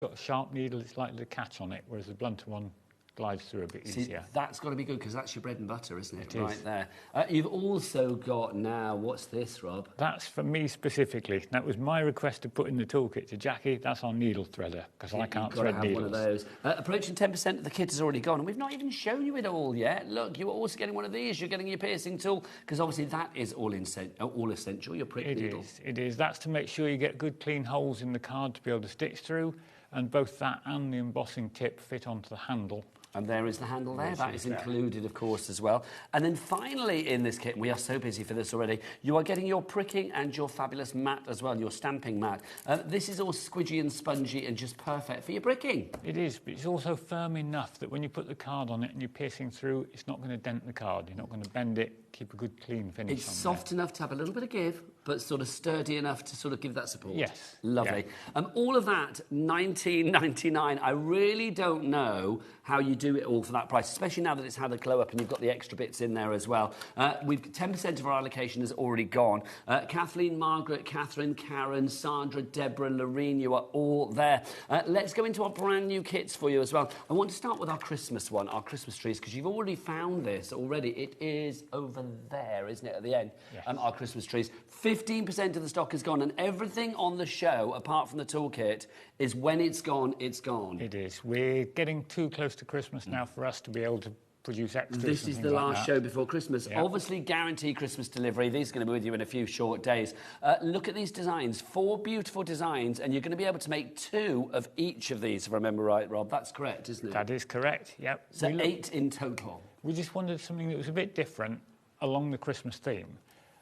got a sharp needle, it's likely to catch on it, whereas the blunter one glides through a bit easier. That's got to be good because that's your bread and butter, isn't it? It Right is. there. You've also got now, what's this, Rob? That's for me specifically. That was my request to put in the toolkit to Jackie. That's our needle threader, because I can't thread needles. One of those. Approaching 10% of the kit has already gone, and we've not even shown you it all yet. Look, you are also getting one of these. You're getting your piercing tool, because obviously that is all essential, your prick needle. It is. That's to make sure you get good clean holes in the card to be able to stitch through, and both that and the embossing tip fit onto the handle. And there is the handle there. That is there. included, of course, as well. And then finally in this kit, we are so busy for this already, you are getting your pricking and your fabulous mat as well, your stamping mat. This is all squidgy and spongy and just perfect for your pricking. It is, but it's also firm enough that when you put the card on it and you're piercing through, it's not going to dent the card. You're not going to bend it, keep a good clean finish It's soft enough to have a little bit of give, but sort of sturdy enough to sort of give that support. Yes. Lovely. Yeah. All of that, $19.99. I really don't know how you do it all for that price, especially now that it's had a glow up and you've got the extra bits in there as well. 10% of our allocation has already gone. Kathleen, Margaret, Catherine, Karen, Sandra, Deborah, Lorene, you are all there. Let's go into our brand new kits for you as well. I want to start with our Christmas one, our Christmas trees, because you've already found this already. It is over there, isn't it, at the end? Yes. Our Christmas trees. 15% of the stock is gone, and everything on the show, apart from the toolkit, is when it's gone, it's gone. It is. We're getting too close to Christmas now for us to be able to produce extras. This is the last show before Christmas. Yeah. Obviously, guarantee Christmas delivery. These are going to be with you in a few short days. Look at these designs. 4 beautiful designs, and you're going to be able to make 2 of each of these, if I remember right, Rob. That's correct, isn't it? That is correct, yep. So 8 in total. We just wanted something that was a bit different along the Christmas theme.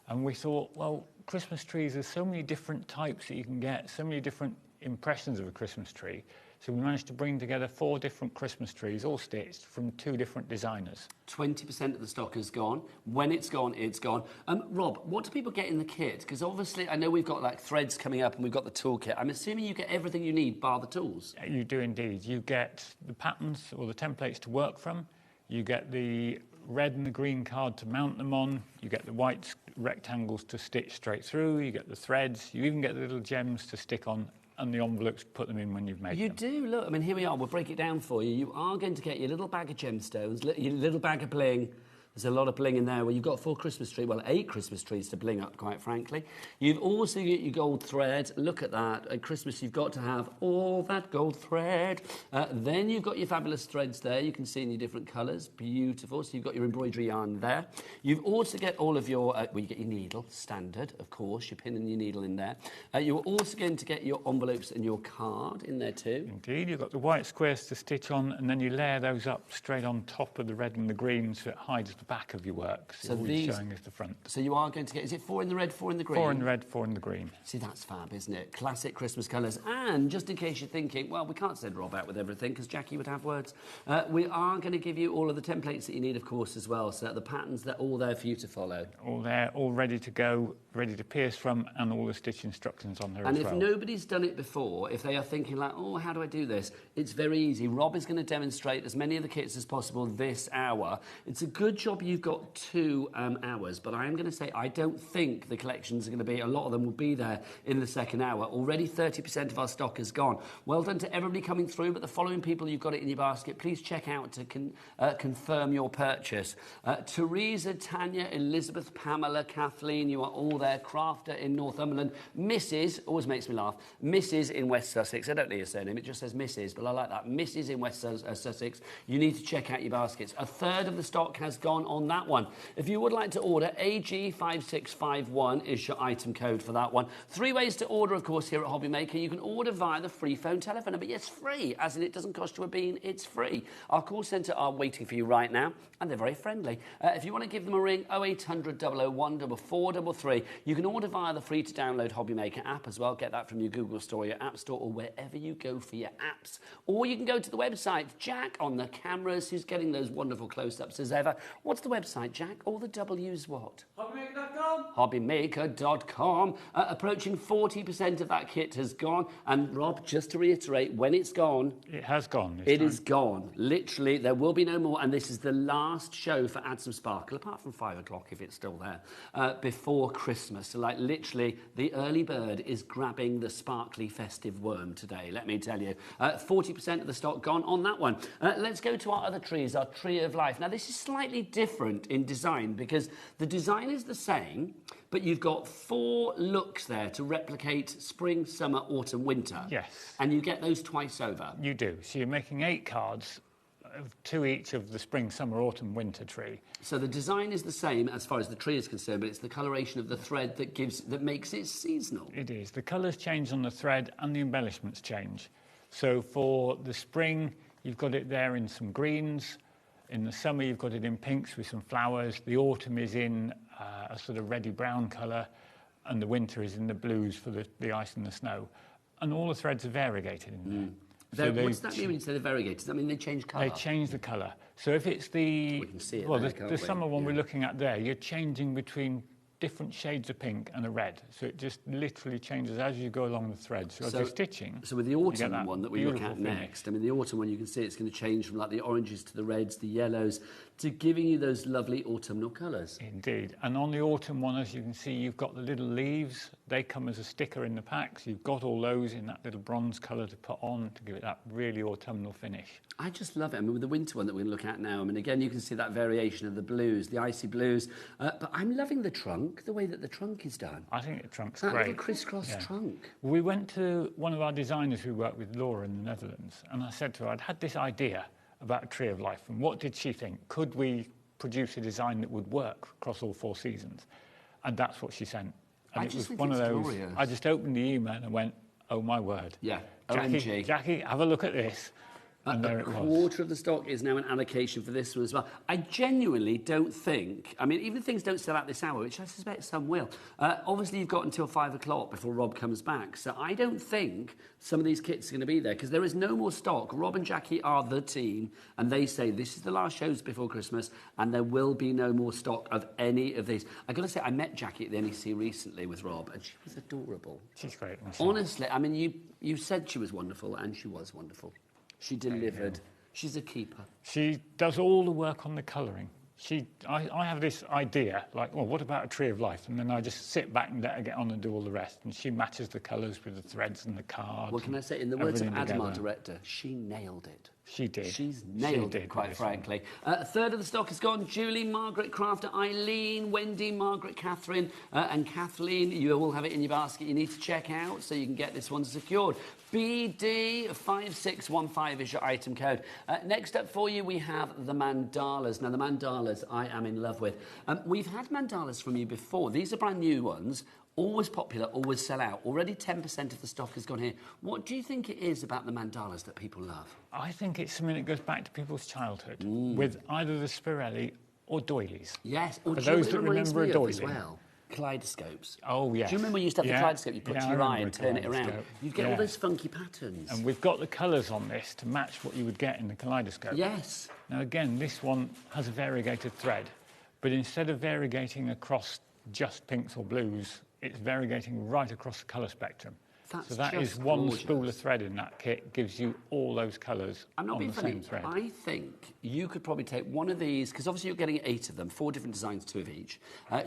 And we thought, well, Christmas trees, there's so many different types that you can get, so many different impressions of a Christmas tree. So we managed to bring together 4 different Christmas trees, all stitched from 2 different designers. 20% of the stock is gone. When it's gone, it's gone. Rob, what do people get in the kit? Because obviously, I know we've got like threads coming up and we've got the toolkit. I'm assuming you get everything you need, bar the tools. You do indeed. You get the patterns or the templates to work from. You get the red and the green card to mount them on. You get the white rectangles to stitch straight through. You get the threads. You even get the little gems to stick on, and the envelopes, put them in when you've made them. You do, look, I mean, here we are, we'll break it down for you. You are going to get your little bag of gemstones, your little bag of bling. There's a lot of bling in there. Well, you've got a full Christmas tree, well, 8 Christmas trees to bling up, quite frankly. You've also got your gold thread. Look at that. At Christmas, you've got to have all that gold thread. Then you've got your fabulous threads there. You can see in your different colours. Beautiful. So you've got your embroidery yarn there. You've also get all of your, well, you get your needle, standard, of course, your pin and your needle in there. You're also going to get your envelopes and your card in there too. Indeed. You've got the white squares to stitch on, and then you layer those up straight on top of the red and the green so it hides the back of your work. So these showing as the front. So you are going to get, is it 4 in the red, 4 in the green? 4 in the red, 4 in the green. See, that's fab, isn't it? Classic Christmas colours. And just in case you're thinking, well, we can't send Rob out with everything because Jackie would have words. We are going to give you all of the templates that you need, of course, as well. So the patterns, they're all there for you to follow. All there, all ready to go, ready to pierce from, and all the stitch instructions on there and as well. And if nobody's done it before, if they are thinking like, oh, how do I do this? It's very easy. Rob is going to demonstrate as many of the kits as possible this hour. It's a good job you've got 2 hours, but I am going to say I don't think the collections are going to be, a lot of them will be there in the second hour. Already 30% of our stock is gone. Well done to everybody coming through, but the following people you've got it in your basket, please check out to confirm your purchase. Teresa, Tanya, Elizabeth, Pamela, Kathleen, you are all there. Crafter in Northumberland. Mrs, always makes me laugh, Mrs in West Sussex. I don't need a surname, it just says Mrs, but I like that. Mrs in West Sussex. You need to check out your baskets. A third of the stock has gone on that one. If you would like to order, AG5651 is your item code for that one. 3 ways to order, of course, here at HobbyMaker. You can order via the free phone telephone number. Yes, free, as in it doesn't cost you a bean, it's free. Our call centre are waiting for you right now, and they're very friendly. If you want to give them a ring, 0800 001 4433. You can order via the free-to-download HobbyMaker app as well. Get that from your Google Store, your App Store, or wherever you go for your apps. Or you can go to the website. Jack on the cameras, who's getting those wonderful close-ups as ever. What's the website, Jack? All the W's what? HobbyMaker.com. HobbyMaker.com. Approaching 40% of that kit has gone. And Rob, just to reiterate, when it's gone... It has gone. It is gone. Literally, there will be no more. And this is the last show for Add Some Sparkle, apart from 5 o'clock if it's still there, before Christmas. So, like, literally, the early bird is grabbing the sparkly festive worm today, let me tell you. 40% of the stock gone on that one. Let's go to our other trees, our Tree of Life. Now, this is slightly different in design because the design is the same, but you've got 4 looks there to replicate spring, summer, autumn, winter. Yes. And you get those twice over. You do. So you're making 8 cards, 2 each of the spring, summer, autumn, winter tree. So the design is the same as far as the tree is concerned, but it's the coloration of the thread that makes it seasonal. It is. The colours change on the thread and the embellishments change. So for the spring, you've got it there in some greens. In the summer, you've got it in pinks with some flowers. The autumn is in a sort of reddy brown colour, and the winter is in the blues for the ice and the snow. And all the threads are variegated in there. So what's that mean when you say they're variegated? Does that mean they change colour? They change the colour. So if it's the... We can see it well, there, the summer one we're looking at there, you're changing between different shades of pink and a red. So it just literally changes as you go along the thread. So as you're stitching... So with the autumn one that we look at finish. next, I mean, the autumn one, you can see it's going to change from like the oranges to the reds, the yellows, to giving you those lovely autumnal colours. Indeed. And on the autumn one, as you can see, you've got the little leaves. They come as a sticker in the pack. So you've got all those in that little bronze colour to put on to give it that really autumnal finish. I just love it. I mean, with the winter one that we're going to look at now, I mean, again, you can see that variation of the blues, the icy blues. But I'm loving the trunk, the way that the trunk is done. I think the trunk's that great. Little crisscross trunk. We went to one of our designers who worked with, Laura, in the Netherlands, and I said to her, I'd had this idea about a Tree of Life, and what did she think? Could we produce a design that would work across all 4 seasons? And that's what she sent. And it was one of those, glorious. I just opened the email and went, oh my word. Yeah, Jackie, have a look at this. And there it was. A quarter of the stock is now an allocation for this one as well. I genuinely don't think, I mean, even if things don't sell out this hour, which I suspect some will, obviously you've got until 5 o'clock before Rob comes back. So I don't think some of these kits are going to be there because there is no more stock. Rob and Jackie are the team, and they say this is the last shows before Christmas, and there will be no more stock of any of these. I've got to say, I met Jackie at the NEC recently with Rob, and she was adorable. She's great. Honestly, I mean, you said she was wonderful, and she was wonderful. She delivered. She's a keeper. She does all the work on the colouring. I have this idea, like, well, what about a Tree of Life? And then I just sit back and let her get on and do all the rest. And she matches the colours with the threads and the cards. Well, can I say, in the words of Adam, our director, she nailed it. She did. She's nailed it, quite frankly. A third of the stock is gone. Julie, Margaret, Crafter, Eileen, Wendy, Margaret, Catherine, and Kathleen. You all have it in your basket you need to check out so you can get this one secured. BD5615 is your item code. Next up for you, we have the mandalas. Now, the mandalas I am in love with. We've had mandalas from you before. These are brand new ones. Always popular, always sell out. Already 10% of the stock has gone here. What do you think it is about the mandalas that people love? I think it's something that goes back to people's childhood with either the spirelli or doilies. Yes. For those that remember a doily. As well. Kaleidoscopes. Oh, yes. Do you remember when you used to have the kaleidoscope? You put to your eye and turn it around. You'd get all those funky patterns. And we've got the colours on this to match what you would get in the kaleidoscope. Yes. Now, again, this one has a variegated thread, but instead of variegating across just pinks or blues, it's variegating right across the colour spectrum. That's so that is one spool of thread in that kit, gives you all those colours on the same thread. I think you could probably take one of these, because obviously you're getting 8 of them, 4 different designs, 2 of each.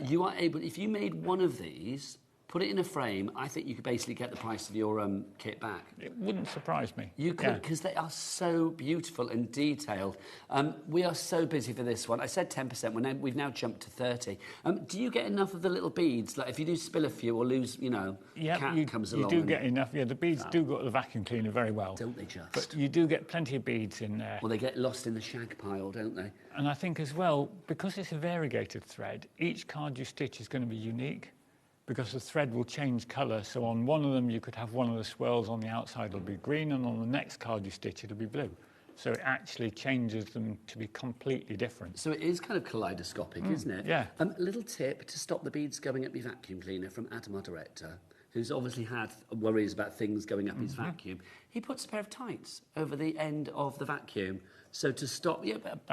You are able, if you made one of these, put it in a frame, I think you could basically get the price of your kit back. It wouldn't surprise me. You could, because they are so beautiful and detailed. We are so busy for this one. I said 10%, we've now jumped to 30. Do you get enough of the little beads? Like if you do spill a few or lose, cat comes along. You do get enough. Yeah, the beads do go to the vacuum cleaner very well. Don't they just? But you do get plenty of beads in there. Well, they get lost in the shag pile, don't they? And I think as well, because it's a variegated thread, each card you stitch is going to be unique, because the thread will change colour. So on one of them, you could have one of the swirls on the outside, it'll be green, and on the next card you stitch, it'll be blue. So it actually changes them to be completely different. So it is kind of kaleidoscopic, isn't it? Yeah. A little tip to stop the beads going up your vacuum cleaner from Adam, our director. who's obviously had worries about things going up his vacuum, he puts a pair of tights over the end of the vacuum. So to stop,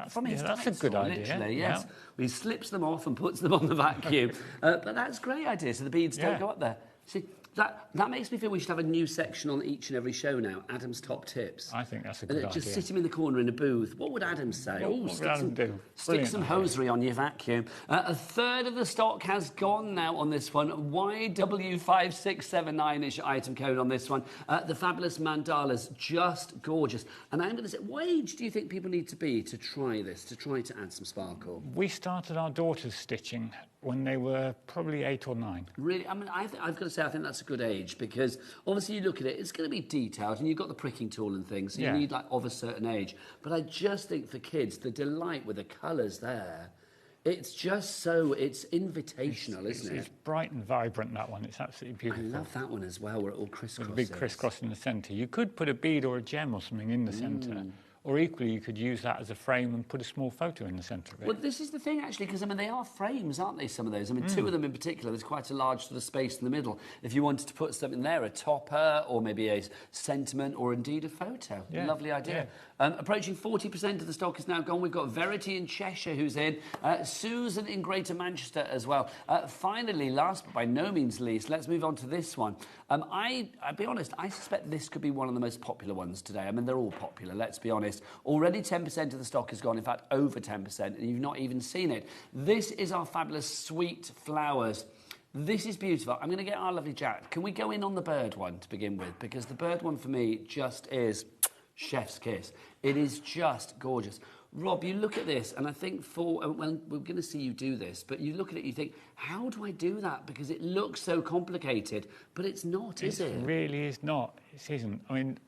from his tights, that's a good idea. Literally, yes. Yeah. He slips them off and puts them on the vacuum. But that's a great idea, so the beads don't go up there. See, that makes me feel we should have a new section on each and every show now, Adam's top tips. I think that's a good idea. Just sit him in the corner in a booth. What would Adam say? What would Adam do? Stick some hosiery on your vacuum. A third of the stock has gone now on this one. YW5679 is your item code on this one. The fabulous mandalas, just gorgeous. And I'm going to say, what age do you think people need to be to try this, to try to add some sparkle? We started our daughters stitching when they were probably 8 or 9. Really? I mean, I've got to say, I think that's a good age, because obviously you look at it, it's going to be detailed, and you've got the pricking tool and things, so you need, like, of a certain age. But I just think for kids, the delight with the colours there, it's just so, it's invitational, isn't it? It's bright and vibrant, that one. It's absolutely beautiful. I love that one as well, where it all crisscrosses. With a big crisscross in the centre. You could put a bead or a gem or something in the centre. Or equally, you could use that as a frame and put a small photo in the centre of it. Well, this is the thing, actually, because, I mean, they are frames, aren't they, some of those? I mean, 2 of them in particular, there's quite a large sort of space in the middle. If you wanted to put something there, a topper, or maybe a sentiment, or indeed a photo. Yeah. Lovely idea. Yeah. Approaching 40% of the stock is now gone. We've got Verity in Cheshire, who's in. Susan in Greater Manchester as well. Finally, last but by no means least, let's move on to this one. I'll be honest, I suspect this could be one of the most popular ones today. I mean, they're all popular, let's be honest. Already 10% of the stock has gone, in fact, over 10%, and you've not even seen it. This is our fabulous Sweet Flowers. This is beautiful. I'm going to get our lovely Jack. Can we go in on the bird one to begin with? Because the bird one for me just is chef's kiss. It is just gorgeous. Rob, you look at this, and I think well, we're going to see you do this, but you look at it, you think, how do I do that? Because it looks so complicated, but it's not, is it? It really is not. It isn't. I mean,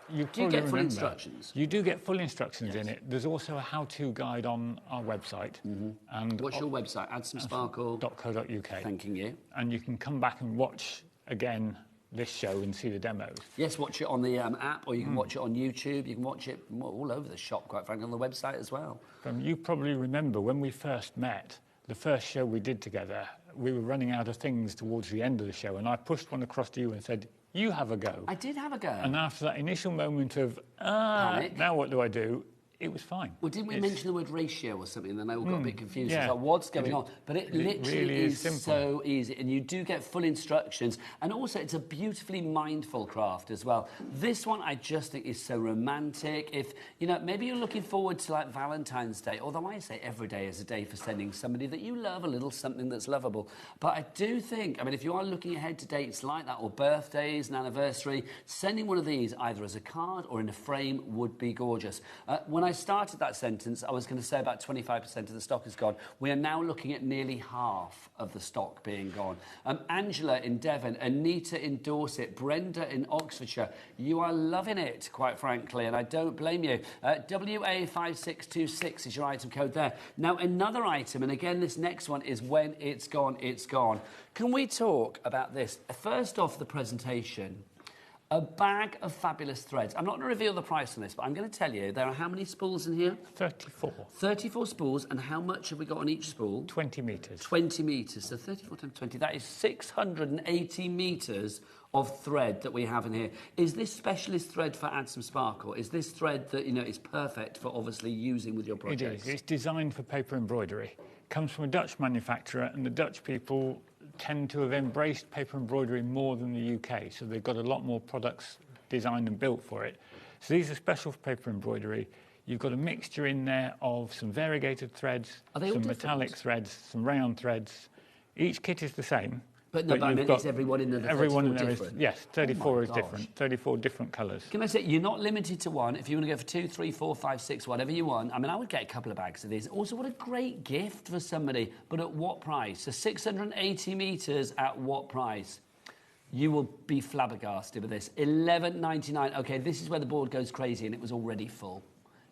you get full instructions? You do get full instructions in it. There's also a how-to guide on our website. And what's your website? AddSomeSparkle.co.uk. Thanking you. And you can come back and watch again this show and see the demos. Yes, watch it on the app, or you can watch it on YouTube. You can watch it all over the shop, quite frankly, on the website as well. You probably remember when we first met, the first show we did together, we were running out of things towards the end of the show, and I pushed one across to you and said, you have a go. I did have a go. And after that initial moment of, now what do I do? It was fine. Well, didn't we mention the word ratio or something? And then I all got a bit confused. Yeah. Like, what's going on? But it literally really is so easy. And you do get full instructions. And also, it's a beautifully mindful craft as well. This one, I just think is so romantic. If, maybe you're looking forward to, like, Valentine's Day, although I say every day is a day for sending somebody that you love a little something that's lovable. But I do think, I mean, if you are looking ahead to dates like that, or birthdays, an anniversary, sending one of these either as a card or in a frame would be gorgeous. When I started that sentence, I was going to say about 25% of the stock is gone. We are now looking at nearly half of the stock being gone. Angela in Devon, Anita in Dorset, Brenda in Oxfordshire. You are loving it, quite frankly, and I don't blame you. WA5626 is your item code there. Now, another item, and again, this next one is when it's gone, it's gone. Can we talk about this? First off, the presentation. A bag of fabulous threads. I'm not going to reveal the price on this, but I'm going to tell you there are how many spools in here? 34. 34 spools, and how much have we got on each spool? 20 metres. 20 metres, so 34 times 20, that is 680 metres of thread that we have in here. Is this specialist thread for Add Some Sparkle? Is this thread that, is perfect for obviously using with your projects? It is. It's designed for paper embroidery. It comes from a Dutch manufacturer, and the Dutch people tend to have embraced paper embroidery more than the UK, so they've got a lot more products designed and built for it. So these are special for paper embroidery. You've got a mixture in there of some variegated threads, some metallic threads, some rayon threads. Each kit is the same. But no, but I mean, is everyone in there? Everyone in there is, yes, 34 is different, 34 different colours. Can I say, you're not limited to one. If you want to go for 2, 3, 4, 5, 6, whatever you want, I mean, I would get a couple of bags of these. Also, what a great gift for somebody, but at what price? So 680 metres at what price? You will be flabbergasted with this. $11.99. OK, this is where the board goes crazy, and it was already full.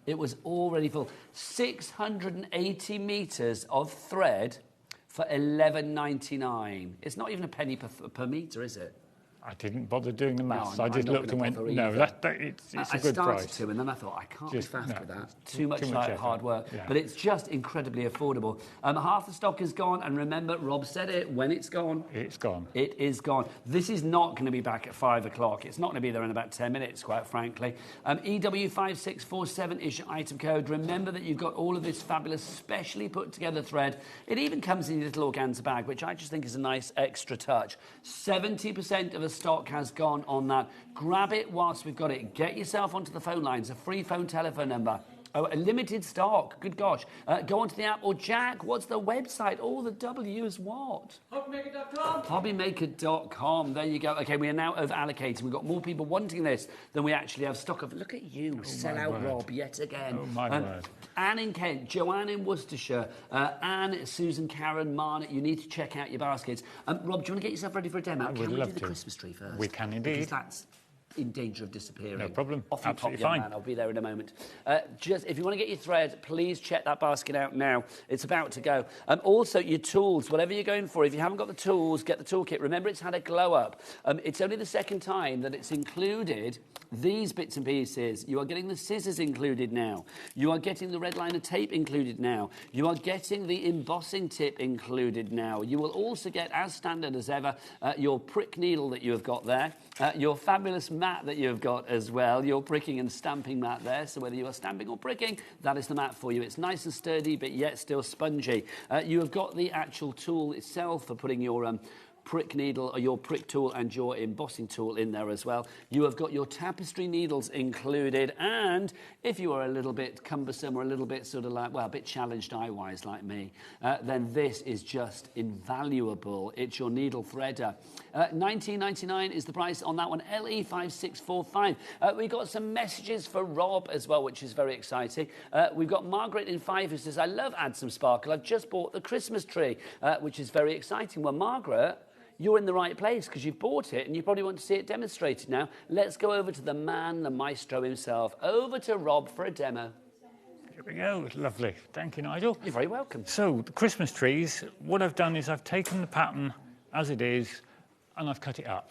It was already full. 680 metres of thread for $11.99. It's not even a penny per metre, is it? I didn't bother doing the maths. No, I just I'm not looked and gonna went, bother no, either. it's a good I started price. to, and then I thought, I can't be fast with that. Too much effort. hard work. Yeah. But it's just incredibly affordable. Half the stock is gone, and remember, Rob said it, when it's gone... It's gone. It is gone. This is not going to be back at 5 o'clock. It's not going to be there in about 10 minutes, quite frankly. EW5647 is your item code. Remember that you've got all of this fabulous, specially put together thread. It even comes in a little organza bag, which I just think is a nice extra touch. 70% of the stock has gone on that. Grab it whilst we've got it. Get yourself onto the phone lines, a free phone telephone number. Oh, a limited stock. Good gosh. Go onto the app. Or Jack, what's the website? All the W is what? HobbyMaker.com. HobbyMaker.com. There you go. Okay, we are now over allocating. We've got more people wanting this than we actually have stock of. Look at you, sell out word. Rob yet again. Oh, my word. Anne in Kent, Joanne in Worcestershire, Anne, Susan, Karen, Marnet. You need to check out your baskets. Rob, do you want to get yourself ready for a demo? I would Can we love do the to. Christmas tree first? We can indeed. Because that's in danger of disappearing. No problem. Off you Absolutely pop, young fine. man. I'll be there in a moment. Just if you want to get your thread, please check that basket out now. It's about to go. Also, your tools, whatever you're going for. If you haven't got the tools, get the toolkit. Remember, it's had a glow up. It's only the second time that it's included these bits and pieces. You are getting the scissors included now. You are getting the red liner tape included now. You are getting the embossing tip included now. You will also get, as standard as ever, your prick needle that you have got there, your fabulous mat that you've got as well, your pricking and stamping mat there. So whether you are stamping or pricking, that is the mat for you. It's nice and sturdy, but yet still spongy. You have got the actual tool itself for putting your prick needle or your prick tool and your embossing tool in there as well. You have got your tapestry needles included, and if you are a little bit cumbersome or a little bit sort of like, well, a bit challenged eye-wise like me, then this is just invaluable. It's your needle threader. $19.99 is the price on that one. LE5645. We got some messages for Rob as well, which is very exciting. We've got Margaret in 5 who says, I love Add Some Sparkle. I've just bought the Christmas tree, which is very exciting. Well, Margaret, you're in the right place because you've bought it and you probably want to see it demonstrated now. Let's go over to the man, the maestro himself, over to Rob for a demo. Here we go. Lovely. Thank you, Nigel. You're very welcome. So, the Christmas trees, what I've done is I've taken the pattern as it is and I've cut it up.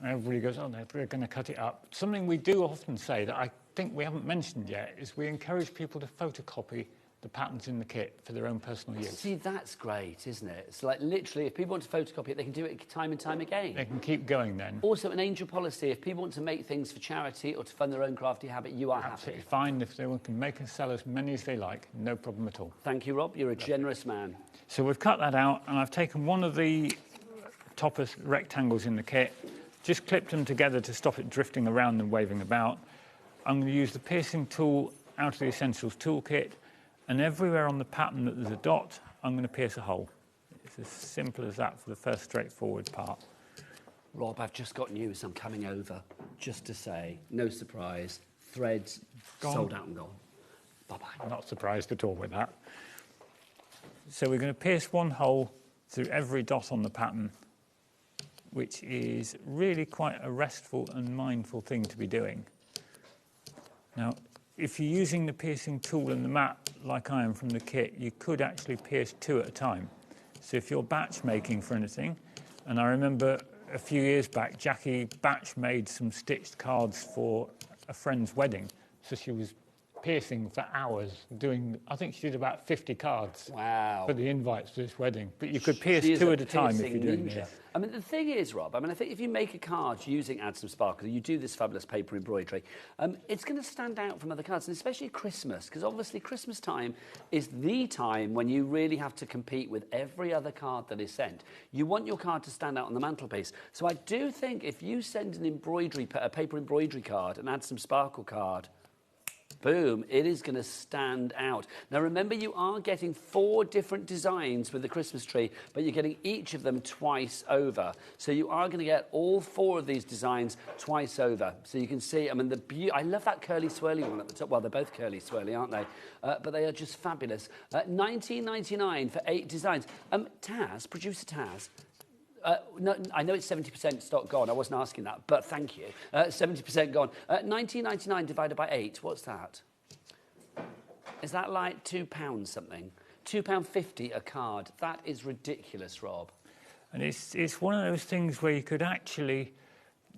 Everybody goes, oh, they're going to cut it up. Something we do often say that I think we haven't mentioned yet is we encourage people to photocopy the patterns in the kit for their own personal use. See, that's great, isn't it? It's like literally, if people want to photocopy it, they can do it time and time again. They can keep going then. Also, an angel policy, if people want to make things for charity or to fund their own crafty habit, you are Absolutely happy. fine. If they can make and sell as many as they like, no problem at all. Thank you, Rob. You're a generous man. So we've cut that out and I've taken one of the toppers rectangles in the kit, just clipped them together to stop it drifting around and waving about. I'm going to use the piercing tool out of the Essentials toolkit, and everywhere on the pattern that there's a dot, I'm going to pierce a hole. It's as simple as that for the first straightforward part. Rob, I've just got news. I'm coming over just to say, no surprise, threads Gone. sold out and gone. Bye-bye. I'm not surprised at all with that. So we're going to pierce one hole through every dot on the pattern, which is really quite a restful and mindful thing to be doing. Now, if you're using the piercing tool and the mat like I am from the kit, you could actually pierce 2 at a time. So if you're batch making for anything, and I remember a few years back, Jackie batch made some stitched cards for a friend's wedding. So she was piercing for hours doing, I think she did about 50 cards Wow. for the invites to this wedding. But you could pierce She is 2 a at a time if piercing you're doing ninja. this. I mean, the thing is, Rob, I think if you make a card using Add Some Sparkle, you do this fabulous paper embroidery, it's going to stand out from other cards, and especially Christmas, because obviously Christmas time is the time when you really have to compete with every other card that is sent. You want your card to stand out on the mantelpiece. So I do think if you send an embroidery, a paper embroidery card, an Add Some Sparkle card, boom, it is going to stand out. Now, remember, you are getting 4 different designs with the Christmas tree, but you're getting each of them twice over. So you are going to get all 4 of these designs twice over. So you can see, I mean, I love that curly swirly one at the top. Well, they're both curly swirly, aren't they? But they are just fabulous. $19.99 for 8 designs. Taz, producer Taz, no, I know it's 70% stock gone. I wasn't asking that, but thank you. 70% gone. $19.99 divided by 8. What's that? Is that like £2 something? £2.50 a card. That is ridiculous, Rob. And it's one of those things where you could actually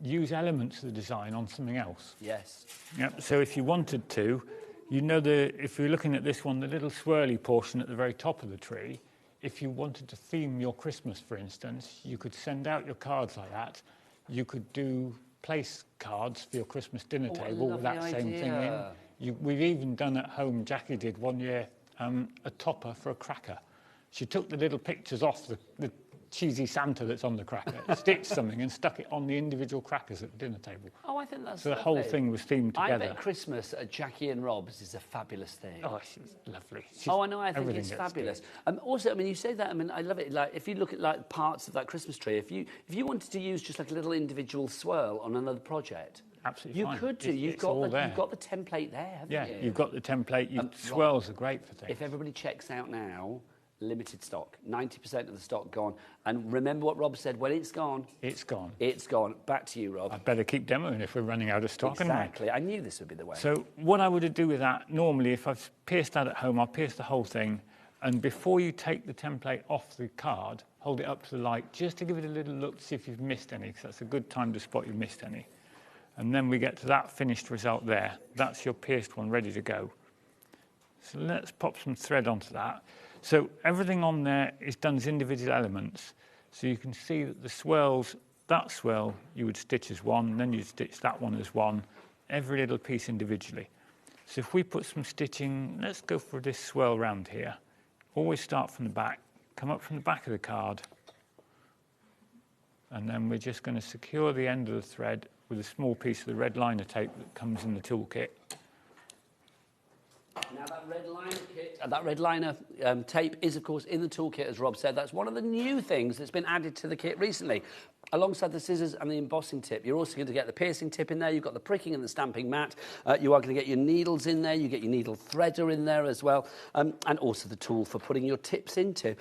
use elements of the design on something else. Yes. Yep. So if you wanted to, you know, if you're looking at this one, the little swirly portion at the very top of the tree, if you wanted to theme your Christmas, for instance, you could send out your cards like that. You could do place cards for your Christmas dinner table with that same thing in. We've even done at home, Jackie did one year, a topper for a cracker. She took the little pictures off the cheesy Santa that's on the cracker, stitched something and stuck it on the individual crackers at the dinner table. Oh, I think that's so the whole thing was themed together. I bet Christmas at Jackie and Rob's is a fabulous thing. Oh, she's lovely. I know. I think it's fabulous. Also, I mean, you say that. I mean, I love it. Like, if you look at like parts of that Christmas tree, if you wanted to use just like a little individual swirl on another project, absolutely fine. You could do. You've got the template there, haven't you? Yeah, you've got the template. Swirls are great for things. If everybody checks out now, limited stock, 90% of the stock gone. And remember what Rob said, when it's gone... It's gone. It's gone. Back to you, Rob. I'd better keep demoing if we're running out of stock. Exactly. I knew this would be the way. So what I would do with that, normally, if I've pierced that at home, I'll pierce the whole thing. And before you take the template off the card, hold it up to the light, just to give it a little look to see if you've missed any, because that's a good time to spot you've missed any. And then we get to that finished result there. That's your pierced one ready to go. So let's pop some thread onto that. So everything on there is done as individual elements. So you can see that the swirls, that swirl you would stitch as one, then you'd stitch that one as one, every little piece individually. So if we put some stitching, let's go for this swirl round here. Always start from the back, come up from the back of the card, and then we're just going to secure the end of the thread with a small piece of the red liner tape that comes in the toolkit. Now that red liner tape is, of course, in the toolkit, as Rob said. That's one of the new things that's been added to the kit recently. Alongside the scissors and the embossing tip, you're also going to get the piercing tip in there. You've got the pricking and the stamping mat. You are going to get your needles in there. You get your needle threader in there as well, and also the tool for putting your tips into.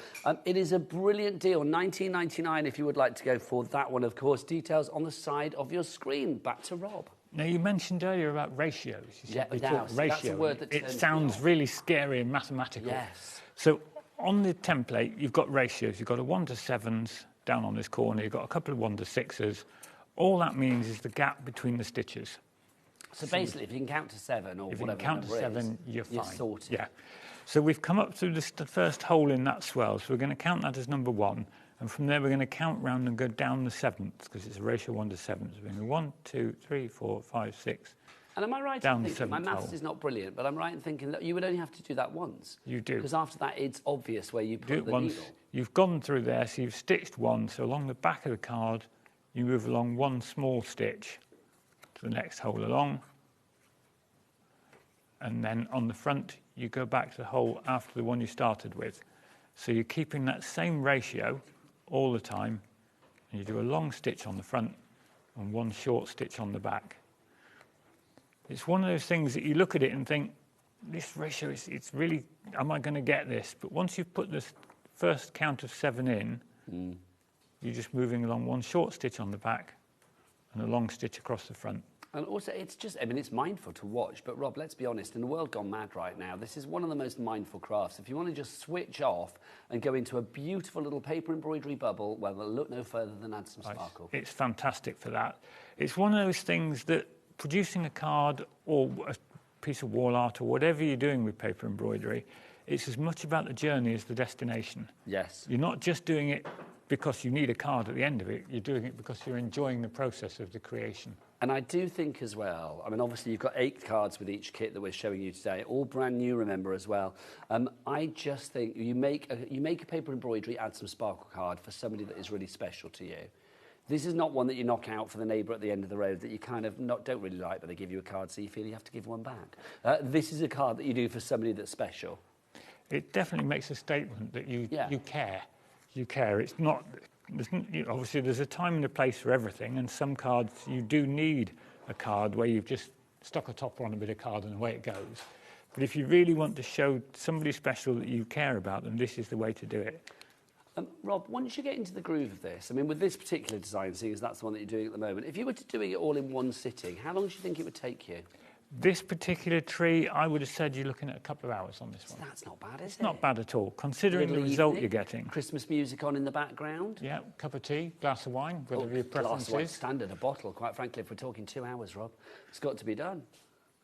It is a brilliant deal, $19.99 if you would like to go for that one, of course. Details on the side of your screen. Back to Rob. Now, you mentioned earlier about ratios. That's a word that it sounds really scary and mathematical. Yes. So on the template, you've got ratios. You've got a 1 to 7s down on this corner. You've got a couple of 1 to 6s. All that means is the gap between the stitches. So basically, if you can count to 7 or if whatever you can count to 7, you're fine. Sorted. Yeah. So we've come up through the first hole in that swirl. So we're going to count that as number 1. And from there, we're going to count round and go down the 7th, because it's a ratio 1 to 7. So we're going to 1, 2, 3, 4, 5, 6. And am I right in thinking, my maths is not brilliant, but I'm right in thinking that you would only have to do that once? You do. Because after that, it's obvious where you put the needle. You've gone through there, so you've stitched 1. So along the back of the card, you move along 1 small stitch to the next hole along. And then on the front, you go back to the hole after the one you started with. So you're keeping that same ratio all the time, and you do a long stitch on the front and 1 short stitch on the back. It's one of those things that you look at it and think, this ratio, it's really, am I going to get this? But once you've put this first count of 7 in, you're just moving along 1 short stitch on the back and a long stitch across the front. And also, it's just, I mean, it's mindful to watch, but Rob, let's be honest, in the world gone mad right now, this is one of the most mindful crafts. If you want to just switch off and go into a beautiful little paper embroidery bubble, well, look no further than add some sparkle. It's fantastic for that. It's one of those things that producing a card or a piece of wall art or whatever you're doing with paper embroidery, it's as much about the journey as the destination. Yes. You're not just doing it because you need a card at the end of it, you're doing it because you're enjoying the process of the creation. And I do think as well, I mean, obviously you've got 8 cards with each kit that we're showing you today, all brand new, remember, as well. I just think you make a paper embroidery, add some sparkle card for somebody that is really special to you. This is not one that you knock out for the neighbour at the end of the road that you kind of don't really like, but they give you a card so you feel you have to give one back. This is a card that you do for somebody that's special. It definitely makes a statement that you care. You care. It's not... Obviously, there's a time and a place for everything, and some cards, you do need a card where you've just stuck a topper on a bit of card and away it goes. But if you really want to show somebody special that you care about them, this is the way to do it. Rob, once you get into the groove of this, I mean, with this particular design, seeing as that's the one that you're doing at the moment, if you were to doing it all in one sitting, how long do you think it would take you? This particular tree, I would have said you're looking at a couple of hours on this one. That's not bad, is it? Not bad at all, considering the result you're getting. Christmas music on in the background. Yeah, cup of tea, glass of wine, whatever your preference Glass of wine, is. standard, a bottle, quite frankly, if we're talking 2 hours, Rob. It's got to be done.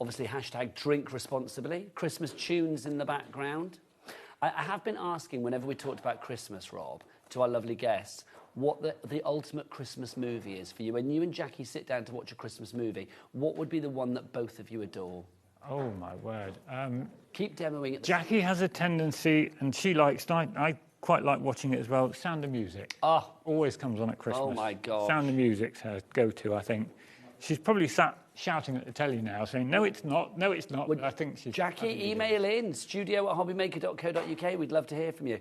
Obviously, hashtag drink responsibly. Christmas tunes in the background. I have been asking, whenever we talked about Christmas, Rob, to our lovely guests, what the ultimate Christmas movie is for you. When you and Jackie sit down to watch a Christmas movie, what would be the one that both of you adore? Oh, my word. Keep demoing it. Jackie has a tendency, and she likes, I quite like watching it as well, Sound of Music. Oh. Always comes on at Christmas. Oh, my God. Sound of Music's her go-to, I think. She's probably sat shouting at the telly now, saying, no, it's not, no, it's not. But I think she's... Jackie, email in, studio@hobbymaker.co.uk. We'd love to hear from you.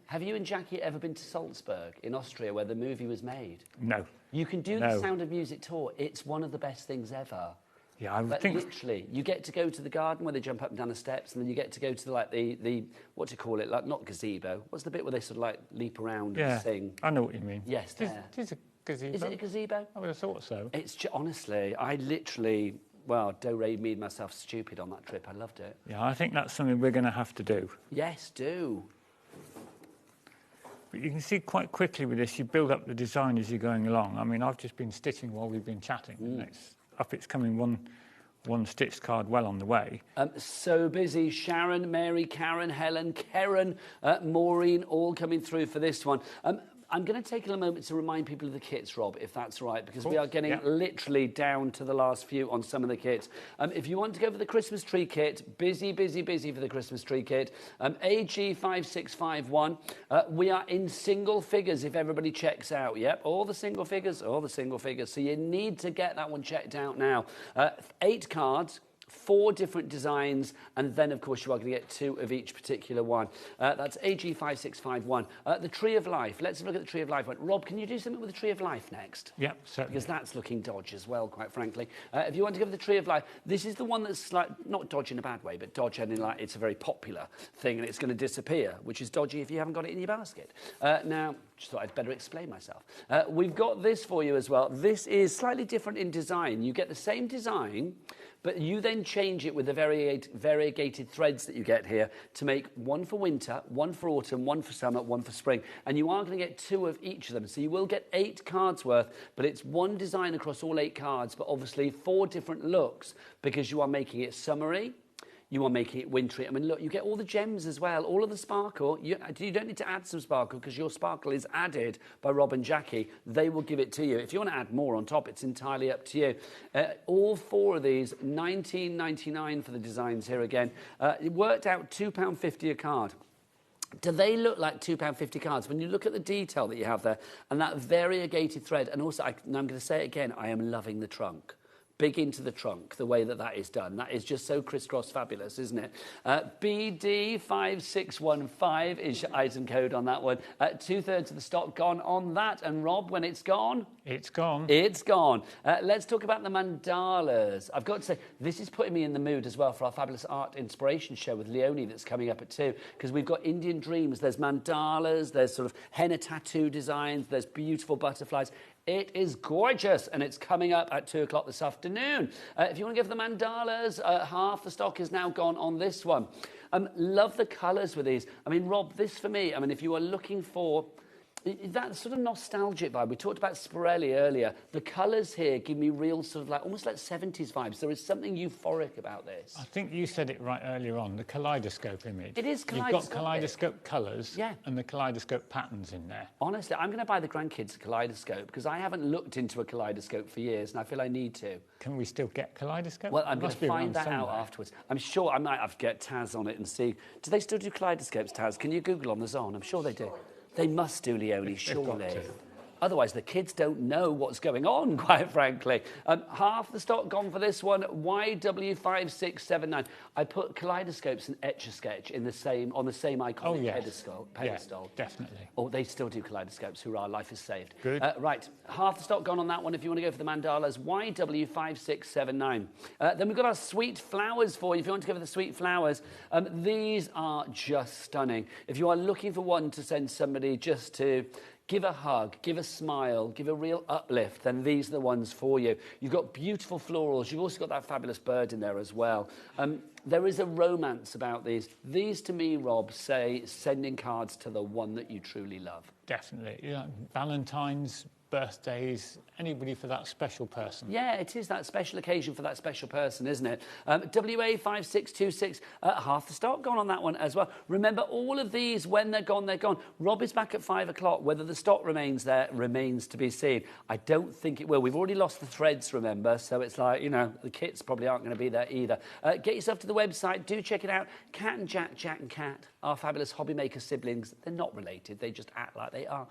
Have you and Jackie ever been to Salzburg in Austria, where the movie was made? No. You can do the Sound of Music tour. It's one of the best things ever. Yeah, I think... Literally, you get to go to the garden where they jump up and down the steps, and then you get to go to, like, the what do you call it? Like, not gazebo. What's the bit where they sort of, like, leap around and sing? I know what you mean. Yes, there. It is a gazebo. Is it a gazebo? I would have thought so. It's honestly, I literally, well, do-re-me'd myself stupid on that trip. I loved it. Yeah, I think that's something we're going to have to do. Yes, do. But you can see quite quickly with this, you build up the design as you're going along. I mean, I've just been stitching while we've been chatting, and it's coming one stitched card well on the way. So busy. Sharon, Mary, Karen, Helen, Karen, Maureen, all coming through for this one. I'm going to take a moment to remind people of the kits, Rob, if that's right, because we are getting literally down to the last few on some of the kits. If you want to go for the Christmas tree kit, busy for the Christmas tree kit. AG5651. We are in single figures if everybody checks out. Yep, all the single figures. So you need to get that one checked out now. 8 cards. 4 different designs, and then, of course, you are going to get 2 of each particular one. That's AG5651. The Tree of Life. Let's look at the Tree of Life. Rob, can you do something with the Tree of Life next? Yeah, certainly. Because that's looking dodge as well, quite frankly. If you want to go for the Tree of Life, this is the one that's like, not dodge in a bad way, but dodge and like it's a very popular thing and it's going to disappear, which is dodgy if you haven't got it in your basket. Now, just thought I'd better explain myself. We've got this for you as well. This is slightly different in design. You get the same design, but you then change it with the variegated threads that you get here to make one for winter, one for autumn, one for summer, one for spring. And you are going to get 2 of each of them. So you will get 8 cards worth, but it's one design across all 8 cards, but obviously 4 different looks because you are making it summery. You are making it wintry. I mean, look, you get all the gems as well, all of the sparkle. You don't need to add some sparkle because your sparkle is added by Rob and Jackie. They will give it to you. If you want to add more on top, it's entirely up to you. All 4 of these, $19.99 for the designs here again. It worked out £2.50 a card. Do they look like £2.50 cards? When you look at the detail that you have there and that variegated thread, and also, and I'm going to say it again, I am loving the trunk. Big into the trunk, the way that is done. That is just so crisscross fabulous, isn't it? BD5615 is your item code on that one. 2/3 of the stock gone on that. And Rob, when it's gone? It's gone. It's gone. Let's talk about the mandalas. I've got to say, this is putting me in the mood as well for our fabulous art inspiration show with Leonie that's coming up at 2, because we've got Indian dreams, there's mandalas, there's sort of henna tattoo designs, there's beautiful butterflies. It is gorgeous, and it's coming up at 2 o'clock this afternoon. If you want to go for the mandalas, half the stock is now gone on this one. Love the colours with these. I mean, Rob, this for me, I mean, if you are looking for that sort of nostalgic vibe. We talked about Sporelli earlier. The colours here give me real sort of like, almost like 70s vibes. There is something euphoric about this. I think you said it right earlier on, the kaleidoscope image. It is kaleidoscopic. You've got kaleidoscope colours and the kaleidoscope patterns in there. Honestly, I'm going to buy the grandkids a kaleidoscope because I haven't looked into a kaleidoscope for years and I feel I need to. Can we still get kaleidoscope? Well, I'm going to find that out afterwards. I'm sure I might have to get Taz on it and see. Do they still do kaleidoscopes, Taz? Can you Google on the Zone? I'm sure they do. They must do, Leonie, surely. Otherwise, the kids don't know what's going on, quite frankly. Half the stock gone for this one, YW5679. I put kaleidoscopes and Etch-a-Sketch in the same, on the same iconic pedestal. Yeah, definitely. Oh, they still do kaleidoscopes. Hurrah, life is saved. Good. Right, half the stock gone on that one. If you want to go for the mandalas, YW5679. Then we've got our sweet flowers for you. If you want to go for the sweet flowers, these are just stunning. If you are looking for one to send somebody just to give a hug, give a smile, give a real uplift, then these are the ones for you. You've got beautiful florals. You've also got that fabulous bird in there as well. There is a romance about these. These, to me, Rob, say sending cards to the one that you truly love. Definitely. You know, Valentine's, birthdays, anybody for that special person. Yeah, it is that special occasion for that special person, isn't it? WA5626, half the stock gone on that one as well. Remember, all of these, when they're gone, they're gone. Rob is back at 5 o'clock. Whether the stock remains there remains to be seen. I don't think it will. We've already lost the threads, remember, so it's like, you know, the kits probably aren't going to be there either. Get yourself to the website. Do check it out. Cat and Jack, Jack and Cat, our fabulous HobbyMaker siblings. They're not related. They just act like they are.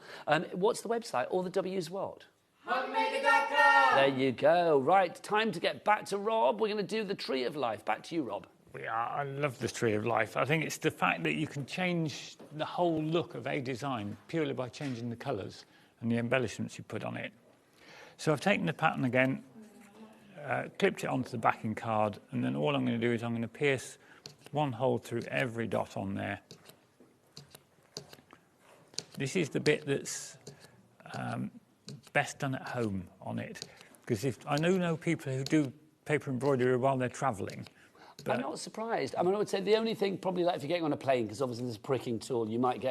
What's the website? All the W's what? HobbyMaker.com. There you go. Right, time to get back to Rob. We're going to do the Tree of Life. Back to you, Rob. I love the Tree of Life. I think it's the fact that you can change the whole look of a design purely by changing the colours and the embellishments you put on it. So I've taken the pattern again, clipped it onto the backing card, and then all I'm going to do is I'm going to pierce one hole through every dot on there. This is the bit that's best done at home on it, because if I know people who do paper embroidery while they're travelling. I'm not surprised. I mean, I would say the only thing probably, like if you're getting on a plane, because obviously there's a pricking tool, you might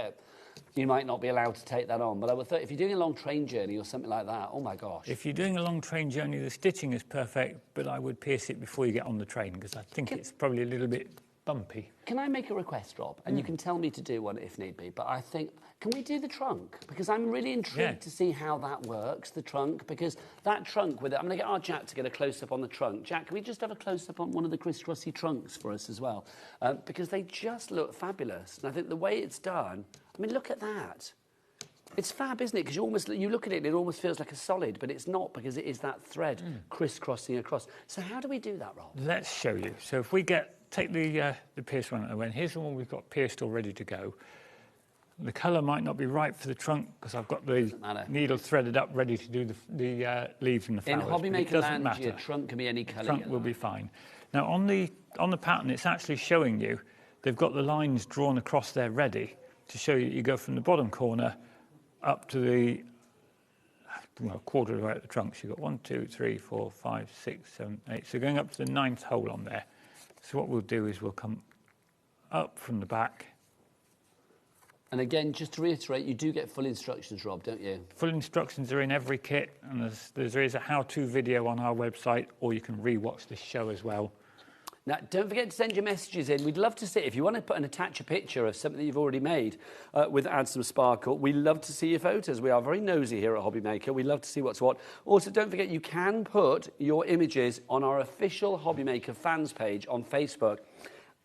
not be allowed to take that on. But I would think if you're doing a long train journey or something like that, oh my gosh. If you're doing a long train journey, the stitching is perfect, but I would pierce it before you get on the train, because I think it's probably a little bit bumpy. Can I make a request, Rob? And you can tell me to do one if need be, but I think, can we do the trunk? Because I'm really intrigued to see how that works, the trunk, because that trunk with it, I'm going to get our Jack to get a close-up on the trunk. Jack, can we just have a close-up on one of the crisscrossy trunks for us as well? Because they just look fabulous. And I think the way it's done, I mean, look at that. It's fab, isn't it? Because you look at it and it almost feels like a solid, but it's not, because it is that thread crisscrossing across. So how do we do that, Rob? Let's show you. So if we take the pierced one away, and here's the one we've got pierced all ready to go. The colour might not be right for the trunk, because I've got the needle threaded up ready to do the leaves and the flowers. In HobbyMaker land, your trunk can be any colour. The trunk will be fine. Now on the pattern, it's actually showing you, they've got the lines drawn across there ready to show you go from the bottom corner up to the quarter of the way at the trunk. So you've got 1, 2, 3, 4, 5, 6, 7, 8. So going up to the 9th hole on there. So what we'll do is we'll come up from the back. And again, just to reiterate, you do get full instructions, Rob, don't you? Full instructions are in every kit, and there is a how-to video on our website, or you can re-watch this show as well. Now, don't forget to send your messages in. We'd love to see, if you want to put and attach a picture of something that you've already made with Add Some Sparkle, we love to see your photos. We are very nosy here at HobbyMaker. We love to see what's what. Also, don't forget, you can put your images on our official HobbyMaker fans page on Facebook.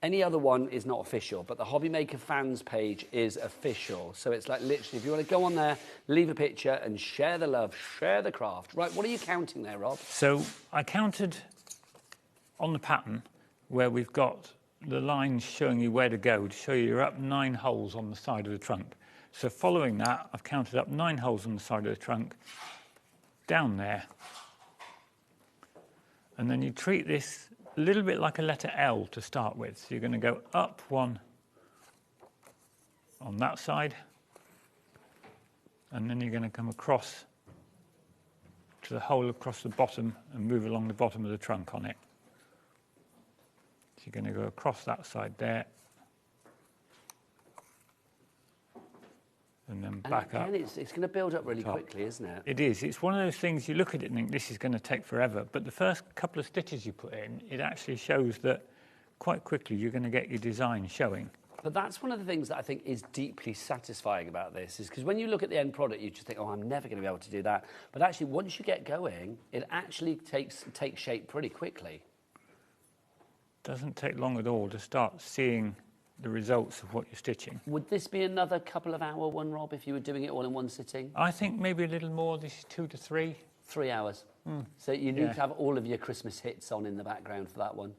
Any other one is not official, but the HobbyMaker fans page is official. So it's like literally, if you want to go on there, leave a picture and share the love, share the craft. Right, what are you counting there, Rob? So I counted on the pattern where we've got the lines showing you where to go to show you're up 9 holes on the side of the trunk. So following that, I've counted up 9 holes on the side of the trunk, down there. And then you treat this a little bit like a letter L to start with. So you're going to go up 1 on that side, and then you're going to come across to the hole across the bottom and move along the bottom of the trunk on it. So you're going to go across that side there, and then back up. And it's going to build up really quickly, isn't it? It is. It's one of those things you look at it and think this is going to take forever, but the first couple of stitches you put in, it actually shows that quite quickly you're going to get your design showing. But that's one of the things that I think is deeply satisfying about this, is because when you look at the end product, you just think, oh, I'm never going to be able to do that. But actually, once you get going, it actually takes shape pretty quickly. Doesn't take long at all to start seeing the results of what you're stitching. Would this be another couple of hour one, Rob, if you were doing it all in one sitting? I think maybe a little more. This is 2 to 3. 3 hours. So you need to have all of your Christmas hits on in the background for that one.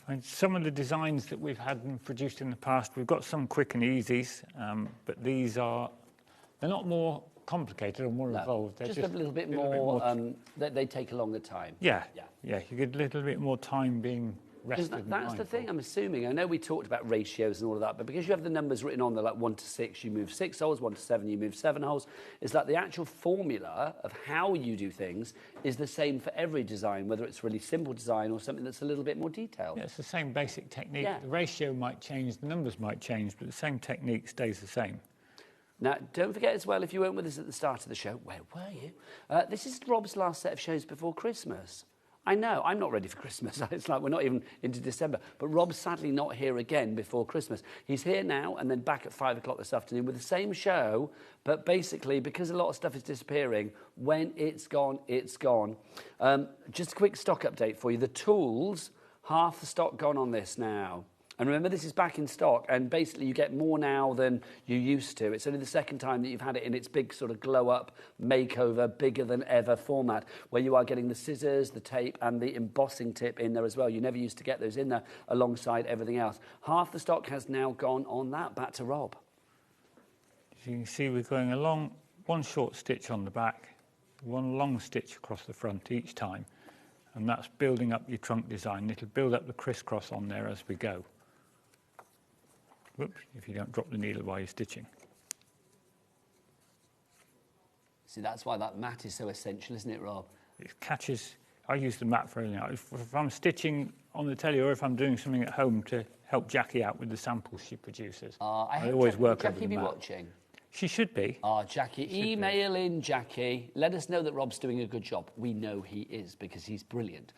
And some of the designs that we've had and produced in the past, we've got some quick and easies, but they're not more complicated or more involved. They're just a little bit more, they take a longer time. Yeah, you get a little bit more time being rested. That's the thing, I'm assuming. I know we talked about ratios and all of that, but because you have the numbers written on there, like 1 to 6, you move 6 holes, 1 to 7, you move 7 holes. It's like the actual formula of how you do things is the same for every design, whether it's really simple design or something that's a little bit more detailed. Yeah, it's the same basic technique. Yeah. The ratio might change, the numbers might change, but the same technique stays the same. Now, don't forget as well, if you weren't with us at the start of the show, where were you? This is Rob's last set of shows before Christmas. I know, I'm not ready for Christmas. It's like we're not even into December. But Rob's sadly not here again before Christmas. He's here now and then back at 5 o'clock this afternoon with the same show. But basically, because a lot of stuff is disappearing, when it's gone, it's gone. Just a quick stock update for you. The tools, half the stock gone on this now. And remember, this is back in stock, and basically you get more now than you used to. It's only the second time that you've had it in its big sort of glow-up, makeover, bigger-than-ever format, where you are getting the scissors, the tape, and the embossing tip in there as well. You never used to get those in there alongside everything else. Half the stock has now gone on that. Back to Rob. As you can see, we're going along one short stitch on the back, one long stitch across the front each time, and that's building up your trunk design. It'll build up the crisscross on there as we go. Whoops, if you don't drop the needle while you're stitching. See, that's why that mat is so essential, isn't it, Rob? It catches, I use the mat for everything. If I'm stitching on the telly or if I'm doing something at home to help Jackie out with the samples she produces, I always work over the Jackie be mat. watching? She should be. Jackie, email in Jackie. Let us know that Rob's doing a good job. We know he is because he's brilliant.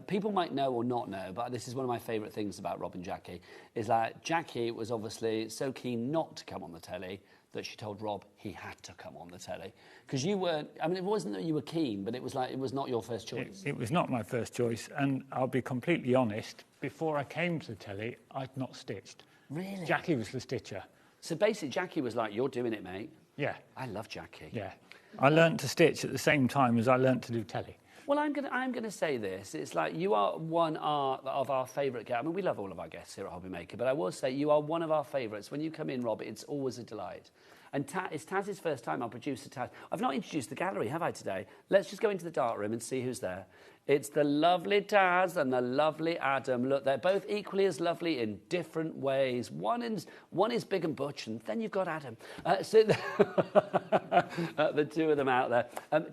People might know or not know, but this is one of my favourite things about Rob and Jackie, is that Jackie was obviously so keen not to come on the telly that she told Rob he had to come on the telly. Because you weren't, I mean, it wasn't that you were keen, but it was like, it was not your first choice. It was not my first choice, and I'll be completely honest, before I came to the telly, I'd not stitched. Really? Jackie was the stitcher. So basically, Jackie was like, you're doing it, mate. Yeah. I love Jackie. Yeah. I learnt to stitch at the same time as I learnt to do telly. Well, I'm gonna say this. It's like you are one of our favourite guests. I mean, we love all of our guests here at HobbyMaker, but I will say you are one of our favourites. When you come in, Rob, it's always a delight. And it's Taz's first time, our producer Taz. I've not introduced the gallery, have I, today? Let's just go into the dark room and see who's there. It's the lovely Taz and the lovely Adam. Look, they're both equally as lovely in different ways. One is big and butch, and then you've got Adam. So the two of them out there.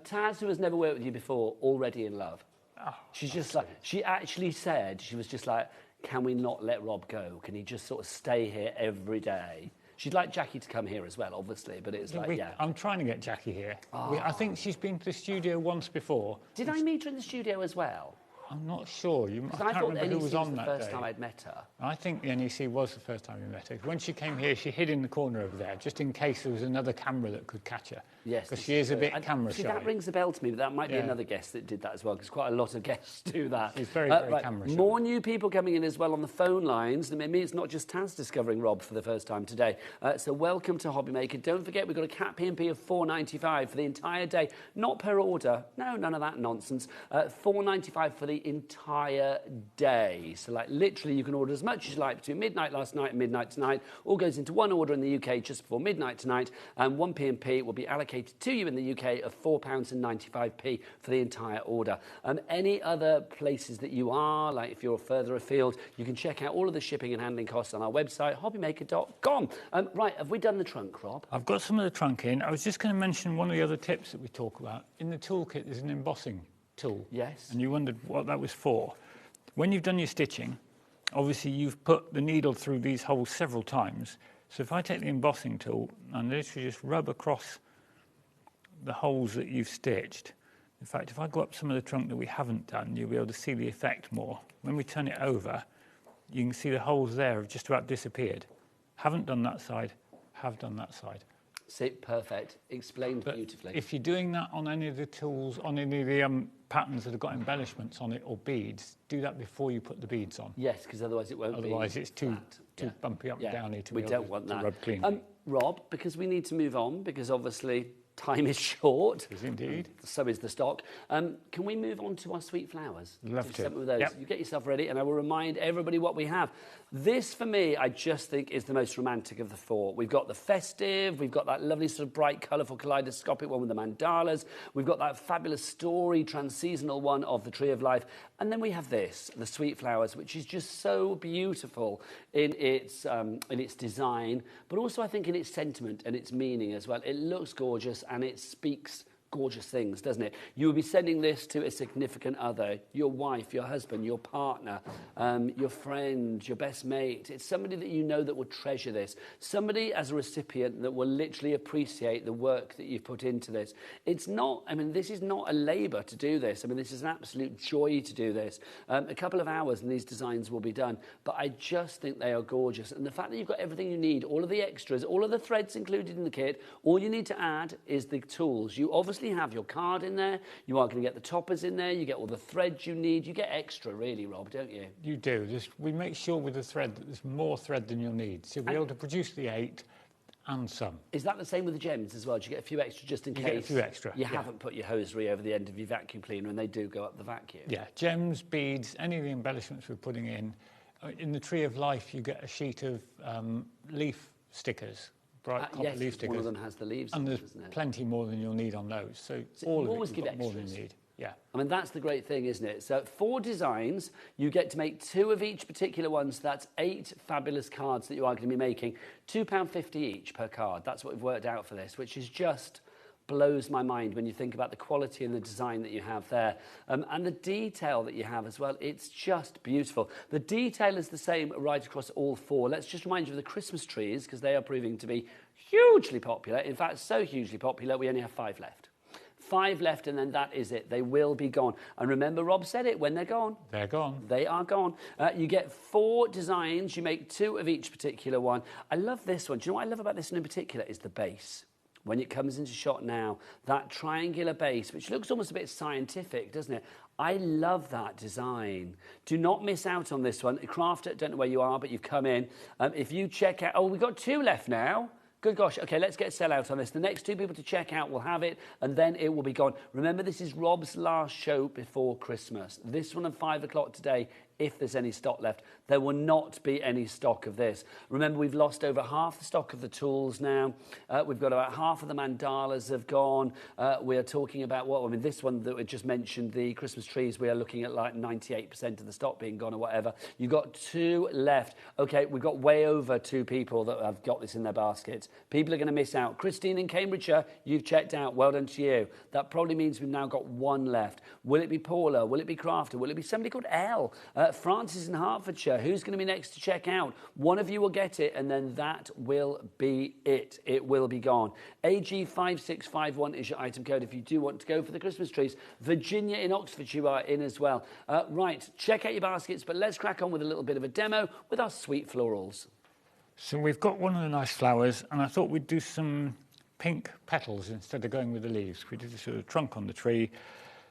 Taz, who has never worked with you before, already in love. Oh, She's just like, she actually said, she was just like, can we not let Rob go? Can he just sort of stay here every day? She'd like Jackie to come here as well, obviously, but it's like, yeah. I'm trying to get Jackie here. I think she's been to the studio once before. Did I meet her in the studio as well? I'm not sure. I I can't thought remember who was on that day. the first time I'd met her. I think the NEC was the first time we met her. When she came here, she hid in the corner over there, just in case there was another camera that could catch her. Yes. Because she is a bit camera shy. See, that rings a bell to me, but that might be another guest that did that as well, because quite a lot of guests do that. She's very, very right, camera shy. More new people coming in as well on the phone lines. I mean, it's not just Taz discovering Rob for the first time today. So welcome to HobbyMaker. Don't forget, we've got a cat P&P of $4.95 for the entire day. Not per order. No, none of that nonsense. $4.95 for the entire day. So like literally you can order as much as you like between midnight last night and midnight tonight. All goes into one order in the UK just before midnight tonight, and one P&P will be allocated to you in the UK of £4.95 for the entire order. Any other places that you are, like if you're further afield, you can check out all of the shipping and handling costs on our website, hobbymaker.com. Right, have we done the trunk, Rob? I've got some of the trunk in. I was just going to mention one of the other tips that we talk about. In the toolkit, there's an embossing tool. Yes. And you wondered what that was for. When you've done your stitching, obviously you've put the needle through these holes several times. So if I take the embossing tool and literally just rub across the holes that you've stitched, in fact, if I go up some of the trunk that we haven't done, you'll be able to see the effect more. When we turn it over, you can see the holes there have just about disappeared. Haven't done that side, have done that side. See, perfect. Explained beautifully. If you're doing that on any of the tools, on any of the patterns that have got embellishments on it or beads, do that before you put the beads on. Yes, because otherwise it won't Otherwise it's too bumpy up and downy to be able to rub cleanly. Rob, because we need to move on, because obviously time is short. It is indeed. So is the stock. Can we move on to our sweet flowers? Love to. With those. Yep. You get yourself ready, and I will remind everybody what we have. This, for me, I just think is the most romantic of the four. We've got the festive, we've got that lovely sort of bright, colourful, kaleidoscopic one with the mandalas, we've got that fabulous story, trans-seasonal one of the Tree of Life, and then we have this, the sweet flowers, which is just so beautiful in its design, but also I think in its sentiment and its meaning as well. It looks gorgeous and it speaks gorgeous things, doesn't it? You will be sending this to a significant other, your wife, your husband, your partner, your friend, your best mate. It's somebody that you know that will treasure this. Somebody as a recipient that will literally appreciate the work that you've put into this. It's not, I mean, this is not a labour to do this. I mean, this is an absolute joy to do this. A couple of hours and these designs will be done, but I just think they are gorgeous. And the fact that you've got everything you need, all of the extras, all of the threads included in the kit, all you need to add is the tools. You obviously have your card in there, you are going to get the toppers in there, you get all the threads you need, you get extra really, Rob, don't you? You do. We make sure with the thread that there's more thread than you'll need. So you'll be able to produce the 8 and some. Is that the same with the gems as well? Do you get a few extra just in case? You get a few extra. You haven't put your hosiery over the end of your vacuum cleaner and they do go up the vacuum. Yeah, gems, beads, any of the embellishments we're putting in. In the Tree of Life, you get a sheet of leaf stickers. Bright copper yes, leaf stickers. One of them has the leaves, and there's isn't it? Plenty more than you'll need on those. So all of always it, give you've got more extras. than you need. Yeah. I mean, that's the great thing, isn't it? So 4 designs, you get to make 2 of each particular one. So that's 8 fabulous cards that you are going to be making. £2.50 each per card. That's what we've worked out for this, which is just blows my mind when you think about the quality and the design that you have there. And the detail that you have as well, it's just beautiful. The detail is the same right across all 4. Let's just remind you of the Christmas trees, because they are proving to be hugely popular. In fact, so hugely popular, we only have 5 left. 5 left, and then that is it. They will be gone. And remember, Rob said it, when they're gone. They're gone. They are gone. You get 4 designs. You make 2 of each particular one. I love this one. Do you know what I love about this one in particular is the base. When it comes into shot now, that triangular base, which looks almost a bit scientific, doesn't it? I love that design. Do not miss out on this one. Craft it, don't know where you are, but you've come in. If you check out, oh, we've got 2 left now. Good gosh, okay, let's get a sell out on this. The next 2 people to check out will have it, and then it will be gone. Remember, this is Rob's last show before Christmas. This one at 5 o'clock today, if there's any stock left. There will not be any stock of this. Remember, we've lost over half the stock of the tools now. We've got about half of the mandalas have gone. We are talking about, I mean, this one that we just mentioned, the Christmas trees, we are looking at like 98% of the stock being gone or whatever. You've got 2 left. Okay, we've got way over 2 people that have got this in their baskets. People are going to miss out. Christine in Cambridgeshire, you've checked out. Well done to you. That probably means we've now got 1 left. Will it be Paula? Will it be Crafter? Will it be somebody called Elle? Francis in Hertfordshire, who's going to be next to check out? One of you will get it, and then that will be it. It will be gone. AG5651 is your item code if you do want to go for the Christmas trees. Virginia in Oxfordshire, you are in as well. Right, check out your baskets, but let's crack on with a little bit of a demo with our sweet florals. So we've got one of the nice flowers, and I thought we'd do some pink petals instead of going with the leaves. We did a sort of trunk on the tree.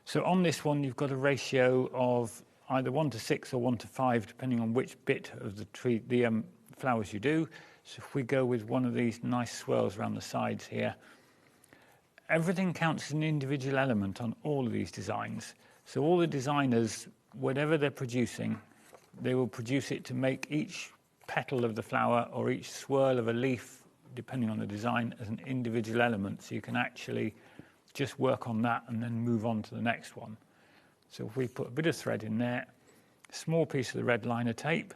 So on this one, you've got a ratio of either 1 to 6 or 1 to 5, depending on which bit of the tree, the flowers you do. So if we go with one of these nice swirls around the sides here, everything counts as an individual element on all of these designs. So all the designers, whatever they're producing, they will produce it to make each petal of the flower or each swirl of a leaf, depending on the design, as an individual element. So you can actually just work on that and then move on to the next one. So if we put a bit of thread in there, a small piece of the red liner tape.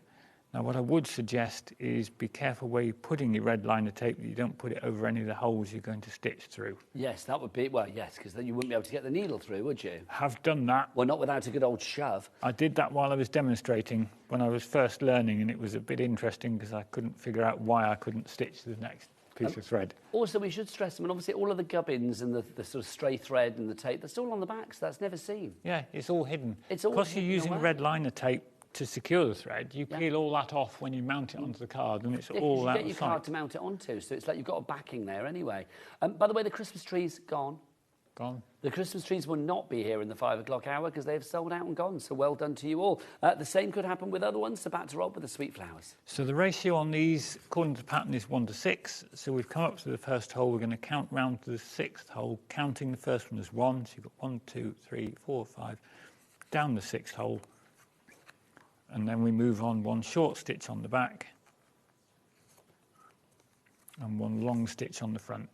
Now what I would suggest is be careful where you're putting your red liner tape, that you don't put it over any of the holes you're going to stitch through. Yes, that would be, well, yes, because then you wouldn't be able to get the needle through, would you? Have done that. Well, not without a good old shove. I did that while I was demonstrating when I was first learning, and it was a bit interesting because I couldn't figure out why I couldn't stitch the next piece of thread. Also, we should stress, I mean, obviously all of the gubbins and the sort of stray thread and the tape, that's all on the back, so that's never seen. Yeah, it's all hidden. It's all because you're hidden using away. red liner tape to secure the thread, you peel all that off when you mount it onto the card, and it's all out you get of your sight. card to mount it onto, so it's like you've got a backing there anyway. By the way, the Christmas tree's gone. gone. The Christmas trees will not be here in the 5 o'clock hour because they have sold out and gone. So well done to you all. The same could happen with other ones. So back to Rob with the sweet flowers. So the ratio on these, according to the pattern, is 1 to 6. So we've come up to the first hole. We're going to count round to the 6th hole, counting the first one as 1. So you've got 1, 2, 3, 4, 5, down the 6th hole. And then we move on 1 short stitch on the back and 1 long stitch on the front.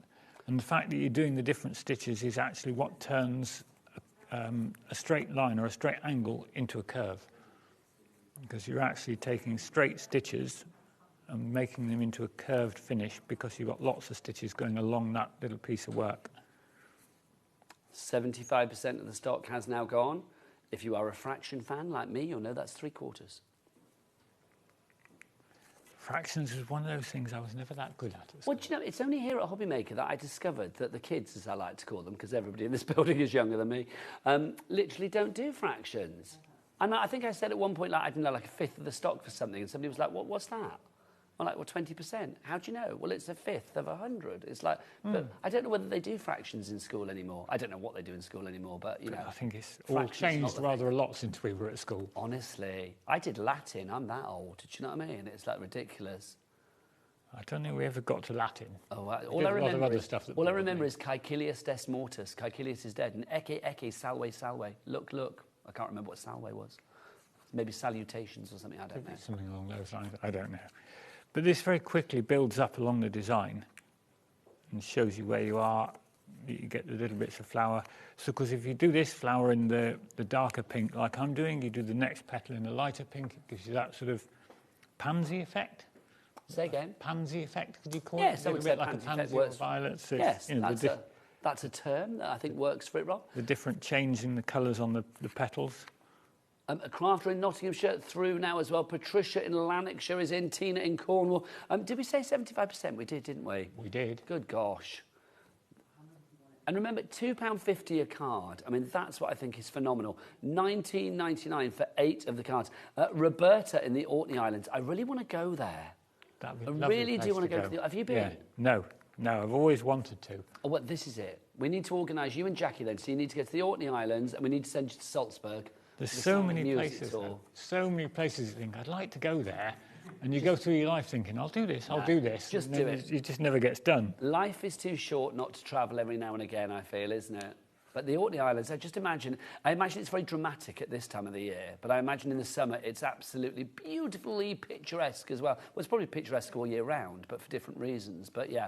And the fact that you're doing the different stitches is actually what turns a straight line or a straight angle into a curve. Because you're actually taking straight stitches and making them into a curved finish because you've got lots of stitches going along that little piece of work. 75% of the stock has now gone. If you are a fraction fan like me, you'll know that's 3/4. Fractions was one of those things I was never that good at. Well, do you know, it's only here at HobbyMaker that I discovered that the kids, as I like to call them, because everybody in this building is younger than me, literally don't do fractions. And I think I said at one point, like, I don't know, like 1/5 of the stock for something, and somebody was like, what's that? I'm like, well, 20%. How do you know? Well, it's 1/5 of 100. It's like, but I don't know whether they do fractions in school anymore. I don't know what they do in school anymore, but, you know. I think it's all changed rather a lot since we were at school. Honestly, I did Latin. I'm that old. Do you know what I mean? It's like ridiculous. I don't think we ever got to Latin. Oh, all I remember is Caecilius des mortis. Caecilius is dead. And ecce salve salve. Look, look. I can't remember what salve was. Maybe salutations or something. I don't know. Something along those lines. I don't know. But this very quickly builds up along the design and shows you where you are. You get the little bits of flower. So, because if you do this flower in the darker pink, like I'm doing, you do the next petal in a lighter pink. It gives you that sort of pansy effect. Say again. Pansy effect, could you call yes, it? Yes, I would say like pansy or violets. Yes, you know, that's a term that I think works for it, Rob. The different change in the colours on the petals. A crafter in Nottinghamshire through now as well. Patricia in Lanarkshire is in. Tina in Cornwall. Did we say 75%? We did, didn't we? We did. Good gosh. And remember, £2.50 a card. I mean, that's what I think is phenomenal. £19.99 for 8 of the cards. Roberta in the Orkney Islands. I really want to go there. That'd be I really do want to go. Have you been? Yeah. No, I've always wanted to. Oh, well, this is it. We need to organise you and Jackie then. So you need to go to the Orkney Islands and we need to send you to Salzburg. There's so many places, so many places you think, I'd like to go there. And you go through your life thinking, I'll do this, I'll do this. Just do it. It just never gets done. Life is too short not to travel every now and again, I feel, isn't it? But the Orkney Islands, I imagine it's very dramatic at this time of the year, but I imagine in the summer it's absolutely beautifully picturesque as well. Well, it's probably picturesque all year round, but for different reasons. But yeah,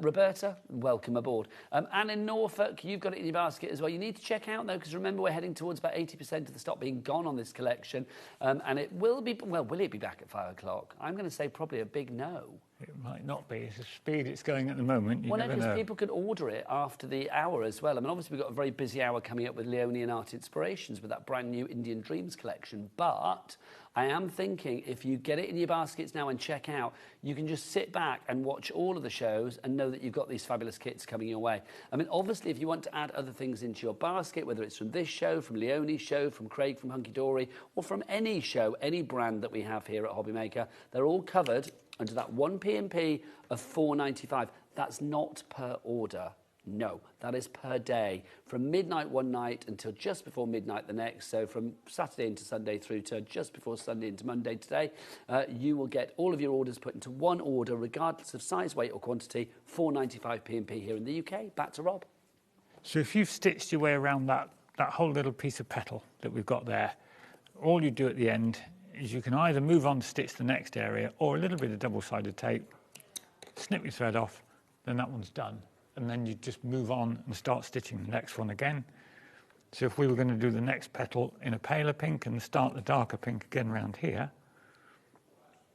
Roberta, welcome aboard. And in Norfolk, you've got it in your basket as well. You need to check out, though, because remember, we're heading towards about 80% of the stock being gone on this collection. And it will be, well, will it be back at 5 o'clock? I'm going to say probably a big no. It might not be. It's the speed it's going at the moment. You never know. Because people can order it after the hour as well. I mean, obviously, we've got a very busy hour coming up with Leonie Art Inspirations with that brand new Indian Dreams collection. But I am thinking if you get it in your baskets now and check out, you can just sit back and watch all of the shows and know that you've got these fabulous kits coming your way. I mean, obviously, if you want to add other things into your basket, whether it's from this show, from Leonie's show, from Craig from Hunky Dory, or from any show, any brand that we have here at HobbyMaker, they're all covered under that one P&P of $4.95. That's not per order. No, that is per day. From midnight one night until just before midnight the next. So from Saturday into Sunday through to just before Sunday into Monday today, you will get all of your orders put into one order, regardless of size, weight or quantity, $4.95 P&P here in the UK. Back to Rob. So if you've stitched your way around that whole little piece of petal that we've got there, all you do at the end is you can either move on to stitch the next area or a little bit of double-sided tape, snip your thread off, then that one's done. And then you just move on and start stitching the next one again. So if we were going to do the next petal in a paler pink and start the darker pink again around here,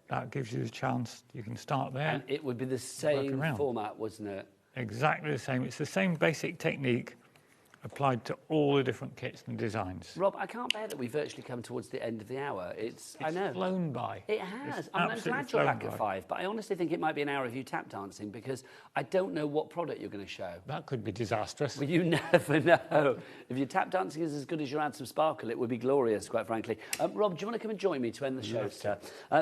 that gives you the chance, you can start there. And it would be the same format, wasn't it? Exactly the same. It's the same basic technique, applied to all the different kits and designs. Rob, I can't bear that we've virtually come towards the end of the hour. I know. Flown by. It has. It's I'm absolutely glad you're back flown at by. 5, but I honestly think it might be an hour of you tap dancing because I don't know what product you're going to show. That could be disastrous. Well, you never know. If your tap dancing is as good as your Add Some Sparkle, it would be glorious, quite frankly. Rob, do you want to come and join me to end the show, sir?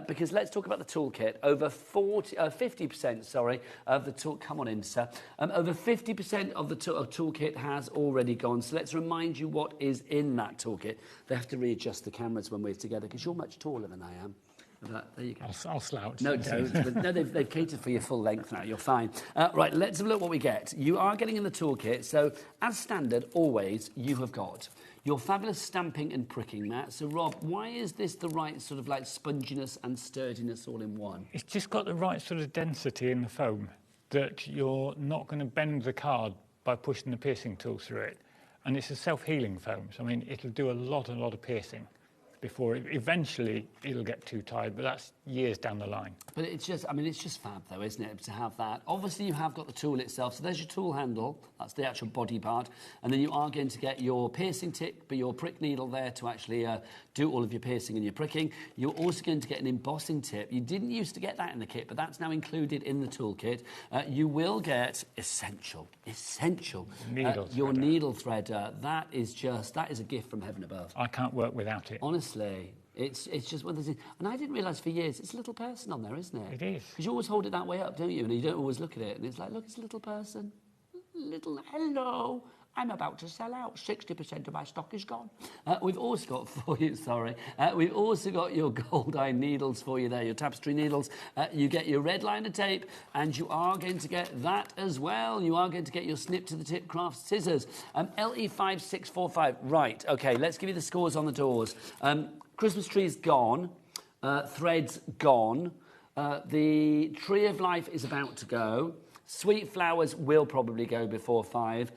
Because let's talk about the toolkit. Over 50%, sorry, of the tool. Come on in, sir. Over 50% of the toolkit has already gone. So let's remind you what is in that toolkit. They have to readjust the cameras when we're together because you're much taller than I am. There you go. I'll slouch. No, don't. No, they've catered for your full length now. You're fine. Right, let's have a look what we get. You are getting in the toolkit. So, as standard, always, you have got your fabulous stamping and pricking mat. So, Rob, why is this the right sort of like sponginess and sturdiness all in one? It's just got the right sort of density in the foam that you're not going to bend the card by pushing the piercing tool through it. And it's a self-healing foam. So, I mean, it'll do a lot of piercing before eventually it'll get too tired, but that's years down the line. But it's just, I mean, it's just fab though, isn't it, to have that. Obviously you have got the tool itself, so there's your tool handle, that's the actual body part, and then you are going to get your piercing tip, but your prick needle there to actually do all of your piercing and your pricking. You're also going to get an embossing tip. You didn't used to get that in the kit, but that's now included in the toolkit. You will get essential, your needle threader. That is a gift from heaven above. I can't work without it. Honestly, it's just one of those things. And I didn't realise for years, it's a little person on there, isn't it? It is. Because you always hold it that way up, don't you? And you don't always look at it. And it's like, look, it's a little person. Hello. I'm about to sell out. 60% of my stock is gone. We've also got for you, we've also got your gold eye needles for you there, your tapestry needles. You get your red liner tape, and you are going to get that as well. You are going to get your snip to the tip craft scissors. LE5645. Right, okay, let's give you the scores on the doors. Christmas tree's gone. Thread's gone. The Tree of Life is about to go. Sweet flowers will probably go before 5.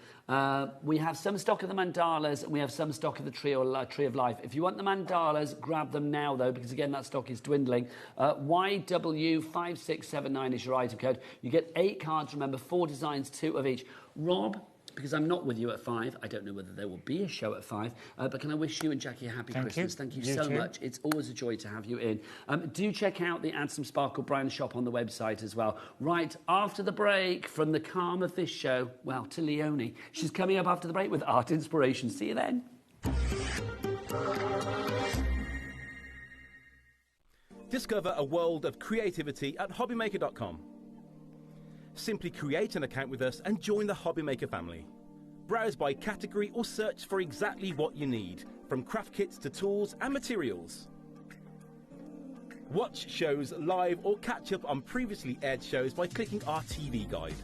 We have some stock of the mandalas and we have some stock of the Tree of Life. If you want the mandalas, grab them now though, because again that stock is dwindling. YW5679 is your item code. You get 8 cards, remember, 4 designs, 2 of each. Rob, because I'm not with you at 5, I don't know whether there will be a show at 5, but can I wish you and Jackie a happy Christmas? Thank you so much. It's always a joy to have you in. Do check out the Add Some Sparkle brand shop on the website as well. Right, after the break, from the calm of this show, well, to Leonie. She's coming up after the break with art inspiration. See you then. Discover a world of creativity at HobbyMaker.com. Simply create an account with us and join the HobbyMaker family. Browse by category or search for exactly what you need, from craft kits to tools and materials. Watch shows live or catch up on previously aired shows by clicking our TV guide.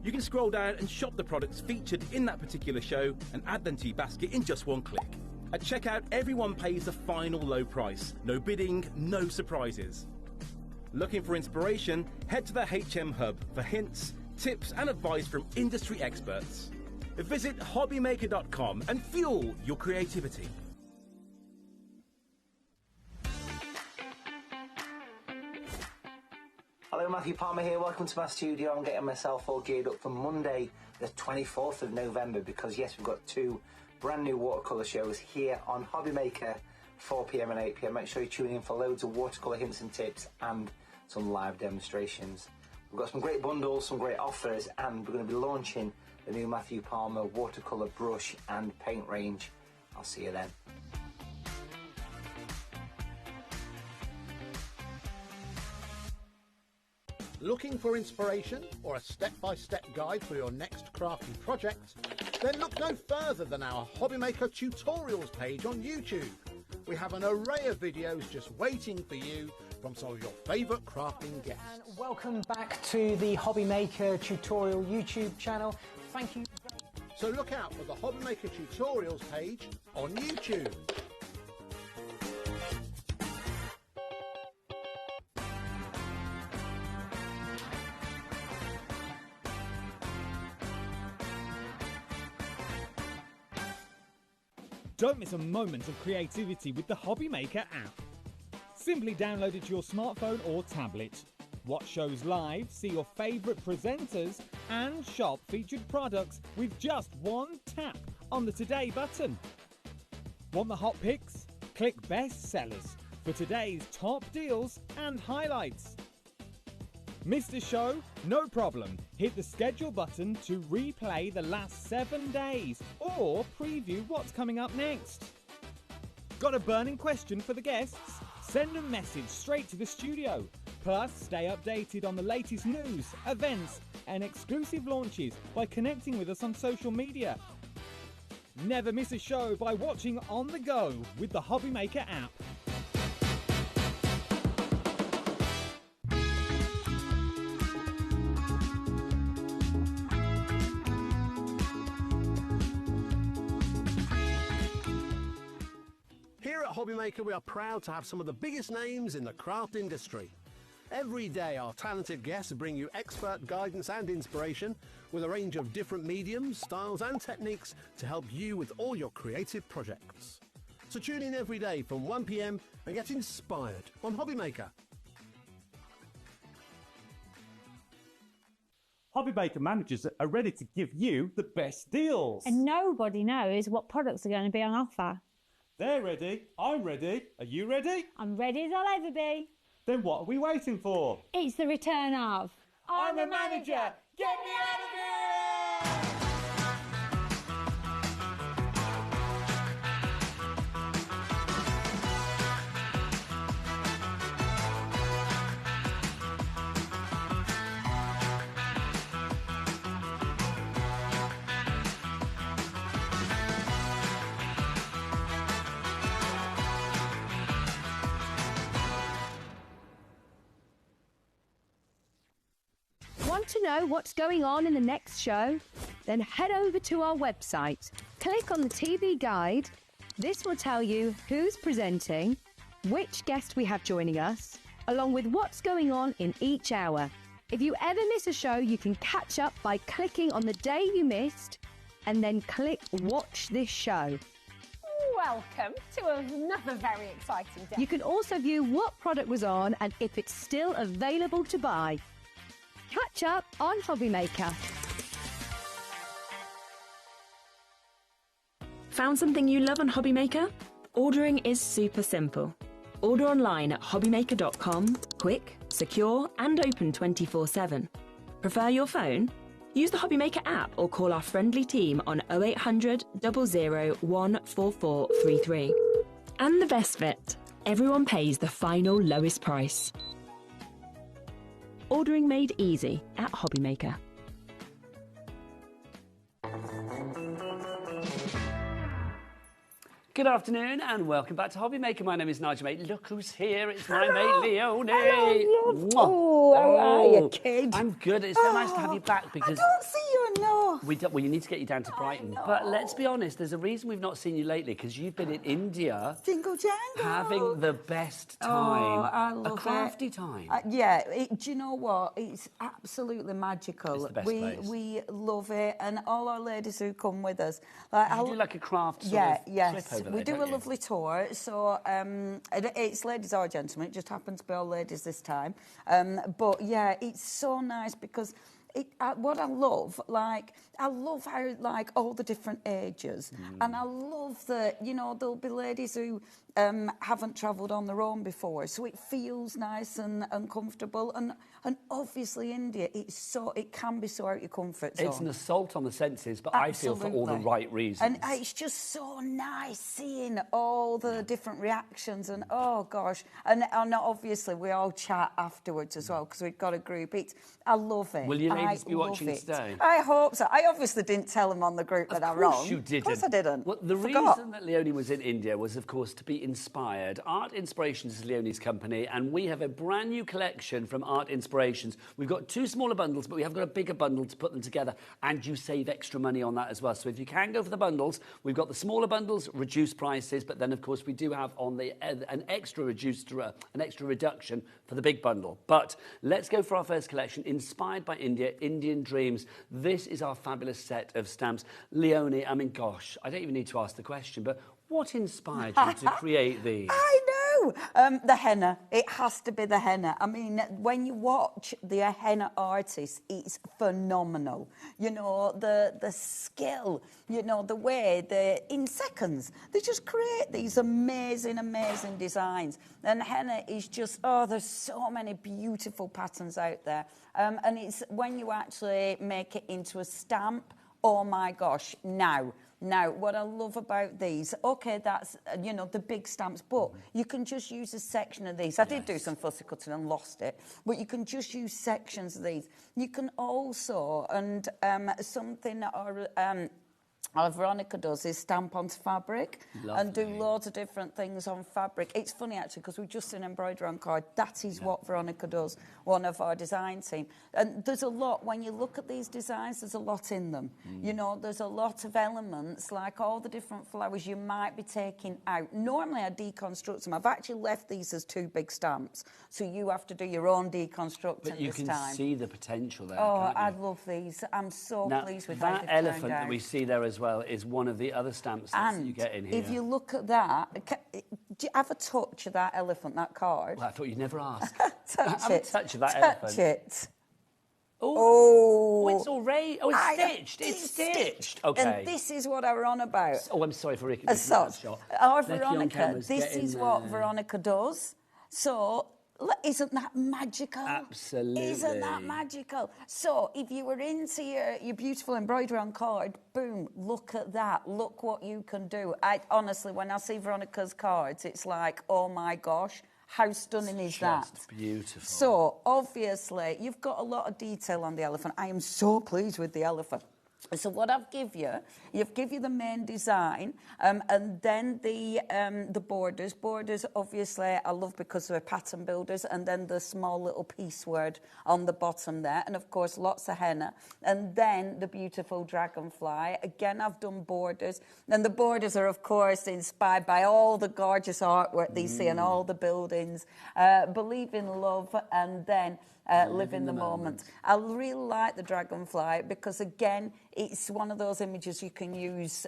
You can scroll down and shop the products featured in that particular show and add them to your basket in just one click. At checkout, everyone pays the final low price. No bidding, no surprises. Looking for inspiration? Head to the HM Hub for hints, tips and advice from industry experts. Visit HobbyMaker.com and fuel your creativity. Hello, Matthew Palmer here. Welcome to my studio. I'm getting myself all geared up for Monday, the 24th of November, because yes, we've got 2 brand new watercolour shows here on HobbyMaker, 4 PM and 8 PM. Make sure you tune in for loads of watercolour hints and tips and some live demonstrations. We've got some great bundles, some great offers, and we're going to be launching the new Matthew Palmer watercolour brush and paint range. I'll see you then. Looking for inspiration or a step-by-step guide for your next crafty project? Then look no further than our HobbyMaker tutorials page on YouTube. We have an array of videos just waiting for you from some of your favourite crafting guests. And welcome back to the HobbyMaker tutorial YouTube channel. Thank you. So look out for the HobbyMaker tutorials page on YouTube. Don't miss a moment of creativity with the HobbyMaker app. Simply download it to your smartphone or tablet. Watch shows live, see your favourite presenters, and shop featured products with just one tap on the Today button. Want the hot picks? Click Best Sellers for today's top deals and highlights. Missed a show? No problem. Hit the schedule button to replay the last 7 days or preview what's coming up next. Got a burning question for the guests? Send a message straight to the studio. Plus, stay updated on the latest news, events, and exclusive launches by connecting with us on social media. Never miss a show by watching on the go with the HobbyMaker app. Here at HobbyMaker, we are proud to have some of the biggest names in the craft industry. Every day, our talented guests bring you expert guidance and inspiration with a range of different mediums, styles and techniques to help you with all your creative projects. So tune in every day from 1 p.m. and get inspired on HobbyMaker. HobbyMaker managers are ready to give you the best deals. And nobody knows what products are going to be on offer. They're ready. I'm ready. Are you ready? I'm ready as I'll ever be. Then what are we waiting for? It's the return of... I'm the manager! Get me out of here! Want to know what's going on in the next show? Then head over to our website. Click on the TV guide. This will tell you who's presenting, which guest we have joining us, along with what's going on in each hour. If you ever miss a show, you can catch up by clicking on the day you missed and then click Watch This Show. Welcome to another very exciting day. You can also view what product was on and if it's still available to buy. Catch up on HobbyMaker. Found something you love on HobbyMaker? Ordering is super simple. Order online at hobbymaker.com, quick, secure and open 24/7. Prefer your phone? Use the HobbyMaker app or call our friendly team on 0800 00 14433. And the best bit, everyone pays the final lowest price. Ordering made easy at HobbyMaker. Good afternoon and welcome back to HobbyMaker. My name is Nigel, mate. Look who's here. It's my mate, Leonie. Hello, love. Oh, how are you, kid? I'm good. It's so nice to have you back because... I don't see you enough. Well, you need to get you down to Brighton. But let's be honest, there's a reason we've not seen you lately because you've been in India... Jingle jangle. Having the best time. Oh, I love a crafty time. Yeah, do you know what? It's absolutely magical. It's the best place. We love it, and all our ladies who come with us. Like, you do like a craft sort of yes. trip over We there, do a lovely tour, so it's ladies or gentlemen. It just happens to be all ladies this time. But yeah, it's so nice because what I love how like all the different ages, and I love that there'll be ladies who haven't travelled on their own before, so it feels nice and comfortable. And obviously India, it can be so out your comfort zone. It's an assault on the senses, but Absolutely. I feel for all the right reasons. And it's just so nice seeing all the different reactions and oh gosh, and obviously we all chat afterwards as well because we've got a group. I love it. Will you ladies be watching today? I hope so. I obviously didn't tell them on the group that I'm wrong. Of course you didn't. Of course I didn't. Well, the reason that Leonie was in India was, of course, to be inspired. Art Inspirations is Leonie's company, and we have a brand new collection from Art Inspirations. We've got 2 smaller bundles, but we have got a bigger bundle to put them together, and you save extra money on that as well. So if you can go for the bundles, we've got the smaller bundles, reduced prices, but then, of course, we do have on the an extra reduction for the big bundle. But let's go for our first collection, inspired by India, Indian Dreams. This is our fabulous set of stamps. Leonie, I mean, gosh, I don't even need to ask the question, but what inspired you to create these? I know. Woo! The henna. It has to be the henna. I mean, when you watch the henna artist, it's phenomenal. You know, the skill, you know, the way in seconds, they just create these amazing, amazing designs. And henna is just, there's so many beautiful patterns out there. And it's when you actually make it into a stamp, oh my gosh, now, what I love about these, okay, that's, you know, the big stamps, but you can just use a section of these. I did do some fussy cutting and lost it, but you can just use sections of these. You can also, and something Veronica does is stamp onto fabric and do loads of different things on fabric. It's funny, actually, because we've just seen embroidery on card. That is what Veronica does, one of our design team. And there's a lot, when you look at these designs, there's a lot in them. You know, there's a lot of elements, like all the different flowers you might be taking out. Normally, I deconstruct them. I've actually left these as 2 big stamps, so you have to do your own deconstructing this time. But you can see the potential there, Oh, can't you? I love these. I'm so pleased with that how they've elephant turned out. that we see there as well is one of the other stamp sets that you get in here. If you look at that, do you have a touch of that elephant, that card? Well, I thought you'd never ask. Touch have it. a touch of that touch elephant. It. Oh, it's already. Oh, it's stitched. It's stitched. Okay. And this is what I were on about. Oh, I'm sorry for Ricky. Veronica, this is what Veronica does. So, isn't that magical? Absolutely. Isn't that magical? So, if you were into your beautiful embroidery on card, boom, look at that. Look what you can do. Honestly, when I see Veronica's cards, it's like, oh my gosh, how stunning is that? Just beautiful. So, obviously, you've got a lot of detail on the elephant. I am so pleased with the elephant. So what I've give you the main design, and then the borders. Borders, obviously, I love because they're pattern builders, and then the small little piecework on the bottom there, and of course lots of henna, and then the beautiful dragonfly. Again, I've done borders, and the borders are of course inspired by all the gorgeous artwork that you see on all the buildings. Believe in love, and then live in the moment. I really like the dragonfly because, again, it's one of those images you can use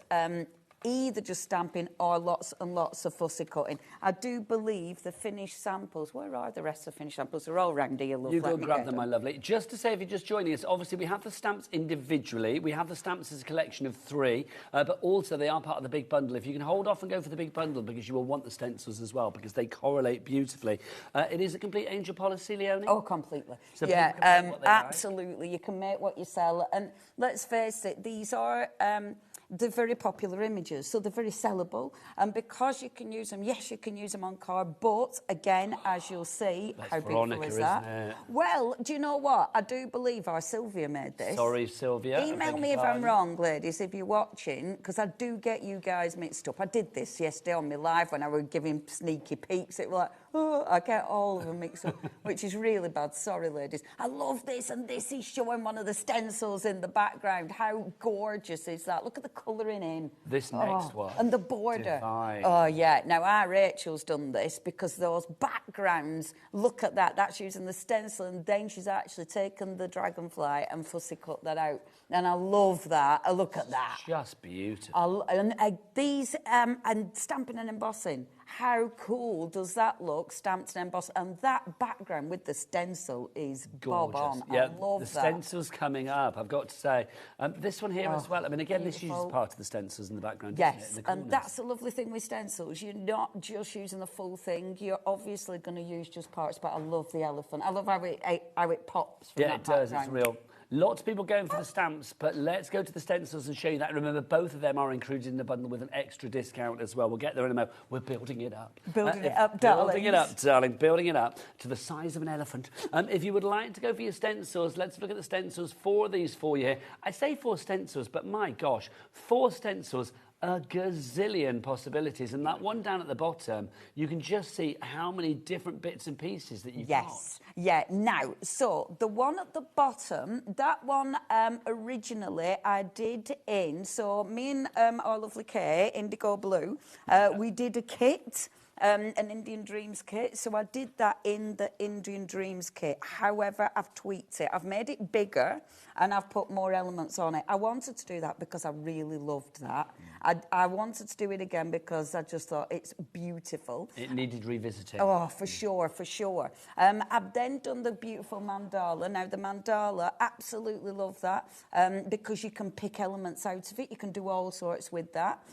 either just stamping or lots and lots of fussy cutting. I do believe the finished samples, where are the rest of the finished samples? They're all round here, love. You go grab them, my lovely. Just to say, if you're just joining us, obviously we have the stamps individually. We have the stamps as a collection of 3, but also they are part of the big bundle. If you can hold off and go for the big bundle, because you will want the stencils as well, because they correlate beautifully. It is a complete angel policy, Leonie? Oh, completely. So yeah, absolutely. Like. You can make what you sell. And let's face it, these are... they're very popular images, so they're very sellable. And because you can use them, yes, you can use them on card, but again, as you'll see, how beautiful is that? Isn't it? Well, do you know what? I do believe our Sylvia made this. Sorry, Sylvia. Email me if I'm wrong, ladies, if you're watching, because I do get you guys mixed up. I did this yesterday on my live when I was giving sneaky peeks. It was like, oh, I get all of them mixed up, which is really bad. Sorry, ladies. I love this, and this is showing one of the stencils in the background. How gorgeous is that? Look at the colouring in. This next one. And the border. Divine. Oh, yeah. Now, our Rachel's done this because those backgrounds, look at that. That's using the stencil, and then she's actually taken the dragonfly and fussy cut that out. And I love that. Look at that. Just beautiful. These, and stamping and embossing. How cool does that look, stamped and embossed? And that background with the stencil is gorgeous. Bob on. Yeah, I love the that. stencil's coming up, I've got to say. This one here as well. I mean, again, beautiful. this uses part of the stencils in the background, yes, isn't it? and that's the lovely thing with stencils. You're not just using the full thing. You're obviously going to use just parts, but I love the elephant. I love how it pops from that does. background. It's real. Lots of people going for the stamps, but let's go to the stencils and show you that. Remember, both of them are included in the bundle with an extra discount as well. We'll get there in a moment. We're building it up. Building it up, darling. Building it up, darling. Building it up to the size of an elephant. If you would like to go for your stencils, let's look at the stencils. 4 of these for you here. I say 4 stencils, but my gosh, 4 stencils, a gazillion possibilities. And that one down at the bottom, you can just see how many different bits and pieces that you've got. Yeah. Now, so the one at the bottom, that one originally I did in, so me and our lovely Kay, Indigo Blue, we did a kit. An Indian Dreams kit, so I did that in the Indian Dreams kit. However, I've tweaked it. I've made it bigger and I've put more elements on it. I wanted to do that because I really loved that. I wanted to do it again because I just thought it's beautiful. It needed revisiting. Oh, for sure, for sure. I've then done the beautiful mandala. Now, the mandala, absolutely love that because you can pick elements out of it. You can do all sorts with that.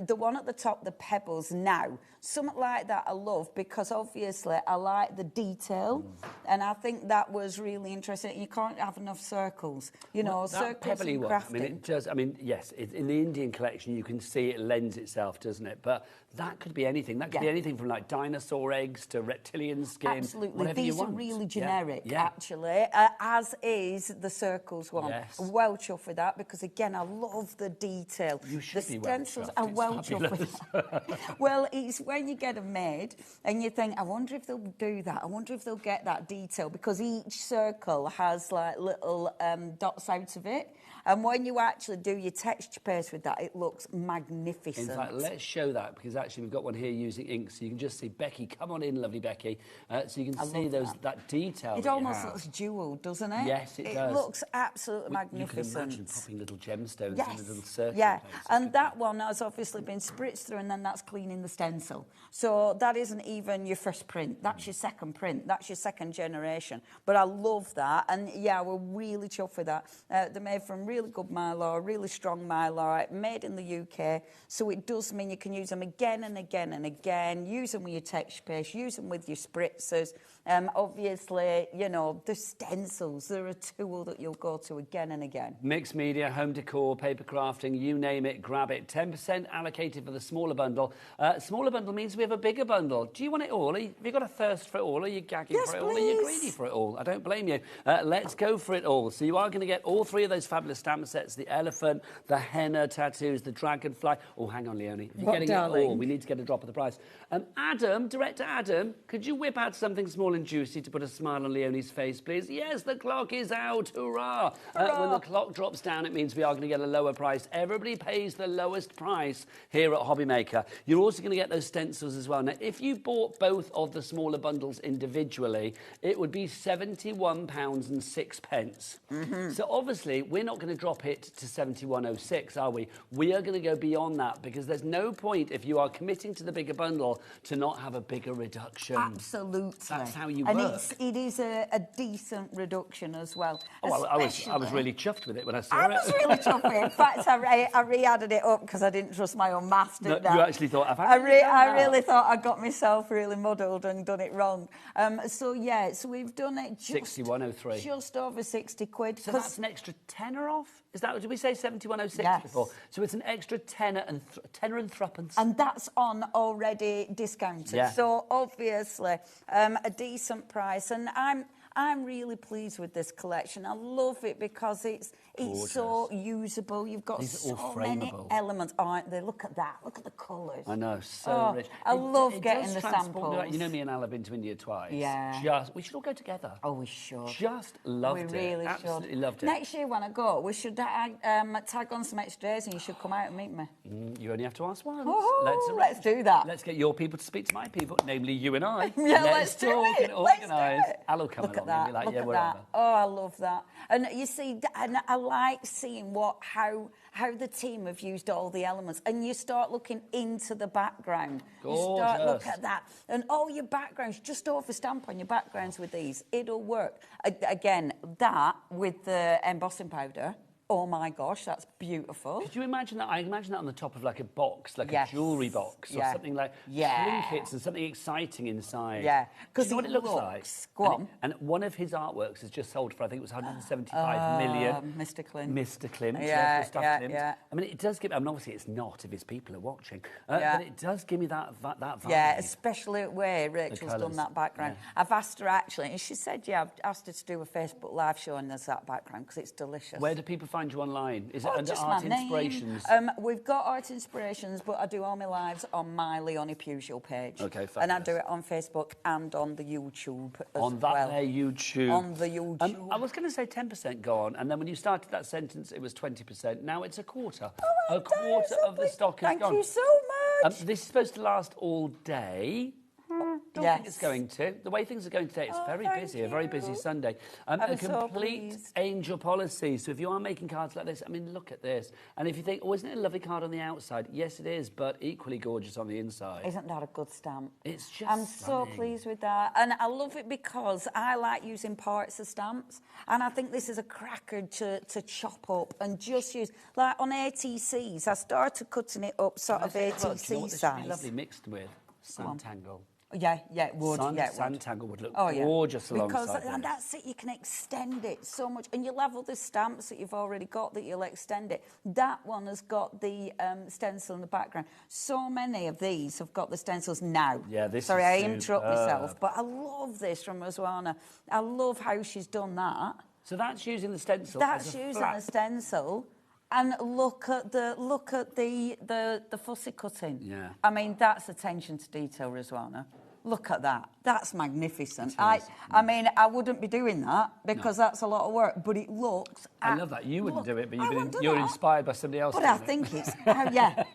The one at the top, the pebbles, now, something like that I love because obviously I like the detail and I think that was really interesting. You can't have enough circles, you know, circles pebbly and one, crafting. I mean, it does. I mean, yes, in the Indian collection, you can see it lends itself, doesn't it? But that could be anything. That could be anything from like dinosaur eggs to reptilian skin. Absolutely. Whatever These you want. are really generic, Yeah. actually, as is the circles one. Yes. Well chuffed with that because, again, I love the detail. You should the be well stencils chuffed. are It's well chuffed with fabulous. that. Well, it's when you get them made and you think, I wonder if they'll do that. I wonder if they'll get that detail because each circle has like little dots out of it. And when you actually do your texture paste with that, it looks magnificent. In fact, let's show that because actually we've got one here using ink, so you can just see Becky. Come on in, lovely Becky. So you can see that detail. It almost looks jewelled, doesn't it? Yes, it does. It looks absolutely magnificent. You can imagine popping little gemstones Yes. in a little circle. Yeah, and that one has obviously been spritzed through and then that's cleaning the stencil. So that isn't even your first print. That's your second print. That's your second generation. But I love that. And yeah, we're really chuffed with that. They're made from really good mylar, really strong mylar, made in the UK. So it does mean you can use them again and again and again. Use them with your texture paste, use them with your spritzers. Obviously, you know, the stencils, they're a tool that you'll go to again and again. Mixed media, home decor, paper crafting, you name it, grab it. 10% allocated for the smaller bundle. Smaller bundle means we have a bigger bundle. Do you want it all? Have you got a thirst for it all? Are you gagging for it all? Are you greedy for it all? I don't blame you. Let's go for it all. So you are going to get all three of those fabulous stamp sets, the elephant, the henna tattoos, the dragonfly. Oh, hang on, Leonie. You're getting it all. We need to get a drop of the price. Adam, director Adam, could you whip out something small and juicy to put a smile on Leonie's face, please? Yes, the clock is out. Hurrah! When the clock drops down, it means we are going to get a lower price. Everybody pays the lowest price here at HobbyMaker. You're also going to get those stencils as well. Now, if you bought both of the smaller bundles individually, it would be £71.06. So obviously, we're not going to drop it to £71.06, are we? We are going to go beyond that because there's no point if you are committing to the bigger bundle to not have a bigger reduction. Absolutely. That's how you and work. it is a decent reduction as well. Oh, well, I was really chuffed with it when I saw it. I was really chuffed with it. In fact, I re-added it up because I didn't trust my own maths. No, you actually thought, I really thought I got myself really muddled and done it wrong. So we've done it just 61.03. Just over 60 quid. So that's an extra tenner off? Is that, did we say 71.06 before? So it's an extra tenner and threepence. And that's on already discounted. Yeah. So obviously a decent price. And I'm really pleased with this collection. I love it because it's so usable. You've got so many elements. Aren't they? Look at that. Look at the colours. I know, so rich. I love getting the samples. Like, you know, me and Al have been to India twice. Yeah. We should all go together. Oh, we should. Just loved it. We really Absolutely should. loved it. Next year when I go, we should tag on some extra days and you should come out and meet me. You only have to ask once. Let's do that. Let's get your people to speak to my people, namely you and I. Let's talk and organise. Al will come along and be like, Look at whatever. that. Oh, I love that. And you see, and I like seeing how the team have used all the elements. And you start looking into the background. Gorgeous. You start look at that. And all your backgrounds, just overstamp on your backgrounds with these. It'll work. Again, that with the embossing powder. Oh my gosh, that's beautiful. Could you imagine that? I imagine that on the top of like a box, like a jewellery box or something like trinkets and something exciting inside. Yeah. Because you know what it looks like? Go on. And one of his artworks has just sold for, I think it was 175 million. Mr. Klimt. Mr. Klimt. Yeah. I mean, it does give, I mean, obviously it's not if his people are watching, but it does give me that vibe. Yeah, especially where Rachel's done that background. Yeah. I've asked her actually, and she said, I've asked her to do a Facebook Live showing us that background because it's delicious. Where do people find you online? Is it under Art Inspirations? We've got Art Inspirations, but I do all my lives on my Leonie Pugil page. Okay, fabulous. And I do it on Facebook and on the YouTube as well. On that there YouTube. On the YouTube. I was going to say 10% gone, and then when you started that sentence, it was 20%. Now it's a quarter. Oh, a quarter of the stock is gone. Thank you so much. This is supposed to last all day. don't think it's going to. The way things are going today, it's very busy, a very busy Sunday. A complete angel policy. So if you are making cards like this, I mean, look at this. And if you think, oh, isn't it a lovely card on the outside? Yes, it is, but equally gorgeous on the inside. Isn't that a good stamp? It's just I'm so pleased with that. And I love it because I like using parts of stamps. And I think this is a cracker to chop up and just use. Like on ATCs, I started cutting it up sort of ATC size. Lovely mixed with Suntangle. Yeah, it would. Suntangle would look gorgeous alongside because that's it. You can extend it so much, and you level the stamps that you've already got. That you'll extend it. That one has got the stencil in the background. So many of these have got the stencils now. Yeah, this. Sorry, I interrupt myself, but I love this from Roswana. I love how she's done that. So that's using the stencil. That's using the stencil. And look at the fussy cutting. Yeah. I mean, that's attention to detail, Rizwana. Look at that. That's magnificent. I mean, I wouldn't be doing that because that's a lot of work, but it looks... I love that. You wouldn't do it, but you're inspired by somebody else. But I think it's... I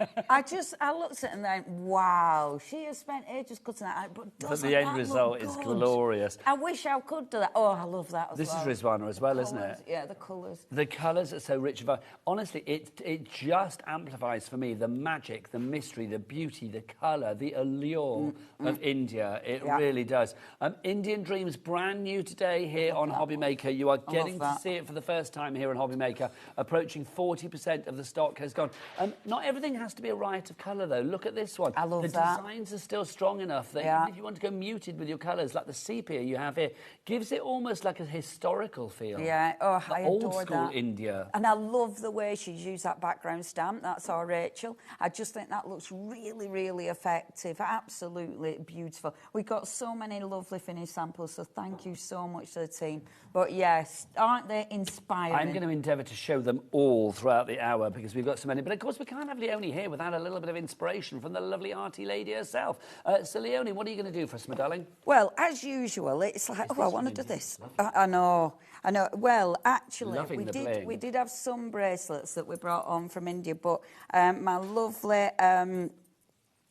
looked at it and went, wow, she has spent ages cutting that out, but the end result is glorious. I wish I could do that. Oh, I love that as well. This is Rizwana as well, isn't it? Yeah, the colours. The colours are so rich. Honestly, it just amplifies for me the magic, the mystery, the beauty, the colour, the allure of India. It really does. Indian Dreams, brand new today here on HobbyMaker. You are getting to see it for the first time here on HobbyMaker. Approaching 40% of the stock has gone. Not everything has to be a riot of colour, though. Look at this one. I love that. The designs are still strong enough that even if you want to go muted with your colours, like the sepia you have here, gives it almost like a historical feel. Yeah, oh, I adore old school that. India. And I love the way she's used that background stamp. That's our Rachel. I just think that looks really, really effective. Absolutely beautiful. We got so many lovely finished samples, so thank you so much to the team. But yes, aren't they inspiring? I'm going to endeavour to show them all throughout the hour because we've got so many. But of course, we can't have Leonie here without a little bit of inspiration from the lovely arty lady herself. So Leonie, what are you going to do for us, my darling? Well, as usual, it's like, I want to do this. I know. Well, actually, we did have some bracelets that we brought on from India, but my lovely...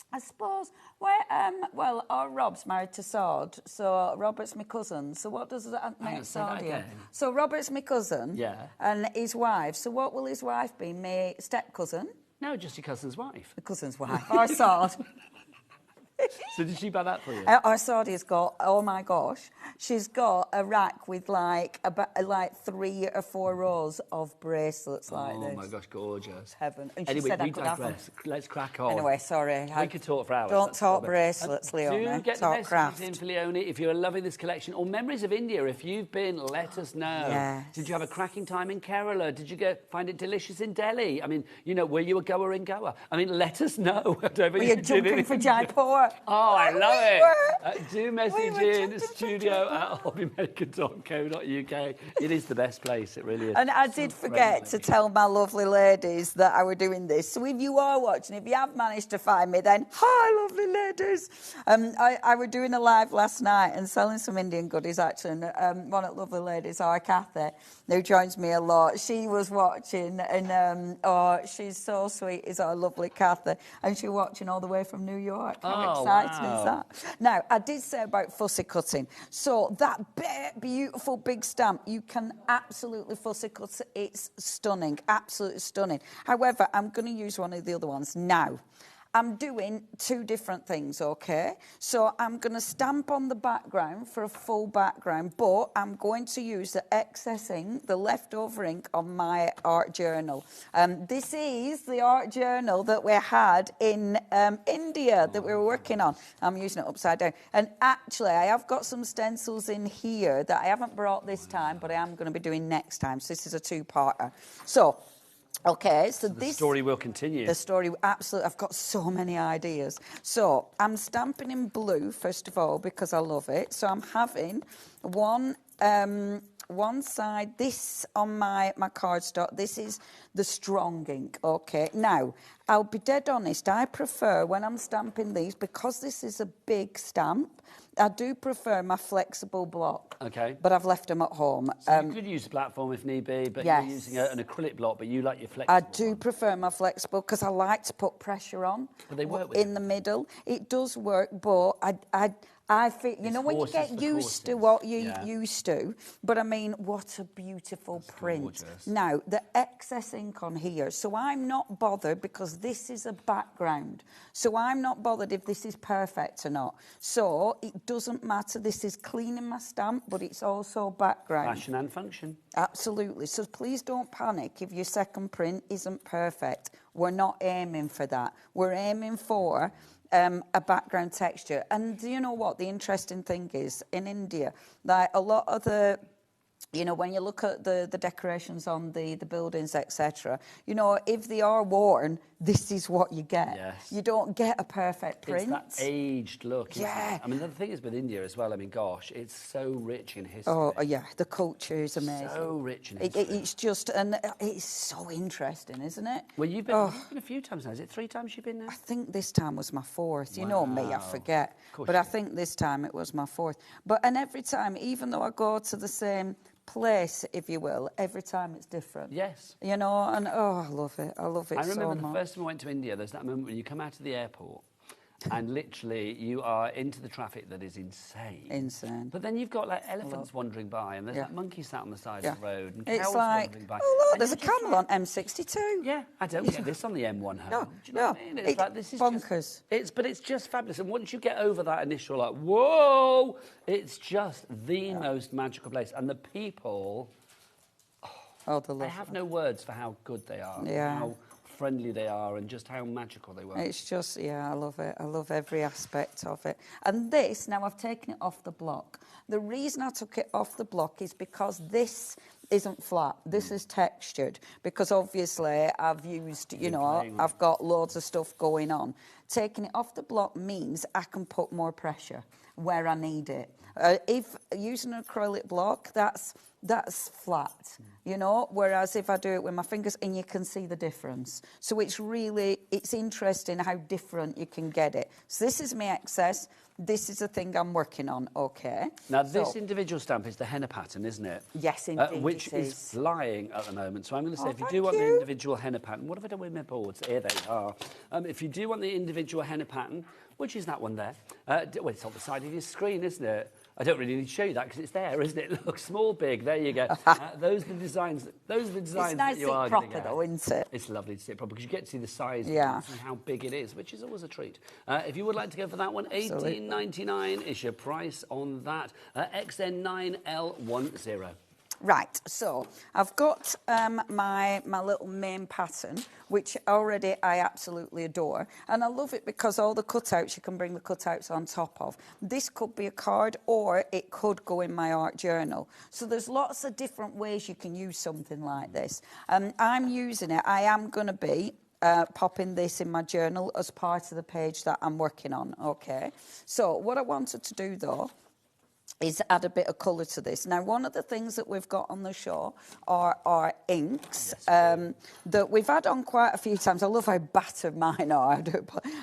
I suppose, our Rob's married to Sard, so Robert's my cousin. So what does that make Sard here? So Robert's my cousin, and his wife. So what will his wife be? My step-cousin? No, just your cousin's wife. The cousin's wife. Our Sard. So did she buy that for you? Our Sardi's got, oh my gosh, she's got a rack with like 3 or 4 rows of bracelets like this. Oh my gosh, gorgeous. Heaven. And anyway, she said I could have them. Let's crack on. Anyway, sorry. We could talk for hours. Don't talk bracelets, Leonie. Do get talk the craft. messages in for Leonie if you're loving this collection or memories of India. If you've been, let us know. Yes. Did you have a cracking time in Kerala? Did you find it delicious in Delhi? I mean, were you a goer in Goa? I mean, let us know. Were you jumping for Jaipur? Oh, I love it. Do message in studio@hobbymaker.co.uk. It is the best place, it really is. And I did forget to tell my lovely ladies that I were doing this. So if you are watching, if you have managed to find me, then hi, lovely ladies. I were doing a live last night and selling some Indian goodies, actually. And one of the lovely ladies, our Kathy, who joins me a lot, she was watching and, she's so sweet, is our lovely Kathy. And she's watching all the way from New York. How exciting is that? Now, I did say about fussy cutting. So that beautiful big stamp, you can absolutely fussy cut it. It's stunning, absolutely stunning. However, I'm going to use one of the other ones now. I'm doing 2 different things, okay? So I'm going to stamp on the background for a full background, but I'm going to use the excess ink, the leftover ink on my art journal. This is the art journal that we had in India that we were working on. I'm using it upside down. And actually, I have got some stencils in here that I haven't brought this time, but I am going to be doing next time. So this is a 2-parter. So... okay, so the story will continue. The story, absolutely. I've got so many ideas. So I'm stamping in blue, first of all, because I love it. So I'm having one side, this on my cardstock, this is the strong ink, okay? Now, I'll be dead honest, I prefer, when I'm stamping these, because this is a big stamp, I do prefer my flexible block. Okay. But I've left them at home. So you could use a platform if need be, but you're using an acrylic block, but you like your flexible I do prefer my flexible because I like to put pressure on. But they work with in the middle. It does work, but I feel, you know, when you horses get for used to courses. what you Yeah. used to, but I mean, what a beautiful print. gorgeous. Now, the excess ink on here, so I'm not bothered because this is a background. So I'm not bothered if this is perfect or not. So it doesn't matter. This is cleaning my stamp, but it's also background. Fashion and function. Absolutely. So please don't panic if your second print isn't perfect. We're not aiming for that. We're aiming for a background texture. And do you know what? The interesting thing is, in India, like a lot of the, you know, when you look at the decorations on the buildings, etc., you know, if they are worn, this is what you get. Yes. You don't get a perfect print. It's that aged look, isn't Yeah. it? I mean, the thing is with India as well, I mean, gosh, it's so rich in history. Oh, yeah, the culture is amazing. So rich in history. It's just, and it's so interesting, isn't it? Well, you've been a few times now. Is it 3 times you've been there? I think this time was my 4th. You know me, I forget. course But you I think this time it was my 4th. And every time, even though I go to the same place, if you will, every time it's different. Yes. You know, and I love it. I love it I remember so the much. first time I went to India, there's that moment when you come out of the airport and literally you are into the traffic that is insane. Insane. But then you've got like elephants wandering by and there's Yeah. that monkey sat on the side Yeah. of the road and It's cows like, wandering by. oh, look, And there's a you're just camel on M62. Yeah, I don't get this on the M1 home. No, Do you know what I mean? It's like, this is bonkers. But it's just fabulous. And once you get over that initial, like, whoa, it's just the most magical place. And the people, I have no words for how good they are, Yeah. how friendly they are, and just how magical they were. It's just, yeah, I love it. I love every aspect of it. And this, now I've taken it off the block. The reason I took it off the block is because this isn't flat. This is textured because obviously I've used, you know, I've got loads of stuff going on. Taking it off the block means I can put more pressure where I need it. If using an acrylic block, that's flat, you know, whereas if I do it with my fingers, and you can see the difference. So it's interesting how different you can get it. So this is my excess. This is the thing I'm working on, okay? Now, this individual stamp is the henna pattern, isn't it? Yes, indeed which it is flying at the moment. So I'm going to say, if you thank do want the you. individual henna pattern, what have I done with my boards? Here they are. If you do want the individual henna pattern, which is that one there, well, it's on the side of your screen, isn't it? I don't really need to show you that because it's there, isn't it? Look, small, big, there you go. Those are the designs. Those are the designs It's nice that you to are see going to proper get. though, isn't it? It's lovely to see it proper because you get to see the size Yeah. and how big it is, which is always a treat. If you would like to go for that one, Absolutely. $18.99 is your price on that. XN9L10. Right, so I've got my little main pattern, which already I absolutely adore. And I love it because all the cutouts, you can bring the cutouts on top of. This could be a card or it could go in my art journal. So there's lots of different ways you can use something like this. I'm using it. I am going to be popping this in my journal as part of the page that I'm working on, okay? So what I wanted to do, though, is add a bit of colour to this. Now, one of the things that we've got on the show are our inks that we've had on quite a few times. I love how battered mine are.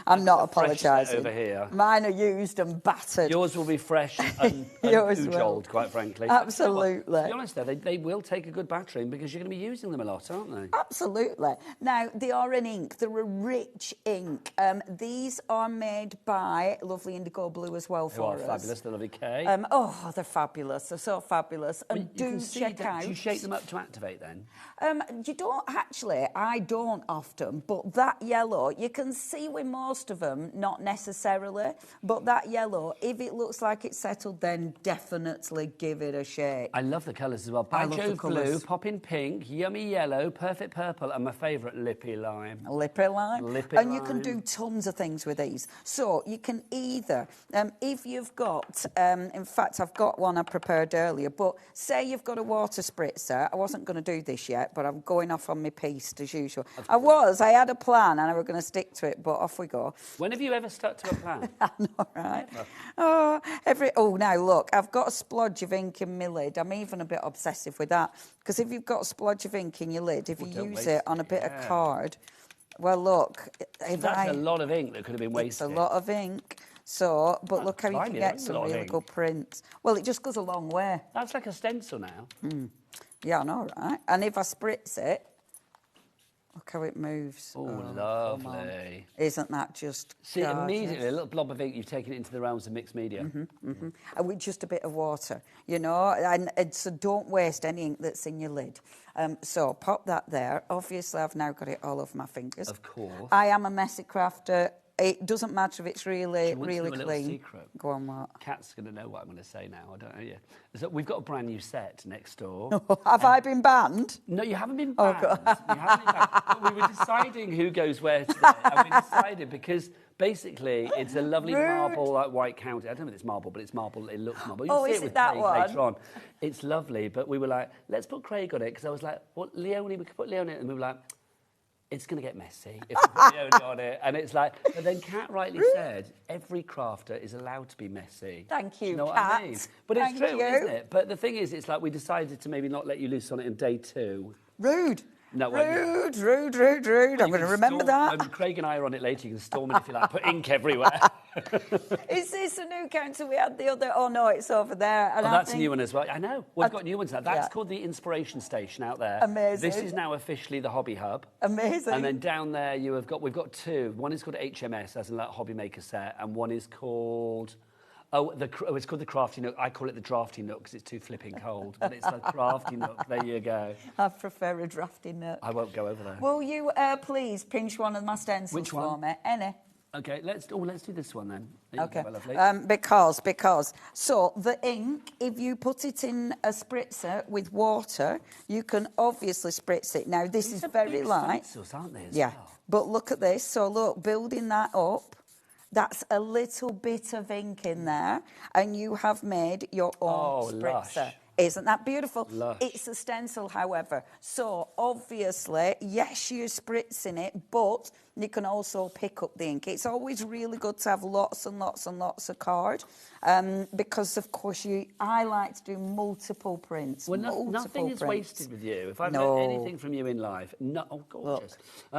I'm not apologising. Over here. Mine are used and battered. Yours will be fresh and Yours will. old, quite frankly. Absolutely. To be honest, though, they will take a good battering because you're going to be using them a lot, aren't they? Absolutely. Now, they are an ink. They're a rich ink. These are made by lovely Indigo Blue as well for us. Fabulous, the lovely Kay. Oh, they're fabulous. They're so fabulous. And do check out. Do you shake them up to activate then? You don't actually. I don't often. But that yellow, you can see with most of them, not necessarily. But that yellow, if it looks like it's settled, then definitely give it a shake. I love the colours as well. I love the Banjo blue, colours. popping pink, yummy yellow, perfect purple, and my favourite lippy lime. Lippy lime. Lippy And you can lime. do tons of things with these. So you can either, if you've got, in fact, I've got one I prepared earlier, but say you've got a water spritzer. I wasn't going to do this yet, but I'm going off on my piece as usual. I had a plan and I were going to stick to it, but off we go. When have you ever stuck to a plan? I know, right? Now look, I've got a splodge of ink in my lid. I'm even a bit obsessive with that because if you've got a splodge of ink in your lid, if you use it on a bit of card, well, look, That's a lot of ink that could have been wasted. It's a lot of ink. So, but look how you can tiny, get that's a some lot of really ink. good prints. Well, it just goes a long way. That's like a stencil now. Yeah, I know, right? And if I spritz it, look Look how it moves. Oh, come lovely. on. Isn't that just See, gorgeous? immediately, a little blob of ink, you've taken it into the realms of mixed media. And with just a bit of water, you know, and so don't waste any ink that's in your lid. So pop that there. Obviously, I've now got it all over my fingers. Of course. I am a messy crafter. It doesn't matter if it's really, Do you want really to know a clean. little secret? Go on, what? Kat's going to know what I'm going to say now. I don't know yet. So we've got a brand new set next door. Have I been banned? No, you haven't been Oh, banned. God. You haven't been banned. But we were deciding who goes where today. And we decided because basically it's a lovely marble, like white counter. I don't know if it's marble, but it's marble. It looks marble. You'll see is it with it that Craig one? later on. It's lovely, but we were like, let's put Craig on it because I was like, well, Leonie, we could put Leonie on it, and we were like, it's going to get messy if we put Leonie on it. And it's like, but then Kat rightly said, every crafter is allowed to be messy. Thank you, Do you know what Kat. I mean? But it's Thank true, you. isn't it? But the thing is, it's like we decided to maybe not let you loose on it in day 2. Rude. No, Rude. I'm going to remember that. When Craig and I are on it later, you can storm it if you like. Put ink everywhere. Is this a new counter we had the other? Oh, no, it's over there. And Oh, I that's a think- new one as well. I know. We've got new ones now. That's Yeah. called the Inspiration Station out there. Amazing. This is now officially the Hobby Hub. Amazing. And then down there, we've got 2. One is called HMS, as in like HobbyMaker set, and one is called... it's called the Crafty Nook. I call it the Drafty Nook because it's too flipping cold. But it's the Crafty Nook. There you go. I prefer a drafty nook. I won't go over there. Will you please pinch one of my stencils Which for one? me? Any. Okay, let's do this one then. There you Okay. go, my lovely. Because so the ink, if you put it in a spritzer with water, you can obviously spritz it. Now this These is are very big light. stencils, aren't they? As Yeah, well? but look at this. So look, building that up. That's a little bit of ink in there, and you have made your own spritzer. Lush. Isn't that beautiful? Lush. It's a stencil, however. So, obviously, yes, you're spritzing it, but you can also pick up the ink. It's always really good to have lots and lots and lots of card because, of course, I like to do multiple prints. Well, multiple nothing is prints. wasted with you. If I've No. learned anything from you in life, gorgeous.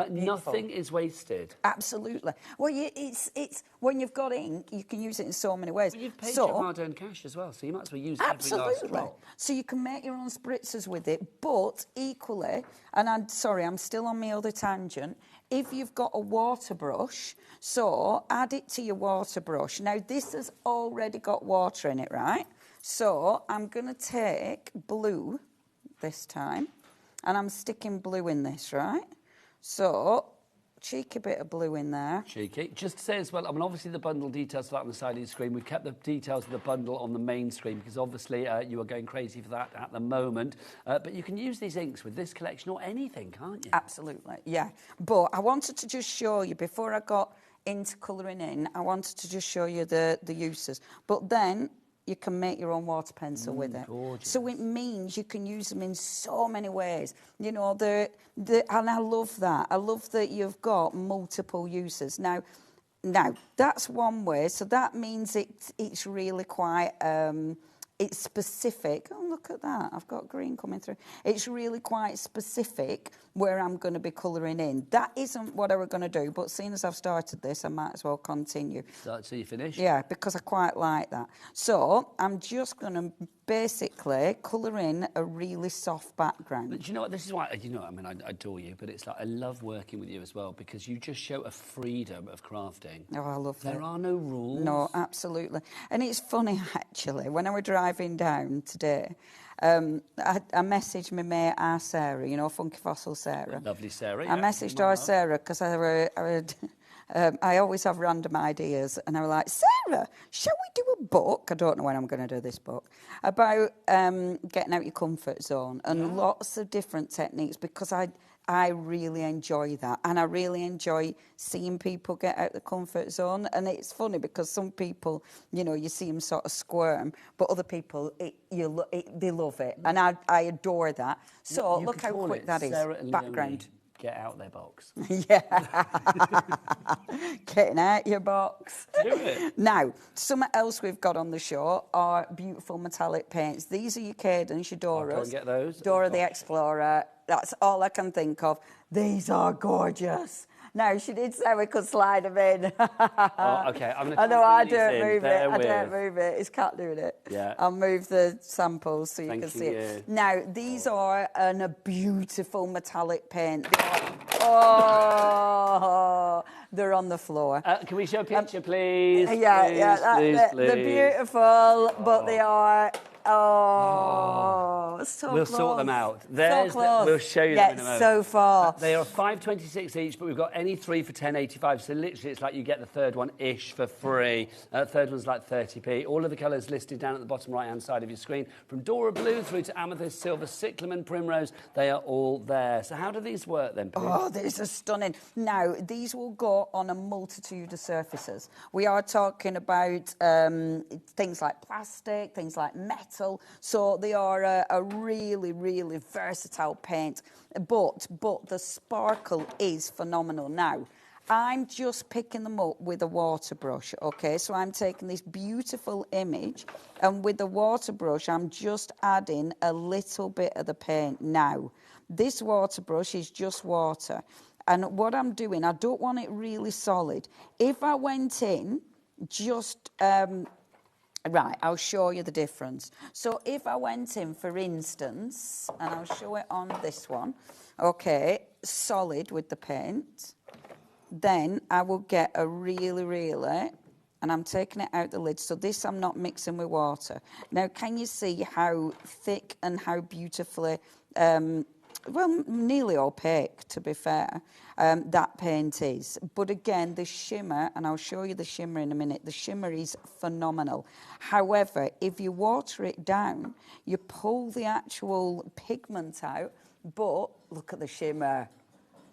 Nothing is wasted. Absolutely. Well, it's when you've got ink, you can use it in so many ways. But you've paid your hard-earned cash as well, so you might as well use every last Absolutely. drop. So you can make your own spritzers with it, but equally, and I'm still on my other tangent, if you've got a water brush, so add it to your water brush. Now, this has already got water in it, right? So I'm going to take blue this time, and I'm sticking blue in this, right? So, cheeky bit of blue in there. Cheeky. Just to say as well, I mean, obviously the bundle details are on the side of the screen. We've kept the details of the bundle on the main screen because obviously you are going crazy for that at the moment. But you can use these inks with this collection or anything, can't you? Absolutely, yeah. But I wanted to just show you, before I got into colouring in, I wanted to just show you the uses. But then you can make your own water pencil with it. Gorgeous. So it means you can use them in so many ways. You know, and I love that. I love that you've got multiple uses. Now, that's one way. So that means it's really quite... it's specific. Oh, look at that. I've got green coming through. It's really quite specific where I'm going to be colouring in. That isn't what I was going to do, but seeing as I've started this, I might as well continue. So you finish? Yeah, because I quite like that. So I'm just going to basically colour in a really soft background. But do you know what? This is why, I mean, I adore you, but it's like I love working with you as well because you just show a freedom of crafting. Oh, I love that. There are no rules. No, absolutely. And it's funny, actually, when I was driving down today, I messaged my mate, our Sarah, you know, Funky Fossil Sarah. Lovely Sarah, I messaged our Sarah because I always have random ideas, and I was like, Sarah, shall we do a book? I don't know when I'm going to do this book, about getting out your comfort zone and lots of different techniques because I really enjoy that, and I really enjoy seeing people get out the comfort zone. And it's funny because some people, you know, you see them sort of squirm, but other people, they love it, and I adore that. So You look could how call quick it that is. Sarah and Background. Leonie get out their box. Yeah. Getting out your box. Do it. Now, something else we've got on the show are beautiful metallic paints. These are your Cadence, your Doras. I'll go and get those. Dora the Explorer. That's all I can think of. These are gorgeous. Now, she did say we could slide them in. Okay, I'm going to I know, I these don't in. move it. Bear I don't with. move it. It's Cat doing it. Yeah. I'll move the samples so you Thank can see you. it. Now, these are a beautiful metallic paint. They are, Oh, they're on the floor. Can we show a picture, please? Yeah, Please, they're beautiful, but they are... Oh, so we'll close. sort them out. So close. We'll show you them in a moment. So far. They are $5.26 each, but we've got any three for $10.85. So literally, it's like you get the third one-ish for free. Third one's like 30p. All of the colours listed down at the bottom right-hand side of your screen. From Dora Blue through to Amethyst, Silver, Cyclamen, Primrose, they are all there. So how do these work then, Pooh? Oh, these are stunning. Now, these will go on a multitude of surfaces. We are talking about things like plastic, things like metal. So they are a really, really versatile paint. But the sparkle is phenomenal. Now, I'm just picking them up with a water brush, okay? So I'm taking this beautiful image, and with the water brush, I'm just adding a little bit of the paint. Now, this water brush is just water. And what I'm doing, I don't want it really solid. If I went in just... Right, I'll show you the difference. So if I went in, for instance, and I'll show it on this one, okay, solid with the paint, then I will get a really, and I'm taking it out the lid. So this I'm not mixing with water. Now, can you see how thick and how beautifully, well, nearly opaque, to be fair, that paint is. But again, the shimmer, and I'll show you the shimmer in a minute, the shimmer is phenomenal. However, if you water it down, you pull the actual pigment out, but look at the shimmer.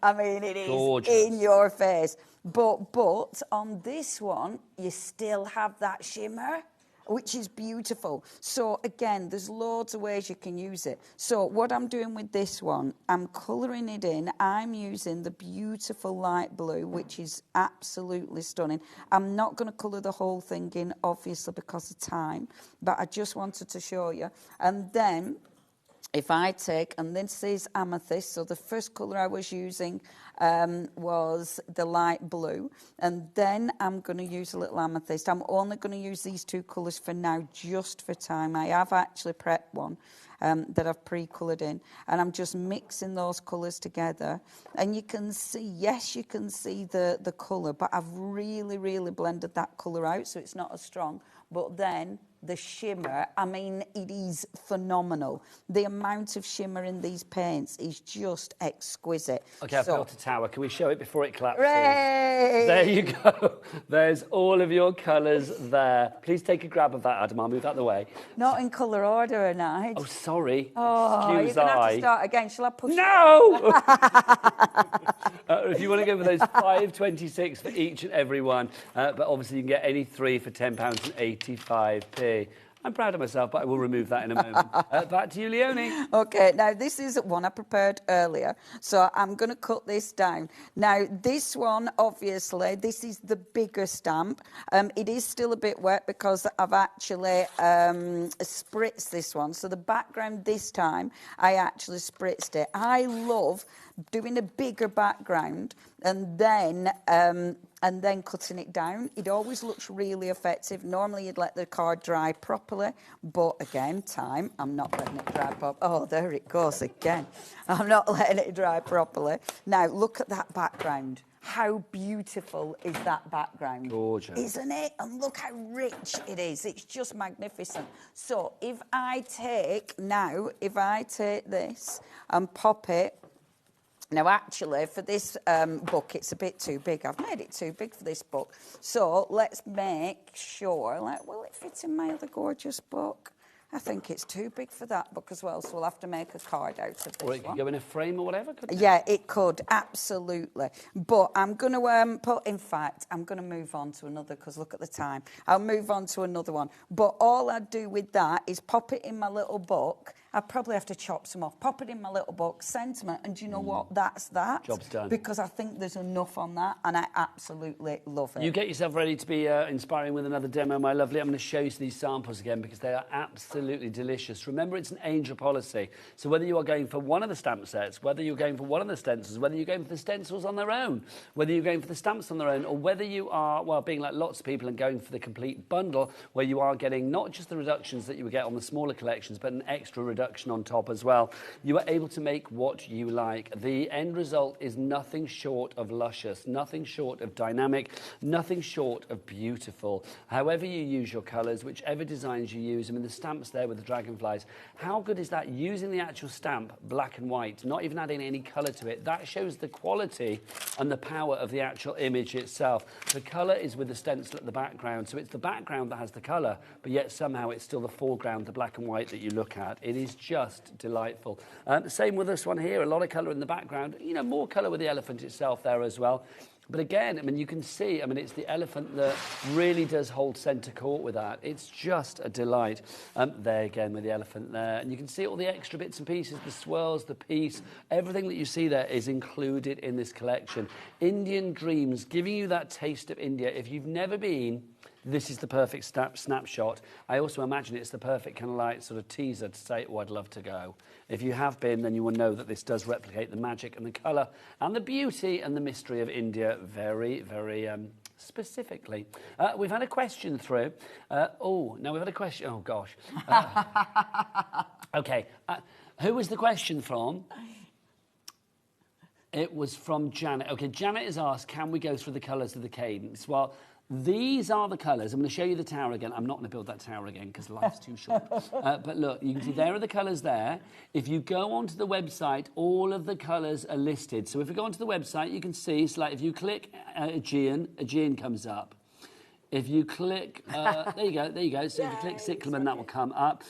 I mean, it is gorgeous. In your face. But on this one, you still have that shimmer, which is beautiful. So again, there's loads of ways you can use it. So what I'm doing with this one, I'm colouring it in. I'm using the beautiful light blue, which is absolutely stunning. I'm not going to colour the whole thing in, obviously, because of time, but I just wanted to show you. And then if I take, and this is Amethyst, so the first colour I was using was the light blue, and then I'm going to use a little Amethyst. I'm only going to use these two colours for now, just for time. I have actually prepped one that I've pre-coloured in, and I'm just mixing those colours together. And you can see, yes, you can see the colour, but I've really, really blended that colour out, so it's not as strong. But then the shimmer, I mean, it is phenomenal. The amount of shimmer in these paints is just exquisite. Okay, I've built a tower. Can we show it before it collapses? Hooray! There you go. There's all of your colours there. Please take a grab of that, Adam. I'll move out of the way. Not in colour order, Nige. Oh, sorry. Oh, you're going to have to start again. Shall I push? No! If you want to go for those $5.26 for each and every one, but obviously you can get any three for £10.85p. I'm proud of myself, but I will remove that in a moment. Back to you, Leonie. Okay, now this is one I prepared earlier, so I'm going to cut this down. Now, this one, obviously, this is the bigger stamp. It is still a bit wet because I've actually spritzed this one. So the background this time, I actually spritzed it. I love doing a bigger background and then cutting it down. It always looks really effective. Normally you'd let the card dry properly, but again, time, I'm not letting it dry properly. Oh, there it goes again. I'm not letting it dry properly. Now, look at that background. How beautiful is that background? Gorgeous. Isn't it? And look how rich it is. It's just magnificent. So if I take this and pop it, now, actually, for this book, it's a bit too big. I've made it too big for this book. So let's make sure, will it fit in my other gorgeous book? I think it's too big for that book as well, so we'll have to make a card out of this one. Or it could go in a frame or whatever, couldn't it? Yeah, it could, absolutely. But I'm going to I'm going to move on to another, because look at the time. I'll move on to another one. But all I do with that is pop it in my little book. I probably have to chop some off. Pop it in my little book, sentiment, and do you know what? That's that. Job's done. Because I think there's enough on that, and I absolutely love it. You get yourself ready to be inspiring with another demo, my lovely. I'm going to show you these samples again because they are absolutely delicious. Remember, it's an angel policy. So whether you are going for one of the stamp sets, whether you're going for one of the stencils, whether you're going for the stencils on their own, whether you're going for the stamps on their own, or whether you are, well, being like lots of people and going for the complete bundle, where you are getting not just the reductions that you would get on the smaller collections, but an extra reduction reduction on top as well. You are able to make what you like. The end result is nothing short of luscious, nothing short of dynamic, nothing short of beautiful. However you use your colours, whichever designs you use, I mean, the stamps there with the dragonflies, how good is that? Using the actual stamp, black and white, not even adding any colour to it, that shows the quality and the power of the actual image itself. The colour is with the stencil at the background, so it's the background that has the colour, but yet somehow it's still the foreground, the black and white that you look at. It is just delightful. Same with this one here, a lot of colour in the background, you know, more colour with the elephant itself there as well. But again, I mean, you can see, I mean, it's the elephant that really does hold centre court with that. It's just a delight. There again with the elephant there. And you can see all the extra bits and pieces, the swirls, the piece, everything that you see there is included in this collection. Indian Dreams, giving you that taste of India. If you've never been, this is the perfect snapshot. I also imagine it's the perfect kind of like sort of teaser to say, oh, I'd love to go. If you have been, then you will know that this does replicate the magic and the colour and the beauty and the mystery of India very, very specifically. We've had a question through. Now we've had a question. Oh, gosh. OK. Who was the question from? It was from Janet. OK, Janet has asked, can we go through the colours of the cadence? Well, these are the colours. I'm going to show you the tower again. I'm not going to build that tower again because life's too short. But look, you can see there are the colours there. If you go onto the website, all of the colours are listed. So if you go onto the website, you can see, so like if you click Aegean comes up. If you click, there you go. So if you click cyclamen, that will come up.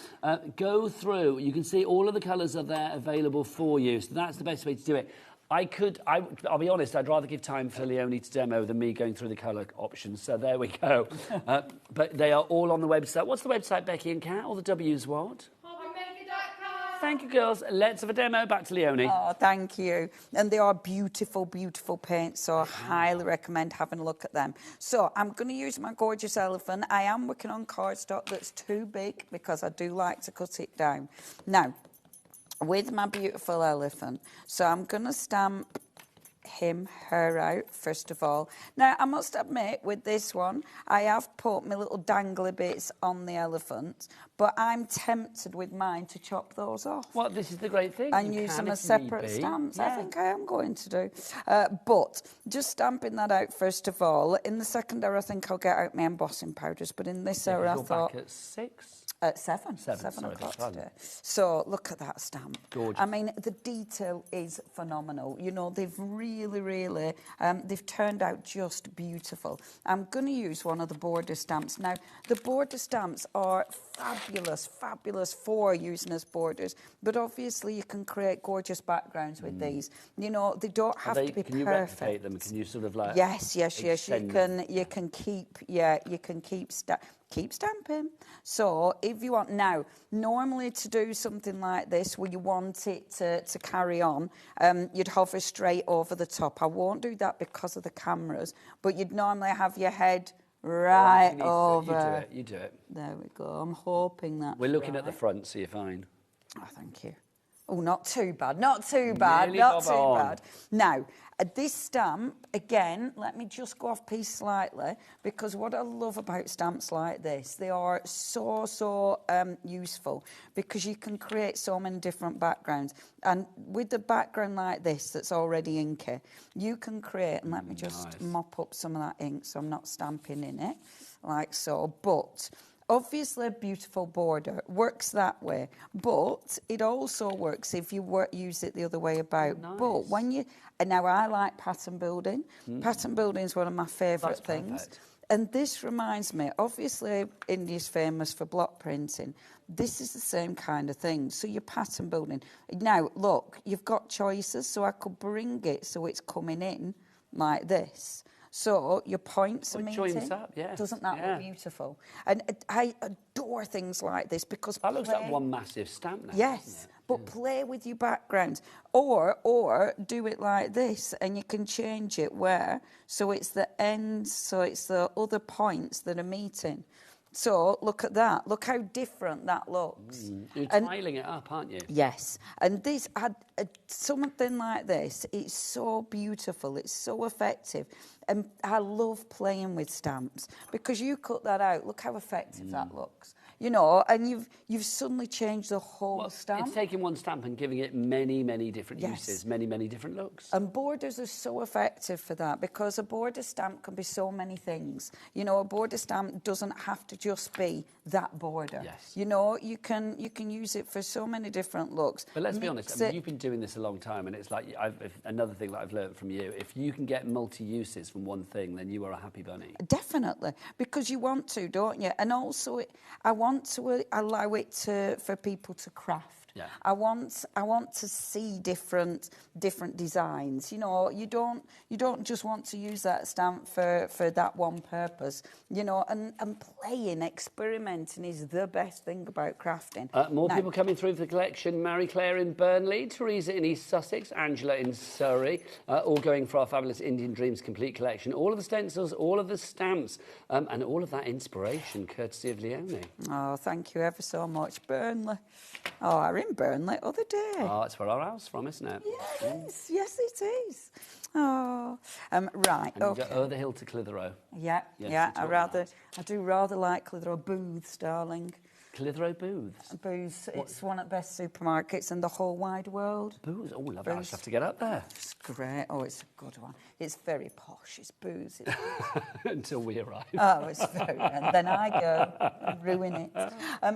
Go through. You can see all of the colours are there available for you. So that's the best way to do it. I'll be honest, I'd rather give time for Leonie to demo than me going through the colour options. So there we go. But they are all on the website. What's the website, Becky and Kat? All the W's what? HobbyMaker.com. Thank you, girls. Let's have a demo. Back to Leonie. Oh, thank you. And they are beautiful, beautiful paints, so I highly recommend having a look at them. So I'm going to use my gorgeous elephant. I am working on cardstock that's too big because I do like to cut it down. Now, with my beautiful elephant. So I'm going to stamp her out, first of all. Now, I must admit, with this one, I have put my little dangly bits on the elephant, but I'm tempted with mine to chop those off. Well, this is the great thing. And use them as separate stamps. Yeah. I think I am going to do. But just stamping that out, first of all. In the second hour, I think I'll get out my embossing powders, but in this hour, I thought... back at 6? At 7 o'clock today. So look at that stamp. Gorgeous. I mean, the detail is phenomenal. You know, they've really, they've turned out just beautiful. I'm going to use one of the border stamps. Now, the border stamps are fabulous for using as borders, but obviously you can create gorgeous backgrounds with these. You know, they don't have to be perfect. Can you replicate them? Can you sort of like... Yes. You can keep stamping. So if you want now, normally to do something like this where you want it to carry on, you'd hover straight over the top. I won't do that because of the cameras, but you'd normally have your head right over. You do it. There we go. I'm hoping that. We're looking at the front, so you're fine. Oh, thank you. Oh, not too bad. Not too bad. Now, this stamp, again, let me just go off piece slightly, because what I love about stamps like this, they are so useful, because you can create so many different backgrounds. And with a background like this that's already inky, you can create, and let me just mop up some of that ink so I'm not stamping in it, like so. But... obviously, a beautiful border works that way, but it also works if you use it the other way about. Nice. But when you... and now, I like pattern building. Pattern building is one of my favourite things. Perfect. And this reminds me, obviously, India's famous for block printing. This is the same kind of thing. So you're pattern building. Now, look, you've got choices, so I could bring it so it's coming in like this. So your points are meeting. Up, yeah. Doesn't that look beautiful? And I adore things like this because that looks like one massive stamp now. Yes, but play with your background, or do it like this, and you can change it where so it's the ends, so it's the other points that are meeting. So look at that. Look how different that looks. You're tiling it up, aren't you? Yes. And this something like this, it's so beautiful. It's so effective. And I love playing with stamps because you cut that out. Look how effective that looks. you know, and you've suddenly changed the whole stamp. It's taking one stamp and giving it many, many different uses, many, many different looks. And borders are so effective for that because a border stamp can be so many things. You know, a border stamp doesn't have to just be that border. Yes. You know, you can use it for so many different looks. But let's be honest, I mean, you've been doing this a long time, and it's like another thing that I've learned from you. If you can get multi-uses from one thing, then you are a happy bunny. Definitely, because you want to, don't you? And also, I want to allow it for people to craft. Yeah. I want to see different designs. You know, you don't just want to use that stamp for that one purpose. You know, and playing, experimenting is the best thing about crafting. More people coming through for the collection. Mary Claire in Burnley, Teresa in East Sussex, Angela in Surrey, all going for our fabulous Indian Dreams complete collection. All of the stencils, all of the stamps, and all of that inspiration, courtesy of Leonie. Oh, thank you ever so much, Burnley. Oh, I in Burnley the other day. Oh, it's where our house from, isn't it? Yes, yes it is. Oh, right. And Okay. you go over the hill to Clitheroe. Yeah, Yes, yeah. it's what I do rather like Clitheroe Booths, darling. Clitheroe Booths? Booths. It's one of the best supermarkets in the whole wide world. Booths? Oh, love it. I just have to get up there. It's great. Oh, it's a good one. It's very posh. It's Booths. Until we arrive. Oh, it's very... And then I go and ruin it.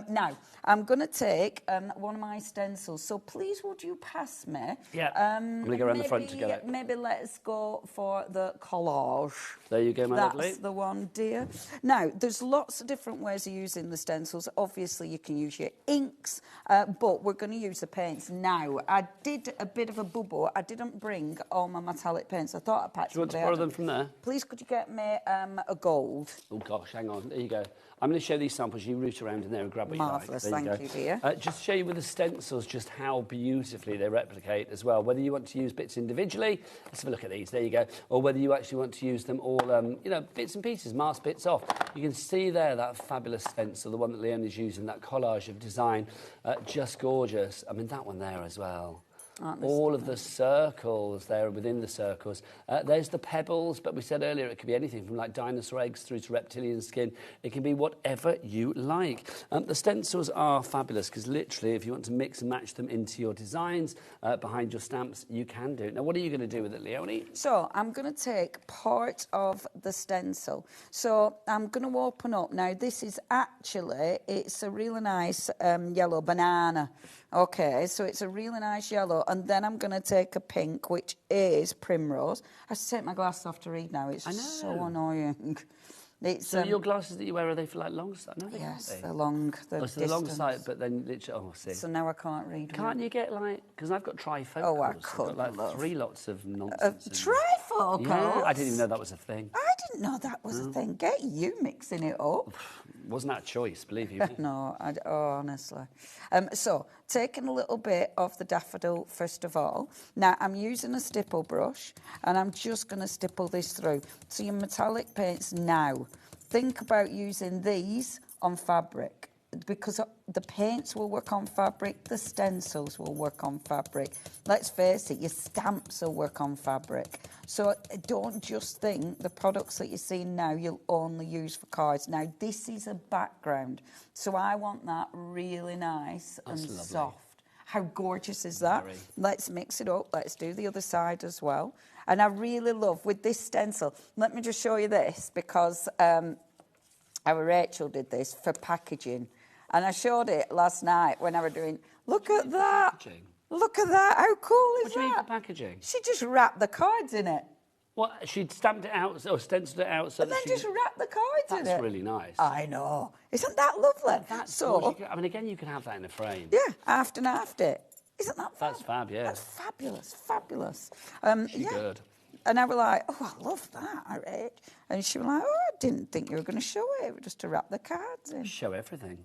Now, I'm going to take one of my stencils. So please, would you pass me? Yeah. I'm going to go around the front to get it. Maybe let's go for the collage. There you go, my lovely. That's the one, dear. Now, there's lots of different ways of using the stencils. Obviously, you can use your inks, but we're going to use the paints now. I did a bit of a bubble. I didn't bring all my metallic paints. I thought I'd pack Do you want to borrow them from there? Please, could you get me a gold? Oh, gosh, hang on. There you go. I'm going to show these samples. You root around in there and grab what Marvellous, you like. thank you, dear. Just to show you with the stencils just how beautifully they replicate as well. Whether you want to use bits individually, let's have a look at these, there you go, or whether you actually want to use them all, you know, bits and pieces, mask bits off. You can see there that fabulous stencil, the one that Leonie's using, that collage of design, just gorgeous. I mean, that one there as well. All of the circles there within the circles. There's the pebbles, but we said earlier it could be anything from like dinosaur eggs through to reptilian skin. It can be whatever you like. The stencils are fabulous because literally if you want to mix and match them into your designs behind your stamps, you can do it. Now, what are you going to do with it, Leonie? So I'm going to take part of the stencil. So I'm going to open up. Now, this is actually, it's a really nice yellow banana. Okay, so it's a really nice yellow. And then I'm going to take a pink, which is primrose. I have to take my glasses off to read now. It's so annoying. It's, so your glasses that you wear, are they for like long sight? No, yes, they're long. So the long sight, but then literally, oh, I see. So now I can't read. Can't you get like, because I've got trifocals. Oh, I could. I've got like 3 lots of nonsense. Trifocals? Yeah, I didn't even know that was a thing. I didn't know that was a thing. Get you mixing it up. Wasn't that a choice, believe you me? No, honestly. So, taking a little bit of the daffodil first of all. Now, I'm using a stipple brush, and I'm just going to stipple this through. So your metallic paints now. Think about using these on fabric because the paints will work on fabric, the stencils will work on fabric. Let's face it, your stamps will work on fabric. So don't just think the products that you're seeing now you'll only use for cards. Now, this is a background, so I want that really nice and soft. How gorgeous is that? Very. Let's mix it up. Let's do the other side as well. And I really love, with this stencil, let me just show you this, because our Rachel did this for packaging. And I showed it last night when I was doing, look at that. Packaging? Look at that. How cool is that? What do you mean for packaging? She just wrapped the cards in it. What? She'd stamped it out or stenciled it out so And then just wrapped the cards in it. That's really nice. I know. Isn't that lovely? That's so, gorgeous. I mean, again, you can have that in a frame. yeah, after and after. Isn't that fab? That's fab, yeah. That's fabulous, fabulous. She's good. And I was like, oh, I love that, right? And she was like, oh, I didn't think you were going to show it, just to wrap the cards in. Show everything.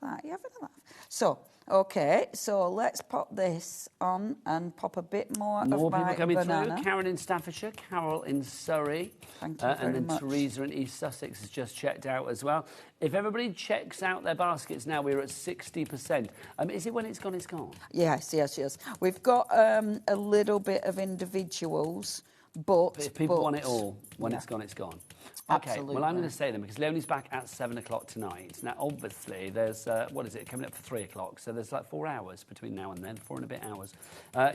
Like, you having a laugh? So, okay, so let's pop this on and pop a bit more of my More people coming banana. through. Karen in Staffordshire, Carol in Surrey. Thank you and very then much. Teresa in East Sussex has just checked out as well. If everybody checks out their baskets now, we're at 60%. Is it when it's gone, it's gone? Yes, yes, yes. We've got a little bit of individuals, but if people want it all. When it's gone, it's gone. Okay, Absolutely. well, I'm going to say then, because Leonie's back at 7 o'clock tonight. Now, obviously, there's, what is it, coming up for 3 o'clock, so there's like 4 hours between now and then, 4 and a bit hours.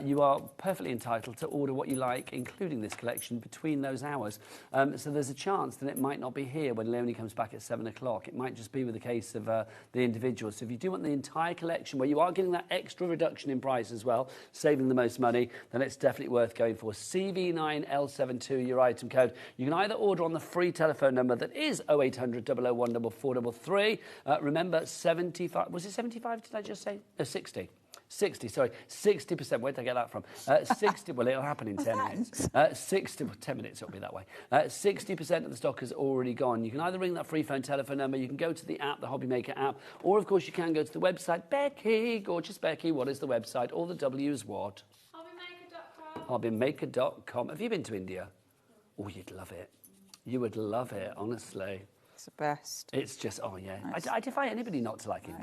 You are perfectly entitled to order what you like, including this collection, between those hours. So there's a chance that it might not be here when Leonie comes back at 7 o'clock. It might just be with the case of the individual. So if you do want the entire collection, where you are getting that extra reduction in price as well, saving the most money, then it's definitely worth going for. CV9L72, your item code. You can either order on the free telephone number that is 0800 001 4433. Remember, 75, was it 75, did I just say? No, 60. 60, sorry, 60%. Where did I get that from? 60, well, it'll happen in 10 minutes. 60, well, 10 minutes, it'll be that way. 60% of the stock has already gone. You can either ring that free phone telephone number, you can go to the app, the HobbyMaker app, or, of course, you can go to the website. Becky, gorgeous Becky, what is the website? All the W is what? HobbyMaker.com. Have you been to India? Oh, you'd love it. You would love it, honestly. It's the best. It's just, oh, yeah. I defy anybody not to like it.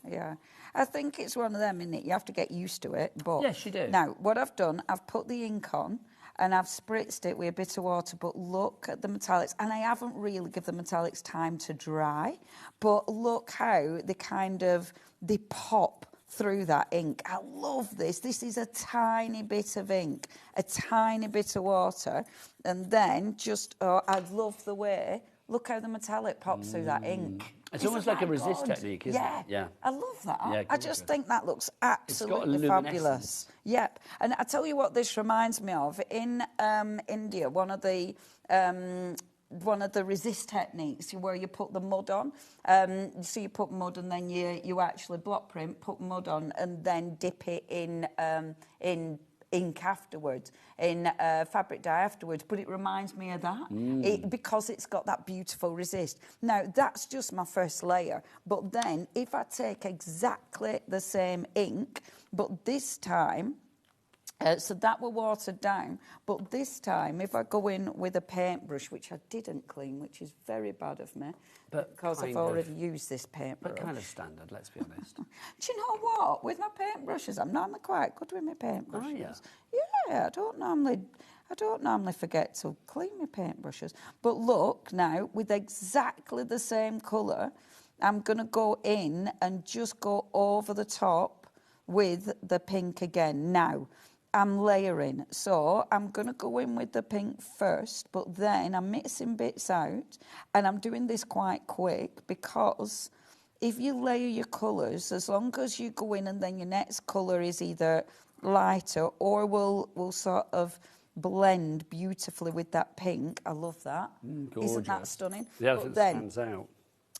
Yeah. I think it's one of them, isn't it? You have to get used to it. But yes, you do. Now, what I've done, I've put the ink on and I've spritzed it with a bit of water, but look at the metallics. And I haven't really given the metallics time to dry, but look how they pop through that ink. I love this. This is a tiny bit of ink, a tiny bit of water, and then just, I love the way, look how the metallic pops through that ink. It's almost like a resist technique, isn't it? Yeah. I love that. Yeah, I just think that looks absolutely fabulous. Yep. And I tell you what this reminds me of. In India, one of the resist techniques where you put the mud on. So you put mud and then you actually block print, put mud on, and then dip it in ink afterwards, in fabric dye afterwards. But it reminds me of that because it's got that beautiful resist. Now, that's just my first layer. But then if I take exactly the same ink, but this time, so that were watered down, but this time, if I go in with a paintbrush, which I didn't clean, which is very bad of me, because I've already used this paintbrush. But kind of standard, let's be honest. Do you know what? With my paintbrushes, I'm normally quite good with my paintbrushes. Oh, yeah? Yeah, I don't normally forget to clean my paintbrushes. But look, now, with exactly the same colour, I'm going to go in and just go over the top with the pink again. Now, I'm layering, so I'm going to go in with the pink first, but then I'm mixing bits out, and I'm doing this quite quick because if you layer your colours, as long as you go in and then your next colour is either lighter or will sort of blend beautifully with that pink. I love that. Gorgeous. Isn't that stunning? Yeah, but it then, stands out.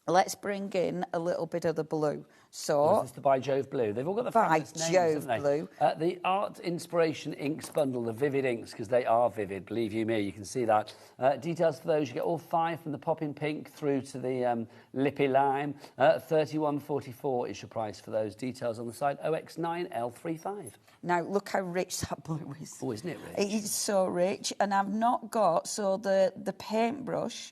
Let's bring in a little bit of the blue. So, this is the By Jove blue. They've all got the By fabulous names, Jove haven't they? blue. The Art Inspiration Inks bundle, the vivid inks, because they are vivid, believe you me, you can see that. Details for those, you get all 5 from the popping pink through to the lippy lime. 31.44 is your price for those. Details on the side, OX9L35. Now, look how rich that blue is. Oh, isn't it rich? It's so rich. And I've not got, so the paintbrush,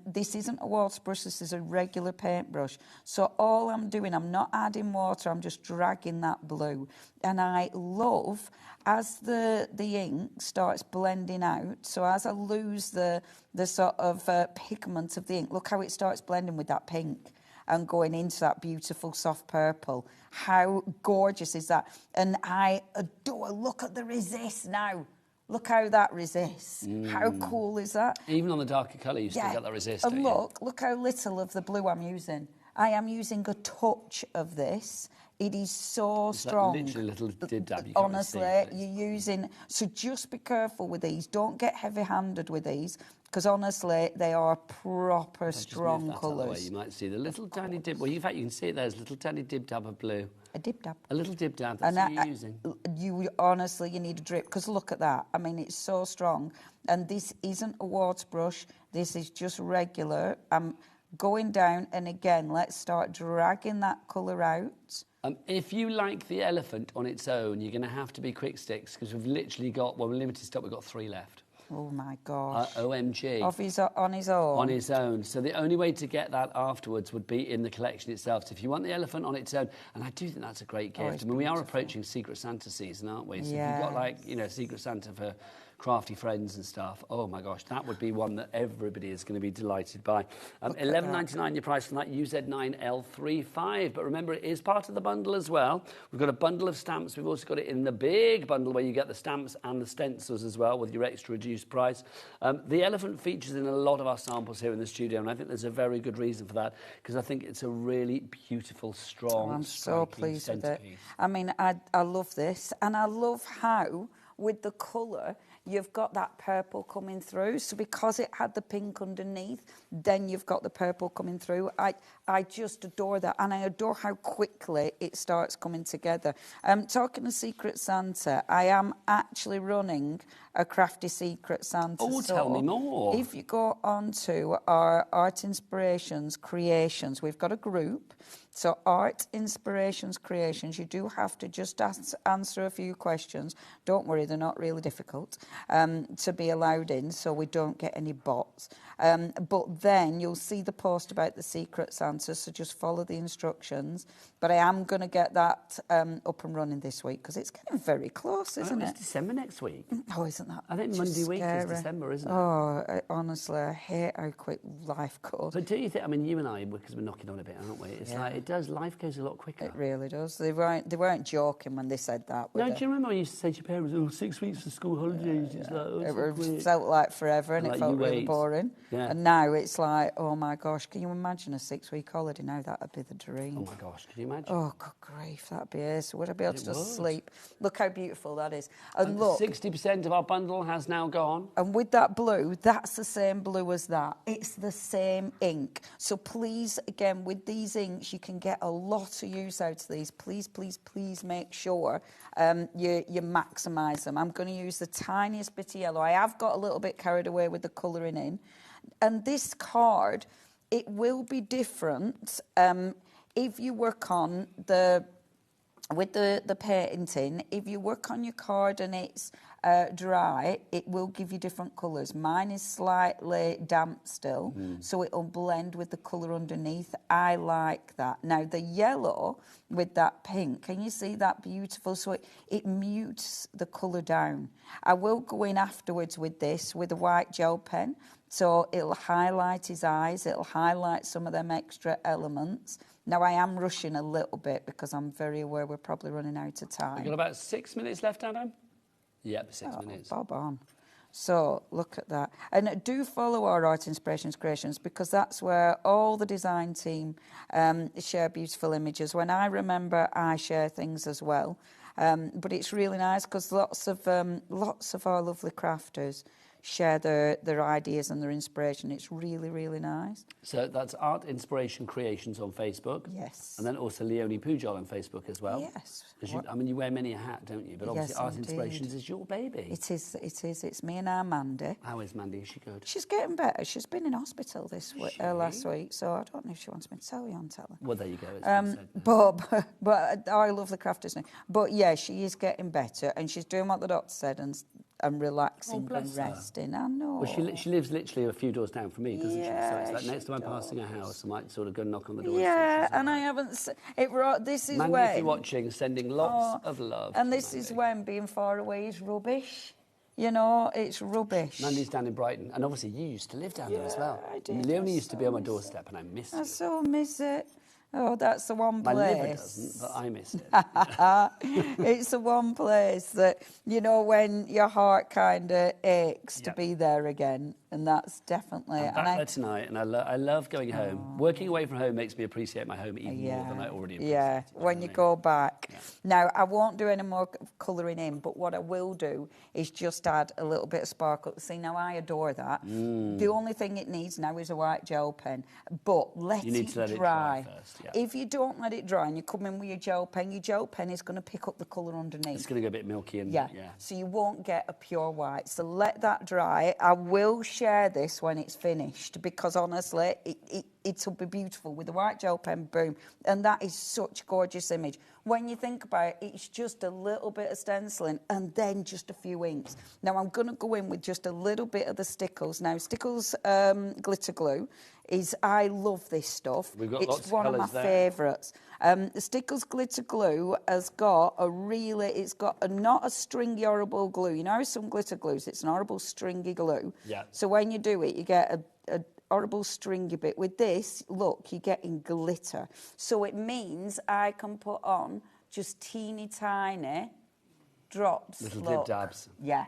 this isn't a water brush, this is a regular paintbrush. So all I'm doing, I'm not adding water, I'm just dragging that blue. And I love, as the ink starts blending out, so as I lose the sort of pigment of the ink, look how it starts blending with that pink and going into that beautiful soft purple. How gorgeous is that? And I adore, look at the resist now. Look how that resists. How cool is that? Even on the darker colour, you still get that resist. And look how little of the blue I'm using. I am using a touch of this. It is so strong. Literally a little dib-dab. Honestly, you're using... So just be careful with these. Don't get heavy-handed with these, because honestly, they are proper strong colours. You might see the little tiny dib... Well, in fact, you can see it there. There's a little tiny dib-dab of blue. A dib-dab. A little dib-dab. That's what you're using. Honestly, you need a drip, because look at that. I mean, it's so strong. And this isn't a water brush. This is just regular. I'm going down, and again, let's start dragging that colour out. If you like the elephant on its own, you're going to have to be quick sticks, because we've literally got, well, we're limited stock, we've got 3 left. Oh, my gosh. OMG. On his own? On his own. So the only way to get that afterwards would be in the collection itself. So if you want the elephant on its own, and I do think that's a great gift. I mean, we are approaching Secret Santa season, aren't we? So if you've got, like, you know, Secret Santa for crafty friends and stuff. Oh my gosh, that would be one that everybody is going to be delighted by. $11.99 your price from that UZ9L35. But remember, it is part of the bundle as well. We've got a bundle of stamps. We've also got it in the big bundle where you get the stamps and the stencils as well with your extra reduced price. The elephant features in a lot of our samples here in the studio, and I think there's a very good reason for that, because I think it's a really beautiful, strong, I'm so pleased with it. centrepiece. I mean, I love this, and I love how, with the colour, you've got that purple coming through. So because it had the pink underneath, then you've got the purple coming through. I just adore that, and I adore how quickly it starts coming together. Talking of Secret Santa, I am actually running a Crafty Secret Santa. Oh, tell me more. If you go onto our Art Inspirations Creations, we've got a group. So Art Inspirations Creations, you do have to just answer a few questions. Don't worry, they're not really difficult to be allowed in, so we don't get any bots. But then you'll see the post about the Secret Santa, so just follow the instructions. But I am going to get that up and running this week, because it's getting very close, isn't it? It's December next week. Oh, isn't that I think just Monday week is scary? December, isn't it? Oh, honestly, I hate how quick life goes. But do you think, I mean, you and I, because we're knocking on a bit, aren't we? It's Yeah. like, it does, life goes a lot quicker. It really does. They weren't joking when they said that. No, do you remember when you used to say to your parents, oh, 6 weeks for school holidays? It's like, oh, It so quick. felt like forever, and Like it felt you really wait. boring. Yeah. And now it's like, oh my gosh, can you imagine a 6-week holiday now? That would be the dream. Oh my gosh, can you imagine? Oh, good grief, that'd be it. So would I be able to It just would. sleep? Look how beautiful that is. And look, 60% of our bundle has now gone. and with that blue, that's the same blue as that. It's the same ink. So please, again, with these inks, you can get a lot of use out of these. Please, please, please make sure you maximise them. I'm going to use the tiniest bit of yellow. I have got a little bit carried away with the colouring in. And this card, it will be different if you work on with the painting. If you work on your card and it's dry, it will give you different colours. Mine is slightly damp still, so it'll blend with the colour underneath. I like that. Now, the yellow with that pink, can you see that beautiful? So it mutes the colour down. I will go in afterwards with this, with a white gel pen, so it'll highlight his eyes, it'll highlight some of them extra elements. Now, I am rushing a little bit because I'm very aware we're probably running out of time. We've got about 6 minutes left, Adam? Yep, 6 minutes. Bob on. So, look at that. And do follow our Art Inspirations Creations, because that's where all the design team share beautiful images. When I remember, I share things as well. But it's really nice because lots of our lovely crafters share their ideas and their inspiration. It's really, really nice. So that's Art Inspiration Creations on Facebook. Yes. And then also Leonie Pujol on Facebook as well. Yes. I mean, you wear many a hat, don't you? But obviously Yes, Art indeed. Inspirations is your baby. It is. It's me and our Mandy. How is Mandy? Is she good? She's getting better. She's been in hospital last week, so I don't know if she wants me to tell you on telly. Well, there you go. It's been said. But I love the crafters now. But yeah, she is getting better, and she's doing what the doctor said and relaxing and resting. I know. Well, she lives literally a few doors down from me, doesn't Yeah, she? So it's like next time I'm passing her house, I might sort of go knock on the door. Yeah, and I haven't. This is Mandy, when. if you're watching, sending lots of love. And to this is Mandy. when being far away is rubbish. You know, it's rubbish. Mandy's down in Brighton, and obviously you used to live down there as well. I did. Leonie used to be on my doorstep, and I missed I you. so miss it. Oh, that's the one place. My liver doesn't, but I miss it. It's the one place that, you know, when your heart kind of aches to be there again. And that's definitely... I'm back there tonight, and I love going home. Working away from home makes me appreciate my home even more than I already appreciate. Yeah, when you go back. Now, I won't do any more colouring in, but what I will do is just add a little bit of sparkle. See, now I adore that. The only thing it needs now is a white gel pen, but let You need it to let it dry. dry first, yeah. If you don't let it dry and you come in with your gel pen is going to pick up the colour underneath. It's going to go a bit milky and Yeah. So you won't get a pure white. So let that dry. I will share this when it's finished, because honestly, it'll be beautiful with the white gel pen, boom. And that is such a gorgeous image. When you think about it, it's just a little bit of stenciling and then just a few inks. Now, I'm going to go in with just a little bit of the Stickles. Now, Stickles glitter glue is, I love this stuff. We've got it's lots of one of my colours there. favourites. The Stickles glitter glue has got a really, it's got a, not a stringy horrible glue. You know some glitter glues, it's an horrible stringy glue. Yeah. So when you do it, you get a horrible stringy bit. With this, look, you're getting glitter. So it means I can put on just teeny tiny drops. Little look. dib-dabs. Yeah.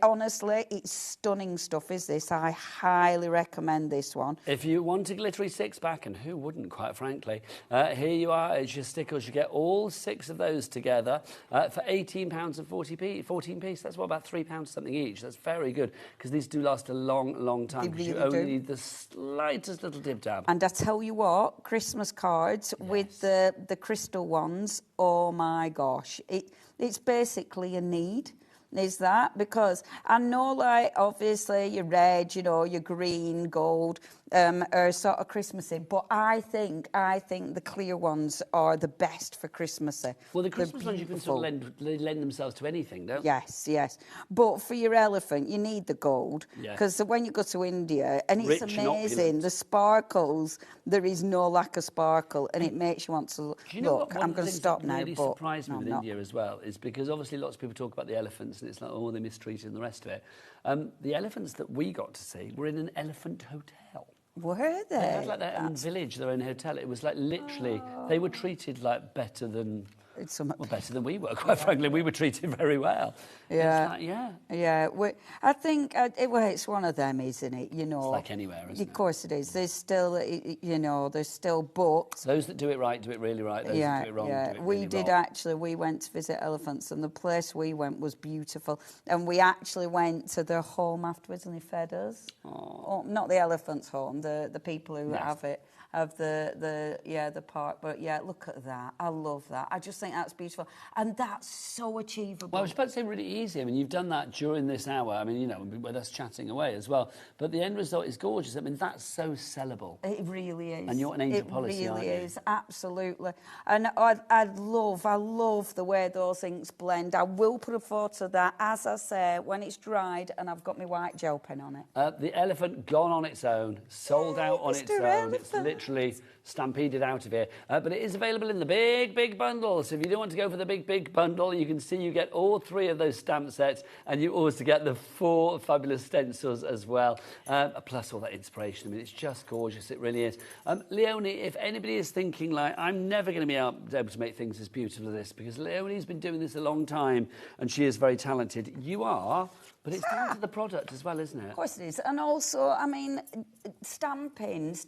Honestly, it's stunning stuff, is this? I highly recommend this one. If you want a glittery six-pack, and who wouldn't, quite frankly, here you are, it's your Stickles. You get all 6 of those together for £18 and 14p. That's what, about £3 something each. That's very good, because these do last a long, long time. They Because you really only do. need the slightest little dib-dab. And I tell you what, Christmas cards with the crystal ones, oh my gosh. It's basically a need. Is that because I know, like, obviously your red, you know, your green, gold are sort of Christmassy, but I think the clear ones are the best for Christmassy. Well, the Christmas ones you can sort of lend themselves to anything, don't they? Yes, yes. But for your elephant, you need the gold. Yeah. Because when you go to India, and it's Rich and amazing, opulent. the sparkles, there is no lack of sparkle, and it makes you want to look. Do you know Look, what, I'm going to stop now, really but surprised me no, with I'm not. India as well is because obviously lots of people talk about the elephants and it's like, oh, they're mistreated and the rest of it. The elephants that we got to see were in an elephant hotel. Were they? They had like their own village, their own hotel. It was like literally, they were treated like better than... Well, better than we were, quite frankly. We were treated very well. Yeah. It's like, yeah. Yeah. I think, well, it's one of them, isn't it? You know. It's like anywhere, isn't it? Of course it is. There's still, you know, there's still books. Those that do it right, do it really right. Those that do it wrong, do it we really did wrong. actually. We went to visit elephants, and the place we went was beautiful. And we actually went to their home afterwards, and they fed us. Oh, not the elephant's home, the people who have it. Of the park, but yeah, look at that. I love that. I just think that's beautiful, and that's so achievable. Well, I was about to say really easy. I mean, you've done that during this hour. I mean, you know, with us chatting away as well. But the end result is gorgeous. I mean, that's so sellable. It really is. And you're an angel policy, It aren't really you? is, absolutely. And I love the way those inks blend. I will put a photo of that, as I say, when it's dried and I've got my white gel pen on it. The elephant gone on its own, sold out on its Mr. own. It's Elephant. literally stampeded out of here. But it is available in the big bundle. So if you don't want to go for the big bundle, you can see you get all 3 of those stamp sets, and you also get the 4 fabulous stencils as well. Plus all that inspiration. I mean, it's just gorgeous. It really is. Leonie, if anybody is thinking like, I'm never going to be able to make things as beautiful as this, because Leonie's been doing this a long time and she is very talented. You are. But it's down to the product as well, isn't it? Of course it is. And also, I mean, stamping's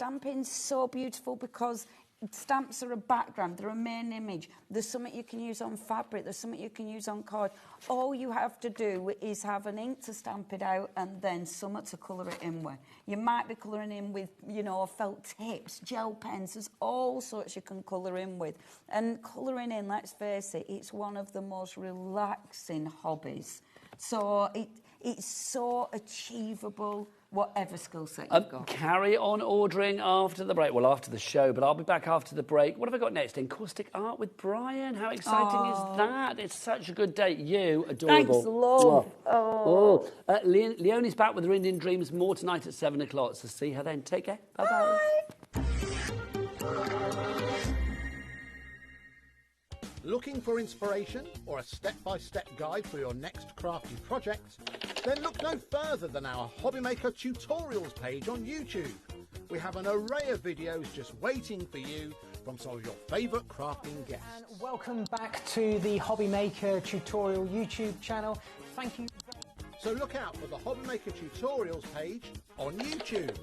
so beautiful because stamps are a background, they're a main image. There's something you can use on fabric, there's something you can use on card. All you have to do is have an ink to stamp it out and then something to colour it in with. You might be colouring in with, you know, felt tips, gel pens, there's all sorts you can colour in with. And colouring in, let's face it, it's one of the most relaxing hobbies. So it's so achievable, whatever skill set you've got. Carry on ordering after the break. Well, after the show, but I'll be back after the break. What have I got next? Encaustic art with Brian. How exciting is that? It's such a good date. You, adorable. Thanks, love. Oh. Leonie's back with her Indian Dreams. More tonight at 7 o'clock. So see her then. Take care. Bye-bye. Looking for inspiration or a step-by-step guide for your next crafty project? Then look no further than our HobbyMaker tutorials page on YouTube. We have an array of videos just waiting for you from some of your favourite crafting guests. And welcome back to the HobbyMaker tutorial YouTube channel. Thank you. So look out for the HobbyMaker tutorials page on YouTube.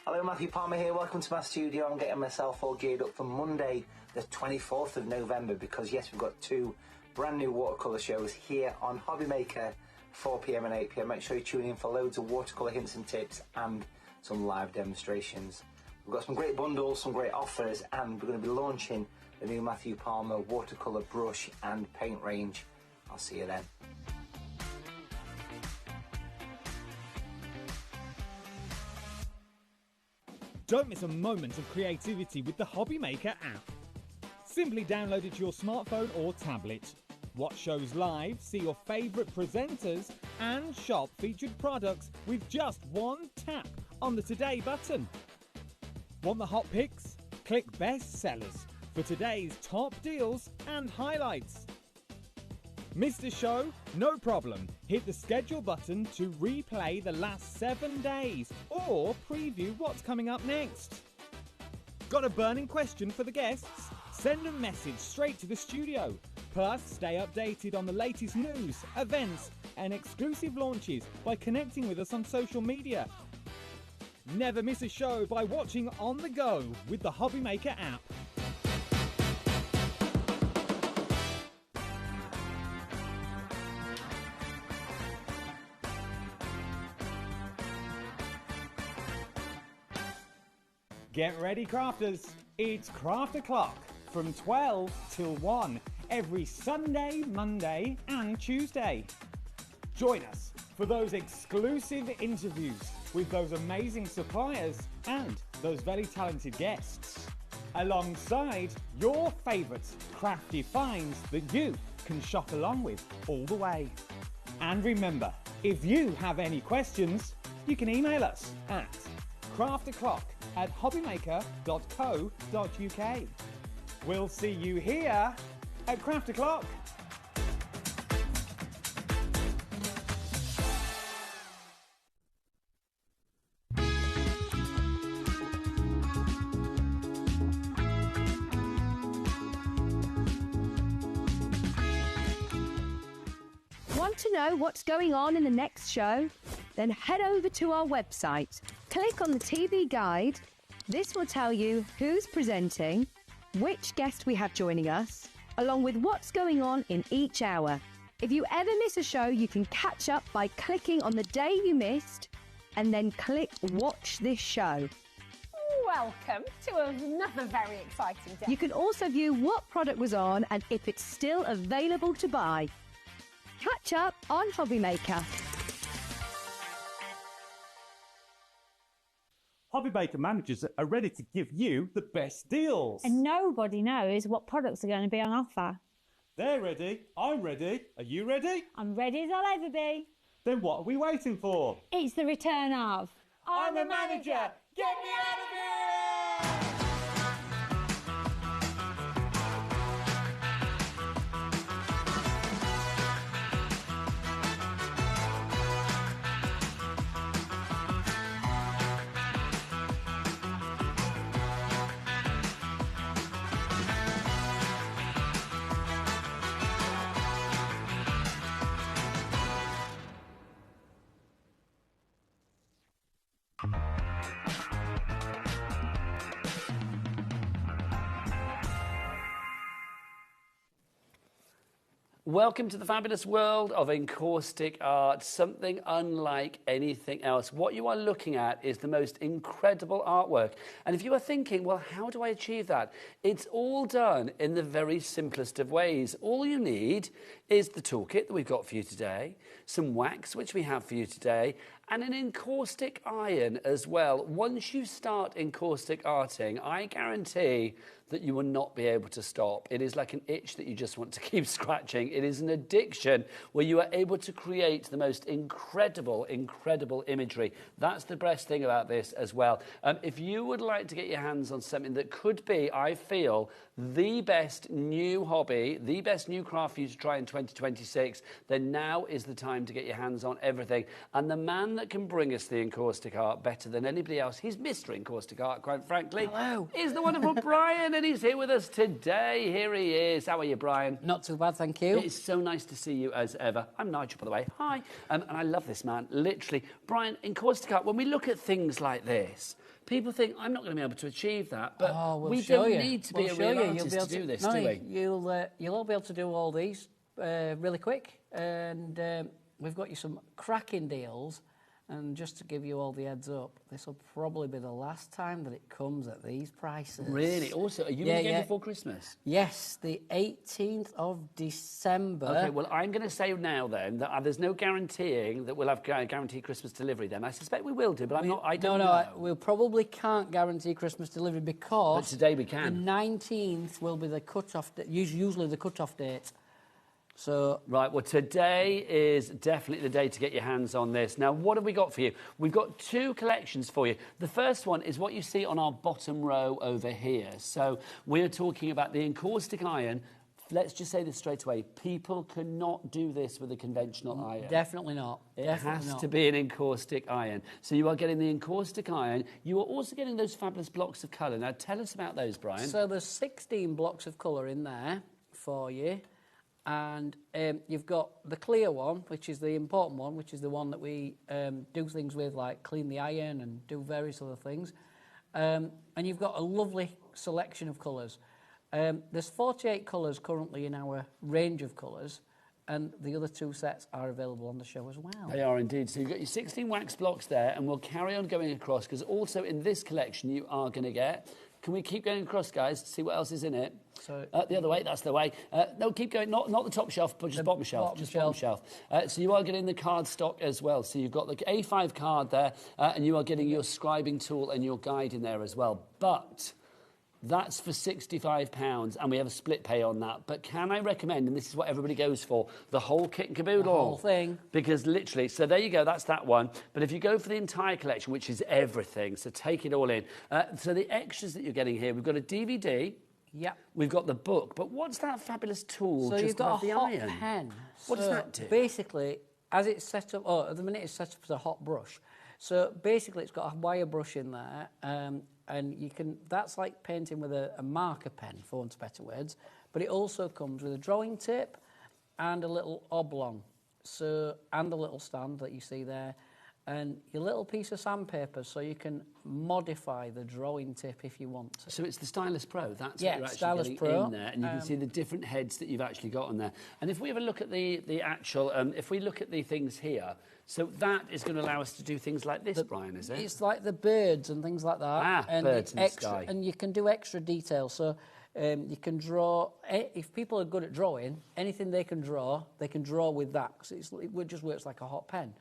Hello, Matthew Palmer here. Welcome to my studio. I'm getting myself all geared up for Monday, the 24th of November, because yes, we've got 2 brand new watercolour shows here on HobbyMaker, 4 p.m. and 8 p.m. Make sure you tune in for loads of watercolour hints and tips and some live demonstrations. We've got some great bundles, some great offers, and we're going to be launching the new Matthew Palmer watercolour brush and paint range I'll see you then. Don't miss a moment of creativity with the HobbyMaker app. Simply download it to your smartphone or tablet. Watch shows live, see your favourite presenters, and shop featured products with just one tap on the Today button. Want the hot picks? Click Best Sellers for today's top deals and highlights. Missed a show? No problem. Hit the schedule button to replay the last 7 days or preview what's coming up next. Got a burning question for the guests? Send a message straight to the studio. Plus, stay updated on the latest news, events, and exclusive launches by connecting with us on social media. Never miss a show by watching on the go with the HobbyMaker app. Get ready, crafters. It's Craft O'Clock from 12 till 1 every Sunday, Monday and Tuesday. Join us for those exclusive interviews with those amazing suppliers and those very talented guests, alongside your favourite crafty finds that you can shop along with all the way. And remember, if you have any questions, you can email us at craftoclock@hobbymaker.co.uk. We'll see you here at Craft O'Clock. Want to know what's going on in the next show? Then head over to our website. Click on the TV guide. This will tell you who's presenting, which guest we have joining us, along with what's going on in each hour. If you ever miss a show, you can catch up by clicking on the day you missed and then click Watch This Show. Welcome to another very exciting day. You can also view what product was on and if it's still available to buy. Catch up on HobbyMaker. HobbyMaker managers are ready to give you the best deals. And nobody knows what products are going to be on offer. They're ready. I'm ready. Are you ready? I'm ready as I'll ever be. Then what are we waiting for? It's the return of... I'm a manager! Get me out of here! Welcome to the fabulous world of encaustic art, something unlike anything else. What you are looking at is the most incredible artwork. And if you are thinking, well, how do I achieve that? It's all done in the very simplest of ways. All you need is the toolkit that we've got for you today, some wax, which we have for you today, and an encaustic iron as well. Once you start encaustic arting, I guarantee that you will not be able to stop. It is like an itch that you just want to keep scratching. It is an addiction where you are able to create the most incredible, incredible imagery. That's the best thing about this as well. If you would like to get your hands on something that could be, I feel, the best new hobby, the best new craft for you to try in 2026, then now is the time to get your hands on everything. And the man that can bring us the encaustic art better than anybody else, he's Mr. Encaustic Art, quite frankly. Hello. Is the wonderful Brian, and he's here with us today. Here he is. How are you, Brian? Not too bad, thank you. It's so nice to see you as ever. I'm Nigel, by the way. Hi. And I love this man, literally. Brian, encaustic art, when we look at things like this, people think, I'm not going to be able to achieve that, but we don't need to be a real artist to do this, do we? You'll all be able to do all these really quick, and we've got you some cracking deals and just to give you all the heads up, this will probably be the last time that it comes at these prices. Really? Also, are you going to get before Christmas? Yes, the 18th of December. Okay, well, I'm going to say now then that there's no guaranteeing that we'll have guaranteed Christmas delivery then. I suspect we will do, but I don't know. We probably can't guarantee Christmas delivery because... But today we can. The 19th will be the cut-off, usually the cut-off date. So right, well, today is definitely the day to get your hands on this. Now, what have we got for you? We've got two collections for you. The first one is what you see on our bottom row over here. So we're talking about the encaustic iron. Let's just say this straight away. People cannot do this with a conventional iron. Definitely not. It has to be an encaustic iron. So you are getting the encaustic iron. You are also getting those fabulous blocks of colour. Now, tell us about those, Brian. So there's 16 blocks of colour in there for you. And you've got the clear one, which is the important one, which is the one that we do things with, like clean the iron and do various other things. And you've got a lovely selection of colours. There's 48 colours currently in our range of colours, and the other two sets are available on the show as well. They are indeed. So you've got your 16 wax blocks there, and we'll carry on going across, because also in this collection you are going to get... Can we keep going across, guys, to see what else is in it? So the other way, that's the way. No, keep going, not the top shelf, but just bottom shelf. Bottom shelf. So you are getting the card stock as well. So you've got the A5 card there, and you are getting your scribing tool and your guide in there as well. But that's for £65, and we have a split pay on that. But can I recommend, and this is what everybody goes for, the whole kit and caboodle? The whole thing. Because literally, so there you go, that's that one. But if you go for the entire collection, which is everything, so take it all in. So the extras that you're getting here, we've got a DVD. Yep. We've got the book. But what's that fabulous tool so just you've got above a hot the iron? pen. What does that do? Basically, as it's set up, at the minute it's set up as a hot brush. So basically it's got a wire brush in there, and you can, that's like painting with a marker pen, for want of better words, but it also comes with a drawing tip and a little oblong, and a little stand that you see there, and your little piece of sandpaper, so you can modify the drawing tip if you want to. So it's the Stylus Pro, that's what you're Stylus actually Pro. getting in there, and you can see the different heads that you've actually got on there. And if we have a look at the actual, if we look at the things here, so that is going to allow us to do things like this, Brian, is it? It's like the birds and things like that. And birds in the sky. And you can do extra detail. So you can draw, if people are good at drawing, anything they can draw with that, because it just works like a hot pen.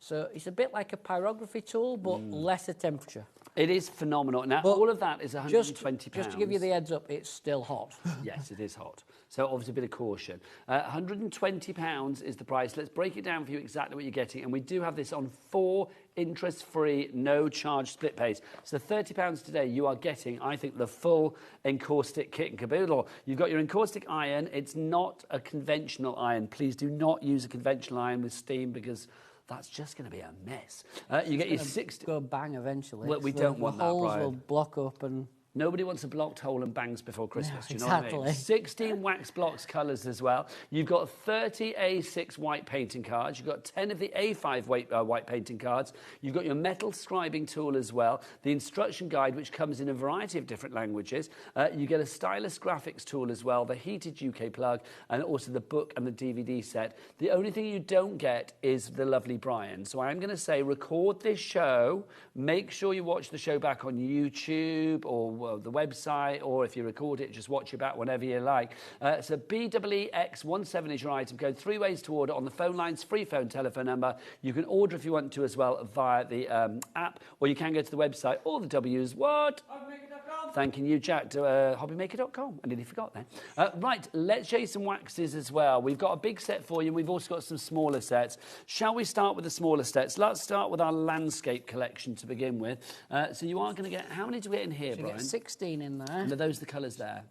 So it's a bit like a pyrography tool, but lesser temperature. It is phenomenal. Now, all of that is £120. Just to give you the heads up, it's still hot. Yes, it is hot. So obviously a bit of caution. £120 is the price. Let's break it down for you exactly what you're getting. And we do have this on 4 interest-free, no-charge split pays. So £30 today, you are getting, I think, the full encaustic kit and caboodle. You've got your encaustic iron. It's not a conventional iron. Please do not use a conventional iron with steam, because that's just going to be a mess. You get your 60... Go bang eventually. Well, we don't want that, holes Brian. will block up and... Nobody wants a blocked hole and bangs before Christmas, do you know exactly. what I mean? 16 wax blocks colours as well. You've got 30 A6 white painting cards. You've got 10 of the A5 white painting cards. You've got your metal scribing tool as well. The instruction guide, which comes in a variety of different languages. You get a stylus graphics tool as well, the heated UK plug, and also the book and the DVD set. The only thing you don't get is the lovely Brian. So I'm going to say record this show. Make sure you watch the show back on YouTube or the website, or if you record it, just watch it back whenever you like. So BEEX17 is your item. Go 3 ways to order on the phone lines, free phone telephone number. You can order if you want to as well via the app, or you can go to the website. All the W's, what? HobbyMaker.com. Thanking you, Jack, to HobbyMaker.com. I nearly forgot then. Right, let's show you some waxes as well. We've got a big set for you. We've also got some smaller sets. Shall we start with the smaller sets? Let's start with our landscape collection to begin with. So you are going to get, how many do we get in here, Brian? 16 in there. And are those the colours there?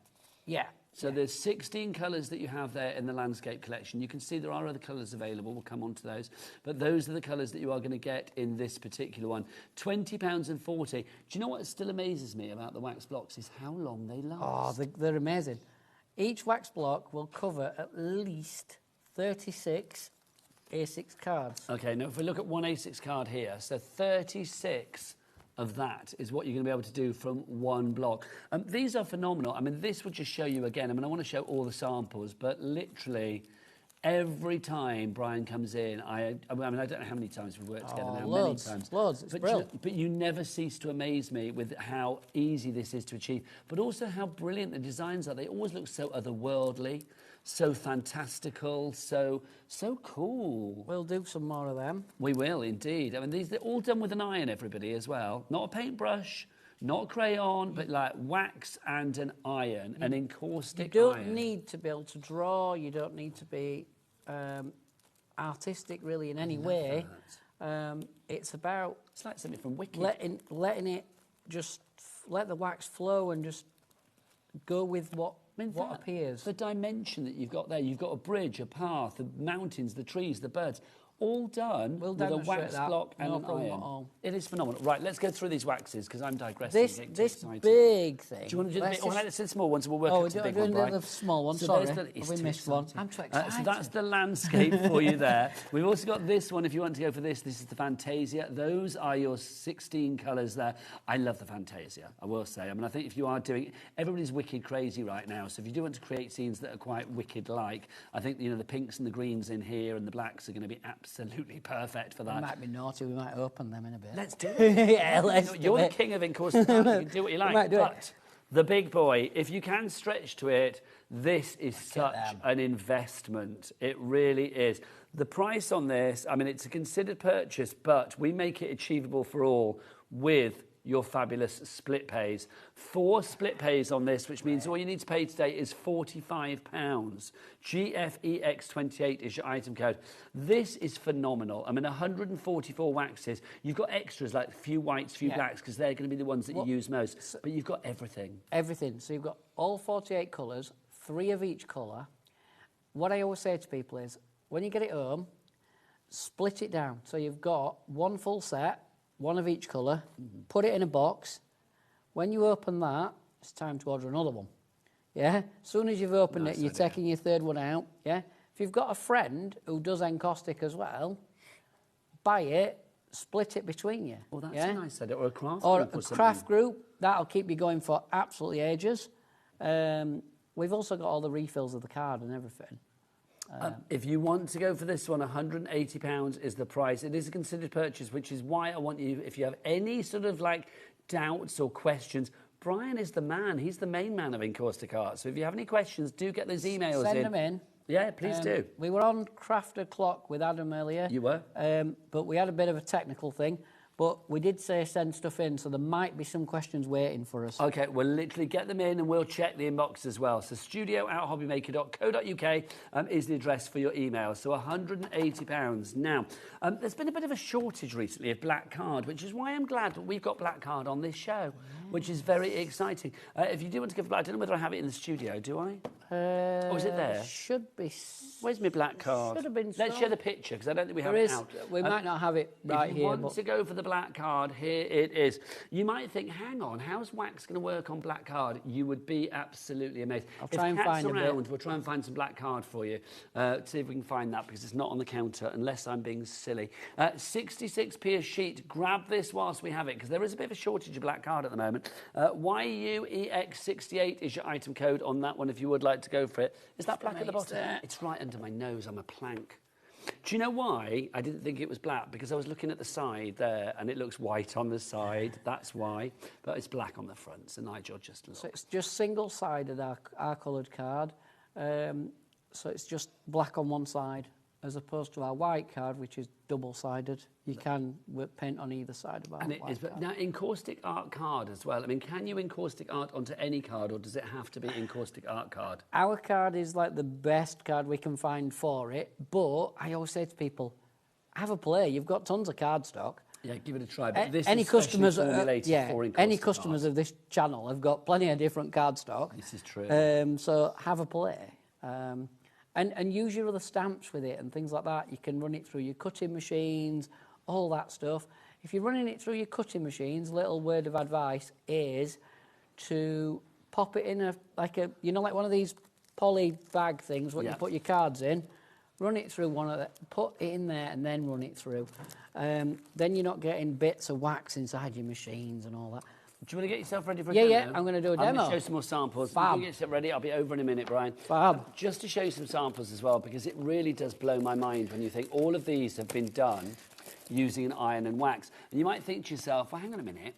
Yeah. So there's 16 colours that you have there in the landscape collection. You can see there are other colours available. We'll come on to those. But those are the colours that you are going to get in this particular one. £20.40. Do you know what still amazes me about the wax blocks is how long they last? Oh, they're amazing. Each wax block will cover at least 36 A6 cards. OK, now if we look at one A6 card here, so 36 of that is what you're going to be able to do from one block. These are phenomenal. I mean, this will just show you again. I mean, I want to show all the samples, but literally, Every time Brian comes in, I mean, I don't know how many times we've worked together now, loads, many times. Loads, it's brilliant. But you never cease to amaze me with how easy this is to achieve, but also how brilliant the designs are. They always look so otherworldly, so fantastical, so cool. We'll do some more of them. We will, indeed. I mean, they're all done with an iron, everybody, as well. Not a paintbrush, not a crayon, but like wax and an iron, an encaustic iron. You iron. don't need to be able to draw. You don't need to be artistic, really, in any way. It's about... It's like something from Wicked. Letting it just... Let the wax flow and just go with what appears. The dimension that you've got there. You've got a bridge, a path, the mountains, the trees, the birds. All done with a wax block and an iron. It is phenomenal. Right, let's go through these waxes because I'm digressing. This big thing. Do you want to do the big? Let's do the small one, so we'll work up to the big one, right? The small one. Sorry, we missed one. I'm too excited. So that's the landscape for you there. We've also got this one. If you want to go for this, this is the Fantasia. Those are your 16 colours there. I love the Fantasia, I will say. I mean, I think if you are doing... Everybody's wicked crazy right now, so if you do want to create scenes that are quite wicked-like, I think, you know, the pinks and the greens in here and the blacks are going to be absolutely perfect for that. We might be naughty, we might open them in a bit. Let's do it. Yeah, let's do You're it. the king of encaustic art, you can do what you like. Might do but it. the big boy, if you can stretch to it, this is such an investment. It really is. The price on this, I mean, it's a considered purchase, but we make it achievable for all with your fabulous split pays. 4 split pays on this, which means all you need to pay today is £45. GFEX28 is your item code. This is phenomenal. I mean, 144 waxes. You've got extras like few whites, few blacks, because they're going to be the ones that you use most. But you've got everything. Everything. So you've got all 48 colours, 3 of each colour. What I always say to people is, when you get it home, split it down. So you've got 1 full set, 1 of each colour, put it in a box. When you open that, it's time to order another one. Yeah? As soon as you've opened it, you're taking your 3rd one out. Yeah? If you've got a friend who does encaustic as well, buy it, split it between you. Well, that's a nice idea. Or a craft or group or a something. craft group. That'll keep you going for absolutely ages. We've also got all the refills of the card and everything. If you want to go for this one, £180 is the price. It is a considered purchase, which is why I want you, if you have any sort of like doubts or questions, Brian is the man. He's the main man of encaustic art. So if you have any questions, do get those emails Send them in. Yeah, please do. We were on Craft O'Clock with Adam earlier. You were? But we had a bit of a technical thing. But we did say send stuff in, so there might be some questions waiting for us. OK, we'll literally get them in and we'll check the inbox as well. So studio@hobbymaker.co.uk is the address for your email. So £180. Now, there's been a bit of a shortage recently of black card, which is why I'm glad that we've got black card on this show, which is very exciting. If you do want to give black, I don't know whether I have it in the studio, do I? Or is it there? Should be. Where's my black card? Should have been. Let's share the picture, because I don't think we have it out. We might not have it right if here. you want to go for the black card, here it is. You might think, hang on, how's wax going to work on black card? You would be absolutely amazed. I'll try and find around, we'll try and find some black card for you. See if we can find that, because it's not on the counter, unless I'm being silly. 66p a sheet. Grab this whilst we have it, because there is a bit of a shortage of black card at the moment. YUEX68 is your item code on that one if you would like to go for it. Is that black at the bottom? It's right under my nose. I'm a plank. Do you know why I didn't think it was black? Because I was looking at the side there, and it looks white on the side. That's why. But it's black on the front, so Nigel just looked. So it's just single-sided, our coloured card. So it's just black on one side, as opposed to our white card, which is double-sided. You can paint on either side of our white card. But now, encaustic art card as well. I mean, can you encaustic art onto any card, or does it have to be encaustic art card? Our card is like the best card we can find for it, but I always say to people, have a play. You've got tons of card stock. Yeah, give it a try. But this any is customers, formulated for encaustic any customers art. of this channel have got plenty of different card stock. This is true. So have a play. And use your other stamps with it and things like that. You can run it through your cutting machines, all that stuff. If you're running it through your cutting machines, little word of advice is to pop it in like one of these poly bag things where you put your cards in. Run it through one of the, put it in there and then run it through. Then you're not getting bits of wax inside your machines and all that. Do you want to get yourself ready for a Yeah, demo? yeah, I'm going to do a demo. I'm going to show some more samples. Fab. You get yourself ready. I'll be over in a minute, Brian. Fab. Just to show you some samples as well, because it really does blow my mind when you think all of these have been done using an iron and wax. And you might think to yourself, well, hang on a minute.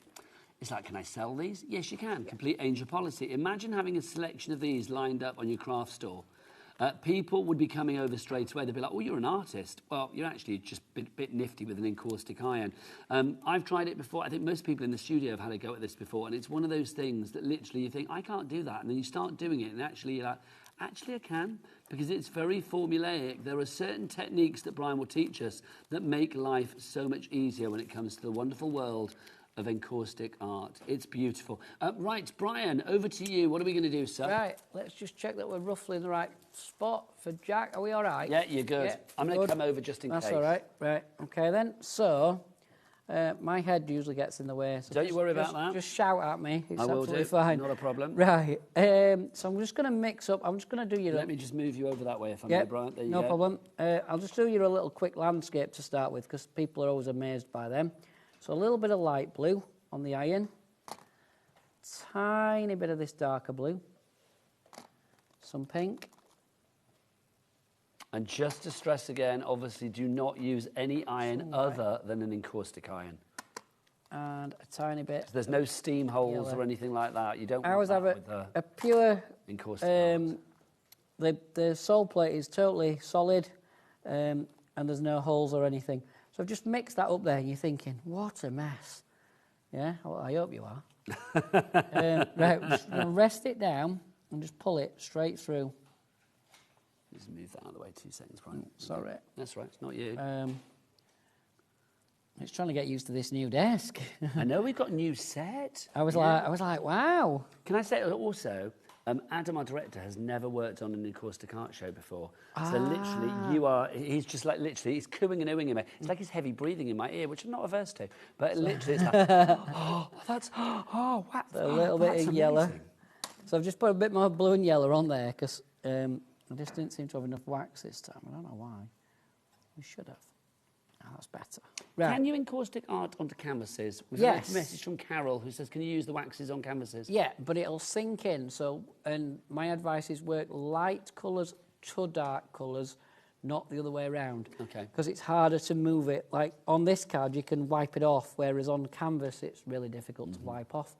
It's like, can I sell these? Yes, you can. Complete angel policy. Imagine having a selection of these lined up on your craft store. People would be coming over straight away. They'd be like, oh, you're an artist. Well, you're actually just a bit nifty with an encaustic iron. I've tried it before. I think most people in the studio have had a go at this before, and it's one of those things that literally you think, I can't do that. And then you start doing it, and actually you're like, actually I can, because it's very formulaic. There are certain techniques that Brian will teach us that make life so much easier when it comes to the wonderful world of encaustic art. It's beautiful. Right, Brian, over to you. What are we going to do, sir? Right, let's just check that we're roughly in the right spot for Jack. Are we all right? Yeah, you're good. Yeah, I'm going to come over just in case. That's all right. Right, okay then. So, my head usually gets in the way. So Don't you worry about that. Just shout at me. It's I will absolutely do. fine. Not a problem. Right, so I'm just going to mix up. I'm just going to do you... Let me just move you over that way if I may, Brian. There you no go. problem. I'll just do you a little quick landscape to start with, because people are always amazed by them. So a little bit of light blue on the iron, tiny bit of this darker blue, some pink. And just to stress again, obviously do not use any iron other than an encaustic iron. And a tiny bit. So there's no steam holes yellow. or anything like that. You don't I want always that have with a pure encaustic the sole plate is totally solid, and there's no holes or anything. So I've just mixed that up there, and you're thinking, what a mess. Yeah, well, I hope you are. Right, we're just going to rest it down and just pull it straight through. Just move that out of the way 2 seconds, Brian. Sorry. That's right, it's not you. It's trying to get used to this new desk. I know we've got a new set. I was like, wow. Can I say also, Adam, our director, has never worked on an encaustic art show before. So literally, he's just like, literally, he's cooing and oohing in me. It's like he's heavy breathing in my ear, which I'm not averse to. But literally, it's like, wow. A little bit of yellow. So I've just put a bit more blue and yellow on there, because I just didn't seem to have enough wax this time. I don't know why. We should have. Oh, that's better. Right. Can you encaustic art onto canvases? We've Yes. had a message from Carol who says, can you use the waxes on canvases? Yeah, but it'll sink in. So, and my advice is work light colours to dark colours, not the other way around. Okay. Because it's harder to move it. Like on this card, you can wipe it off, whereas on canvas, it's really difficult to wipe off.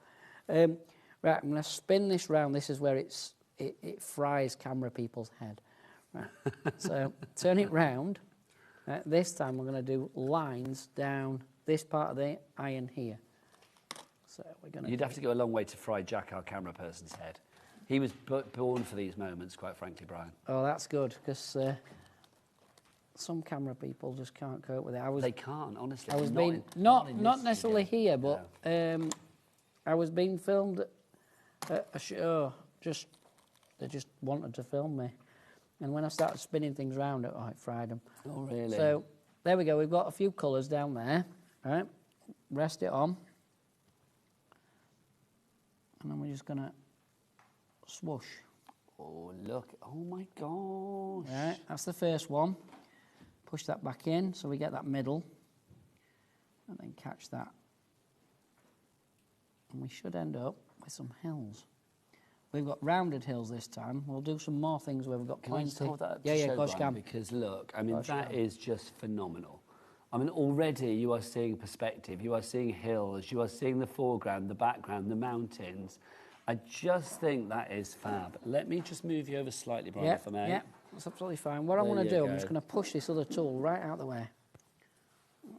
Right, I'm going to spin this round. This is where it fries camera people's head. Right. So turn it round. This time we're going to do lines down this part of the iron here. So we're going to... You'd have to go a long way to fry Jack, our camera person's head. He was born for these moments, quite frankly, Brian. Oh, that's good, because some camera people just can't cope with it. They can't, honestly. I was not necessarily here, but I was being filmed at a show. They just wanted to film me. And when I started spinning things around, it fried them. Oh, really? So, there we go. We've got a few colours down there. Right? Rest it on. And then we're just going to swoosh. Oh, look. Oh, my gosh. Right, that's the first one. Push that back in so we get that middle. And then catch that. And we should end up with some hills. We've got rounded hills this time. We'll do some more things where we've got Can I just hold that up to yeah, show, of course you Brian? can. Because look, I mean, Gosh, that yeah. is just phenomenal. I mean, already you are seeing perspective, you are seeing hills, you are seeing the foreground, the background, the mountains. I just think that is fab. Let me just move you over slightly, Brian, if I may. Yeah, that's absolutely fine. What I want to do, I'm just going to push this other tool right out the way.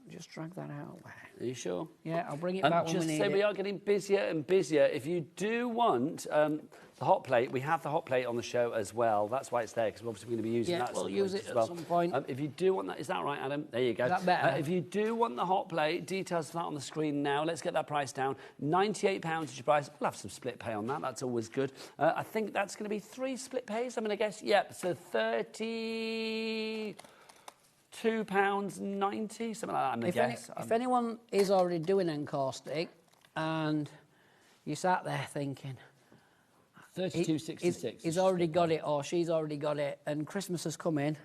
Just drag that out of the way. Are you sure? Yeah, I'll bring it back when we need it. Just say we are getting busier and busier. If you do want the hot plate, we have the hot plate on the show as well. That's why it's there, because we're obviously going to be using that. We'll use it at some point. If you do want that, is that right, Adam? There you go. Is that better? If you do want the hot plate, details for that on the screen now. Let's get that price down. £98 is your price. We'll have some split pay on that. That's always good. I think that's going to be 3 split pays, I'm going to guess. Yep, so £32.90, something like that, I'm going to guess. If anyone is already doing encaustic and you sat there thinking... £32.66. He's already got it, or she's already got it, and Christmas has come in,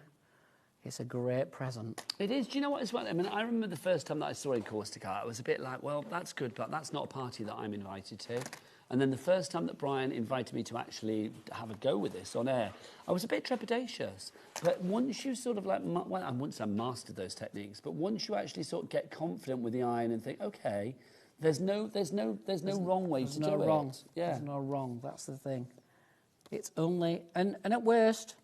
It's a great present. It is. Do you know what as well? I mean, I remember the first time that I saw Encaustic art, I was a bit like, well, that's good, but that's not a party that I'm invited to. And then the first time that Brian invited me to actually have a go with this on air, I was a bit trepidatious. But once you sort of like, well, I wouldn't say I mastered those techniques, but once you actually sort of get confident with the iron and think, okay, there's no wrong way to do it. Yeah. There's no wrong. That's the thing. It's only, and at worst,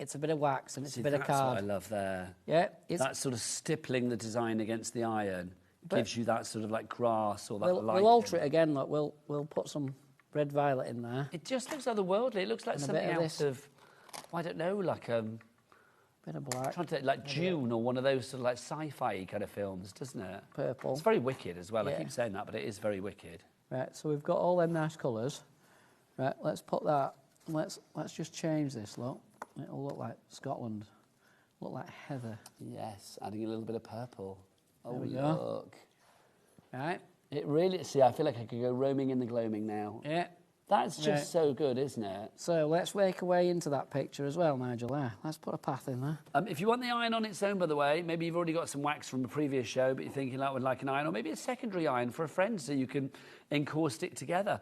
it's a bit of wax and it's a bit of card. That's what I love there. Yeah. That sort of stippling the design against the iron gives you that sort of like grass or that light. We'll alter it again. Look, we'll put some red violet in there. It just looks otherworldly. It looks like something out of, I don't know, like bit of black. Trying to like Dune or one of those sort of like sci-fi kind of films, doesn't it? Purple. It's very wicked as well. Yeah. I keep saying that, but it is very wicked. Right. So we've got all them nice colours. Right. Let's put that. Let's just change this. Look. It'll look like Scotland. Look like heather. Yes. Adding a little bit of purple. Oh, there we look. Go. Right. It really, see, I feel like I could go roaming in the gloaming now. Yeah. That's just so good, isn't it? So let's make our way into that picture as well, Nigel. There. Let's put a path in there. If you want the iron on its own, by the way, maybe you've already got some wax from a previous show, but you're thinking that would like an iron, or maybe a secondary iron for a friend so you can encaustic together.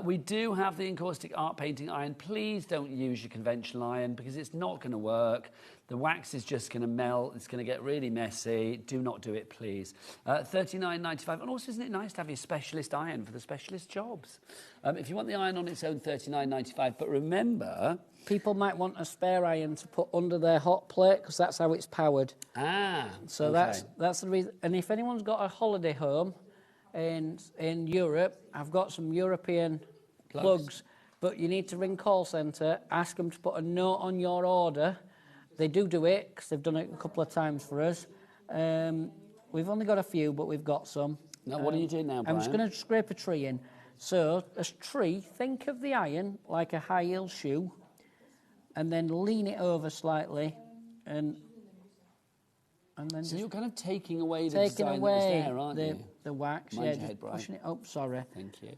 We do have the encaustic art painting iron. Please don't use your conventional iron because it's not going to work. The wax is just going to melt. It's going to get really messy. Do not do it, please. $39.95. And also, isn't it nice to have your specialist iron for the specialist jobs? If you want the iron on its own, $39.95. But remember, people might want a spare iron to put under their hot plate because that's how it's powered. So okay. that's the reason. And if anyone's got a holiday home in Europe, I've got some European plugs. But you need to ring call centre, ask them to put a note on your order. They do it because they've done it a couple of times for us. We've only got a few, but we've got some. Now, what are you doing now, Brian? I'm just going to scrape a tree in. So, a tree, think of the iron like a high-heel shoe, and then lean it over slightly, and then so you're kind of taking away the design that was there, aren't you? The wax. Mind yeah, your head, just Brian. pushing it up. Sorry. Thank you.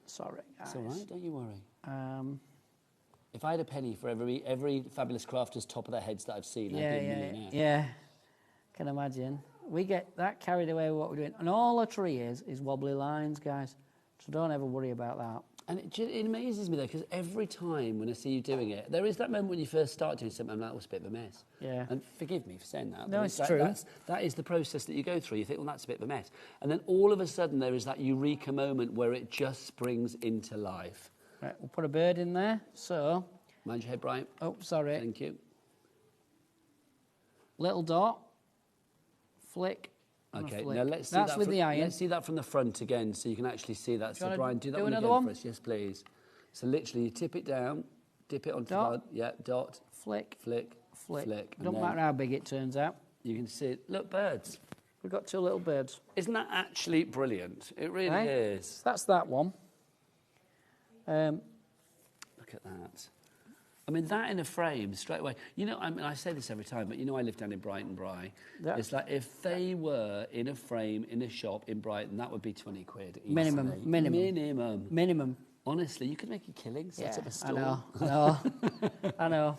Sorry, guys. It's all right, don't you worry. If I had a penny for every fabulous crafter's top of their heads that I've seen, I'd be a millionaire. Yeah, can imagine. We get that carried away with what we're doing. And all a tree is wobbly lines, guys. So don't ever worry about that. And it amazes me, though, because every time when I see you doing it, there is that moment when you first start doing something, I'm like, oh, it's a bit of a mess. Yeah. And forgive me for saying that. No, it's true. That is the process that you go through. You think, well, that's a bit of a mess. And then all of a sudden there is that eureka moment where it just springs into life. Right, we'll put a bird in there. So... Mind your head, Brian. Oh, sorry. Thank you. Little dot. Flick. Okay, flick. now let's see That's that with the iron. Let's see that from the front again so you can actually see that. So, Brian, do that one another again one? for us. Yes, please. So literally you tip it down, dip it onto Dot. the card. Yeah, dot. Flick. Flick. Flick. Flick. And Don't then matter how big it turns out. you can see it. Look, birds. We've got two little birds. Isn't that actually brilliant? It really is. That's that one. Look at that. I mean, that in a frame, straight away. You know, I mean, I say this every time, but you know I live down in Brighton, Bry. Yeah. It's like if they were in a frame in a shop in Brighton, that would be 20 quid easily. Minimum. Honestly, you could make a killing, set up a store. I know.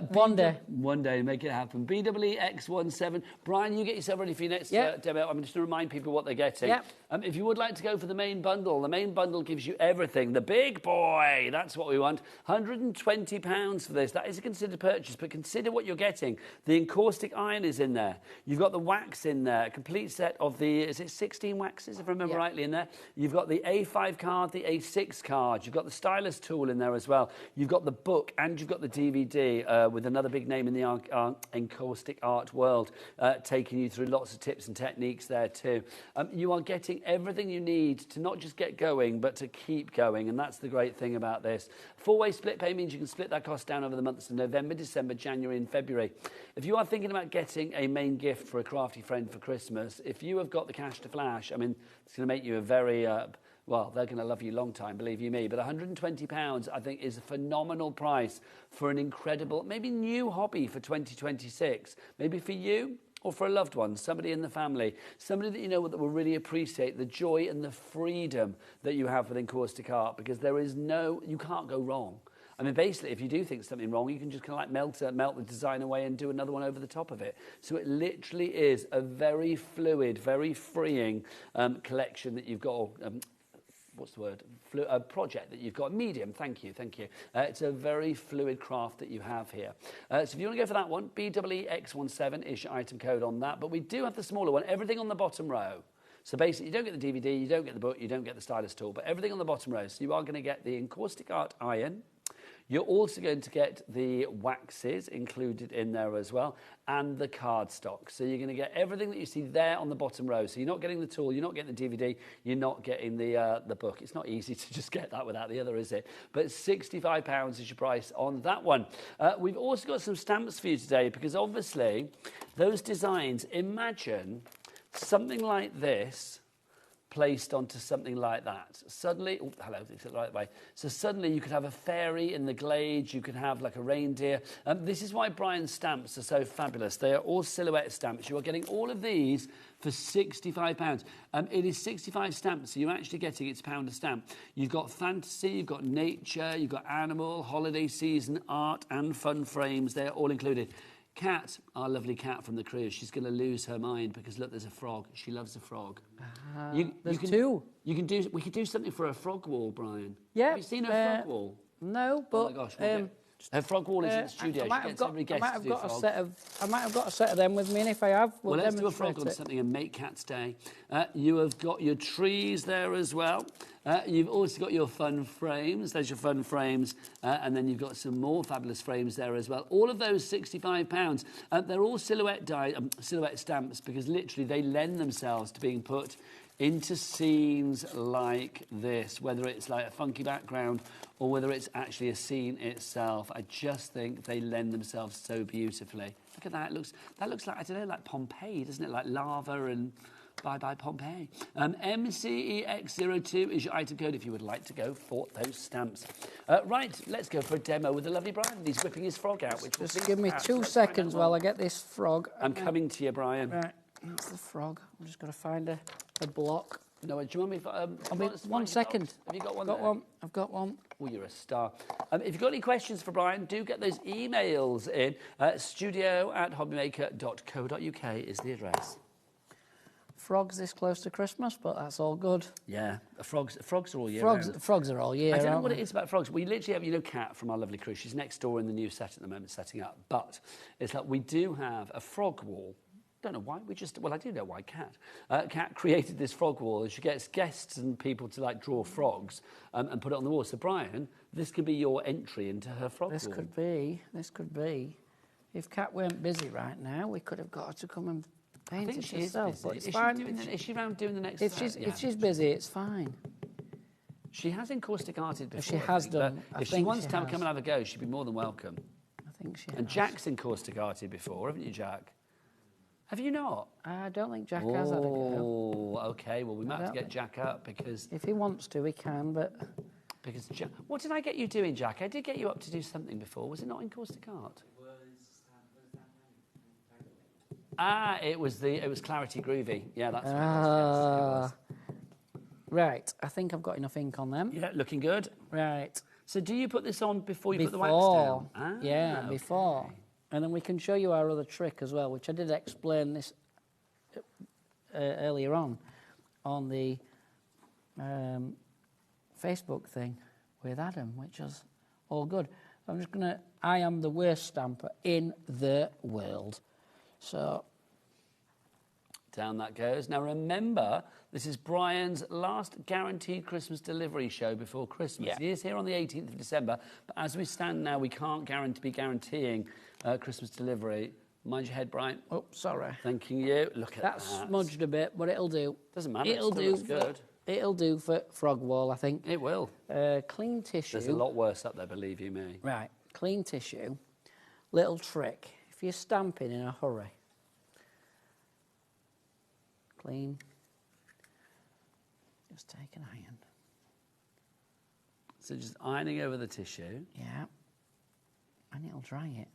One day, make it happen. BWX17. Brian, you get yourself ready for your next demo. I'm just to remind people what they're getting. Yep. If you would like to go for the main bundle gives you everything. The big boy, that's what we want. £120 for this. That is a considered purchase, but consider what you're getting. The encaustic iron is in there. You've got the wax in there, a complete set of is it 16 waxes, if I remember rightly, in there? You've got the A5 card, the A6 card. You've got the stylus tool in there as well. You've got the book and you've got the DVD with another big name in the encaustic art world, taking you through lots of tips and techniques there too. You are getting everything you need to not just get going, but to keep going, and that's the great thing about this. Four-way split pay means you can split that cost down over the months of November, December, January and February. If you are thinking about getting a main gift for a crafty friend for Christmas, if you have got the cash to flash, I mean, it's going to make you a very... well, they're going to love you a long time, believe you me. But £120, I think, is a phenomenal price for an incredible, maybe new hobby for 2026. Maybe for you or for a loved one, somebody in the family, somebody that you know that will really appreciate the joy and the freedom that you have with encaustic art, because you can't go wrong. I mean, basically, if you do think something wrong, you can just kind of like melt the design away and do another one over the top of it. So it literally is a very fluid, very freeing collection that you've got. What's the word? A project that you've got. Medium, thank you. It's a very fluid craft that you have here. So if you want to go for that one, BWX17 is your item code on that. But we do have the smaller one, everything on the bottom row. So basically, you don't get the DVD, you don't get the book, you don't get the stylus tool, but everything on the bottom row. So you are going to get the Encaustic Art iron. You're also going to get the waxes included in there as well, and the cardstock. So you're going to get everything that you see there on the bottom row. So you're not getting the tool, you're not getting the DVD, you're not getting the book. It's not easy to just get that without the other, is it? But £65 is your price on that one. We've also got some stamps for you today, because obviously those designs, imagine something like this placed onto something like that. Suddenly, oh, hello, it's the right way. So suddenly you could have a fairy in the glade, you could have like a reindeer. This is why Brian's stamps are so fabulous. They are all silhouette stamps. You are getting all of these for £65. It is 65 stamps, so you're actually getting it's £1 a stamp. You've got fantasy, you've got nature, you've got animal, holiday season, art and fun frames. They're all included. Kat, our lovely Kat from the cruise, she's going to lose her mind because look, there's a frog. She loves a frog. There's two. We could do something for a frog wall, Brian. Yeah. Have you seen her frog wall? No, but oh my gosh, her frog wall is in the studio. She gets every guest to do frogs. I might have got a set of them with me, and if I have, well, let's do a frog on something and make Kat's day. You have got your trees there as well. You've also got your fun frames. There's your fun frames. And then you've got some more fabulous frames there as well. All of those £65. They're all silhouette stamps because literally they lend themselves to being put into scenes like this, whether it's like a funky background or whether it's actually a scene itself. I just think they lend themselves so beautifully. Look at that. That looks like, I don't know, like Pompeii, doesn't it? Like lava and bye-bye Pompeii. MCEX02 is your item code if you would like to go for those stamps. Right, let's go for a demo with the lovely Brian. He's whipping his frog out. Which just give me 2 seconds while I get this frog. I'm coming to you, Brian. Right, that's the frog. I'm just going to find a block. No, do you want me if... 1 second. Have you got one? I've got one. Oh, you're a star. If you've got any questions for Brian, do get those emails in. studio@hobbymaker.co.uk is the address. Frogs this close to Christmas, but that's all good. Yeah, frogs are all year round. Frogs are all year. I don't know what it is about frogs. We literally have, Kat from our lovely cruise. She's next door in the new set at the moment, setting up. But it's like we do have a frog wall. Don't know why. I do know why. Kat created this frog wall, and she gets guests and people to like draw frogs and put it on the wall. So Brian, this could be your entry into her frog wall. This could be. If Kat weren't busy right now, we could have got her to come and paint it herself. But it's fine. Is she around doing the next? If she's busy, it's fine. She has encaustic arted before. She has done. If she wants to come and have a go, she'd be more than welcome. I think she has. And Jack's encaustic arted before, haven't you, Jack? Have you not? I don't think Jack has had a go. Oh, okay. Well, we might have to get Jack up because... If he wants to, he can, but... Because Jack... What did I get you doing, Jack? I did get you up to do something before. Was it not encaustic art? It was Clarity Groovy. Yeah, that's what it was. Right, I think I've got enough ink on them. Yeah, looking good. Right. So do you put this on before you put the wax down? Yeah, before. And then we can show you our other trick as well, which I did explain this earlier on the Facebook thing with Adam, which was all good. I'm just going to... I am the worst stamper in the world. So... Down that goes. Now, remember, this is Brian's last guaranteed Christmas delivery show before Christmas. Yeah. He is here on the 18th of December, but as we stand now, we can't be guaranteeing Christmas delivery. Mind your head, Brian. Oh, sorry. Thanking you. Look at that. That's smudged a bit, but it'll do. Doesn't matter. It'll do. Good. It'll do for frog wall, I think. It will. Clean tissue. There's a lot worse up there, believe you me. Right. Clean tissue. Little trick. If you're stamping in a hurry, clean. Just take an iron. So just ironing over the tissue. Yeah. And it'll dry it.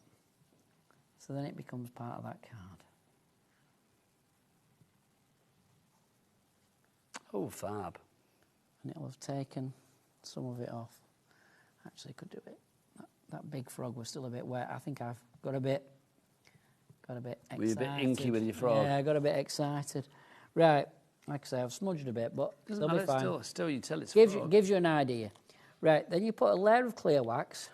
So then it becomes part of that card. Oh, fab. And it'll have taken some of it off. Actually, could do it. that big frog was still a bit wet. I think I've got a bit excited. Were you a bit inky with your frog? Yeah, I got a bit excited. Right, like I say, I've smudged a bit, but it'll be fine. Still, you tell it's Gives you an idea. Right, then you put a layer of clear wax.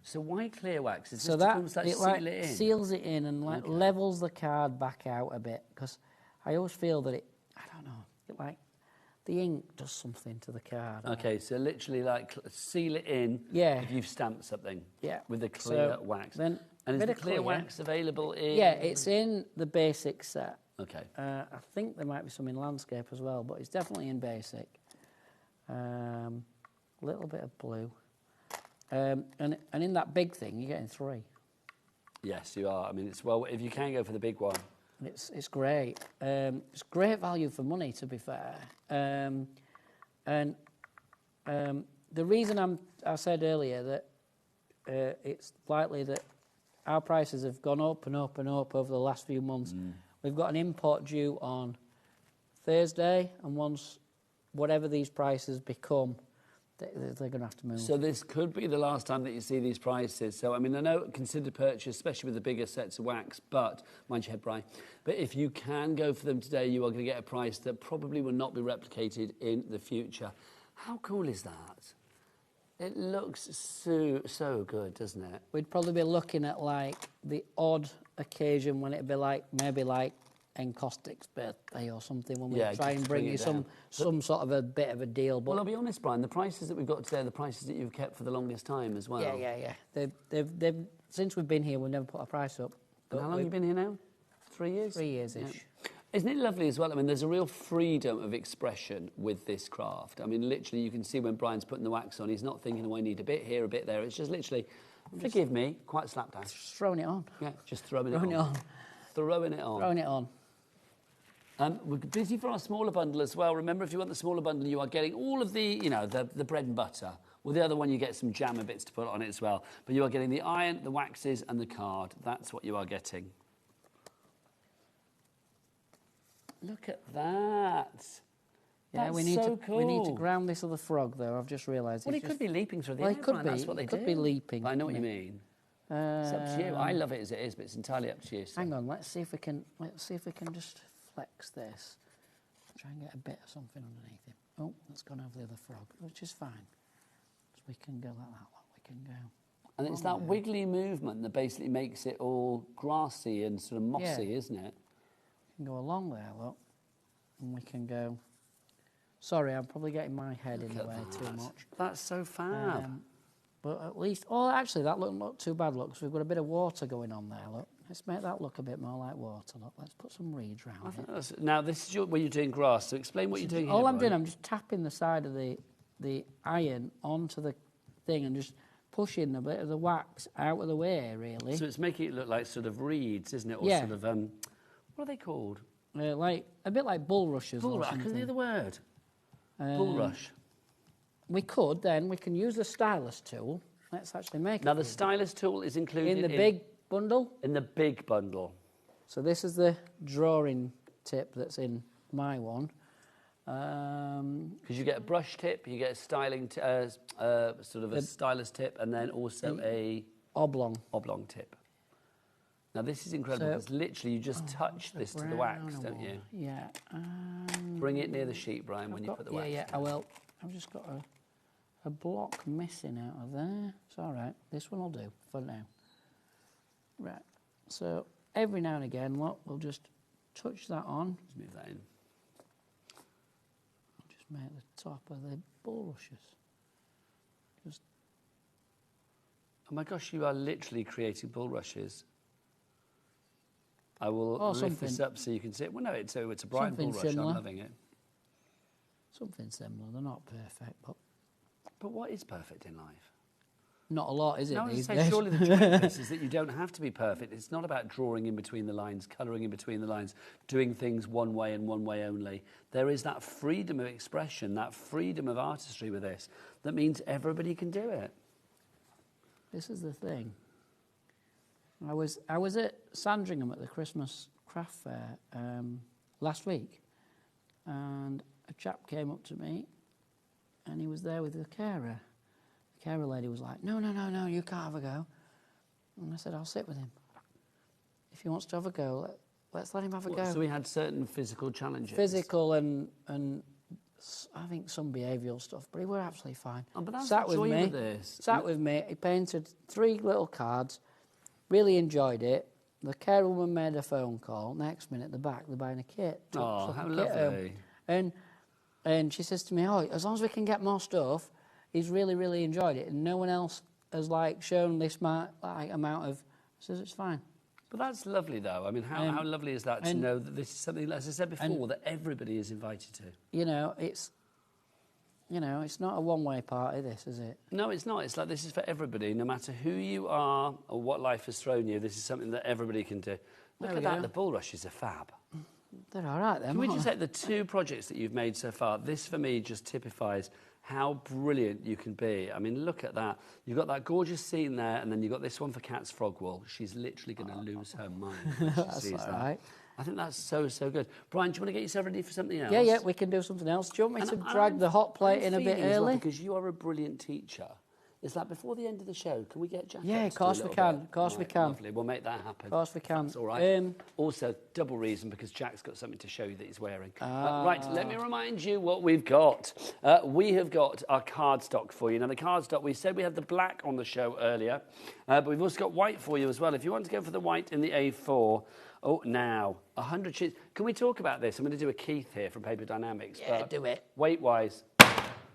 So why clear wax? Is So this to that almost like it seal like it in? seals it in and like levels the card back out a bit, because I always feel that I don't know, it like the ink does something to the card. Okay, so literally like seal it in. Yeah. If you've stamped something. Yeah. With the clear So wax. then And is bit the of clear wax available in? Yeah, it's in the basic set. Okay. I think there might be some in landscape as well, but it's definitely in basic. Little bit of blue. And in that big thing, you're getting 3. Yes, you are. I mean, it's if you can go for the big one. It's great. It's great value for money, to be fair. The reason I said earlier that it's likely that our prices have gone up and up and up over the last few months. We've got an import due on Thursday, and once whatever these prices become, they're going to have to move. So this could be the last time that you see these prices. So, I mean, I know consider purchase, especially with the bigger sets of wax, but, mind your head, Brian, but if you can go for them today, you are going to get a price that probably will not be replicated in the future. How cool is that? It looks so good, doesn't it? We'd probably be looking at, like, the odd occasion when it'd be, like, maybe, like, Encaustic's birthday or something, when we try and bring you some sort of a bit of a deal. But well, I'll be honest, Brian, the prices that we've got today are the prices that you've kept for the longest time as well. Yeah. They've since we've been here, we've never put a price up. And how long have you been here now? 3 years? 3 years-ish. Yeah. Isn't it lovely as well? I mean, there's a real freedom of expression with this craft. I mean, literally, you can see when Brian's putting the wax on, he's not thinking, oh, I need a bit here, a bit there. It's just literally, forgive me, quite slapdash. Just throwing it on. Yeah, just throwing it on. Throwing it on. Throwing it on. We're busy for our smaller bundle as well. Remember, if you want the smaller bundle, you are getting all of the, you know, the bread and butter. Well, the other one, you get some jam and bits to put on it as well. But you are getting the iron, the waxes, and the card. That's what you are getting. Look at that. Yeah, That's we need so to cool. we need to ground this other frog though. I've just realised. Well, it could be leaping through the well, air. it could Brian, be. That's what they it could do. be leaping. I know what you mean. It's up to you. I love it as it is, but it's entirely up to you. So. Hang on, let's see if we can just flex this. Try and get a bit of something underneath him. Oh, that's gone over the other frog, which is fine. So we can go like that. We can go. And it's that wiggly movement that basically makes it all grassy and sort of mossy, isn't it? We can go along there, look, and we can go. Sorry, I'm probably getting my head in the way too much. That's so fab. But at least, oh, actually, that doesn't look too bad, look, 'cause we've got a bit of water going on there, look. Let's make that look a bit more like water, look. Let's put some reeds round it. Now, this is where you're doing grass, so explain what you're doing here. All I'm doing, I'm just tapping the side of the iron onto the thing and just pushing a bit of the wax out of the way, really. So it's making it look like sort of reeds, isn't it? Or Yeah. sort of, what are they called? Like, a bit like bulrushes or Bulrush, I something. couldn't hear the word. Bulrush. We can use the stylus tool. Let's actually make it. Now, the stylus tool is included in the big bundle? In the big bundle. So this is the drawing tip that's in my one. Because you get a brush tip, you get a styling, sort of a stylus tip, and then also a oblong tip. Now this is incredible because literally you just touch this to the wax, don't you? Yeah. Bring it near the sheet, Brian, when you put the wax. Yeah, I will. I've just got a block missing out of there. It's all right. This one will do for now. Right. So every now and again, look, we'll just touch that on. Just move that in. Just make the top of the bulrushes. Just. Oh my gosh, you are literally creating bulrushes. I will lift this up so you can see it. Well, no, it's a bright bulrush. Similar. I'm loving it. Something similar. They're not perfect, but. But what is perfect in life? Not a lot, is it? No, I was these going to days? say, surely the trick of this is that you don't have to be perfect. It's not about drawing in between the lines, colouring in between the lines, doing things one way and one way only. There is that freedom of expression, that freedom of artistry with this, that means everybody can do it. This is the thing. I was at Sandringham at the Christmas craft fair last week, and a chap came up to me, and he was there with a carer. The carer lady was like, no, you can't have a go. And I said, I'll sit with him. If he wants to have a go, let's let him have a go. So we had certain physical challenges? Physical and I think some behavioural stuff, but he were absolutely fine. Oh, but that's sat the with joy me, of this. Sat with me, he painted 3 little cards, really enjoyed it. The care woman made a phone call. Next minute, they're back, they're buying a kit. Oh, how lovely. And she says to me, oh, as long as we can get more stuff, he's really, really enjoyed it. And no one else has, like, shown this amount of... says it's fine. But that's lovely, though. I mean, how lovely is that to know that this is something, as I said before, that everybody is invited to? It's not a one-way party, this, is it? No, it's not. It's like this is for everybody. No matter who you are or what life has thrown you, this is something that everybody can do. Look at that. The bulrushes are fab. They're all right, then. Can we just say the 2 projects that you've made so far? This, for me, just typifies how brilliant you can be. I mean, look at that. You've got that gorgeous scene there, and then you've got this one for Kat's frog wall. She's literally going to lose her mind when she sees that. Right. I think that's so good. Brian, do you want to get yourself ready for something else? Yeah, we can do something else. Do you want me to drag the hot plate in a bit early? Because you are a brilliant teacher. It's like before the end of the show, can we get Jack? Yeah, of course we can. Of course we can. Lovely. We'll make that happen. Of course we can. That's all right. Also, double reason because Jack's got something to show you that he's wearing. Right, let me remind you what we've got. We have got our cardstock for you. Now, the cardstock, we said we had the black on the show earlier, but we've also got white for you as well. If you want to go for the white in the A4, now, 100 sheets. Can we talk about this? I'm going to do a Keith here from Paper Dynamics. Yeah, do it. Weight-wise,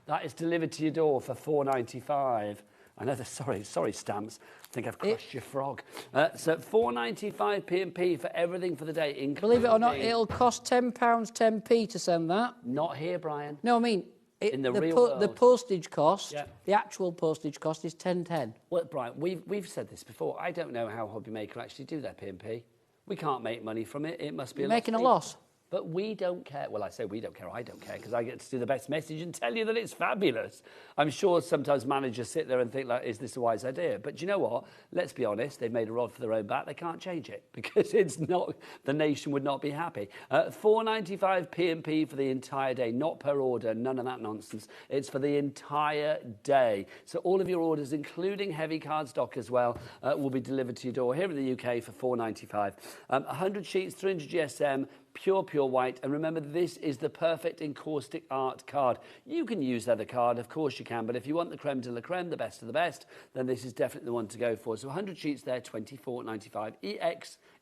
that is delivered to your door for £4.95. I know, sorry, Stamps. I think I've crushed your frog. So £4.95 P&P for everything for the day. Believe it or not, it'll cost £10 10p to send that. Not here, Brian. No, I mean... in the real world. The postage cost, the actual postage cost is £10.10. Well, Brian, we've said this before. I don't know how HobbyMaker actually do their P&P. We can't make money from it. It must be making a loss. But we don't care. Well, I say we don't care. I don't care because I get to do the best message and tell you that it's fabulous. I'm sure sometimes managers sit there and think, like, is this a wise idea? But you know what? Let's be honest. They've made a rod for their own back. They can't change it because it's not. The nation would not be happy. £4.95 P&P for the entire day, not per order. None of that nonsense. It's for the entire day. So all of your orders, including heavy cardstock as well, will be delivered to your door here in the UK for £4.95. 100 sheets, 300 GSM. Pure white, and remember, this is the perfect encaustic art card. You can use leather card, of course you can, but if you want the creme de la creme, the best of the best, then this is definitely the one to go for. So 100 sheets there, £24.95.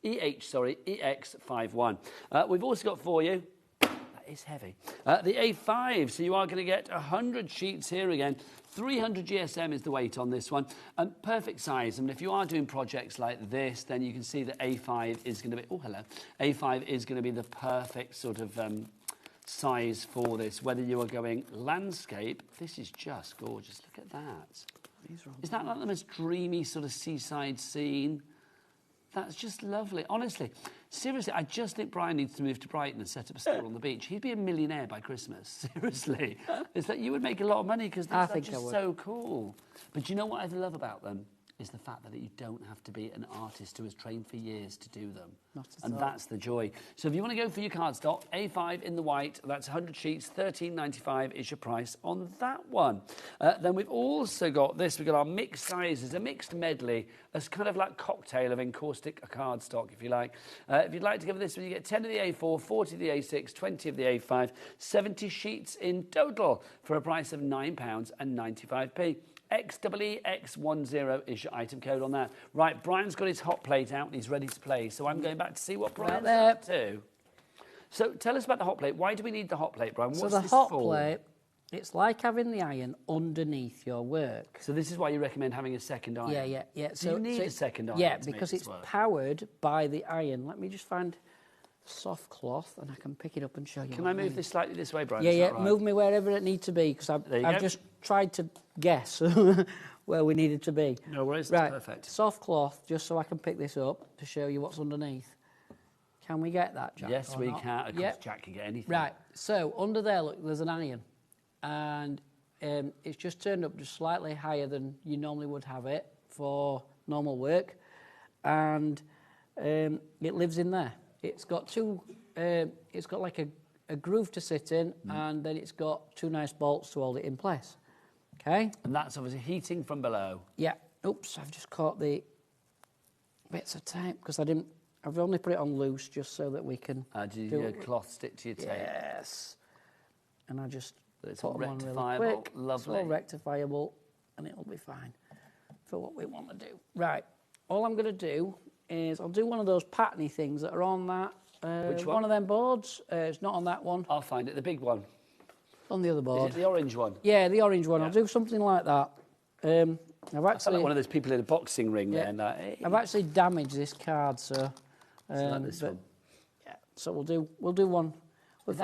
EX51. We've also got for you, that is heavy, the A5, so you are going to get 100 sheets here again. 300 GSM is the weight on this one. Perfect size. I mean, if you are doing projects like this, then you can see that A5 is going to be... Oh, hello. A5 is going to be the perfect sort of size for this. Whether you are going landscape, this is just gorgeous. Look at that. Is that like the most dreamy sort of seaside scene? That's just lovely. Honestly, seriously, I just think Brian needs to move to Brighton and set up a store on the beach. He'd be a millionaire by Christmas. Seriously. It's like you would make a lot of money because these are just so cool. But you know what I love about them? Is the fact that you don't have to be an artist who has trained for years to do them. And that's the joy. So if you want to go for your cardstock, A5 in the white, that's 100 sheets, £13.95 is your price on that one. Then we've also got this. We've got our mixed sizes, a mixed medley, a kind of like cocktail of encaustic cardstock, if you like. If you'd like to go for this one, you get 10 of the A4, 40 of the A6, 20 of the A5, 70 sheets in total for a price of £9.95. XEEX10 is your item code on that. Right, Brian's got his hot plate out and he's ready to play. So I'm going back to see what Brian's up to. So tell us about the hot plate. Why do we need the hot plate, Brian? What's so the hot plate, it's like having the iron underneath your work. So this is why you recommend having a second iron? Yeah. So you need a second iron. Yeah, because it's powered by the iron. Let me just find soft cloth and I can pick it up and show you. Can I move this slightly this way, Brian? Yeah, move me wherever it needs to be because I've just tried to guess where we needed to be. No worries, that's perfect. Soft cloth, just so I can pick this up to show you what's underneath. Can we get that, Jack? Yes, we can. Of course, Jack can get anything. Right, so under there, look, there's an iron. And it's just turned up just slightly higher than you normally would have it for normal work. And it lives in there. It's got it's got like a groove to sit in, and then it's got 2 nice bolts to hold it in place. Okay. And that's obviously heating from below. Yeah. Oops, I've just caught the bits of tape because I've only put it on loose just so that we can do your cloth stick to your tape? Yes. And I just it's put all them on really rectifiable. quick. Lovely. It's all rectifiable and it'll be fine for what we want to do. Right. All I'm going to do is I'll do one of those patterny things that are on that. Which one? One of them boards. It's not on that one. I'll find it. The big one. On the other board. Is it the orange one? Yeah, the orange one. Yeah. I'll do something like that. I've actually I feel like one of those people in a boxing ring there. And hey. I've actually damaged this card, so. Like this one. Yeah. So we'll do one. We'll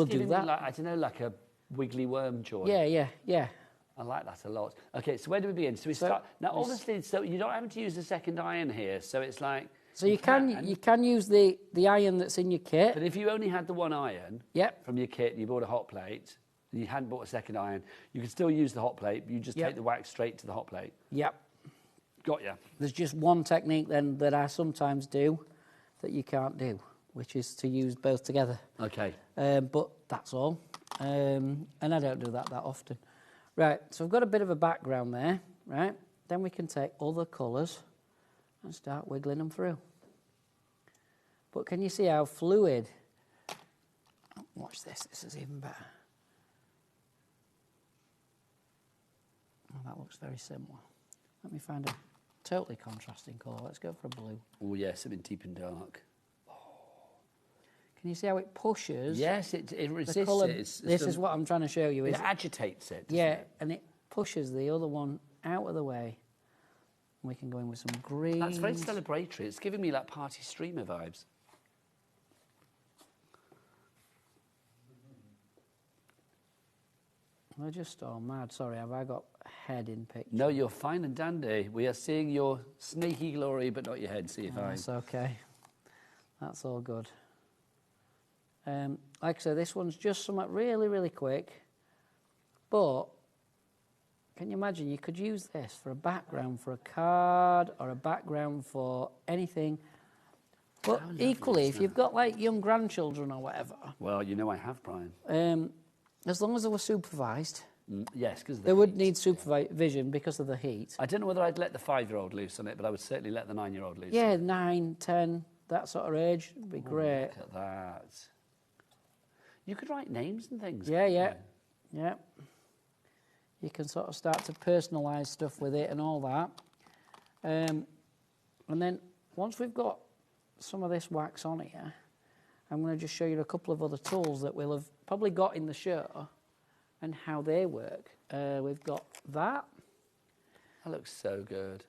do that. Like, I don't know, like a wiggly worm joint. Yeah. I like that a lot. Okay, so where do we begin? So we start now. Obviously, so you don't have to use a second iron here. So it's like. So you can use the iron that's in your kit. But if you only had the one iron. Yep. From your kit, and you bought a hot plate. And you hadn't bought a second iron, you can still use the hot plate, but you just take the wax straight to the hot plate. Yep. Got ya. There's just one technique then that I sometimes do that you can't do, which is to use both together. Okay. But that's all. And I don't do that often. Right, so I've got a bit of a background there, right? Then we can take other colours and start wiggling them through. But can you see how fluid? Watch this, this is even better. Oh, that looks very similar. Let me find a totally contrasting colour. Let's go for a blue. Oh, yeah, something deep and dark. Can you see how it pushes? Yes, it resists colour, it. This is what I'm trying to show you. It agitates it. Yeah, and it pushes the other one out of the way. We can go in with some green. That's very celebratory. It's giving me like party streamer vibes. We're just all mad. Sorry, have I got head in picture? No, you're fine and dandy. We are seeing your snaky glory, but not your head. See if That's okay. That's all good. Like I said, this one's just something really, really quick. But can you imagine? You could use this for a background for a card or a background for anything. But equally, if you've got like young grandchildren or whatever. Well, you know I have, Brian. As long as they were supervised. Yes, because they would need supervision because of the heat. I don't know whether I'd let the 5-year-old loose on it, but I would certainly let the 9-year-old loose. Yeah, 9, 10, that sort of age would be great. Look at that. You could write names and things. Yeah. You can sort of start to personalise stuff with it and all that. And then once we've got some of this wax on here, I'm going to just show you a couple of other tools that we'll have probably got in the show and how they work. We've got that. That looks so good.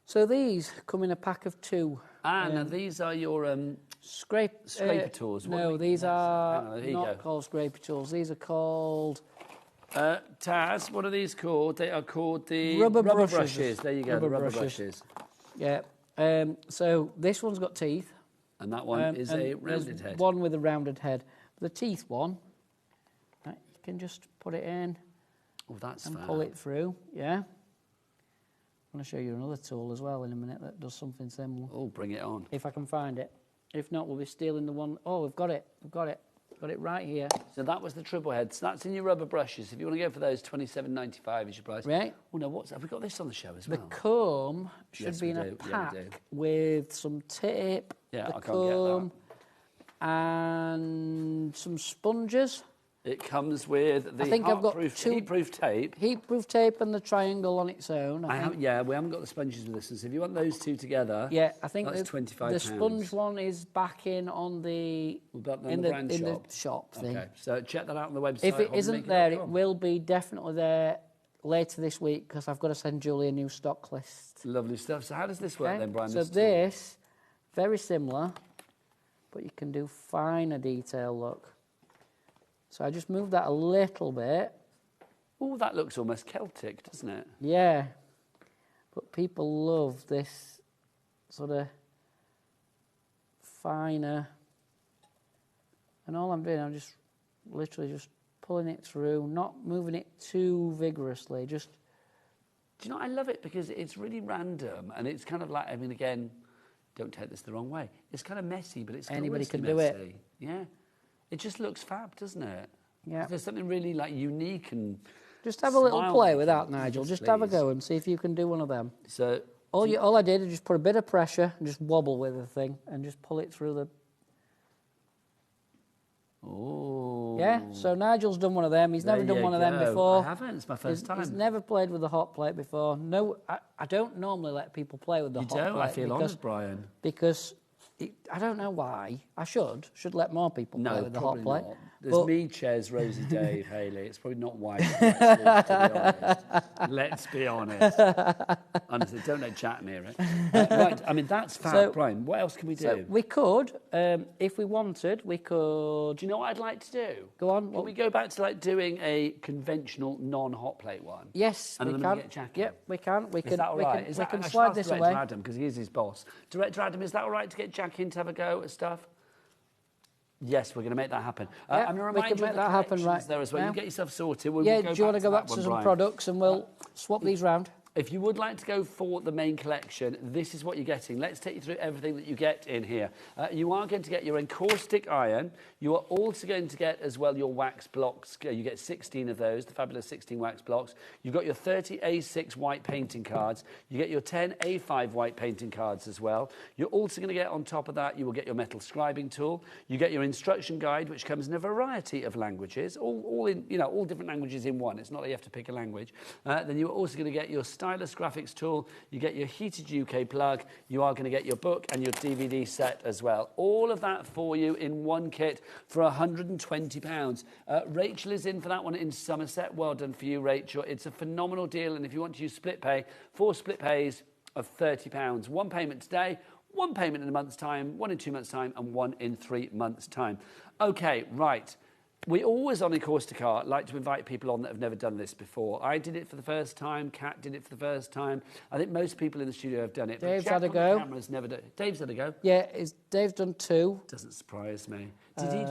So these come in a pack of 2. Now these are your scraper tools. No, these are not called scraper tools. These are called... Taz, what are these called? They are called the rubber brushes. There you go, the rubber brushes. Yeah. So this one's got teeth. And that one is a rounded head. One with a rounded head. The teeth one, you can just put it in and pull it through. Yeah. I'm going to show you another tool as well in a minute that does something similar. Oh, bring it on. If I can find it. If not, we'll be stealing the one. Oh, we've got it. Got it right here. So that was the triple head. So that's in your rubber brushes. If you want to go for those, $27.95 is your price. Right. Oh no, have we got this on the show as well? The comb should be in a pack with some tape. Yeah, the I can't get that. And some sponges. It comes with the heat-proof tape. Heat-proof tape and the triangle on its own. Yeah, we haven't got the sponges with us. So if you want those two together, yeah, I think that's £25. The sponge one is back in on the the shop thing. Okay, so check that out on the website. If it isn't there, it will be definitely there later this week because I've got to send Julie a new stock list. Lovely stuff. So how does this work then, Brian? So this, very similar, but you can do finer detail, look. So I just moved that a little bit. Oh, that looks almost Celtic, doesn't it? Yeah. But people love this sort of finer. And all I'm doing, I'm just literally just pulling it through, not moving it too vigorously, just... Do you know, I love it because it's really random and it's kind of like, I mean, again, don't take this the wrong way. It's kind of messy, but it's anybody can messy. do it. Yeah. It just looks fab, doesn't it? Yeah. There's something really like unique and Just have a little Smile play making. with that, Nigel. Just have a go and see if you can do one of them. So all I did is just put a bit of pressure and just wobble with the thing and just pull it through the... Oh. Yeah, so Nigel's done one of them. He's never done one of them before. I haven't. It's my first time. He's never played with the hot plate before. No, I don't normally let people play with the hot plate. You don't? I feel honoured, Brian. Because I don't know why. I should let more people play with the hot plate. Not. There's me, Ches, Rosie, Dave, Hayley. It's probably not wise, to be honest. Let's be honest. Honestly, don't let chat near it. Right, I mean, that's fab, So- Brian. What else can we do? So we could, if we wanted, we could... Do you know what I'd like to do? Go on. Can we go back to like doing a conventional non-hot plate one? Yes, and we then can. We get Jack in? Yep, we can. We Is can. that all right? We can slide this away. Director Adam, because he is his boss. Director Adam, is that all right to get Jack in to have a go at stuff? Yes, we're going to make that happen. Yeah, I'm going to we remind can you of make the that happen collections right there as well. now. You get yourself sorted. We'll Yeah, go do you want to go back that to one, some Brian. products and we'll swap these round? If you would like to go for the main collection, this is what you're getting. Let's take you through everything that you get in here. You are going to get your encaustic iron. You are also going to get as well your wax blocks. You get 16 of those, the fabulous 16 wax blocks. You've got your 30 A6 white painting cards. You get your 10 A5 white painting cards as well. You're also going to get on top of that, you will get your metal scribing tool. You get your instruction guide, which comes in a variety of languages, all in, all different languages in one. It's not that you have to pick a language. Then you're also going to get your stylus graphics tool, you get your heated UK plug, you are going to get your book and your DVD set as well. All of that for you in one kit for £120. Rachel is in for that one in Somerset. Well done for you, Rachel. It's a phenomenal deal, and if you want to use split pay, 4 split pays of £30. One payment today, one payment in a month's time, one in 2 months' time, and one in 3 months' time. Okay, right. We always on Encaustic Art like to invite people on that have never done this before. I did it for the first time. Kat did it for the first time. I think most people in the studio have done it. Dave's Jack had a on go. The camera's never done it. Dave's had a go. Yeah, Dave's done 2. Doesn't surprise me.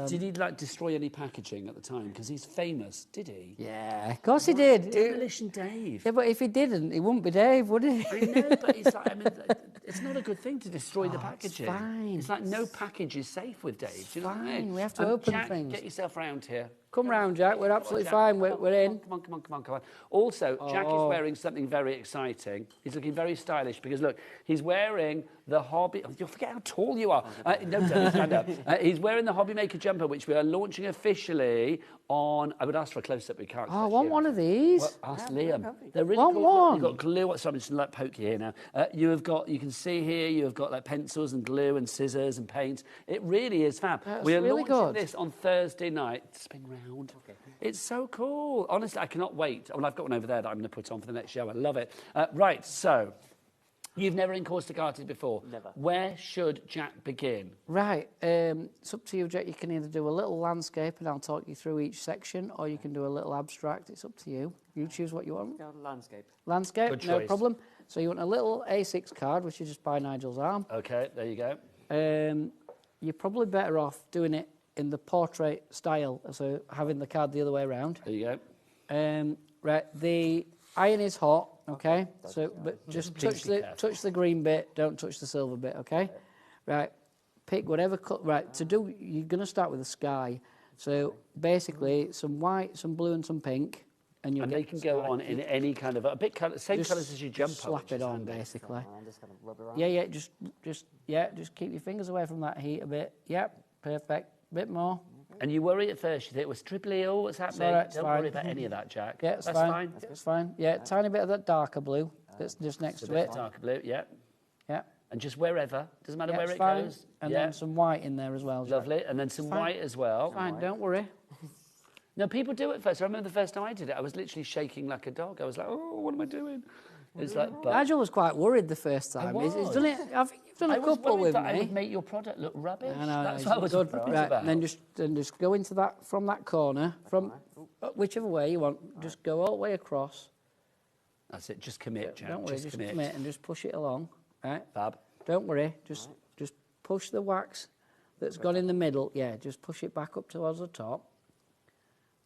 Did he like destroy any packaging at the time? Because he's famous, did he? Yeah, of course he did. Demolition Dave. Yeah, but if he didn't, he wouldn't be Dave, would he? I know, but it's like, I mean, it's not a good thing to destroy the packaging. It's fine. It's like no package is safe with Dave. Do you know what I mean? Fine, we have to open Jack, things. Get yourself round here. Come round, Jack. We're absolutely Jack, fine. come on, We're in. Come on. Also, Jack is Oh. wearing something very exciting. He's looking very stylish because, look, he's wearing the Hobby... Oh, you'll forget how tall you are. No, don't stand up. He's wearing the HobbyMaker jumper, which we are launching officially on... I would ask for a close-up, we can't. Oh, I want one of these. Well, ask Liam. They're really Want cool. one. You've got glue. Sorry, I'm just going to poke you here now. You can see here, you have got like pencils and glue and scissors and paint. It really is fab. That's We are really launching good. this on Thursday night. Spin round. Okay. It's so cool. Honestly, I cannot wait. Well, I've got one over there that I'm going to put on for the next show. I love it. Right, so you've never encaustic arted before. Never. Where should Jack begin? Right, it's up to you, Jack. You can either do a little landscape and I'll talk you through each section, or you can do a little abstract. It's up to you. You choose what you want. Yeah, landscape. Landscape, Good no choice. problem. So you want a little A6 card, which is just by Nigel's arm. Okay, there you go. You're probably better off doing it in the portrait style, so having the card the other way around. There you go. Right, the iron is hot, okay? So, but just touch the green bit, don't touch the silver bit, okay? Right, pick whatever colour. Right, you're going to start with the sky. So basically, some white, some blue, and some pink. And they can go on in any kind of... same colours as your jumper. Slap it on, basically. I'm just going to rub around. Yeah, just keep your fingers away from that heat a bit. Yep, perfect. Bit more. And you worry at first, you think, was triple E, what's happening? all right, it's Don't fine. worry about any of that, Jack. Yeah, it's That's fine. It's fine. Yeah, tiny bit of that darker blue that's just next to it. Darker blue, yeah. Yeah. And just wherever, doesn't matter Yeah, where it's it fine. goes. And yeah. then some white in there as well. Jack. Lovely, and then some white as well. Fine, don't worry. No, people do it first. I remember the first time I did it, I was literally shaking like a dog. I was like, oh, what am I doing? It's like, but Nigel was quite worried the first time. He's done it. I think you've done a couple with me. I would make your product look rubbish. I know, That's it's what I was good. surprised Right, about. then just go into that from that corner, from whichever way you want. Just go all the way across. That's it. Just commit, Jack. Don't worry, just commit. commit and just push it along. Right. Fab. Don't worry. Just push the wax that's gone in the middle. Yeah, just push it back up towards the top.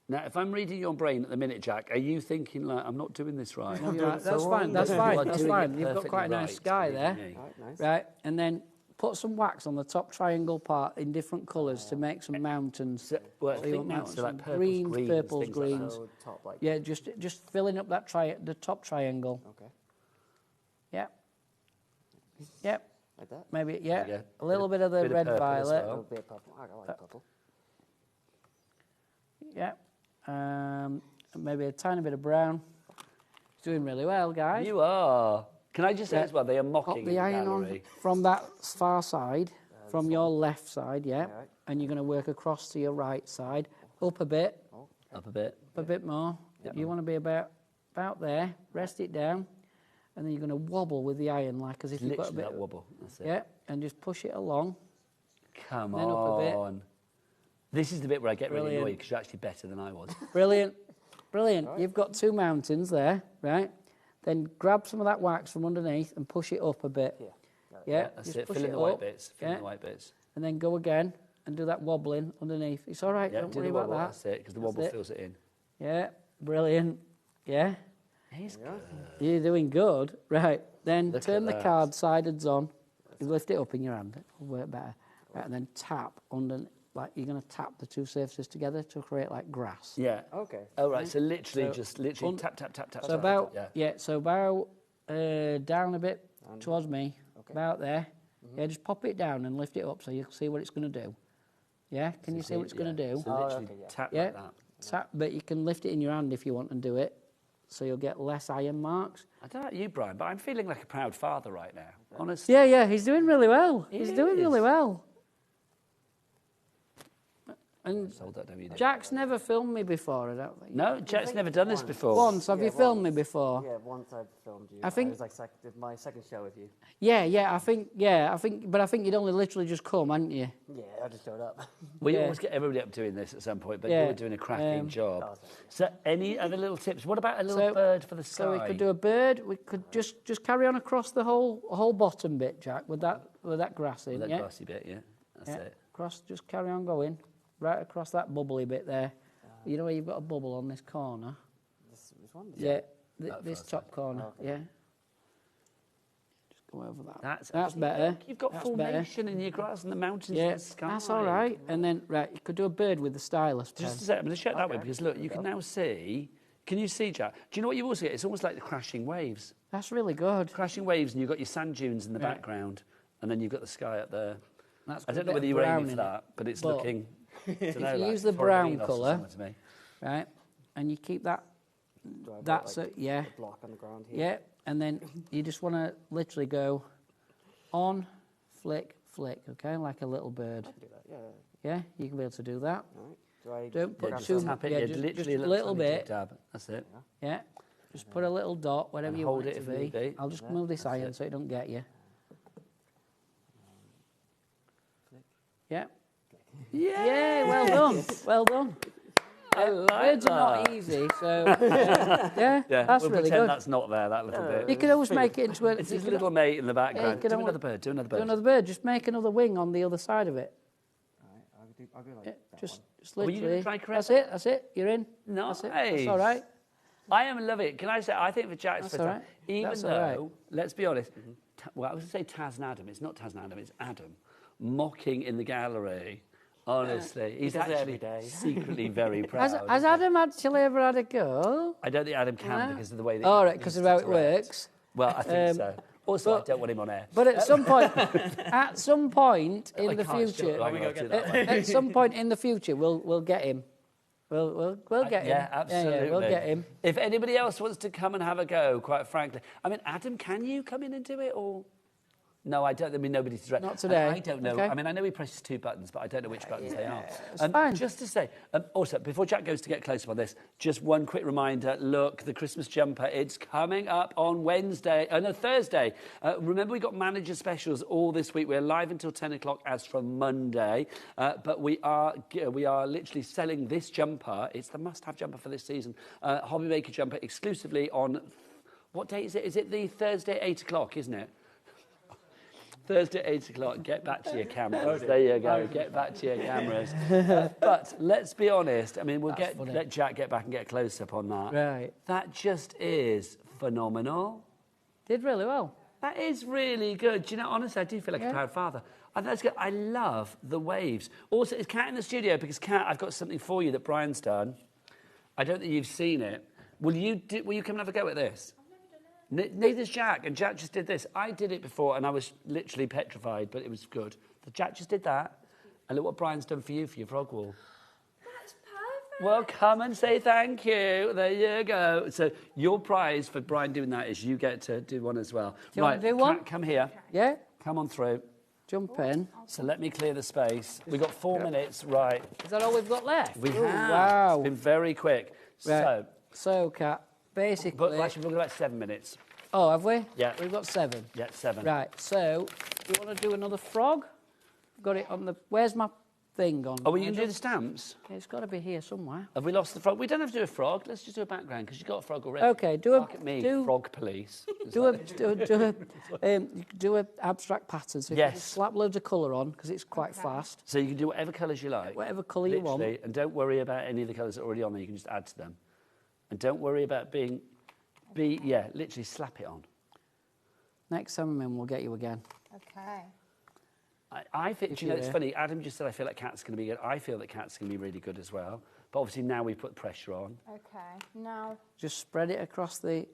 Now, if I'm reading your brain at the minute, Jack, are you thinking like I'm not doing this right? No, you're right. That's fine. That's fine. That's fine. You've got quite a nice sky there. Right, and then put some wax on the top triangle part in different colours to make some mountains. So you want mountains, so like purples, greens, purples, things like that. greens. So top, like... Yeah, just filling up that the top triangle. Okay. Yep. Yep. Like that? Maybe, yeah. A little bit of the red violet. A little bit of purple. I like purple. Yeah. Maybe a tiny bit of brown. Doing really well, guys. You are. Can I just say as well, they are mocking Pop the iron on from that far side, from your left side, yeah. Right. And you're going to work across to your right side, up a bit. Up a bit. Up a bit more. Yep. You want to be about there. Rest it down. And then you're going to wobble with the iron, like as if you've got a bit. That wobble. That's it. Yeah, and just push it along. Come then on. Up a bit. This is the bit where I get really annoyed because you're actually better than I was. Brilliant. Brilliant. Right. You've got 2 mountains there, right? Then grab some of that wax from underneath and push it up a bit. Yeah. That's just it. push Fill in it the white up. bits. Fill in the white bits. And then go again and do that wobbling underneath. It's all right. Yeah, don't do worry the about wobble. that. That's it, because the wobble fills it in. Yeah. Brilliant. Yeah. He's good. You're doing good. Right. Then Look turn at the that. card sides on. You lift it up in your hand. It'll work better. Right, and then tap under. Like you're going to tap the 2 surfaces together to create like grass. Yeah. Okay. Oh, right. So literally, So tap, tap, tap, tap. So about so about down a bit towards me, about there. Yeah, just pop it down and lift it up so you can see what it's going to do. Yeah, can you see what it's going to do? So literally tap like that. Tap, but you can lift it in your hand if you want and do it, so you'll get less iron marks. I don't know about you, Brian, but I'm feeling like a proud father right now. Honestly. Yeah, he's doing really well. He's doing really well. And Jack's never filmed me before, I don't think. No, Jack's never done this before. Once, have you filmed me before? Yeah, once I've filmed you. I think it was like my second show with you. I think, but I think you'd only literally just come, hadn't you? Yeah, I just showed up. We always get everybody up doing this at some point, but you're doing a cracking job. So, any other little tips? What about a little bird for the sky? So we could do a bird. We could just carry on across the whole bottom bit, Jack, with that grass in. With that grassy bit, yeah. That's it. Just carry on going. Right across that bubbly bit there. You know where you've got a bubble on this corner? This one? Yeah, this top corner, yeah. Just go over that. That's better. You've got formation in your grass and the mountains and the sky. That's all right. And then, you could do a bird with the stylus pen. Just a second, I'm going to check that way because, look, you can now see... Can you see, Jack? Do you know what you also get? It's almost like the crashing waves. That's really good. Crashing waves, and you've got your sand dunes in the background, and then you've got the sky up there. That's I don't know whether you were aiming for that, but it's looking... If you use the brown colour, right, and you keep that, that's it, yeah. Block on the ground here. Yeah, and then you just want to literally go on, flick, okay, like a little bird. I can do that, yeah. You can be able to do that. Right. Don't put just too tap it, just a little bit. Dab. That's it. Yeah, just put a little dot, whatever you want hold it it to if need be. I'll just move this iron so it don't get you. Yeah. Yeah, well done. Well done. I like Birds that. are not easy, so that's we'll really pretend good. that's not there, that little bit. You could always make it into a... It's his little mate in the background. do another bird, do another bird. Do another bird. Just make another wing on the other side of it. I'll do like that just Were you literally. gonna try That's it. You're in. Nice. That's it. That's all right. I am loving it. Can I say, I think for Jack's That's first all time, right. even That's though, all right. let's be honest, well, I was going to say Taz and Adam. It's not Taz and Adam, it's Adam. Mocking in the gallery. Honestly, he's actually secretly very proud. Has Adam actually ever had a go? I don't think Adam can because of the way that all right, because of how it works. Well, I think so. Also, I don't want him on air. But at some point, at some point in the future, at some point in the future, we'll get him. We'll get him. Yeah, absolutely. Yeah, we'll get him. If anybody else wants to come and have a go, quite frankly, I mean, Adam, can you come in and do it or? No, I don't. I mean, nobody's direct. Not today. I don't know. Okay. I mean, I know he presses 2 buttons, but I don't know which buttons they are. It's fine. Just to say, also, before Jack goes to get closer on this, just one quick reminder. Look, the Christmas jumper, it's coming up on Thursday. Remember, we got manager specials all this week. We're live until 10 o'clock as from Monday. But we are literally selling this jumper. It's the must-have jumper for this season. HobbyMaker jumper exclusively on... What date is it? Is it the Thursday at 8 o'clock, isn't it? Thursday at 8 o'clock, get back to your cameras. There you go, get back to your cameras. But let's be honest, I mean, let Jack get back and get a close-up on that. Right. That just is phenomenal. Did really well. That is really good. Do you know, honestly, I do feel like a proud father. And that's good. I love the waves. Also, is Kat in the studio? Because Kat, I've got something for you that Brian's done. I don't think you've seen it. Will you come and have a go at this? Neither's Jack, and Jack just did this. I did it before, and I was literally petrified, but it was good. So Jack just did that, and look what Brian's done for you for your frog wall. That's perfect. Well, come and say thank you. There you go. So your prize for Brian doing that is you get to do one as well. Do you want to do one? Come here. Yeah. Come on through. Jump in. So let me clear the space. We've got 4 minutes, right. Is that all we've got left? We Ooh, have. Wow. It's been very quick. Right. So, Kat, basically... But actually, we've got about 7 minutes. Oh, have we? Yeah. We've got 7. Yeah, 7. Right, so, do you want to do another frog? Got it on the... Where's my thing gone? Oh, well, you can do the stamps? It's got to be here somewhere. Have we lost the frog? We don't have to do a frog. Let's just do a background, because you've got a frog already. OK, do a... Look at me, do, frog police. do a abstract pattern. So you can just slap loads of colour on, because it's quite fast. So you can do whatever colours you like. Whatever colour you want. And don't worry about any of the colours that are already on there. You can just add to them. And don't worry about literally slap it on. Next time I'm in, we'll get you again. Okay. I think, you know, it's funny. Adam just said, I feel like Kat's going to be good. I feel that Kat's going to be really good as well. But obviously now we put pressure on. Okay. Now... Just spread it across the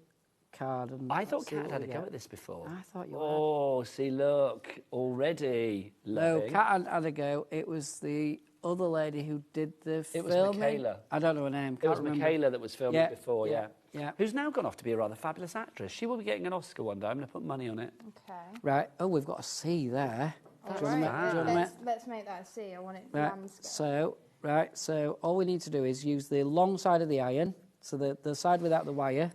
card. And I thought Kat had a go at this before. I thought you had. Oh, see, look, already. No, Kat hadn't had a go. It was the other lady who did the filming. It was Michaela. I don't know her name. It was Michaela that was filming before, yeah. Who's now gone off to be a rather fabulous actress. She will be getting an Oscar one day. I'm going to put money on it. Okay. Right. Oh, we've got a C there. Let's make that a C. I want it landscape. So all we need to do is use the long side of the iron, so the side without the wire.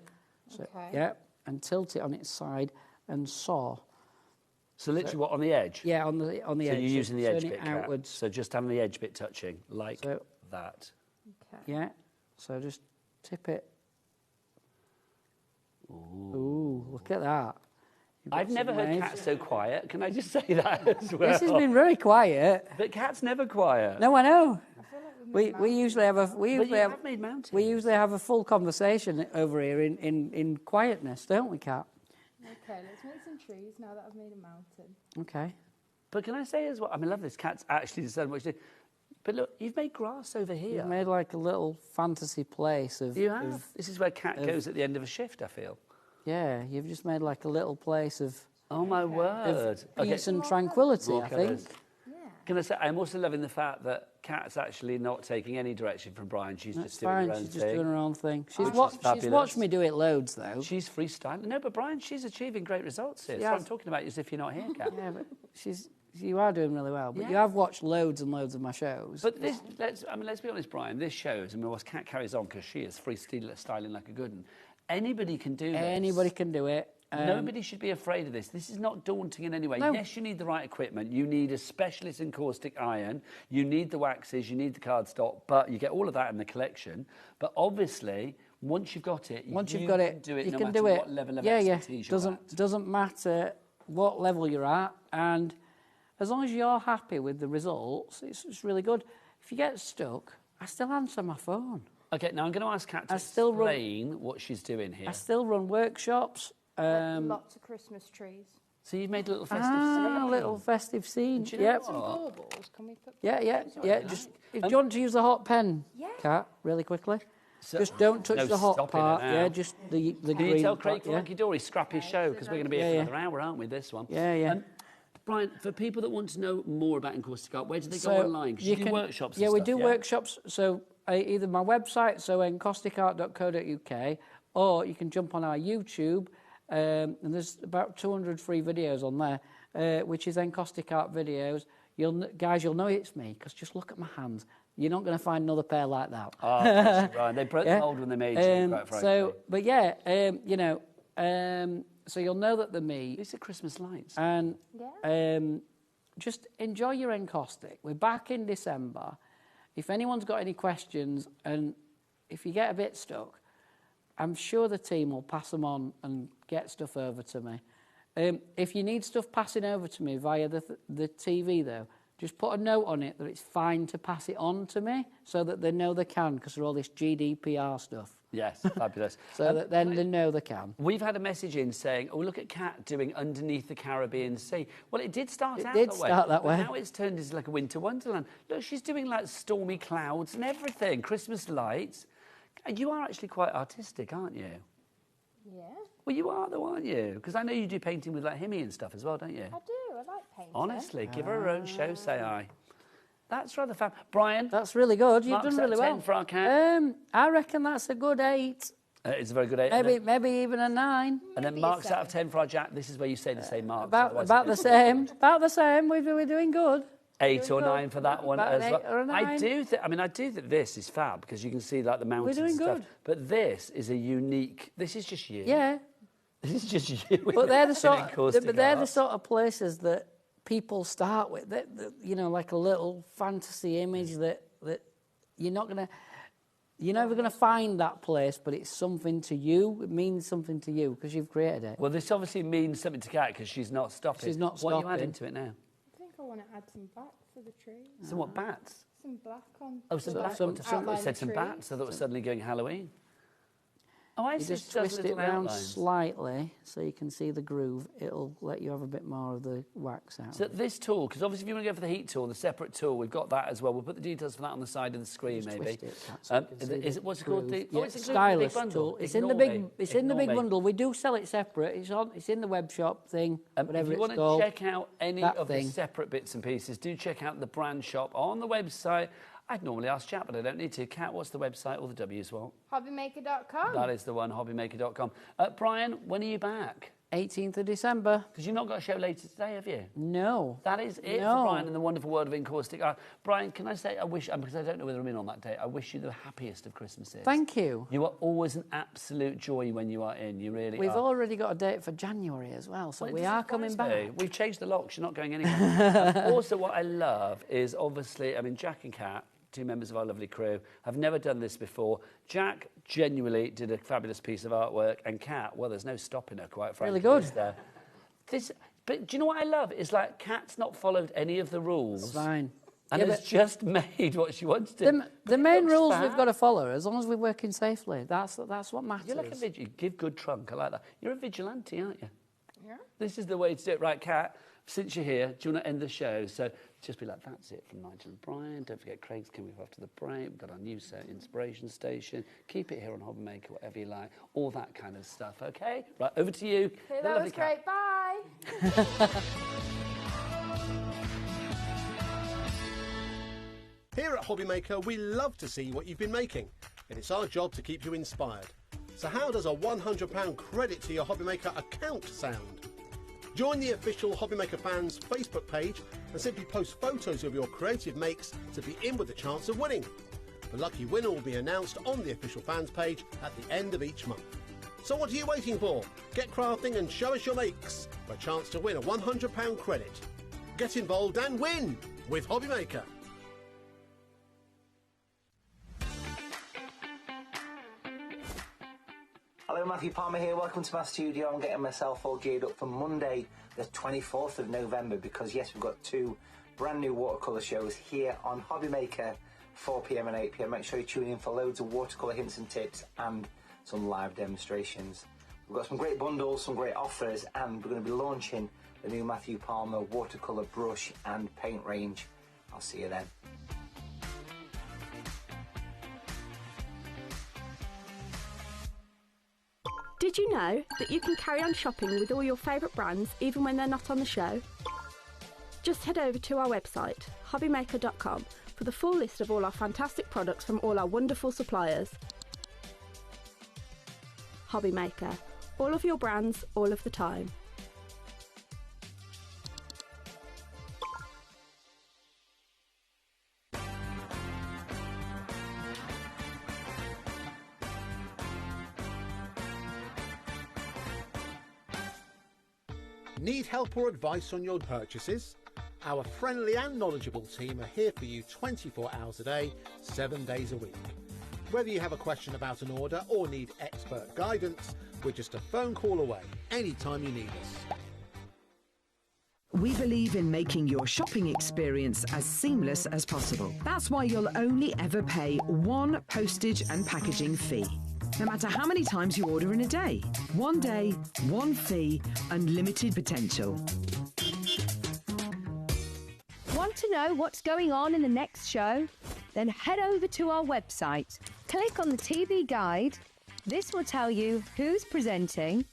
So, okay. Yeah, and tilt it on its side and saw. So literally what, on the edge? Yeah, on the edge. So you're using the edge bit, outwards. So just having the edge bit touching, like that. Okay. Yeah, so just tip it. Ooh, look at that. I've never heard Kat so quiet. Can I just say that as well? This has been very quiet. But Kat's never quiet. No, I know. We usually have a we usually have a full conversation over here in quietness, don't we, Kat? Okay, let's make some trees now that I've made a mountain. Okay. But can I say as well? I mean, I love this. Kat's actually decided what she did. But look, you've made grass over here. You've made like a little fantasy place of. You have. This is where Kat goes at the end of a shift, I feel. Yeah, you've just made like a little place of. Oh my word! Of peace and tranquility, I think. Yeah. Can I say I'm also loving the fact that Kat's actually not taking any direction from Brian. She's just doing her own thing. She's just doing her own thing. She's watched me do it loads though. She's freestyling. No, but Brian, she's achieving great results here. She So has. I'm talking about you as if you're not here, Kat. Yeah, but you are doing really well. But you have watched loads and loads of my shows. But this, let's be honest, Brian. This shows. I mean, whilst Kat carries on because she is freestyling like a good one. Anybody can do this. Anybody can do it. Nobody should be afraid of this. This is not daunting in any way. No. Yes, you need the right equipment. You need a specialist encaustic iron. You need the waxes. You need the cardstock. But you get all of that in the collection. But obviously, once you've got it, once you you've got can it, do it you no can matter do it. what level of yeah. expertise you're at. Doesn't matter what level you're at, and as long as you're happy with the results, it's really good. If you get stuck, I still answer my phone. Okay, now I'm going to ask Kat to explain what she's doing here. I still run workshops. Lots of Christmas trees. So you've made a little festive scene. A little festive scene. Do you know some baubles? Can we put? Yeah. Just if you want to use the hot pen, Kat, really quickly. So, just don't touch the hot part. Yeah, just the green. Can you tell Craig part, Funky Dory scrap his show because we're going to be here for another hour, aren't we? This one. Yeah. Brian, for people that want to know more about encaustic art, where do they go online? Because you do workshops. Yeah, we do workshops. So either my website, so encausticart.co.uk, or you can jump on our YouTube, and there's about 200 free videos on there, which is Encaustic Art videos. You'll know it's me because just look at my hands. You're not going to find another pair like that. Oh, Brian, they broke the mold when they made you, quite frankly. So, but so you'll know that they're me. These are Christmas lights. And just enjoy your encaustic. We're back in December. If anyone's got any questions, and if you get a bit stuck, I'm sure the team will pass them on and get stuff over to me. If you need stuff passing over to me via the TV, though, just put a note on it that it's fine to pass it on to me so that they know they can, because of all this GDPR stuff. Yes, fabulous. So that then they know they can. We've had a message in saying, oh, look at Kat doing Underneath the Caribbean Sea. Well, it did start out that way. It did start that way. But now it's turned into like a winter wonderland. Look, she's doing like stormy clouds and everything, Christmas lights. And you are actually quite artistic, aren't you? Yeah. Well, you are though, aren't you? Because I know you do painting with like Himi and stuff as well, don't you? I do. I like painting. Honestly, give her her own show, say I. That's rather fab. Brian? That's really good. You've Mark's done really at 10 well. for our Cat. I reckon that's a good 8. It's a very good 8. Maybe even a 9. And then Mark's out of 10 for our Jack. This is where you say the same marks. About the same. About the same. We're doing good. 8 or 9 for that one About as an well. 8 or a 9. I do think this is fab because you can see like the mountains doing and stuff. good. But this is a unique. This is just you. Yeah. This is just you. But they're the in sort. encaustic But they're the art. sort of places that people start with. You know, like a little fantasy image that you're not gonna. You're never going to find that place, but it's something to you. It means something to you because you've created it. Well, this obviously means something to Kat because she's not stopping. She's not What are you stopping. adding to it now? I think I want to add some black for the tree. Some what, bats? Some black on. Oh, some the black. back I outline said of some tree. bats. I thought it was suddenly going Halloween. Oh, I You see. just It does twist it little round outlines. slightly so you can see the groove. It'll let you have a bit more of the wax out. So this tool, because obviously if you want to go for the heat tool, the separate tool, we've got that as well. We'll put the details for that on the side of the screen, Just maybe. twist it, Kat, so you can see Is the it what's it called? groove. The, Yeah, it's included in the big stylus bundle. tool. It's in the Ignore big. me. It's in the big Ignore me. bundle. We do sell it separate. It's in the web shop thing. Whatever If you it's want to called. check out any that of thing. the separate bits and pieces, do check out the brand shop on the website. I'd normally ask Chat, but I don't need to. Kat, what's the website? All the W's, what? HobbyMaker.com. That is the one, HobbyMaker.com. Brian, when are you back? 18th of December. Because you've not got a show later today, have you? No. That is it No. for Brian in the wonderful world of encaustic art. Brian, can I say, I wish, because I don't know whether I'm in on that day, I wish you the happiest of Christmases. Thank you. You are always an absolute joy when you are in. You really We've are. already got a date for January as well, so Well, we it are doesn't coming surprise back. me. We've changed the locks. You're not going anywhere. Also, what I love is obviously, I mean, Jack and Kat, 2 members of our lovely crew, have never done this before. Jack genuinely did a fabulous piece of artwork, and Kat, well, there's no stopping her, quite frankly. Really good. is there? But do you know what I love? It's like Kat's not followed any of the rules. It's fine. And Yeah, has but just made what she wants to. The main rules we've got to follow, as long as we're working safely, that's what matters. You're like a vigil. You give good trunk. I like that. You're a vigilante, aren't you? Yeah. This is the way to do it. Right, Kat, since you're here, do you want to end the show? So just be like, that's it from Nigel and Brian. Don't forget Craig's coming up after the break. We've got our new set, Inspiration Station. Keep it here on HobbyMaker, whatever you like. All that kind of stuff, OK? Right, over to you. Okay, the that lovely was Kat. great. Bye. Here at HobbyMaker, we love to see what you've been making, and it's our job to keep you inspired. So how does a £100 credit to your HobbyMaker account sound? Join the official HobbyMaker fans Facebook page and simply post photos of your creative makes to be in with a chance of winning. The lucky winner will be announced on the official fans page at the end of each month. So what are you waiting for? Get crafting and show us your makes for a chance to win a £100 credit. Get involved and win with HobbyMaker. Hello, Matthew Palmer here. Welcome to my studio. I'm getting myself all geared up for Monday, the 24th of November, because yes, we've got 2 brand new watercolour shows here on HobbyMaker, 4 p.m. and 8 p.m. Make sure you tune in for loads of watercolour hints and tips and some live demonstrations. We've got some great bundles, some great offers, and we're going to be launching the new Matthew Palmer watercolour brush and paint range. I'll see you then. Did you know that you can carry on shopping with all your favourite brands even when they're not on the show? Just head over to our website, hobbymaker.com, for the full list of all our fantastic products from all our wonderful suppliers. HobbyMaker. All of your brands, all of the time. Need help or advice on your purchases? Our friendly and knowledgeable team are here for you 24 hours a day, 7 days a week. Whether you have a question about an order or need expert guidance, we're just a phone call away anytime you need us. We believe in making your shopping experience as seamless as possible. That's why you'll only ever pay one postage and packaging fee. no matter how many times you order in a day. One day, one fee, unlimited potential. Want to know what's going on in the next show? Then head over to our website. Click on the TV guide. This will tell you who's presenting,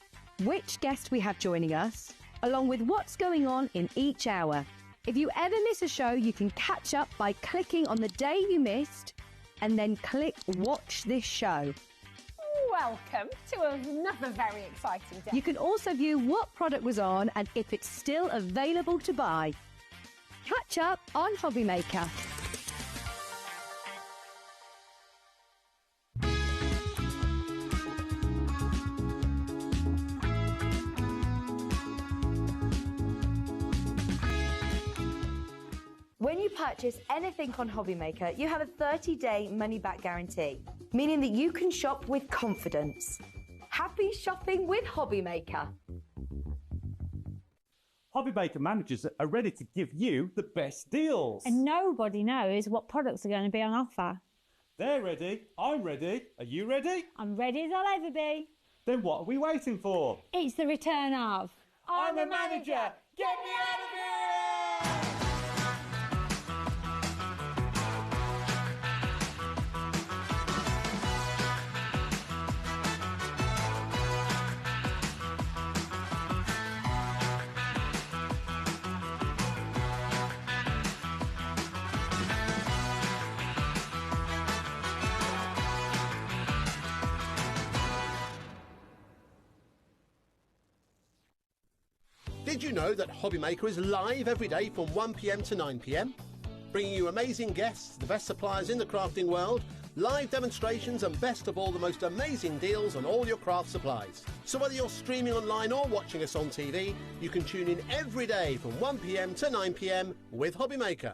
which guest we have joining us, along with what's going on in each hour. If you ever miss a show, you can catch up by clicking on the day you missed and then click Watch This Show. Welcome to another very exciting day. You can also view what product was on and if it's still available to buy. Catch up on HobbyMaker. When you purchase anything on HobbyMaker, you have a 30-day money-back guarantee, meaning that you can shop with confidence. Happy shopping with HobbyMaker. HobbyMaker managers are ready to give you the best deals. And nobody knows what products are going to be on offer. They're ready. I'm ready. Are you ready? I'm ready as I'll ever be. Then what are we waiting for? It's the return of... I'm the manager. Get me out of here! Did you know that HobbyMaker is live every day from 1 p.m. to 9 p.m? Bringing you amazing guests, the best suppliers in the crafting world, live demonstrations and best of all, the most amazing deals on all your craft supplies. So whether you're streaming online or watching us on TV, you can tune in every day from 1 p.m. to 9 p.m. with HobbyMaker.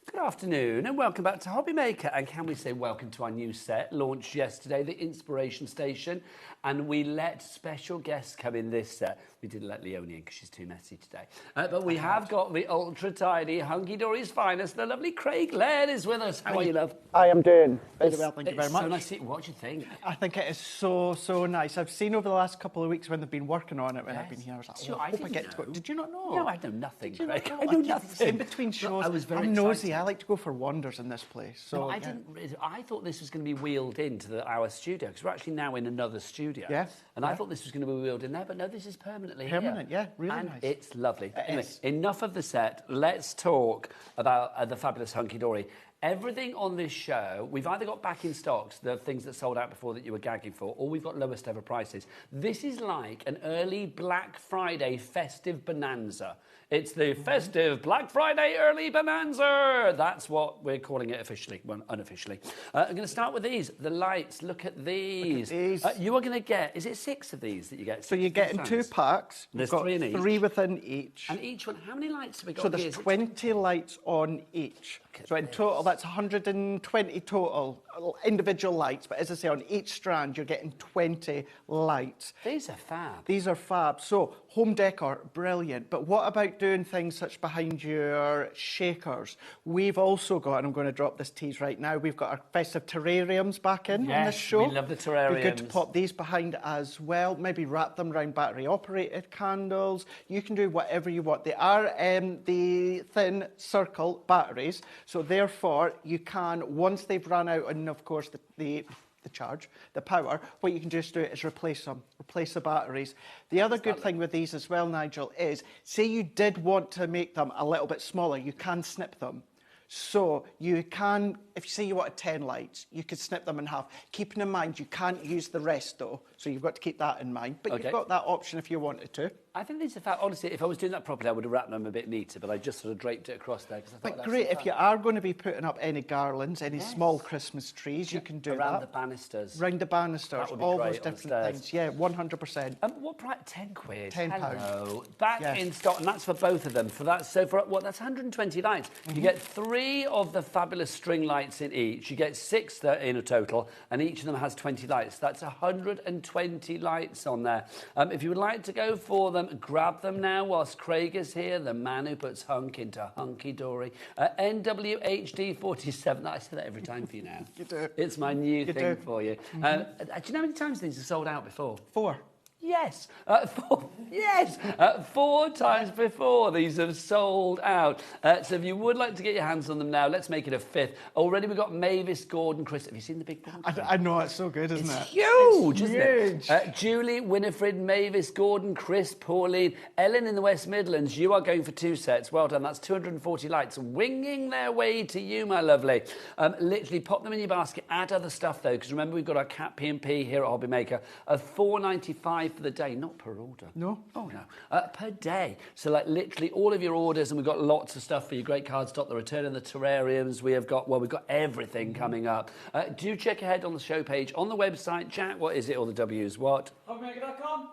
Good afternoon and welcome back to HobbyMaker, and can we say welcome to our new set, launched yesterday, the Inspiration Station, and we let special guests come in this set. We didn't let Leonie in because she's too messy today. But we have got the ultra-tidy, hunky-dory's finest, the lovely Craig Laird is with us. How are you, love? I am doing very well, thank you very much. So nice to see you. What do you think? I think it is so, so nice. I've seen over the last couple of weeks when they've been working on it, when I've been here, I was like, Sure, oh, I hope I get to go. Did you not know? No, I know nothing, Did you Craig. not I know nothing. In between shows, I was very I'm nosy. excited. I like to go for wonders in this place. So No, I yeah. didn't. I thought this was going to be wheeled into our studio, because we're actually now in another studio. Yeah, And I thought this was going to be wheeled in there, but no, this is permanently Permanent, here. yeah, really and nice. It's lovely. It Anyway, is. enough of the set. Let's talk about the fabulous Hunky Dory. Everything on this show, we've either got back in stocks, the things that sold out before that you were gagging for, or we've got lowest ever prices. This is like an early Black Friday festive bonanza. It's the festive Black Friday early bonanza. That's what we're calling it officially, well, unofficially. I'm going to start with these. The lights, look at these. Look at these. You are going to get, is it 6 of these that you get? So you're getting 2 packs. There's You've got 3 in each. 3 within each. And each one, how many lights have we got So there's here? 20 lights on each. So in total, that's 120 total individual lights. But as I say, on each strand, you're getting 20 lights. These are fab. These are fab. So home decor, brilliant. But what about doing things such behind your shakers? We've also got, and I'm going to drop this tease right now, we've got our festive terrariums back in on this show. We love the Be good to terrariums. pop these behind as well. Maybe wrap them around battery-operated candles. You can do whatever you want. They are the thin circle batteries, so therefore you can, once they've run out, and of course the charge, the power, what you can just do is replace them, replace the batteries. The other good thing with these as well, Nigel, is say you did want to make them a little bit smaller, you can snip them. So you can, if you say you wanted 10 lights, you could snip them in half. Keeping in mind, you can't use the rest though, so you've got to keep that in mind. But Okay. you've got that option if you wanted to. I think these are fab. Honestly, if I was doing that properly, I would have wrapped them a bit neater, but I just sort of draped it across there. 'Cause I thought But that's great, so if fab. you are going to be putting up any garlands, any small Christmas trees, you can do Around that. the banisters. Round the banisters, That would be all great those on the different stairs. things. Yeah, 100%. What price? 10 quid. £10. Hello. Back Yes. in stock, and that's for both of them. For that, so for what? That's 120 lights. You get 3 of the fabulous string lights in each. You get 6 in a total, and each of them has 20 lights. That's 120 lights on there. If you would like to go for them Grab them now whilst Craig is here, the man who puts hunk into hunky-dory. NWHD47. I say that every time for you now. You do. It's my new thing for you. Do you know how many times these have sold out before? 4. Yes. 4, yes. 4 times before these have sold out. So if you would like to get your hands on them now, let's make it a 5th. Already we've got Mavis, Gordon, Chris. Have you seen the big board? I know, it's so good, isn't It's it? huge, It's isn't huge. it? Julie, Winifred, Mavis, Gordon, Chris, Pauline, Ellen in the West Midlands. You are going for 2 sets. Well done. That's 240 lights winging their way to you, my lovely. Literally pop them in your basket. Add other stuff, though, because remember we've got our Cat P&P here at HobbyMaker of $4.95 for the day, not per order. No. Oh, no. Per day. So, like, literally all of your orders, and we've got lots of stuff for you. Great card stock, the return of the terrariums. We've got everything coming up. Do check ahead on the show page on the website. Jack, what is it? All the W's, what? HobbyMaker.com.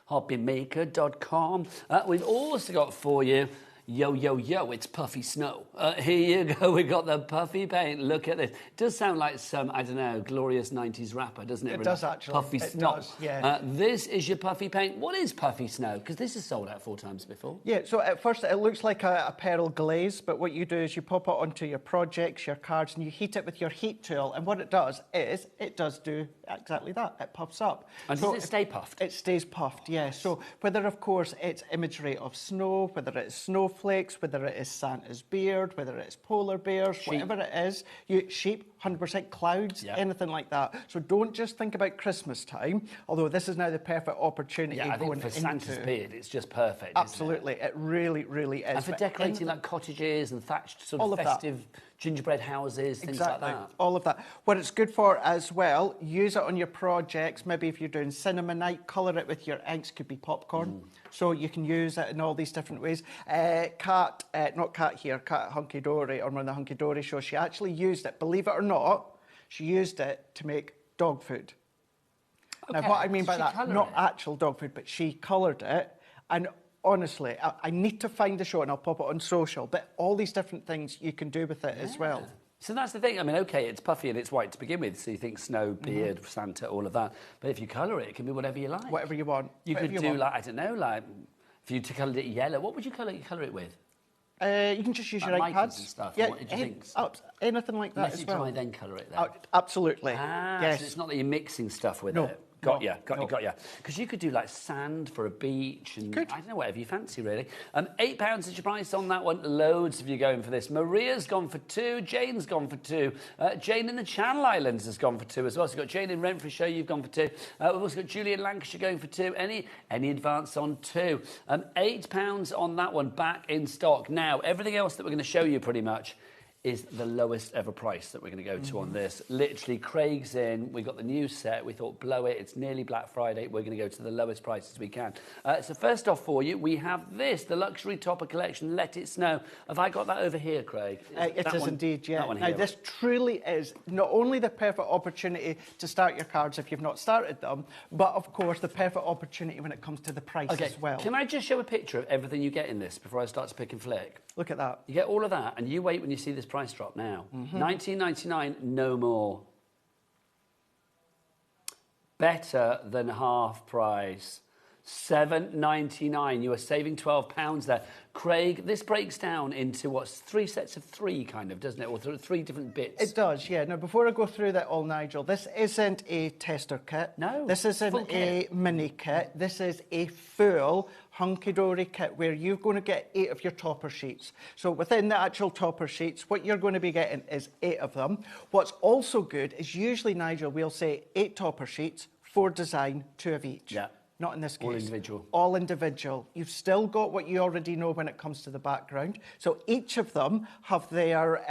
HobbyMaker.com. We've also got for you, yo, yo, yo, it's Puffy Snow. Here you go, we got the puffy paint. Look at this. It does sound like some, I don't know, glorious 90s rapper, doesn't it? It does, actually. Puffy Snow. Does, yeah. This is your puffy paint. What is Puffy Snow? Because this has sold out 4 times before. Yeah, so at first it looks like a pearl glaze, but what you do is you pop it onto your projects, your cards, and you heat it with your heat tool. And what it does is, it does do exactly that. It puffs up. And so does it stay puffed? It stays puffed, yeah. So whether, of course, it's imagery of snow, whether it's snowflakes, whether it is Santa's beard, whether it's polar bears, Sheep. whatever it is, sheep, 100% clouds, anything like that. So don't just think about Christmas time, although this is now the perfect opportunity Yeah, I think going for into... Santa's beard, it's just perfect. Absolutely, it really, really is. And for But decorating like cottages and thatched sort all of of that. festive gingerbread houses, things like that. All of that. What it's good for as well, use it on your projects. Maybe if you're doing cinema night, colour it with your inks, could be popcorn. So you can use it in all these different ways. Kat at Hunky Dory, on one of the Hunky Dory shows, she actually used it, believe it or not, she used it to make dog food. Now, what I mean by that, not actual dog food, but she coloured it. And honestly, I need to find the show and I'll pop it on social, but all these different things you can do with it as well. So that's the thing. I mean, OK, it's puffy and it's white to begin with, so you think snow, beard, Santa, all of that. But if you colour it, it can be whatever you like. Whatever you want. You Whatever could you do, want. like, I don't know, like, if you coloured it yellow, what would you colour it with? You can just use your Like iPads. micas and stuff. Yeah, What did you think? anything like that Unless as you well. dry, then colour it then. Absolutely. Yes. So it's not that you're mixing stuff with it. Got you. Because you could do like sand for a beach and I don't know, whatever you fancy really. £8 is your price on that one. Loads of you going for this. Maria's gone for 2. Jane's gone for 2. Jane in the Channel Islands has gone for 2 as well. So you've got Jane in Renfrewshire, you've gone for 2. We've also got Julie in Lancashire going for 2. Any advance on 2. £8 on that one, back in stock. Now, everything else that we're going to show you pretty much is the lowest ever price that we're going to go to on this. Literally, Craig's in. We got the new set. We thought, blow it. It's nearly Black Friday. We're going to go to the lowest prices we can. So first off for you, we have this, the Luxury Topper Collection, Let It Snow. Have I got that over here, Craig? It is indeed, yeah. That one Now, here. this truly is not only the perfect opportunity to start your cards if you've not started them, but, of course, the perfect opportunity when it comes to the price as well. Can I just show a picture of everything you get in this before I start to pick and flick? Look at that. You get all of that, and you wait when you see this price drop now. $19.99, no more. Better than half price. $7.99. You are saving £12 there. Craig, this breaks down into what's 3 sets of 3, kind of, doesn't it? Or 3 different bits. It does, yeah. Now, before I go through that all, Nigel, this isn't a tester kit. No. This isn't a mini kit. This is a full hunky-dory kit where you're going to get 8 of your topper sheets. So within the actual topper sheets, what you're going to be getting is 8 of them. What's also good is usually, Nigel, we'll say 8 topper sheets, 4 design, 2 of each. Yeah. Not in this case. All individual. All individual. You've still got what you already know when it comes to the background. So each of them have their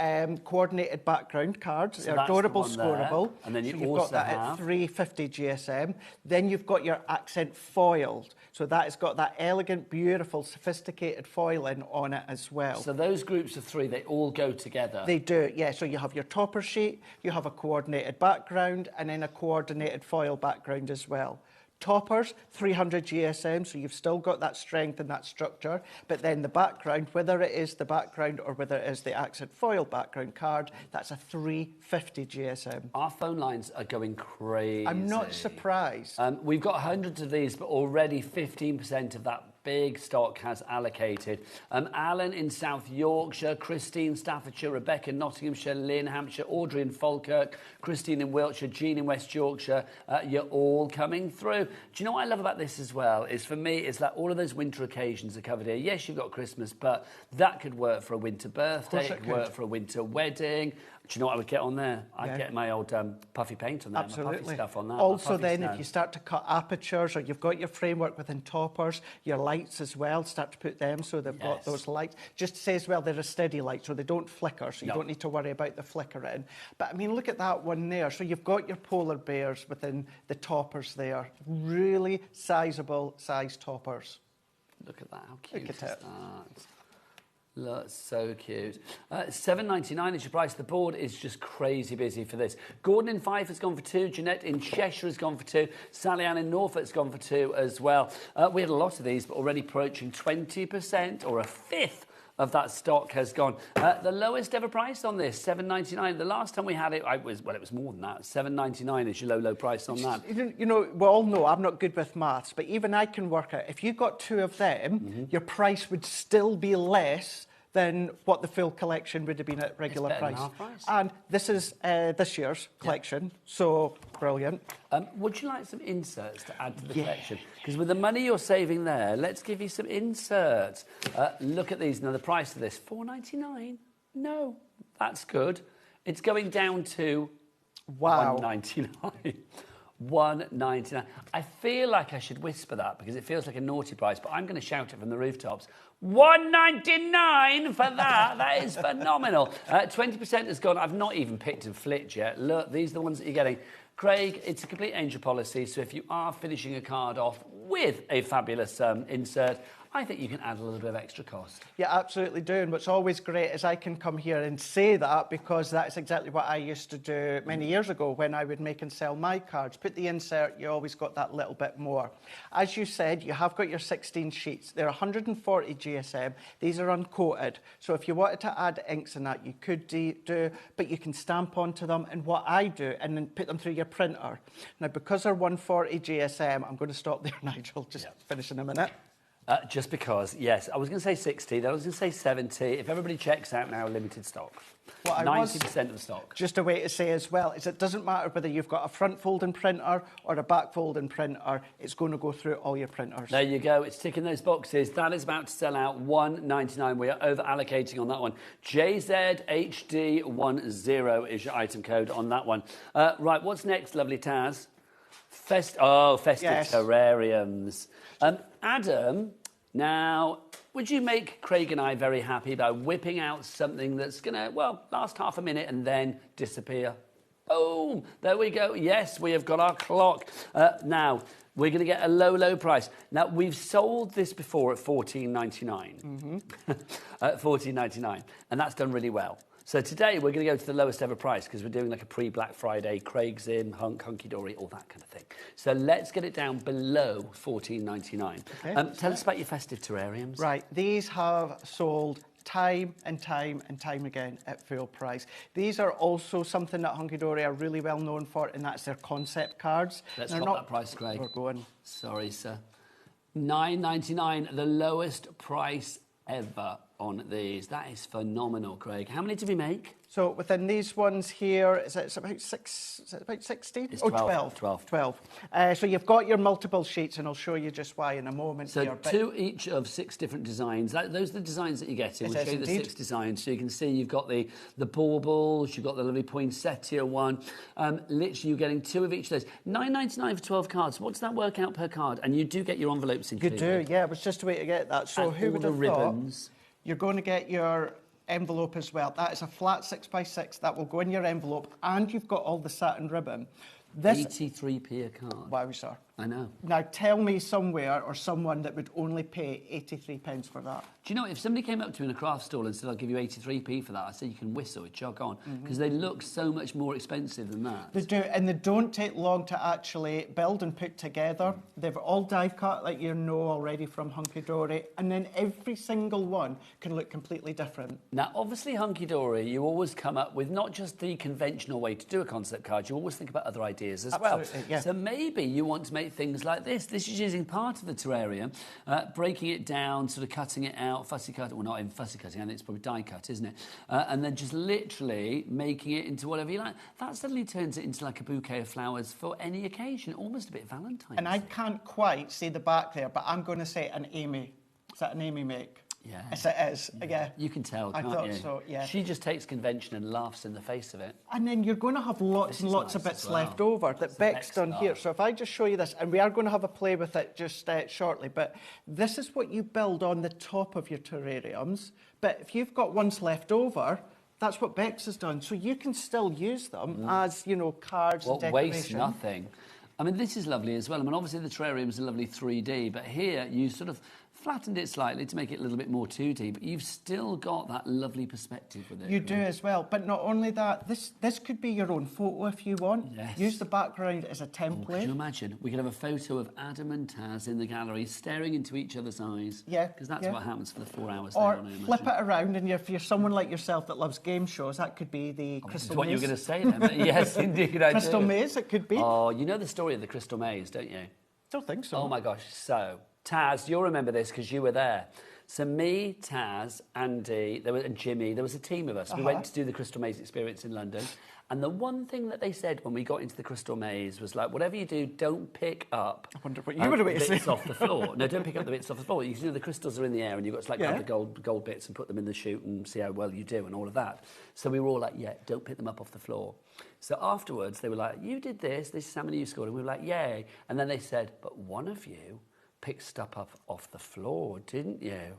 coordinated background cards. So they're that's the adorable, one there. scoreable. And then you so you've also got that have at 350 GSM. Then you've got your accent foiled. So that has got that elegant, beautiful, sophisticated foiling on it as well. So those groups of 3, they all go together. They do, yeah. So you have your topper sheet, you have a coordinated background, and then a coordinated foil background as well. Toppers, 300 GSM, so you've still got that strength and that structure. But then the background, whether it is the background or whether it is the accent foil background card, that's a 350 GSM. Our phone lines are going crazy. I'm not surprised. We've got hundreds of these, but already 15% of that big stock has allocated. Alan in South Yorkshire, Christine, Staffordshire, Rebecca, Nottinghamshire, Lynn, Hampshire, Audrey in Falkirk, Christine in Wiltshire, Jean in West Yorkshire. You're all coming through. Do you know what I love about this as well? Is for me, it's like all of those winter occasions are covered here. Yes, you've got Christmas, but that could work for a winter birthday. It could work for a winter wedding. Do you know what I would get on there? I'd get my old puffy paint on there, my puffy stuff on that. Also then, if you start to cut apertures or you've got your framework within toppers, your lights as well, start to put them so they've got those lights. Just to say as well, they're a steady light, so they don't flicker, so you don't need to worry about the flickering. But I mean, look at that one there. So you've got your polar bears within the toppers there. Really sizable size toppers. Look at that, how cute look at it. Look, so cute. $7.99 is your price. The board is just crazy busy for this. Gordon in Fife has gone for 2. Jeanette in Cheshire has gone for 2. Sally Ann in Norfolk has gone for 2 as well. We had a lot of these, but already approaching 20% or a fifth of that stock has gone. The lowest ever price on this, $7.99. The last time we had it, it was more than that. $7.99 is your low price on that. You know, we all know I'm not good with maths, but even I can work out. If you got 2 of them, your price would still be less than what the full collection would have been at regular price. And this is this year's collection, so brilliant. Would you like some inserts to add to the collection? Because with the money you're saving there, let's give you some inserts. Look at these. Now, the price of this, $4.99? No, that's good. It's going down to $1.99. $1.99. I feel like I should whisper that because it feels like a naughty price, but I'm going to shout it from the rooftops. $1.99 for that. That is phenomenal. 20% has gone. I've not even picked and flipped yet. Look, these are the ones that you're getting. Craig, it's a complete angel policy, so if you are finishing a card off with a fabulous insert, I think you can add a little bit of extra cost. Yeah, absolutely do. And what's always great is I can come here and say that because that's exactly what I used to do many years ago when I would make and sell my cards. Put the insert, you always got that little bit more. As you said, you have got your 16 sheets. They're 140 GSM. These are uncoated. So if you wanted to add inks in that, you could do, but you can stamp onto them. And what I do, and then put them through your printer. Now, because they're 140 GSM, I'm going to stop there, Nigel, just finish in a minute. Just because, yes. I was going to say 60, then I was going to say 70. If everybody checks out now, limited stock. 90% of the stock. Just a way to say as well is it doesn't matter whether you've got a front folding printer or a back folding printer, it's going to go through all your printers. There you go. It's ticking those boxes. That is about to sell out. $1.99. We are over allocating on that one. JZHD10 is your item code on that one. Right, what's next, lovely Taz? Festive terrariums. Adam, now, would you make Craig and I very happy by whipping out something that's going to, well, last half a minute and then disappear? Boom! There we go. Yes, we have got our clock. Now, we're going to get a low price. Now, we've sold this before at $14.99. At $14.99. And that's done really well. So today we're going to go to the lowest ever price because we're doing like a pre-Black Friday, Craig's in, hunky-dory, all that kind of thing. So let's get it down below $14.99. Okay. Tell us about your festive terrariums. Right, these have sold time and time and time again at full price. These are also something that Hunky Dory are really well known for, and that's their concept cards. Let's drop that price, Craig. We're going. Sorry, sir. $9.99, the lowest price ever on these. That is phenomenal, Craig. How many did we make? So within these ones here, it's about 16? It's 12. 12. So you've got your multiple sheets, and I'll show you just why in a moment. So here, 2 each of 6 different designs. Those are the designs that you're getting. We'll show you the 6 designs. So you can see you've got the baubles, you've got the lovely poinsettia one. Literally, you're getting 2 of each of those. $9.99 for 12 cards. What does that work out per card? And you do get your envelopes included. You do, yeah. It was just a way to get that. So and who would have ribbons. You're going to get your envelope as well. That is a flat 6x6 that will go in your envelope, and you've got all the satin ribbon. This 83p a card. Wow, sir. I know. Now tell me somewhere or someone that would only pay 83 pence for that. Do you know, if somebody came up to me in a craft stall and said, I'll give you 83p for that, I said, you can whistle, jog on, because they look so much more expensive than that. They do, and they don't take long to actually build and put together. They've all die cut, like you know already from Hunky Dory, and then every single one can look completely different. Now, obviously, Hunky Dory, you always come up with not just the conventional way to do a concept card, you always think about other ideas. ideas as well. Yeah. So maybe you want to make things like this. This is using part of the terrarium, breaking it down, sort of cutting it out, fussy cut, well, not even fussy cutting, I think it's probably die cut, isn't it? And then just literally making it into whatever you like. That suddenly turns it into like a bouquet of flowers for any occasion, almost a bit Valentine's. And I can't quite see the back there, but I'm going to say an Amy. Is that an Amy make? Yeah. Yes, it is. Yeah. You can tell, can't I thought you? so, yeah. She just takes convention and laughs in the face of it. And then you're going to have lots and lots of bits left over that Beck's done here. So if I just show you this, and we are going to have a play with it just shortly, but this is what you build on the top of your terrariums. But if you've got ones left over, that's what Beck's has done. So you can still use them as, you know, cards and decoration. Waste nothing. I mean, this is lovely as well. I mean, obviously the terrarium is a lovely 3D, but here you sort of flattened it slightly to make it a little bit more 2D, but you've still got that lovely perspective with it. You do as well, but not only that, this could be your own photo if you want. Yes. Use the background as a template. Could you imagine? We could have a photo of Adam and Taz in the gallery staring into each other's eyes. Yeah. Because that's what happens for the 4 hours Or there, I flip it around, and if you're someone like yourself that loves game shows, that could be the Crystal Maze. What you were going to say then, but yes, indeed, I Crystal do. Maze, it could be. Oh, you know the story of the Crystal Maze, don't you? Don't think so. Oh my gosh, so Taz, you'll remember this because you were there. So me, Taz, Andy, and Jimmy, there was a team of us. We went to do the Crystal Maze experience in London. And the one thing that they said when we got into the Crystal Maze was like, whatever you do, don't pick up I wonder what you would have bits off the floor. No, don't pick up the bits off the floor. You can do the crystals are in the air and you've got to like grab the gold bits and put them in the chute and see how well you do and all of that. So we were all like, yeah, don't pick them up off the floor. So afterwards, they were like, you did this is how many you scored. And we were like, yay. And then they said, but one of you picked stuff up off the floor, didn't you?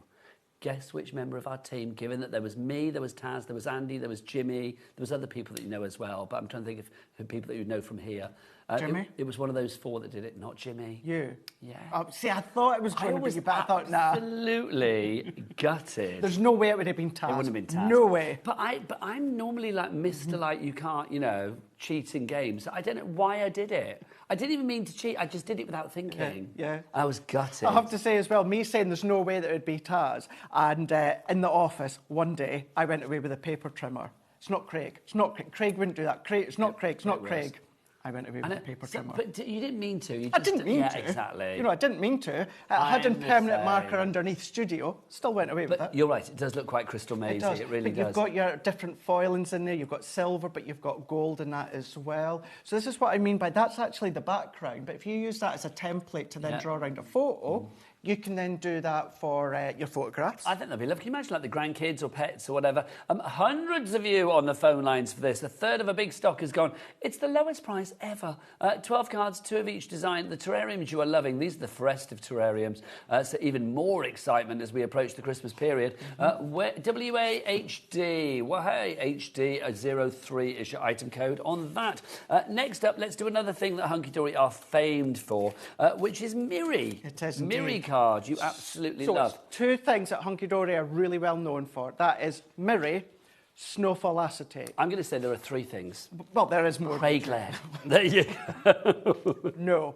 Guess which member of our team, given that there was me, there was Taz, there was Andy, there was Jimmy, there was other people that you know as well, but I'm trying to think of people that you know from here. Jimmy? It was one of those 4 that did it, not Jimmy. You? Yeah. See, I thought it was going to be you, but I thought, nah. Absolutely gutted. There's no way it would have been Taz. It wouldn't have been Taz. No way. But I'm normally like Mr. Like, you can't, you know, cheat in games. I don't know why I did it. I didn't even mean to cheat. I just did it without thinking. Yeah. I was gutted. I have to say as well, me saying there's no way that it would be Taz, and in the office one day, I went away with a paper trimmer. It's not Craig. It's not Craig. Craig wouldn't do that. It's not Craig. It's not Craig. I went away with a paper trimmer. But you didn't mean to. You just, I didn't mean to. Yeah, exactly. You know, I didn't mean to. I had in permanent marker underneath studio. Still went away with it. You're right. It does look quite Crystal Maze. It really does. does. You've got your different foilings in there. You've got silver, but you've got gold in that as well. So this is what I mean by that's actually the background. But if you use that as a template to then draw around a photo, you can then do that for your photographs. I think that'd be lovely. Can you imagine like the grandkids or pets or whatever? Hundreds of you on the phone lines for this. A third of a big stock is gone. It's the lowest price ever. 12 cards, 2 of each design. The terrariums you are loving. These are the festive terrariums. So even more excitement as we approach the Christmas period. WAHD. Well, hey, HD 03 is your item code on that. Next up, let's do another thing that Hunky Dory are famed for, which is Miri. It is Miri card you absolutely love. It's 2 things that Hunky Dory are really well known for. That is Miri, snowfall acetate. I'm going to say there are 3 things. Well, there is more. Craig Laird. There you go. No.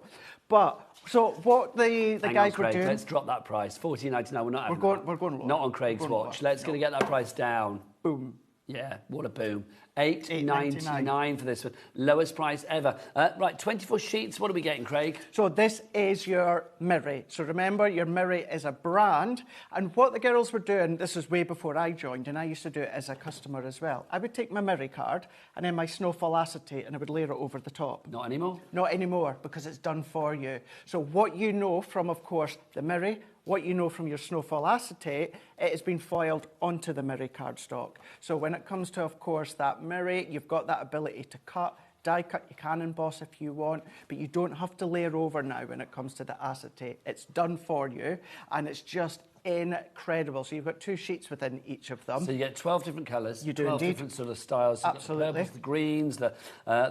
But, so what the guys were doing... Let's drop that price. $14.99. We're not We're going low. Not on Craig's watch. Let's going to get that price down. Boom. Yeah, what a boom. $8.99 for this one. Lowest price ever. Right, 24 sheets. What are we getting, Craig? So this is your Miri. So remember, your Miri is a brand. And what the girls were doing, this was way before I joined, and I used to do it as a customer as well. I would take my Miri card and then my snowfall acetate and I would layer it over the top. Not anymore? Not anymore, because it's done for you. So what you know from, of course, the Miri, what you know from your snowfall acetate, it has been foiled onto the Miri cardstock. So when it comes to, of course, that Miri, you've got that ability to cut, die cut, you can emboss if you want, but you don't have to layer over now when it comes to the acetate. It's done for you, and it's just incredible. So you've got 2 sheets within each of them. So you get 12 different colours. You do 12 indeed. different sort of styles. Absolutely. The purples, the greens, the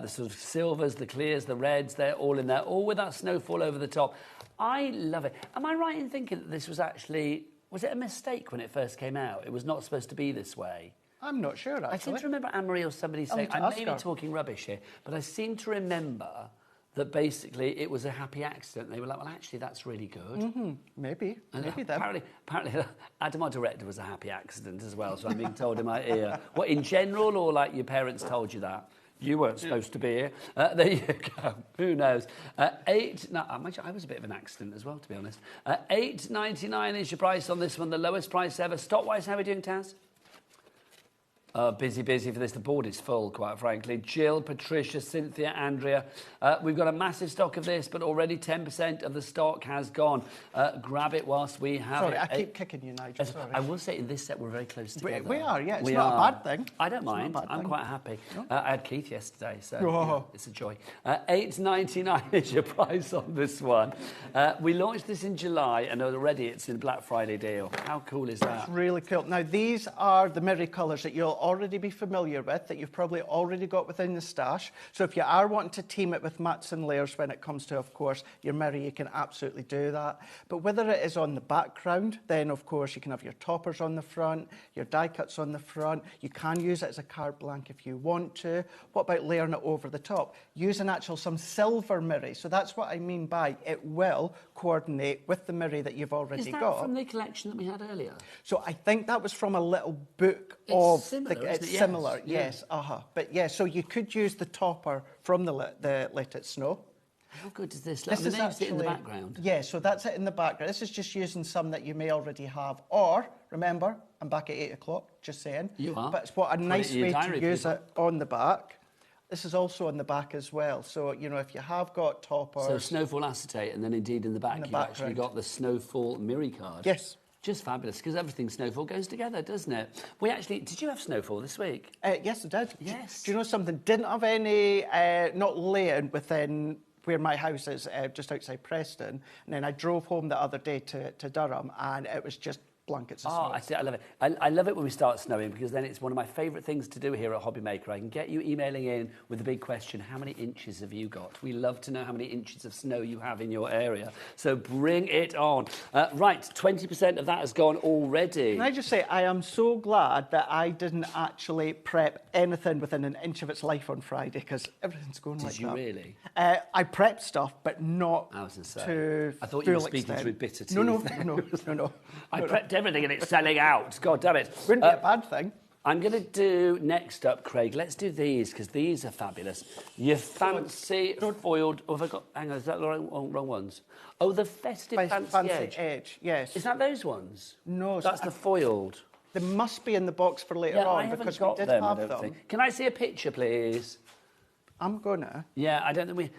sort of silvers, the clears, the reds, they're all in there, all with that snowfall over the top. I love it. Am I right in thinking that this was actually... Was it a mistake when it first came out? It was not supposed to be this way. I'm not sure, actually. I seem to remember Anne-Marie or somebody saying... I may be talking rubbish here, but I seem to remember that basically it was a happy accident. They were like, well, actually, that's really good. Mm-hmm. Maybe. Maybe then. Apparently, Adam, our director, was a happy accident as well, so I'm being told in my ear. What, in general, or like your parents told you that? You weren't supposed to be here. There you go. Who knows? I was a bit of an accident as well, to be honest. $8.99 is your price on this one, the lowest price ever. Stock-wise, how are we doing, Taz? Busy for this. The board is full, quite frankly. Jill, Patricia, Cynthia, Andrea. We've got a massive stock of this, but already 10% of the stock has gone. Grab it whilst we have it. Sorry, I keep kicking you, Nigel. Sorry. I will say in this set we're very close together. We are, yeah. It's not a bad thing. I don't mind. I'm quite happy. No? I had Keith yesterday, so yeah, it's a joy. $8.99 is your price on this one. We launched this in July, and already it's in Black Friday deal. How cool is that? It's really cool. Now, these are the mirror colours that you'll already be familiar with, that you've probably already got within the stash. So if you are wanting to team it with mats and layers when it comes to, of course, your mirror, you can absolutely do that. But whether it is on the background, then of course you can have your toppers on the front, your die cuts on the front. You can use it as a card blank if you want to. What about layering it over the top? Use some silver mirror. So that's what I mean by it will coordinate with the mirror that you've already got. Is that from the collection that we had earlier? So I think that was from a little book of... Similar, it's similar, yes. But yeah, so you could use the topper from the Let It Snow. How good is this? This is actually in the background. Yeah, so that's it in the background. This is just using some that you may already have. Or, remember, I'm back at 8 o'clock, just saying. You are. But it's what a nice way to use it on the back. This is also on the back as well. So, you know, if you have got toppers... So snowfall acetate, and then indeed in the back you've actually got the snowfall mirror card. Yes. Just fabulous, because everything snowfall goes together, doesn't it? We actually... Did you have snowfall this week? Yes, I did. Yes. Do you know something? Didn't have any, not laying within where my house is, just outside Preston. And then I drove home the other day to Durham, and it was just blankets of snow. I see, I love it. I love it when we start snowing, because then it's one of my favourite things to do here at HobbyMaker. I can get you emailing in with the big question, how many inches have you got? We love to know how many inches of snow you have in your area. So bring it on. Right, 20% of that has gone already. Can I just say, I am so glad that I didn't actually prep anything within an inch of its life on Friday, because everything's going like that. Did you really? I prepped stuff, but not to I thought you were speaking through bitter teeth. No. I prepped everything and it's selling out. God damn it. Wouldn't be a bad thing. I'm going to do next up, Craig. Let's do these, because these are fabulous. Your fancy foiled... Oh, have I got... Hang on, is that the wrong ones? Oh, the festive fancy edge. Yes. Is that those ones? No. That's the foiled. They must be in the box for later on, because we did have them. Can I see a picture, please? I'm gonna. Yeah, I don't think we...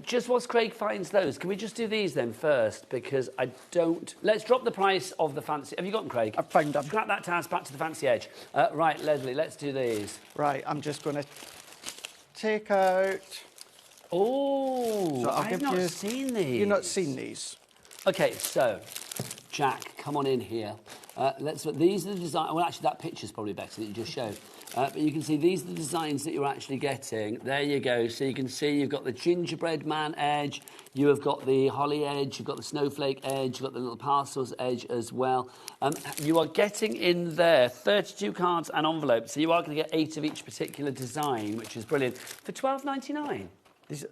just whilst Craig finds those, can we just do these then first? Because I don't... Let's drop the price of the fancy... Have you got them, Craig? I've found them. Scrap that task back to the fancy edge. Right, Leslie, let's do these. Right, I'm just going to take out... Oh, so I've not seen these. You've not seen these? OK, so, Jack, come on in here. These are the designs... Well, actually, that picture's probably better that you just showed. But you can see these are the designs that you're actually getting. There you go. So you can see you've got the gingerbread man edge, you have got the holly edge, you've got the snowflake edge, you've got the little parcels edge as well. You are getting in there 32 cards and envelopes. So you are going to get 8 of each particular design, which is brilliant, for $12.99.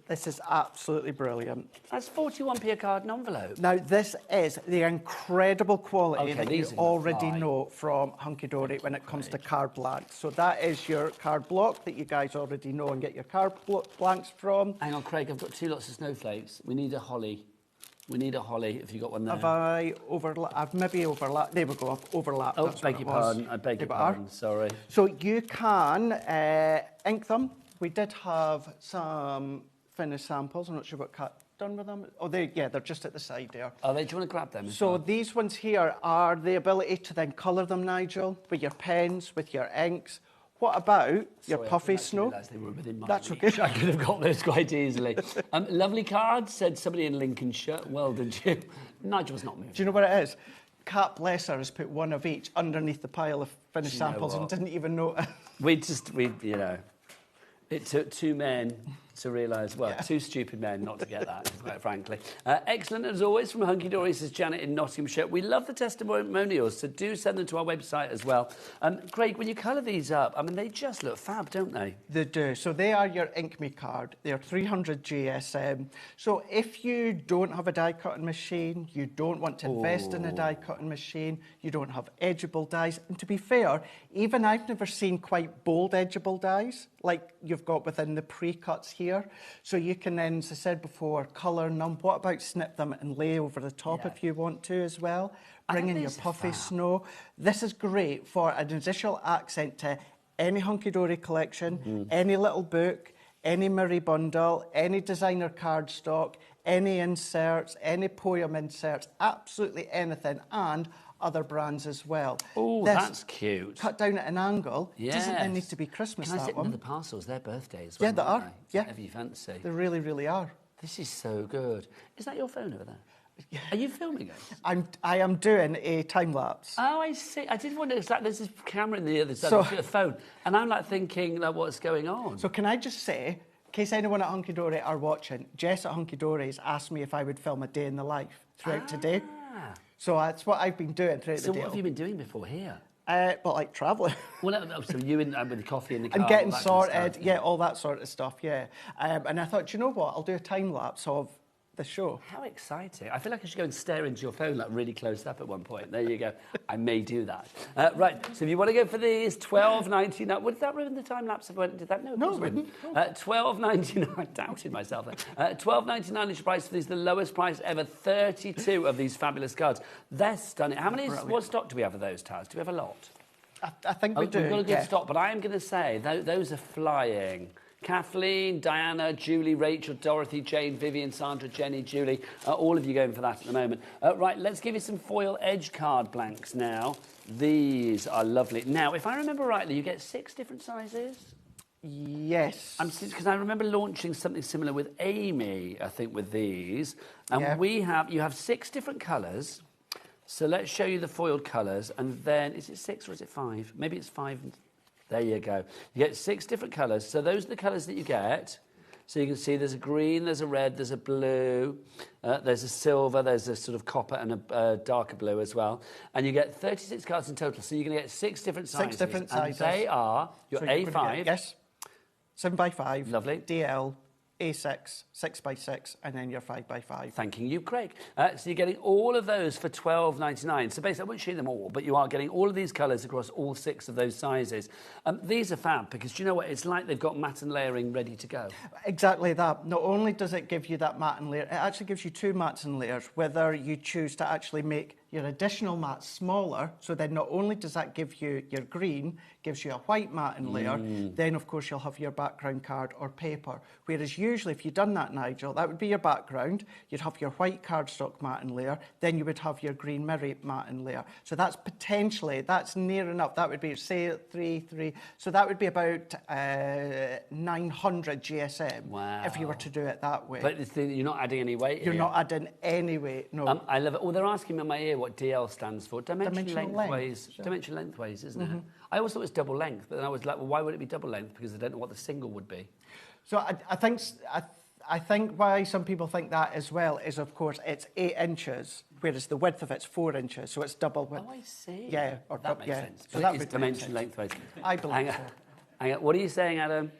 This is absolutely brilliant. That's 41p a card and envelope. Now, this is the incredible quality that you already know from Hunky Dory when it comes to card blanks. So that is your card block that you guys already know and get your card blanks from. Hang on, Craig, I've got 2 lots of snowflakes. We need a holly. We need a holly, if you've got one there. Have I overlapped? I've maybe overlapped. There we go, I've overlapped. Oh, beg your pardon. I beg your pardon, sorry. So you can ink them. We did have some finished samples. I'm not sure what Kat done with them. Oh, they're just at the side there. Are they? Do you want to grab them? So these ones here are the ability to then colour them, Nigel, with your pens, with your inks. What about your puffy snow? They were within my That's reach. okay. I could have got those quite easily. Lovely cards, said somebody in Lincolnshire. Well done, you. Nigel's not moved. Do you know what it is? Kat, bless her, has put one of each underneath the pile of finished samples and didn't even notice. You know, it took 2 men to realise, well, two stupid men not to get that, quite frankly. Excellent as always from Hunky Dory, says Janet in Nottinghamshire. We love the testimonials, so do send them to our website as well. Craig, when you colour these up, I mean, they just look fab, don't they? They do. So they are your Ink Me card. They're 300 GSM. So if you don't have a die cutting machine, you don't want to invest in a die cutting machine, you don't have edgeable dies, and to be fair, even I've never seen quite bold edgeable dies like you've got within the pre-cuts here. So you can then, as I said before, colour them. What about snip them and lay over the top if you want to as well? Bring in your puffy snow. This is great for an additional accent to any Hunky Dory collection, any little book, any Murray bundle, any designer cardstock, any inserts, any poem inserts, absolutely anything, and other brands as well. Oh, that's cute. Cut down at an angle. Yes. Doesn't then need to be Christmas, Can I that sit one. into the parcels? They're birthdays. Yeah, they are. Yeah. Whatever you fancy. They really, really are. This is so good. Is that your phone over there? Are you filming it? I am doing a time lapse. Oh, I see. I did wonder, it's like there's this camera in the other side of the phone, and I'm like thinking, like, what's going on? So can I just say, in case anyone at Hunky Dory are watching, Jess at Hunky Dory's asked me if I would film a day in the life throughout today. So that's what I've been doing throughout the day. So what have you been doing before here? But like travelling. Well, so you with the coffee in the car. And getting all sorted, kind of stuff, yeah, all that sort of stuff, yeah. And I thought, you know what, I'll do a time lapse of the show. How exciting. I feel like I should go and stare into your phone like really close up at one point. There you go. I may do that. Right, so if you want to go for these, $12.99. Would that ruin the time lapse if I did that? No, it wouldn't. $12.99. I doubted myself there. $12.99 is your price for these, the lowest price ever. 32 of these fabulous cards. They're stunning. How many? What stock do we have of those, Taz? Do we have a lot? I think we do. We've got a good stock, but I am going to say those are flying. Kathleen, Diana, Julie, Rachel, Dorothy, Jane, Vivian, Sandra, Jenny, Julie, all of you going for that at the moment. Right, let's give you some foil edge card blanks now. These are lovely. Now, if I remember rightly, you get 6 different sizes? Yes. Because I remember launching something similar with Amy, I think, with these. And you have 6 different colours. So let's show you the foiled colours. And then, is it 6 or is it 5? Maybe it's 5. There you go. You get 6 different colours. So those are the colours that you get. So you can see there's a green, there's a red, there's a blue, there's a silver, there's a sort of copper and a darker blue as well. And you get 36 cards in total. So you're going to get 6 different sizes. 6 different sizes. And they are your A5. Yes. 7x5. Lovely. DL. A6, 6x6, and then your 5x5. Thanking you, Craig. So you're getting all of those for $12.99. So basically, I won't show you them all, but you are getting all of these colours across all 6 of those sizes. These are fab, because do you know what? It's like they've got matte and layering ready to go. Exactly that. Not only does it give you that matte and layer, it actually gives you 2 mattes and layers, whether you choose to actually make your additional matte smaller, so then not only does that give you your green, gives you a white matte and layer, then of course you'll have your background card or paper. Whereas usually if you'd done that, Nigel, that would be your background, you'd have your white cardstock matte and layer, then you would have your green mirror matte and layer. So that's potentially, that's near enough, that would be, say, 3, so that would be about 900 GSM. Wow. If you were to do it that way. But you're not adding any weight. You're not adding any weight, no. I love it. Oh, they're asking me in my ear what DL stands for. Dimensional lengthways. length. Sure. Dimensional lengthways, isn't it? I always thought it was double length, but then I was like, well, why would it be double length? Because I don't know what the single would be. So I think why some people think that as well is, of course, it's 8 inches, whereas the width of it's 4 inches, so it's double width. Oh, I see. Yeah. That makes sense. So that that is dimension lengthways. I believe so. Hang on. What are you saying, Adam?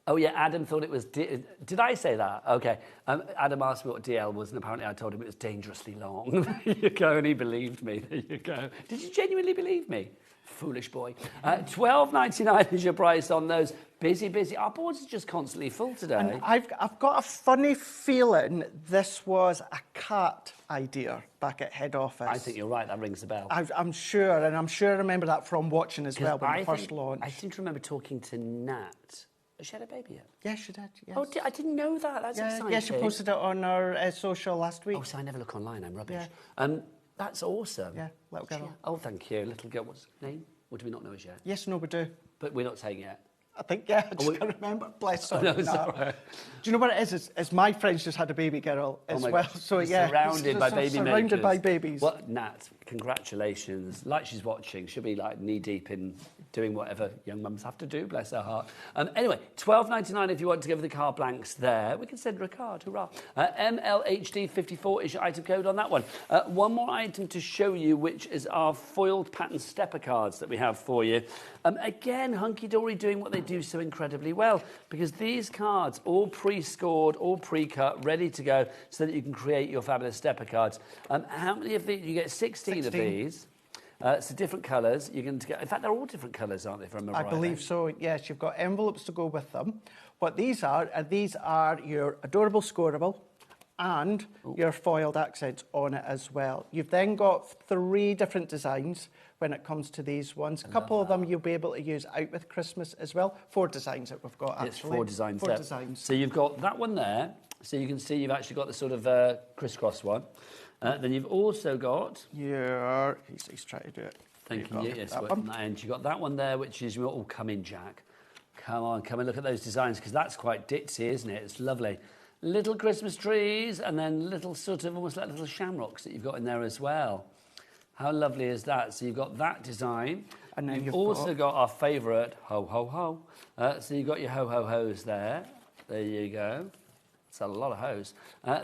Oh, yeah, Adam thought it was... Did I say that? OK. Adam asked me what DL was, and apparently I told him it was dangerously long. There you go, and he believed me. There you go. Did you genuinely believe me? Foolish boy. $12.99 is your price on those. Busy. Our boards are just constantly full today. And I've got a funny feeling this was a cat idea back at head office. I think you're right. That rings a bell. I'm sure, and I'm sure I remember that from watching as well when the first launch. I seem to remember talking to Nat. Has she had a baby yet? Yes, she did. Yes. Oh, I didn't know that. That's exciting. Yeah, she posted it on our social last week. Oh, so I never look online. I'm rubbish. Yeah. That's awesome. Yeah, little girl. Oh, thank you. Little girl. What's her name? Or do we not know as yet? Yes, no, we do. But we're not saying yet. I think, yeah, I just can't remember. Bless her. No, sorry. Do you know what it is? It's my friends just had a baby girl as well. God. So, yeah. Surrounded by baby makers. Surrounded by babies. What? Nat. Congratulations. Like she's watching. She'll be like knee-deep in doing whatever young mums have to do, bless her heart. Anyway, £12.99 if you want to go for the card blanks there. We can send her a card, hurrah. MLHD54 is your item code on that one. One more item to show you, which is our foiled pattern stepper cards that we have for you. Again, Hunky Dory doing what they do so incredibly well, because these cards, all pre-scored, all pre-cut, ready to go, so that you can create your fabulous stepper cards. How many of these? You get 16 of these. So different colours. You're going to get. In fact, they're all different colours, aren't they? If I remember I right, believe so. Yes, you've got envelopes to go with them. What these are your adorable scoreable and your foiled accents on it as well. You've then got 3 different designs when it comes to these ones. A couple of them you'll be able to use out with Christmas as well. 4 designs that we've got, actually. It's 4 designs. 4 designs. So you've got that one there. So you can see you've actually got the sort of crisscross one. Then you've also got... He's trying to do it. Thank you. Yes, on that end. You've got that one there, which is your... Oh, come in, Jack. Come on, come and look at those designs, because that's quite ditzy, isn't it? It's lovely. Little Christmas trees, and then little sort of almost like little shamrocks that you've got in there as well. How lovely is that? So you've got that design. And then you've also got our favourite, ho, ho, ho. So you've got your ho-ho-hos there. There you go. It's a lot of hose.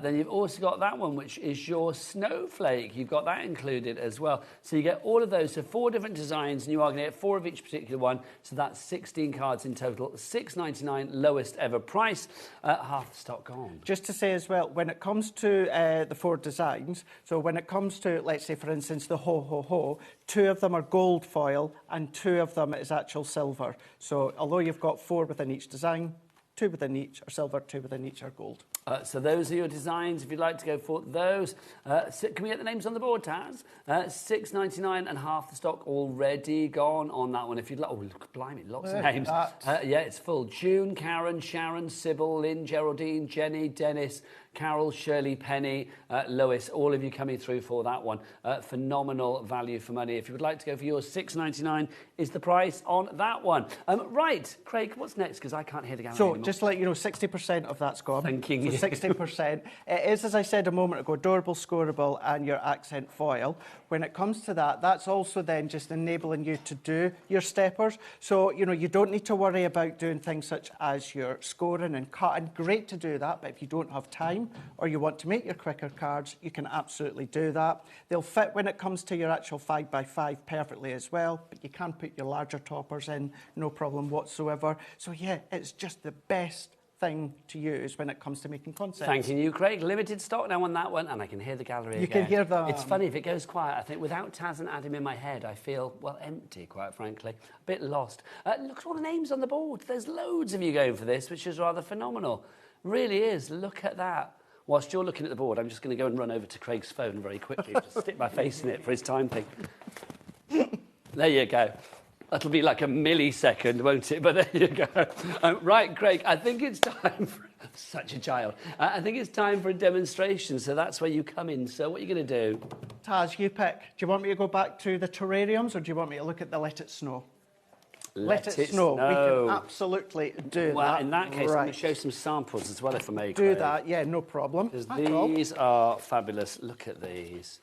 Then you've also got that one, which is your snowflake. You've got that included as well. So you get all of those. So 4 different designs, and you are going to get 4 of each particular one. So that's 16 cards in total. $6.99, lowest ever price. Half the stock gone. Just to say as well, when it comes to the 4 designs, so when it comes to, let's say, for instance, the ho-ho-ho, 2 of them are gold foil and 2 of them is actual silver. So although you've got 4 within each design, 2 within each are silver, 2 within each are gold. So those are your designs, if you'd like to go for those. Can we get the names on the board, Taz? $6.99 and half the stock already gone on that one. If you'd like, oh, blimey, lots of names. Yeah, it's full. June, Karen, Sharon, Sybil, Lynn, Geraldine, Jenny, Dennis, Carol, Shirley, Penny, Lois, all of you coming through for that one. Phenomenal value for money. If you would like to go for yours, $6.99 is the price on that one. Right, Craig, what's next? Because I can't hear the gallery anymore. Just to let you know, 60% of that's gone. Thanking you. 60%. It is, as I said a moment ago, adorable, scoreable and your accent foil. When it comes to that, that's also then just enabling you to do your steppers. So, you know, you don't need to worry about doing things such as your scoring and cutting. Great to do that, but if you don't have time or you want to make your quicker cards, you can absolutely do that. They'll fit when it comes to your actual 5x5 perfectly as well, but you can put your larger toppers in, no problem whatsoever. So yeah, it's just the best thing to use when it comes to making concepts. Thanking you, Craig. Limited stock now on that one, and I can hear the gallery again. You can hear that. It's funny, if it goes quiet, I think without Taz and Adam in my head, I feel, well, empty, quite frankly. A bit lost. Look at all the names on the board. There's loads of you going for this, which is rather phenomenal. Really is. Look at that. Whilst you're looking at the board, I'm just going to go and run over to Craig's phone very quickly, just stick my face in it for his time thing. There you go. That'll be like a millisecond, won't it? But there you go. Right, Craig, I think it's time for... Such a child. I think it's time for a demonstration, so that's where you come in. So what are you going to do? Taz, you pick. Do you want me to go back to the terrariums, or do you want me to look at the Let It Snow? Let it snow. We can absolutely do that. Well, in that case, I'm going to show some samples as well, if I may. Do that, yeah, no problem. Because these are fabulous. Look at these.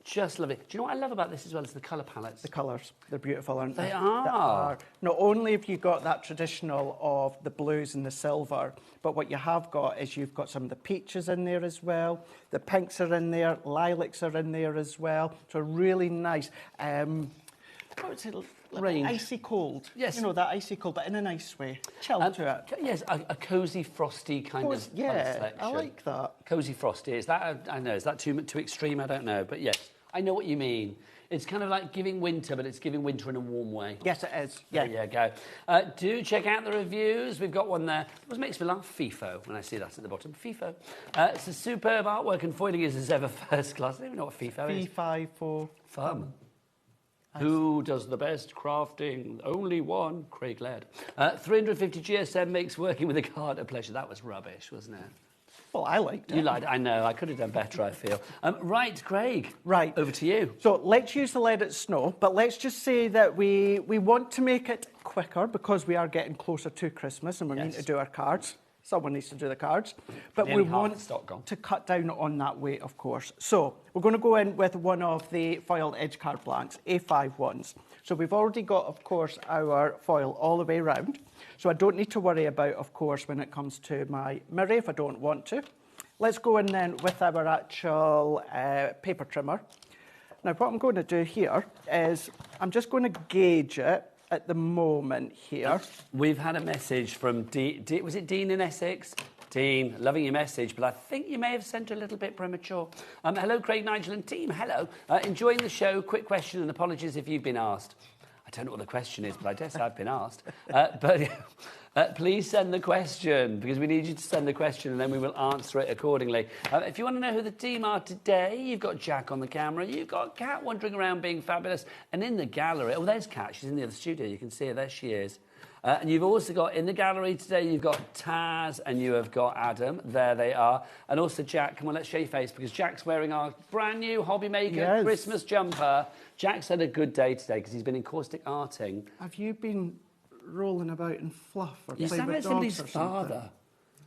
Just lovely. Do you know what I love about this as well is the colour palettes? The colours. They're beautiful, aren't they? They are. Not only have you got that traditional of the blues and the silver, but what you have got is you've got some of the peaches in there as well. The pinks are in there. Lilacs are in there as well. So really nice. What would say? Range. Icy cold. Yes. You know, that icy cold, but in a nice way. Chilled to it. Yes, a cosy, frosty kind of yeah, I like that. Cosy, frosty. Is that, I know, is that too extreme? I don't know. But yes, I know what you mean. It's kind of like giving winter, but it's giving winter in a warm way. Yes, it is. Yeah. There you go. Do check out the reviews. We've got one there. It always makes me laugh, FIFO, when I see that at the bottom. FIFO. It's a superb artwork, and foiling is as ever first class. I don't even know what FIFO is. FIFO. Fun. Who does the best crafting? Only one, Craig Laird. 350 GSM makes working with a card a pleasure. That was rubbish, wasn't it? Well, I liked it. You liked it, I know. I could have done better, I feel. Right, Craig. Right. Over to you. So let's use the Let It Snow, but let's just say that we want to make it quicker because we are getting closer to Christmas and we need to do our cards. Someone needs to do the cards. But we Nearly half want the stock gone. to cut down on that weight, of course. So we're going to go in with one of the foil edge card blanks, A5 ones. So we've already got, of course, our foil all the way around. So I don't need to worry about, of course, when it comes to my mirror if I don't want to. Let's go in then with our actual paper trimmer. Now, what I'm going to do here is I'm just going to gauge it at the moment here. We've had a message from was it Dean in Essex? Dean, loving your message, but I think you may have sent a little bit premature. Hello, Craig, Nigel and team. Hello. Enjoying the show. Quick question and apologies if you've been asked. I don't know what the question is, but I guess I've been asked. Please send the question, because we need you to send the question and then we will answer it accordingly. If you want to know who the team are today, you've got Jack on the camera, you've got Kat wandering around being fabulous, and in the gallery, oh, there's Kat, she's in the other studio, you can see her, there she is. And you've also got, in the gallery today, you've got Taz and you have got Adam. There they are. And also Jack, come on, let's show your face, because Jack's wearing our brand new HobbyMaker Christmas jumper. Jack's had a good day today, because he's been encaustic arting. Have you been rolling about in fluff or You playing sound with like dogs somebody's or something? father.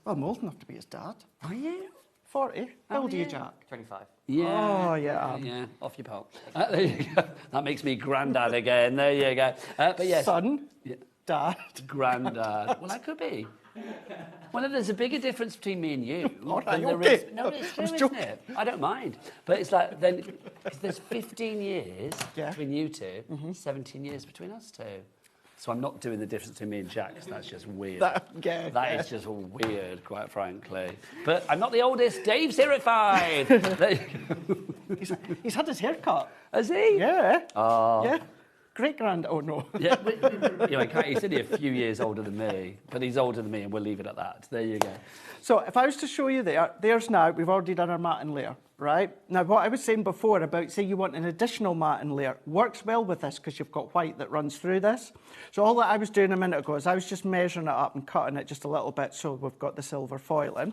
Well, I'm old enough to be his dad. Are you? 40. How old are you, yeah. Jack? 25. Yeah. Oh, yeah. Yeah, off your pole. There you go. That makes me granddad again. There you go. But yes. Son. Yeah. Dad. Granddad. Well, I could be. Well, there's a bigger difference between me and you All right, than there okay. is... No, it's true, I was isn't joking. it? I don't mind. But it's like, then, because there's 15 years between you two, 17 years between us two. So I'm not doing the difference between me and Jack, 'cause that's just weird. That is just weird, quite frankly. But I'm not the oldest. Dave's here at 5. There you go. He's had his hair cut. Has he? Yeah. Oh. Yeah. Great-grand... Oh, no. Yeah, he's only a few years older than me, but he's older than me, and we'll leave it at that. There you go. So if I was to show you there's now, we've already done our matte and layer, right? Now, what I was saying before about, say, you want an additional matte and layer, works well with this because you've got white that runs through this. So all that I was doing a minute ago is I was just measuring it up and cutting it just a little bit so we've got the silver foil in.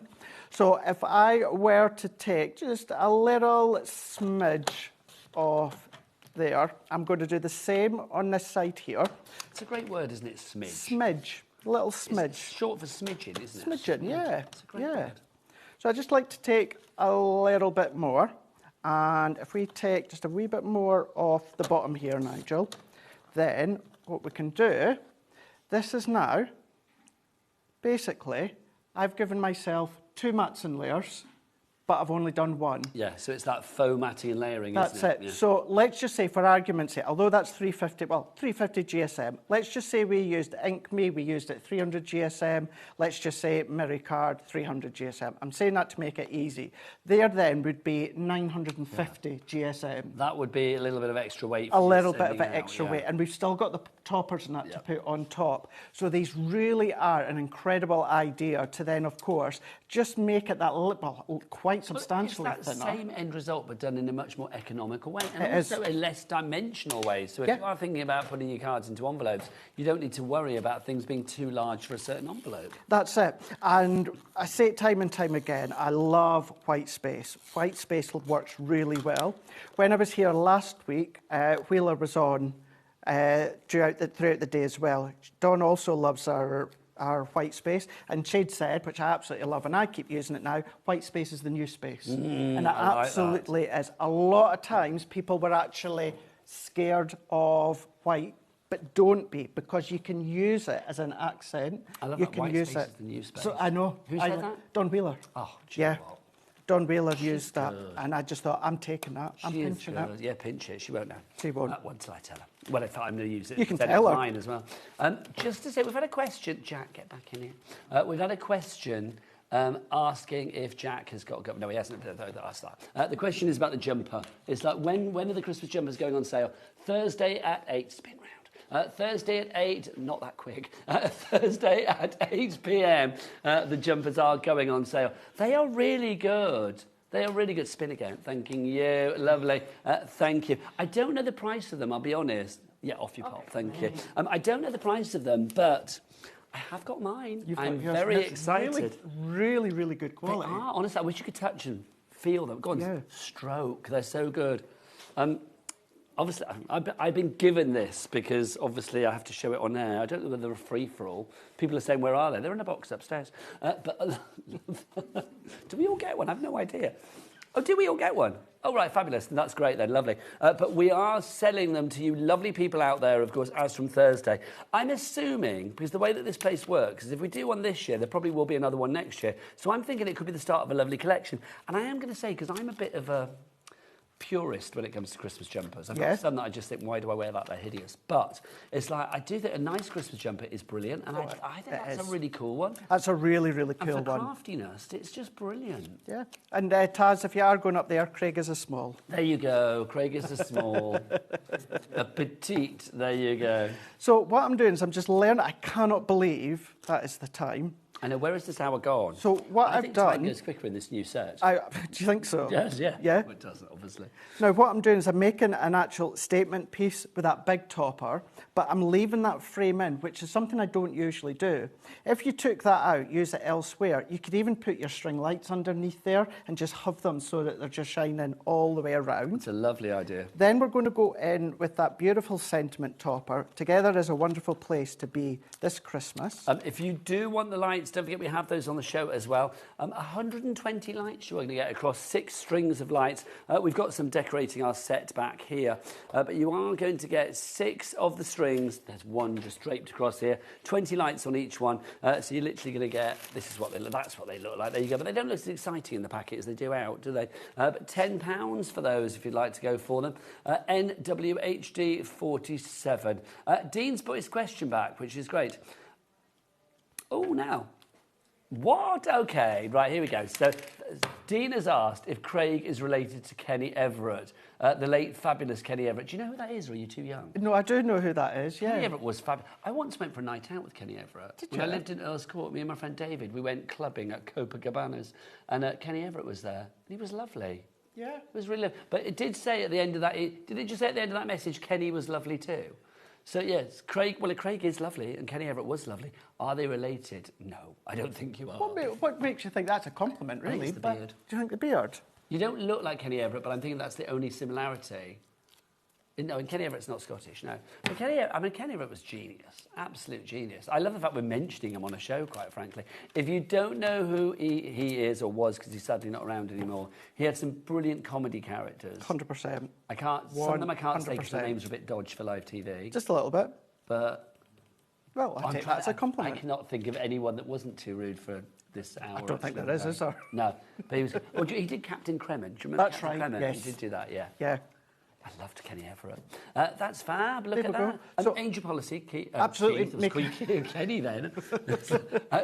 So if I were to take just a little smidge off there, I'm going to do the same on this side here. It's a great word, isn't it, smidge? Smidge, a little smidge. It's short for smidgen, isn't it? Smidgen, yeah. It's a great word. So I just like to take a little bit more, and if we take just a wee bit more off the bottom here, Nigel, then what we can do, this is now, basically, I've given myself 2 mats and layers, but I've only done 1. Yeah, so it's that faux matting and layering, That's isn't it? it. Yeah. So let's just say, for argument's sake, although that's 350 GSM, let's just say we used Ink Me, we used it 300 GSM, let's just say Mirror Card 300 GSM. I'm saying that to make it easy. There then would be 950 GSM. That would be a little bit of extra weight. A little bit of extra weight, and we've still got the toppers and that to put on top. So these really are an incredible idea to then, of course, just make it that quite substantially thinner. It's that thinner. same end result, but done in a much more economical way, and It also is. a less dimensional way. So if you are thinking about putting your cards into envelopes, you don't need to worry about things being too large for a certain envelope. That's it. And I say it time and time again, I love white space. White space works really well. When I was here last week, Wheeler was on throughout the day as well. Dawn also loves our white space, and Shade said, which I absolutely love, and I keep using it now, white space is the new space. And it absolutely is. A lot of times people were actually scared of white, but don't be, because you can use it as an accent. I love you that can white use space it. is the new space. So I know. Who said that? Don Wheeler. Oh, yeah. Don Wheeler used that, good. and I just thought, I'm taking that. I'm She is pinching it. good. Yeah, pinch it. She won't know. She won't. What until I tell her. Well, if I'm going to use it, You can instead tell of her. mine as well. Just to say, we've had a question. Jack, get back in here. We've had a question asking if Jack has got... No, he hasn't asked that. The question is about the jumper. It's like, when are the Christmas jumpers going on sale? Thursday at 8. Spin round. Thursday at 8, not that quick, Thursday at 8 p.m, the jumpers are going on sale. They are really good. They are really good. Spin again. Thanking you. Lovely. Thank you. I don't know the price of them, I'll be honest. Yeah, off your pop. Thank you. I don't know the price of them, but I have got mine. I'm very excited. Really, really good They quality. are. Honestly, I wish you could touch and feel them. Go on, stroke. They're so good. Obviously, I've been given this because obviously I have to show it on air. I don't know whether they're a free-for-all. People are saying, where are they? They're in a box upstairs. But do we all get one? I have no idea. Oh, do we all get one? Oh, right, fabulous. That's great then, lovely. But we are selling them to you lovely people out there, of course, as from Thursday. I'm assuming, because the way that this place works is if we do one this year, there probably will be another one next year. So I'm thinking it could be the start of a lovely collection. And I am going to say, because I'm a bit of a purist when it comes to Christmas jumpers. I've got some that I just think, why do I wear that? They're hideous. But it's like, I do think a nice Christmas jumper is brilliant, and I think that's a really cool one. That's a really, really cool and for one. craftiness, it's just brilliant. Yeah. And Taz, if you are going up there, Craig is a small. There you go. Craig is a small. A petite. There you go. So what I'm doing is I'm just learning. I cannot believe that is the time. I know. Where is this hour gone? So what I I've think done... time goes quicker in this new set. Do you think so? Yes, yeah. Yeah? Well, it doesn't, obviously. Now, what I'm doing is I'm making an actual statement piece with that big topper, but I'm leaving that frame in, which is something I don't usually do. If you took that out, use it elsewhere, you could even put your string lights underneath there and just have them so that they're just shining all the way around. It's a lovely idea. Then we're going to go in with that beautiful sentiment topper. Together is a wonderful place to be this Christmas. If you do want the lights, don't forget we have those on the show as well. 120 lights you're going to get across 6 strings of lights. We've got some decorating our set back here, but you are going to get 6 of the strings. There's one just draped across here. 20 lights on each one. So you're literally going to get, this is what they look, that's what they look like. There you go. But they don't look as exciting in the packet as they do out, do they? But £10 for those if you'd like to go for them. NWHD 47. Dean's put his question back, which is great. Oh, now. What? Okay, right, here we go. So, Dean has asked if Craig is related to Kenny Everett, the late fabulous Kenny Everett. Do you know who that is, or are you too young? No, I do know who that is, yeah. Kenny Everett was fabulous. I once went for a night out with Kenny Everett. Did when you? I lived in Earl's Court, me and my friend David, we went clubbing at Copacabanas, and Kenny Everett was there. And he was lovely. Yeah. It was really lovely. But it did say at the end of that, did it just say at the end of that message, Kenny was lovely too? So, yes, Craig is lovely and Kenny Everett was lovely. Are they related? No, I don't think you are. What makes you think that's a compliment, really? I think it's the beard. Do you think the beard? You don't look like Kenny Everett, but I'm thinking that's the only similarity. No, and Kenny Everett's not Scottish, no. But Kenny Everett was genius, absolute genius. I love the fact we're mentioning him on a show, quite frankly. If you don't know who he is or was, because he's sadly not around anymore, he had some brilliant comedy characters. 100%. Some of them I can't say because the names are a bit dodgy for live TV. Just a little bit. But... Well, I take that as a compliment. I cannot think of anyone that wasn't too rude for this hour. I don't think there is there? No. But he was... Well, he did Captain Cremon. Do you remember That's Captain right, Cremon? yes. He did do that, yeah. Yeah. I loved Kenny Everett. That's fab. Look People at that. So, Angel Policy. Absolutely. Kenny then.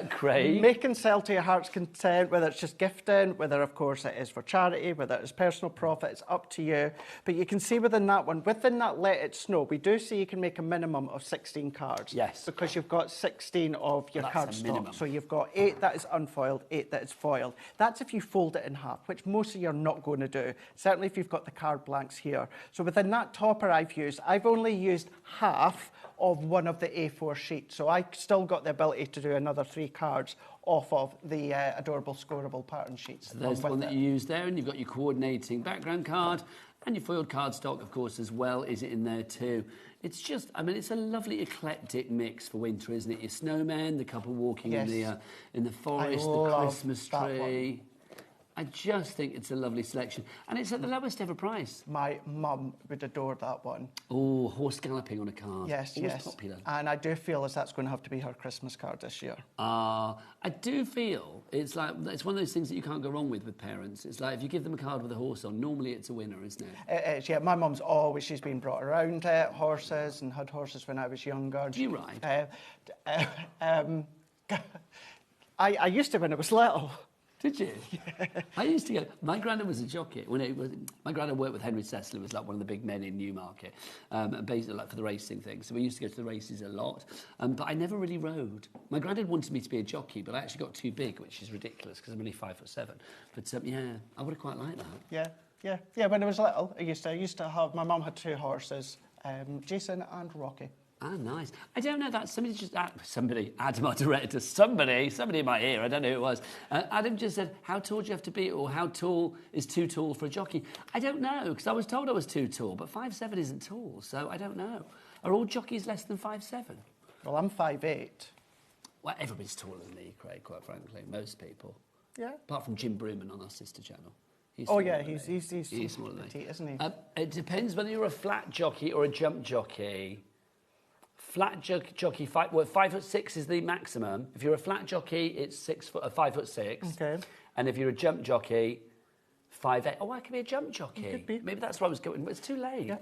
Craig. Make and sell to your heart's content, whether it's just gifting, whether, of course, it is for charity, whether it's personal profit, it's up to you. But you can see within that one, within that Let It Snow, we do see you can make a minimum of 16 cards. Yes. Because you've got 16 of your card stock. So you've got 8 that is unfoiled, 8 that is foiled. That's if you fold it in half, which most of you are not going to do. Certainly if you've got the card blanks here. So within that topper I've only used half of one of the A4 sheets. So I still got the ability to do another 3 cards off of the adorable scoreable pattern sheets. So there's the one that you used there, and you've got your coordinating background card, and your foiled cardstock, of course, as well, is in there too. It's just, it's a lovely eclectic mix for winter, isn't it? Your snowman, the couple walking in the forest, the Christmas tree. I just think it's a lovely selection. And it's at the lowest ever price. My mum would adore that one. Oh, horse galloping on a card. Yes, Always yes. popular. And I do feel as that's going to have to be her Christmas card this year. I do feel it's one of those things that you can't go wrong with parents. It's like if you give them a card with a horse on, normally it's a winner, isn't it? It is, yeah. My mum's she's been brought around horses and had horses when I was younger. Do you ride? I used to when I was little. Did you? Yeah. I used to go. My granddad was a jockey. My granddad worked with Henry Cecil, who was like one of the big men in Newmarket, basically like for the racing thing. So we used to go to the races a lot. But I never really rode. My granddad wanted me to be a jockey, but I actually got too big, which is ridiculous because I'm only 5'7". But yeah, I would have quite liked that. Yeah. When I was little, I used to have. My mum had 2 horses, Jason and Rocky. Ah, nice. I don't know that. Adam, our director, somebody in my ear, I don't know who it was. Adam just said, how tall do you have to be, or how tall is too tall for a jockey? I don't know, because I was told I was too tall, but 5'7" isn't tall, so I don't know. Are all jockeys less than 5'7"? Well, I'm 5'8". Well, everybody's taller than me, Craig, quite frankly, most people. Yeah. Apart from Jim Brewman on our sister channel. He's smaller than me. He's smaller than me, isn't he? It depends whether you're a flat jockey or a jump jockey. Flat jockey, 5'6" is the maximum. If you're a flat jockey, it's 5'6". Okay. And if you're a jump jockey, 5'8". Oh, I could be a jump jockey. You could be. Maybe that's where I was going, but it's too late. Yeah.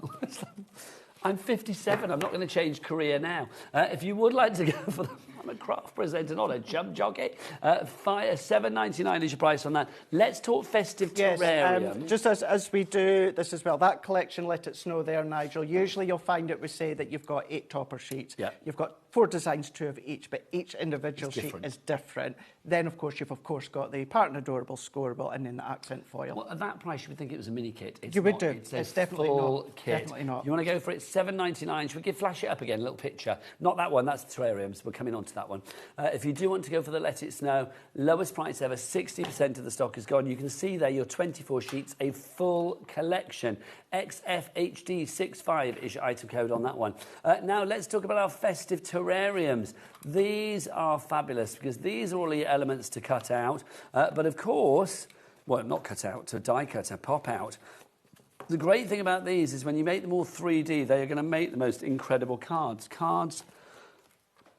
I'm 57. I'm not going to change career now. If you would like to go for I'm a craft presenter, not a jump jockey. $7.99 is your price on that. Let's talk festive terrarium. Just as we do this as well, that collection, Let It Snow there, Nigel, usually you'll find it, we say that you've got 8 topper sheets. Yeah. You've got 4 designs, 2 of each, but each individual sheet is different. Then, of course, you've, got the Part and Adorable, Scoreable, and then the accent foil. Well, at that price, you would think it was a mini kit. You would do. It's definitely full not. kit. Definitely not. You want to go for it? $7.99. Should we flash it up again? A little picture. Not that one. That's the terrariums. We're coming on to that one. If you do want to go for the Let It Snow, lowest price ever. 60% of the stock is gone. You can see there your 24 sheets, a full collection. XFHD65 is your item code on that one. Now let's talk about our festive terrariums. These are fabulous because these are all the elements to cut out. But of course, well, not cut out, to die cut, pop out. The great thing about these is when you make them all 3D, they are going to make the most incredible cards. Cards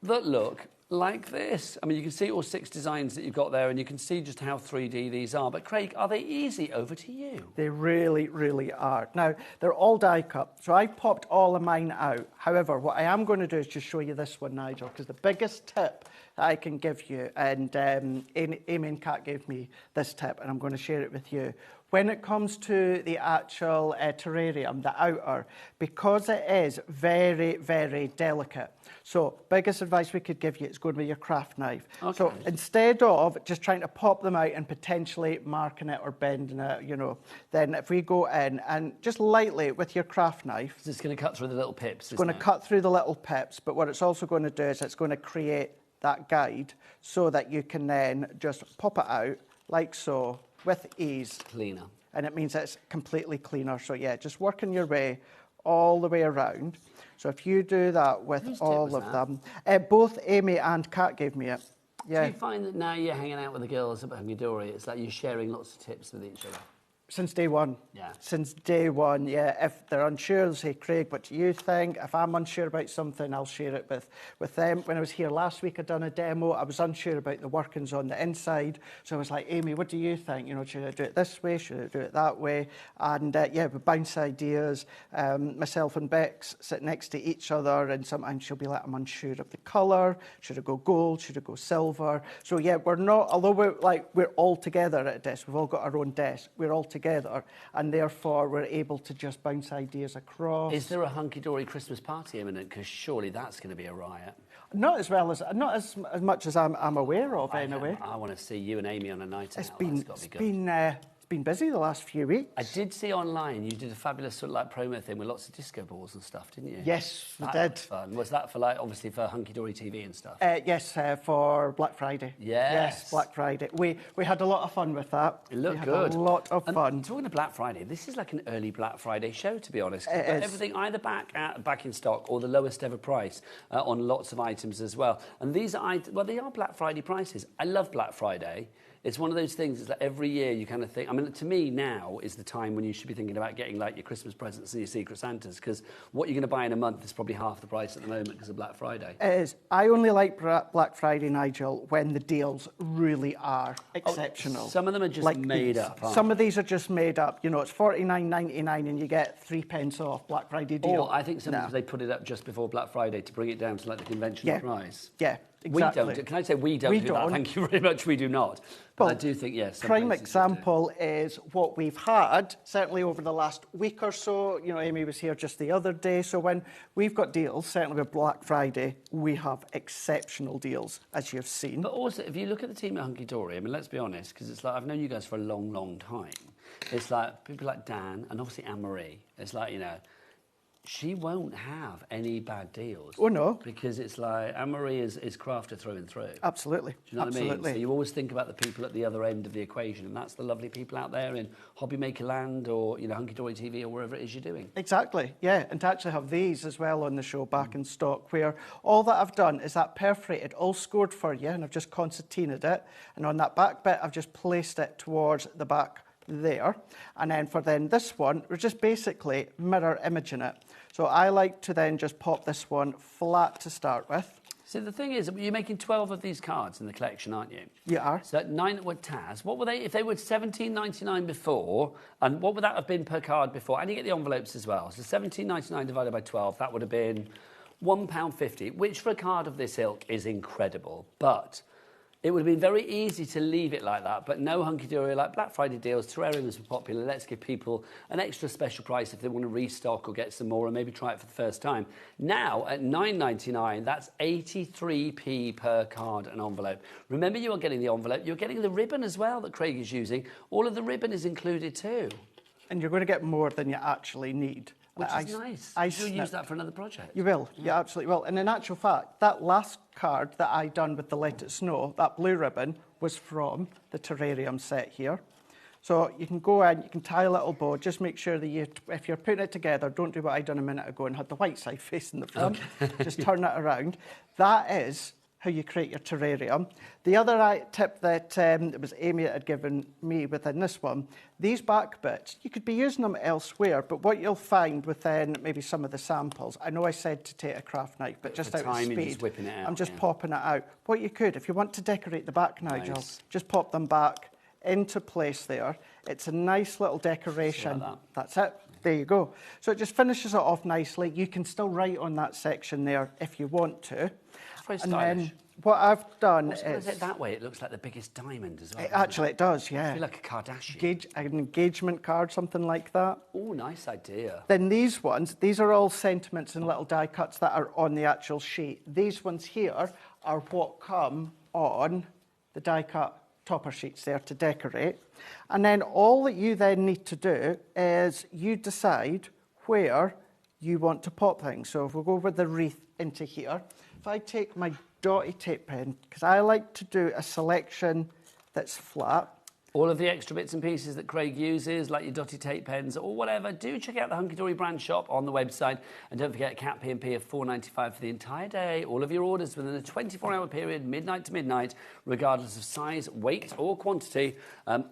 that look like this. I mean, you can see all 6 designs that you've got there, and you can see just how 3D these are. But, Craig, are they easy? Over to you. They really, really are. Now, they're all die cut, so I popped all of mine out. However, what I am going to do is just show you this one, Nigel, because the biggest tip that I can give you, and Amy and Kat gave me this tip, and I'm going to share it with you. When it comes to the actual terrarium, the outer, because it is very, very delicate. So, biggest advice we could give you is going with your craft knife. Okay. So, instead of just trying to pop them out and potentially marking it or bending it, then if we go in and just lightly with your craft knife. So it's going to cut through the little pips, It's going to cut through the little pips, but what it's also going to do is it's going to create that guide so that you can then just pop it out like so with ease. Cleaner. And it means it's completely cleaner. So, yeah, just working your way all the way around. So if you do that with all of them. Both Amy and Kat gave me it. Yeah. Do you find that now you're hanging out with the girls at HobbyMaker, it's like you're sharing lots of tips with each other? Since day one. Yeah. Since day one, yeah. If they're unsure, they'll say, Craig, what do you think? If I'm unsure about something, I'll share it with them. When I was here last week, I'd done a demo. I was unsure about the workings on the inside. So I was like, Amy, what do you think? Should I do it this way? Should I do it that way? And yeah, we bounce ideas. Myself and Bex sit next to each other, and sometimes she'll be like, I'm unsure of the colour. Should I go gold? Should I go silver? So yeah, we're not, although we're all together at a desk, we've all got our own desk, we're all together, and therefore we're able to just bounce ideas across. Is there a hunky-dory Christmas party imminent? Because surely that's going to be a riot. Not as much as I'm aware of, anyway. I want to see you and Amy on a night out. It's been busy the last few weeks. I did see online you did a fabulous sort of like promo thing with lots of disco balls and stuff, didn't you? Yes, we did. That was fun. Was that for obviously for hunky-dory TV and stuff? Yes, for Black Friday. Yes, Black Friday. We had a lot of fun with that. It looked good. A lot of fun. Talking of Black Friday, this is like an early Black Friday show, to be honest. It is. Everything either back in stock or the lowest ever price on lots of items as well. And these are they are Black Friday prices. I love Black Friday. It's one of those things, it's like every year you kind of think, I mean, to me now is the time when you should be thinking about getting like your Christmas presents and your Secret Santas, because what you're going to buy in a month is probably half the price at the moment because of Black Friday. It is. I only like Black Friday, Nigel, when the deals really are exceptional. Some of them are just made up. Some of these are just made up. It's $49.99 and you get 3 pence off Black Friday deal. Or I think sometimes they put it up just before Black Friday to bring it down to like the conventional price. Yeah. Exactly. We don't. Can I say we don't do that? Thank you very much. We do not. But I do think, yes. Prime example is what we've had, certainly over the last week or so. Amy was here just the other day. So when we've got deals, certainly with Black Friday, we have exceptional deals, as you've seen. But also, if you look at the team at Hunky Dory, I mean, let's be honest, because it's like, I've known you guys for a long, long time. It's like people like Dan and obviously Anne-Marie. It's like, she won't have any bad deals. Oh, no. Because it's like, Anne-Marie is crafter through and through. Absolutely. Do you know what I Absolutely. mean? So you always think about the people at the other end of the equation, and that's the lovely people out there in HobbyMaker land or, you know, Hunky Dory TV or wherever it is you're doing. Exactly, yeah. And to actually have these as well on the show back in stock, where all that I've done is that perforated, all scored for you, and I've just concertinaed it. And on that back bit, I've just placed it towards the back there. And then for this one, we're just basically mirror imaging it. So I like to then just pop this one flat to start with. So the thing is, you're making 12 of these cards in the collection, aren't you? You are. So 9 with Taz. What were they, if they were $17.99 before, and what would that have been per card before? And you get the envelopes as well. So $17.99 divided by 12, that would have been £1.50, which for a card of this ilk is incredible. But it would have been very easy to leave it like that, but no hunky-dory, like Black Friday deals, terrariums were popular. Let's give people an extra special price if they want to restock or get some more and maybe try it for the first time. Now, at $9.99, that's 83p per card and envelope. Remember, you are getting the envelope. You're getting the ribbon as well that Craig is using. All of the ribbon is included too. And you're going to get more than you actually need. Which is nice. You'll use that for another project. You will, you absolutely will. And in actual fact, that last card that I done with the Let It Snow, that blue ribbon, was from the terrarium set here. So you can go in, you can tie a little bow, just make sure that if you're putting it together, don't do what I done a minute ago and had the white side facing the front. Okay. Just turn it around. That is how you create your terrarium. The other tip that it was Amy that had given me within this one, these back bits, you could be using them elsewhere, but what you'll find within maybe some of the samples, I know I said to take a craft knife, but just out of speed, just whipping it out, I'm just popping it out. What you could, if you want to decorate the back, Nigel, just pop them back into place there. It's a nice little decoration. Like that. That's it. There you go. So it just finishes it off nicely. You can still write on that section there if you want to. Very and stylish. then what I've done is it that way? It looks like the biggest diamond as well. It does, yeah. I feel like a Kardashian. An engagement card, something like that. Oh, nice idea. Then these ones, these are all sentiments and little die cuts that are on the actual sheet. These ones here are what come on the die cut topper sheets there to decorate. And then all that you then need to do is you decide where you want to pop things. So if we go with the wreath into here, if I take my dotty tape pen, because I like to do a selection that's flat. All of the extra bits and pieces that Craig uses, like your dotty tape pens or whatever, do check out the Hunky Dory brand shop on the website. And don't forget Cat P&P of $4.95 for the entire day. All of your orders within a 24-hour period, midnight to midnight, regardless of size, weight or quantity,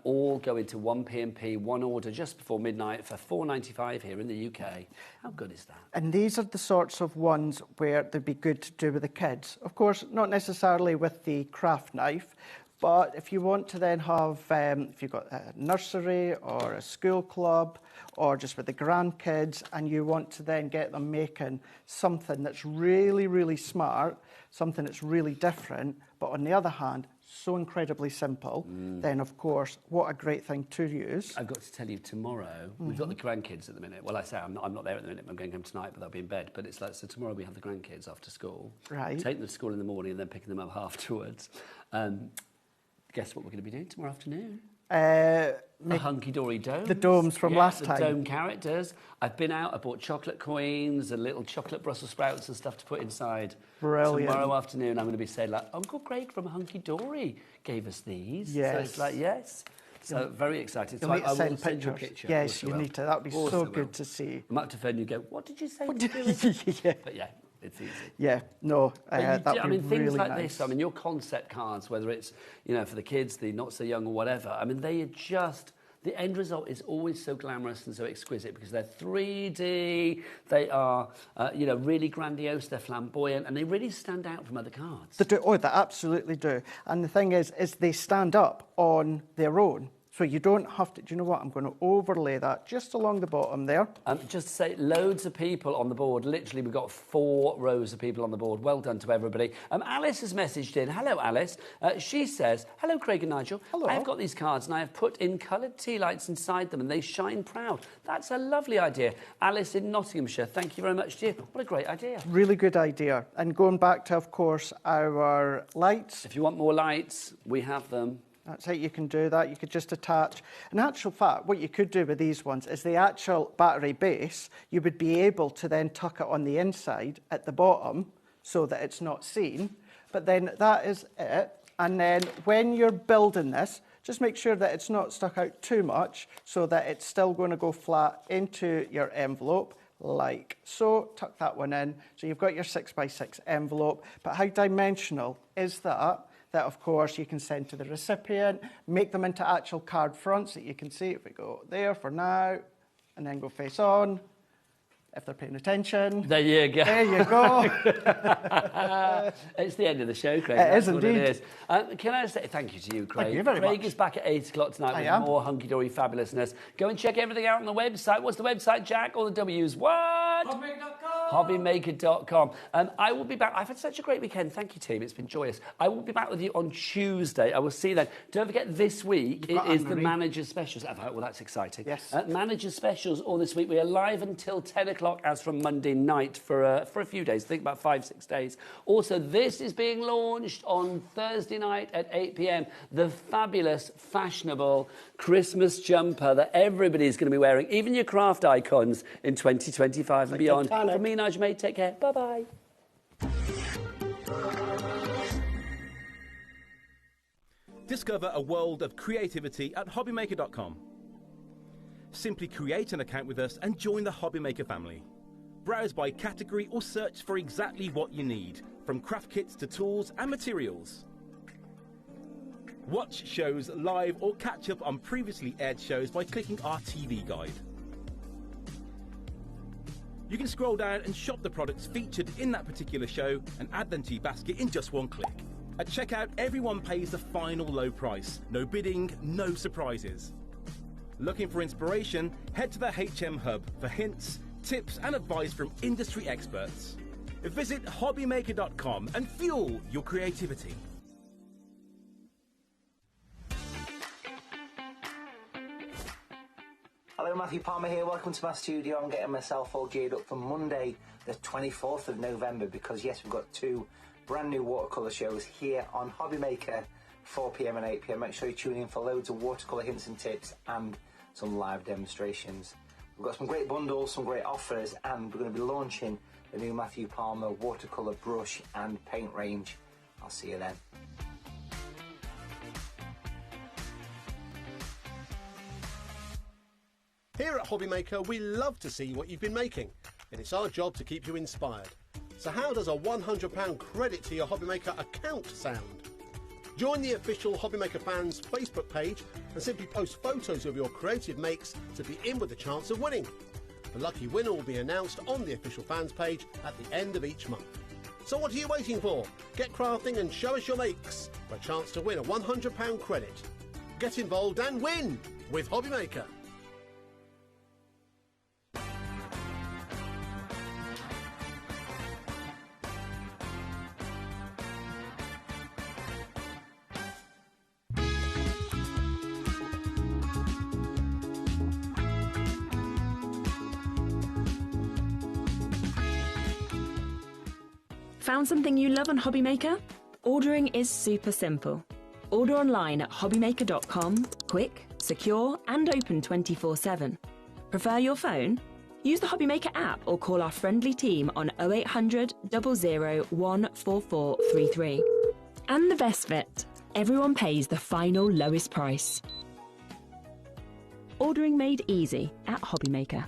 all go into one P&P, one order just before midnight for $4.95 here in the UK. How good is that? And these are the sorts of ones where they'd be good to do with the kids. Of course, not necessarily with the craft knife, but if you want to then have, if you've got a nursery or a school club or just with the grandkids and you want to then get them making something that's really, really smart, something that's really different, but on the other hand, so incredibly simple, then of course, what a great thing to use. I've got to tell you, tomorrow, we've got the grandkids at the minute. Well, I say I'm not there at the minute, I'm going home tonight, but they'll be in bed. But it's like, so tomorrow we have the grandkids after school. Right. Take them to school in the morning and then picking them up afterwards. Guess what we're going to be doing tomorrow afternoon? The hunky-dory domes. The domes from last time. The dome characters. I've been out, I bought chocolate coins and little chocolate Brussels sprouts and stuff to put inside. Brilliant. Tomorrow afternoon I'm going to be saying, like, Uncle Craig from Hunky-Dory gave us these. Yes. So it's like, yes. So very excited. You'll So need to I send will send you a pictures. picture. Yes, you need to. That would be so good to see. I might have to phone you and go, what did you say? Yeah. But yeah. It's easy. Yeah, no, that would I mean, be things really like nice. this, I mean, your concept cards, whether it's, you know, for the kids, the not so young or whatever, I mean, they are just, the end result is always so glamorous and so exquisite because they're 3D, they are, you know, really grandiose, they're flamboyant, and they really stand out from other cards. They do, they absolutely do. And the thing is they stand up on their own. So you don't have to, do you know what, I'm going to overlay that just along the bottom there. Just to say, loads of people on the board. Literally, we've got 4 rows of people on the board. Well done to everybody. Alice has messaged in. Hello, Alice. She says, hello, Craig and Nigel. Hello. I've got these cards and I have put in coloured tea lights inside them and they shine proud. That's a lovely idea. Alice in Nottinghamshire, thank you very much, dear. What a great idea. Really good idea. And going back to, of course, our lights. If you want more lights, we have them. That's it, you can do that. You could just attach. In actual fact, what you could do with these ones is the actual battery base, you would be able to then tuck it on the inside at the bottom so that it's not seen. But then that is it. And then when you're building this, just make sure that it's not stuck out too much so that it's still going to go flat into your envelope like so. Tuck that one in. So you've got your 6x6 envelope. But how dimensional is that? That, of course, you can send to the recipient, make them into actual card fronts that you can see. If we go there for now, and then go face on, if they're paying attention. There you go. There you go. It's the end of the show, Craig. It is That's what indeed. It is. Can I say thank you to you, Craig? Thank you very Craig much. is back at 8 o'clock tonight I with am. more hunky-dory fabulousness. Go and check everything out on the website. What's the website, Jack? All the W's. What? HobbyMaker.com. I will be back. I've had such a great weekend. Thank you, team. It's been joyous. I will be back with you on Tuesday. I will see you then. Don't forget, this week it is the Manager Specials. Well, that's exciting. Yes. Manager Specials all this week. We are live until 10 o'clock as from Monday night for a few days. I think about 5-6 days. Also, this is being launched on Thursday night at 8 p.m. The fabulous, fashionable Christmas jumper that everybody's going to be wearing, even your craft icons in 2025 and beyond. From me, Nigel May, take care. Bye-bye. Discover a world of creativity at HobbyMaker.com. Simply create an account with us and join the HobbyMaker family. Browse by category or search for exactly what you need, from craft kits to tools and materials. Watch shows live or catch up on previously aired shows by clicking our TV guide. You can scroll down and shop the products featured in that particular show and add them to your basket in just one click. At checkout, everyone pays the final low price. No bidding, no surprises. Looking for inspiration? Head to the HM Hub for hints, tips and advice from industry experts. Visit HobbyMaker.com and fuel your creativity. Hello, Matthew Palmer here. Welcome to my studio. I'm getting myself all geared up for Monday, the 24th of November, because yes, we've got two brand new watercolour shows here on HobbyMaker, 4 p.m. and 8 p.m. Make sure you tune in for loads of watercolour hints and tips and some live demonstrations. We've got some great bundles, some great offers, and we're going to be launching the new Matthew Palmer watercolour brush and paint range. I'll see you then. Here at HobbyMaker, we love to see what you've been making, and it's our job to keep you inspired. So how does a £100 credit to your HobbyMaker account sound? Join the official HobbyMaker fans Facebook page and simply post photos of your creative makes to be in with a chance of winning. The lucky winner will be announced on the official fans page at the end of each month. So what are you waiting for? Get crafting and show us your makes for a chance to win a £100 credit. Get involved and win with HobbyMaker. Found something you love on HobbyMaker? Ordering is super simple. Order online at hobbymaker.com, quick, secure and open 24/7. Prefer your phone? Use the HobbyMaker app or call our friendly team on 0800 00 14433. And the best bit, everyone pays the final lowest price. Ordering made easy at HobbyMaker.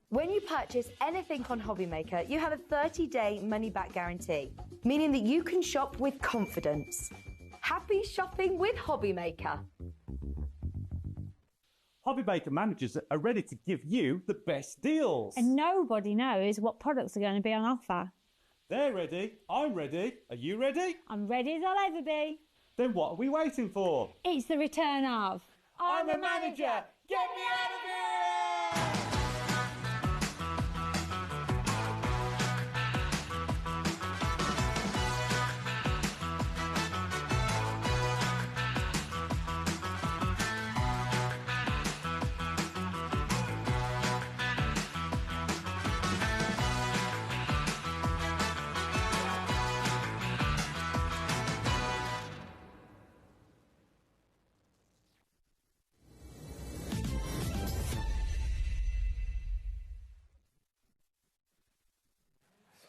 When you purchase anything on HobbyMaker, you have a 30-day money-back guarantee, meaning that you can shop with confidence. Happy shopping with HobbyMaker. HobbyMaker managers are ready to give you the best deals. And nobody knows what products are going to be on offer. They're ready. I'm ready. Are you ready? I'm ready as I'll ever be. Then what are we waiting for? It's the return of... I'm the manager! Get me out of here!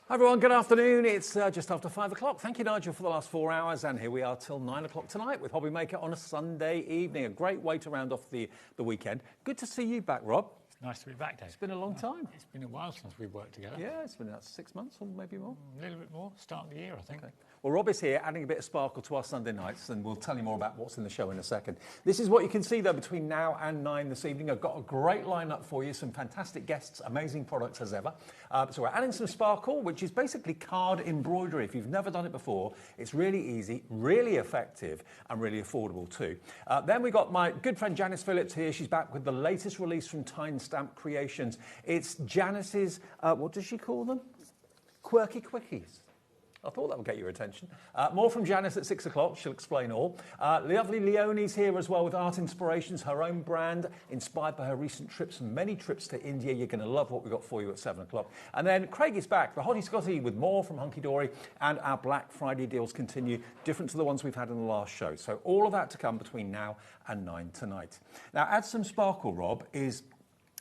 Hi everyone, good afternoon. It's just after 5 o'clock. Thank you, Nigel, for the last 4 hours. And here we are till 9 o'clock tonight with HobbyMaker on a Sunday evening. A great way to round off the weekend. Good to see you back, Rob. It's nice to be back, Dave. It's been a long time. It's been a while since we've worked together. Yeah, it's been about 6 months or maybe more. A little bit more. Start of the year, I think. Okay. Well, Rob is here adding a bit of sparkle to our Sunday nights, and we'll tell you more about what's in the show in a second. This is what you can see, though, between now and 9 this evening. I've got a great lineup for you, some fantastic guests, amazing products as ever. So we're adding some sparkle, which is basically card embroidery. If you've never done it before, it's really easy, really effective, and really affordable too. Then we've got my good friend Janice Phillips here. She's back with the latest release from Time Stamp Creations. It's Janice's, what does she call them? Quirky Quickies. I thought that would get your attention. More from Janice at 6 o'clock. She'll explain all. Lovely Leonie's here as well with Art Inspirations, her own brand, inspired by her recent trips, many trips to India. You're going to love what we've got for you at 7 o'clock. And then Craig is back, the Hottie Scotty, with more from Hunky Dory, and our Black Friday deals continue, different to the ones we've had in the last show. So all of that to come between now and 9 tonight. Now, Add Some Sparkle, Rob, is,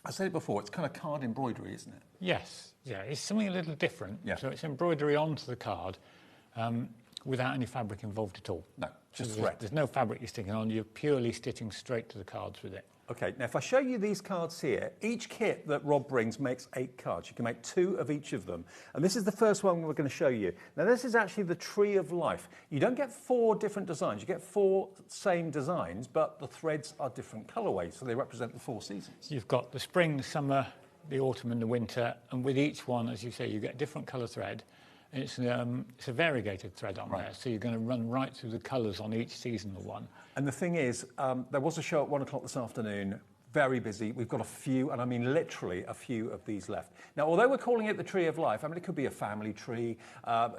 I said it before, it's kind of card embroidery, isn't it? Yes. Yeah, it's something a little different. Yeah. So it's embroidery onto the card without any fabric involved at all. No, just So thread. There's no fabric you're sticking on. You're purely stitching straight to the cards with it. Okay, now if I show you these cards here, each kit that Rob brings makes 8 cards. You can make 2 of each of them. And this is the first one we're going to show you. Now this is actually the Tree of Life. You don't get 4 different designs. You get 4 same designs, but the threads are different colorways, so they represent the 4 seasons. You've got the spring, the summer, the autumn and the winter, and with each one, as you say, you get different colour thread. And it's a variegated thread on there, so you're going to run right through the colours on each seasonal one. And the thing is, there was a show at 1 o'clock this afternoon, very busy. We've got a few, and I mean literally a few of these left. Now, although we're calling it the Tree of Life, I mean, it could be a family tree.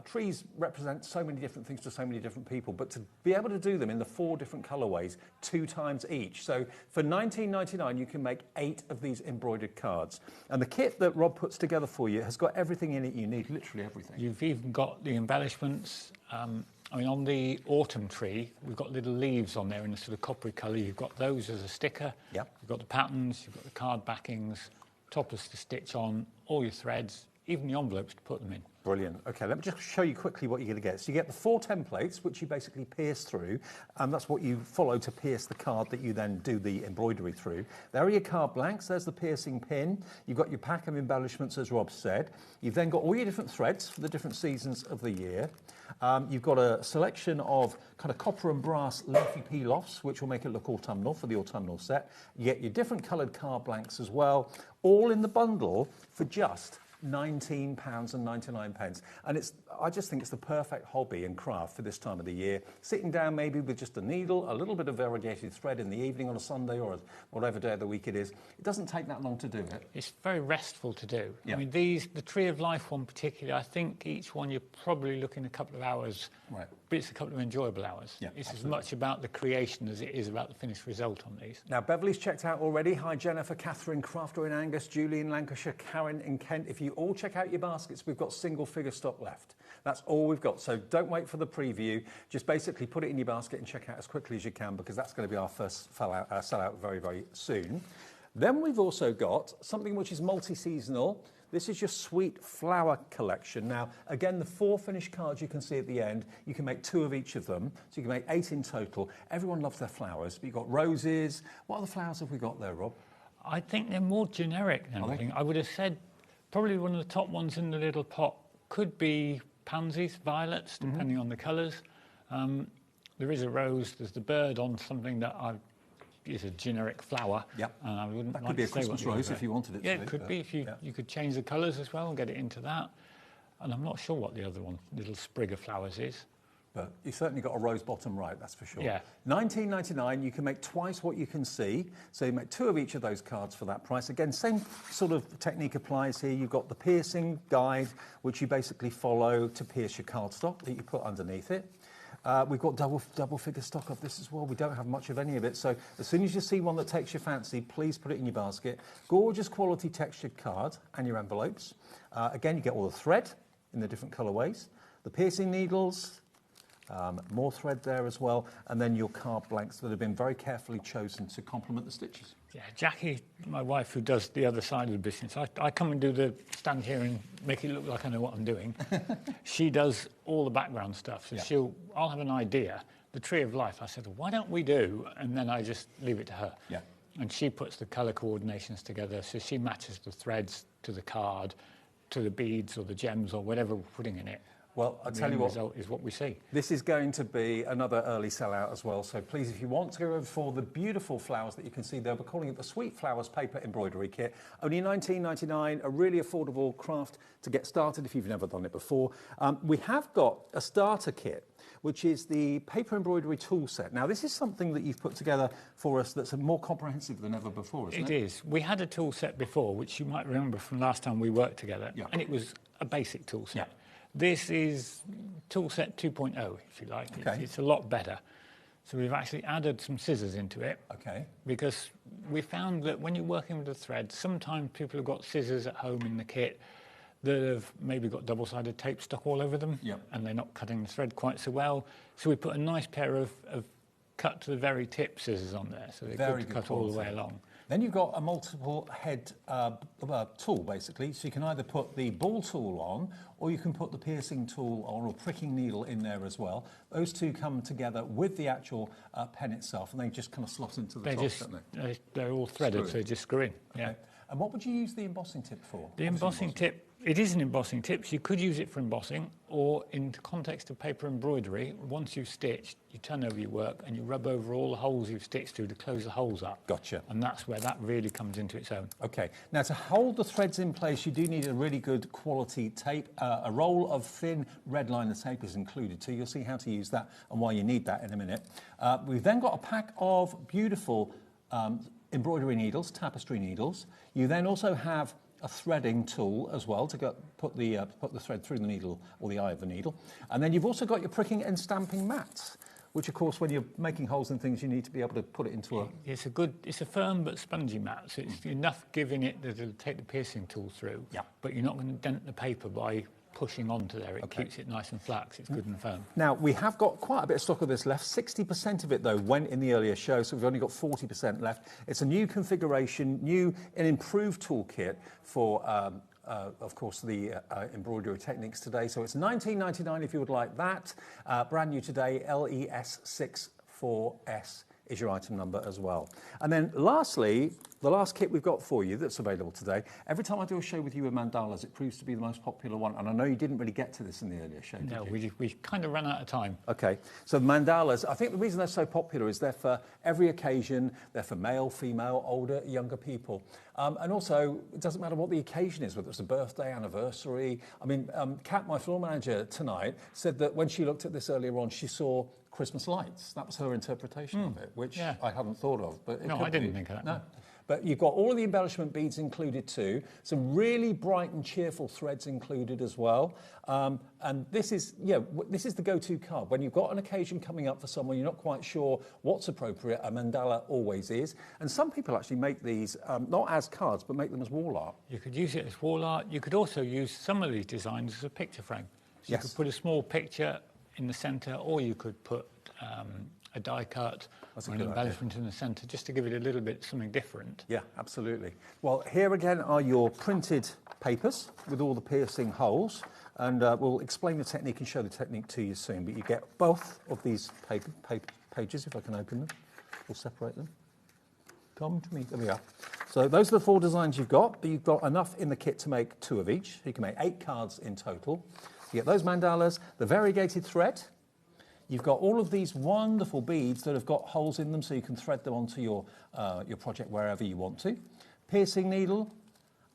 Trees represent so many different things to so many different people, but to be able to do them in the 4 different colourways, 2 times each. So for $19.99, you can make 8 of these embroidered cards. And the kit that Rob puts together for you has got everything in it you need, literally everything. You've even got the embellishments. I mean, on the autumn tree, we've got little leaves on there in a sort of coppery colour. You've got those as a sticker. Yep. You've got the patterns, you've got the card backings, toppers to stitch on, all your threads, even the envelopes to put them in. Brilliant. Okay, let me just show you quickly what you're going to get. So you get the 4 templates, which you basically pierce through, and that's what you follow to pierce the card that you then do the embroidery through. There are your card blanks. There's the piercing pin. You've got your pack of embellishments, as Rob said. You've then got all your different threads for the different seasons of the year. You've got a selection of kind of copper and brass leafy peel-offs, which will make it look autumnal for the autumnal set. You get your different coloured card blanks as well, all in the bundle for just £19.99. And I just think it's the perfect hobby and craft for this time of the year. Sitting down maybe with just a needle, a little bit of variegated thread in the evening on a Sunday or whatever day of the week it is. It doesn't take that long to do it. It's very restful to do. Yeah. I mean, the Tree of Life one particularly, I think each one you're probably looking a couple of hours, right. But it's a couple of enjoyable hours. Yeah, it's absolutely. as much about the creation as it is about the finished result on these. Now, Beverly's checked out already. Hi, Jennifer, Catherine, Crafter in Angus, Julie in Lancashire, Karen in Kent. If you all check out your baskets, we've got single figure stock left. That's all we've got. So don't wait for the preview. Just basically put it in your basket and check out as quickly as you can, because that's going to be our first sellout very, very soon. Then we've also got something which is multi-seasonal. This is your Sweet Flower collection. Now, again, the 4 finished cards you can see at the end, you can make 2 of each of them. So you can make 8 in total. Everyone loves their flowers. But you've got roses. What other flowers have we got there, Rob? I think they're more generic than anything. I would have said probably one of the top ones in the little pot could be pansies, violets, depending on the colours. There is a rose. There's the bird on something that is a generic flower. Yep. And I wouldn't That like could be a to say Christmas what the rose other- if you wanted it to Yeah, be, it could but, be if you could change the colours as well and get it into that. And I'm not sure what the other one, little sprig of flowers, is. But you've certainly got a rose bottom right, that's for sure. Yeah. $19.99, you can make twice what you can see. So you make 2 of each of those cards for that price. Again, same sort of technique applies here. You've got the piercing guide, which you basically follow to pierce your cardstock that you put underneath it. We've got double figure stock of this as well. We don't have much of any of it. So as soon as you see one that takes your fancy, please put it in your basket. Gorgeous quality textured card and your envelopes. Again, you get all the thread in the different colourways, the piercing needles, More thread there as well, and then your card blanks that have been very carefully chosen to complement the stitches. Yeah, Jackie, my wife, who does the other side of the business, I come and do the stand here and make it look like I know what I'm doing. She does all the background stuff, so I'll have an idea. The Tree of Life, I said, why don't we do? And then I just leave it to her. Yeah. And she puts the colour coordinations together, so she matches the threads to the card, to the beads or the gems or whatever we're putting in it. Well, I'll tell you what, the result is what we see. This is going to be another early sellout as well. So please, if you want to go for the beautiful flowers that you can see there, we're calling it the Sweet Flowers Paper Embroidery Kit. Only $19.99, a really affordable craft to get started if you've never done it before. We have got a starter kit, which is the paper embroidery tool set. Now, this is something that you've put together for us that's more comprehensive than ever before, isn't it? It is. We had a tool set before, which you might remember from last time we worked together, and it was a basic tool set. This is toolset 2.0, if you like. Okay. It's a lot better. So we've actually added some scissors into it. Okay. Because we found that when you're working with the thread, sometimes people have got scissors at home in the kit that have maybe got double-sided tape stuck all over them, and they're not cutting the thread quite so well. So we put a nice pair of cut to the very tip scissors on there, so they're good to cut all the way along. Then you've got a multiple head tool, basically. So you can either put the ball tool on, or you can put the piercing tool or pricking needle in there as well. Those two come together with the actual pen itself, and they just kind of slot into the top, don't they? They're all threaded, so just screw in. Okay. Yeah. And what would you use the embossing tip for? The embossing tip, it is an embossing tip. So you could use it for embossing, or in the context of paper embroidery, once you've stitched, you turn over your work and you rub over all the holes you've stitched to close the holes up. Gotcha. And that's where that really comes into its own. Okay. Now, to hold the threads in place, you do need a really good quality tape. A roll of thin red liner tape is included too. You'll see how to use that and why you need that in a minute. We've then got a pack of beautiful embroidery needles, tapestry needles. You then also have a threading tool as well to put the thread through the needle or the eye of the needle. And then you've also got your pricking and stamping mats, which of course when you're making holes and things you need to be able to put it into a... It's a firm but spongy mat, so it's enough giving it that it'll take the piercing tool through, but you're not going to dent the paper by pushing onto there. It keeps it nice and flat, it's good and firm. Now, we have got quite a bit of stock of this left. 60% of it, though, went in the earlier show, so we've only got 40% left. It's a new configuration, an improved toolkit for, of course, the embroidery techniques today. So it's $19.99 if you would like that. Brand new today, LES64S. Is your item number as well. And then lastly, the last kit we've got for you that's available today. Every time I do a show with you with mandalas, it proves to be the most popular one. And I know you didn't really get to this in the earlier show, did you? We kind of ran out of time. Okay, so mandalas, I think the reason they're so popular is they're for every occasion. They're for male, female, older, younger people. And also, it doesn't matter what the occasion is, whether it's a birthday, anniversary. I mean, Kat, my floor manager tonight, said that when she looked at this earlier on, she saw Christmas lights. That was her interpretation of it, which I hadn't thought of. But no, I didn't think of that. No. But you've got all of the embellishment beads included too. Some really bright and cheerful threads included as well. And this is the go-to card. When you've got an occasion coming up for someone, you're not quite sure what's appropriate, a mandala always is. And some people actually make these, not as cards, but make them as wall art. You could use it as wall art. You could also use some of these designs as a picture frame. So you could put a small picture in the centre, or you could put a die cut or an embellishment in the centre, just to give it a little bit something different. Yeah, absolutely. Well, here again are your printed papers with all the piercing holes, and we'll explain the technique and show the technique to you soon. But you get both of these pages, if I can open them. We'll separate them. Come to me. There we are. So those are the 4 designs you've got, but you've got enough in the kit to make 2 of each. You can make 8 cards in total. You get those mandalas, the variegated thread. You've got all of these wonderful beads that have got holes in them, so you can thread them onto your project wherever you want to. Piercing needle.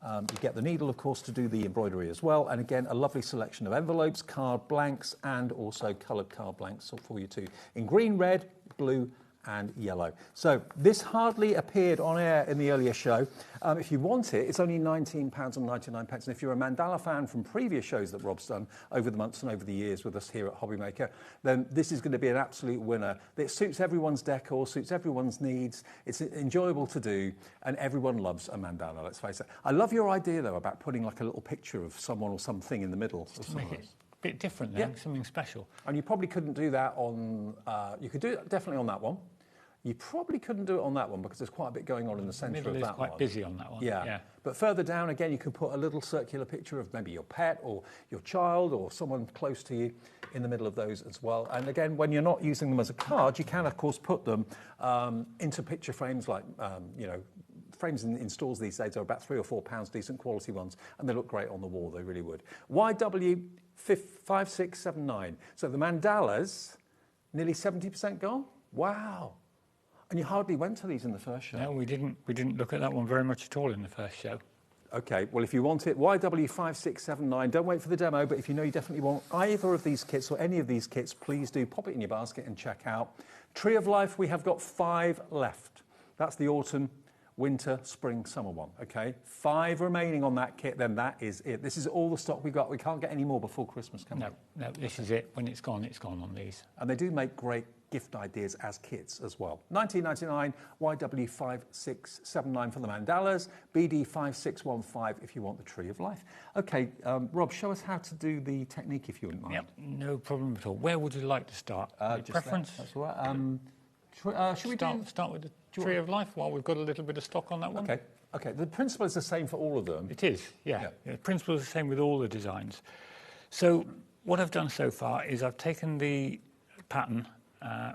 You get the needle, of course, to do the embroidery as well. And again, a lovely selection of envelopes, card blanks, and also coloured card blanks for you too, in green, red, blue, and yellow. So this hardly appeared on air in the earlier show. If you want it, it's only £19.99. And if you're a mandala fan from previous shows that Rob's done over the months and over the years with us here at HobbyMaker, then this is going to be an absolute winner. It suits everyone's decor, suits everyone's needs. It's enjoyable to do, and everyone loves a mandala, let's face it. I love your idea, though, about putting like a little picture of someone or something in the middle. bit different then, something special. And you probably couldn't do that on, you could do it definitely on that one. You probably couldn't do it on that one because there's quite a bit going on in the centre of that one. Middle is quite busy on that one. Yeah. But further down, again, you can put a little circular picture of maybe your pet or your child or someone close to you in the middle of those as well. And again, when you're not using them as a card, you can, of course, put them into picture frames like, you know, frames in stores these days are about £3 or £4, decent quality ones, and they look great on the wall, they really would. YW5679. So the mandalas, nearly 70% gone? Wow. And you hardly went to these in the first show. No, we didn't look at that one very much at all in the first show. Okay, well, if you want it, YW5679, don't wait for the demo, but if you know you definitely want either of these kits or any of these kits, please do pop it in your basket and check out. Tree of Life, we have got 5 left. That's the autumn, winter, spring, summer one, okay? 5 remaining on that kit, then that is it. This is all the stock we've got. We can't get any more before Christmas, can we? No, this is it. When it's gone on these. And they do make great gift ideas as kits as well. 1999, YW5679 for the mandalas, BD5615 if you want the Tree of Life. Okay, Rob, show us how to do the technique if you wouldn't mind. Yep, no problem at all. Where would you like to start? Preference? That's all right. Should we start with the Tree of Life while we've got a little bit of stock on that one? Okay. The principle is the same for all of them. It is, yeah. The principle is the same with all the designs. So what I've done so far is I've taken the pattern.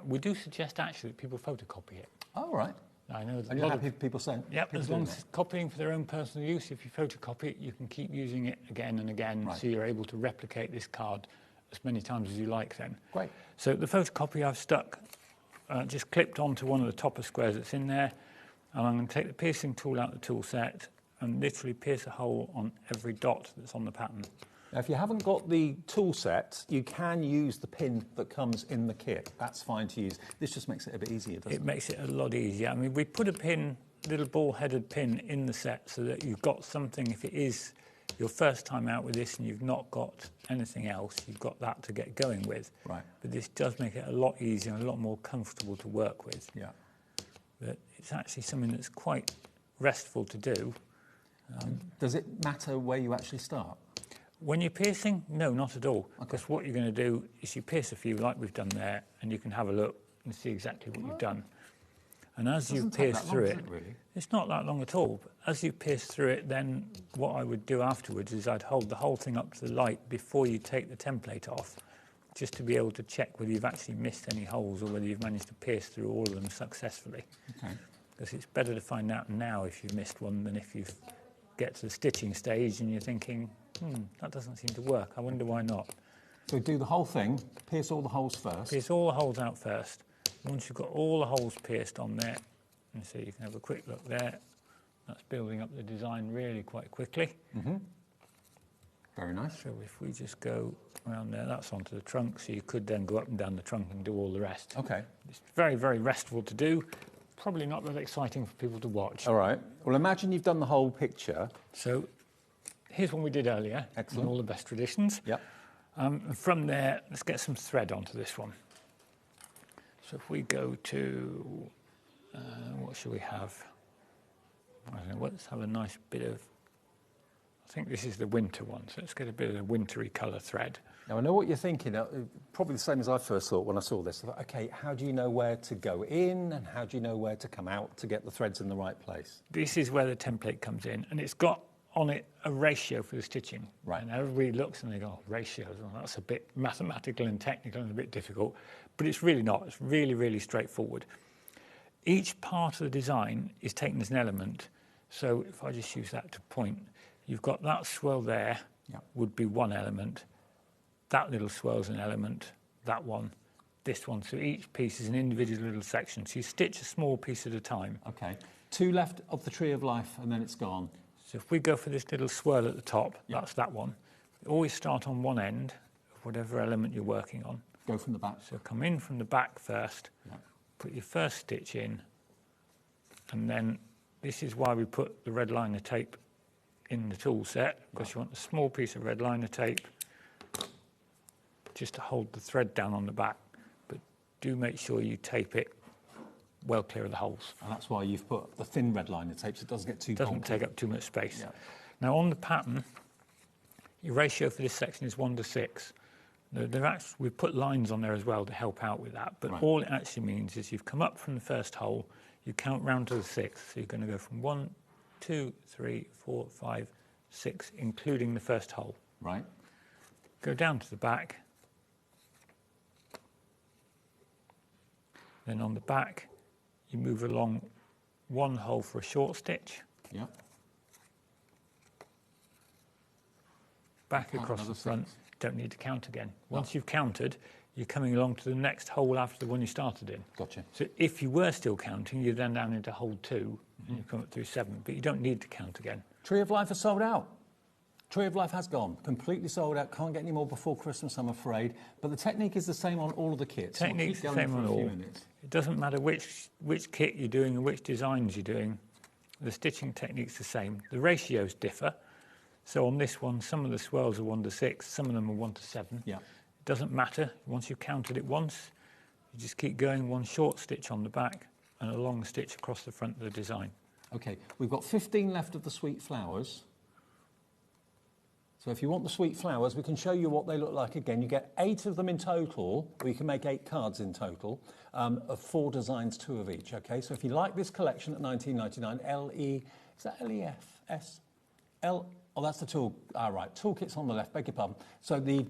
We do suggest actually that people photocopy it. Oh, right. I know and you're happy people saying? Yep, as long as it's copying for their own personal use. If you photocopy it, you can keep using it again and again, so you're able to replicate this card as many times as you like then. Great. So the photocopy I've stuck, just clipped onto one of the topper squares that's in there, and I'm going to take the piercing tool out of the tool set and literally pierce a hole on every dot that's on the pattern. Now, if you haven't got the tool set, you can use the pin that comes in the kit. That's fine to use. This just makes it a bit easier, doesn't it? It makes it a lot easier. I mean, we put a pin, little ball-headed pin in the set so that you've got something, if it is your first time out with this and you've not got anything else, you've got that to get going with. Right. But this does make it a lot easier and a lot more comfortable to work with. Yeah. But it's actually something that's quite restful to do. Does it matter where you actually start? When you're piercing, no, not at all. Because what you're going to do is you pierce a few like we've done there, and you can have a look and see exactly what you've done. And as you pierce through it, it's not that long at all. But as you pierce through it, then what I would do afterwards is I'd hold the whole thing up to the light before you take the template off, just to be able to check whether you've actually missed any holes or whether you've managed to pierce through all of them successfully. Okay. Because it's better to find out now if you've missed one than if you get to the stitching stage and you're thinking, that doesn't seem to work. I wonder why not. So do the whole thing, pierce all the holes first. Pierce all the holes out first. Once you've got all the holes pierced on there, and so you can have a quick look there. That's building up the design really quite quickly. Very nice. So if we just go around there, that's onto the trunk, so you could then go up and down the trunk and do all the rest. Okay. It's very, very restful to do. Probably not that exciting for people to watch. All right. Well, imagine you've done the whole picture. So here's one we did earlier. Excellent. In all the best traditions. Yep. And from there, let's get some thread onto this one. So if we go to, what should we have? I don't know, let's have a nice bit of, I think this is the winter one, so let's get a bit of a wintry colour thread. Now, I know what you're thinking, probably the same as I first thought when I saw this. I thought, okay, how do you know where to go in and how do you know where to come out to get the threads in the right place? This is where the template comes in, and it's got on it a ratio for the stitching. Right. And everybody looks and they go, ratios, well, that's a bit mathematical and technical and a bit difficult, but it's really not. It's really, really straightforward. Each part of the design is taken as an element. So if I just use that to point, you've got that swirl there, would be one element. That little swirl's an element, that one, this one. So each piece is an individual little section. So you stitch a small piece at a time. Okay. 2 left of the Tree of Life and then it's gone. So if we go for this little swirl at the top, that's that one. Always start on one end of whatever element you're working on. Go from the back. So come in from the back first, put your first stitch in, and then this is why we put the red liner tape in the tool set, because you want a small piece of red liner tape just to hold the thread down on the back. But do make sure you tape it well clear of the holes. And that's why you've put the thin red liner tape so it doesn't get too Doesn't take up too much space. Now on the pattern, your ratio for this section is 1 to 6. We've put lines on there as well to help out with that, but all it actually means is you've come up from the first hole, you count round to the sixth, so you're going to go from 1, 2, 3, 4, 5, 6, including the first hole. Right. Go down to the back. Then on the back, you move along one hole for a short stitch. Yeah. Back across the front. Don't need to count again. Once you've counted, you're coming along to the next hole after the one you started in. Gotcha. So if you were still counting, you're then down into hole 2, and you come up through 7, but you don't need to count again. Tree of Life is sold out. Tree of Life has gone. Completely sold out. Can't get any more before Christmas, I'm afraid. But the technique is the same on all of the kits. Technique's the same on all. It doesn't matter which kit you're doing and which designs you're doing. The stitching technique's the same. The ratios differ. So on this one, some of the swirls are 1 to 6, some of them are 1 to 7. Yeah. It doesn't matter. Once you've counted it once, you just keep going, one short stitch on the back and a long stitch across the front of the design. Okay, we've got 15 left of the sweet flowers. So if you want the sweet flowers, we can show you what they look like again. You get 8 of them in total, or you can make 8 cards in total, of 4 designs, 2 of each, okay? So if you like this collection at $19.99, L-E, is that L-E-F? S? L, oh, that's the tool, right, toolkit's on the left, beg your pardon. So the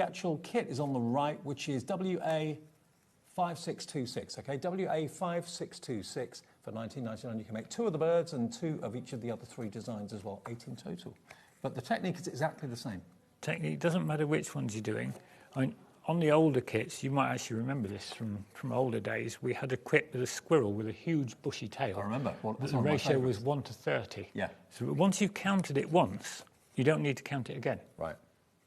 actual kit is on the right, which is WA5626, okay? WA5626 for $19.99. You can make 2 of the birds and 2 of each of the other 3 designs as well, 8 in total. But the technique is exactly the same. Technique doesn't matter which ones you're doing. I mean, on the older kits, you might actually remember this from older days. We had a kit with a squirrel with a huge bushy tail. I remember. Well, the ratio was 1 to 30. Yeah. So once you've counted it once, you don't need to count it again. Right.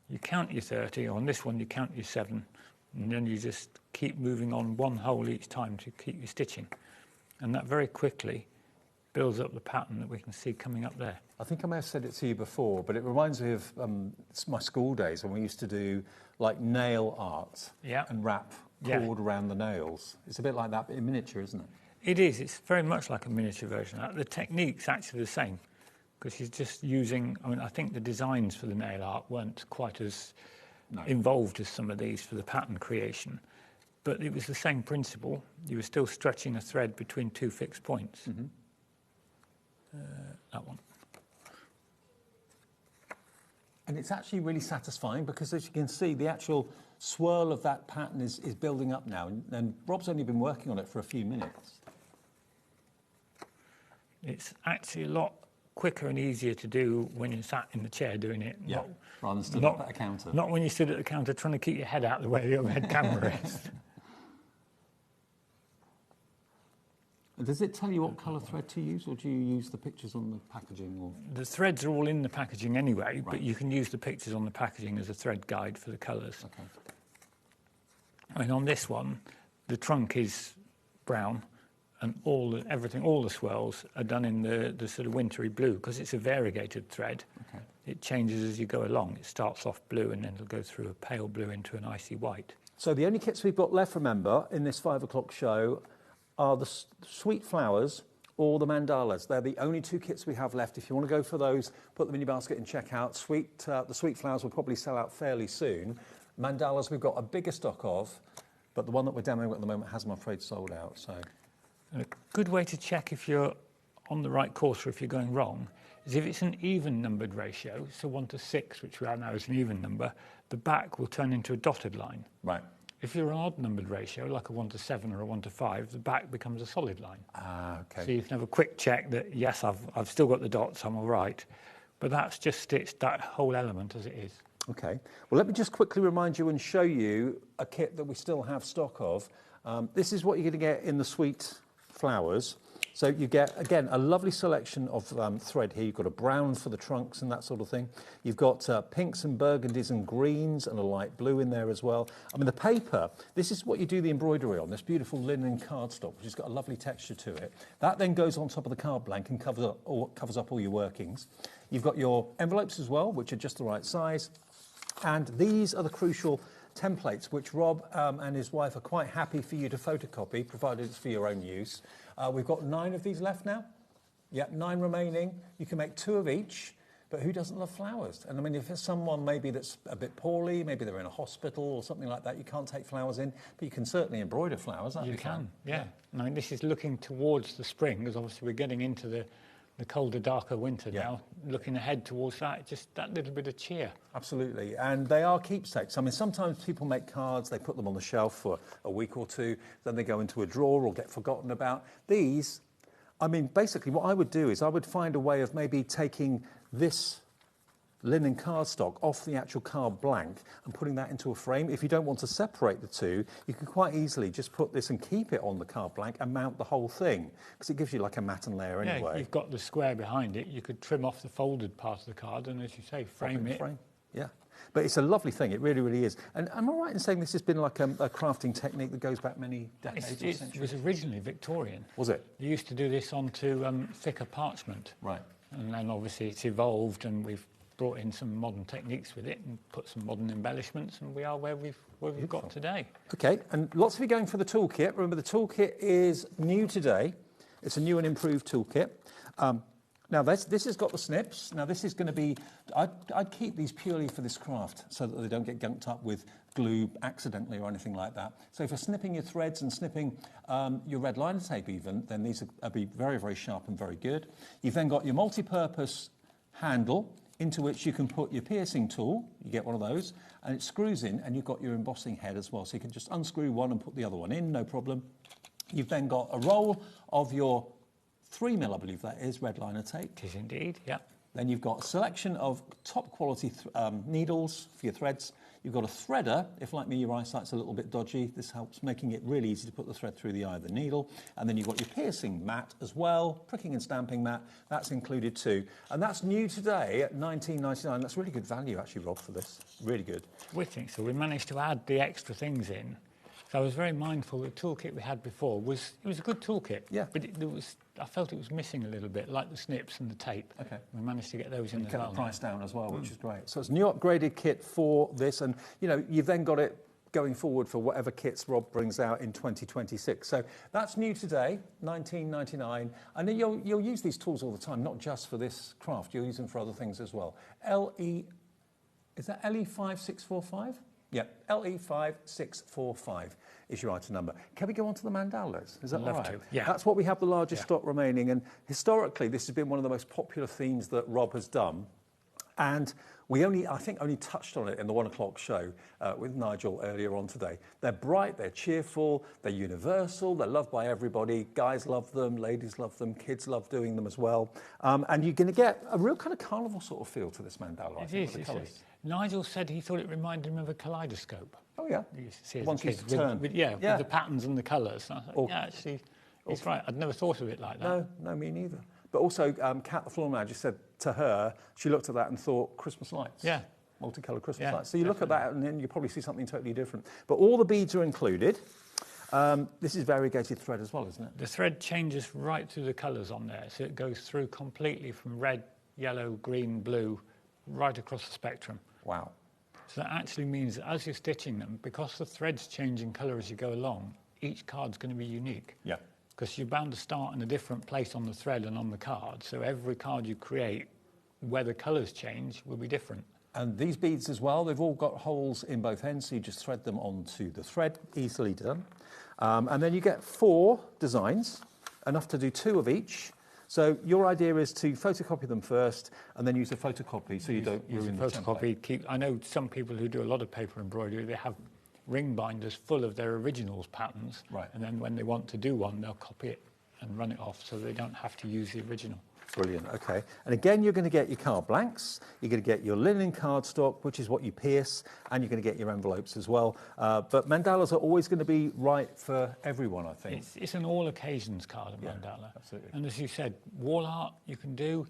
You count your 30. On this one, you count your 7, and then you just keep moving on one hole each time to keep your stitching, and that very quickly builds up the pattern that we can see coming up there. I think I may have said it to you before, but it reminds me of my school days when we used to do like nail art and wrap cord around the nails. It's a bit like that, but in miniature, isn't it? It is. It's very much like a miniature version of that. The technique's actually the same, because she's just using, I mean, I think the designs for the nail art weren't quite as involved as some of these for the pattern creation, but it was the same principle. You were still stretching a thread between 2 fixed points. Mm-hmm. That one. And it's actually really satisfying because, as you can see, the actual swirl of that pattern is building up now. And Rob's only been working on it for a few minutes. It's actually a lot quicker and easier to do when you're sat in the chair doing it. Yeah, rather than stood up at a counter. Not when you stood at the counter trying to keep your head out of the way the overhead camera is. Does it tell you what colour thread to use, or do you use the pictures on the packaging? Or? The threads are all in the packaging anyway, but you can use the pictures on the packaging as a thread guide for the colours. Okay. I mean, on this one, the trunk is brown, and all the swirls are done in the sort of wintry blue, because it's a variegated thread. Okay. It changes as you go along. It starts off blue, and then it'll go through a pale blue into an icy white. So the only kits we've got left, remember, in this 5 o'clock show are the sweet flowers or the mandalas. They're the only 2 kits we have left. If you want to go for those, put them in your basket and check out. The sweet flowers will probably sell out fairly soon. Mandalas we've got a bigger stock of, but the one that we're demoing at the moment has, I'm afraid, sold out. So, and a good way to check if you're on the right course or if you're going wrong is if it's an even numbered ratio, so 1 to 6, which we are now is an even number, the back will turn into a dotted line. Right. If you're an odd-numbered ratio, like a 1 to 7 or a 1 to 5, the back becomes a solid line. Ah, okay. So you can have a quick check that, yes, I've still got the dots, I'm all right. But that's just stitched that whole element as it is. Okay. Well, let me just quickly remind you and show you a kit that we still have stock of. This is what you're going to get in the sweet flowers. So you get, again, a lovely selection of thread here. You've got a brown for the trunks and that sort of thing. You've got pinks and burgundies and greens and a light blue in there as well. I mean, the paper, this is what you do the embroidery on, this beautiful linen cardstock, which has got a lovely texture to it. That then goes on top of the card blank and covers up all your workings. You've got your envelopes as well, which are just the right size. And these are the crucial templates, which Rob and his wife are quite happy for you to photocopy, provided it's for your own use. We've got 9 of these left now. Yep, 9 remaining. You can make 2 of each. But who doesn't love flowers? And I mean, if it's someone maybe that's a bit poorly, maybe they're in a hospital or something like that, you can't take flowers in, but you can certainly embroider flowers. That'd be fun. Yeah. I mean, this is looking towards the spring, because obviously we're getting into the colder, darker winter now, looking ahead towards that, just that little bit of cheer. Absolutely, and they are keepsakes. I mean, sometimes people make cards, they put them on the shelf for a week or two, then they go into a drawer or get forgotten about. These, I mean, basically what I would do is I would find a way of maybe taking this linen cardstock off the actual card blank and putting that into a frame. If you don't want to separate the two, you can quite easily just put this and keep it on the card blank and mount the whole thing, because it gives you like a matten layer anyway. Yeah, you've got the square behind it. You could trim off the folded part of the card and, as you say, frame it. Yeah, but it's a lovely thing. It really, really is. And am I right in saying this has been like a crafting technique that goes back many decades or centuries? It was originally Victorian. Was it? They used to do this onto thicker parchment. Right. And then obviously it's evolved, and we've brought in some modern techniques with it and put some modern embellishments, and we are where we've got today. Okay, and lots of you going for the toolkit. Remember, the toolkit is new today. It's a new and improved toolkit. Now, this has got the snips. Now, this is going to be... I'd keep these purely for this craft so that they don't get gunked up with glue accidentally or anything like that. So for snipping your threads and snipping your red liner tape even, then these will be very, very sharp and very good. You've then got your multi-purpose handle into which you can put your piercing tool. You get one of those, and it screws in, and you've got your embossing head as well. So you can just unscrew one and put the other one in, no problem. You've then got a roll of your 3mm, I believe that is, red liner tape. It is indeed, yeah. Then you've got a selection of top quality needles for your threads. You've got a threader. If, like me, your eyesight's a little bit dodgy, this helps making it really easy to put the thread through the eye of the needle. And then you've got your piercing mat as well, pricking and stamping mat. That's included too. And that's new today at $19.99. That's really good value, actually, Rob, for this. Really good. We think so. We managed to add the extra things in. So I was very mindful the toolkit we had before was a good toolkit. Yeah. But I felt it was missing a little bit, like the snips and the tape. Okay. We managed to get those in as well. Cut the price down as well, which is great. So it's a new upgraded kit for this, and you know, you've then got it going forward for whatever kits Rob brings out in 2026. So that's new today, $19.99. And then you'll use these tools all the time, not just for this craft. You'll use them for other things as well. Is that LE5645? Yeah, LE5645 is your item number. Can we go on to the mandalas? Is that all right? To. Yeah. That's what we have the largest stock remaining. And historically, this has been one of the most popular themes that Rob has done. And we I think only touched on it in the 1 o'clock show with Nigel earlier on today. They're bright, they're cheerful, they're universal, they're loved by everybody. Guys love them, ladies love them, kids love doing them as well. And you're going to get a real kind of carnival sort of feel to this mandala, I think, with the colours. Nigel said he thought it reminded him of a kaleidoscope. Oh, yeah. You used to see Once you turn. with the patterns and the colours. I thought, yeah, actually, he's right. I'd never thought of it like that. No, me neither. But also, Kat, the floor manager, said to her, she looked at that and thought, Christmas lights. Yeah. Multicoloured Christmas lights. So you look at that and then you probably see something totally different. But all the beads are included. This is variegated thread as well, isn't it? The thread changes right through the colours on there. So it goes through completely from red, yellow, green, blue, right across the spectrum. Wow. So that actually means that as you're stitching them, because the threads change in colour as you go along, each card's going to be unique. Yeah. Because you're bound to start in a different place on the thread and on the card. So every card you create, where the colours change, will be different. And these beads as well, they've all got holes in both ends, so you just thread them onto the thread, easily done. And then you get 4 designs, enough to do 2 of each. So your idea is to photocopy them first and then use a photocopy so you don't ruin the template. I know some people who do a lot of paper embroidery, they have ring binders full of their originals patterns. Right. And then when they want to do one, they'll copy it and run it off so they don't have to use the original. Brilliant, okay. And again, you're going to get your card blanks, you're going to get your linen cardstock, which is what you pierce, and you're going to get your envelopes as well. But mandalas are always going to be right for everyone, I think. It's an all occasions card, a mandala. Absolutely. And as you said, wall art you can do.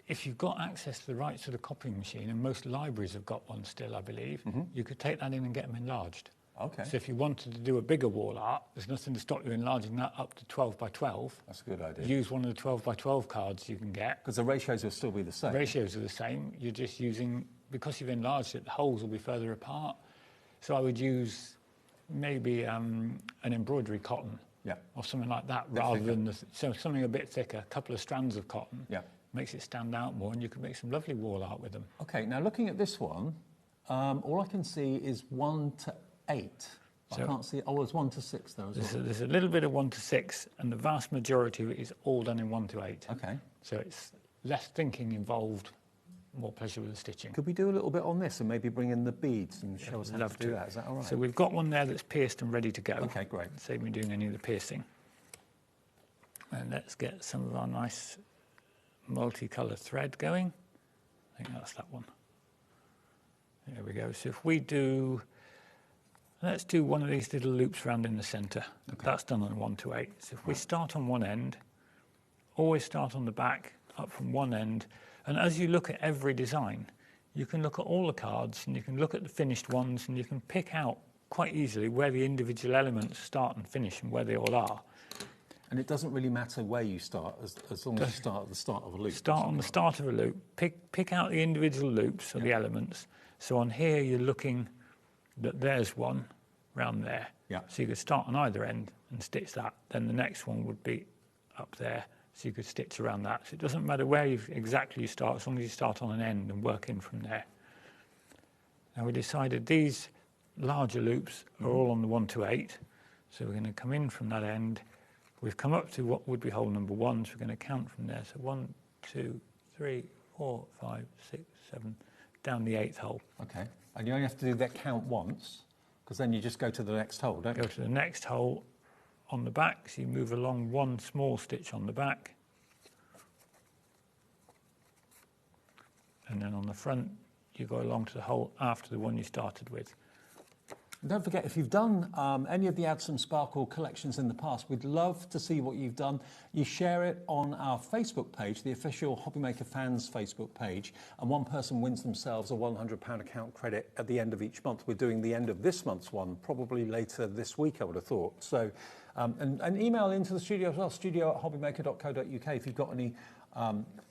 If you've got access to the rights to the copying machine, and most libraries have got one still, I believe, you could take that in and get them enlarged. Okay. So if you wanted to do a bigger wall art, there's nothing to stop you enlarging that up to 12 by 12. That's a good idea. Use one of the 12 by 12 cards you can get. Because the ratios will still be the same. The ratios are the same. You're just using, because you've enlarged it, the holes will be further apart. So I would use maybe an embroidery cotton. Yeah. Or something like that, rather than something a bit thicker, a couple of strands of cotton. Yeah. makes it stand out more, and you can make some lovely wall art with them. Okay, now looking at this one, all I can see is 1 to 8. I can't see, there's 1 to 6 though as well. There's a little bit of 1 to 6, and the vast majority of it is all done in 1 to 8. Okay. So it's less thinking involved, more pleasure with the stitching. Could we do a little bit on this and maybe bring in the beads and show us how to do that? Is that all right? So we've got one there that's pierced and ready to go. Okay, great. Save me doing any of the piercing. And let's get some of our nice multicoloured thread going. I think that's that one. There we go. So if we do, let's do one of these little loops round in the centre. Okay. That's done on 1 to 8. So if we start on one end, always start on the back, up from one end. And as you look at every design, you can look at all the cards and you can look at the finished ones and you can pick out quite easily where the individual elements start and finish and where they all are. And it doesn't really matter where you start, as long as you start at the start of a loop. Start on the start of a loop. Pick out the individual loops or the elements. So on here, you're looking that there's one round there. Yeah. So you could start on either end and stitch that. Then the next one would be up there. So you could stitch around that. So it doesn't matter where exactly you start, as long as you start on an end and work in from there. Now we decided these larger loops are all on the 1 to 8. So we're going to come in from that end. We've come up to what would be hole number 1, so we're going to count from there. So 1, 2, 3, 4, 5, 6, 7, down the 8th hole. Okay, and you only have to do that count once, because then you just go to the next hole, don't you? Go to the next hole on the back, so you move along one small stitch on the back. And then on the front, you go along to the hole after the one you started with. And don't forget, if you've done any of the Add Some Sparkle collections in the past, we'd love to see what you've done. You share it on our Facebook page, the official HobbyMaker fans Facebook page, and one person wins themselves a £100 account credit at the end of each month. We're doing the end of this month's one, probably later this week, I would have thought. So, and email into the studio as well, studio@hobbymaker.co.uk if you've got any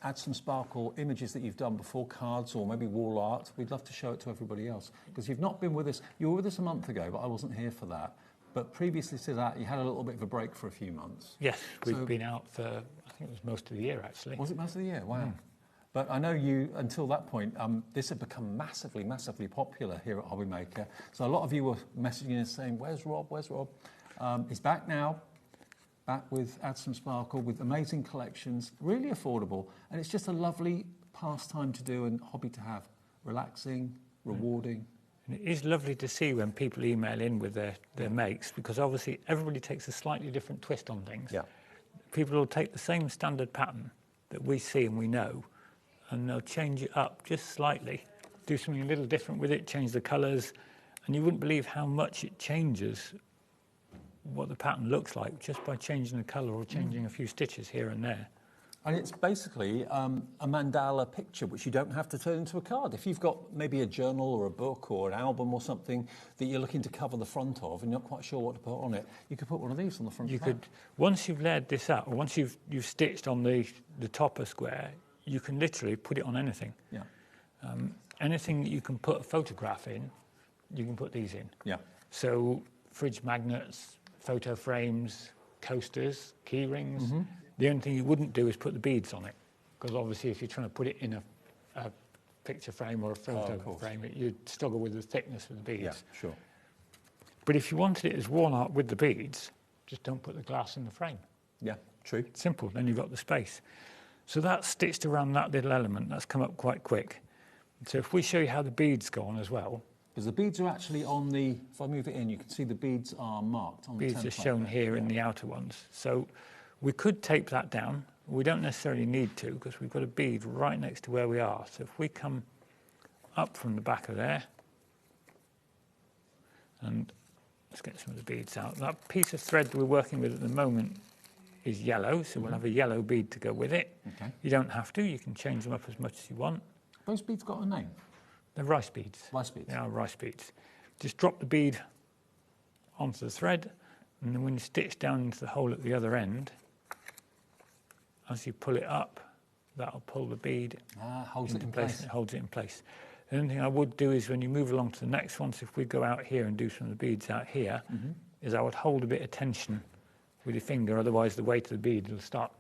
Add Some Sparkle images that you've done before, cards or maybe wall art. We'd love to show it to everybody else, because you've not been with us. You were with us a month ago, but I wasn't here for that. But previously to that, you had a little bit of a break for a few months. Yes, we've been out for, I think it was most of the year, actually. Was it most of the year? Wow. But I know you, until that point, this had become massively, massively popular here at HobbyMaker. So a lot of you were messaging us saying, where's Rob, where's Rob? He's back now. Back with Add Some Sparkle, with amazing collections, really affordable, and it's just a lovely pastime to do and hobby to have. Relaxing, rewarding. And it is lovely to see when people email in with their makes, because obviously everybody takes a slightly different twist on things. Yeah. People will take the same standard pattern that we see and we know, and they'll change it up just slightly, do something a little different with it, change the colours, and you wouldn't believe how much it changes what the pattern looks like just by changing the colour or changing a few stitches here and there. And it's basically a mandala picture, which you don't have to turn into a card. If you've got maybe a journal or a book or an album or something that you're looking to cover the front of and you're not quite sure what to put on it, you could put one of these on the front. You could, once you've layered this out, or once you've stitched on the topper square, you can literally put it on anything. Yeah. Anything that you can put a photograph in, you can put these in. Yeah. So fridge magnets, photo frames, coasters, key rings. Mm-hmm. The only thing you wouldn't do is put the beads on it, because obviously if you're trying to put it in a picture frame or a photo frame, you'd struggle with the thickness of the beads. Yeah, sure. But if you wanted it as wall art with the beads, just don't put the glass in the frame. Yeah, true. Simple, then you've got the space. So that's stitched around that little element. That's come up quite quick. So if we show you how the beads go on as well. Because the beads are actually on the, if I move it in, you can see the beads are marked on the template. Beads are shown here in the outer ones. So we could tape that down. We don't necessarily need to, because we've got a bead right next to where we are. So if we come up from the back of there, and let's get some of the beads out. That piece of thread we're working with at the moment is yellow, so we'll have a yellow bead to go with it. Okay. You don't have to, you can change them up as much as you want. Those beads got a name? They're rice beads. Rice beads. They are rice beads. Just drop the bead onto the thread, and then when you stitch down into the hole at the other end, as you pull it up, that'll pull the bead holds it in place. It holds it in place. The only thing I would do is when you move along to the next one, so if we go out here and do some of the beads out here, is I would hold a bit of tension with your finger, otherwise the weight of the bead will start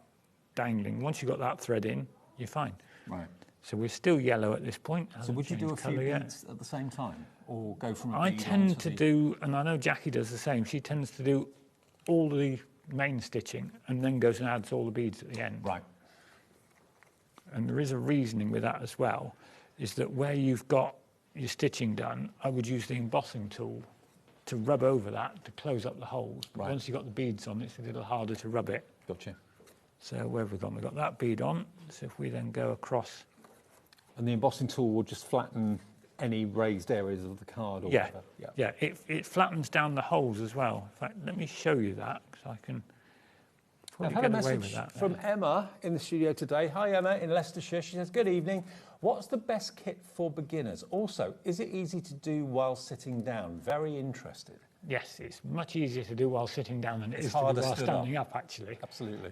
dangling. Once you've got that thread in, you're fine. Right. So we're still yellow at this point. So would you do a few yet. beads at the same time, or go from a I bead tend to the... do, and I know Jackie does the same, she tends to do all the main stitching and then goes and adds all the beads at the end. Right. And there is a reasoning with that as well, is that where you've got your stitching done, I would use the embossing tool to rub over that to close up the holes. But Right. once you've got the beads on, it's a little harder to rub it. Gotcha. So where have we gone? We've got that bead on. So if we then go across. And the embossing tool will just flatten any raised areas of the card or Yeah, whatever. yeah. It flattens down the holes as well. In fact, let me show you that, because I can I've probably had a get away with message that. from Emma in the studio today. Hi, Emma, in Leicestershire. She says, good evening. What's the best kit for beginners? Also, is it easy to do while sitting down? Very interested. Yes, it's much easier to do while sitting down than it It's is to do harder while stood standing up, actually. Absolutely.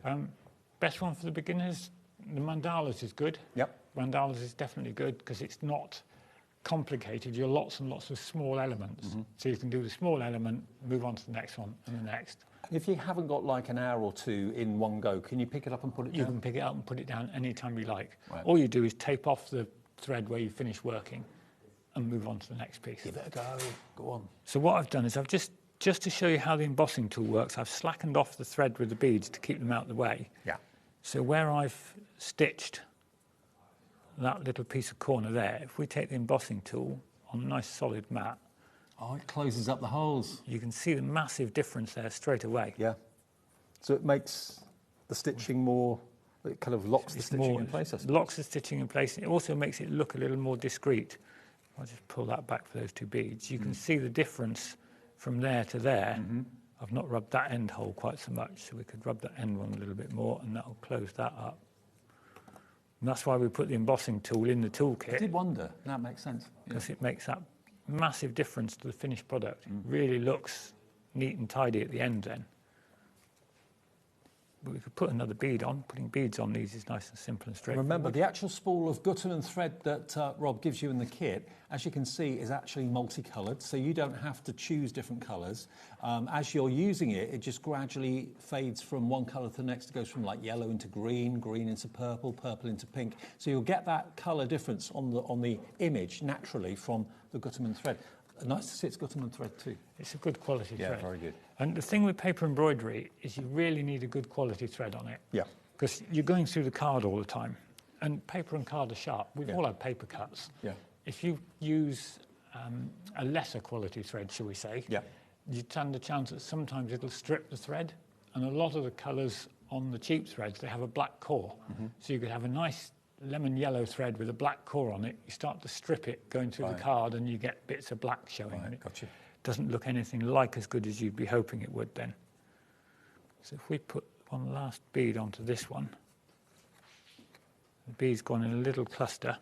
Best one for the beginners, the mandalas is good. Yep. Mandalas is definitely good because it's not complicated. You're lots and lots of small elements. Mm-hmm. So you can do the small element, move on to the next one and the next. If you haven't got like an hour or two in one go, can you pick it up and put it down? You can pick it up and put it down anytime you like. Right. All you do is tape off the thread where you finish working and move on to the next piece. Give it a go. Go on. So what I've done is I've just to show you how the embossing tool works, I've slackened off the thread with the beads to keep them out of the way. Yeah. So where I've stitched that little piece of corner there, if we take the embossing tool on a nice solid mat. Oh, it closes up the holes. You can see the massive difference there straight away. Yeah. So it makes the stitching more, it kind of locks the stitching in place. Locks the stitching in place. It also makes it look a little more discreet. I'll just pull that back for those two beads. You can see the difference from there to there. I've not rubbed that end hole quite so much, so we could rub that end one a little bit more, and that'll close that up. And that's why we put the embossing tool in the toolkit. I did wonder. That makes sense. Because it makes that massive difference to the finished product. It really looks neat and tidy at the end then. But we could put another bead on. Putting beads on these is nice and simple and straightforward. Remember, the actual spool of Gutterman thread that Rob gives you in the kit, as you can see, is actually multicoloured, so you don't have to choose different colours. As you're using it, it just gradually fades from one colour to the next. It goes from like yellow into green, green into purple, purple into pink. So you'll get that colour difference on the image naturally from the Gutterman thread. Nice to see it's Gutterman thread too. It's a good quality thread. Yeah, very good. And the thing with paper embroidery is you really need a good quality thread on it. Yeah. Because you're going through the card all the time. And paper and card are sharp. We've all had paper cuts. Yeah. If you use a lesser quality thread, shall we say, you stand a chance that sometimes it'll strip the thread. And a lot of the colours on the cheap threads, they have a black core. So you could have a nice lemon yellow thread with a black core on it. You start to strip it going through the card and you get bits of black showing. Right, and it gotcha. doesn't look anything like as good as you'd be hoping it would then. So if we put one last bead onto this one, the bead's gone in a little cluster.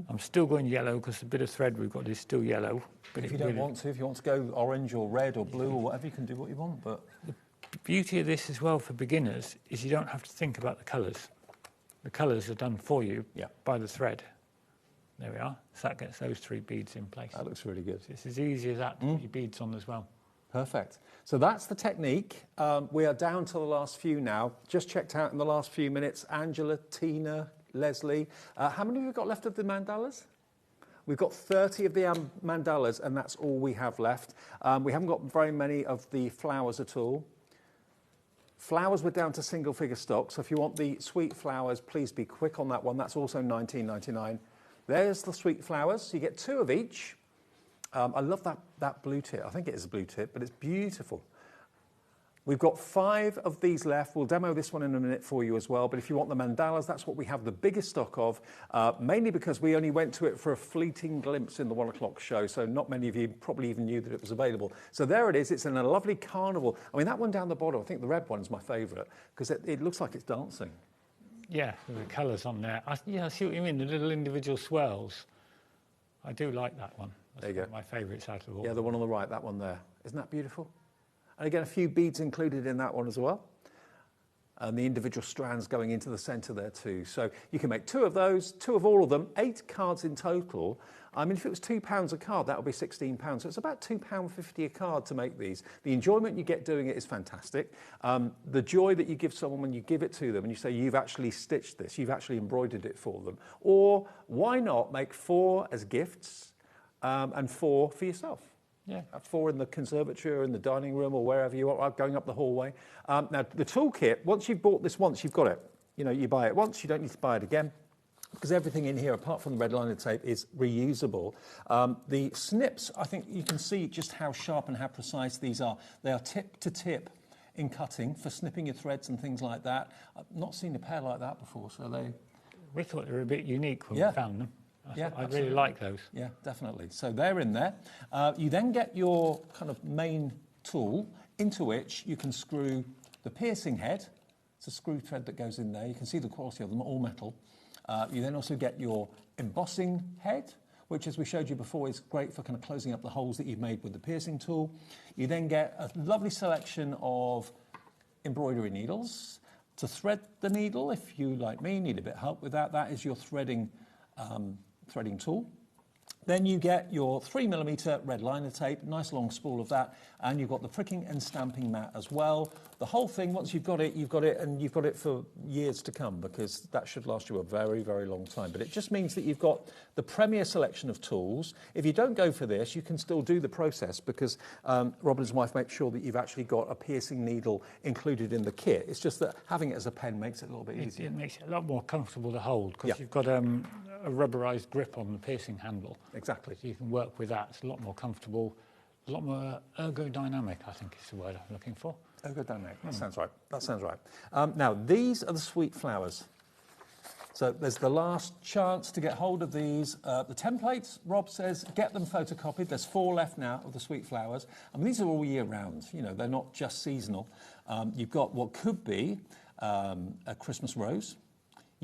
I'm still going yellow because the bit of thread we've got is still yellow. But if you don't want to, if you want to go orange or red or blue or whatever, you can do what you want. But the beauty of this as well for beginners is you don't have to think about the colours. The colours are done for you by the thread. There we are. So that gets those three beads in place. That looks really good. It's as easy as that to put your beads on as well. Perfect. So that's the technique. We are down to the last few now. Just checked out in the last few minutes. Angela, Tina, Leslie. How many have we got left of the mandalas? We've got 30 of the mandalas, and that's all we have left. We haven't got very many of the flowers at all. Flowers, we're down to single figure stock, so if you want the sweet flowers, please be quick on that one. That's also $19.99. There's the sweet flowers. You get 2 of each. I love that blue tip. I think it is a blue tip, but it's beautiful. We've got 5 of these left. We'll demo this one in a minute for you as well. But if you want the mandalas, that's what we have the biggest stock of, mainly because we only went to it for a fleeting glimpse in the 1 o'clock show. So not many of you probably even knew that it was available. So there it is. It's in a lovely carnival. I mean, that one down the bottom, I think the red one is my favourite because it looks like it's dancing. Yeah, the colours on there. I see what you mean, the little individual swirls. I do like that one. That's there you go. One of my favourites out of all. Yeah, the one on the right, that one there. Isn't that beautiful? And again, a few beads included in that one as well. and the individual strands going into the centre there too. So you can make 2 of those, 2 of all of them, 8 cards in total. I mean, if it was £2 a card, that would be £16. So it's about £2.50 a card to make these. The enjoyment you get doing it is fantastic. The joy that you give someone when you give it to them and you say, you've actually stitched this, you've actually embroidered it for them. Or why not make 4 as gifts and 4 for yourself? Yeah, 4 in the conservatory or in the dining room or wherever you are, going up the hallway. Now, the toolkit, once you've bought this once, you've got it. You know, you buy it once, you don't need to buy it again, because everything in here, apart from the red liner tape, is reusable. The snips, I think you can see just how sharp and how precise these are. They are tip to tip in cutting for snipping your threads and things like that. I've not seen a pair like that before, so they... We thought they were a bit unique when we found them. I really like those. Yeah, definitely. So they're in there. You then get your kind of main tool into which you can screw the piercing head. It's a screw thread that goes in there. You can see the quality of them, all metal. You then also get your embossing head, which, as we showed you before, is great for kind of closing up the holes that you've made with the piercing tool. You then get a lovely selection of embroidery needles to thread the needle. If you, like me, need a bit of help with that, that is your threading tool. Then you get your 3mm red liner tape, nice long spool of that, and you've got the pricking and stamping mat as well. The whole thing, once you've got it, and you've got it for years to come, because that should last you a very, very long time. But it just means that you've got the premier selection of tools. If you don't go for this, you can still do the process, because Rob and his wife make sure that you've actually got a piercing needle included in the kit. It's just that having it as a pen makes it a little bit easier. It makes it a lot more comfortable to hold, because you've got a rubberized grip on the piercing handle. Exactly. So you can work with that. It's a lot more comfortable, a lot more ergodynamic, I think is the word I'm looking for. Ergodynamic, that sounds right. That sounds right. Now, these are the sweet flowers. So there's the last chance to get hold of these. The templates, Rob says, get them photocopied. There's 4 left now of the sweet flowers. I mean, these are all year round. You know, they're not just seasonal. You've got what could be a Christmas rose.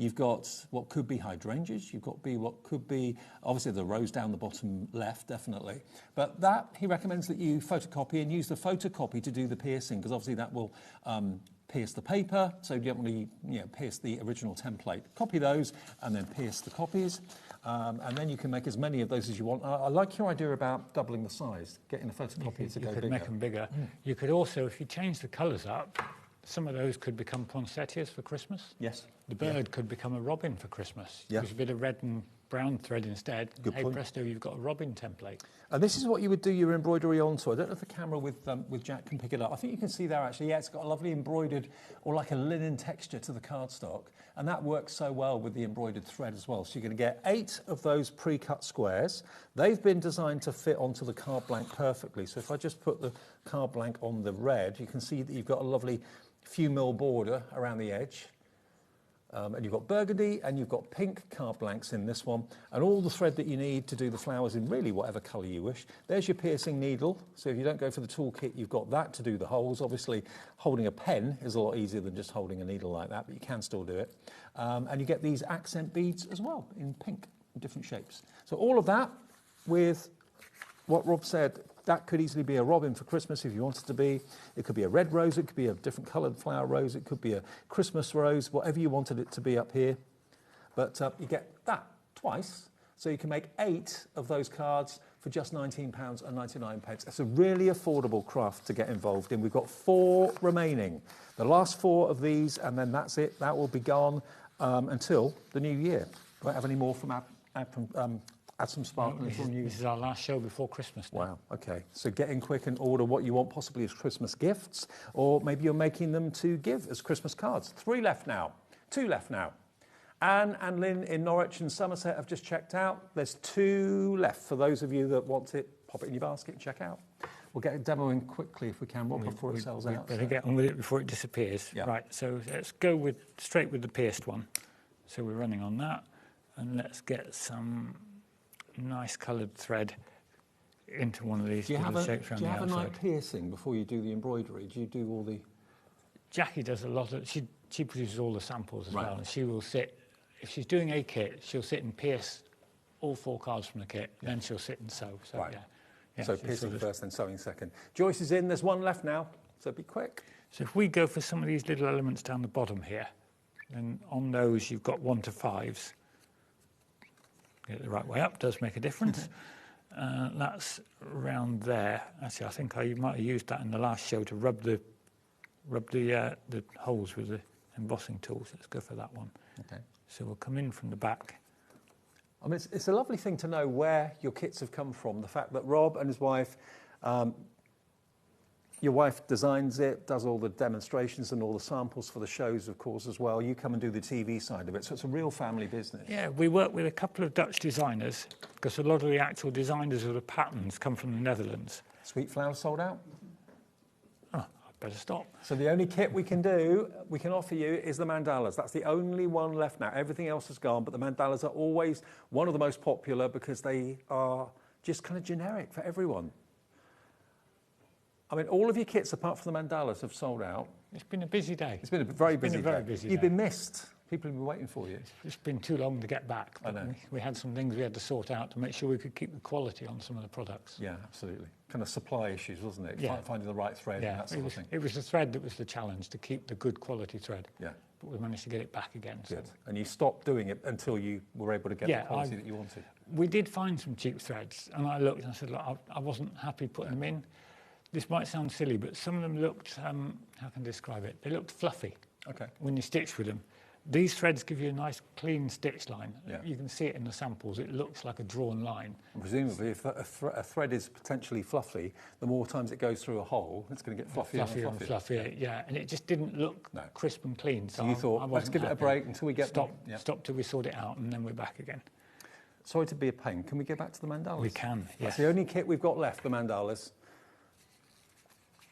You've got what could be hydrangeas. You've got what could be, obviously, the rose down the bottom left, definitely. But that, he recommends that you photocopy and use the photocopy to do the piercing, because obviously that will pierce the paper, so you don't really pierce the original template. Copy those and then pierce the copies. And then you can make as many of those as you want. I like your idea about doubling the size, getting a photocopy to go bigger. You could make them bigger. You could also, if you change the colours up, some of those could become poinsettias for Christmas. Yes. The bird could become a robin for Christmas. Yeah. Use a bit of red and brown thread instead. Good point. Presto, you've got a robin template. And this is what you would do your embroidery onto. I don't know if the camera with Jack can pick it up. I think you can see there actually, yeah, it's got a lovely embroidered or like a linen texture to the cardstock. And that works so well with the embroidered thread as well. So you're going to get 8 of those pre-cut squares. They've been designed to fit onto the card blank perfectly. So if I just put the card blank on the red, you can see that you've got a lovely few mil border around the edge. And you've got burgundy and you've got pink card blanks in this one, and all the thread that you need to do the flowers in really whatever colour you wish. There's your piercing needle, so if you don't go for the toolkit, you've got that to do the holes. Obviously, holding a pen is a lot easier than just holding a needle like that, but you can still do it. And you get these accent beads as well in pink, in different shapes. So all of that with what Rob said, that could easily be a robin for Christmas if you wanted to be. It could be a red rose, it could be a different coloured flower rose, it could be a Christmas rose, whatever you wanted it to be up here. But you get that twice, so you can make 8 of those cards for just £19.99. It's a really affordable craft to get involved in. We've got 4 remaining. The last 4 of these, and then that's it. That will be gone until the new year. Won't have any more from Add some sparkle until New Year. This is our last show before Christmas. Wow, okay. So get in quick and order what you want, possibly as Christmas gifts, or maybe you're making them to give as Christmas cards. 3 left now. 2 left now. Anne and Lynn in Norwich and Somerset have just checked out. There's 2 left for those of you that want it. Pop it in your basket and check out. We'll get a demo in quickly if we can, Rob, before it sells out. Better get on with it before it disappears. Yeah. Right, so let's go straight with the pierced one. So we're running on that, and let's get some nice coloured thread into one of these little shapes around the outside. Do you have a night piercing before you do the embroidery? Do you do all the... Jackie does a lot of... She produces all the samples as well, and she will sit... If she's doing a kit, she'll sit and pierce all 4 cards from the kit, then she'll sit and sew. So, right. Yeah, so piercing first, then sewing second. Joyce is in. There's 1 left now, so be quick. So if we go for some of these little elements down the bottom here, then on those you've got 1 to 5s. Get it the right way up, does make a difference. That's around there. Actually, I think I might have used that in the last show to rub the holes with the embossing tools. Let's go for that one. Okay. So we'll come in from the back. I mean, it's a lovely thing to know where your kits have come from. The fact that Rob and his wife, your wife designs it, does all the demonstrations and all the samples for the shows, of course, as well. You come and do the TV side of it, so it's a real family business. Yeah, we work with a couple of Dutch designers because a lot of the actual designers of the patterns come from the Netherlands. Sweet Flowers sold out? Oh, I'd better stop. So the only kit we can offer you is the mandalas. That's the only one left now. Everything else has gone, but the mandalas are always one of the most popular because they are just kind of generic for everyone. I mean, all of your kits, apart from the mandalas, have sold out. It's been a busy day. It's been a very busy day. Busy You've day. been missed. People have been waiting for you. It's been too long to get back. I know. We had some things we had to sort out to make sure we could keep the quality on some of the products. Yeah, absolutely. Kind of supply issues, wasn't it? Yeah. Finding the right thread and that sort of thing. It was the thread that was the challenge, to keep the good quality thread. Yeah. But we managed to get it back again. Good. So. And you stopped doing it until you were able to get the quality that you wanted. We did find some cheap threads, and I looked and I said, look, I wasn't happy putting them in. This might sound silly, but some of them looked, how can I describe it? They looked fluffy. Okay. When you stitch with them. These threads give you a nice clean stitch line. Yeah. You can see it in the samples. It looks like a drawn line. And presumably, if a thread is potentially fluffy, the more times it goes through a hole, it's going to get fluffier and fluffier. Yeah. And it just didn't look crisp and clean. So you thought, let's give it a break until we get Stop till we sort it out, and then we're back again. Sorry to be a pain. Can we go back to the mandalas? We can, yes. That's the only kit we've got left, the mandalas.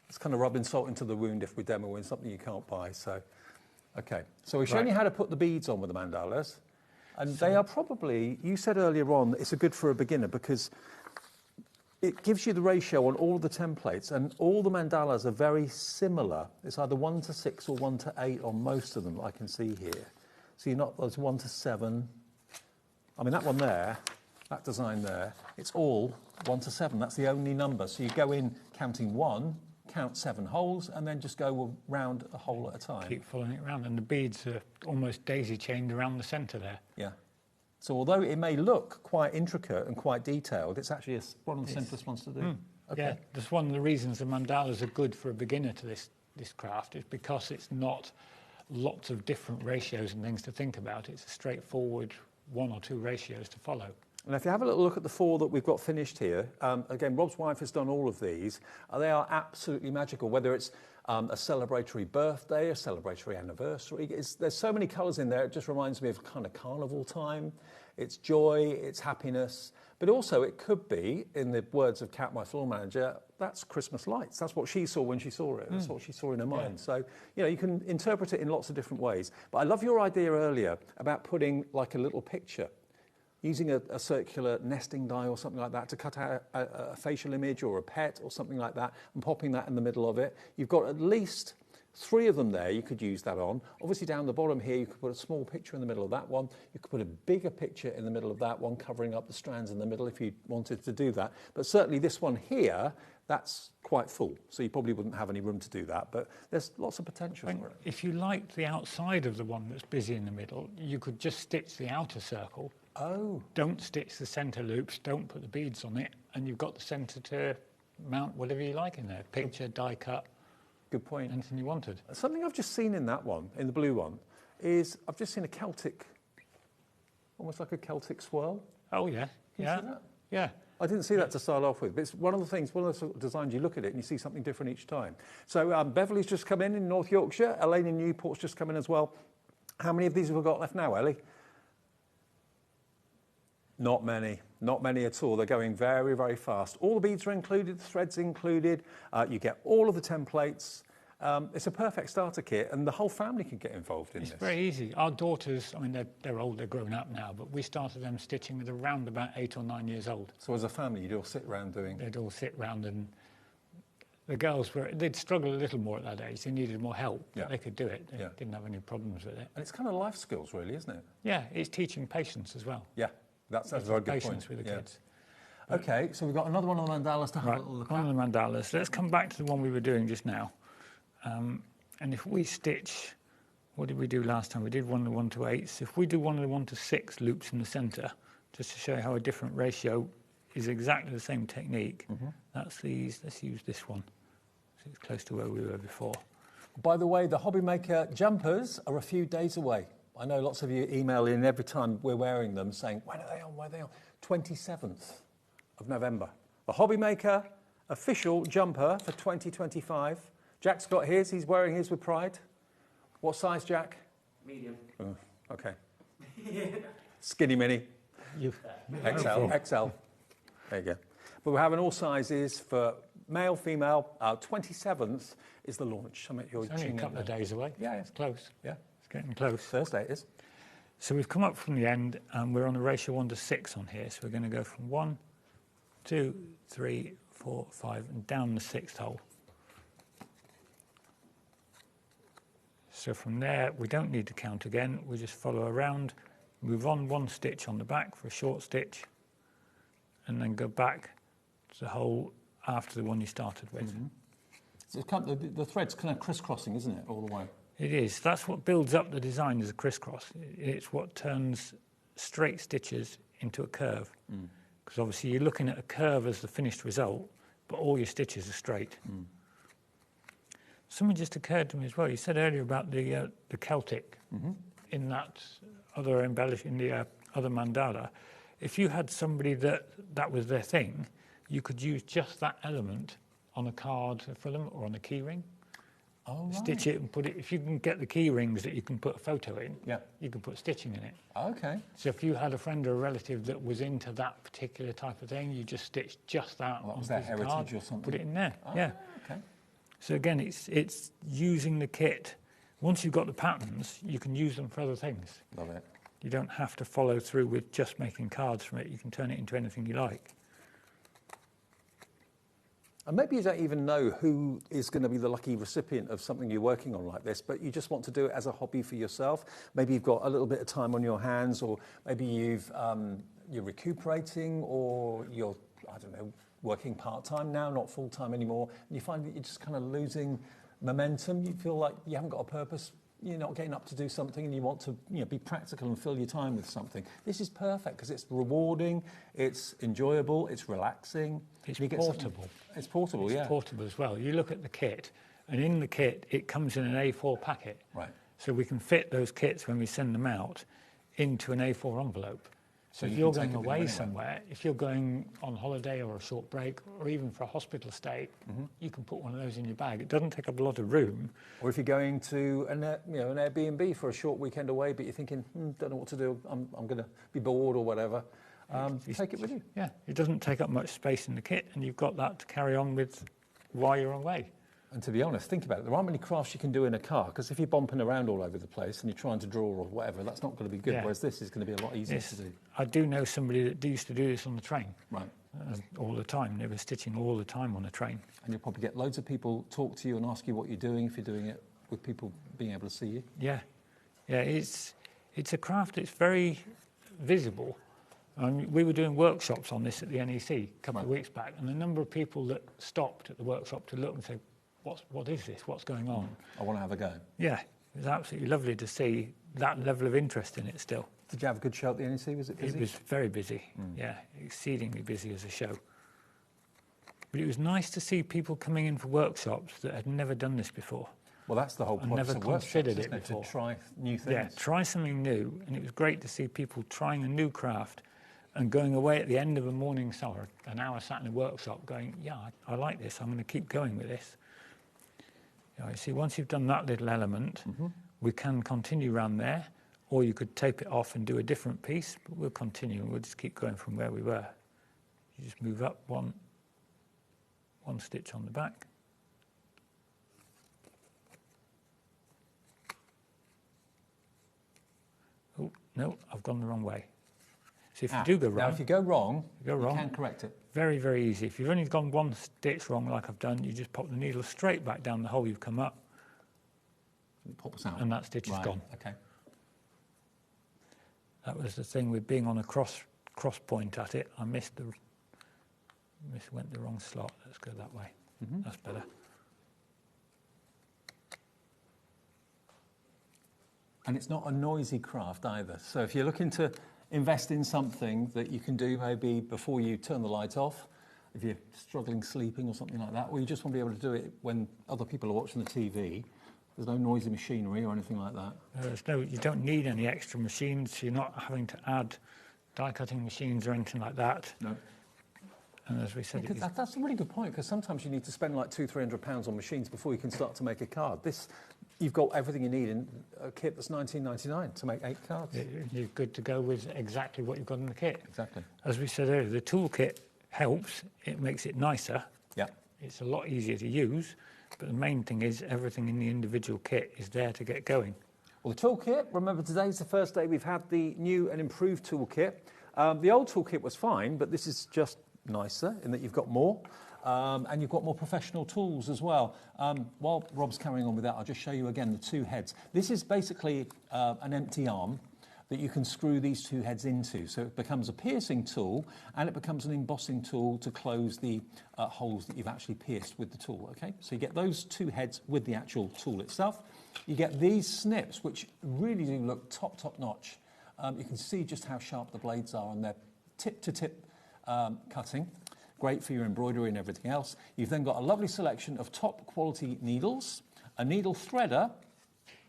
It's kind of rubbing salt into the wound if we're demoing something you can't buy. So, okay. So we've shown you how to put the beads on with the mandalas. And they are probably, you said earlier on, it's a good for a beginner because it gives you the ratio on all the templates, and all the mandalas are very similar. It's either 1 to 6 or 1 to 8 on most of them, I can see here. So you're not, there's 1 to 7. I mean, that one there, that design there, it's all 1 to 7. That's the only number. So you go in counting 1, count 7 holes, and then just go round a hole at a time. Keep following it around, and the beads are almost daisy-chained around the centre there. Yeah. So although it may look quite intricate and quite detailed, it's actually one of the simplest ones to do. Okay. Yeah, that's one of the reasons the mandalas are good for a beginner to this craft, is because it's not lots of different ratios and things to think about. It's a straightforward 1 or 2 ratios to follow. And if you have a little look at the 4 that we've got finished here, again, Rob's wife has done all of these. They are absolutely magical, whether it's a celebratory birthday, a celebratory anniversary. There's so many colours in there, it just reminds me of kind of carnival time. It's joy, it's happiness, but also it could be, in the words of Kat, my floor manager, that's Christmas lights. That's what she saw when she saw it. That's what she saw in her mind. So, you know, you can interpret it in lots of different ways. But I love your idea earlier about putting like a little picture, using a circular nesting die or something like that to cut out a facial image or a pet or something like that and popping that in the middle of it. You've got at least 3 of them there you could use that on. Obviously down the bottom here you could put a small picture in the middle of that one. You could put a bigger picture in the middle of that one, covering up the strands in the middle if you wanted to do that. But certainly this one here, that's quite full, so you probably wouldn't have any room to do that, but there's lots of potential for it. If you liked the outside of the one that's busy in the middle, you could just stitch the outer circle. Oh. Don't stitch the centre loops, don't put the beads on it, and you've got the centre to mount whatever you like in there. Picture, die cut. Good point. Anything you wanted. Something I've just seen in that one, in the blue one, is I've just seen a Celtic, almost like a Celtic swirl. Oh, yeah. Can you see that? Yeah. I didn't see that to start off with, but it's one of the things, one of the sort of designs you look at it and you see something different each time. So Beverly's just come in North Yorkshire. Elaine in Newport's just come in as well. How many of these have we got left now, Ellie? Not many. Not many at all. They're going very, very fast. All the beads are included, the threads included. You get all of the templates. It's a perfect starter kit, and the whole family can get involved in this. It's very easy. Our daughters, I mean, they're old, they're grown up now, but we started them stitching with around about 8 or 9 years old. So as a family, you'd all sit around doing... They'd all sit around, and the girls they'd struggle a little more at that age. They needed more help, but they could do it. They didn't have any problems with it. And it's kind of life skills, really, isn't it? Yeah, it's teaching patience as well. Yeah, that's a very good point. Patience with the kids. Okay, so we've got another one of the mandalas to have a little look at. One of the mandalas. Let's come back to the one we were doing just now. And if we stitch, what did we do last time? We did one of the 1 to 8s. If we do one of the 1 to 6 loops in the centre, just to show you how a different ratio is exactly the same technique, that's these. Let's use this one. So it's close to where we were before. By the way, the HobbyMaker jumpers are a few days away. I know lots of you email in every time we're wearing them saying, when are they on, when are they on? 27th of November. The HobbyMaker official jumper for 2025. Jack's got his, he's wearing his with pride. What size, Jack? Medium. Oh, okay. Skinny mini. XL. XL. There you go. But we're having all sizes for male, female. 27th is the launch. It's only a couple of days away. Yeah, it's close. Yeah. It's getting close. Thursday it is. So we've come up from the end and we're on a ratio 1 to 6 on here. So we're going to go from 1, 2, 3, 4, 5 and down the 6th hole. So from there, we don't need to count again. We just follow around, move on 1 stitch on the back for a short stitch, and then go back to the hole after the one you started with. So it's kind of, the thread's kind of crisscrossing, isn't it, all the way? It is. That's what builds up the design as a crisscross. It's what turns straight stitches into a curve. Because obviously you're looking at a curve as the finished result, but all your stitches are straight. Something just occurred to me as well. You said earlier about the Celtic in that other embellishment, in the other mandala. If you had somebody that was their thing, you could use just that element on a card for them or on a key ring. Oh, right. Stitch it and put it. If you can get the key rings that you can put a photo in, you can put stitching in it. Okay. So if you had a friend or a relative that was into that particular type of thing, you just stitch just that. Well, that was their heritage card, or something. Put it in there. Yeah. Okay. So again, it's using the kit. Once you've got the patterns, you can use them for other things. Love it. You don't have to follow through with just making cards from it. You can turn it into anything you like. And maybe you don't even know who is going to be the lucky recipient of something you're working on like this, but you just want to do it as a hobby for yourself. Maybe you've got a little bit of time on your hands, or maybe you're recuperating, or you're, I don't know, working part-time now, not full-time anymore, and you find that you're just kind of losing momentum. You feel like you haven't got a purpose. You're not getting up to do something, and you want to be practical and fill your time with something. This is perfect because it's rewarding, it's enjoyable, it's relaxing. It's portable. It's portable, It's portable as well. You look at the kit, and in the kit, it comes in an A4 packet. Right. So we can fit those kits when we send them out into an A4 envelope. So if you're going away somewhere, if you're going on holiday or a short break, or even for a hospital stay, you can put one of those in your bag. It doesn't take up a lot of room. Or if you're going to an Airbnb for a short weekend away, but you're thinking, don't know what to do, I'm going to be bored or whatever, take it with you. Yeah, it doesn't take up much space in the kit, and you've got that to carry on with while you're away. And to be honest, think about it. There aren't many crafts you can do in a car, because if you're bumping around all over the place and you're trying to draw or whatever, that's not going to be good. Yeah. Whereas this is going to be a lot easier to do. I do know somebody that used to do this on the train. Right. All the time. They were stitching all the time on the train. And you'll probably get loads of people talk to you and ask you what you're doing if you're doing it with people being able to see you. Yeah. Yeah, it's a craft that's very visible. We were doing workshops on this at the NEC a couple of weeks back, and the number of people that stopped at the workshop to look and say, what is this? What's going on? I want to have a go. Yeah, it was absolutely lovely to see that level of interest in it still. Did you have a good show at the NEC? Was it busy? It was very busy, yeah, exceedingly busy as a show. But it was nice to see people coming in for workshops that had never done this before. Well, that's the whole point. Never considered it before. before. To try new things. Yeah, try something new, and it was great to see people trying a new craft and going away at the end of a morning or an hour sat in a workshop going, yeah, I like this, I'm going to keep going with this. You know, you see, once you've done that little element, we can continue around there, or you could tape it off and do a different piece, but we'll continue and we'll just keep going from where we were. You just move up one stitch on the back. Oh, no, I've gone the wrong way. So if you do go wrong... Now, if you go wrong, you can correct it. Very, very easy. If you've only gone one stitch wrong like I've done, you just pop the needle straight back down the hole you've come up. It pops out. And that stitch is gone. Okay. That was the thing with being on a cross point at it. I went the wrong slot. Let's go that way. That's better. And it's not a noisy craft either. So if you're looking to invest in something that you can do maybe before you turn the light off, if you're struggling sleeping or something like that, or you just want to be able to do it when other people are watching the TV, there's no noisy machinery or anything like that. You don't need any extra machines. You're not having to add die cutting machines or anything like that. No. And as we said, that's a really good point, because sometimes you need to spend like £200-300 on machines before you can start to make a card. You've got everything you need in a kit that's £19.99 to make 8 cards. You're good to go with exactly what you've got in the kit. Exactly. As we said earlier, the toolkit helps. It makes it nicer. Yeah. It's a lot easier to use, but the main thing is everything in the individual kit is there to get going. Well, the toolkit, remember today's the first day we've had the new and improved toolkit. The old toolkit was fine, but this is just nicer in that you've got more. And you've got more professional tools as well. While Rob's carrying on with that, I'll just show you again the 2 heads. This is basically an empty arm that you can screw these 2 heads into. So it becomes a piercing tool and it becomes an embossing tool to close the holes that you've actually pierced with the tool, okay? So you get those 2 heads with the actual tool itself. You get these snips, which really do look top notch. You can see just how sharp the blades are on their tip-to-tip cutting. Great for your embroidery and everything else. You've then got a lovely selection of top quality needles, a needle threader,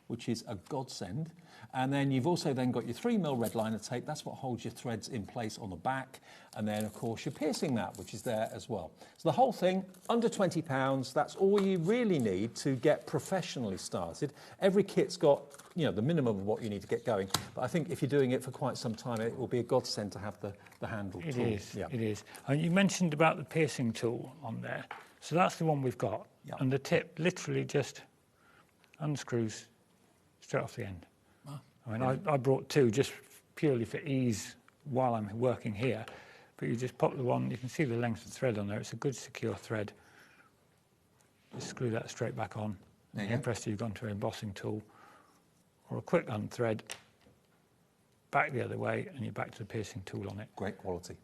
which is a godsend, and then you've also then got your 3mm red liner tape. That's what holds your threads in place on the back, and then of course your piercing mat, which is there as well. So the whole thing under £20. That's all you really need to get professionally started. Every kit's got, you know, the minimum of what you need to get going, but I think if you're doing it for quite some time, it will be a godsend to have the handle tool. It is. And you mentioned about the piercing tool on there. So that's the one we've got. Yep. And the tip literally just unscrews straight off the end. Wow. I mean, I brought 2 just purely for ease while I'm working here. But you just pop the one, you can see the length of thread on there. It's a good secure thread. Just screw that straight back on. There you go. Press, you've gone to an embossing tool. Or a quick unthread, back the other way, and you're back to the piercing tool on it. Great quality.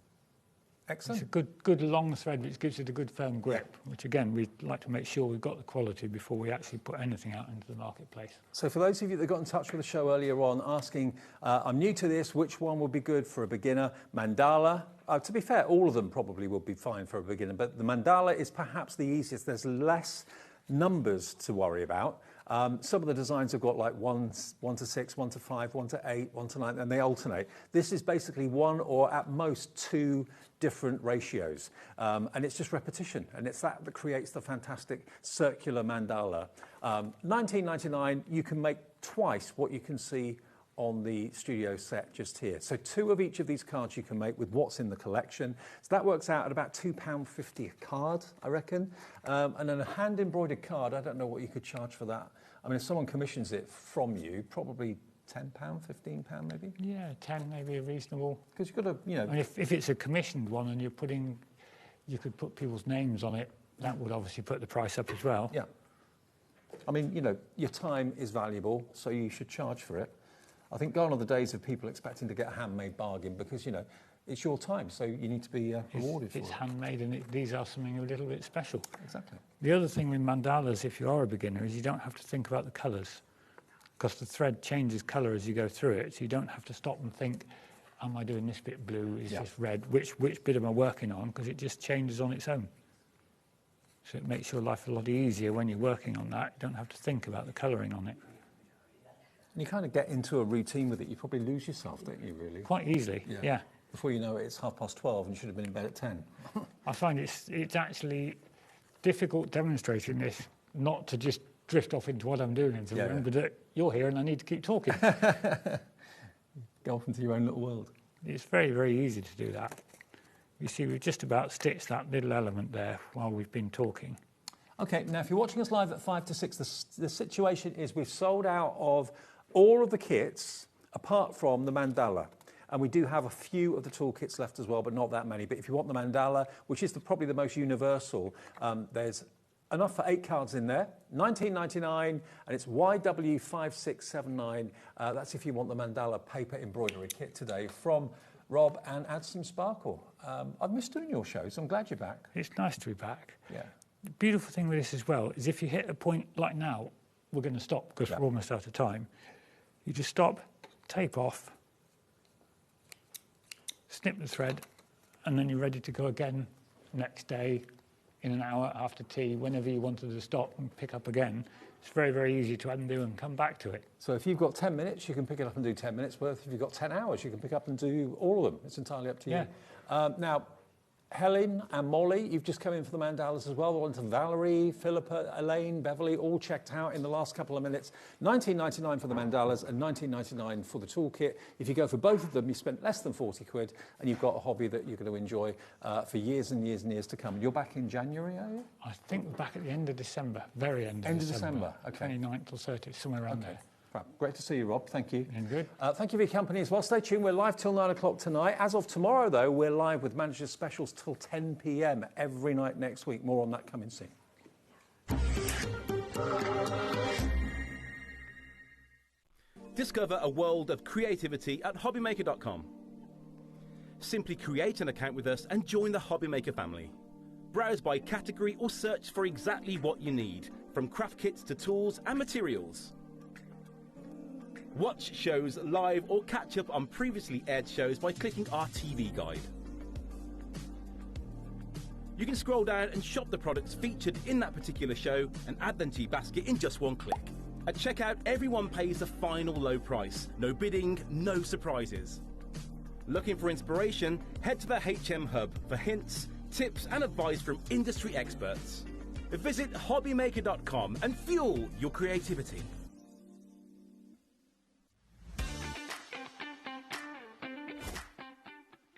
Excellent. It's a good long thread, which gives it a good firm grip, which again, we'd like to make sure we've got the quality before we actually put anything out into the marketplace. So for those of you that got in touch with the show earlier on asking, I'm new to this, which one would be good for a beginner? Mandala. To be fair, all of them probably would be fine for a beginner, but the mandala is perhaps the easiest. There's less numbers to worry about. Some of the designs have got like 1 to 6, 1 to 5, 1 to 8, 1 to 9, and they alternate. This is basically 1 or at most 2 different ratios, and it's just repetition, and it's that creates the fantastic circular mandala. $19.99, you can make twice what you can see on the studio set just here. So 2 of each of these cards you can make with what's in the collection. So that works out at about £2.50 a card, I reckon. And then a hand embroidered card, I don't know what you could charge for that. I mean, if someone commissions it from you, probably £10, £15 maybe? Yeah, 10 maybe reasonable. Because you've got to, you know... I mean, if it's a commissioned one and you could put people's names on it, that would obviously put the price up as well. Yeah. I mean, you know, your time is valuable, so you should charge for it. I think gone are the days of people expecting to get a handmade bargain because, you know, it's your time, so you need to be rewarded for it. It's handmade and these are something a little bit special. Exactly. The other thing with mandalas, if you are a beginner, is you don't have to think about the colours because the thread changes colour as you go through it, so you don't have to stop and think, am I doing this bit blue, is this red, which bit am I working on, because it just changes on its own. So it makes your life a lot easier when you're working on that. You don't have to think about the colouring on it. And you kind of get into a routine with it. You probably lose yourself, don't you, really? Quite easily, yeah. Before you know it, it's 12:30 and you should have been in bed at 10. I find it's actually difficult demonstrating this, not to just drift off into what I'm doing and to remember that you're here and I need to keep talking. Go off into your own little world. It's very, very easy to do that. You see, we've just about stitched that little element there while we've been talking. Okay, now if you're watching us live at 5 to 6, the situation is we've sold out of all of the kits apart from the mandala. And we do have a few of the toolkits left as well, but not that many. But if you want the mandala, which is probably the most universal, there's enough for 8 cards in there, $19.99, and it's YW5679. That's if you want the mandala paper embroidery kit today from Rob, and add some sparkle. I've missed doing your shows. I'm glad you're back. It's nice to be back. Yeah. The beautiful thing with this as well is if you hit a point like now, we're going to stop because we're almost out of time. You just stop, tape off, snip the thread, and then you're ready to go again next day, in an hour, after tea, whenever you wanted to stop and pick up again. It's very, very easy to undo and come back to it. So if you've got 10 minutes, you can pick it up and do 10 minutes worth. If you've got 10 hours, you can pick up and do all of them. It's entirely up to you. Now, Helen and Molly, you've just come in for the mandalas as well. The ones to Valerie, Philippa, Elaine, Beverly, all checked out in the last couple of minutes. $19.99 for the mandalas and $19.99 for the toolkit. If you go for both of them, you spent less than 40 quid and you've got a hobby that you're going to enjoy for years and years and years to come. You're back in January, are you? I think we're back at the end of December, very end of December. Okay. 29th or 30th, somewhere around there. Right. Great to see you, Rob. Thank you. And good. Thank you for your company as well. Stay tuned. We're live till 9 o'clock tonight. As of tomorrow, though, we're live with Manager's Specials till 10 p.m. every night next week. More on that coming soon. Discover a world of creativity at HobbyMaker.com. Simply create an account with us and join the HobbyMaker family. Browse by category or search for exactly what you need, from craft kits to tools and materials. Watch shows live or catch up on previously aired shows by clicking our TV guide. You can scroll down and shop the products featured in that particular show and add them to your basket in just one click. At checkout, everyone pays a final low price. No bidding, no surprises. Looking for inspiration? Head to the HM Hub for hints, tips and advice from industry experts. Visit HobbyMaker.com and fuel your creativity.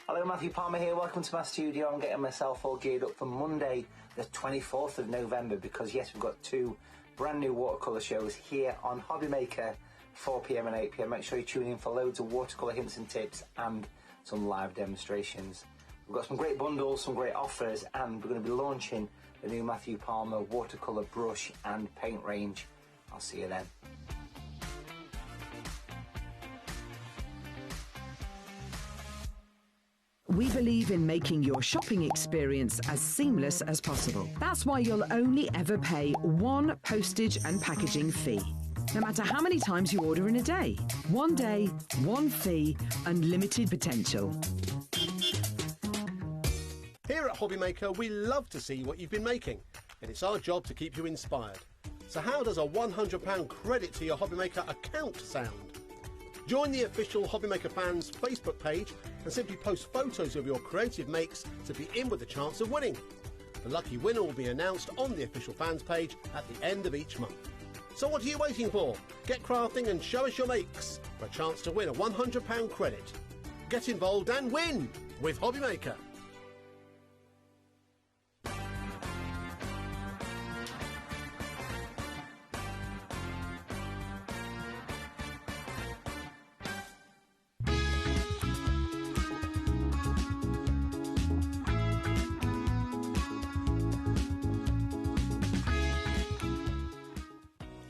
Hello, Matthew Palmer here. Welcome to my studio. I'm getting myself all geared up for Monday, the 24th of November, because yes, we've got two brand new watercolour shows here on HobbyMaker, 4 p.m. and 8 p.m. Make sure you tune in for loads of watercolour hints and tips and some live demonstrations. We've got some great bundles, some great offers, and we're going to be launching the new Matthew Palmer watercolour brush and paint range. I'll see you then. We believe in making your shopping experience as seamless as possible. That's why you'll only ever pay one postage and packaging fee, no matter how many times you order in a day. One day, one fee, unlimited potential. Here at HobbyMaker, we love to see what you've been making, and it's our job to keep you inspired. So how does a £100 credit to your HobbyMaker account sound? Join the official HobbyMaker fans Facebook page and simply post photos of your creative makes to be in with a chance of winning. The lucky winner will be announced on the official fans page at the end of each month. So what are you waiting for? Get crafting and show us your makes for a chance to win a £100 credit. Get involved and win with HobbyMaker.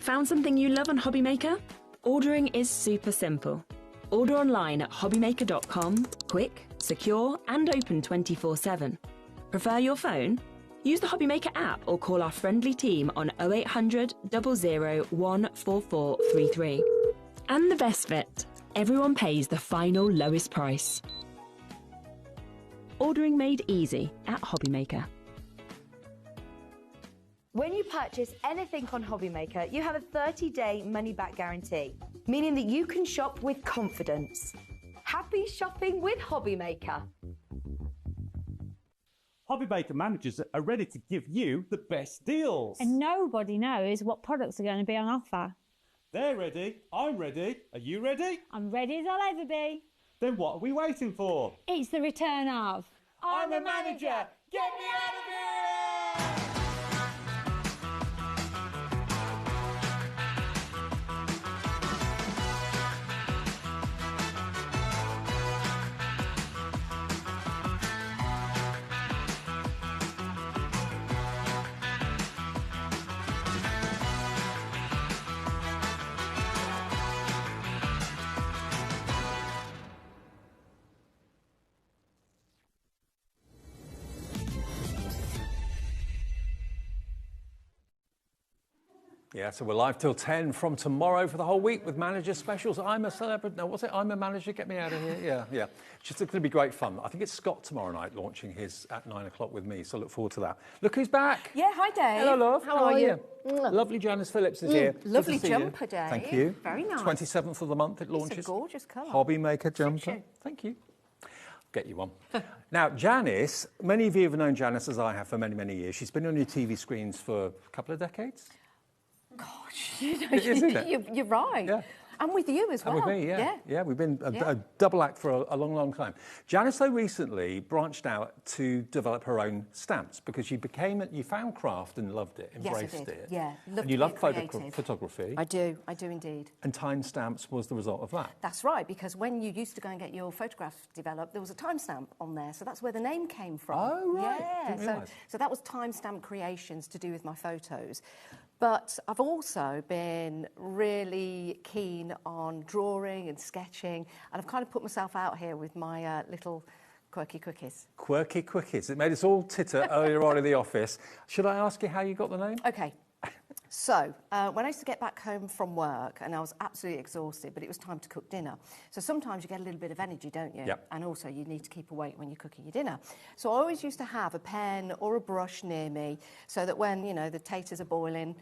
Found something you love on HobbyMaker? Ordering is super simple. Order online at HobbyMaker.com, quick, secure and open 24/7. Prefer your phone? Use the HobbyMaker app or call our friendly team on 0800 00 14433. And the best bit, everyone pays the final lowest price. Ordering made easy at HobbyMaker. When you purchase anything on HobbyMaker, you have a 30-day money-back guarantee, meaning that you can shop with confidence. Happy shopping with HobbyMaker. HobbyMaker managers are ready to give you the best deals. And nobody knows what products are going to be on offer. They're ready. I'm ready. Are you ready? I'm ready as I'll ever be. Then what are we waiting for? It's the return of... I'm the manager. Get me out of here! Yeah, so we're live till 10 from tomorrow for the whole week with manager specials. I'm a celebrity. No, what's it? I'm a manager. Get me out of here. Yeah. It's just going to be great fun. I think it's Scott tomorrow night launching his at 9 o'clock with me, so look forward to that. Look who's back. Yeah, hi Dave. Hello, love. How are you? Lovely Janice Phillips is here. Good to Lovely see jumper, you. Dave. Thank you. Very nice. 27th of the month it launches. It's a gorgeous colour. HobbyMaker jumper. Thank you. Get you one. Now, Janice, many of you have known Janice as I have for many, many years. She's been on your TV screens for a couple of decades. Gosh, Isn't it? you're right. Yeah. And with you as well. And with me, yeah. We've been a double act for a long, long time. Janice, though, recently branched out to develop her own stamps because you found craft and loved it, embraced yes, I did. it. Yeah, and you love photography. I do indeed. And time stamps was the result of that. That's right, because when you used to go and get your photographs developed, there was a timestamp on there, so that's where the name came from. Oh, right. Yeah, Didn't realise. so that was timestamp creations to do with my photos. But I've also been really keen on drawing and sketching, and I've kind of put myself out here with my little quirky quickies. Quirky quickies. It made us all titter earlier on in the office. Should I ask you how you got the name? Okay. So, when I used to get back home from work, and I was absolutely exhausted, but it was time to cook dinner. So sometimes you get a little bit of energy, don't you? Yep. And also you need to keep awake when you're cooking your dinner. So I always used to have a pen or a brush near me so that when, the taters are boiling,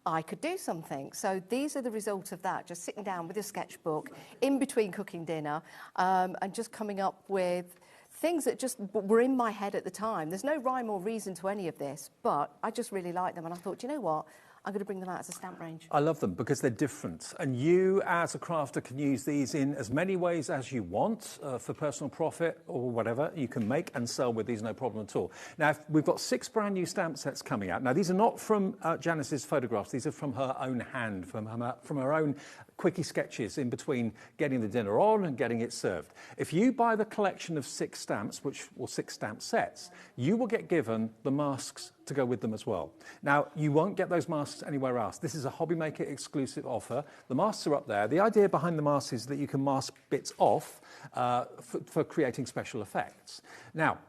I could do something. So these are the result of that, just sitting down with a sketchbook in between cooking dinner and just coming up with things that just were in my head at the time. There's no rhyme or reason to any of this, but I just really liked them, and I thought, you know what? I'm going to bring them out as a stamp range. I love them because they're different. And you, as a crafter, can use these in as many ways as you want for personal profit or whatever. You can make and sell with these, no problem at all. Now, we've got 6 brand new stamp sets coming out. Now, these are not from Janice's photographs. These are from her own hand, from her own quickie sketches in between getting the dinner on and getting it served. If you buy the collection of 6 stamps, or 6 stamp sets, you will get given the masks to go with them as well. Now, you won't get those masks anywhere else. This is a HobbyMaker exclusive offer. The masks are up there. The idea behind the masks is that you can mask bits off for creating special effects. Now,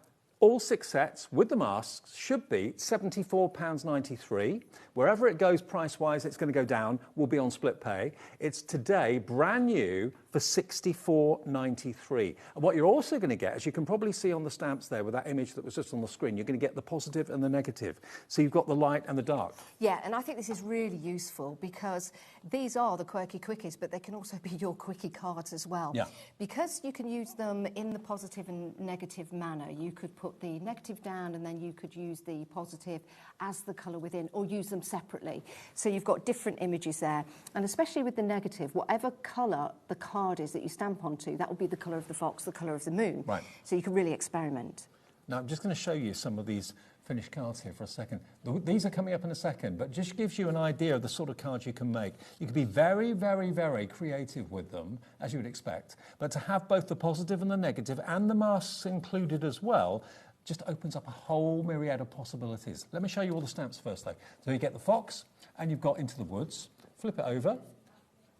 all 6 sets with the masks should be £74.93. Wherever it goes price-wise, it's going to go down. We'll be on split pay. It's today brand new for £64.93. And what you're also going to get, as you can probably see on the stamps there with that image that was just on the screen, you're going to get the positive and the negative. So you've got the light and the dark. Yeah, and I think this is really useful because these are the quirky quickies, but they can also be your quickie cards as well. Yeah. Because you can use them in the positive and negative manner, you could put the negative down and then you could use the positive as the colour within, or use them separately. So you've got different images there. And especially with the negative, whatever colour the card is that you stamp onto, that will be the colour of the fox, the colour of the moon. Right. So you can really experiment. Now, I'm just going to show you some of these finished cards here for a second. These are coming up in a second, but just gives you an idea of the sort of cards you can make. You can be very, very, very creative with them, as you would expect, but to have both the positive and the negative and the masks included as well just opens up a whole myriad of possibilities. Let me show you all the stamps first, though. So you get the fox, and you've got Into the Woods. Flip it over.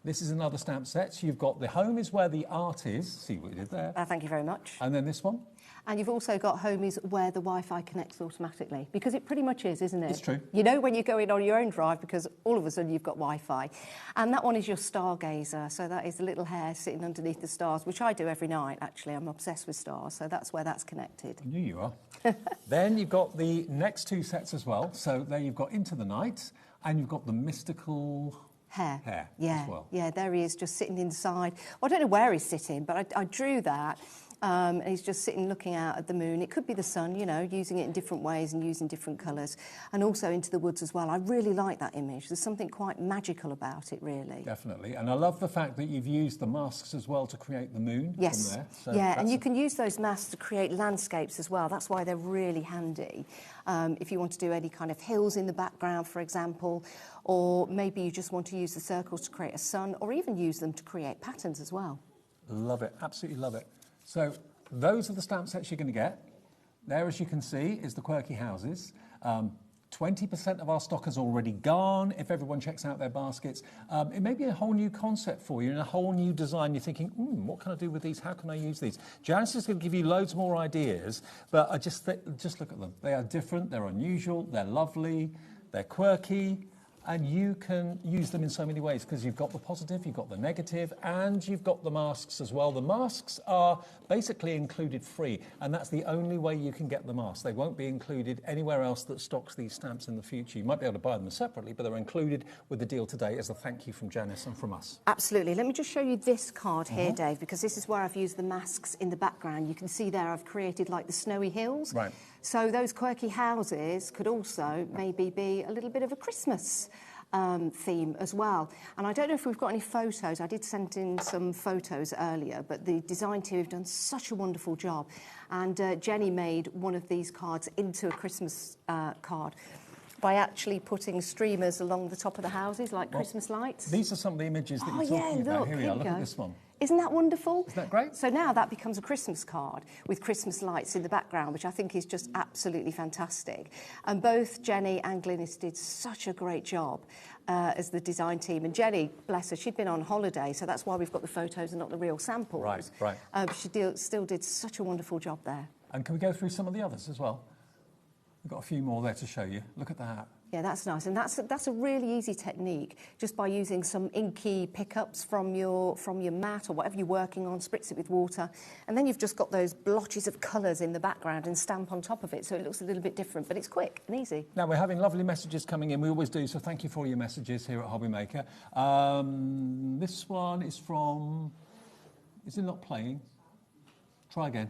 This is another stamp set. So you've got The Home is Where the Art Is. See what you did there. Thank you very much. And then this one. And you've also got Home is Where the Wi-Fi connects automatically, because it pretty much is, isn't it? It's true. You know when you're going on your own drive because all of a sudden you've got Wi-Fi. And that one is your stargazer, so that is the little hair sitting underneath the stars, which I do every night, actually. I'm obsessed with stars, so that's where that's connected. I knew you are. Then you've got the next 2 sets as well. So there you've got Into the Night, and you've got the mystical hair Yeah, as well. yeah, there he is, just sitting inside. Well, I don't know where he's sitting, but I drew that. And he's just sitting looking out at the moon. It could be the sun, using it in different ways and using different colours. And also Into the Woods as well. I really like that image. There's something quite magical about it, really. Definitely. And I love the fact that you've used the masks as well to create the moon from there. So yeah, and you can use those masks to create landscapes as well. That's why they're really handy. If you want to do any kind of hills in the background, for example, or maybe you just want to use the circles to create a sun, or even use them to create patterns as well. Love it. Absolutely love it. So those are the stamp sets you're going to get. There, as you can see, is the quirky houses. 20% of our stock has already gone if everyone checks out their baskets. It may be a whole new concept for you and a whole new design. You're thinking, what can I do with these? How can I use these? Janice is going to give you loads more ideas, but just look at them. They are different, they're unusual, they're lovely, they're quirky, And you can use them in so many ways because you've got the positive, you've got the negative, and you've got the masks as well. The masks are basically included free, and that's the only way you can get the masks. They won't be included anywhere else that stocks these stamps in the future. You might be able to buy them separately, but they're included with the deal today as a thank you from Janice and from us. Absolutely. Let me just show you this card here, Dave, because this is where I've used the masks in the background. You can see there I've created like the snowy hills. Right. So those quirky houses could also maybe be a little bit of a Christmas theme as well. And I don't know if we've got any photos. I did send in some photos earlier, but the design team have done such a wonderful job. And Jenny made one of these cards into a Christmas card by actually putting streamers along the top of the houses, like Christmas lights. These are some of the images that you're talking about. Here we are, look at this one. Isn't that wonderful? Isn't that great? So now that becomes a Christmas card with Christmas lights in the background, which I think is just absolutely fantastic. And both Jenny and Glynis did such a great job as the design team. And Jenny, bless her, she'd been on holiday, so that's why we've got the photos and not the real samples. Right, right. She still did such a wonderful job there. And can we go through some of the others as well? We've got a few more there to show you. Look at that. Yeah, that's nice, and that's a really easy technique. Just by using some inky pickups from your mat or whatever you're working on, spritz it with water, and then you've just got those blotches of colours in the background and stamp on top of it, so it looks a little bit different, but it's quick and easy. Now we're having lovely messages coming in. We always do, so thank you for all your messages here at HobbyMaker. This one is from. Is it not playing? Try again.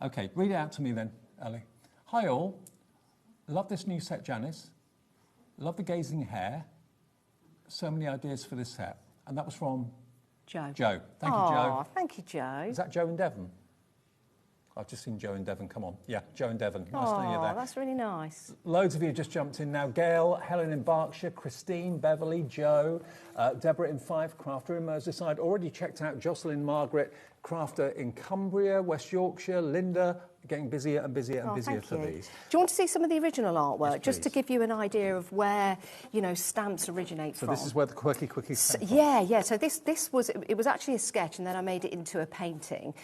Okay, read it out to me then, Ellie. Hi all, love this new set, Janice. Love the gazing hair. So many ideas for this set. And that was from Joe. Joe. Thank you, Joe. Oh, thank you, Joe. Is that Joe in Devon? I've just seen Joe in Devon, come on. Yeah, Joe in Devon. Nice to know you there. That's really nice. Loads of you have just jumped in now. Gail, Helen in Berkshire, Christine, Beverly, Joe, Deborah in Fife, Crafter in Merseyside. Already checked out Jocelyn, Margaret, Crafter in Cumbria, West Yorkshire, Linda, getting busier and busier and busier for these. Do you want to see some of the original artwork, Yes, just to give you an idea of where, you know, stamps originate from? So this is where the quirky quickies come from. Yeah. So this was actually a sketch, and then I made it into a painting.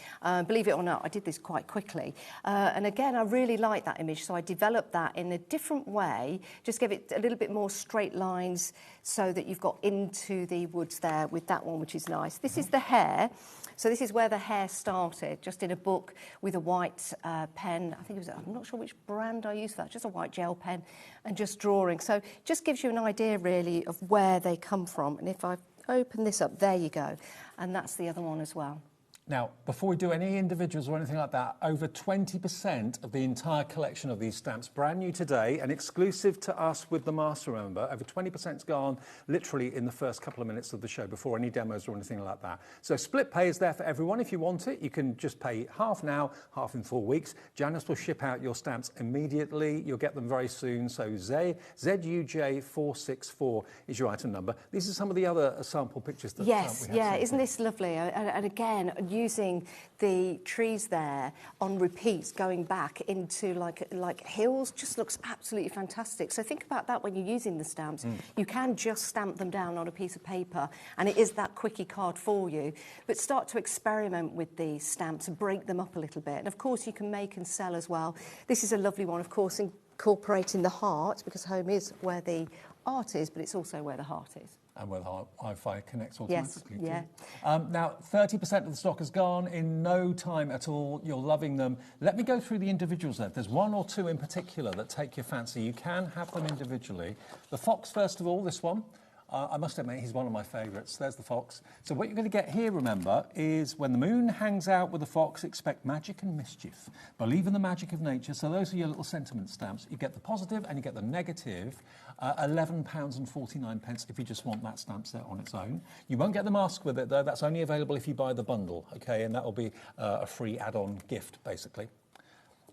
Believe it or not, I did this quite quickly. And again, I really like that image, so I developed that in a different way. Just give it a little bit more straight lines, so that you've got into the woods there with that one, which is nice. This is the hair. So this is where the hair started, just in a book with a white pen. I think it was, I'm not sure which brand I used for that, just a white gel pen, and just drawing. So just gives you an idea, really, of where they come from. And if I open this up, there you go. And that's the other one as well. Now, before we do any individuals or anything like that, over 20% of the entire collection of these stamps, brand new today and exclusive to us with the master, remember, over 20%'s gone literally in the first couple of minutes of the show before any demos or anything like that. So split pay is there for everyone. If you want it, you can just pay half now, half in 4 weeks. Janice will ship out your stamps immediately. You'll get them very soon. So ZUJ464 is your item number. These are some of the other sample pictures that we have. Yeah, isn't this lovely? And again, using the trees there on repeats, going back into like hills, just looks absolutely fantastic. So think about that when you're using the stamps. You can just stamp them down on a piece of paper, and it is that quickie card for you. But start to experiment with these stamps and break them up a little bit. And of course, you can make and sell as well. This is a lovely one, of course, incorporating the heart, because home is where the art is, but it's also where the heart is. And where the Wi-Fi connects automatically. Yes, Now, 30% of the stock has gone in no time at all. You're loving them. Let me go through the individuals there. There's one or two in particular that take your fancy. You can have them individually. The fox, first of all, this one. I must admit, he's one of my favourites. There's the fox. So what you're going to get here, remember, is when the moon hangs out with the fox, expect magic and mischief. Believe in the magic of nature. So those are your little sentiment stamps. You get the positive and you get the negative, £11.49 if you just want that stamp set on its own. You won't get the mask with it, though. That's only available if you buy the bundle, OK? And that will be a free add-on gift, basically.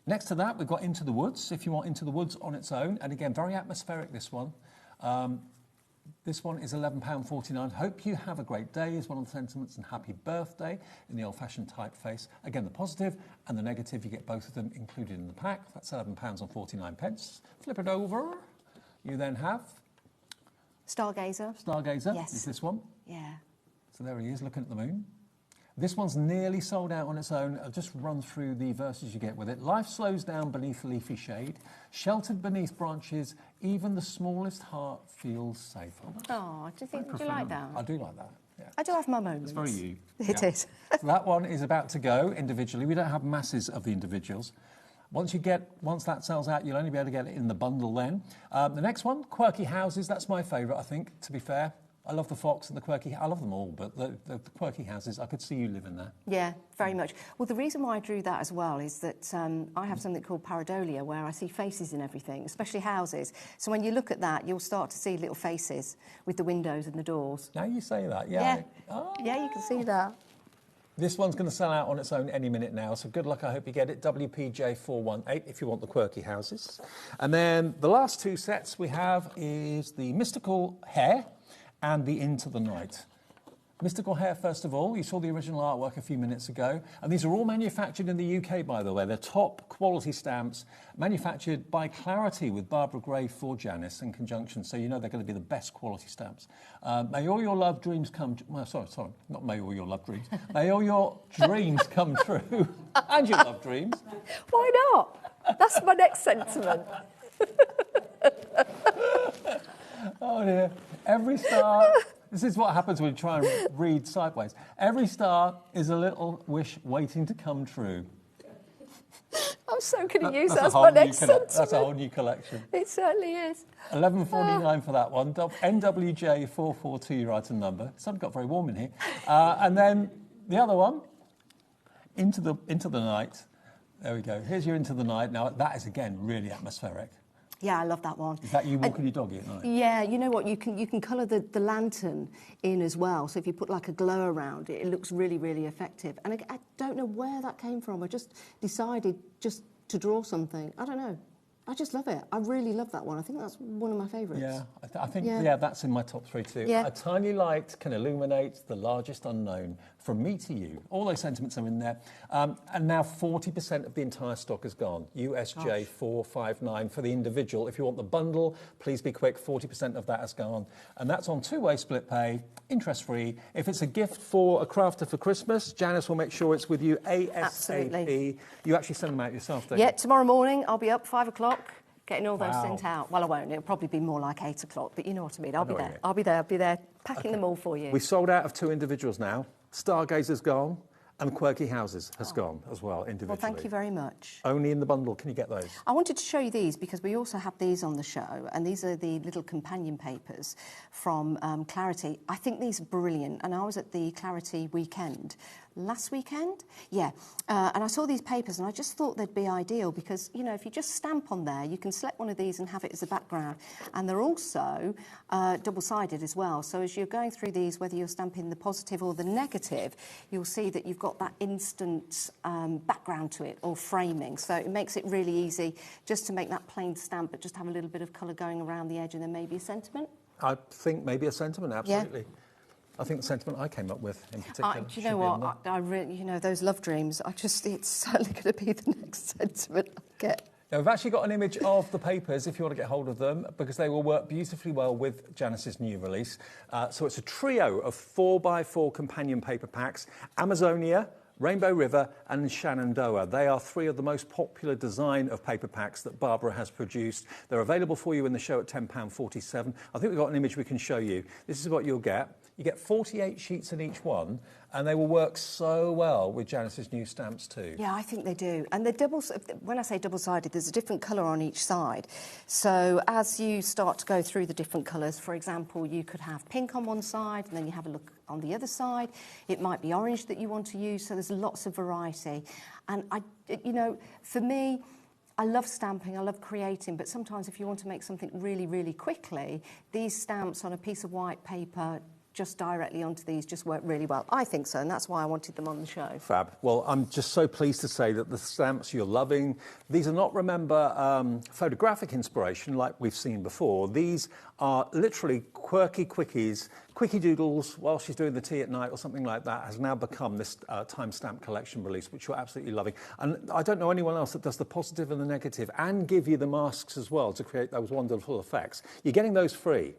Next to that, we've got Into the Woods, if you want Into the Woods on its own. And again, very atmospheric, this one. This one is £11.49. Hope you have a great day is one of the sentiments, and happy birthday in the old-fashioned typeface. Again, the positive and the negative, you get both of them included in the pack. That's £11.49. Flip it over. You then have... Stargazer. Stargazer, yes. is this one. Yeah. So there he is, looking at the moon. This one's nearly sold out on its own. I'll just run through the verses you get with it. Life slows down beneath leafy shade, sheltered beneath branches, even the smallest heart feels safe. Oh, do you like that? I do like that. Yeah. I do have my moments. It's very you. It is. So that one is about to go individually. We don't have masses of the individuals. Once that sells out, you'll only be able to get it in the bundle then. The next one, quirky houses. That's my favourite, I think, to be fair. I love the fox and the quirky... I love them all, but the quirky houses, I could see you living there. Yeah, very much. Well, the reason why I drew that as well is that I have something called pareidolia, where I see faces in everything, especially houses. So when you look at that, you'll start to see little faces with the windows and the doors. Now you say that, yeah. Yeah, you can see that. This one's going to sell out on its own any minute now, so good luck. I hope you get it. WPJ418 if you want the quirky houses. And then the last two sets we have is the Mystical Hair and the Into the Night. Mystical Hair, first of all, you saw the original artwork a few minutes ago, and these are all manufactured in the UK, by the way. They're top quality stamps, manufactured by Clarity with Barbara Gray for Janice in conjunction, so you know they're going to be the best quality stamps. May all your love dreams come... Well, sorry, not may all your love dreams. May all your dreams come true, and your love dreams. Why not? That's my next sentiment. Oh dear. Every star, this is what happens when you try and read sideways. Every star is a little wish waiting to come true. I'm so going to use that as my next sentiment. That's a whole new collection. It certainly is. $11.49 for that one. NWJ442, you write a number. It suddenly got very warm in here. And then the other one, Into the Night. There we go. Here's your Into the Night. Now, that is, again, really atmospheric. Yeah, I love that one. Is that you walking your doggy at night? Yeah, you know what? You can colour the lantern in as well. So if you put like a glow around it, it looks really, really effective. And I don't know where that came from. I just decided just to draw something. I don't know. I just love it. I really love that one. I think that's one of my favourites. Yeah, I think that's in my top three too. Yeah. A tiny light can illuminate the largest unknown. From me to you. All those sentiments are in there. And now 40% of the entire stock is gone. USJ 459 for the individual. If you want the bundle, please be quick. 40% of that has gone. And that's on two-way split pay, interest-free. If it's a gift for a crafter for Christmas, Janice will make sure it's with you ASAP. Absolutely. You actually send them out yourself, don't you? Yeah, tomorrow morning I'll be up 5 o'clock. Getting all those sent out. Well, I won't. It'll probably be more like 8 o'clock, but you know what I mean. I'll be there, packing them all for you. We've sold out of two individuals now. Stargazer's gone, and Quirky Houses has gone as well, individually. Well, thank you very much. Only in the bundle. Can you get those? I wanted to show you these because we also have these on the show, and these are the little companion papers from Clarity. I think these are brilliant, and I was at the Clarity weekend last weekend, and I saw these papers and I just thought they'd be ideal because, you know, if you just stamp on there, you can select one of these and have it as a background, and they're also double-sided as well, so as you're going through these, whether you're stamping the positive or the negative, you'll see that you've got that instant background to it, or framing, so it makes it really easy just to make that plain stamp but just have a little bit of colour going around the edge and then maybe a sentiment. I think maybe a sentiment, absolutely. Yeah. I think the sentiment I came up with in particular. Do you know what? I really, you know, those love dreams, it's certainly going to be the next sentiment I get. Now, we've actually got an image of the papers if you want to get hold of them, because they will work beautifully well with Janice's new release. So it's a trio of 4x4 companion paper packs, Amazonia, Rainbow River and Shenandoah. They are three of the most popular design of paper packs that Barbara has produced. They're available for you in the show at £10.47. I think we've got an image we can show you. This is what you'll get. You get 48 sheets in each one, and they will work so well with Janice's new stamps too. Yeah, I think they do. And they're when I say double-sided, there's a different colour on each side. So as you start to go through the different colours, for example, you could have pink on one side, and then you have a look on the other side. It might be orange that you want to use, so there's lots of variety. And, you know, for me, I love stamping, I love creating, but sometimes if you want to make something really, really quickly, these stamps on a piece of white paper just directly onto these just work really well. I think so, and that's why I wanted them on the show. Fab. Well, I'm just so pleased to say that the stamps you're loving, these are not, remember, photographic inspiration like we've seen before. These are literally quirky quickies, Quickie Doodles, while she's doing the tea at night or something like that, has now become this timestamp collection release, which you're absolutely loving. And I don't know anyone else that does the positive and the negative and give you the masks as well to create those wonderful effects. You're getting those free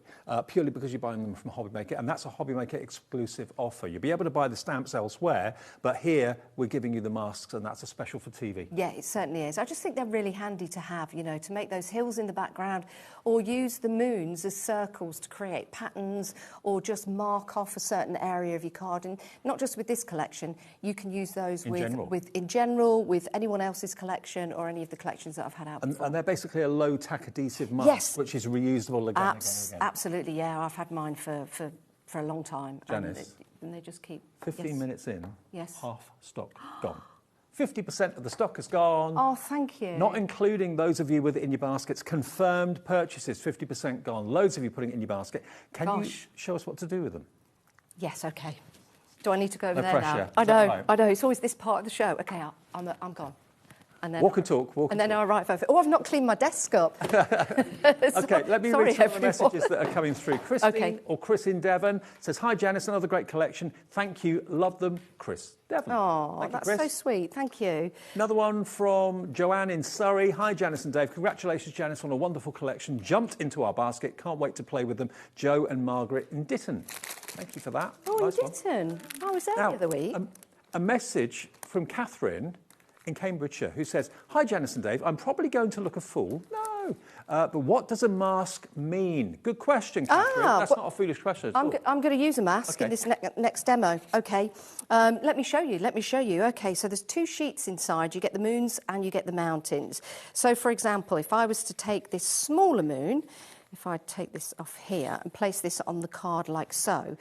purely because you're buying them from HobbyMaker, and that's a HobbyMaker exclusive offer. You'll be able to buy the stamps elsewhere, but here we're giving you the masks, and that's a special for TV. Yeah, it certainly is. I just think they're really handy to have, you know, to make those hills in the background, or use the moons as circles to create patterns, or just mark off a certain area of your card. And not just with this collection, you can use those in general, with anyone else's collection or any of the collections that I've had out before. And they're basically a low-tack adhesive mask, which is reusable again and again. Absolutely, yeah. I've had mine for a long time. Janice, and they just keep... 15 minutes in, yes. half stock gone. 50% of the stock has gone. Oh, thank you. Not including those of you with it in your baskets. Confirmed purchases, 50% gone. Loads of you putting it in your basket. Can you show us what to do with them? Yes, OK. Do I need to go over No there pressure. now? I know. It's always this part of the show. OK, I'm gone. And then walk and talk. I write over. Oh, I've not cleaned my desk up. OK, let me read some of the messages that are coming through. Christine, or Chris in Devon, says, hi, Janice, another great collection. Thank you. Love them. Chris Devon. Oh, that's so sweet. Thank you. Another one from Joanne in Surrey. Hi, Janice and Dave. Congratulations, Janice, on a wonderful collection. Jumped into our basket. Can't wait to play with them. Joe and Margaret in Ditton. Thank you for that. Oh, nice in Ditton. I was there the other week. A message from Catherine in Cambridgeshire, who says, hi, Janice and Dave, I'm probably going to look a fool. No. But what does a mask mean? Good question, Catherine. That's not a foolish question at all. I'm going to use a mask in this next demo. OK. Let me show you. OK, so there's two sheets inside. You get the moons and you get the mountains. So, for example, if I was to take this smaller moon, if I take this off here and place this on the card like so,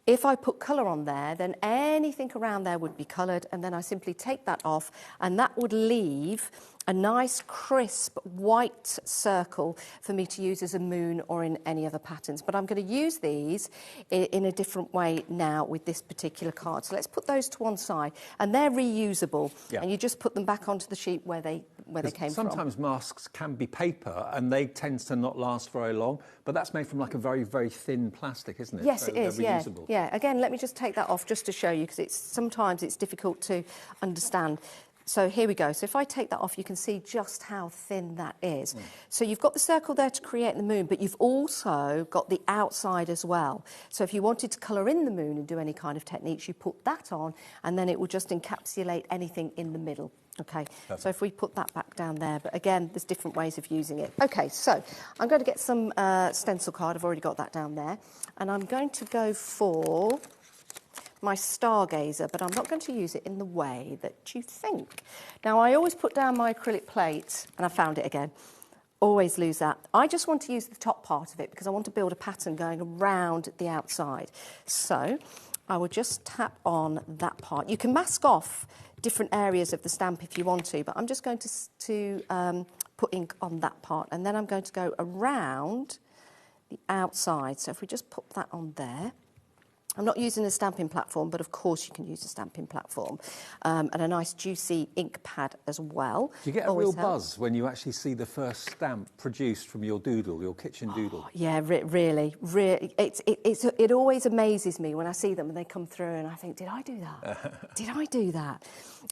if I put colour on there, then anything around there would be coloured, and then I simply take that off, and that would leave a nice, crisp, white circle for me to use as a moon or in any other patterns. But I'm going to use these in a different way now with this particular card. So let's put those to one side, and they're reusable, and you just put them back onto the sheet where they came from. Sometimes masks can be paper, and they tend to not last very long, but that's made from like a very, very thin plastic, isn't it? Yes, so it is, reusable. Yeah. Again, let me just take that off just to show you, because sometimes it's difficult to understand. So here we go. So if I take that off, you can see just how thin that is. So you've got the circle there to create the moon, but you've also got the outside as well. So if you wanted to colour in the moon and do any kind of techniques, you put that on, and then it will just encapsulate anything in the middle. OK, so if we put that back down there, but again, there's different ways of using it. OK, so I'm going to get some stencil card. I've already got that down there. And I'm going to go for my stargazer, but I'm not going to use it in the way that you think. Now, I always put down my acrylic plate, and I found it again. Always lose that. I just want to use the top part of it because I want to build a pattern going around the outside. So I will just tap on that part. You can mask off different areas of the stamp if you want to, but I'm just going to put ink on that part, and then I'm going to go around the outside. So if we just put that on there. I'm not using a stamping platform, but of course you can use a stamping platform, and a nice juicy ink pad as well. Do you get a real buzz when you actually see the first stamp produced from your doodle, your kitchen doodle? Yeah, really. It always amazes me when I see them and they come through and I think, did I do that? Did I do that?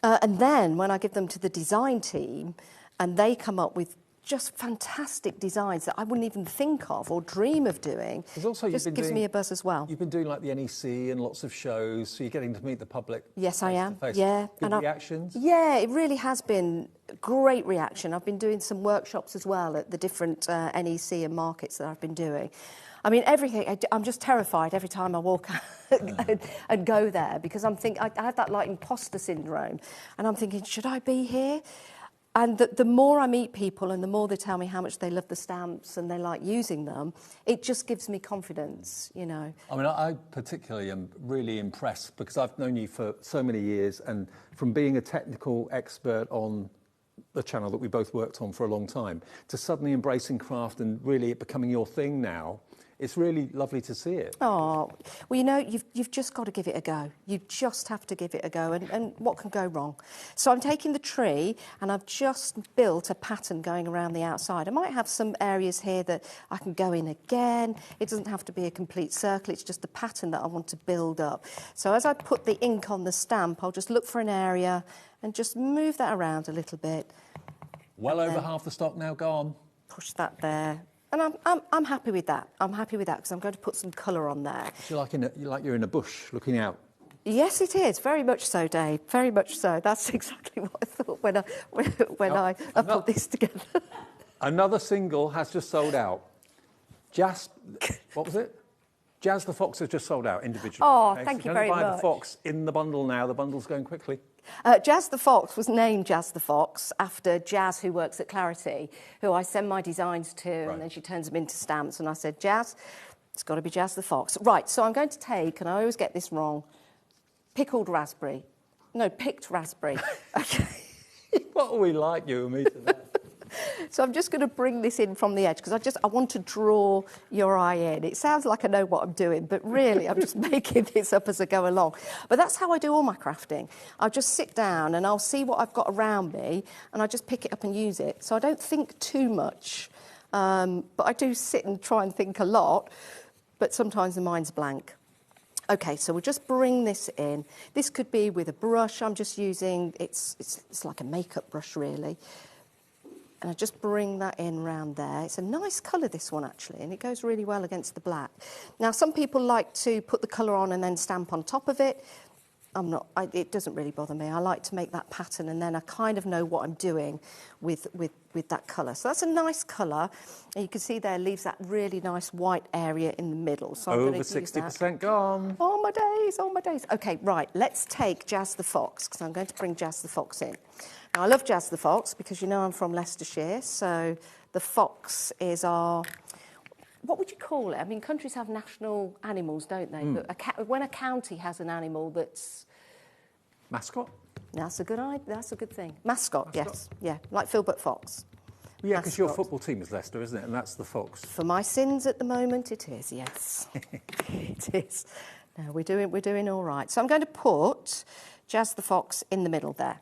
And then when I give them to the design team and they come up with just fantastic designs that I wouldn't even think of or dream of doing. Also, just gives me a buzz as well. You've been doing like the NEC and lots of shows, so you're getting to meet the public. Yes, I am. Face-to-face. Yeah. Good reactions? Yeah, it really has been great reaction. I've been doing some workshops as well at the different NEC and markets that I've been doing. I mean, everything. I'm just terrified every time I walk out and go there because I have that like imposter syndrome, and I'm thinking, should I be here? And the more I meet people and the more they tell me how much they love the stamps and they like using them, it just gives me confidence, you know. I mean, I particularly am really impressed because I've known you for so many years, and from being a technical expert on the channel that we both worked on for a long time to suddenly embracing craft and really it becoming your thing now It's really lovely to see it. Oh, well, you know, you've just got to give it a go. You just have to give it a go, and what can go wrong? So I'm taking the tree, and I've just built a pattern going around the outside. I might have some areas here that I can go in again. It doesn't have to be a complete circle. It's just the pattern that I want to build up. So as I put the ink on the stamp, I'll just look for an area and just move that around a little bit. Well over half the stock now gone. Push that there. And I'm happy with that. I'm happy with that because I'm going to put some colour on there. You're like you're in a bush looking out. Yes, it is. Very much so, Dave. Very much so. That's exactly what I thought when I put this together. Another single has just sold out. What was it? Jazz the Fox has just sold out individually. Oh, okay? thank so you very much. You can buy the Fox in the bundle now. The bundle's going quickly. Jazz the Fox was named Jazz the Fox after Jazz, who works at Clarity, who I send my designs to, and then she turns them into stamps. And I said, Jazz, it's got to be Jazz the Fox. Right, so I'm going to take, and I always get this wrong, picked raspberry. Okay. What are we like, you and me today? So I'm just going to bring this in from the edge because I want to draw your eye in. It sounds like I know what I'm doing, but really I'm just making this up as I go along. But that's how I do all my crafting. I'll just sit down and I'll see what I've got around me and I just pick it up and use it. So I don't think too much, but I do sit and try and think a lot, but sometimes the mind's blank. Okay, so we'll just bring this in. This could be with a brush I'm just using. It's like a makeup brush, really. And I just bring that in round there. It's a nice colour, this one, actually, and it goes really well against the black. Now, some people like to put the colour on and then stamp on top of it. It doesn't really bother me. I like to make that pattern, and then I kind of know what I'm doing with that colour. So that's a nice colour. And you can see there, leaves that really nice white area in the middle. So I'm Over going to 60% gone. Oh, my days, oh, my days. OK, right, let's take Jazz the Fox, because I'm going to bring Jazz the Fox in. Now, I love Jazz the Fox because you know I'm from Leicestershire, so the fox is our, what would you call it? I mean, countries have national animals, don't they? But when a county has an animal that's... Mascot? That's a good thing. Mascot, yes. Yeah, like Filbert Fox. Yeah, because your football team is Leicester, isn't it? And that's the Fox. For my sins at the moment, it is, yes. It is. No, we're doing all right. So I'm going to put Jazz the Fox in the middle there.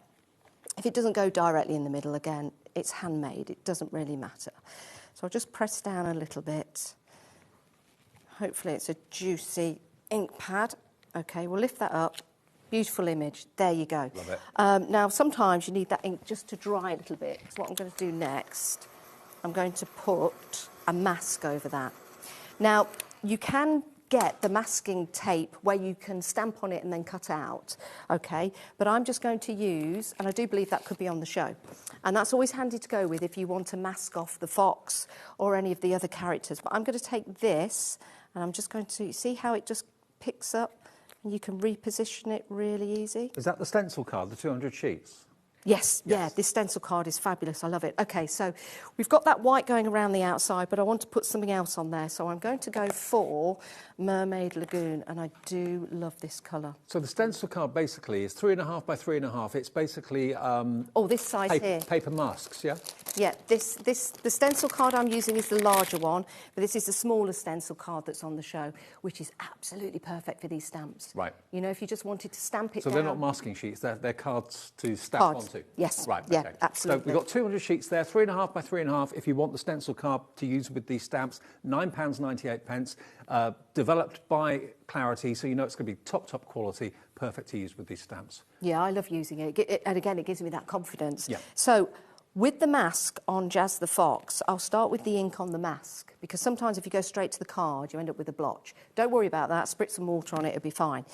If it doesn't go directly in the middle, again, it's handmade. It doesn't really matter. So I'll just press down a little bit. Hopefully it's a juicy ink pad. OK, we'll lift that up. Beautiful image. There you go. Love it. Now, sometimes you need that ink just to dry a little bit. So what I'm going to do next, I'm going to put a mask over that. Now, you can get the masking tape where you can stamp on it and then cut out, okay? But I'm just going to use, and I do believe that could be on the show, and that's always handy to go with if you want to mask off the fox or any of the other characters. But I'm going to take this, and I'm just going to see how it just picks up, and you can reposition it really easy. Is that the stencil card, the 200 sheets? Yes, yeah, this stencil card is fabulous. I love it. OK, so we've got that white going around the outside, but I want to put something else on there. So I'm going to go for Mermaid Lagoon, and I do love this colour. So the stencil card basically is 3.5 by 3.5. It's basically... this size here. Paper masks, yeah? Yeah, the stencil card I'm using is the larger one, but this is the smaller stencil card that's on the show, which is absolutely perfect for these stamps. Right. You know, if you just wanted to stamp it So down... they're not masking sheets, they're cards to stamp onto? Yes. Right, yeah, okay. absolutely. So we've got 200 sheets there, 3.5 by 3.5. If you want the stencil card to use with these stamps, £9.98. Developed by Clarity, so you know it's going to be top quality, perfect to use with these stamps. Yeah, I love using it. And again, it gives me that confidence. Yeah. So with the mask on Jazz the Fox, I'll start with the ink on the mask, because sometimes if you go straight to the card, you end up with a blotch. Don't worry about that. Spritz some water on it, it'll be fine.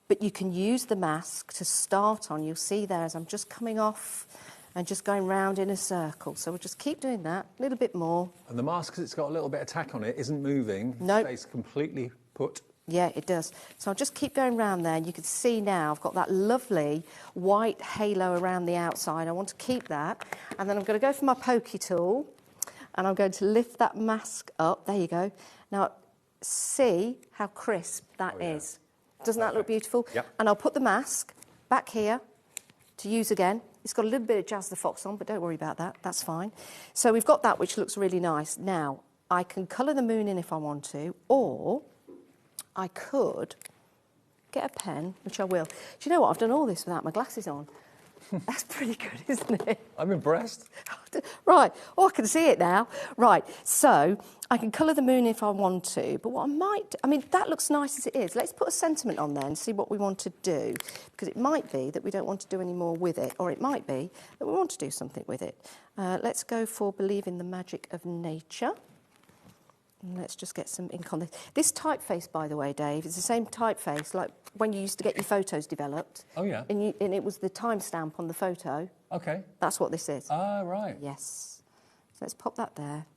But you can use the mask to start on. You'll see there as I'm just coming off and just going round in a circle. So we'll just keep doing that, a little bit more. And the mask, because it's got a little bit of tack on it, isn't moving. No. It stays completely put. Yeah, it does. So I'll just keep going round there, and you can see now I've got that lovely white halo around the outside. I want to keep that. And then I'm going to go for my pokey tool, and I'm going to lift that mask up. There you go. Now, see how crisp that is. Doesn't that look beautiful? Yep. And I'll put the mask back here to use again. It's got a little bit of Jazz the Fox on, but don't worry about that. That's fine. So we've got that, which looks really nice. Now, I can colour the moon in if I want to, or I could get a pen, which I will. Do you know what? I've done all this without my glasses on. That's pretty good, isn't it? I'm impressed. Right. Oh, I can see it now. Right. So I can colour the moon if I want to, but what I might... I mean, that looks nice as it is. Let's put a sentiment on there and see what we want to do, because it might be that we don't want to do any more with it, or it might be that we want to do something with it. Let's go for Believe in the Magic of Nature. And let's just get some ink on this. This typeface, by the way, Dave, is the same typeface like when you used to get your photos developed. Oh, yeah. And it was the timestamp on the photo. Okay. That's what this is. Ah, right. Yes. So let's pop that there.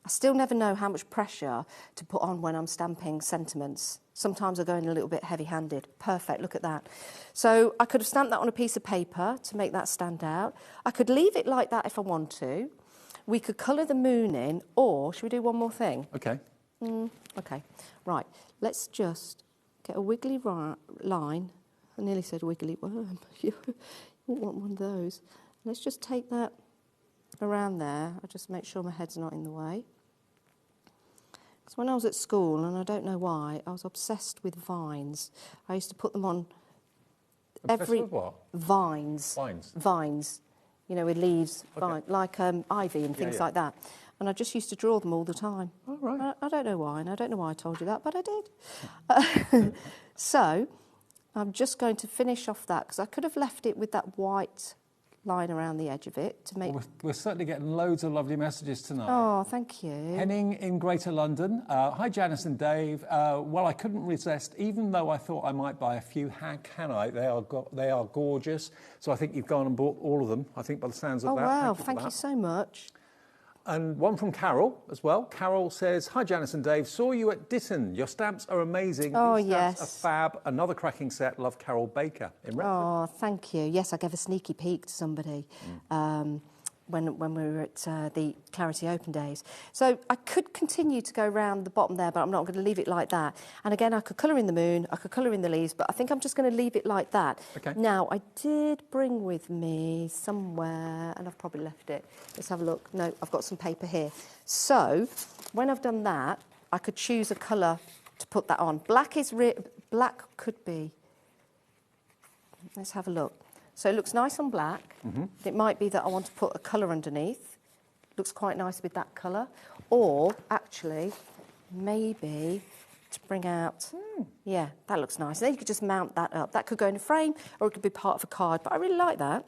I still never know how much pressure to put on when I'm stamping sentiments. Sometimes I go in a little bit heavy-handed. Perfect, look at that. So I could have stamped that on a piece of paper to make that stand out. I could leave it like that if I want to. We could colour the moon in, or should we do one more thing? Okay. Okay, right. Let's just get a wiggly line. I nearly said wiggly worm. You won't want one of those. Let's just take that around there. I'll just make sure my head's not in the way. Because when I was at school, and I don't know why, I was obsessed with vines. I used to put them on Obsessed with what? Vines. Vines? Vines. You know, with leaves, Okay. like ivy and things like that. And I just used to draw them all the time. Oh, right. I don't know why, and I don't know why I told you that, but I did. So I'm just going to finish off that, because I could have left it with that white line around the edge of it to make... Well, we're certainly getting loads of lovely messages tonight. Oh, thank you. Henning in Greater London. Hi, Janice and Dave. Well, I couldn't resist, even though I thought I might buy a few. How can I? They are gorgeous. So I think you've gone and bought all of them, I think, by the sounds of that. Oh, wow. Thank Thank you so much. And one from Carol as well. Carol says, hi, Janice and Dave. Saw you at Ditton. Your stamps are amazing. Oh, These stamps yes. are fab. Another cracking set. Love, Carol Baker in Retford. Oh, thank you. Yes, I gave a sneaky peek to somebody when we were at the Clarity Open days. So I could continue to go round the bottom there, but I'm not going to leave it like that. And again, I could colour in the moon, I could colour in the leaves, but I think I'm just going to leave it like that. Okay. Now, I did bring with me somewhere, and I've probably left it. Let's have a look. No, I've got some paper here. So when I've done that, I could choose a colour to put that on. Black could be... Let's have a look. So it looks nice on black. It might be that I want to put a colour underneath. Looks quite nice with that colour. Or, actually, maybe to bring out... Yeah, that looks nice. And then you could just mount that up. That could go in a frame, or it could be part of a card. But I really like that.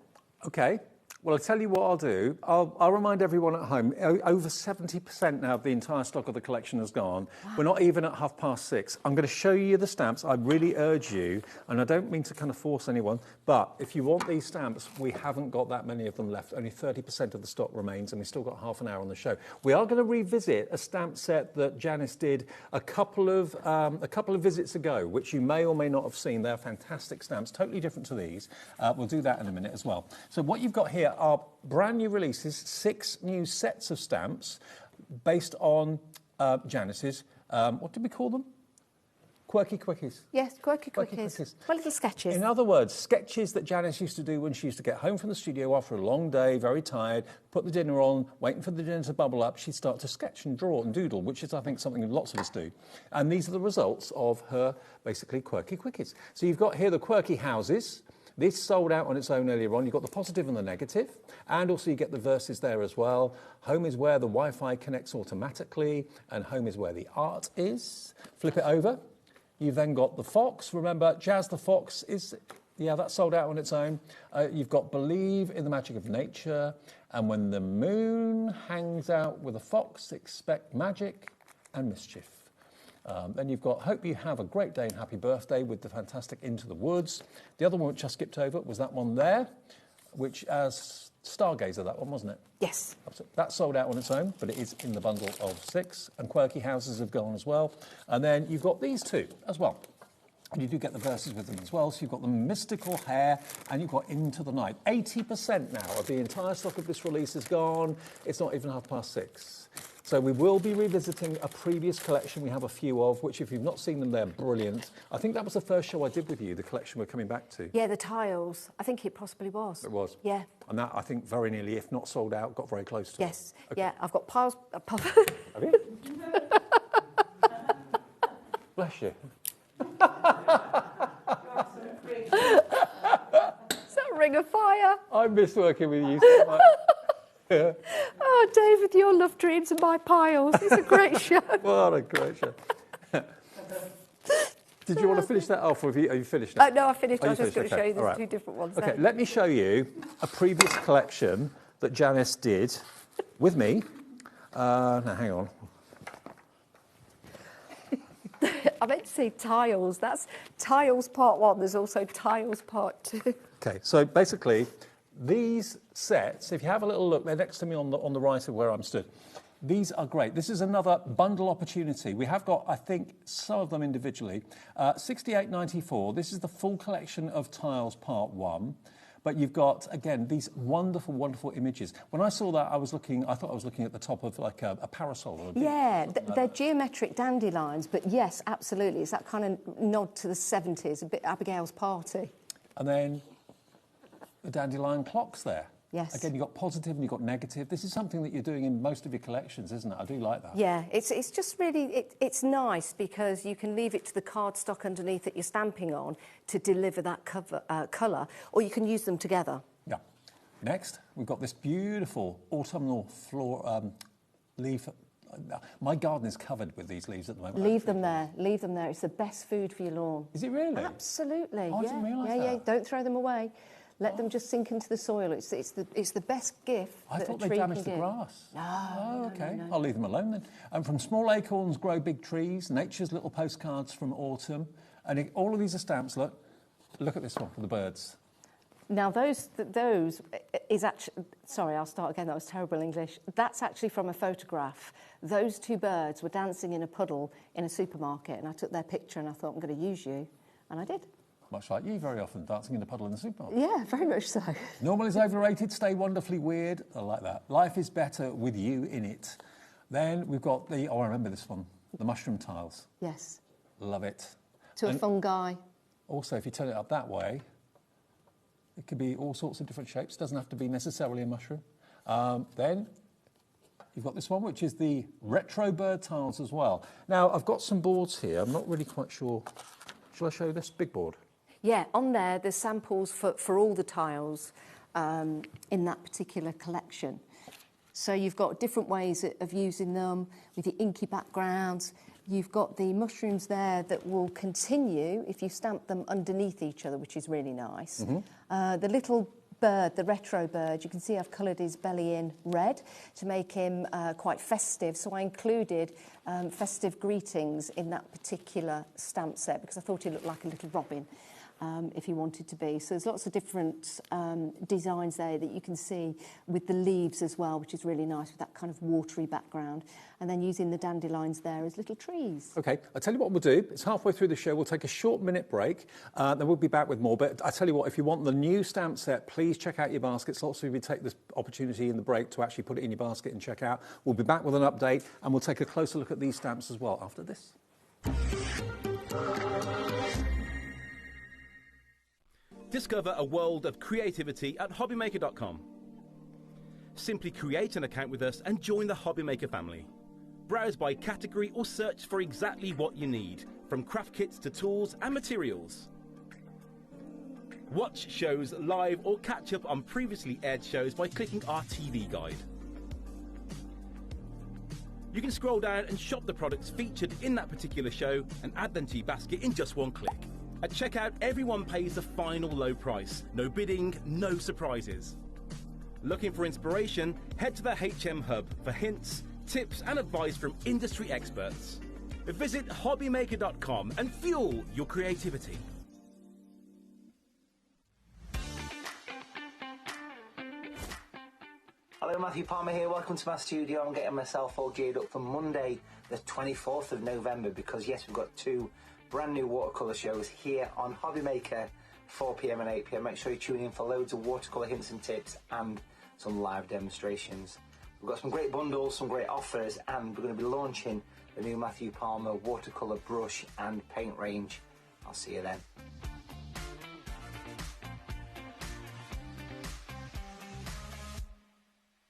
Okay. Well, I'll tell you what I'll do. I'll remind everyone at home, over 70% now of the entire stock of the collection has gone. Wow. We're not even at 6:30. I'm going to show you the stamps. I really urge you, and I don't mean to kind of force anyone, but if you want these stamps, we haven't got that many of them left. Only 30% of the stock remains, and we've still got half an hour on the show. We are going to revisit a stamp set that Janice did a couple of visits ago, which you may or may not have seen. They're fantastic stamps, totally different to these. We'll do that in a minute as well. So what you've got here are brand new releases, 6 new sets of stamps based on Janice's, what did we call them? Quirky quickies. Yes, quirky quickies. My little sketches. In other words, sketches that Janice used to do when she used to get home from the studio after a long day, very tired, put the dinner on, waiting for the dinner to bubble up, she'd start to sketch and draw and doodle, which is, I think, something lots of us do. And these are the results of her, basically, quirky quickies. So you've got here the quirky houses. This sold out on its own earlier on. You've got the positive and the negative, and also you get the verses there as well. Home is where the Wi-Fi connects automatically, and home is where the art is. Flip it over. You've then got the fox. Remember, Jazz the Fox is, yeah, that's sold out on its own. You've got Believe in the Magic of Nature, and when the moon hangs out with a fox, expect magic and mischief. Then you've got Hope You Have a Great Day and Happy Birthday with the fantastic Into the Woods. The other one which I skipped over was that one there, which as Stargazer, that one, wasn't it? Yes. That sold out on its own, but it is in the bundle of 6. And Quirky Houses have gone as well. And then you've got these two as well. And you do get the verses with them as well. So you've got the Mystical Hair and you've got Into the Night. 80% now of the entire stock of this release is gone. It's not even 6:30. So we will be revisiting a previous collection we have a few of, which if you've not seen them, they're brilliant. I think that was the first show I did with you, the collection we're coming back to. Yeah, the tiles. I think it possibly was. It was. Yeah. And that, I think, very nearly, if not sold out, got very close to it. Yes. Okay. Yeah, I've got piles. Have you? Bless you. Is that a ring of fire? I missed working with you so much. Yeah. Oh, David, your love dreams are my piles. It's a great show. What a great show. Did you want to finish that off, or are you finished now? No, I finished. I was just going to show you there's two different ones. Okay, let me show you a previous collection that Janice did with me. Now, hang on. I meant to say tiles. That's tiles part 1. There's also tiles part 2. Okay, so basically, these sets, if you have a little look, they're next to me on the right of where I'm stood. These are great. This is another bundle opportunity. We have got, I think, some of them individually. $68.94. This is the full collection of tiles part 1. But you've got, again, these wonderful, wonderful images. When I saw that, I thought I was looking at the top of like a parasol. Or they're geometric dandelions, but yes, absolutely. It's that kind of nod to the 70s, a bit Abigail's Party. And then the dandelion clocks there. Yes. Again, you've got positive and you've got negative. This is something that you're doing in most of your collections, isn't it? I do like that. Yeah, it's just really, it's nice because you can leave it to the cardstock underneath that you're stamping on to deliver that colour, or you can use them together. Yeah. Next, we've got this beautiful autumnal leaf. My garden is covered with these leaves at the moment. Leave them there. Leave them there. It's the best food for your lawn. Is it really? Absolutely. Oh, I didn't realise that. Yeah. Don't throw them away. Let them just sink into the soil. It's the best gift I that thought a they tree damaged can the give. grass. No, okay. no. I'll leave them alone then. And from small acorns grow big trees. Nature's little postcards from autumn. And all of these are stamps. Look at this one for the birds. Now those is actually. Sorry, I'll start again. That was terrible English. That's actually from a photograph. Those two birds were dancing in a puddle in a supermarket, and I took their picture and I thought I'm going to use you, and I did. Much like you, very often dancing in a puddle in the supermarket. Yeah, very much so. Normal is overrated, stay wonderfully weird. I like that. Life is better with you in it. Then we've got I remember this one, the mushroom tiles. Yes. Love it. To a fungi. Also, if you turn it up that way, it could be all sorts of different shapes. It doesn't have to be necessarily a mushroom. Then you've got this one, which is the retro bird tiles as well. Now, I've got some boards here. I'm not really quite sure. Shall I show you this big board? Yeah, on there's samples for all the tiles in that particular collection. So you've got different ways of using them with the inky backgrounds. You've got the mushrooms there that will continue if you stamp them underneath each other, which is really nice. Mm-hmm. The little bird, the retro bird, you can see I've coloured his belly in red to make him quite festive. So I included festive greetings in that particular stamp set because I thought he looked like a little robin. If you wanted to be. So there's lots of different designs there that you can see with the leaves as well, which is really nice with that kind of watery background. And then using the dandelions there as little trees. OK, I'll tell you what we'll do. It's halfway through the show. We'll take a short minute break. Then we'll be back with more. But I tell you what, if you want the new stamp set, please check out your baskets. Lots of you take this opportunity in the break to actually put it in your basket and check out. We'll be back with an update and we'll take a closer look at these stamps as well after this. Discover a world of creativity at HobbyMaker.com. Simply create an account with us and join the HobbyMaker family. Browse by category or search for exactly what you need, from craft kits to tools and materials. Watch shows live or catch up on previously aired shows by clicking our TV guide. You can scroll down and shop the products featured in that particular show and add them to your basket in just one click. At checkout, everyone pays the final low price. No bidding, no surprises. Looking for inspiration? Head to the HM Hub for hints, tips and advice from industry experts. Visit HobbyMaker.com and fuel your creativity. Hello, Matthew Palmer here. Welcome to my studio. I'm getting myself all geared up for Monday, the 24th of November, because yes, we've got two brand new watercolour shows here on HobbyMaker, 4 PM and 8 PM. Make sure you tune in for loads of watercolour hints and tips and some live demonstrations. We've got some great bundles, some great offers, and we're going to be launching the new Matthew Palmer watercolour brush and paint range. I'll see you then.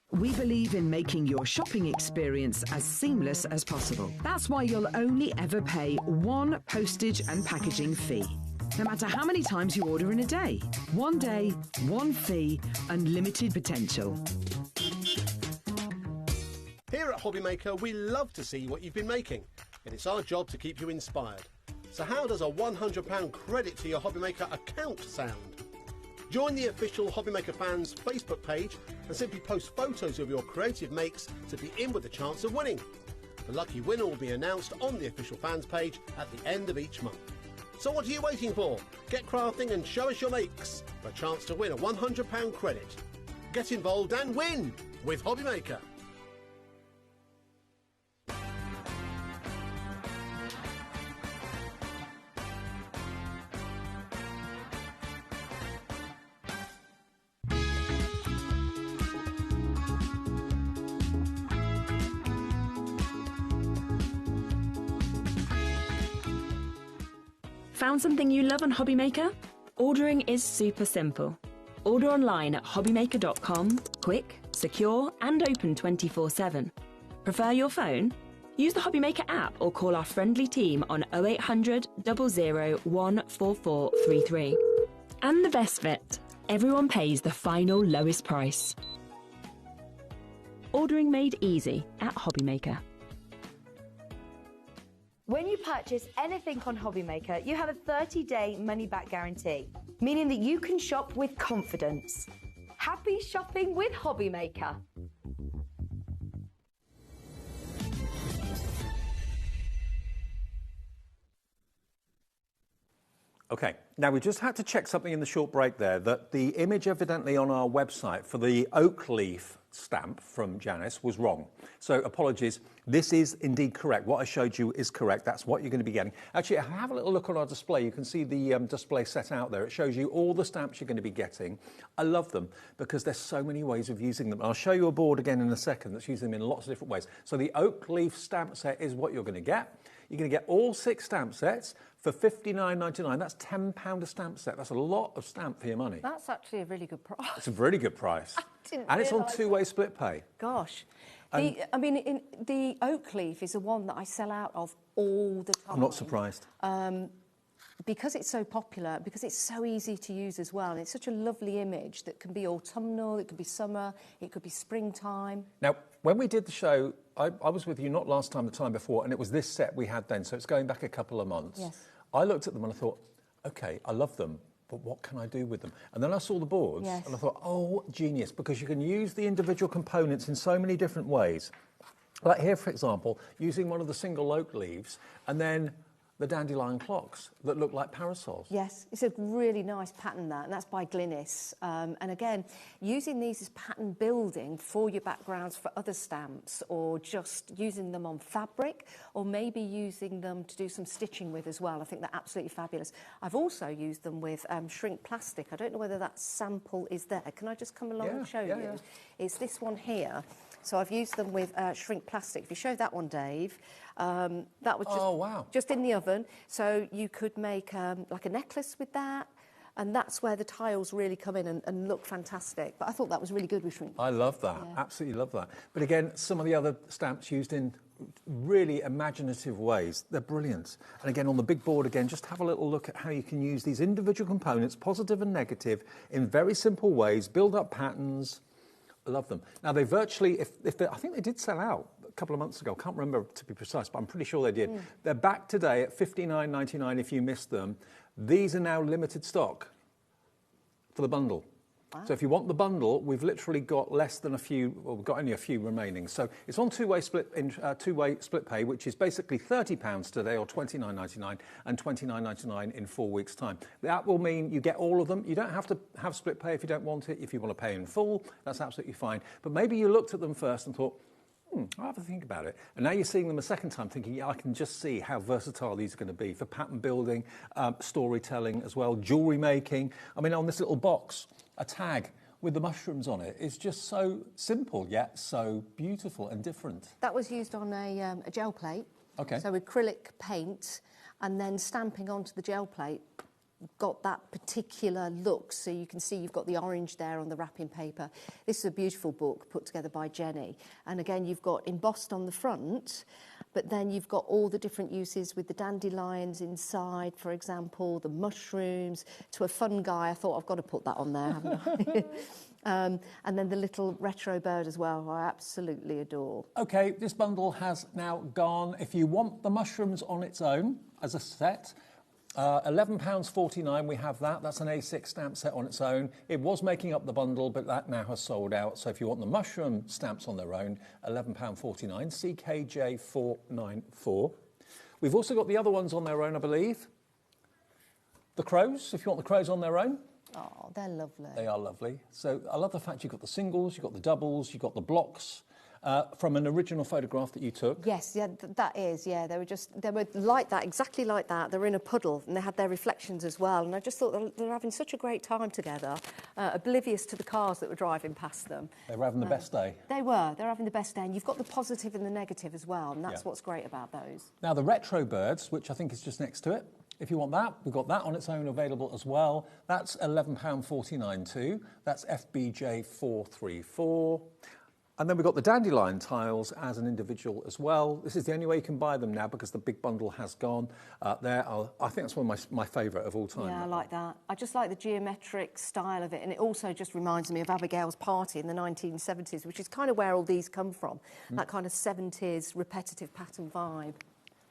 We believe in making your shopping experience as seamless as possible. That's why you'll only ever pay one postage and packaging fee. No matter how many times you order in a day. One day, one fee, unlimited potential. Here at HobbyMaker, we love to see what you've been making, and it's our job to keep you inspired. So how does a £100 credit to your HobbyMaker account sound? Join the official HobbyMaker fans Facebook page and simply post photos of your creative makes to be in with a chance of winning. The lucky winner will be announced on the official fans page at the end of each month. So what are you waiting for? Get crafting and show us your makes for a chance to win a £100 credit. Get involved and win with HobbyMaker. Found something you love on HobbyMaker? Ordering is super simple. Order online at hobbymaker.com, quick, secure and open 24/7. Prefer your phone? Use the HobbyMaker app or call our friendly team on 0800 00 14433. And the best bit, everyone pays the final lowest price. Ordering made easy at HobbyMaker. When you purchase anything on HobbyMaker, you have a 30-day money-back guarantee, meaning that you can shop with confidence. Happy shopping with HobbyMaker. Okay, now we just had to check something in the short break there, that the image evidently on our website for the oak leaf stamp from Janice was wrong. So apologies, this is indeed correct. What I showed you is correct. That's what you're going to be getting. Actually, have a little look on our display. You can see the display set out there. It shows you all the stamps you're going to be getting. I love them because there's so many ways of using them. I'll show you a board again in a second that's using them in lots of different ways. So the oak leaf stamp set is what you're going to get. You're going to get all 6 stamp sets for £59.99. That's £10 a stamp set. That's a lot of stamp for your money. That's actually a really good price. It's a really good price. And it's on two-way split pay. Gosh. The oak leaf is the one that I sell out of all the time. I'm not surprised. Because it's so popular, because it's so easy to use as well, and it's such a lovely image that can be autumnal, it could be summer, it could be springtime. Now, when we did the show, I was with you not last time, the time before, and it was this set we had then, so it's going back a couple of months. Yes. I looked at them and I thought, OK, I love them, but what can I do with them? And then I saw the boards, Yes. and I thought, oh, genius, because you can use the individual components in so many different ways. Like here, for example, using one of the single oak leaves, and then the dandelion clocks that look like parasols. Yes, it's a really nice pattern, that, and that's by Glynis. And again, using these as pattern building for your backgrounds for other stamps, or just using them on fabric, or maybe using them to do some stitching with as well. I think they're absolutely fabulous. I've also used them with shrink plastic. I don't know whether that sample is there. Can I just come along and show you? Yeah. It's this one here. So I've used them with shrink plastic. If you show that one, Dave, that was just in the oven. So you could make like a necklace with that, and that's where the tiles really come in and look fantastic. But I thought that was really good with shrink plastic. I love that, absolutely love that. But again, some of the other stamps used in really imaginative ways, they're brilliant. And again, on the big board again, just have a little look at how you can use these individual components, positive and negative, in very simple ways, build up patterns. I love them. Now, they virtually, I think they did sell out a couple of months ago. Can't remember to be precise, but I'm pretty sure they did. They're back today at £59.99 if you missed them. These are now limited stock for the bundle. Wow. So if you want the bundle, we've literally got less than a few, well, we've got only a few remaining. So it's on two-way split pay, which is basically £30 today, or £29.99, and £29.99 in 4 weeks' time. That will mean you get all of them. You don't have to have split pay if you don't want it. If you want to pay in full, that's absolutely fine. But maybe you looked at them first and thought, I'll have to think about it. And now you're seeing them a second time thinking, yeah, I can just see how versatile these are going to be for pattern building, storytelling as well, jewellery making. I mean, on this little box, a tag with the mushrooms on it is just so simple yet so beautiful and different. That was used on a gel plate. Okay. So acrylic paint and then stamping onto the gel plate got that particular look. So you can see you've got the orange there on the wrapping paper. This is a beautiful book put together by Jenny. And again, you've got embossed on the front, but then you've got all the different uses with the dandelions inside, for example, the mushrooms, to a fun guy. I thought I've got to put that on there, haven't I? And then the little retro bird as well, I absolutely adore. Okay, this bundle has now gone. If you want the mushrooms on its own as a set, £11.49, we have that. That's an A6 stamp set on its own. It was making up the bundle, but that now has sold out. So if you want the mushroom stamps on their own, £11.49, CKJ494. We've also got the other ones on their own, I believe. The crows, if you want the crows on their own. Oh, they're lovely. They are lovely. So I love the fact you've got the singles, you've got the doubles, you've got the blocks. From an original photograph that you took. Yes, yeah, that is, yeah. They were like that, exactly like that. They were in a puddle and they had their reflections as well. And I just thought they were having such a great time together, oblivious to the cars that were driving past them. They were having the best day. They were having the best day. And you've got the positive and the negative as well. And that's what's great about those. Now, the retro birds, which I think is just next to it, if you want that, we've got that on its own available as well. That's £11.49 too. That's FBJ434. And then we've got the dandelion tiles as an individual as well. This is the only way you can buy them now because the big bundle has gone. I think that's one of my favourite of all time. Yeah, I like that. I just like the geometric style of it. And it also just reminds me of Abigail's Party in the 1970s, which is kind of where all these come from. That kind of 70s repetitive pattern vibe.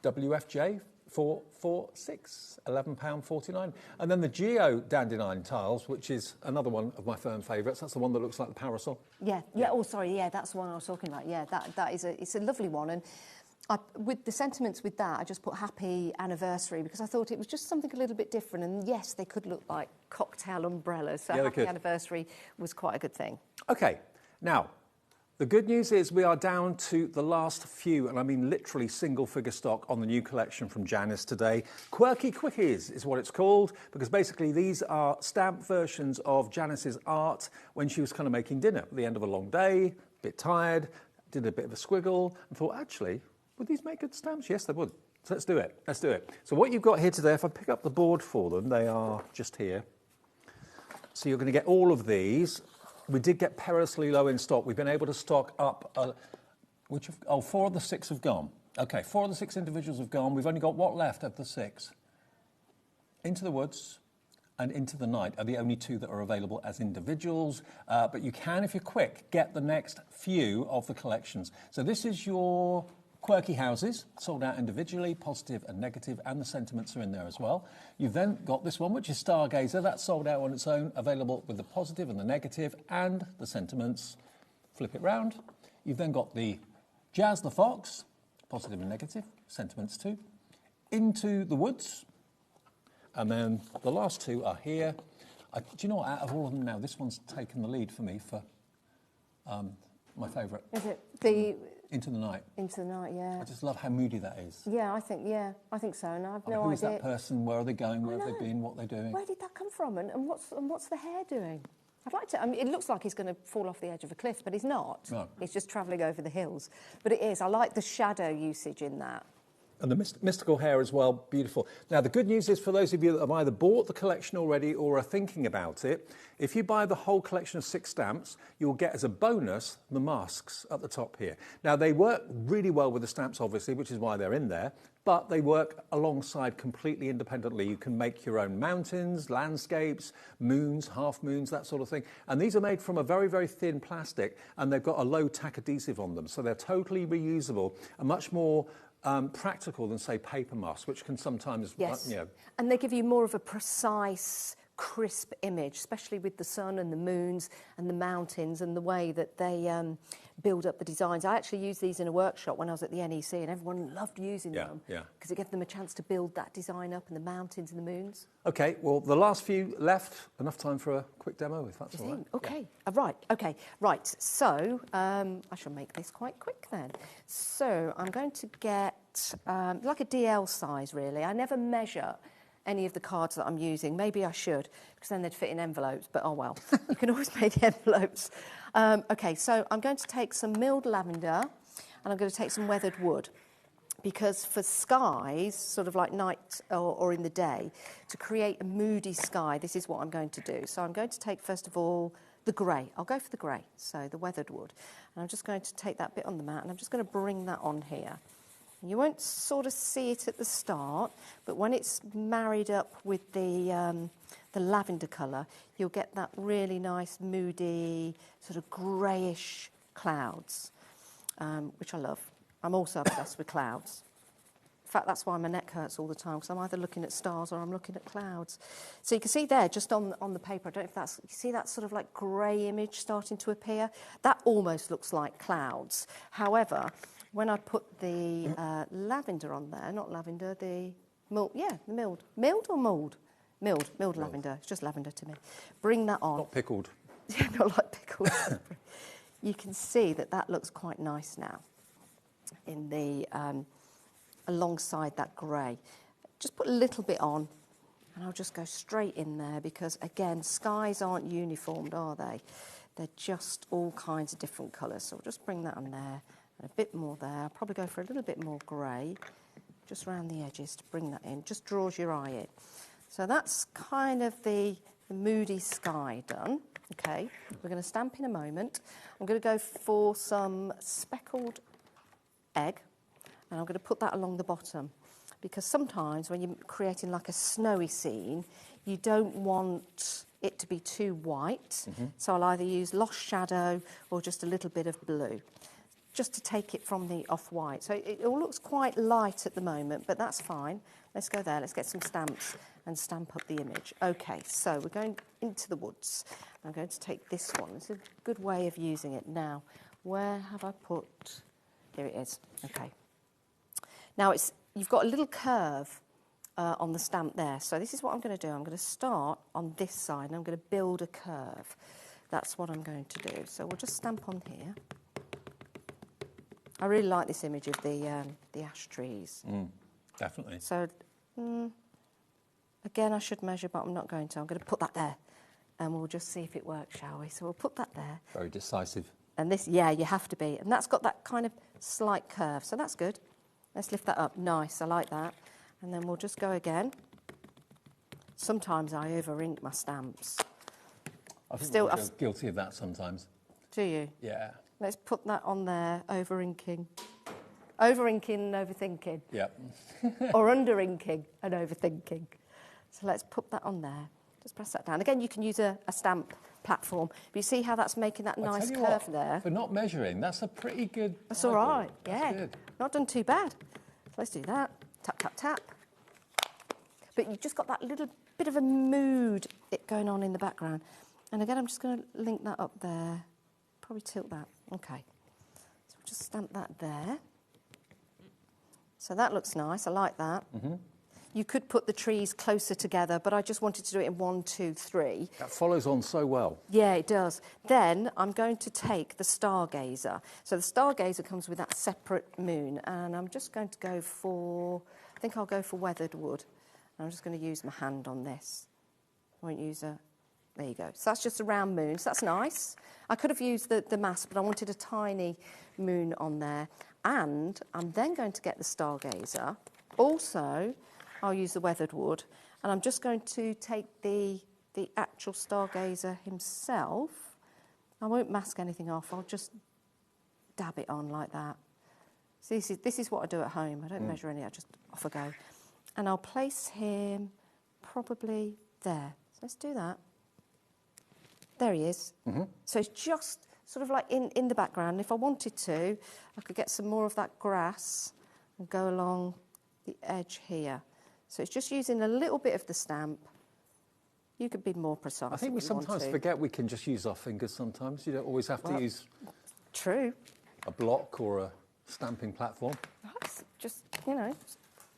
WFJ 446, £11.49. And then the Geo dandelion tiles, which is another one of my firm favourites. That's the one that looks like the parasol. Yeah. Oh, sorry. Yeah, that's the one I was talking about. Yeah, it's a lovely one. And with the sentiments with that, I just put happy anniversary because I thought it was just something a little bit different. And yes, they could look like cocktail umbrellas. So happy anniversary was quite a good thing. Okay. Now, the good news is we are down to the last few, and I mean literally single figure stock on the new collection from Janice today. Quirky Quickies is what it's called, because basically these are stamp versions of Janice's art when she was kind of making dinner at the end of a long day, a bit tired, did a bit of a squiggle, and thought, actually, would these make good stamps? Yes, they would. So let's do it. Let's do it. So what you've got here today, if I pick up the board for them, they are just here. So you're going to get all of these. We did get perilously low in stock. We've been able to stock up, 4 of the 6 have gone. Okay, 4 of the 6 individuals have gone. We've only got what left of the 6? Into the Woods and Into the Night are the only 2 that are available as individuals. But you can, if you're quick, get the next few of the collections. So this is your Quirky Houses, sold out individually, positive and negative, and the sentiments are in there as well. You've then got this one, which is Stargazer. That's sold out on its own, available with the positive and the negative and the sentiments. Flip it round. You've then got the Jazz the Fox, positive and negative, sentiments too. Into the Woods. And then the last 2 are here. Do you know what, out of all of them now, this one's taken the lead for me for my favourite. Is it the... Into the Night. Into the Night, yeah. I just love how moody that is. Yeah, I think so. And I've no idea. Who's that person? Where are they going? Where have they been? What are they doing? Where did that come from? And what's the hair doing? I'd like to. I mean, it looks like he's going to fall off the edge of a cliff, but he's not. No. He's just travelling over the hills. But it is. I like the shadow usage in that. And the mystical hair as well, beautiful. Now, the good news is for those of you that have either bought the collection already or are thinking about it, if you buy the whole collection of 6 stamps, you'll get as a bonus the masks at the top here. Now, they work really well with the stamps, obviously, which is why they're in there, but they work alongside completely independently. You can make your own mountains, landscapes, moons, half moons, that sort of thing. And these are made from a very, very thin plastic, and they've got a low tack adhesive on them, so they're totally reusable and much more practical than, say, paper masks, which can sometimes, And they give you more of a precise, crisp image, especially with the sun and the moons and the mountains and the way that they build up the designs. I actually used these in a workshop when I was at the NEC, and everyone loved using them because it gave them a chance to build that design up and the mountains and the moons. Okay, well, the last few left, enough time for a quick demo, if that's all right. Okay, right. So I shall make this quite quick then. So I'm going to get like a DL size, really. I never measure any of the cards that I'm using. Maybe I should, because then they'd fit in envelopes, but oh well. You can always make the envelopes. Okay, so I'm going to take some milled lavender, and I'm going to take some weathered wood, because for skies, sort of like night or in the day, to create a moody sky, this is what I'm going to do. So I'm going to take, first of all, the grey. I'll go for the grey, so the weathered wood. And I'm just going to take that bit on the mat, and I'm just going to bring that on here. You won't sort of see it at the start, but when it's married up with the lavender colour, you'll get that really nice, moody, sort of greyish clouds, which I love. I'm also obsessed with clouds. In fact, that's why my neck hurts all the time, because I'm either looking at stars or I'm looking at clouds. So you can see there, just on the paper, I don't know if that's, you see that sort of like grey image starting to appear? That almost looks like clouds. However, when I put the lavender on there, not lavender, the milled. Milled or mulled? Milled lavender. It's just lavender to me. Bring that on. Not pickled. Yeah, not like pickled. You can see that that looks quite nice now in the alongside that grey. Just put a little bit on, and I'll just go straight in there, because again, skies aren't uniformed, are they? They're just all kinds of different colours. So we'll just bring that on there, and a bit more there. I'll probably go for a little bit more grey, just around the edges to bring that in. Just draws your eye in. So that's kind of the moody sky done. Okay, we're going to stamp in a moment. I'm going to go for some speckled egg, and I'm going to put that along the bottom, because sometimes when you're creating like a snowy scene, you don't want it to be too white. So I'll either use lost shadow or just a little bit of blue, just to take it from the off-white. So it all looks quite light at the moment, but that's fine. Let's go there, let's get some stamps and stamp up the image. Okay, so we're going into the woods. I'm going to take this one. It's a good way of using it. Now, where have I put... Here it is. Okay. Now, you've got a little curve on the stamp there. So this is what I'm going to do. I'm going to start on this side, and I'm going to build a curve. That's what I'm going to do. So we'll just stamp on here. I really like this image of the ash trees. Definitely. So, again, I should measure, but I'm not going to. I'm going to put that there, and we'll just see if it works, shall we? So we'll put that there. Very decisive. And this, yeah, you have to be. And that's got that kind of slight curve, so that's good. Let's lift that up. Nice, I like that. And then we'll just go again. Sometimes I over-ink my stamps. I think I'm guilty of that sometimes. Do you? Yeah. Let's put that on there, over-inking. Over-inking and overthinking. Yeah. Or under-inking and overthinking. So let's put that on there. Just press that down. Again, you can use a stamp platform. But you see how that's making that nice curve there? For not measuring, that's a pretty good... That's all right, That's yeah. good. Not done too bad. So let's do that. Tap, tap, tap. But you've just got that little bit of a mood going on in the background. And again, I'm just going to link that up there. Probably tilt that. Okay. So we'll just stamp that there. So that looks nice. I like that. You could put the trees closer together, but I just wanted to do it in 1, 2, 3. That follows on so well. Yeah, it does. Then I'm going to take the stargazer. So the stargazer comes with that separate moon, and I'm just going to go for, I think I'll go for weathered wood. I'm just going to use my hand on this. I won't use a, there you go. So that's just a round moon, so that's nice. I could have used the mask, but I wanted a tiny moon on there. And I'm then going to get the stargazer. Also, I'll use the weathered wood, and I'm just going to take the actual stargazer himself. I won't mask anything off. I'll just dab it on like that. So this is what I do at home. I don't measure any. I just off I go, and I'll place him probably there. So let's do that. There he is. So it's just sort of like in the background. If I wanted to, I could get some more of that grass and go along the edge here. So it's just using a little bit of the stamp. You could be more precise. I think we sometimes forget we can just use our fingers sometimes. You don't always have to use a block or a stamping platform. Just, you know,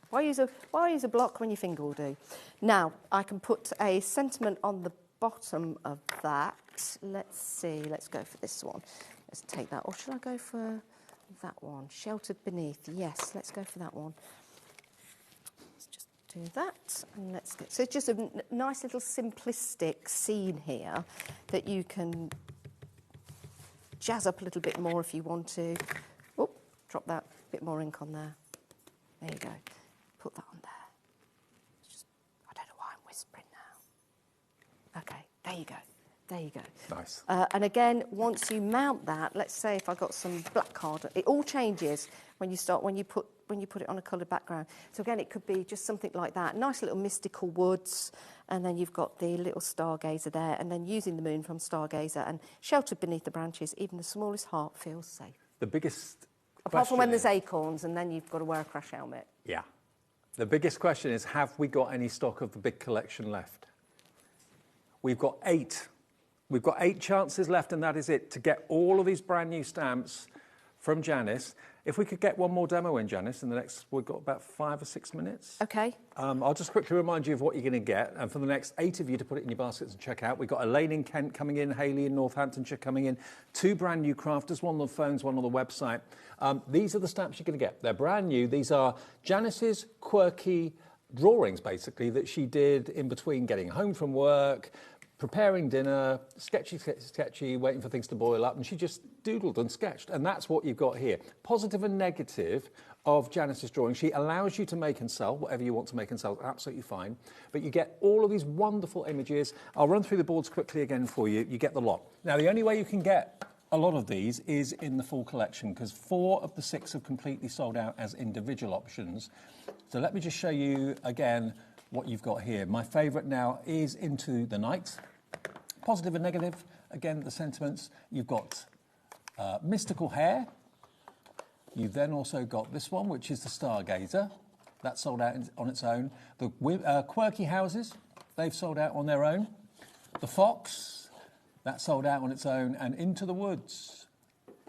why use a block when your finger will do? Now, I can put a sentiment on the bottom of that. Let's see, let's go for this one. Let's take that. Or should I go for that one? Sheltered beneath. Yes, let's go for that one. Let's just do that, and let's get, so it's just a nice little simplistic scene here that you can jazz up a little bit more if you want to. Oh, drop that bit more ink on there. There you go. Put that on there. It's just, I don't know why I'm whispering now. Okay, there you go. There you go. Nice. And again, once you mount that, let's say if I got some black card, it all changes when you put it on a coloured background. So again, it could be just something like that. Nice little mystical woods, and then you've got the little stargazer there, and then using the moon from stargazer and sheltered beneath the branches, even the smallest heart feels safe. The biggest Apart from when there's acorns, and then you've got to wear a crash helmet. Yeah. The biggest question is, have we got any stock of the big collection left? We've got 8. We've got 8 chances left, and that is it, to get all of these brand new stamps from Janice. If we could get one more demo in, Janice, in the next, we've got about 5 or 6 minutes. Okay. I'll just quickly remind you of what you're going to get, and for the next 8 of you to put it in your baskets and check out. We've got Elaine in Kent coming in, Hayley in Northamptonshire coming in, 2 brand new crafters, one on the phones, one on the website. These are the stamps you're going to get. They're brand new. These are Janice's quirky drawings, basically, that she did in between getting home from work, preparing dinner, sketchy, waiting for things to boil up, and she just doodled and sketched, and that's what you've got here. Positive and negative of Janice's drawing. She allows you to make and sell whatever you want to make and sell, absolutely fine, but you get all of these wonderful images. I'll run through the boards quickly again for you. You get the lot. Now, the only way you can get a lot of these is in the full collection, because 4 of the 6 have completely sold out as individual options. So let me just show you again what you've got here. My favourite now is Into the Night. Positive and negative, again, the sentiments. You've got Mystical Hair. You've then also got this one, which is the Stargazer. That's sold out on its own. The Quirky Houses, they've sold out on their own. The Fox, that's sold out on its own. And Into the Woods,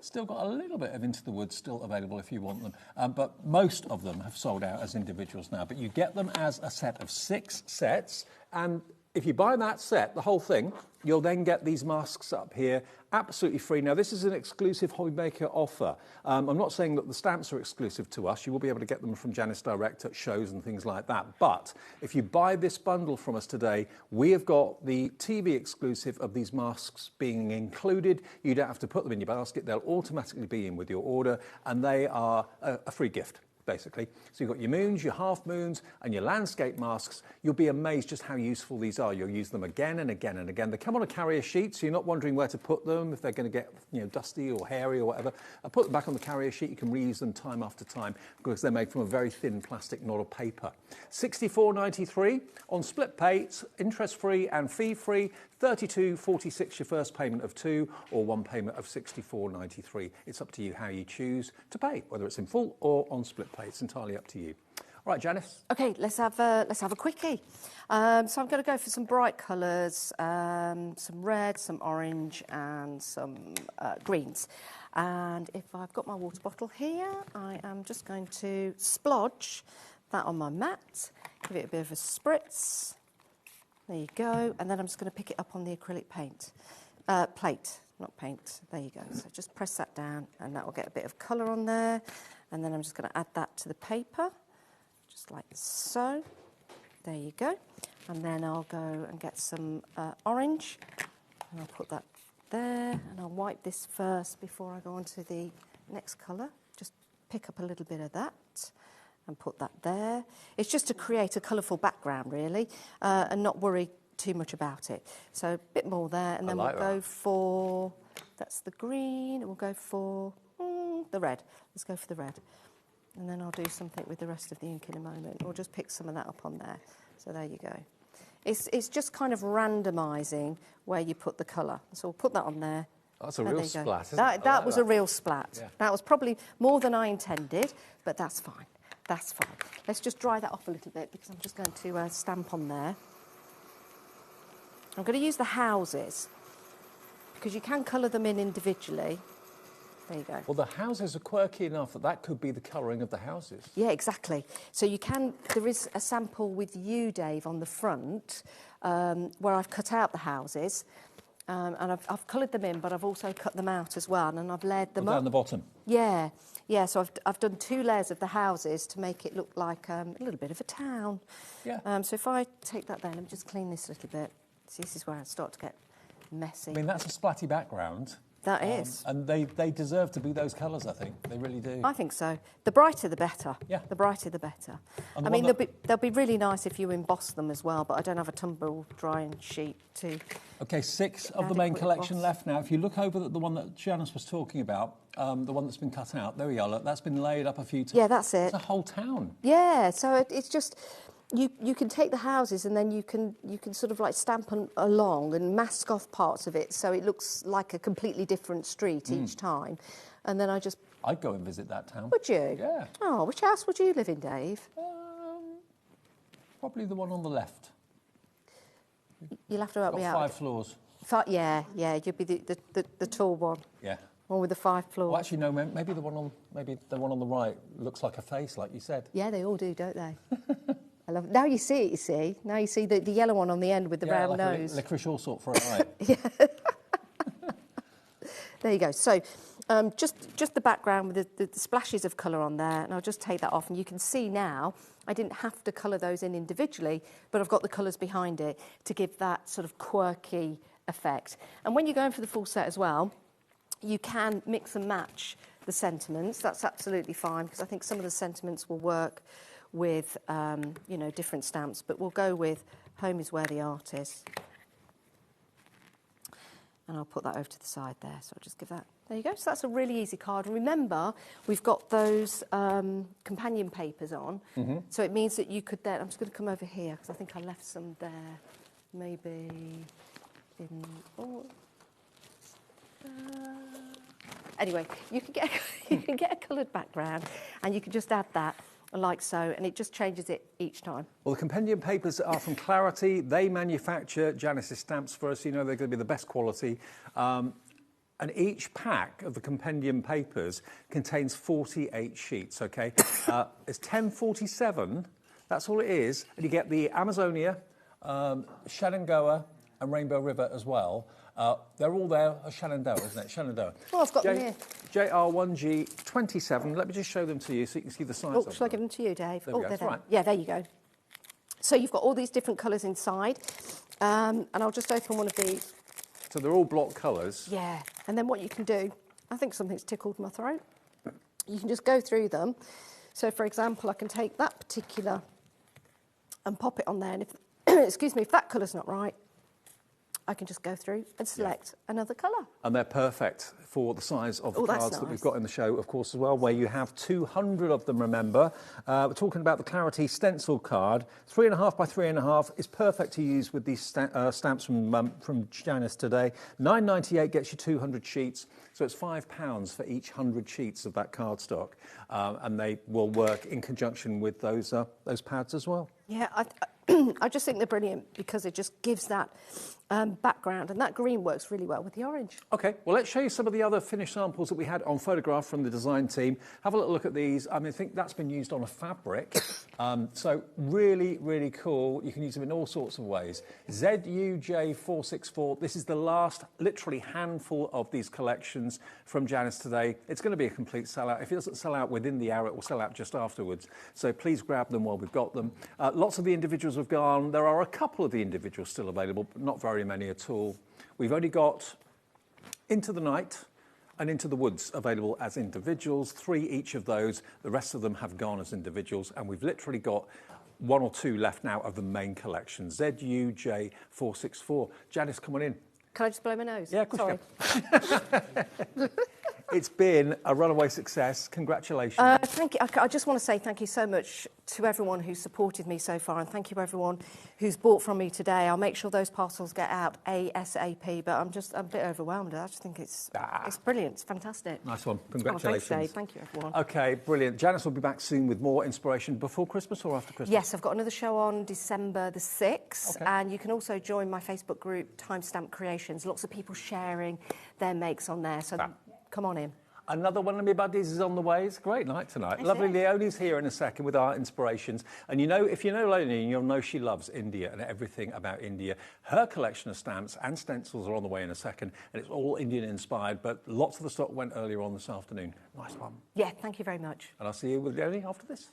still got a little bit of Into the Woods still available if you want them. But most of them have sold out as individuals now. But you get them as a set of 6 sets. And if you buy that set, the whole thing, you'll then get these masks up here, absolutely free. Now, this is an exclusive HobbyMaker offer. I'm not saying that the stamps are exclusive to us. You will be able to get them from Janice direct at shows and things like that. But if you buy this bundle from us today, we have got the TV exclusive of these masks being included. You don't have to put them in your basket. They'll automatically be in with your order, and they are a free gift, basically. So you've got your moons, your half moons, and your landscape masks. You'll be amazed just how useful these are. You'll use them again and again and again. They come on a carrier sheet, so you're not wondering where to put them, if they're going to get dusty or hairy or whatever. I put them back on the carrier sheet. You can reuse them time after time because they're made from a very thin plastic, not a paper. $64.93 on split pay, interest-free and fee-free. $32.46 your first payment of 2, or one payment of $64.93. It's up to you how you choose to pay, whether it's in full or on split pay. It's entirely up to you. All right, Janice. Okay, let's have a quickie. So I'm going to go for some bright colours, some red, some orange, and some greens. And if I've got my water bottle here, I am just going to splodge that on my mat, give it a bit of a spritz. There you go, and then I'm just going to pick it up on the acrylic plate, not paint. There you go. So just press that down, and that will get a bit of colour on there. And then I'm just going to add that to the paper, just like so. There you go. And then I'll go and get some orange, and I'll put that there, and I'll wipe this first before I go on to the next colour. Just pick up a little bit of that and put that there. It's just to create a colourful background, really, and not worry too much about it. So a bit more there, and then we'll go for, that's the green, and we'll go for the red. Let's go for the red. And then I'll do something with the rest of the ink in a moment. We'll just pick some of that up on there. So there you go. It's just kind of randomising where you put the colour. So we'll put that on there. That's a real splat, isn't it? That was a real splat. Yeah. That was probably more than I intended, but that's fine. That's fine. Let's just dry that off a little bit because I'm just going to stamp on there. I'm going to use the houses because you can colour them in individually. There you go. Well, the houses are quirky enough that could be the colouring of the houses. Yeah, exactly. So you can, there is a sample with you, Dave, on the front where I've cut out the houses and I've coloured them in, but I've also cut them out as well, and I've layered them up. Down the bottom? Yeah. Yeah, so I've done 2 layers of the houses to make it look like a little bit of a town. Yeah. So if I take that there, let me just clean this a little bit. See, this is where I start to get messy. I mean, that's a splatty background. That is. And they deserve to be those colours, I think. They really do. I think so. The brighter the better. Yeah. The brighter the better. And I mean, they'll be really nice if you emboss them as well, but I don't have a tumble drying sheet to... OK, 6 of the main collection left now. If you look over at the one that Janice was talking about, the one that's been cut out, there we are, look, that's been laid up a few times. Yeah, that's it. It's a whole town. Yeah, so it's just... You can take the houses and then you can sort of like stamp along and mask off parts of it so it looks like a completely different street each time. And then I'd go and visit that town. Would you? Yeah. Oh, which house would you live in, Dave? Probably the one on the left. You'll have to help me out. 5 floors. Yeah, you'd be the tall one. Yeah. One with the 5 floors. Well, actually, no. Maybe the one on the right looks like a face, like you said. Yeah, they all do, don't they? I love it. Now you see it, you see. Now you see the yellow one on the end with the round like nose. A licorice all sort for a night. Yeah. There you go. So just the background with the splashes of colour on there, and I'll just take that off. And you can see now I didn't have to colour those in individually, but I've got the colours behind it to give that sort of quirky effect. And when you're going for the full set as well, you can mix and match the sentiments. That's absolutely fine, because I think some of the sentiments will work with, different stamps, but we'll go with Home is Where the Art Is. And I'll put that over to the side there, so I'll just give that, there you go. So that's a really easy card. And remember, we've got those companion papers on, so it means that you could then, I'm just going to come over here, because I think I left some there, maybe in, anyway, you can get a coloured background, and you can just add that, like so, and it just changes it each time. Well, the compendium papers are from Clarity. They manufacture Janice's stamps for us. You know they're going to be the best quality. And each pack of the compendium papers contains 48 sheets, OK? It's 1047. That's all it is. And you get the Amazonia, Shenandoah and Rainbow River as well. They're all there. Shenandoah, isn't it? Shenandoah. Oh, I've got them here. JR1G27. Let me just show them to you so you can see the size of them. Shall I give them to you, Dave? There we go. They're there. Right. Yeah, there you go. So you've got all these different colours inside. And I'll just open one of these. So they're all block colours. Yeah. And then what you can do, I think something's tickled my throat. You can just go through them. So, for example, I can take that particular and pop it on there. And if, excuse me, if that colour's not right, I can just go through and select another colour. And they're perfect for the size of the cards that we've got in the show, of course, as well, where you have 200 of them, remember. We're talking about the Clarity Stencil card. 3.5 by 3.5 is perfect to use with these stamps from Janice today. £9.98 gets you 200 sheets, so it's £5 for each 100 sheets of that cardstock. And they will work in conjunction with those pads as well. Yeah, I just think they're brilliant because it just gives that background, and that green works really well with the orange. OK, well, let's show you some of the other finished samples that we had on photograph from the design team. Have a little look at these. I mean, I think that's been used on a fabric. So really, really cool. You can use them in all sorts of ways. ZUJ464. This is the last, literally, handful of these collections from Janice today. It's going to be a complete sellout. If it doesn't sell out within the hour, it will sell out just afterwards. So please grab them while we've got them. Lots of the individuals have gone. There are a couple of the individuals still available, but not very many at all. We've only got Into the Night and Into the Woods available as individuals, 3 each of those. The rest of them have gone as individuals, and we've literally got 1 or 2 left now of the main collection. ZUJ464. Janice, come on in. Can I just blow my nose? Yeah, of course you can. It's been a runaway success. Congratulations. Thank you. I just want to say thank you so much to everyone who's supported me so far, and thank you everyone who's bought from me today. I'll make sure those parcels get out ASAP, but I'm a bit overwhelmed. I just think it's brilliant. It's fantastic. Nice one. Congratulations. Oh, thanks, Dave. Thank you, everyone. OK, brilliant. Janice will be back soon with more inspiration before Christmas or after Christmas? Yes, I've got another show on December the 6th, and you can also join my Facebook group, Timestamp Creations. Lots of people sharing their makes on there, so come on in. Another one of my buddies is on the way. It's a great night tonight. That's Lovely it. Leonie's here in a second with our inspirations. And you know, if you know Leonie, you'll know she loves India and everything about India. Her collection of stamps and stencils are on the way in a second, and it's all Indian inspired, but lots of the stock went earlier on this afternoon. Nice one. Yeah, thank you very much. And I'll see you with Leonie after this.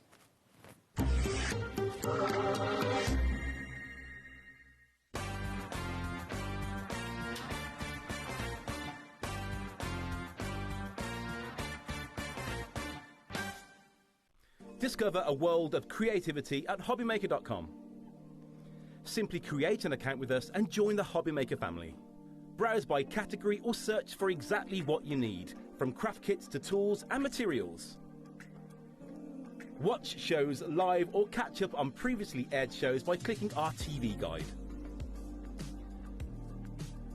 Discover a world of creativity at HobbyMaker.com. Simply create an account with us and join the HobbyMaker family. Browse by category or search for exactly what you need, from craft kits to tools and materials. Watch shows live or catch up on previously aired shows by clicking our TV guide.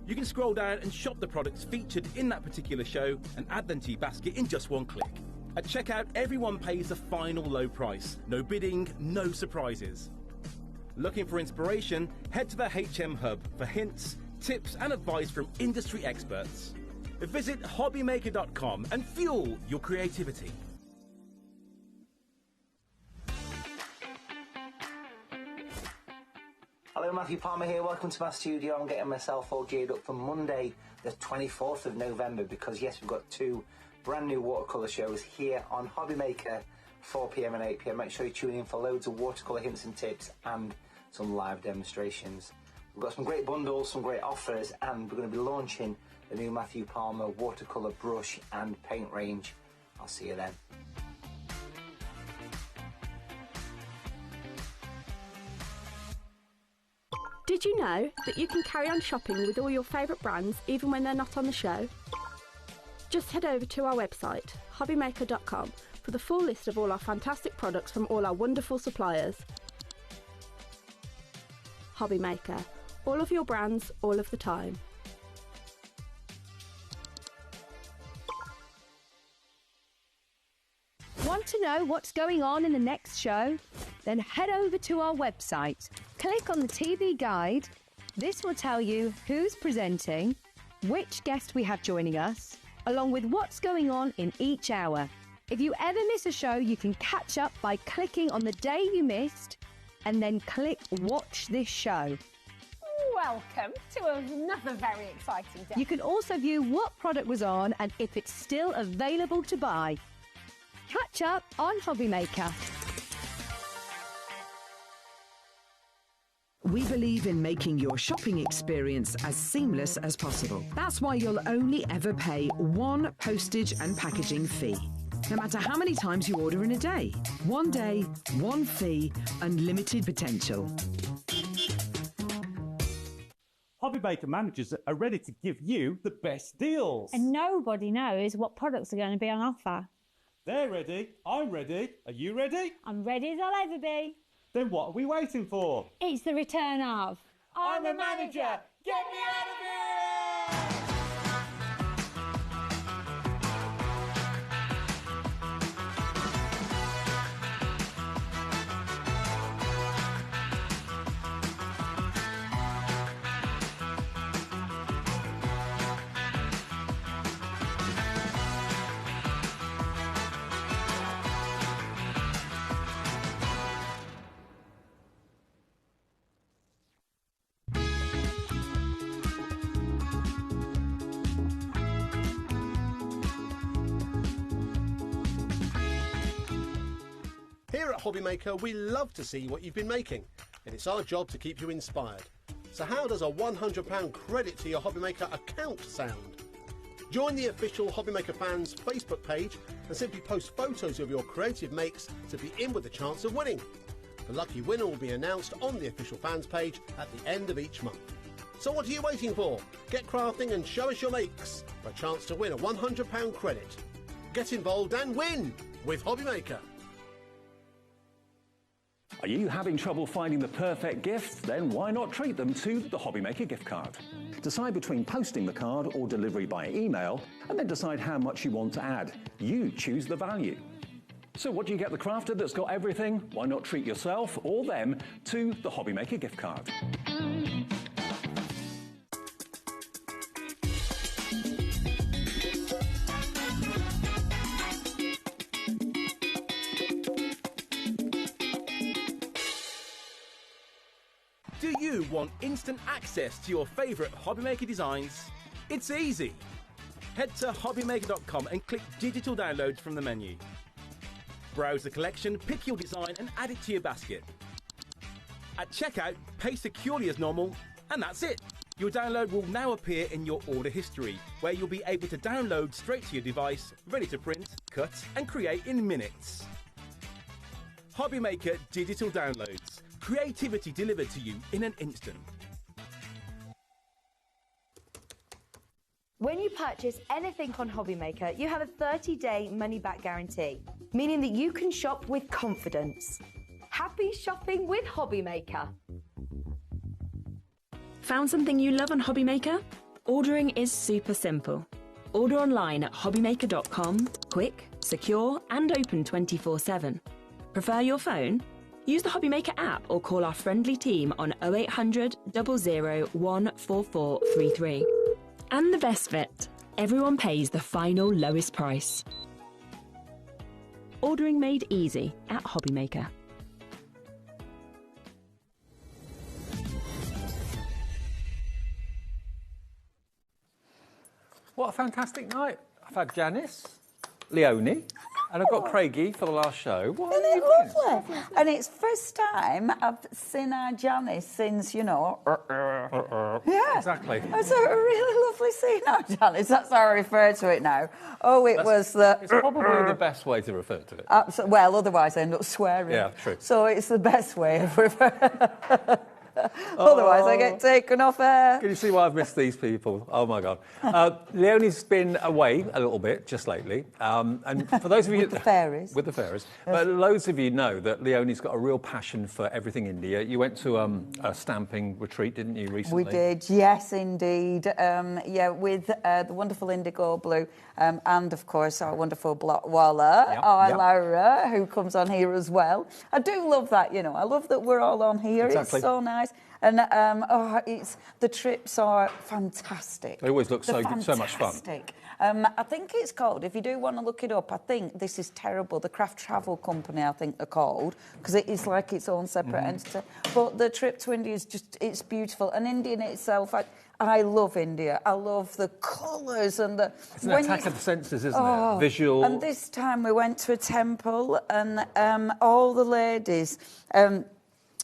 You can scroll down and shop the products featured in that particular show and add them to your basket in just one click. At checkout, everyone pays the final low price. No bidding, no surprises. Looking for inspiration? Head to the HM Hub for hints, tips and advice from industry experts. Visit HobbyMaker.com and fuel your creativity. Hello, Matthew Palmer here. Welcome to my studio. I'm getting myself all geared up for Monday, the 24th of November, because yes, we've got two brand new watercolour shows here on HobbyMaker, 4 PM and 8 PM. Make sure you tune in for loads of watercolour hints and tips and some live demonstrations. We've got some great bundles, some great offers, and we're going to be launching the new Matthew Palmer watercolour brush and paint range. I'll see you then. Did you know that you can carry on shopping with all your favourite brands even when they're not on the show? Just head over to our website, HobbyMaker.com, for the full list of all our fantastic products from all our wonderful suppliers. HobbyMaker, all of your brands, all of the time. Want to know what's going on in the next show? Then head over to our website. Click on the TV guide. This will tell you who's presenting, which guest we have joining us, along with what's going on in each hour. If you ever miss a show, you can catch up by clicking on the day you missed and then click Watch This Show. Welcome to another very exciting day. You can also view what product was on and if it's still available to buy. Catch up on HobbyMaker. We believe in making your shopping experience as seamless as possible. That's why you'll only ever pay one postage and packaging fee, no matter how many times you order in a day. One day, one fee, unlimited potential. HobbyMaker managers are ready to give you the best deals. And nobody knows what products are going to be on offer. They're ready. I'm ready. Are you ready? I'm ready as I'll ever be. Then what are we waiting for? It's the return of... I'm a manager! Get me out of here! Here at HobbyMaker, we love to see what you've been making, and it's our job to keep you inspired. So how does a £100 credit to your HobbyMaker account sound? Join the official HobbyMaker fans Facebook page and simply post photos of your creative makes to be in with a chance of winning. The lucky winner will be announced on the official fans page at the end of each month. So what are you waiting for? Get crafting and show us your makes for a chance to win a £100 credit. Get involved and win with HobbyMaker. Are you having trouble finding the perfect gift? Then why not treat them to the HobbyMaker gift card? Decide between posting the card or delivery by email, and then decide how much you want to add. You choose the value. So what do you get the crafter that's got everything? Why not treat yourself or them to the HobbyMaker gift card? want instant access to your favourite HobbyMaker designs? It's easy. Head to HobbyMaker.com and click Digital Downloads from the menu. Browse the collection, pick your design and add it to your basket. At checkout, pay securely as normal, and that's it. Your download will now appear in your order history, where you'll be able to download straight to your device, ready to print, cut and create in minutes. HobbyMaker Digital Downloads. Creativity delivered to you in an instant. When you purchase anything on HobbyMaker, you have a 30-day money-back guarantee, meaning that you can shop with confidence. Happy shopping with HobbyMaker. Found something you love on HobbyMaker? Ordering is super simple. Order online at hobbymaker.com, quick, secure and open 24/7. Prefer your phone? Use the HobbyMaker app or call our friendly team on 0800 00 14433. And the best bit, everyone pays the final lowest price. Ordering made easy at HobbyMaker. What a fantastic night. I've had Janice, Leonie, and I've got Craigie for the last show. What Isn't it lovely? And it's first time I've seen our Janice since, you know... Yeah. Exactly. It's a really lovely scene, our Janice. That's how I refer to it now. Oh, was the... It's probably the best way to refer to it. Well, otherwise I end up swearing. Yeah, true. So it's the best way of referring... Otherwise, I get taken off air. Can you see why I've missed these people? Oh, my God. Leonie's been away a little bit just lately. And for those of you... With the fairies. With the fairies. But loads of you know that Leonie's got a real passion for everything India. You went to a stamping retreat, didn't you, recently? We did, yes, indeed. Yeah, with the wonderful Indigo Blue and, of course, our wonderful Blockwaller, Laura, who comes on here as well. I do love that, you know. I love that we're all on here. Exactly. It's so nice. And the trips are fantastic. They always look so much fun. I think it's called, if you do want to look it up, I think This Is Terrible, the Craft Travel Company, I think they're called, because it is like its own separate entity. But the trip to India is just, it's beautiful. And India in itself, I love India. I love the colours and the... It's an attack of the senses, isn't it? Visual. And this time we went to a temple and all the ladies...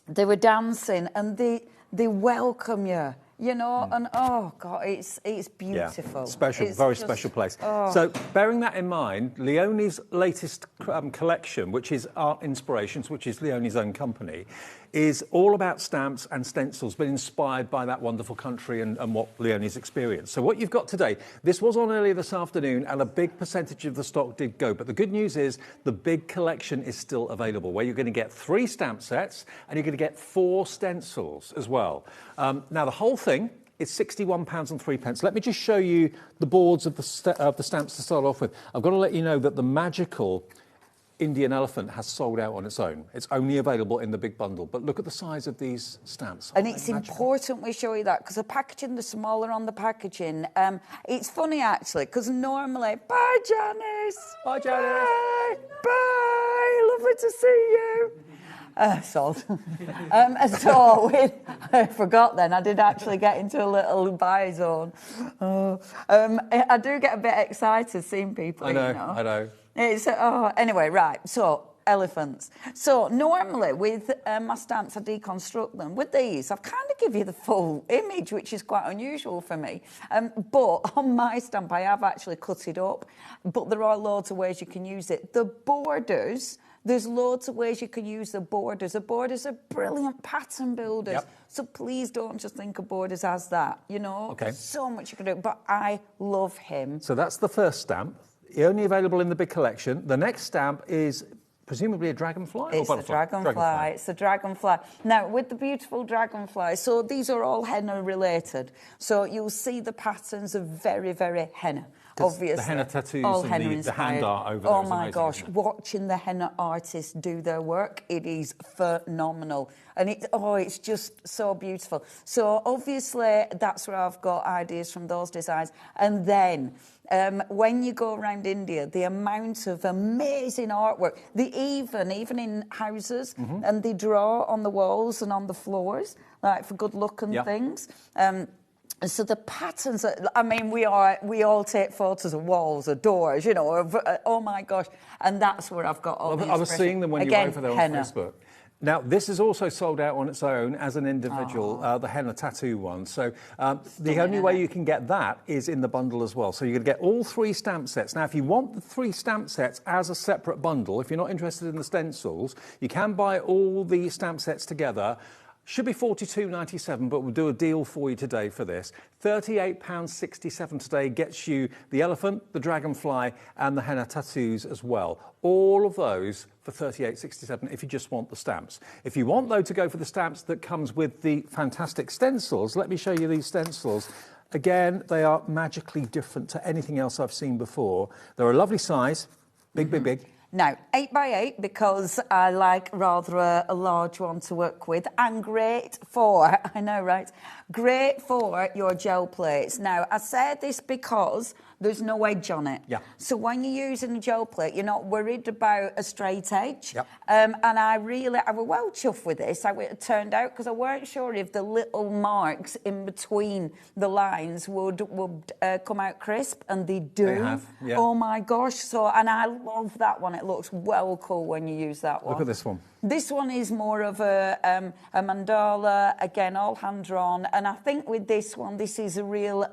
they were dancing and they welcome you, you know, and oh God, it's beautiful. Yeah, special, it's very just, special place. Oh. So, bearing that in mind, Leonie's latest collection, which is Art Inspirations, which is Leonie's own company, is all about stamps and stencils, but inspired by that wonderful country and what Leonie's experienced. So what you've got today, this was on earlier this afternoon, and a big percentage of the stock did go. But the good news is the big collection is still available, where you're going to get 3 stamp sets, and you're going to get 4 stencils as well. Now, the whole thing is £61.03. Let me just show you the boards of the stamps to start off with. I've got to let you know that the magical Indian elephant has sold out on its own. It's only available in the big bundle. But look at the size of these stamps. And it's important we show you that, because the packaging, the smaller on the packaging. It's funny, actually, because normally... Bye, Janice! Bye, Janice! Bye! Bye! Lovely to see you! Sold. I forgot then. I did actually get into a little buy zone. I do get a bit excited seeing people, I know, you know. I know. It's, anyway, right, so elephants. So normally with my stamps I deconstruct them. With these I've kind of give you the full image, which is quite unusual for me. But on my stamp I have actually cut it up, but there are loads of ways you can use it. The borders, there's loads of ways you can use the borders. The borders are brilliant pattern builders. Yep. So please don't just think of borders as that, you know. Okay. There's so much you can do, but I love him. So that's the first stamp. Only available in the big collection. The next stamp is presumably a dragonfly? It's a dragonfly. It's a dragonfly. Now, with the beautiful dragonfly, so these are all henna related. So you'll see the patterns are very, very henna. Obviously, the henna tattoos all and henna the hand art over there. Oh is my amazing, gosh, isn't it? watching the henna artists do their work, it is phenomenal. And it's just so beautiful. So obviously, that's where I've got ideas from those designs. And then, when you go around India, the amount of amazing artwork, even in houses, and they draw on the walls and on the floors. like for good luck and Yeah. things. So the patterns, I mean, we all take photos of walls, of doors, you know, oh my gosh. And that's where I've got all the I was seeing them when you were over there on henna. Facebook. Now, this is also sold out on its own as an individual, the henna tattoo one. So the only way you can get that is in the bundle as well. So you're going to get all 3 stamp sets. Now, if you want the 3 stamp sets as a separate bundle, if you're not interested in the stencils, you can buy all the stamp sets together. Should be $42.97, but we'll do a deal for you today for this. £38.67 today gets you the elephant, the dragonfly, and the henna tattoos as well. All of those for £38.67 if you just want the stamps. If you want, though, to go for the stamps that comes with the fantastic stencils, let me show you these stencils. Again, they are magically different to anything else I've seen before. They're a lovely size, big, big, big. Now, 8x8 because I like rather a large one to work with, and great for, I know, right? Great for your gel plates. Now, I say this because there's no edge on it. Yeah. So when you're using a gel plate, you're not worried about a straight edge. Yep. And I was well chuffed with this, how it turned out, because I weren't sure if the little marks in between the lines would come out crisp, and they do. They have, yeah. Oh my gosh. So, and I love that one. It looks well cool when you use that one. Look at this one. This one is more of a mandala, again, all hand-drawn. And I think with this one, this is a real,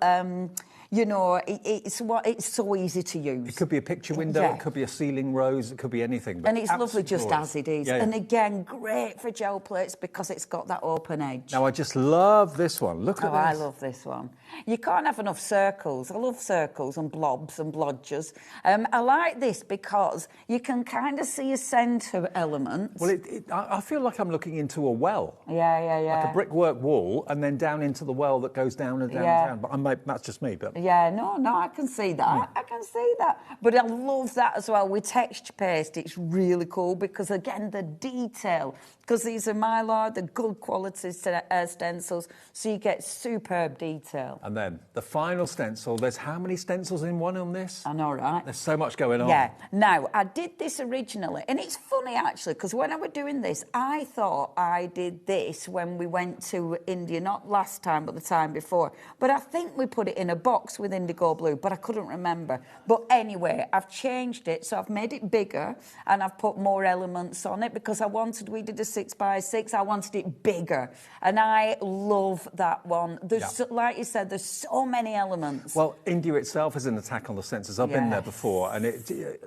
you know, it's so easy to use. It could be a picture window, Yeah. It could be a ceiling rose, it could be anything. But And it's lovely just gorgeous. as it is. Yeah, yeah. And again, great for gel plates because it's got that open edge. Now, I just love this one. Look at this. I love this one. You can't have enough circles. I love circles and blobs and blodgers. I like this because you can kind of see a centre element. Well, I feel like I'm looking into a well. Yeah. Like a brickwork wall, and then down into the well that goes down and down and down. But that's just me. But Yeah, no, I can see that. I can see that. But I love that as well. With texture paste, it's really cool because, again, the detail. Because these are Mylar, the good quality stencils, so you get superb detail. And then the final stencil. There's how many stencils in one on this? I know, right? There's so much going on. Yeah. Now, I did this originally, and it's funny, actually, because when I was doing this, I thought I did this when we went to India, not last time, but the time before. But I think we put it in a box with indigo blue, but I couldn't remember. But anyway, I've changed it, so I've made it bigger, and I've put more elements on it because we did a 6x6, I wanted it bigger. And I love that one. There's, like you said, there's so many elements. Well, India itself is an attack on the senses. I've been there before, and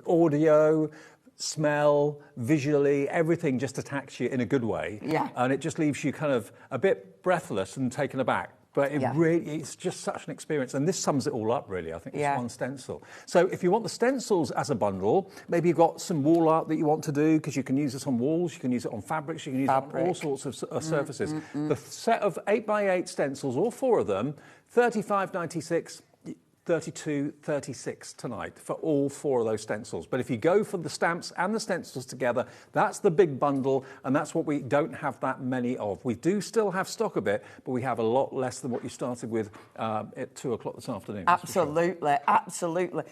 audio, smell, visually, everything just attacks you in a good way. Yeah. And it just leaves you kind of a bit breathless and taken aback. But it's just such an experience. And this sums it all up, really. I think it's one stencil. So if you want the stencils as a bundle, maybe you've got some wall art that you want to do, because you can use this on walls, you can use it on fabrics, you can use it on all sorts of surfaces. The set of 8x8 stencils, all 4 of them, $35.96. $32.36 tonight for all 4 of those stencils. But if you go for the stamps and the stencils together, that's the big bundle, and that's what we don't have that many of. We do still have stock of it, but we have a lot less than what you started with at 2 o'clock this afternoon. Absolutely, absolutely.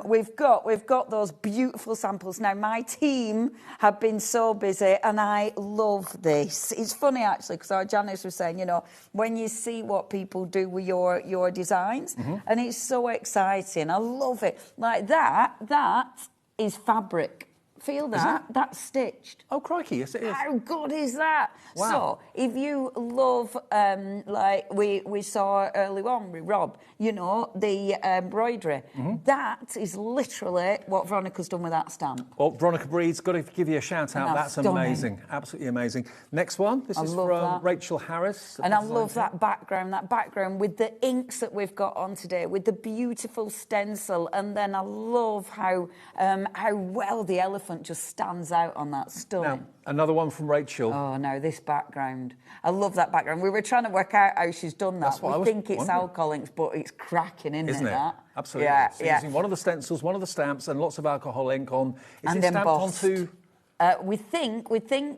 We've got those beautiful samples. Now, my team have been so busy, and I love this. It's funny, actually, because Janice was saying, you know, when you see what people do with your designs, and it's so exciting. I love it. Like that is fabric. Feel that? That's stitched. Oh, crikey, yes it is. How good is that? Wow. So, if you love, like we saw early on with Rob, you know, the embroidery, that is literally what Veronica's done with that stamp. Well, Veronica Breed's got to give you a shout out. That's stunning. amazing. Absolutely amazing. Next one. This is from Rachel Harris. And I love that background with the inks that we've got on today, with the beautiful stencil. And then I love how well the elephant just stands out on that. Stunning. Now, another one from Rachel. Oh, no, this background. I love that background. We were trying to work out how she's done that. That's what I we was think it's wondering. alcohol inks, but it's cracking, isn't it? That? Absolutely. Yeah, so using one of the stencils, one of the stamps, and lots of alcohol ink on. Is and it stamped embossed. onto... We think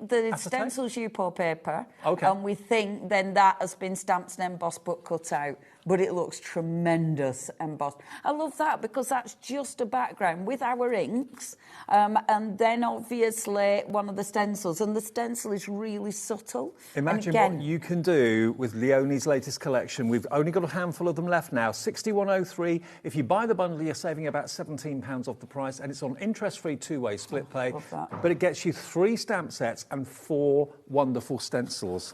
the stencil's Yupo paper, okay. and we think then that has been stamped and embossed but cut out. but it looks tremendous embossed. I love that because that's just a background with our inks, and then obviously one of the stencils, and the stencil is really subtle. Imagine what you can do with Leonie's latest collection. We've only got a handful of them left now, 6103. If you buy the bundle, you're saving about £17 off the price, and it's on interest-free two-way split pay. But it gets you 3 stamp sets and 4 wonderful stencils.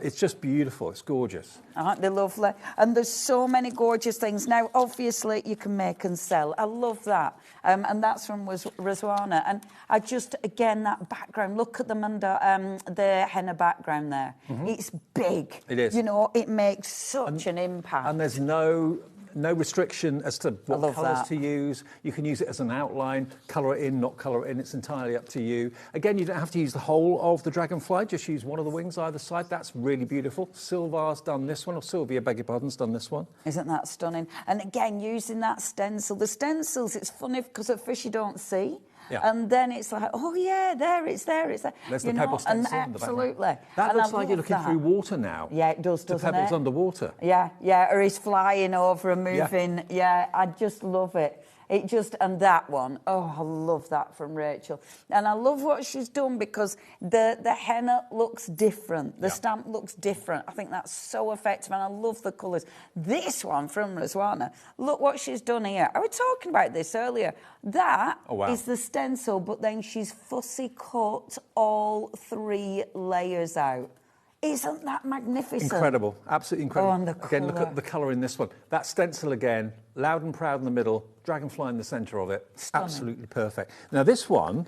It's just beautiful. It's gorgeous. Aren't they lovely? And there's so many gorgeous things. Now, obviously, you can make and sell. I love that. And that's from Rizwana. And I just, again, that background, look at the henna background there. It's big. It is. You know, it makes such an impact. And there's no restriction as to what colours to use. You can use it as an outline, colour it in, not colour it in. It's entirely up to you. Again, you don't have to use the whole of the dragonfly. Just use one of the wings either side. That's really beautiful. Sylvia's done this one, or Sylvia, beg your pardon, has done this one. Isn't that stunning? And again, using that stencil. The stencils, it's funny because at first you don't see. Yeah. And then it's like, oh yeah, there, it's there, it's there. There's the pebble stencil in the background. Absolutely. That looks like you're looking through water now. Yeah, it does, doesn't it? The pebble's underwater. Yeah, or he's flying over and moving. Yeah, I just love it. It just, and that one, oh, I love that from Rachel. And I love what she's done because the henna looks different. The stamp looks different. I think that's so effective, and I love the colours. This one from Rizwana, look what she's done here. I was talking about this earlier. That is the stencil, but then she's fussy cut all 3 layers out. Isn't that magnificent? Incredible, absolutely incredible. Oh, and the again, look at the colour in this one. That stencil again, loud and proud in the middle, dragonfly in the centre of it. Stunning. Absolutely perfect. Now this one,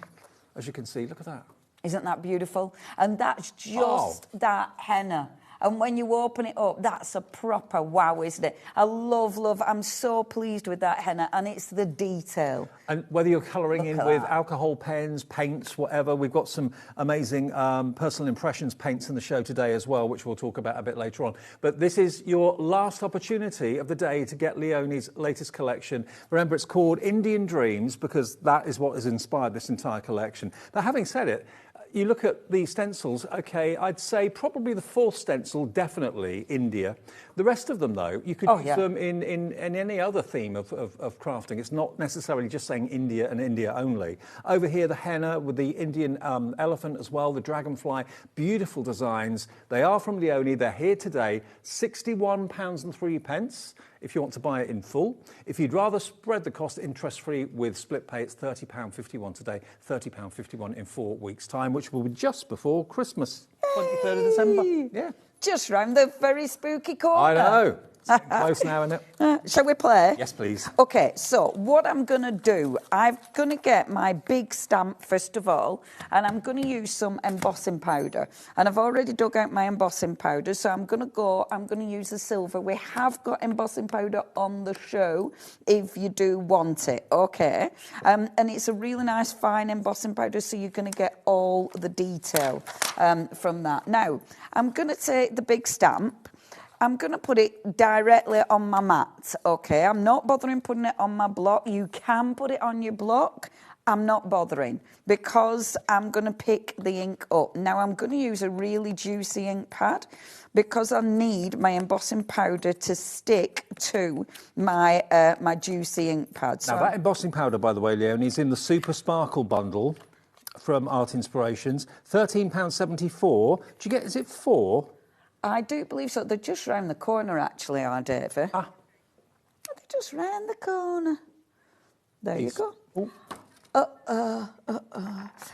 as you can see, look at that. Isn't that beautiful? And that's just that henna. And when you open it up, that's a proper wow, isn't it? I love, I'm so pleased with that henna, and it's the detail. And whether you're colouring in with alcohol pens, paints, whatever, we've got some amazing personal impressions paints in the show today as well, which we'll talk about a bit later on. But this is your last opportunity of the day to get Leonie's latest collection. Remember, it's called Indian Dreams because that is what has inspired this entire collection. Now, having said it, you look at the stencils, OK, I'd say probably the 4th stencil, definitely India. The rest of them, though, you could use them in any other theme of crafting. It's not necessarily just saying India and India only. Over here, the henna with the Indian elephant as well, the dragonfly, beautiful designs. They are from Leonie. They're here today, £61.03 if you want to buy it in full. If you'd rather spread the cost interest-free with split pay, it's £30.51 today, £30.51 in 4 weeks' time, which will be just before Christmas, 23rd of December. Yeah. Just round the very spooky corner. I know. It's close now, isn't it? Shall we play? Yes, please. OK, so what I'm going to do, I'm going to get my big stamp first of all, and I'm going to use some embossing powder. And I've already dug out my embossing powder, so I'm going to use the silver. We have got embossing powder on the show if you do want it, OK? And it's a really nice fine embossing powder, so you're going to get all the detail from that. Now, I'm going to take the big stamp. I'm going to put it directly on my mat, OK? I'm not bothering putting it on my block. You can put it on your block. I'm not bothering because I'm going to pick the ink up. Now, I'm going to use a really juicy ink pad because I need my embossing powder to stick to my my juicy ink pad. So now, that embossing powder, by the way, Leonie, is in the Super Sparkle bundle from Art Inspirations, £13.74. Do you get, is it 4? I do believe so. They're just round the corner, actually, are Davey? They're just round the corner. There you go.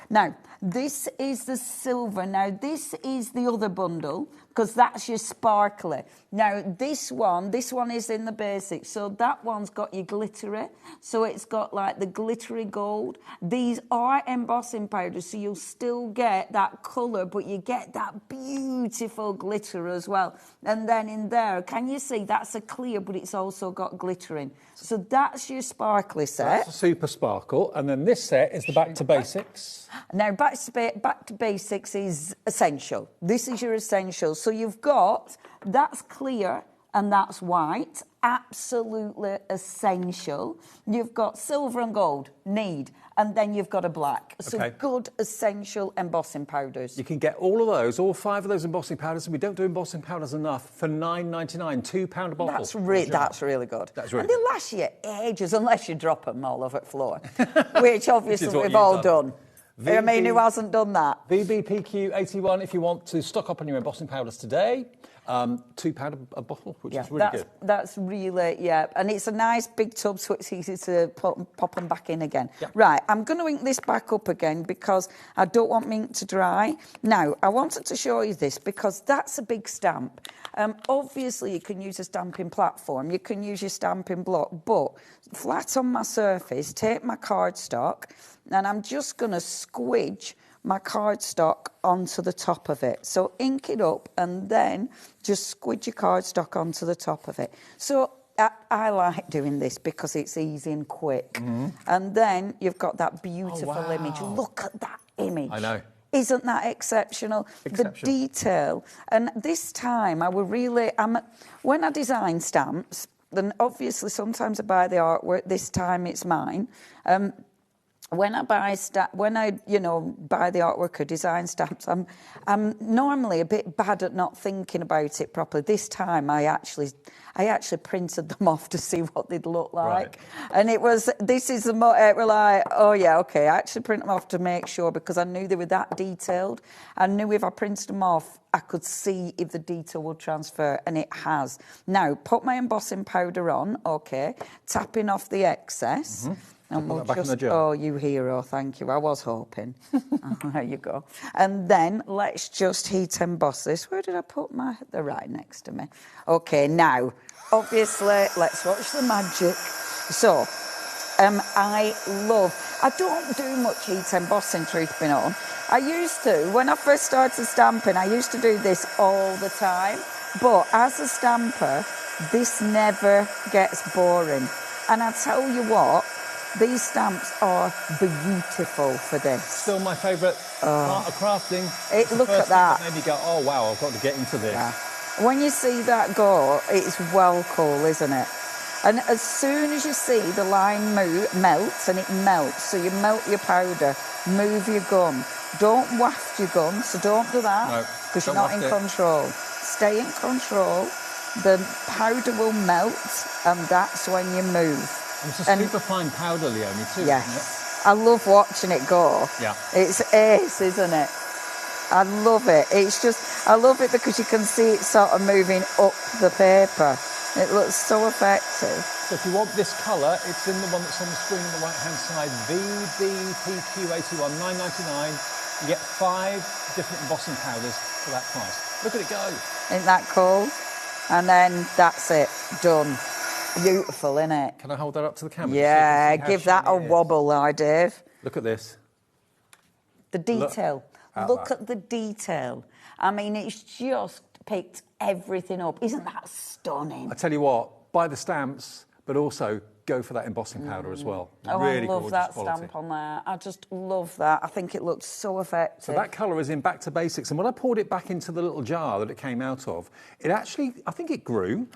Now, this is the silver. Now, this is the other bundle, because that's your sparkly. Now, this one is in the basics. So that one's got your glittery. So it's got, like, the glittery gold. These are embossing powders, so you'll still get that colour, but you get that beautiful glitter as well. And then in there, can you see, that's a clear, but it's also got glittering. So that's your sparkly set. That's a Super Sparkle. And then this set is the Back to Basics. Now, back to Basics is essential. This is your essential. So you've got, that's clear, and that's white. Absolutely essential. You've got silver and gold, need, and then you've got a black. So good, essential embossing powders. You can get all of those, all 5 of those embossing powders, and we don't do embossing powders enough, for £9.99, £2 a bottle. That's really good. That's really and they last you ages, unless you drop them all over the floor, which obviously we've all done. I mean, who hasn't done that? VBPQ81, if you want to stock up on your embossing powders today, £2 a bottle, which is really good. That's really, and it's a nice big tub, so it's easy to pop them back in again. Right, I'm going to ink this back up again because I don't want my ink to dry. Now, I wanted to show you this because that's a big stamp. Obviously, you can use a stamping platform, you can use your stamping block, but flat on my surface, take my cardstock, and I'm just going to squidge my cardstock onto the top of it. So ink it up and then just squidge your cardstock onto the top of it. So I like doing this because it's easy and quick. And then you've got that beautiful image. Look at that image. I know. Isn't that exceptional? The detail. And this time when I design stamps, then obviously sometimes I buy the artwork, this time it's mine. When I buy buy the artwork or design stamps, I'm normally a bit bad at not thinking about it properly. This time I actually printed them off to see what they'd look like, and we're like, oh yeah, okay. I actually print them off to make sure because I knew they were that detailed. I knew if I printed them off, I could see if the detail would transfer, and it has. Now, put my embossing powder on, tapping off the excess. And we'll oh, you hero, thank you. I was hoping. There you go. And then let's just heat emboss this. Where did I put they're right next to me. Okay, now, obviously, let's watch the magic. So, I don't do much heat embossing, truth be known. I used to, when I first started stamping, I used to do this all the time. But as a stamper, this never gets boring. And I tell you what, these stamps are beautiful for this. Still my favourite part of crafting. Look at that. Made me go, oh wow, I've got to get into this. Yeah. When you see that go, it's well cool, isn't it? And as soon as you see the line melts, and it melts, so you melt your powder, move your gun. Don't waft your gun, so don't do that, because you're not in control. Stay in control. The powder will melt, and that's when you move. It's a super fine powder, Leonie, too, yes. isn't it? I love watching it go. Yeah. It's ace, isn't it? I love it. I love it because you can see it sort of moving up the paper. It looks so effective. So if you want this colour, it's in the one that's on the screen on the right-hand side, VBPQ81, $9.99. You get 5 different embossing powders for that price. Look at it go. Isn't that cool? And then that's it, done. Beautiful, isn't it? Can I hold that up to the camera? Yeah, give that a wobble, Dave. Look at this. The detail. Look at the detail. I mean, it's just picked everything up. Isn't that stunning? I tell you what, buy the stamps, but also go for that embossing powder as well. Really I love that quality. stamp on there. I just love that. I think it looks so effective. So that colour is in Back to Basics, and when I poured it back into the little jar that it came out of, it actually, I think it grew.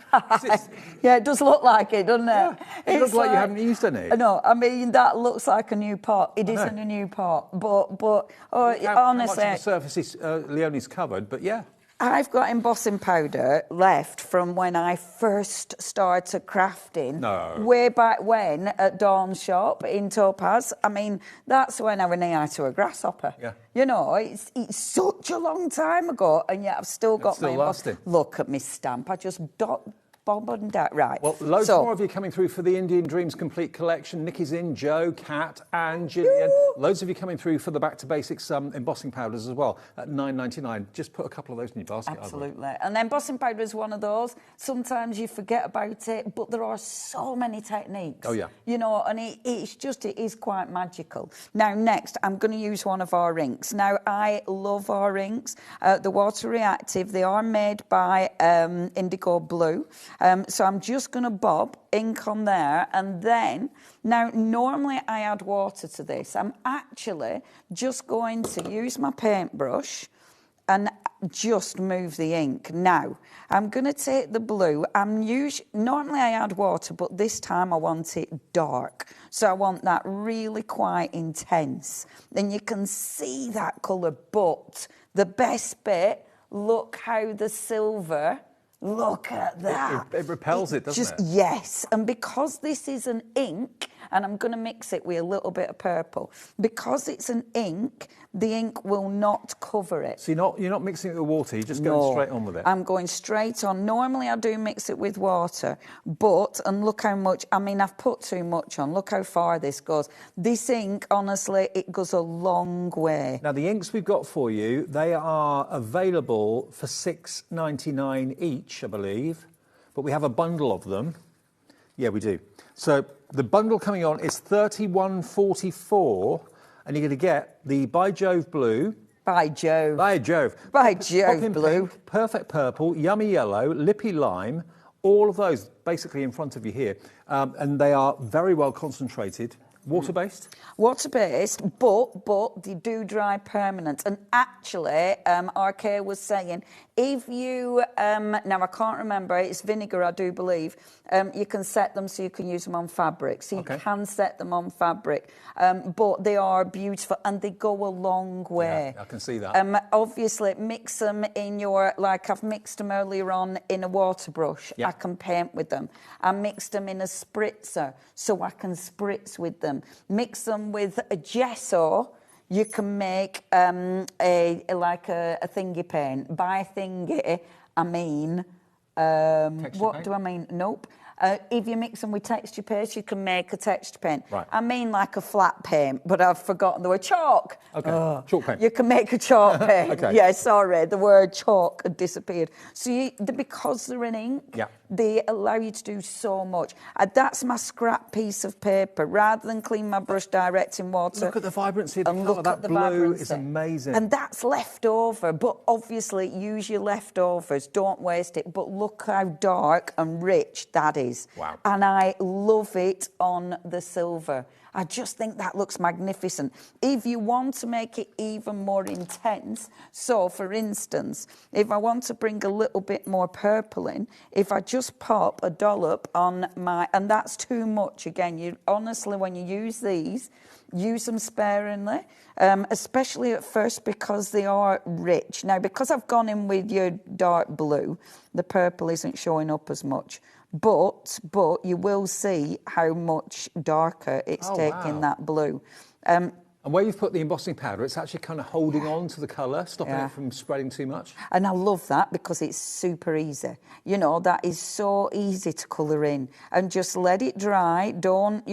Yeah, it does look like it, doesn't it? Yeah, it looks like you haven't used any. No, I mean, that looks like a new pot. It isn't a new pot, but honestly... How much of the surface is Leonie's covered, but yeah. I've got embossing powder left from when I first started crafting. No. Way back when at Dawn's shop in Topaz. I mean, that's when I went near to a grasshopper. Yeah. You know, it's such a long time ago, and yet I've still got my lasting. Look at my stamp. I just bob and that. Right. Well, loads more of you coming through for the Indian Dreams Complete Collection. Nikki's in, Joe, Kat, and Gillian. Loads of you coming through for the Back to Basics embossing powders as well at $9.99. Just put a couple of those in your basket. Absolutely. And embossing powder is one of those. Sometimes you forget about it, but there are so many techniques. Oh, yeah. You know, and it is quite magical. Now, next, I'm going to use one of our inks. Now, I love our inks. The water reactive, they are made by Indigo Blue. So I'm just going to bob ink on there, and then, now normally I add water to this. I'm actually just going to use my paintbrush and just move the ink. Now, I'm going to take the blue. Normally I add water, but this time I want it dark. So I want that really quite intense. And you can see that colour, but the best bit, look how the silver, look at that. It repels it, doesn't it? Yes, and because this is an ink, and I'm going to mix it with a little bit of purple, because it's an ink, the ink will not cover it. So you're not mixing it with water, you're just going straight on with it? I'm going straight on. Normally I do mix it with water, but, and look how much, I mean, I've put too much on. Look how far this goes. This ink, honestly, it goes a long way. Now, the inks we've got for you, they are available for $6.99 each, I believe, but we have a bundle of them. Yeah, we do. So the bundle coming on is $31.44, and you're going to get the By Jove Blue. By Jove. By Jove. By Jove Blue. Pink, Perfect Purple, Yummy Yellow, Lippy Lime, all of those basically in front of you here. And they are very well concentrated. Water-based? Water-based, but they do dry permanent. And actually, RK was saying, if you, now I can't remember, it's vinegar, I do believe, you can set them so you can use them on fabric. So you can set them on fabric. But they are beautiful and they go a long way. Yeah, I can see that. Obviously, mix them in your, like I've mixed them earlier on in a water brush. I can paint with them. I mixed them in a spritzer so I can spritz with them. Mix them with a gesso. You can make a thingy paint. By thingy, I mean, what paint? Do I mean? Nope. If you mix them with texture paste, you can make a texture paint. Right. I mean like a flat paint, but I've forgotten the word chalk. Okay, chalk paint. You can make a chalk paint. Okay. Yeah, sorry, the word chalk had disappeared. So because they're in ink, they allow you to do so much. That's my scrap piece of paper. Rather than clean my brush direct in water. Look at the vibrancy of the colour. That blue is amazing. And that's left over, but obviously use your leftovers. Don't waste it. But look how dark and rich that is. Wow. And I love it on the silver. I just think that looks magnificent. If you want to make it even more intense, so for instance, if I want to bring a little bit more purple in, if I just pop a dollop on my, and that's too much again, you honestly, when you use these, use them sparingly, especially at first because they are rich. Now, because I've gone in with your dark blue, the purple isn't showing up as much. But you will see how much darker it's taking that blue. And where you've put the embossing powder, it's actually kind of holding on to the colour, stopping it from spreading too much. And I love that because it's super easy. You know, that is so easy to colour in. And just let it dry. Don't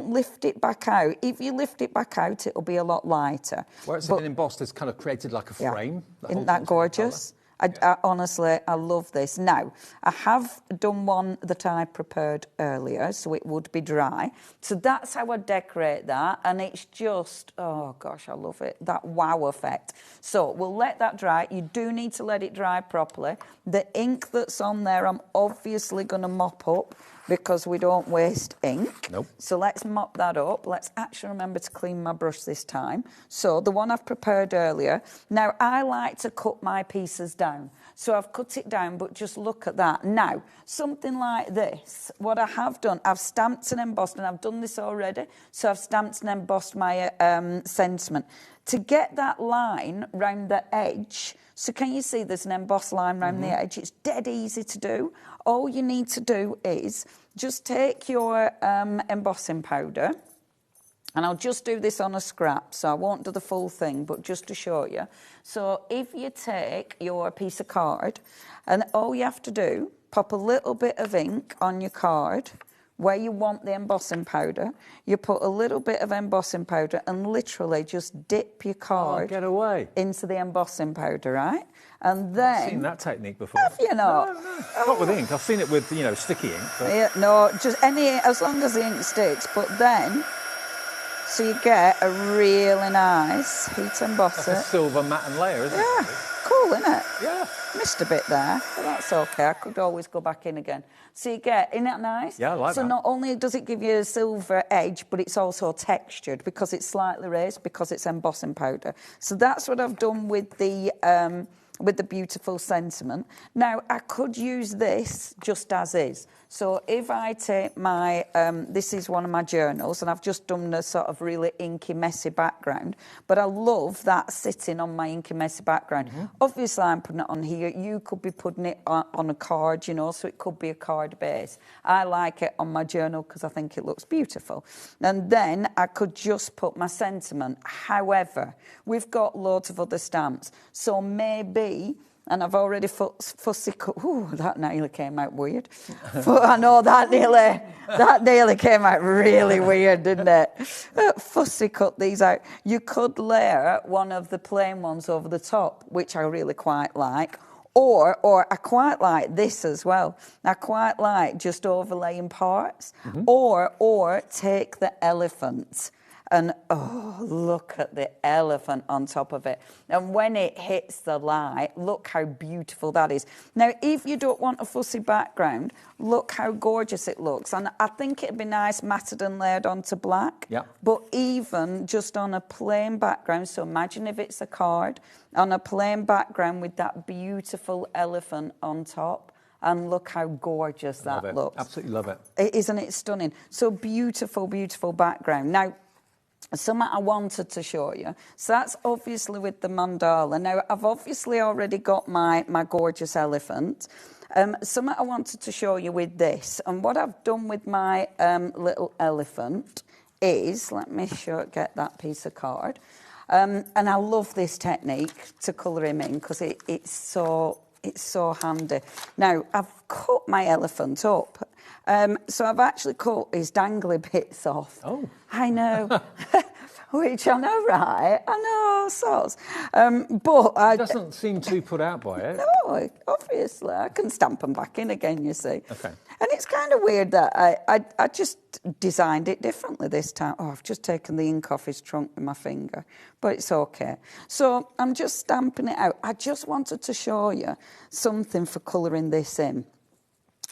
lift it back out. If you lift it back out, it'll be a lot lighter. Where it's been embossed, it's kind of created like a frame. Isn't that gorgeous? I honestly, I love this. Now, I have done one that I prepared earlier, so it would be dry. So that's how I decorate that, and it's just, oh gosh, I love it, that wow effect. So we'll let that dry. You do need to let it dry properly. The ink that's on there, I'm obviously going to mop up because we don't waste ink. Nope. So let's mop that up. Let's actually remember to clean my brush this time. So the one I've prepared earlier. Now, I like to cut my pieces down. So I've cut it down, but just look at that. Now, something like this, what I have done, I've stamped and embossed, and I've done this already. So I've stamped and embossed my sentiment. To get that line round the edge, so can you see there's an embossed line round the edge? It's dead easy to do. All you need to do is just take your embossing powder, and I'll just do this on a scrap, so I won't do the full thing, but just to show you. So if you take your piece of card, and all you have to do, pop a little bit of ink on your card, where you want the embossing powder, you put a little bit of embossing powder and literally just dip your card into the embossing powder, right? And then... I've seen that technique before. Have you not? No. Not with ink. I've seen it with, sticky ink. But... Yeah, no, just any, as long as the ink sticks. But then, so you get a really nice heat emboss Like a silver matte and layer, isn't it? Yeah, cool, isn't it? Yeah. Missed a bit there, but that's okay. I could always go back in again. So you get, isn't that nice? Yeah, I like that. So not only does it give you a silver edge, but it's also textured because it's slightly raised because it's embossing powder. So that's what I've done with the with the beautiful sentiment. Now, I could use this just as is. So if I take my, this is one of my journals, and I've just done a sort of really inky, messy background, but I love that sitting on my inky, messy background. Obviously, I'm putting it on here. You could be putting it on a card, you know, so it could be a card base. I like it on my journal because I think it looks beautiful. And then I could just put my sentiment. However, we've got loads of other stamps. So maybe... And I've already fussy cut. Ooh, that nearly came out weird. I know that nearly came out really weird, didn't it? Fussy cut these out. You could layer one of the plain ones over the top, which I really quite like. Or I quite like this as well. I quite like just overlaying parts. Or take the elephant. And, oh, look at the elephant on top of it. And when it hits the light, look how beautiful that is. Now, if you don't want a fussy background, look how gorgeous it looks. And I think it'd be nice matted and layered onto black. Yeah. But even just on a plain background, so imagine if it's a card, on a plain background with that beautiful elephant on top. And look how gorgeous that looks. Absolutely love it. Isn't it stunning? So beautiful, beautiful background. Now, something I wanted to show you. So that's obviously with the mandala. Now, I've obviously already got my gorgeous elephant. Something I wanted to show you with this. And what I've done with my little elephant is, let me get that piece of card. And I love this technique to colour him in because it's so handy. Now, I've cut my elephant up. So I've actually cut his dangly bits off. Oh. I know. Which I know, right? I know, sorts. But He doesn't seem too put out by it. No, obviously. I can stamp them back in again, you see. Okay. And it's kind of weird that I just designed it differently this time. Oh, I've just taken the ink off his trunk with my finger. But it's okay. So I'm just stamping it out. I just wanted to show you something for colouring this in.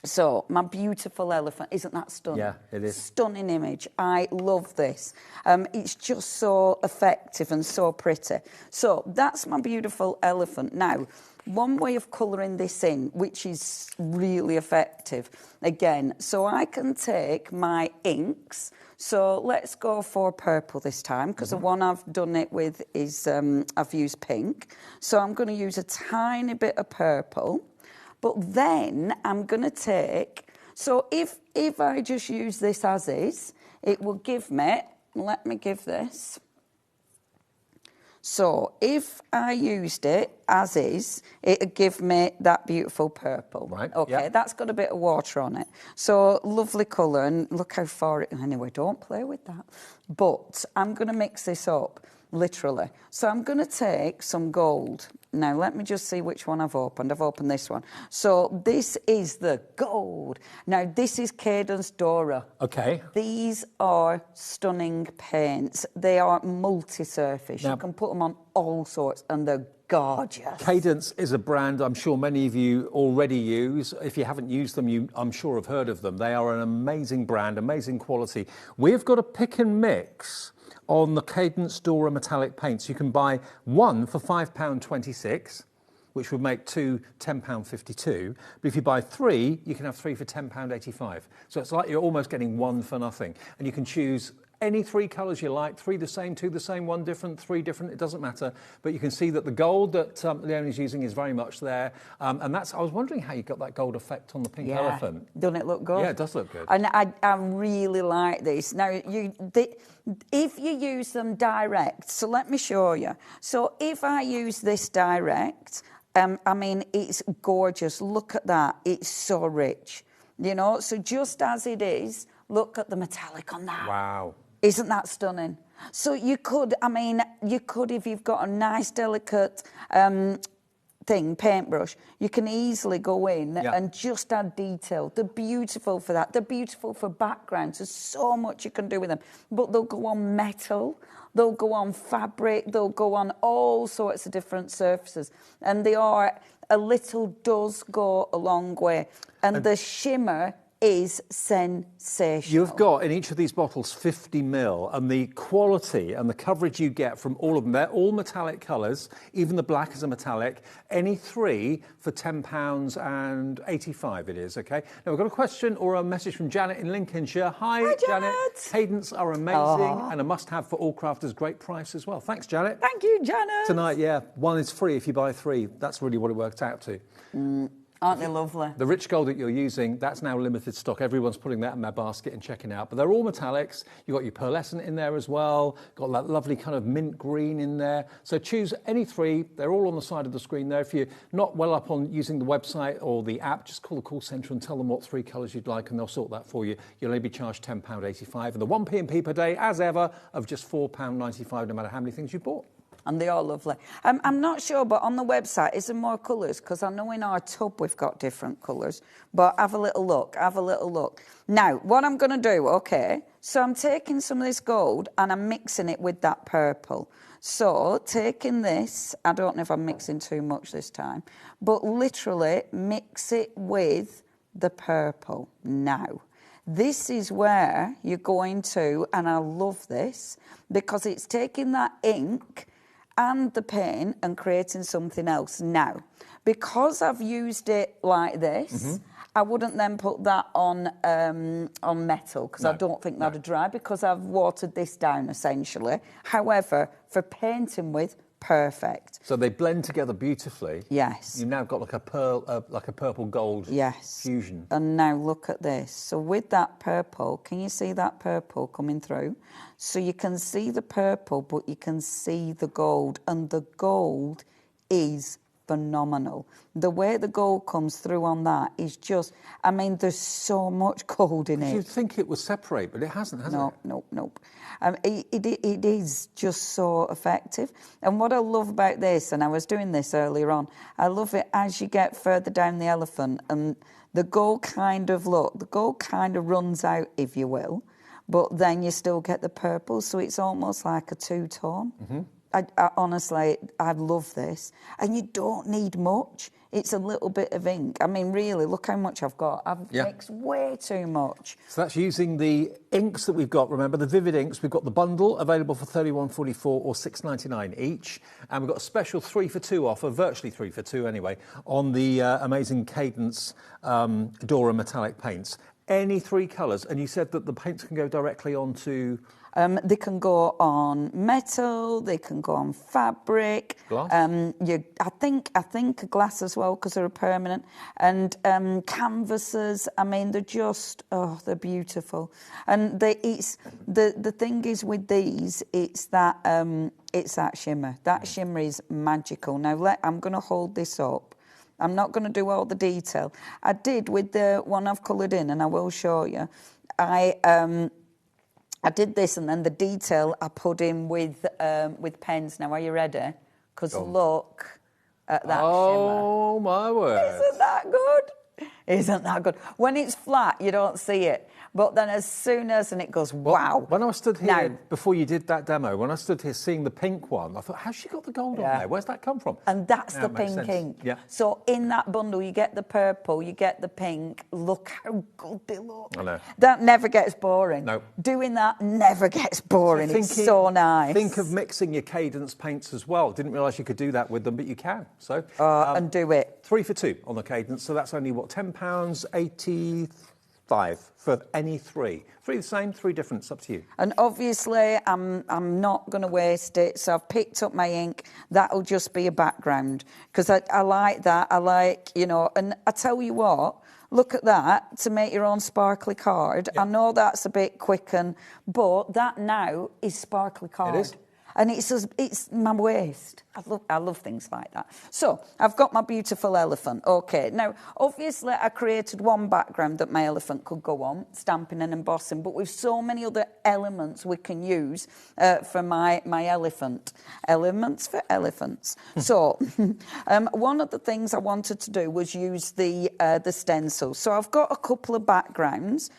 So, my beautiful elephant, isn't that stunning? Yeah, it is. Stunning image. I love this. It's just so effective and so pretty. So, that's my beautiful elephant. Now, one way of colouring this in, which is really effective, again, so I can take my inks. So, let's go for purple this time, because the one I've done it with is, I've used pink. So, I'm going to use a tiny bit of purple. But then I'm going to take, so if I just use this as is, it will give me, let me give this. So if I used it as is, it would give me that beautiful purple. Right. Okay, yep. That's got a bit of water on it. So lovely colour, and look how far it, anyway, don't play with that. But I'm going to mix this up, literally. So I'm going to take some gold. Now, let me just see which one I've opened. I've opened this one. So this is the gold. Now, this is Cadence Dora. Okay. These are stunning paints. They are multi-surface. You can put them on all sorts, and they're gorgeous. Cadence is a brand I'm sure many of you already use. If you haven't used them, you, I'm sure, have heard of them. They are an amazing brand, amazing quality. We've got a pick and mix on the Cadence Dora metallic paints. You can buy one for £5.26, which would make two £10.52. But if you buy three, you can have three for £10.85. So it's like you're almost getting one for nothing. And you can choose any three colours you like, three the same, two the same, one different, three different, it doesn't matter. But you can see that the gold that Leonie's using is very much there. And that's, I was wondering how you got that gold effect on the pink elephant. Doesn't it look good? Yeah, it does look good. And I really like this. Now, if you use them direct, so let me show you. So if I use this direct, I mean, it's gorgeous. Look at that. It's so rich. You know, so just as it is, look at the metallic on that. Wow. Isn't that stunning? So you could, I mean, you could, if you've got a nice, delicate paintbrush, you can easily go in and just add detail. They're beautiful for that. They're beautiful for backgrounds. There's so much you can do with them. But they'll go on metal, they'll go on fabric, they'll go on all sorts of different surfaces. And they are, a little does go a long way. And the shimmer is sensational. You've got in each of these bottles 50ml, and the quality and the coverage you get from all of them, they're all metallic colours, even the black is a metallic. Any three for £10.85 it is, okay? Now we've got a question or a message from Janet in Lincolnshire. Hi Janet. Cadence are amazing and a must-have for all crafters. Great price as well. Thanks, Janet. Thank you, Janet. Tonight, yeah, one is free if you buy three. That's really what it worked out to. Aren't they lovely? The rich gold that you're using, that's now limited stock. Everyone's putting that in their basket and checking out. But they're all metallics. You've got your pearlescent in there as well. Got that lovely kind of mint green in there. So choose any three. They're all on the side of the screen there. If you're not well up on using the website or the app, just call the call centre and tell them what three colours you'd like and they'll sort that for you. You'll only be charged £10.85. And the 1 P&P per day, as ever, of just £4.95, no matter how many things you bought. And they are lovely. I'm not sure, but on the website, is there more colours? Because I know in our tub we've got different colours. But have a little look, have a little look. Now, what I'm going to do, okay, so I'm taking some of this gold and I'm mixing it with that purple. So, taking this, I don't know if I'm mixing too much this time, but literally mix it with the purple. Now, this is where you're going to, and I love this, because it's taking that ink and the paint and creating something else. Now, because I've used it like this, I wouldn't then put that on metal because I don't think that'd dry because I've watered this down essentially. However, for painting with, perfect. So they blend together beautifully. Yes. You've now got like a purple gold fusion. And now look at this. So with that purple, can you see that purple coming through? So you can see the purple, but you can see the gold, and the gold is phenomenal. The way the gold comes through on that is just, I mean, there's so much gold in it. You'd think it would separate, but it hasn't, has it? Nope. It is just so effective. And what I love about this, and I was doing this earlier on, I love it as you get further down the elephant and the gold kind of runs out, if you will, but then you still get the purple, so it's almost like a two-tone. I honestly, I love this. And you don't need much. It's a little bit of ink. I mean, really, look how much I've got. I've mixed way too much. So that's using the inks that we've got. Remember, the Vivid inks. We've got the bundle available for $31.44 or $6.99 each. And we've got a special 3 for 2 offer, virtually 3 for 2 anyway, on the amazing Cadence Dora metallic paints. Any three colours. And you said that the paints can go directly onto... They can go on metal, they can go on fabric. Glass? I think glass as well, because they're permanent. And canvases, I mean, they're just, they're beautiful. And the thing is with these, it's that shimmer. That shimmer is magical. Now, I'm going to hold this up. I'm not going to do all the detail. I did with the one I've coloured in, and I will show you. I did this, and then the detail I put in with pens. Now, are you ready? Because look at that shimmer. Oh, my word. Isn't that good? Isn't that good? When it's flat, you don't see it. But then as soon as, and it goes, wow. When I stood here, before you did that demo, when I stood here seeing the pink one, I thought, how's she got the gold on there? Where's that come from? And that's the pink ink. Yeah. So in that bundle, you get the purple, you get the pink. Look how good they look. I know. That never gets boring. No. Doing that never gets boring. So it's so nice. Think of mixing your Cadence paints as well. Didn't realise you could do that with them, but you can. So and do it. 3 for 2 on the Cadence. So that's only, what, £10.85 for any three. Three the same, three different. It's up to you. And obviously, I'm not going to waste it, so I've picked up my ink. That'll just be a background, because I like that. I like, and I tell you what, look at that, to make your own sparkly card. I know that's a bit quick, but that now is sparkly card. It is. And it's my waist. I love things like that. So I've got my beautiful elephant. Okay, now obviously I created one background that my elephant could go on, stamping and embossing, but with so many other elements we can use for my elephant. Elements for elephants. So one of the things I wanted to do was use the stencil. So I've got a couple of backgrounds.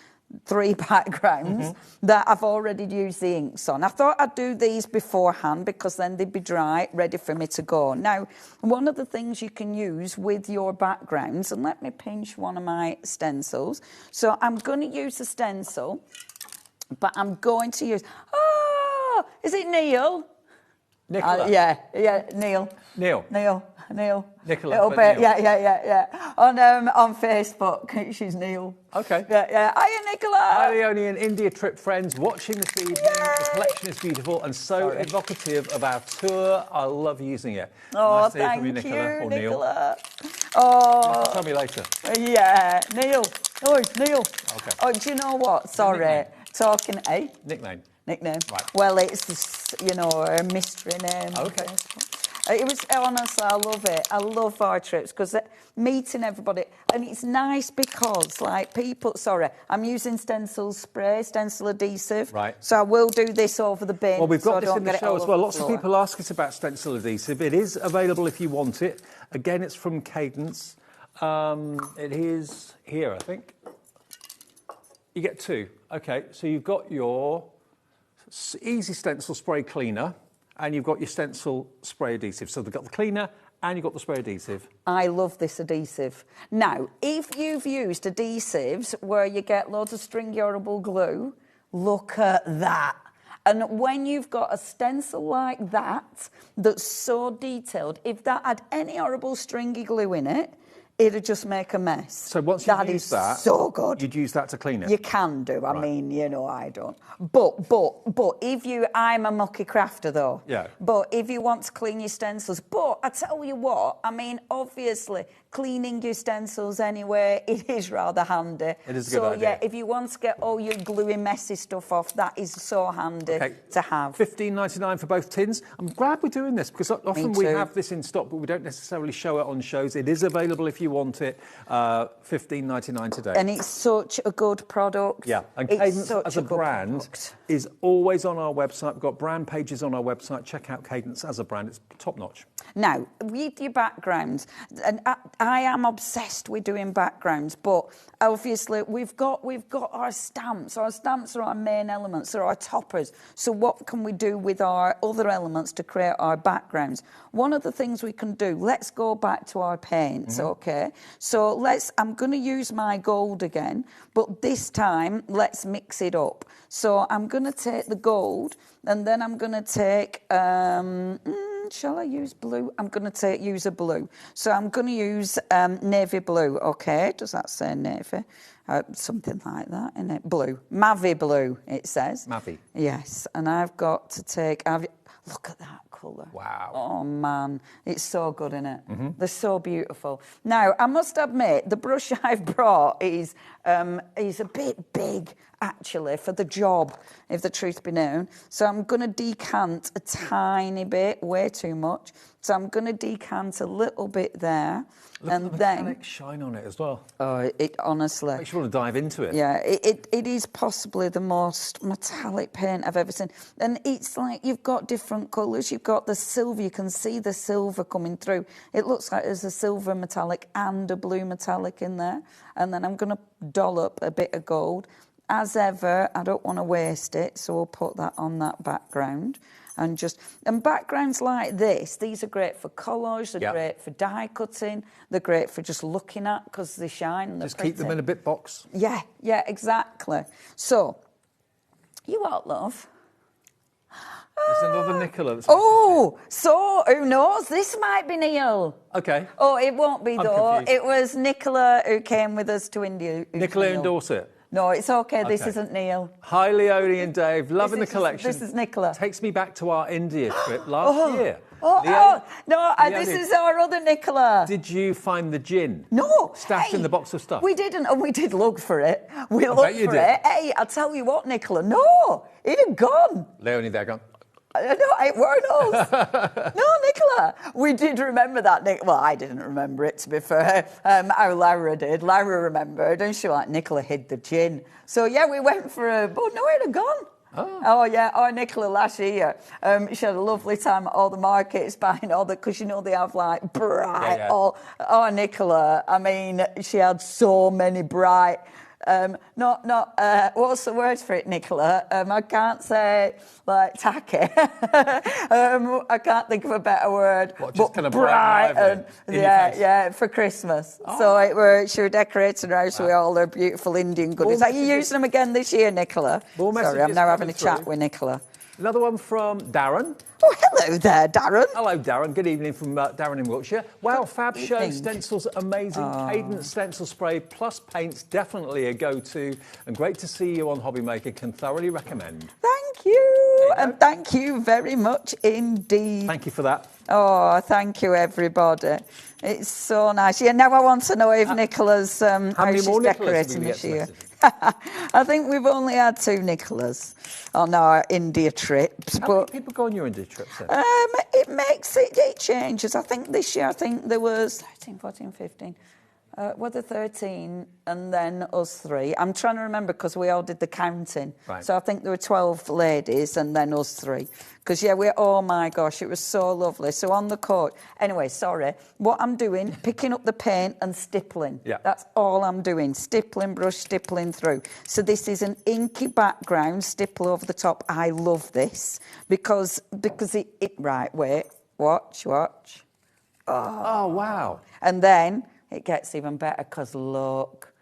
3 backgrounds that I've already used the inks on. I thought I'd do these beforehand because then they'd be dry, ready for me to go. Now, one of the things you can use with your backgrounds, and let me pinch one of my stencils. So I'm going to use the stencil, but I'm going to use... Oh, is it Neil? Nicola. Yeah, Neil. Nicola. Little but bit, Neil. yeah. On Facebook, she's Neil. Okay. Yeah. Hiya, Nicola. Hi, Leonie and India trip friends watching this evening. The collection is beautiful and so evocative of our tour. I love using it. Oh, nice to hear thank from you, Nicola. Or Neil. Nicola. You Oh. have to tell me later. Yeah, Neil. Oh, Neil. Okay. Oh, do you know what? Sorry. Talking, eh? Nickname. Right. Well, it's, a mystery name. Okay. It was, honestly, I love it. I love our trips because meeting everybody. And it's nice because, I'm using stencil spray, stencil adhesive. Right. So I will do this over the bin. Well, we've got so this in the show as well. Lots of people ask us about stencil adhesive. It is available if you want it. Again, it's from Cadence. It is here, I think. You get 2. Okay, so you've got your easy stencil spray cleaner and you've got your stencil spray adhesive. So they've got the cleaner and you've got the spray adhesive. I love this adhesive. Now, if you've used adhesives where you get loads of stringy horrible glue, look at that. And when you've got a stencil like that, that's so detailed, if that had any horrible stringy glue in it, it'd just make a mess. So once you've used that, so good. You'd use that to clean it? You can do. I mean, I don't. But if I'm a mucky crafter though. Yeah. But if you want to clean your stencils, but I tell you what, I mean, obviously, cleaning your stencils anyway, it is rather handy. It is a good idea. Yeah, if you want to get all your gluey, messy stuff off, that is so handy to have. $15.99 for both tins. I'm glad we're doing this because often we have this in stock, but we don't necessarily show it on shows. It is available if you want it. $15.99 today. And it's such a good product. Yeah, and Cadence as a brand is always on our website. We've got brand pages on our website. Check out Cadence as a brand. It's top notch. Now, with your backgrounds, and I am obsessed with doing backgrounds, but obviously we've got our stamps. Our stamps are our main elements, they're our toppers. So what can we do with our other elements to create our backgrounds? One of the things we can do, let's go back to our paints, okay? So I'm going to use my gold again, but this time let's mix it up. So I'm going to take the gold and then I'm going to take... shall I use blue? I'm going to use a blue. So I'm going to use navy blue, okay? Does that say navy? Something like that, isn't it? Blue. Mavy blue, it says. Mavy. Yes, and I've got to take... Look at that colour. Wow. Oh, man. It's so good, isn't it? They're so beautiful. Now, I must admit, the brush I've brought is a bit big, actually, for the job, if the truth be known. So I'm going to decant a tiny bit, way too much. So I'm going to decant a little bit there. Look at the metallic shine on it as well. Oh, it honestly... Makes you want to dive into it. Yeah, it is possibly the most metallic paint I've ever seen. And it's like you've got different colours. You've got the silver. You can see the silver coming through. It looks like there's a silver metallic and a blue metallic in there. And then I'm going to dollop a bit of gold. As ever, I don't want to waste it, so we'll put that on that background. And backgrounds like this, these are great for collage, they're great for die cutting, they're great for just looking at because they shine and they're just keep them in a bit box. Yeah, exactly. So, you what, love? There's another Nicola. So who knows? This might be Neil. Okay. Oh, it won't be though. Confused. It was Nicola who came with us to India. Nicola in Dorset. No, it's okay. This isn't Neil. Hi, Leonie and Dave. Loving the collection. This is Nicola. Takes me back to our India trip last year. This is our other Nicola. Did you find the gin? No. Stashed in the box of stuff? We didn't, and we did look for it. We looked bet you for did. it. Hey, I'll tell you what, Nicola. No, it had gone. Leonie, they're gone. No, it weren't us. No, Nicola. We did remember that. Well, I didn't remember it, to be fair. Our Lara did. Lara remembered, and she was like, Nicola hid the gin. So, yeah, we went for a... But no, it had gone. Oh, yeah. Our Nicola last year, she had a lovely time at all the markets buying all the... Because, they have, like, bright... Nicola, I mean, she had so many bright... What's the word for it, Nicola? I can't say like tacky. I can't think of a better word. What, just kind of bright and yeah, for Christmas. Oh. So she was decorating her house with all her beautiful Indian goodies. Are you messages. using them again this year, Nicola? More Sorry, I'm messages now having a coming chat through. with Nicola. Another one from Darren. Oh, hello there, Darren. Hello, Darren. Good evening from Darren in Wiltshire. Wow, fab show. Stencils amazing. Cadence stencil spray plus paints, definitely a go-to. And great to see you on HobbyMaker. Can thoroughly recommend. Thank you. And thank you very much indeed. Thank you for that. Oh, thank you, everybody. It's so nice. Yeah, now I want to know if Nicola's how many she's more Nicolas decorating did we this get year. I think we've only had 2 Nicolas on our India trips. How many people go on your India trips then? It makes it changes. I think this year, there was 13, 14, 15. Were there 13 and then us 3? I'm trying to remember because we all did the counting. Right. So I think there were 12 ladies and then us 3. Because, oh my gosh, it was so lovely. So on the coat. Anyway, sorry. What I'm doing, picking up the paint and stippling. Yeah. That's all I'm doing. Stippling, brush, stippling through. So this is an inky background, stipple over the top. I love this because it right, wait, watch. Oh, wow. And then it gets even better because look.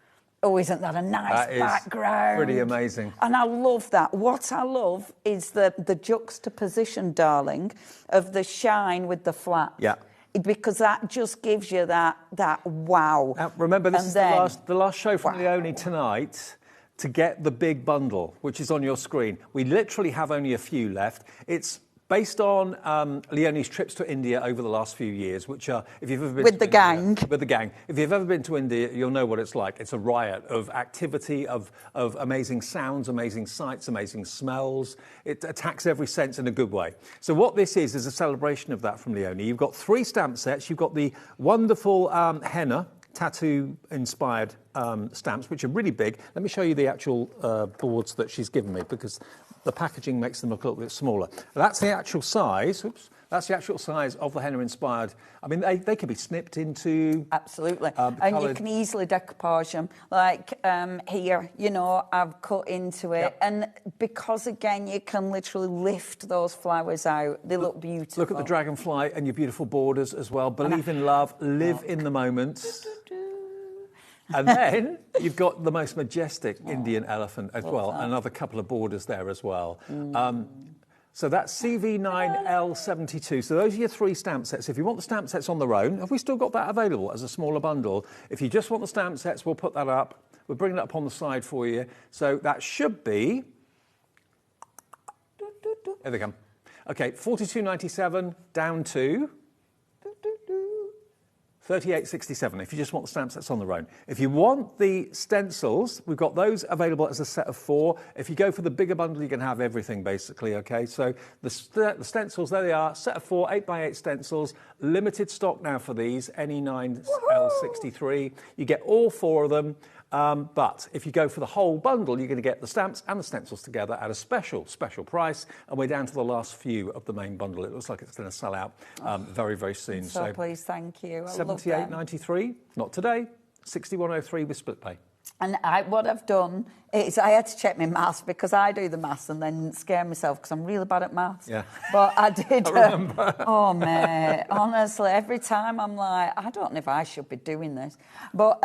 Oh, isn't that a nice background? Pretty amazing. And I love that. What I love is the juxtaposition, darling, of the shine with the flat. Yeah. Because that just gives you that wow. Now, remember, this is the last show from Leonie tonight to get the big bundle, which is on your screen. We literally have only a few left. It's based on Leonie's trips to India over the last few years, which are, if you've ever been with the gang. If you've ever been to India, you'll know what it's like. It's a riot of activity, of amazing sounds, amazing sights, amazing smells. It attacks every sense in a good way. So what this is a celebration of that from Leonie. You've got 3 stamp sets. You've got the wonderful henna tattoo-inspired stamps, which are really big. Let me show you the actual boards that she's given me, because the packaging makes them look a little bit smaller. That's the actual size. Oops. That's the actual size of the henna-inspired. I mean, they can be snipped into... Absolutely. And you can easily decoupage them. Like here, I've cut into it. Yep. And because, again, you can literally lift those flowers out. They look beautiful. Look at the dragonfly and your beautiful borders as well. Believe in love, live in the moment. And then you've got the most majestic Indian elephant as well. Another couple of borders there as well. So that's CV9L72. So those are your 3 stamp sets. If you want the stamp sets on their own, have we still got that available as a smaller bundle? If you just want the stamp sets, we'll put that up. We'll bring it up on the side for you. So that should be... Here they come. Okay, $42.97 down to... $38.67 if you just want the stamp sets on their own. If you want the stencils, we've got those available as a set of 4. If you go for the bigger bundle, you can have everything basically, okay? So the stencils, there they are, set of 4 8x8 stencils, limited stock now for these, NE9L63. You get all 4 of them. But if you go for the whole bundle, you're going to get the stamps and the stencils together at a special price. And we're down to the last few of the main bundle. It looks like it's going to sell out very, very soon. So please, thank you. $78.93, not today. $61.03 with split pay. And what I've done is I had to check my maths because I do the maths and then scare myself because I'm really bad at maths. Yeah. But I did. I remember. Oh, mate. Honestly, every time I'm like, I don't know if I should be doing this. But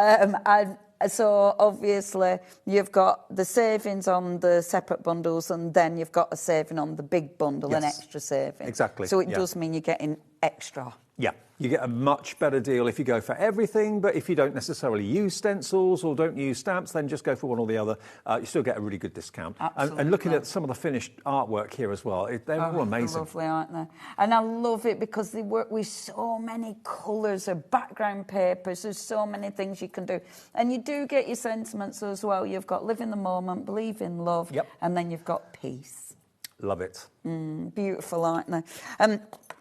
so obviously you've got the savings on the separate bundles and then you've got a saving on the big bundle, an extra saving. Exactly. So it does mean you're getting extra. Yeah, you get a much better deal if you go for everything, but if you don't necessarily use stencils or don't use stamps, then just go for one or the other. You still get a really good discount. And looking at some of the finished artwork here as well, they're all amazing. They're lovely, aren't they? And I love it because they work with so many colours of background papers. There's so many things you can do. And you do get your sentiments as well. You've got live in the moment, believe in love, and then you've got peace. Love it. Beautiful, aren't they?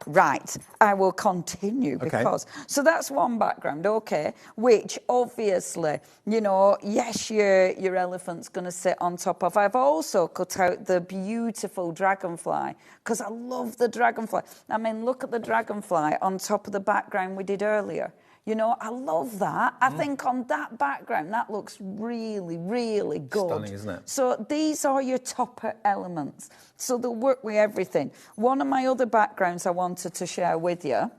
Right, I will continue because... So that's one background, okay, which obviously, yes, your elephant's going to sit on top of. I've also cut out the beautiful dragonfly because I love the dragonfly. I mean, look at the dragonfly on top of the background we did earlier. You know, I love that. I think on that background, that looks really, really good. Stunning, isn't it? So these are your topper elements. So they'll work with everything. One of my other backgrounds I wanted to share with you.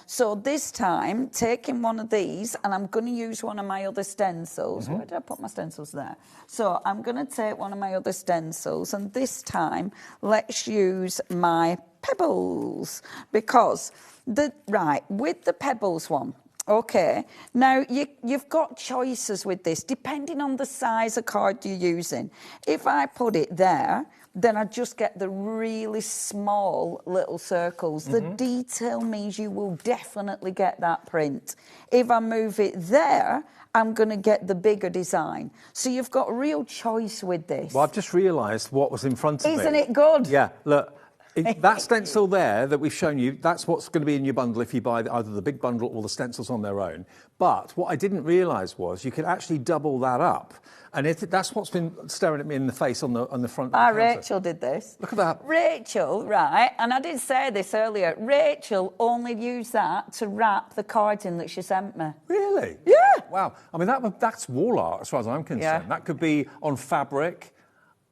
So this time, taking one of these, and I'm going to use one of my other stencils. Where did I put my stencils there? So I'm going to take one of my other stencils, and this time, let's use my pebbles, because with the pebbles one, okay, now you've got choices with this, depending on the size of card you're using. If I put it there, then I just get the really small little circles. The detail means you will definitely get that print. If I move it there, I'm going to get the bigger design. So you've got real choice with this. Well, I've just realised what was in front of me. Isn't it good? Yeah, look. That stencil there that we've shown you, that's what's going to be in your bundle if you buy either the big bundle or the stencils on their own. But what I didn't realise was you could actually double that up. And that's what's been staring at me in the face on the front of the counter. Rachel did this. Look at that. Rachel, right, and I did say this earlier, Rachel only used that to wrap the cards in that she sent me. Really? Yeah. Wow. I mean, that's wall art as far as I'm concerned. Yeah. That could be on fabric.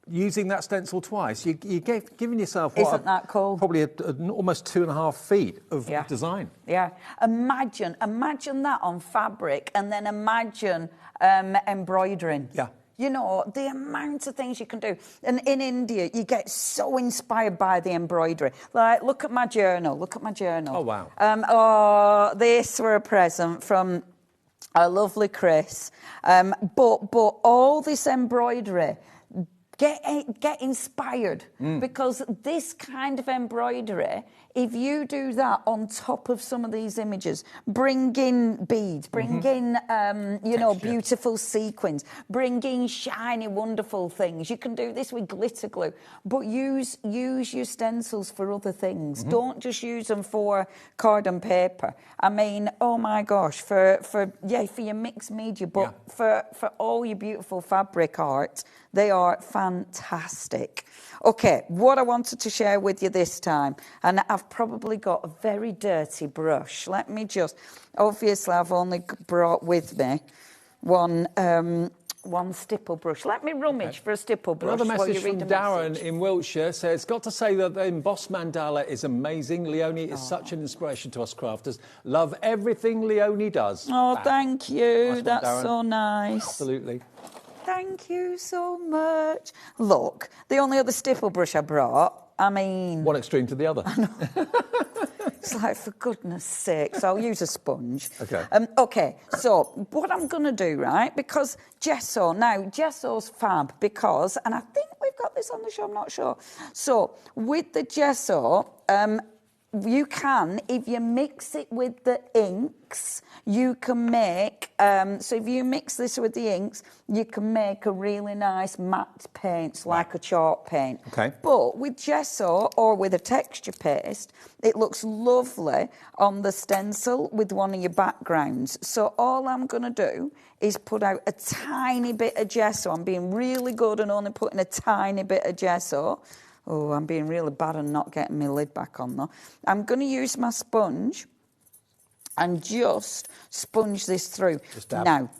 Using that stencil twice, you're giving yourself Isn't that cool? Probably almost 2.5 feet of design. Yeah. Imagine that on fabric, and then imagine embroidering. Yeah. You know, the amount of things you can do. And in India, you get so inspired by the embroidery. Like, look at my journal. Oh, wow. This were a present from our lovely Chris. But all this embroidery, get inspired, because this kind of embroidery, if you do that on top of some of these images, bring in beads, bring in, beautiful sequins, bring in shiny, wonderful things. You can do this with glitter glue, but use your stencils for other things. Don't just use them for card and paper. I mean, oh my gosh, for your mixed media, but for all your beautiful fabric art, they are fantastic. Okay, what I wanted to share with you this time, and I've probably got a very dirty brush. Let me just, obviously I've only brought with me one stipple brush. Let me rummage for a stipple brush. Another while message you read from the Darren message. in Wiltshire says, got to say that the embossed mandala is amazing. Leonie is such an inspiration to us crafters. Love everything Leonie does. Oh, thank you. Nice one, That's Darren. so nice. Absolutely. Thank you so much. Look, the only other stipple brush I brought, I mean... One extreme to the other. It's like, for goodness sake, so I'll use a sponge. Okay. Okay, so what I'm going to do, right, because Gesso, now, Gesso's fab because, and I think we've got this on the show, I'm not sure. So, with the Gesso, you can, if you mix it with the inks, you can make, so if you mix this with the inks, you can make a really nice matte paint, like a chalk paint. Okay. But with Gesso or with a texture paste, it looks lovely on the stencil with one of your backgrounds. So all I'm going to do is put out a tiny bit of Gesso. I'm being really good and only putting a tiny bit of Gesso. Oh, I'm being really bad and not getting my lid back on, though. I'm going to use my sponge and just sponge this through. Now,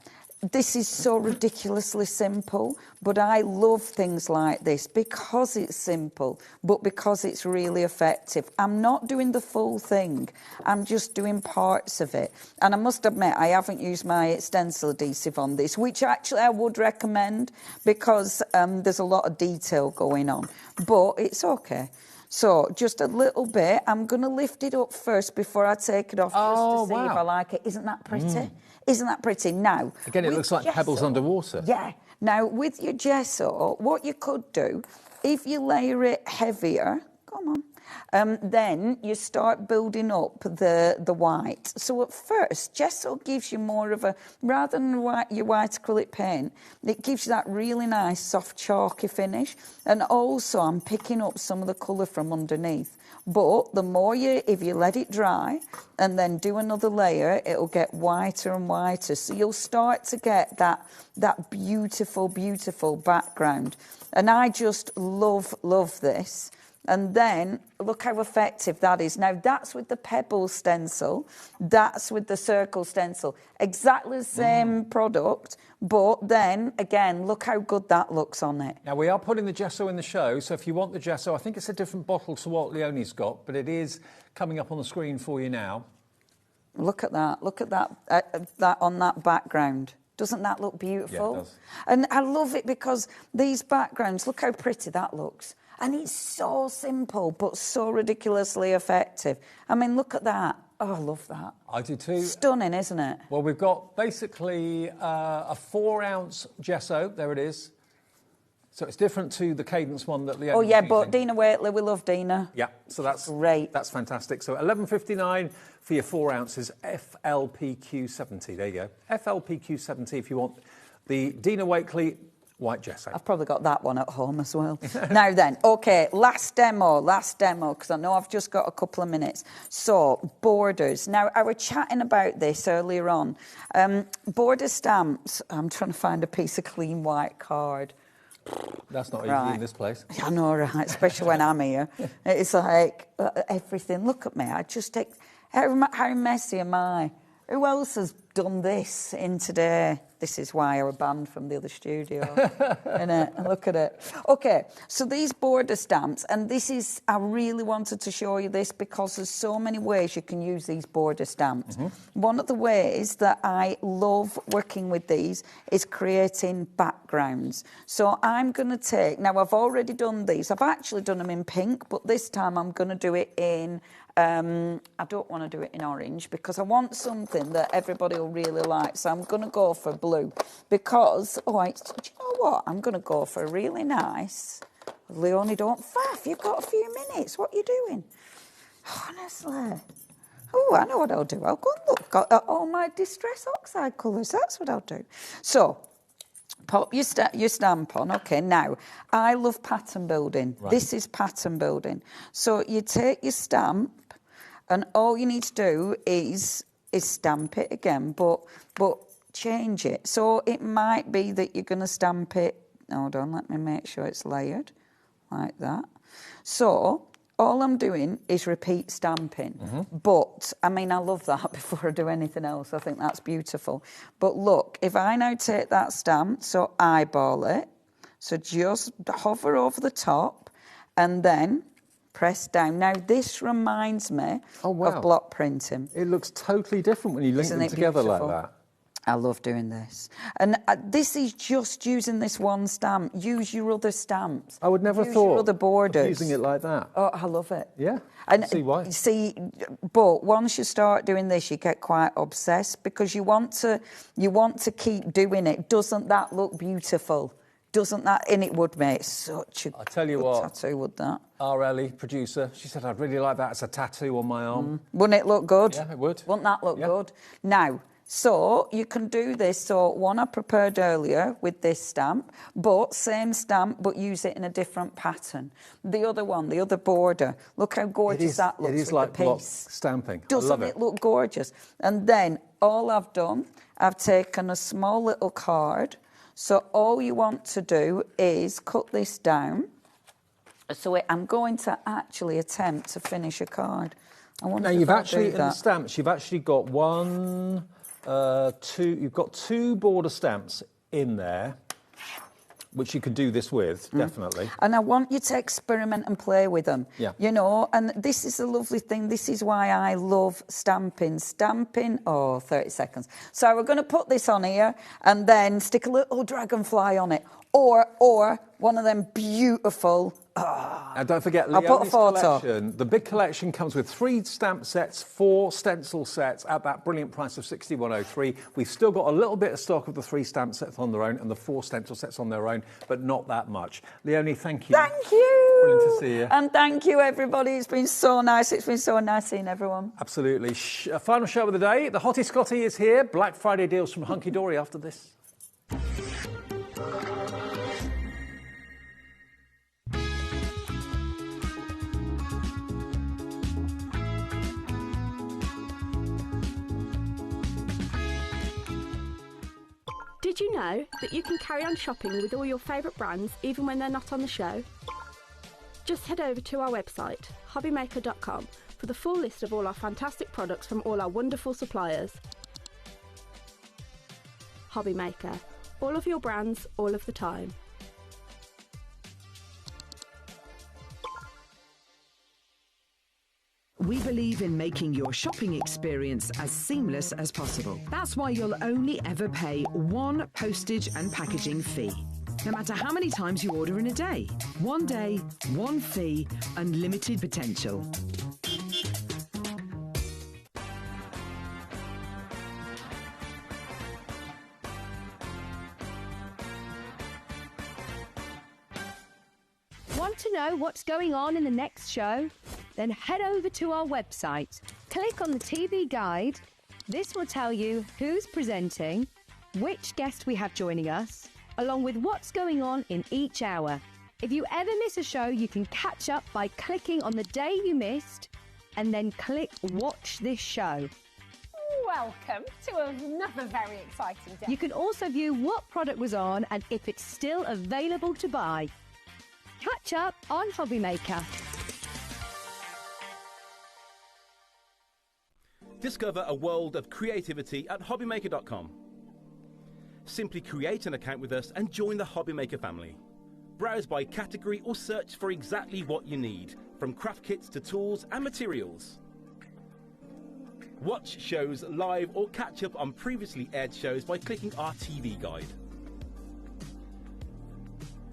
this is so ridiculously simple, but I love things like this because it's simple, but because it's really effective. I'm not doing the full thing. I'm just doing parts of it. And I must admit, I haven't used my stencil adhesive on this, which actually I would recommend because there's a lot of detail going on. But it's okay. So, just a little bit. I'm going to lift it up first before I take it off just to see if I like it. Isn't that pretty? Isn't that pretty? Now, again, it looks like Gesso, pebbles underwater. Yeah. Now, with your Gesso, what you could do, if you layer it heavier, come on, then you start building up the white. So at first, Gesso gives you more of a, rather than your white acrylic paint, it gives you that really nice soft chalky finish. And also, I'm picking up some of the colour from underneath. But the more if you let it dry and then do another layer, it'll get whiter and whiter. So you'll start to get that beautiful, beautiful background. And I just love this And then look how effective that is. Now, that's with the pebble stencil. That's with the circle stencil. Exactly the same product, but then, again, look how good that looks on it. Now, we are putting the gesso in the show, so if you want the gesso, I think it's a different bottle to what Leonie's got, but it is coming up on the screen for you now. Look at that. Look at that on that background. Doesn't that look beautiful? Yeah, it does. And I love it because these backgrounds, look how pretty that looks. And it's so simple, but so ridiculously effective. I mean, look at that. Oh, I love that. I do too. Stunning, isn't it? Well, we've got basically a 4-ounce gesso. There it is. So it's different to the Cadence one that Leonie Oh, yeah, was but using. Dina Waitley, we love Dina. Yeah, so that's great. That's fantastic. So $11.59 for your 4 ounces, FLPQ70. There you go. FLPQ70 if you want the Dina Waitley white gesso. I've probably got that one at home as well. Now then, OK, last demo, because I know I've just got a couple of minutes. So, borders. Now, I was chatting about this earlier on. Border stamps. I'm trying to find a piece of clean white card. That's not easy in this place. I know, right? Especially when I'm here. It's like everything. Look at me. I just take... How messy am I? Who else has done this in today? This is why I was banned from the other studio. Innit? Look at it. OK, so these border stamps, and this is... I really wanted to show you this because there's so many ways you can use these border stamps. One of the ways that I love working with these is creating backgrounds. So I'm going to take... Now, I've already done these. I've actually done them in pink, but this time I'm going to do it in... I don't want to do it in orange because I want something that everybody will really like. So I'm going to go for blue because, do you know what? I'm going to go for a really nice... Leonie, don't faff. You've got a few minutes. What are you doing? Honestly. Oh, I know what I'll do. I'll go and look. Got all my Distress Oxide colours. That's what I'll do. So... Pop your stamp on. OK, now, I love pattern building. Right. This is pattern building. So you take your stamp and all you need to do is stamp it again, but change it. So it might be that you're going to stamp it... Hold on, let me make sure it's layered like that. So... all I'm doing is repeat stamping. But, I mean, I love that before I do anything else. I think that's beautiful. But look, if I now take that stamp, so eyeball it, so just hover over the top and then press down. Now, this reminds me of block printing. It looks totally different when you link them together like that. I love doing this. And this is just using this one stamp. Use your other stamps. I would never Use thought your other borders. of using it like that. Oh, I love it. Yeah, and I see why. See, but once you start doing this, you get quite obsessed because you want to keep doing it. Doesn't that look beautiful? Doesn't that? And it would make such a good tattoo, would that? Our Ellie, producer, she said, I'd really like that as a tattoo on my arm. Wouldn't it look good? Yeah, it would. Wouldn't that look good? Now, so you can do this. So one I prepared earlier with this stamp, but same stamp, but use it in a different pattern. The other one, the other border, look how gorgeous that looks. It is with like the block piece. stamping. Doesn't I love it look gorgeous? And then all I've done, I've taken a small little card. So all you want to do is cut this down. So I'm going to actually attempt to finish a card. I wonder now if you've I'll actually do in that. the stamps, you've actually got you've got 2 border stamps in there, which you could do this with, definitely. And I want you to experiment and play with them. Yeah. You know, and this is a lovely thing. This is why I love stamping. 30 seconds. So we're going to put this on here and then stick a little dragonfly on it. Or one of them beautiful... And don't forget, Leonie's collection, the big collection comes with 3 stamp sets, 4 stencil sets at that brilliant price of $61.03. We've still got a little bit of stock of the 3 stamp sets on their own and the 4 stencil sets on their own, but not that much. Leonie, thank you. Thank you. Brilliant to see you. And thank you, everybody. It's been so nice. It's been so nice seeing everyone. Absolutely. Final show of the day. The Hottie Scotty is here. Black Friday deals from Hunky Dory after this. Did you know that you can carry on shopping with all your favourite brands even when they're not on the show? Just head over to our website, HobbyMaker.com, for the full list of all our fantastic products from all our wonderful suppliers. HobbyMaker. All of your brands, all of the time. We believe in making your shopping experience as seamless as possible. That's why you'll only ever pay one postage and packaging fee. No matter how many times you order in a day. One day, one fee, unlimited potential. Want to know what's going on in the next show? Then head over to our website. Click on the TV guide. This will tell you who's presenting, which guest we have joining us, along with what's going on in each hour. If you ever miss a show, you can catch up by clicking on the day you missed and then click Watch This Show. Welcome to another very exciting day. You can also view what product was on and if it's still available to buy. Catch up on HobbyMaker. Discover a world of creativity at HobbyMaker.com. Simply create an account with us and join the HobbyMaker family. Browse by category or search for exactly what you need, from craft kits to tools and materials. Watch shows live or catch up on previously aired shows by clicking our TV guide.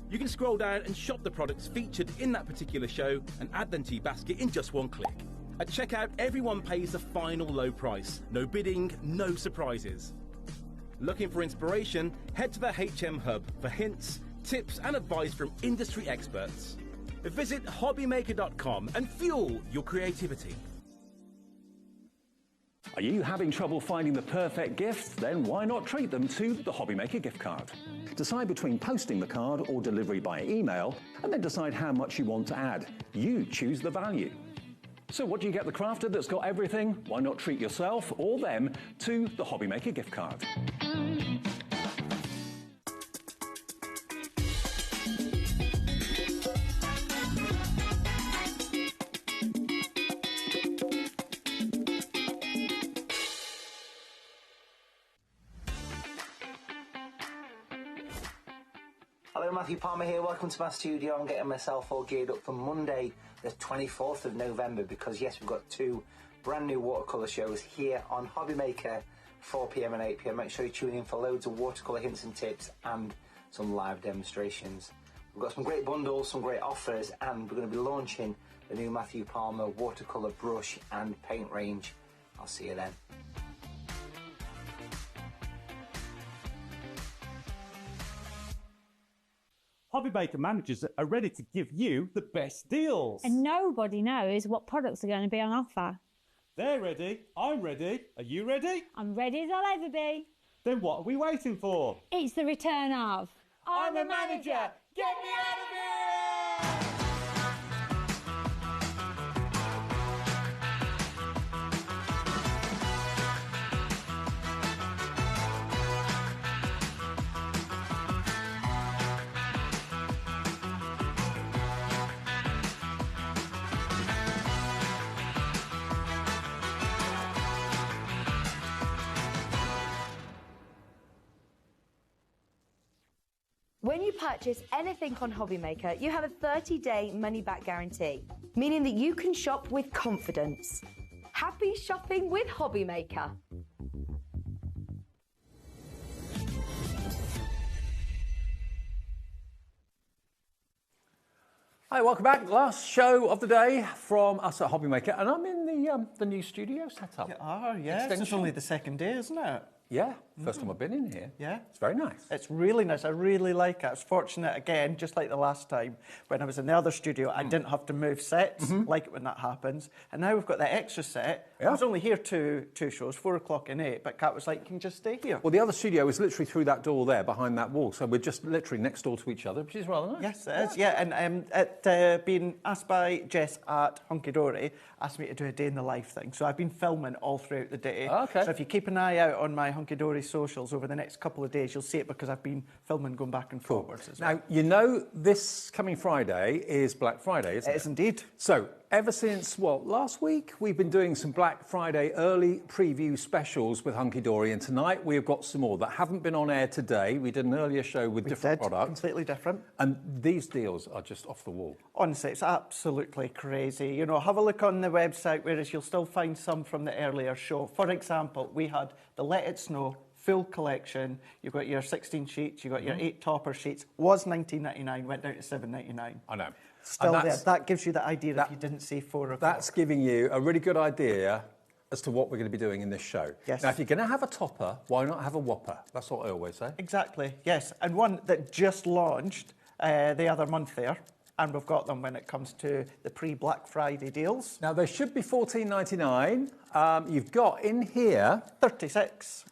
You can scroll down and shop the products featured in that particular show and add them to your basket in just one click. At checkout, everyone pays the final low price. No bidding, no surprises. Looking for inspiration? Head to the HM Hub for hints, tips and advice from industry experts. Visit HobbyMaker.com and fuel your creativity. Are you having trouble finding the perfect gift? Then why not treat them to the HobbyMaker gift card? Decide between posting the card or delivery by email, and then decide how much you want to add. You choose the value. So what do you get the crafter that's got everything? Why not treat yourself or them to the HobbyMaker gift card? Hello, Matthew Palmer here. Welcome to my studio. I'm getting myself all geared up for Monday, the 24th of November, because yes, we've got two brand new watercolour shows here on HobbyMaker, 4 PM and 8 PM. Make sure you tune in for loads of watercolour hints and tips and some live demonstrations. We've got some great bundles, some great offers, and we're going to be launching the new Matthew Palmer watercolour brush and paint range. I'll see you then. HobbyMaker managers are ready to give you the best deals. And nobody knows what products are going to be on offer. They're ready. I'm ready. Are you ready? I'm ready as I'll ever be. Then what are we waiting for? It's the return of... I'm a manager! Get me out of here! When you purchase anything on HobbyMaker, you have a 30-day money-back guarantee, meaning that you can shop with confidence. Happy shopping with HobbyMaker. Hi, welcome back. Last show of the day from us at HobbyMaker, and I'm in the new studio setup. You are, yes. It's only the second day, isn't it? Yeah, first time I've been in here. Yeah. It's very nice. It's really nice. I really like it. I was fortunate, again, just like the last time, when I was in the other studio, I didn't have to move sets. Like it when that happens. And now we've got that extra set. I was only here two shows, 4 o'clock and 8, but Kat was like, you can just stay here. Well, the other studio is literally through that door there, behind that wall. So we're just literally next door to each other, which is rather nice. Yes, it is. Yeah, and being asked by Jess at Hunky Dory, asked me to do a day in the life thing. So I've been filming all throughout the day. Okay. So if you keep an eye out on my Hunky Dory socials over the next couple of days. You'll see it because I've been filming going back and forwards as well. Now, you know this coming Friday is Black Friday, isn't it? It is indeed. So, ever since, last week, we've been doing some Black Friday early preview specials with Hunky Dory, and tonight we've got some more that haven't been on air today. We did an earlier show with different products. Completely different. And these deals are just off the wall. Honestly, it's absolutely crazy. You know, have a look on the website, whereas you'll still find some from the earlier show. For example, we had the Let It Snow full collection. You've got your 16 sheets, you've got your 8 topper sheets. Was $19.99, went down to $7.99. I know. Still there. That gives you the idea if you didn't see 4 o'clock. That's giving you a really good idea as to what we're going to be doing in this show. Yes. Now, if you're going to have a topper, why not have a whopper? That's what I always say. Exactly, yes. And one that just launched the other month there, and we've got them when it comes to the pre-Black Friday deals. Now, they should be $14.99. You've got in here 36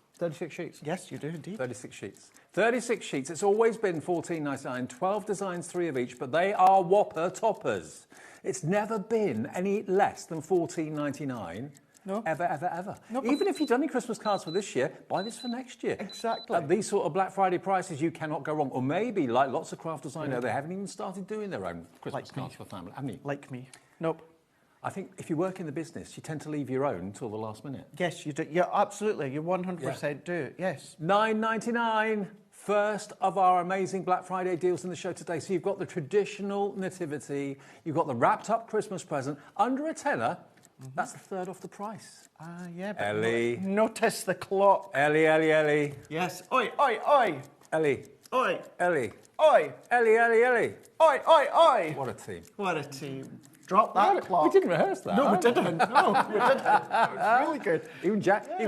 sheets. Yes, you do indeed. 36 sheets. 36 sheets. It's always been $14.99, 12 designs, 3 of each, but they are whopper toppers. It's never been any less than $14.99. No. Ever. No, Even if you've done any Christmas cards for this year, buy this for next year. Exactly. At these sort of Black Friday prices, you cannot go wrong. Or maybe, like lots of crafters I know, they haven't even started doing their own Christmas cards for family, haven't you? Like me. Nope. I think if you work in the business, you tend to leave your own until the last minute. Yes, you do. Yeah, absolutely. You 100% do. Yes. $9.99. First of our amazing Black Friday deals in the show today. So you've got the traditional nativity, you've got the wrapped up Christmas present under a tenner. That's a third off the price. Yeah, but Ellie. Notice the clock. Ellie. Yes. Oi, oi, oi. Ellie. Oi. Ellie. Oi. Ellie. Oi, oi, oi. What a team. What a team. Drop that clock. We didn't rehearse that. No, we didn't. No, we didn't. It was really good. Even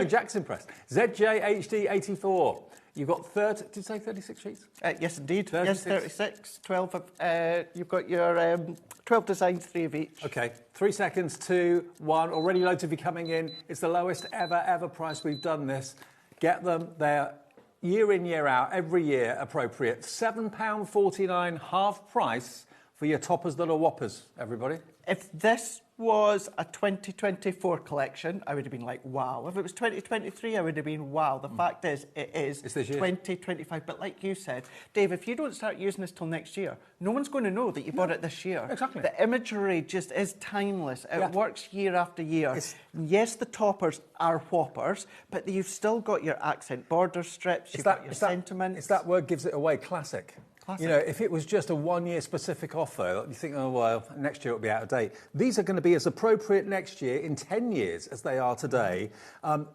Jack's impressed. ZJHD84. You've got 30, did you say 36 sheets? Yes, indeed. 36. Yes, 36. 12 of, you've got your 12 designs, 3 of each. Okay, 3 seconds, 2, 1. Already loads of you coming in. It's the lowest ever price we've done this. Get them. They're year in, year out, every year appropriate. £7.49 half price for your toppers that are whoppers, everybody. If this was a 2024 collection, I would have been like, wow. If it was 2023, I would have been, wow. The fact is, it is It's this year. 2025. But like you said, Dave, if you don't start using this till next year, no one's going to know that you bought it this year. Exactly. The imagery just is timeless. It works year after year. Yes, the toppers are whoppers, but you've still got your accent border strips, you've got your sentiments. It's that word gives it away, classic. You know, if it was just a one-year specific offer, you think, oh, well, next year it'll be out of date. These are going to be as appropriate next year in 10 years as they are today.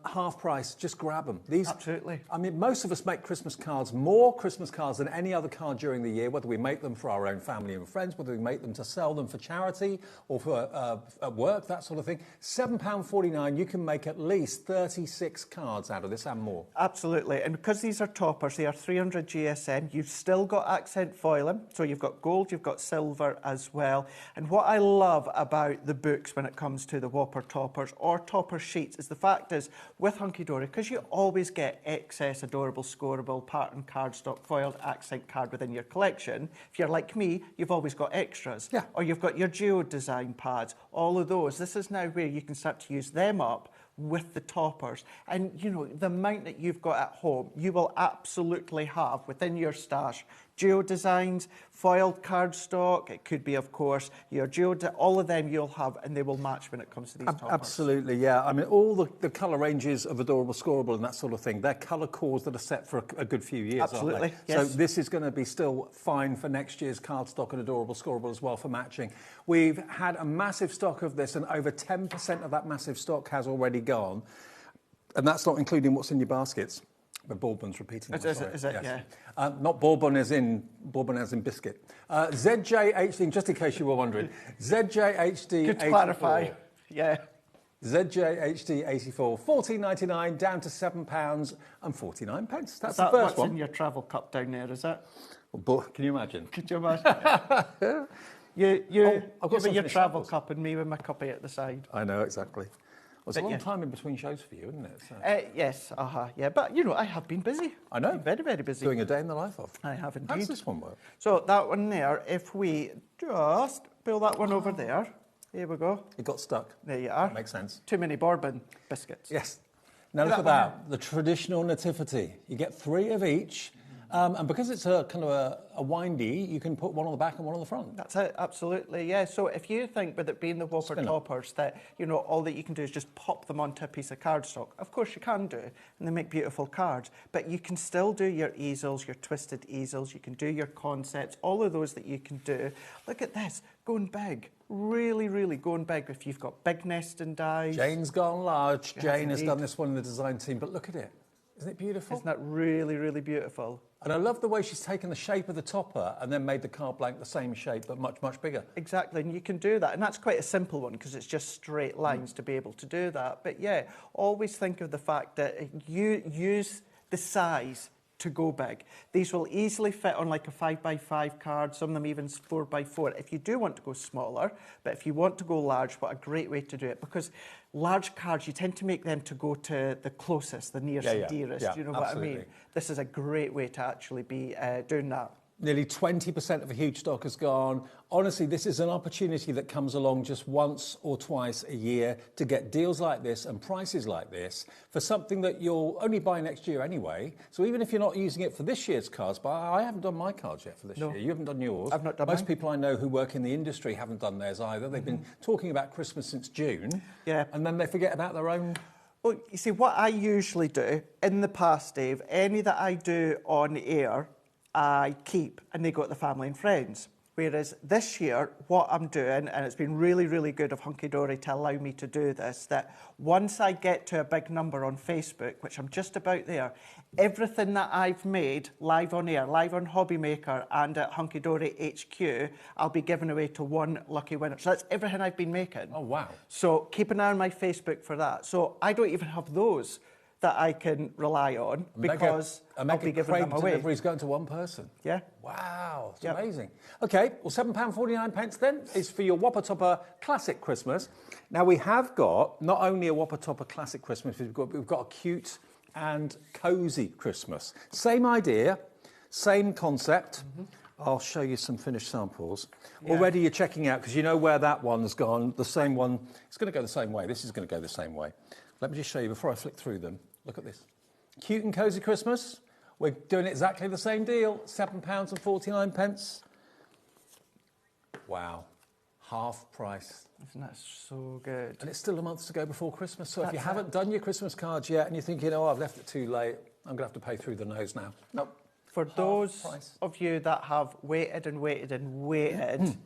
Half price, just grab them. Absolutely. I mean, most of us make Christmas cards, more Christmas cards than any other card during the year, whether we make them for our own family and friends, whether we make them to sell them for charity or for at work, that sort of thing. £7.49, you can make at least 36 cards out of this and more. Absolutely. And because these are toppers, they are 300 GSM, you've still got accent foiling, so you've got gold, you've got silver as well. And what I love about the books when it comes to the whopper toppers or topper sheets is the fact is, with Hunky Dory, because you always get excess adorable, scoreable, pattern cardstock, foiled accent card within your collection, if you're like me, you've always got extras. Yeah. Or you've got your geo design pads, all of those. This is now where you can start to use them up with the toppers. And, you know, the amount that you've got at home, you will absolutely have within your stash geo designs, foiled cardstock. It could be, of course, your all of them you'll have, and they will match when it comes to these toppers. Absolutely, yeah. I mean, all the colour ranges of adorable, scoreable and that sort of thing, they're colour cores that are set for a good few years, Absolutely, aren't they? yes. So this is going to be still fine for next year's cardstock and adorable, scoreable as well for matching. We've had a massive stock of this, and over 10% of that massive stock has already gone. And that's not including what's in your baskets. But Bourbon's repeating. Is it? Yes. Yeah. Not Bourbon as in biscuit. ZJHD, just in case you were wondering, ZJHD. Good to clarify. Yeah. ZJHD84, $14.99 down to £7.49. That's the first what's one. In your travel cup down there, is it? Well, can you imagine? Could you imagine? you I've got with your travel cup and me with my cuppy at the side. I know, exactly. Well, it's a long time in between shows for you, isn't it? So. Yes, yeah. But, you know, I have been busy. I know. Very, very busy. Doing a day in the life of. I have indeed. How does this one work? So that one there, if we just pull that one over there, here we go. It got stuck. There you are. That makes sense. Too many Bourbon biscuits. Yes. Now look at that, the traditional nativity. You get 3 of each. And because it's a kind of a windy, you can put one on the back and one on the front. That's it, absolutely, yeah. So if you think with it being the Whopper toppers that, you know, all that you can do is just pop them onto a piece of cardstock, of course you can do, and they make beautiful cards, but you can still do your easels, your twisted easels, you can do your concepts, all of those that you can do. Look at this, going big. Really, really going big if you've got big nesting dies. Jane's gone large. Jane has done this one in the design team, but look at it. Isn't it beautiful? Isn't that really, really beautiful? And I love the way she's taken the shape of the topper and then made the card blank the same shape, but much, much bigger. Exactly, and you can do that. And that's quite a simple one because it's just straight lines to be able to do that. But yeah, always think of the fact that you use the size to go big. These will easily fit on like a 5x5 card, some of them even 4x4. If you do want to go smaller, but if you want to go large, what a great way to do it. Because large cards, you tend to make them to go to the closest, the nearest and dearest, you know what I mean? This is a great way to actually be doing that. Nearly 20% of a huge stock has gone. Honestly, this is an opportunity that comes along just once or twice a year to get deals like this and prices like this for something that you'll only buy next year anyway. So even if you're not using it for this year's cards, but I haven't done my cards yet for this year. You haven't done yours. I've not done Most people I know who work in the industry haven't done theirs either. They've been talking about Christmas since June. Yeah. And then they forget about their own. Well, you see, what I usually do in the past, Dave, any that I do on air, I keep, and they go to the family and friends. Whereas this year, what I'm doing, and it's been really, really good of Hunky Dory to allow me to do this, that once I get to a big number on Facebook, which I'm just about there, everything that I've made live on air, live on HobbyMaker and at Hunky Dory HQ, I'll be giving away to one lucky winner. So that's everything I've been making. Oh, wow. So keep an eye on my Facebook for that. So I don't even have those that I can rely on because I'll be giving them away. Delivery's going to one person. Yeah. Wow, it's amazing. OK, well, £7.49 then is for your Whopper Topper Classic Christmas. Now, we have got not only a Whopper Topper Classic Christmas, we've got a cute and cosy Christmas. Same idea, same concept. I'll show you some finished samples. Yeah. Already you're checking out, because you know where that one's gone. The same one, it's going to go the same way. This is going to go the same way. Let me just show you before I flick through them. Look at this. Cute and cosy Christmas. We're doing exactly the same deal, £7.49. Wow, half price. Isn't that so good? And it's still a month to go before Christmas, so if you haven't done your Christmas cards yet and you're thinking, oh, I've left it too late, I'm going to have to pay through the nose now. Nope. For those of you that have waited and waited and waited,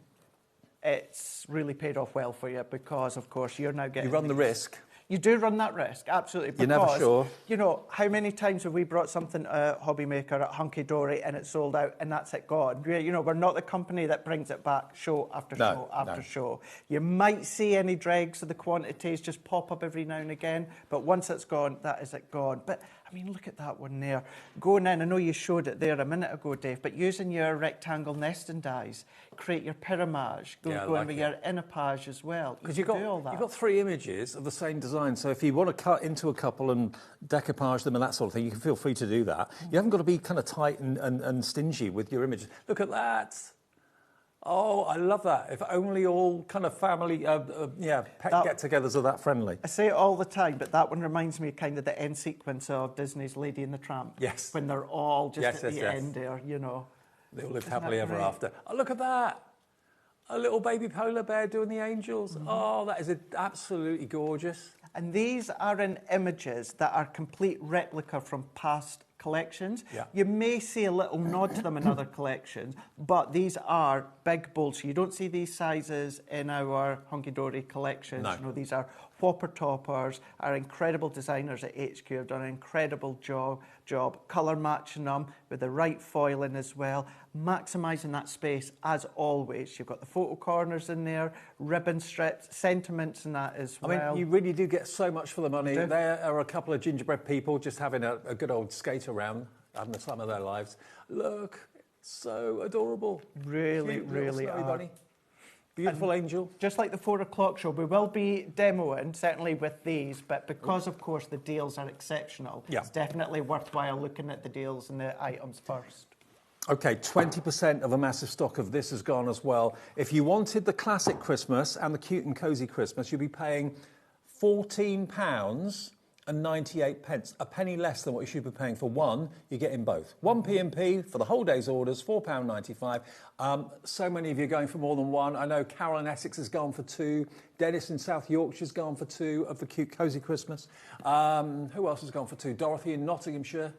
it's really paid off well for you because, of course, you're now getting... You run the risk. You do run that risk, absolutely. Because, you're never sure. You know, how many times have we brought something to HobbyMaker at Hunky Dory and it's sold out and that's it gone? You know, we're not the company that brings it back show after show after show. You might see any dregs of the quantities just pop up every now and again, but once it's gone, that is it gone. But, I mean, look at that one there. Going in, I know you showed it there a minute ago, Dave, but using your rectangle nesting dies, create your pyramage, going with your innerpage as well. Because you've got 3 images of the same design, so if you want to cut into a couple and decoupage them and that sort of thing, you can feel free to do that. You haven't got to be kind of tight and stingy with your images. Look at that. Oh, I love that. If only all kind of family, pet get-togethers are that friendly. I say it all the time, but that one reminds me kind of the end sequence of Disney's Lady and the Tramp. Yes. When they're all just at the end there, you know. They all lived happily ever after. Oh, look at that. A little baby polar bear doing the angels. Oh, that is absolutely gorgeous. And these are in images that are complete replica from past collections. Yeah. You may see a little nod to them in other collections, but these are big, bold. So you don't see these sizes in our Hunky Dory collections. No. You know, these are Whopper Toppers. Our incredible designers at HQ have done an incredible job colour matching them with the right foiling as well, maximising that space as always. You've got the photo corners in there, ribbon strips, sentiments in that as well. I mean, you really do get so much for the money. There are a couple of gingerbread people just having a good old skate around, having the time of their lives. Look, so adorable. Really, really are. Bunny. Beautiful angel. Just like the 4 o'clock show, we will be demoing, certainly with these, but because, of course, the deals are exceptional, it's definitely worthwhile looking at the deals and the items first. OK, 20% of a massive stock of this has gone as well. If you wanted the classic Christmas and the cute and cosy Christmas, you'd be paying £14 £4.98, a penny less than what you should be paying for one. You're getting both. One P&P for the whole day's orders, £4.95. So many of you are going for more than one. I know Carol in Essex has gone for two. Dennis in South Yorkshire's gone for two of the cute Cosy Christmas. Who else has gone for two? Dorothy in Nottinghamshire.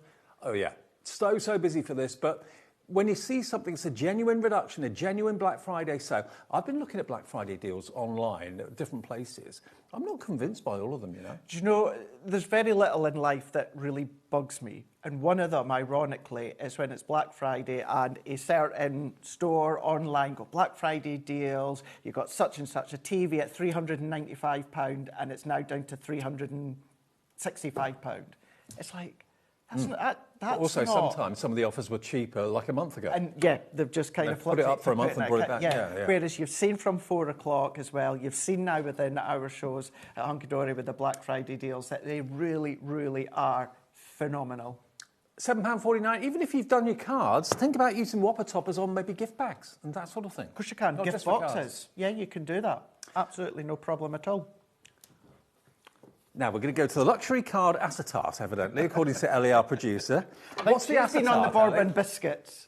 Oh yeah, so busy for this, but when you see something that's a genuine reduction, a genuine Black Friday sale, I've been looking at Black Friday deals online at different places. I'm not convinced by all of them, you know. Do you know, there's very little in life that really bugs me. And one of them, ironically, is when it's Black Friday and a certain store online got Black Friday deals. You've got such and such a TV at £395 and it's now down to £365. It's like, that's also, not... sometimes some of the offers were cheaper like a month ago. And yeah, they've just kind of put it up for a month and brought it back. Yeah. Whereas you've seen from 4 o'clock as well, you've seen now within our shows at Hunky Dory with the Black Friday deals that they really, really are phenomenal. £7.49, even if you've done your cards, think about using Whopper toppers on maybe gift bags and that sort of thing. Of course you can, Not gift just for boxes. cards. Yeah, you can do that. Absolutely no problem at all. Now we're going to go to the luxury card acetate, evidently, according to Ellie, our producer. What's the acetate? Been on the bourbon Ellie? biscuits.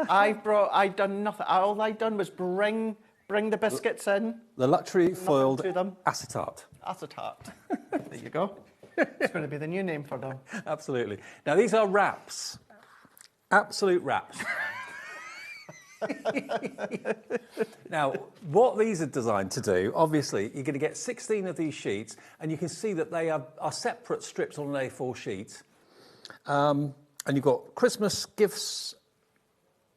I've done nothing. All I've done was bring the biscuits in. The luxury foiled to them. acetate. Acetate. There you go. It's going to be the new name for them. Absolutely. Now these are wraps. Absolute wraps. Now, what these are designed to do, obviously, you're going to get 16 of these sheets, and you can see that they are separate strips on an A4 sheet. And you've got Christmas gifts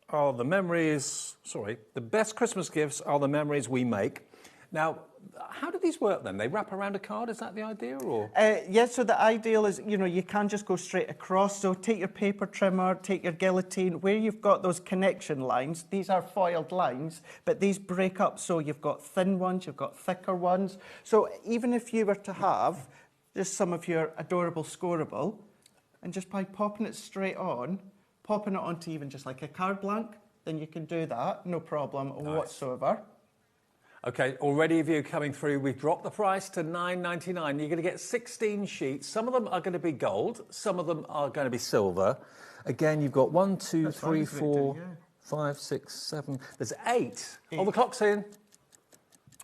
are the memories... Sorry, the best Christmas gifts are the memories we make. Now, how do these work then? They wrap around a card, is that the idea, or...? Yes, so the ideal is, you know, you can just go straight across. So take your paper trimmer, take your guillotine. Where you've got those connection lines, these are foiled lines, but these break up. So you've got thin ones, you've got thicker ones. So even if you were to have just some of your adorable scoreable, and just by popping it straight on, popping it onto even just like a card blank, then you can do that, no problem whatsoever. OK, already a view coming through. We've dropped the price to $9.99. You're going to get 16 sheets. Some of them are going to be gold. Some of them are going to be silver. Again, you've got 1, 2, 3, 4, 5, 6, 7. There's 8. Oh, the clock's in.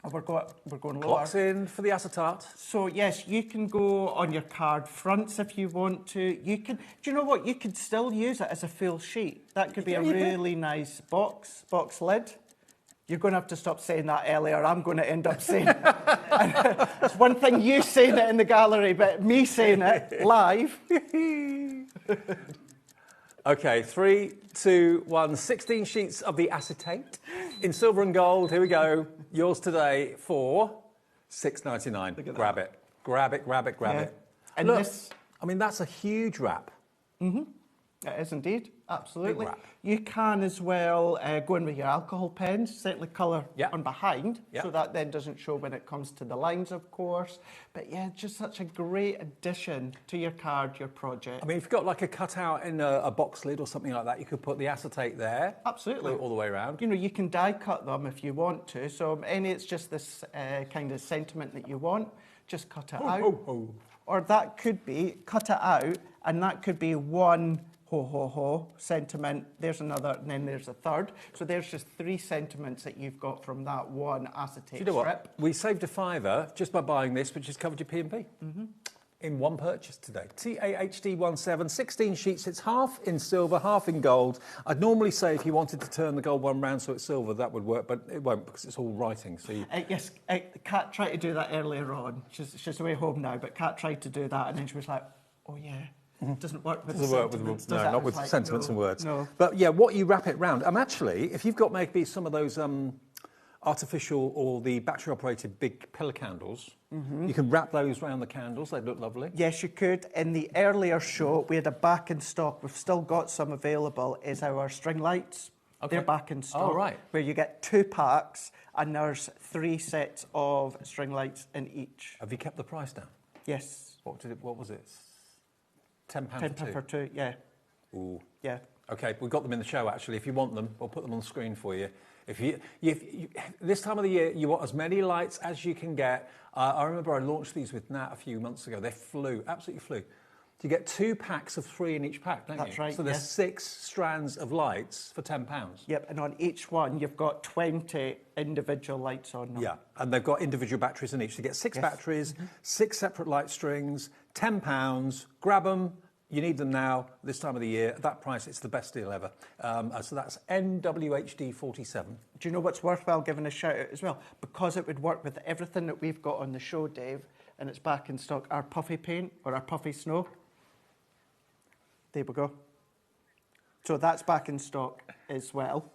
Oh, we're going lower. Clock's in for the acetate. So, yes, you can go on your card fronts if you want to. You can. Do you know what? You could still use it as a full sheet. That could be a really nice box lid. You're going to have to stop saying that, Ellie, or I'm going to end up saying it. It's one thing you saying it in the gallery, but me saying it live. OK, 3, 2, 1. 16 sheets of the acetate in silver and gold. Here we go. Yours today for $6.99. Grab it. Grab it, grab it, grab it. And look, this... I mean, that's a huge wrap. Mm-hmm. It is indeed, absolutely. You can as well go in with your alcohol pens, certainly colour on behind, so that then doesn't show when it comes to the lines, of course. But yeah, just such a great addition to your card, your project. I mean, if you've got like a cutout in a box lid or something like that, you could put the acetate there. Absolutely. All the way around. You know, you can die cut them if you want to. So any it's just this kind of sentiment that you want, just cut it out. Or that could be, cut it out, and that could be one ho, ho, ho sentiment. There's another, and then there's a third. So there's just 3 sentiments that you've got from that one acetate Do you know strip. what? We saved £5 just by buying this, which has covered your P&P. In one purchase today. TAHD17, 16 sheets. It's half in silver, half in gold. I'd normally say if you wanted to turn the gold one round so it's silver, that would work, but it won't because it's all writing. So yes, Kat tried to do that earlier on. She's away home now, but Kat tried to do that, and then she was like, oh yeah. Doesn't work with sentiments, does it? No, not with sentiments and words. No. But yeah, what you wrap it round. Actually, if you've got maybe some of those artificial or the battery-operated big pillar candles, you can wrap those around the candles. They look lovely. Yes, you could. In the earlier show, we had a back in stock. We've still got some available. Is our string lights. Okay. They're back in stock. Oh, right. Where you get 2 packs, and there's 3 sets of string lights in each. Have you kept the price down? Yes. What was it? £10 £10 for 2, yeah. Ooh. Yeah. Okay, we've got them in the show, actually. If you want them, we'll put them on the screen for you. If you this time of the year, you want as many lights as you can get. I remember I launched these with Nat a few months ago. They flew, absolutely flew. You get 2 packs of 3 in each pack, don't you? That's right, So there's 6 strands of lights for £10. Yep, and on each one, you've got 20 individual lights on them. Yeah, and they've got individual batteries in each. You get 6 batteries, 6 separate light strings, £10. Grab them. You need them now, this time of the year. At that price, it's the best deal ever. So that's NWHD 47. Do you know what's worthwhile giving a shout out as well? Because it would work with everything that we've got on the show, Dave, and it's back in stock, our puffy paint or our puffy snow. There we go. So that's back in stock as well.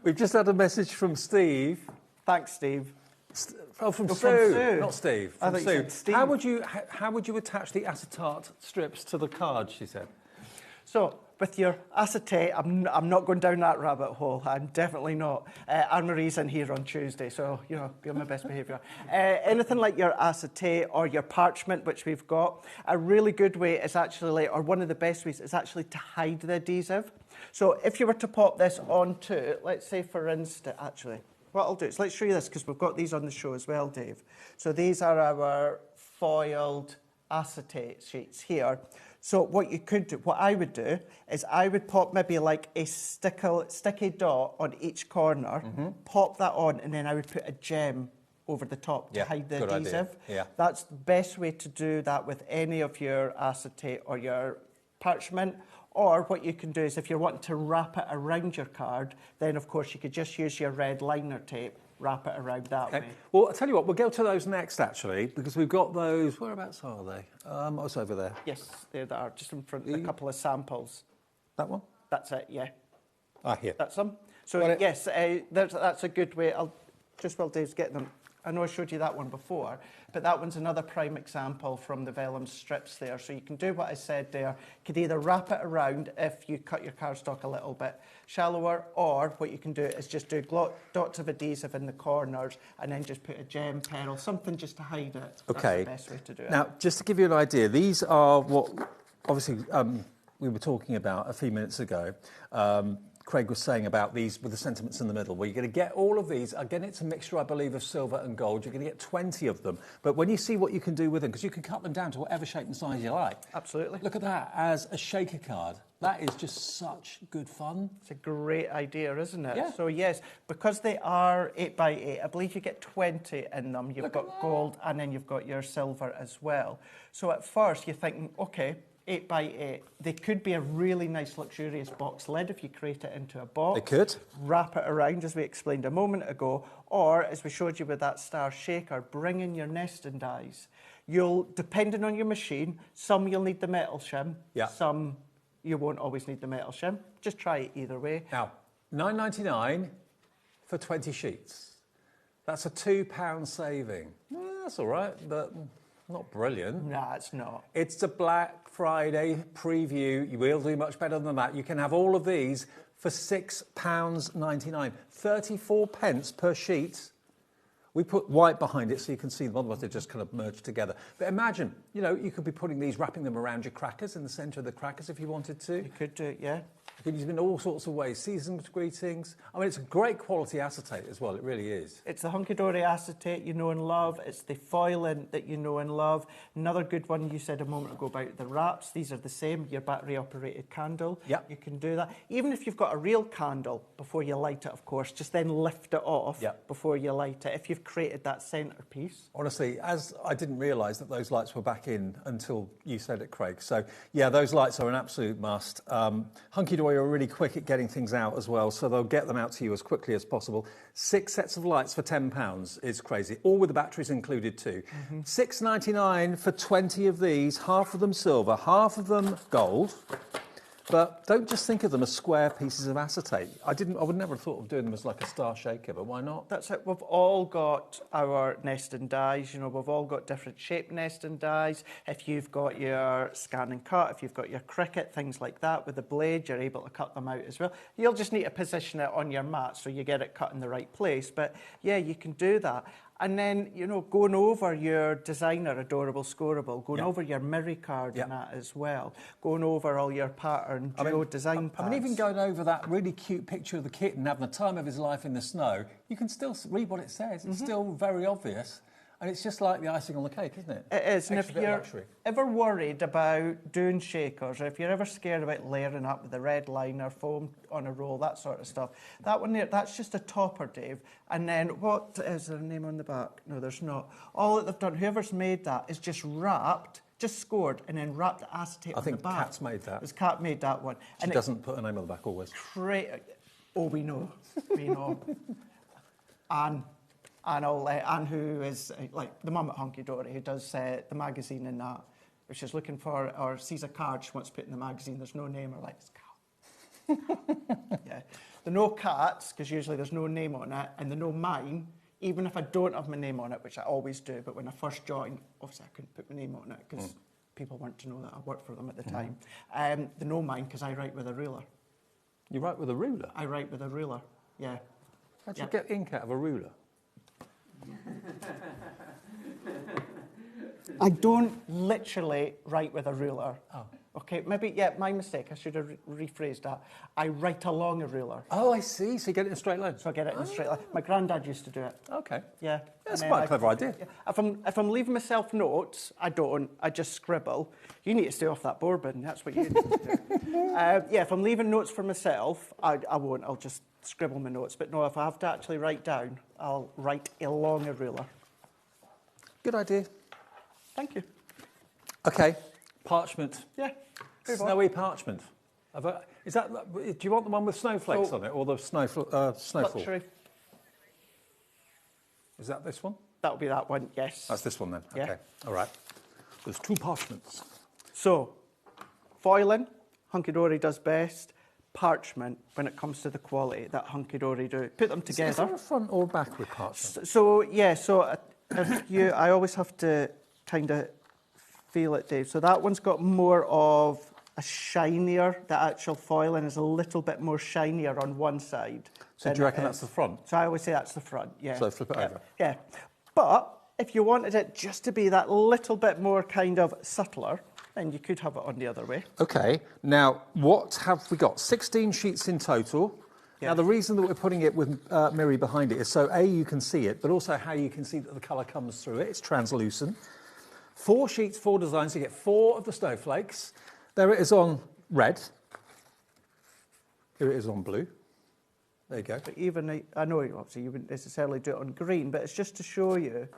We've just had a message from Steve. Thanks, Steve. From Oh, Sue, from Sue. not Steve. I From thought you Sue. said Steve. How would you attach the acetate strips to the card? She said. So with your acetate, I'm not going down that rabbit hole. I'm definitely not. Anne-Marie's in here on Tuesday, so, you know, be on my best behaviour. Anything like your acetate or your parchment, which we've got, a really good way is actually, or one of the best ways, is actually to hide the adhesive. So if you were to pop this onto, let's say for instance, actually, what I'll do is let's show you this because we've got these on the show as well, Dave. So these are our foiled acetate sheets here. So what you could do, what I would do, is I would pop maybe like a sticky dot on each corner, pop that on, and then I would put a gem over the top to hide the good adhesive. idea. Yeah. That's the best way to do that with any of your acetate or your parchment. Or what you can do is if you're wanting to wrap it around your card, then of course you could just use your red liner tape, wrap it around that way. Well, I'll tell you what, we'll go to those next, actually, because we've got those. Whereabouts are they? What's over there? Yes, there they are, just in front of a couple of samples. That one? That's it, yeah. Ah, here. That's them. So, yes, that's a good way. While Dave's getting them, I know I showed you that one before, but that one's another prime example from the vellum strips there. So you can do what I said there. You could either wrap it around if you cut your cardstock a little bit shallower, or what you can do is just do dots of adhesive in the corners and then just put a gem pearl, something just to hide it. Okay. That's the best way to do it. Now, just to give you an idea, these are what, obviously, we were talking about a few minutes ago. Craig was saying about these with the sentiments in the middle, where you're going to get all of these. Again, it's a mixture, I believe, of silver and gold. You're going to get 20 of them. But when you see what you can do with them, because you can cut them down to whatever shape and size you like. Absolutely. Look at that as a shaker card. That is just such good fun. It's a great idea, isn't it? Yeah. So, yes, because they are 8x8, I believe you get 20 in them. You've got gold and then you've got your silver as well. So at first you're thinking, OK, 8x8. They could be a really nice luxurious box lid if you create it into a box. They could. Wrap it around, as we explained a moment ago, or, as we showed you with that star shaker, bring in your nesting dies. You'll, depending on your machine, some you'll need the metal shim, some you won't always need the metal shim. Just try it either way. Now, £9.99 for 20 sheets. That's a £2 saving. That's all right, but not brilliant. No, it's not. It's a Black Friday preview. You will do much better than that. You can have all of these for £6.99. 34 pence per sheet. We put white behind it so you can see them, otherwise they just kind of merge together. But imagine, you know, you could be putting these, wrapping them around your crackers, in the centre of the crackers if you wanted to. You could do it, yeah. You can use them in all sorts of ways. Seasoned greetings. I mean, it's a great quality acetate as well. It really is. It's the hunky-dory acetate you know and love. It's the foiling that you know and love. Another good one you said a moment ago about the wraps. These are the same. Your battery-operated candle. Yep. You can do that. Even if you've got a real candle, before you light it, of course, just then lift it off before you light it. If you've created that centrepiece. Honestly, as I didn't realise that those lights were back in until you said it, Craig. So, yeah, those lights are an absolute must. Hunky-dory are really quick at getting things out as well, so they'll get them out to you as quickly as possible. 6 sets of lights for £10 is crazy, all with the batteries included too. £6.99 for 20 of these, half of them silver, half of them gold. But don't just think of them as square pieces of acetate. I would never have thought of doing them as like a star shaker, but why not? That's it. We've all got our nesting dies. You know, we've all got different shaped nesting dies. If you've got your scan and cut, if you've got your Cricut, things like that, with the blade, you're able to cut them out as well. You'll just need to position it on your mat so you get it cut in the right place. But yeah, you can do that. And then, you know, going over your designer, adorable, scoreable, going over your Miri card and that as well, going over all your pattern, design pads. I mean, even going over that really cute picture of the kitten having the time of his life in the snow, you can still read what it says. It's still very obvious. And it's just like the icing on the cake, isn't it? It is. And if bit of you're luxury. ever worried about doing shakers, or if you're ever scared about layering up with the red liner, foam on a roll, that sort of stuff, that one there, that's just a topper, Dave. And then what is there a name on the back? No, there's not. All that they've done, whoever's made that, is just wrapped, just scored, and then wrapped the acetate on the back. I think Kat's made that. It's Kat made that one. She doesn't put a name on the back always. Oh, we know. We know. Anne, who is like the mum at Hunky Dory, who does the magazine and that, if she's looking for or sees a card she wants to put in the magazine, there's no name, or like, it's Cat. Yeah. The no cats, because usually there's no name on it, and the no mine, even if I don't have my name on it, which I always do, but when I first joined, obviously I couldn't put my name on it because people weren't to know that I worked for them at the time. The no mine, because I write with a ruler. You write with a ruler? I write with a ruler, yeah. How'd you get ink out of a ruler? I don't literally write with a ruler. Oh. Okay, maybe, my mistake. I should have rephrased that. I write along a ruler. Oh, I see. So you get it in a straight line? So I get it in a straight line. My granddad used to do it. Okay. Yeah. That's quite a clever idea. Yeah. If I'm leaving myself notes, I don't. I just scribble. You need to stay off that bourbon. That's what you need to do. If I'm leaving notes for myself, I won't. I'll just scribble my notes. But no, if I have to actually write down, I'll write along a ruler. Good idea. Thank you. Okay, parchment. Yeah. Snowy parchment. Is that? Do you want the one with snowflakes on it, or the snowfall? Luxury. Is that this one? That'll be that one. Yes. That's this one then. Yeah. Okay. All right. There's two parchments. So, foiling, Hunky Dory does best. Parchment, when it comes to the quality that Hunky Dory do. Put them together. Is there a front or back with parchment? So I always have to kind of feel it, Dave. So that one's got more of a shinier, the actual foiling is a little bit more shinier on one side. So do you reckon that's the front? So I always say that's the front, yeah. So flip it over. Yeah. But if you wanted it just to be that little bit more kind of subtler, then you could have it on the other way. Okay. Now, what have we got? 16 sheets in total. Yeah. Now, the reason that we're putting it with Miri behind it is so, A, you can see it, but also how you can see that the colour comes through it. It's translucent. 4 sheets, 4 designs. You get 4 of the snowflakes. There it is on red. Here it is on blue. There you go. But even, I know obviously you wouldn't necessarily do it on green, but it's just to show you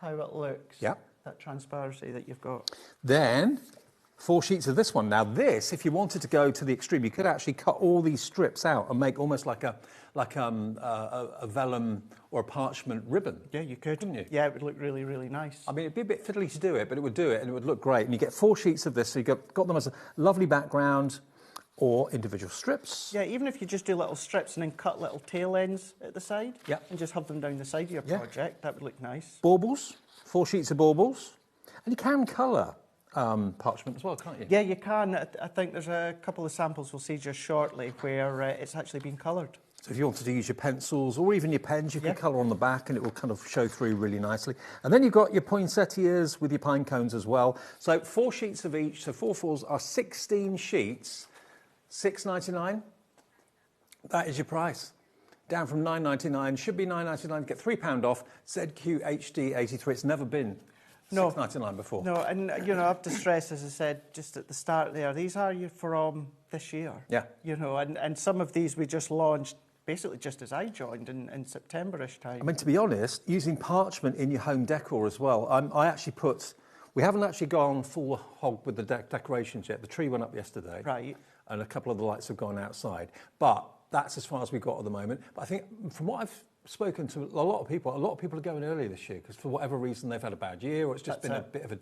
how it looks. Yeah. That transparency that you've got. Then 4 sheets of this one. Now this, if you wanted to go to the extreme, you could actually cut all these strips out and make almost like a vellum or a parchment ribbon. Yeah, you could. Couldn't you? Yeah, it would look really, really nice. I mean, it'd be a bit fiddly to do it, but it would do it and it would look great. And you get 4 sheets of this, so you've got them as a lovely background or individual strips. Yeah, even if you just do little strips and then cut little tail ends at the side. Yeah. And just have them down the side of your project, that would look nice. Baubles, 4 sheets of baubles. And you can colour parchment as well, can't you? Yeah, you can. I think there's a couple of samples we'll see just shortly where it's actually been coloured. So if you wanted to use your pencils or even your pens, you can colour on the back and it will kind of show through really nicely. And then you've got your poinsettias with your pine cones as well. So 4 sheets of each, so 4 fours are 16 sheets, $6.99. That is your price. Down from $9.99, should be $9.99, get £3 off, ZQHD83. It's never been $6.99 before. No, and you know, I have to stress, as I said just at the start there, these are from this year. Yeah. You know, and some of these we just launched basically just as I joined in September-ish time. I mean, to be honest, using parchment in your home decor as well, we haven't actually gone full hog with the decorations yet. The tree went up yesterday. Right. And a couple of the lights have gone outside. But that's as far as we've got at the moment. But I think from what I've spoken to a lot of people are going early this year because for whatever reason they've had a bad year or it's just been a bit of a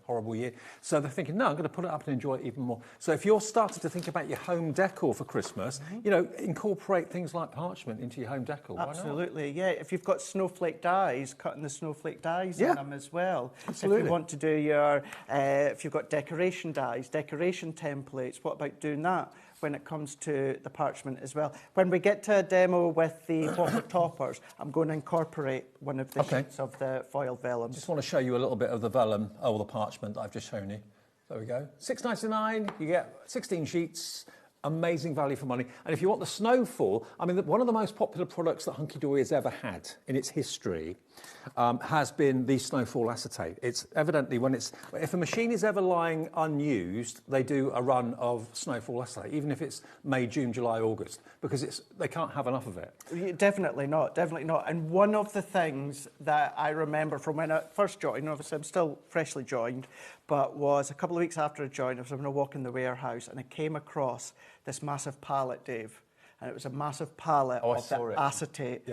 horrible year. So they're thinking, no, I'm going to put it up and enjoy it even more. So if you're starting to think about your home decor for Christmas, incorporate things like parchment into your home decor. Absolutely, yeah. If you've got snowflake dies, cutting the snowflake dies in them as well. Absolutely. If you want to do your, if you've got decoration dies, decoration templates, what about doing that? when it comes to the parchment as well. When we get to a demo with the whopper toppers, I'm going to incorporate one of the sheets of the foiled vellum. Just want to show you a little bit of the vellum, the parchment that I've just shown you. There we go. $6.99, you get 16 sheets. Amazing value for money. And if you want the snowfall, I mean, one of the most popular products that Hunky Dory has ever had in its history has been the snowfall acetate. It's evidently if a machine is ever lying unused, they do a run of snowfall acetate, even if it's May, June, July, August, because they can't have enough of it. Definitely not, definitely not. And one of the things that I remember from when I first joined, obviously I'm still freshly joined, but was a couple of weeks after I joined, I was having a walk in the warehouse and I came across this massive pallet, Dave. And it was a massive pallet of the acetate,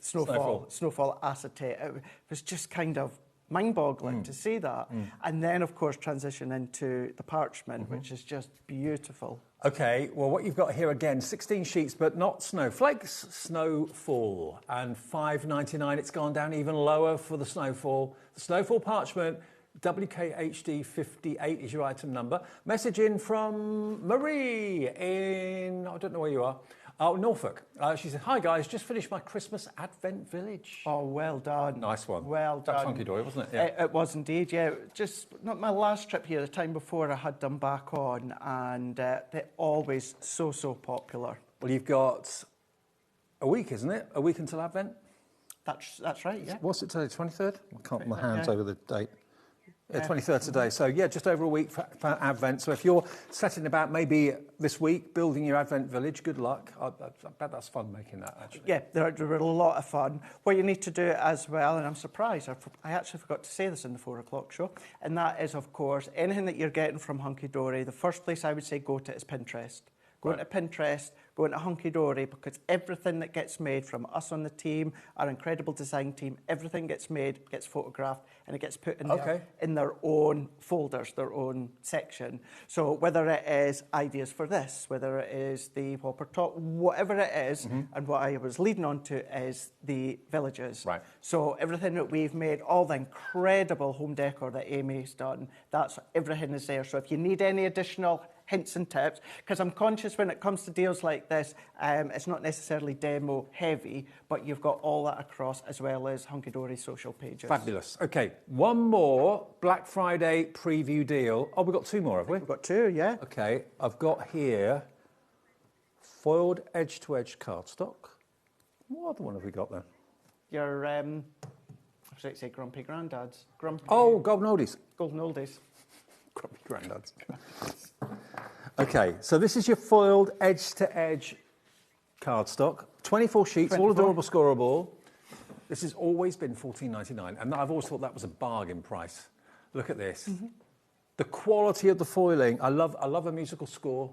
snowfall acetate. It was just kind of mind-boggling to see that. And then, of course, transition into the parchment, which is just beautiful. Okay, well, what you've got here again, 16 sheets, but not snowflakes, snowfall. And $5.99, it's gone down even lower for the snowfall. The snowfall parchment, WKHD 58 is your item number. Message in from Marie in, I don't know where you are, Norfolk. She said, hi guys, just finished my Christmas Advent Village. Oh, well done. Nice one. Well done. That's Hunky Dory, wasn't it? Yeah. It was indeed, yeah. Just not my last trip here, the time before I had them back on, and they're always so popular. Well, you've got a week, isn't it? A week until Advent? That's right, yeah. What's it today, 23rd? I can't put my hands over the date. 23rd today. So, yeah, just over a week for Advent. So if you're setting about maybe this week, building your Advent village, good luck. I bet that's fun making that, actually. Yeah, they were a lot of fun. What you need to do as well, and I'm surprised, I actually forgot to say this in the 4 o'clock show, and that is, of course, anything that you're getting from Hunky Dory, the first place I would say go to is Pinterest. Go into Pinterest, go into Hunky Dory, because everything that gets made from us on the team, our incredible design team, everything gets made, gets photographed, and it gets put in their own folders, their own section. So whether it is ideas for this, whether it is the whopper top, whatever it is, and what I was leading on to is the villages. Right. So everything that we've made, all the incredible home decor that Amy's done, everything is there. So if you need any additional hints and tips, because I'm conscious when it comes to deals like this, it's not necessarily demo heavy, but you've got all that across, as well as Hunky Dory's social pages. Fabulous. Okay, one more Black Friday preview deal. Oh, we've got 2 more, have we? We've got 2, yeah. Okay, I've got here foiled edge-to-edge cardstock. What other one have we got then? Your, I was going to say Grumpy Granddads. Oh, Golden Oldies. Golden Oldies. Grumpy Granddads. Okay, so this is your foiled edge-to-edge cardstock. 24 sheets, all adorable scoreable. This has always been $14.99, and I've always thought that was a bargain price. Look at this. The quality of the foiling. I love a musical score.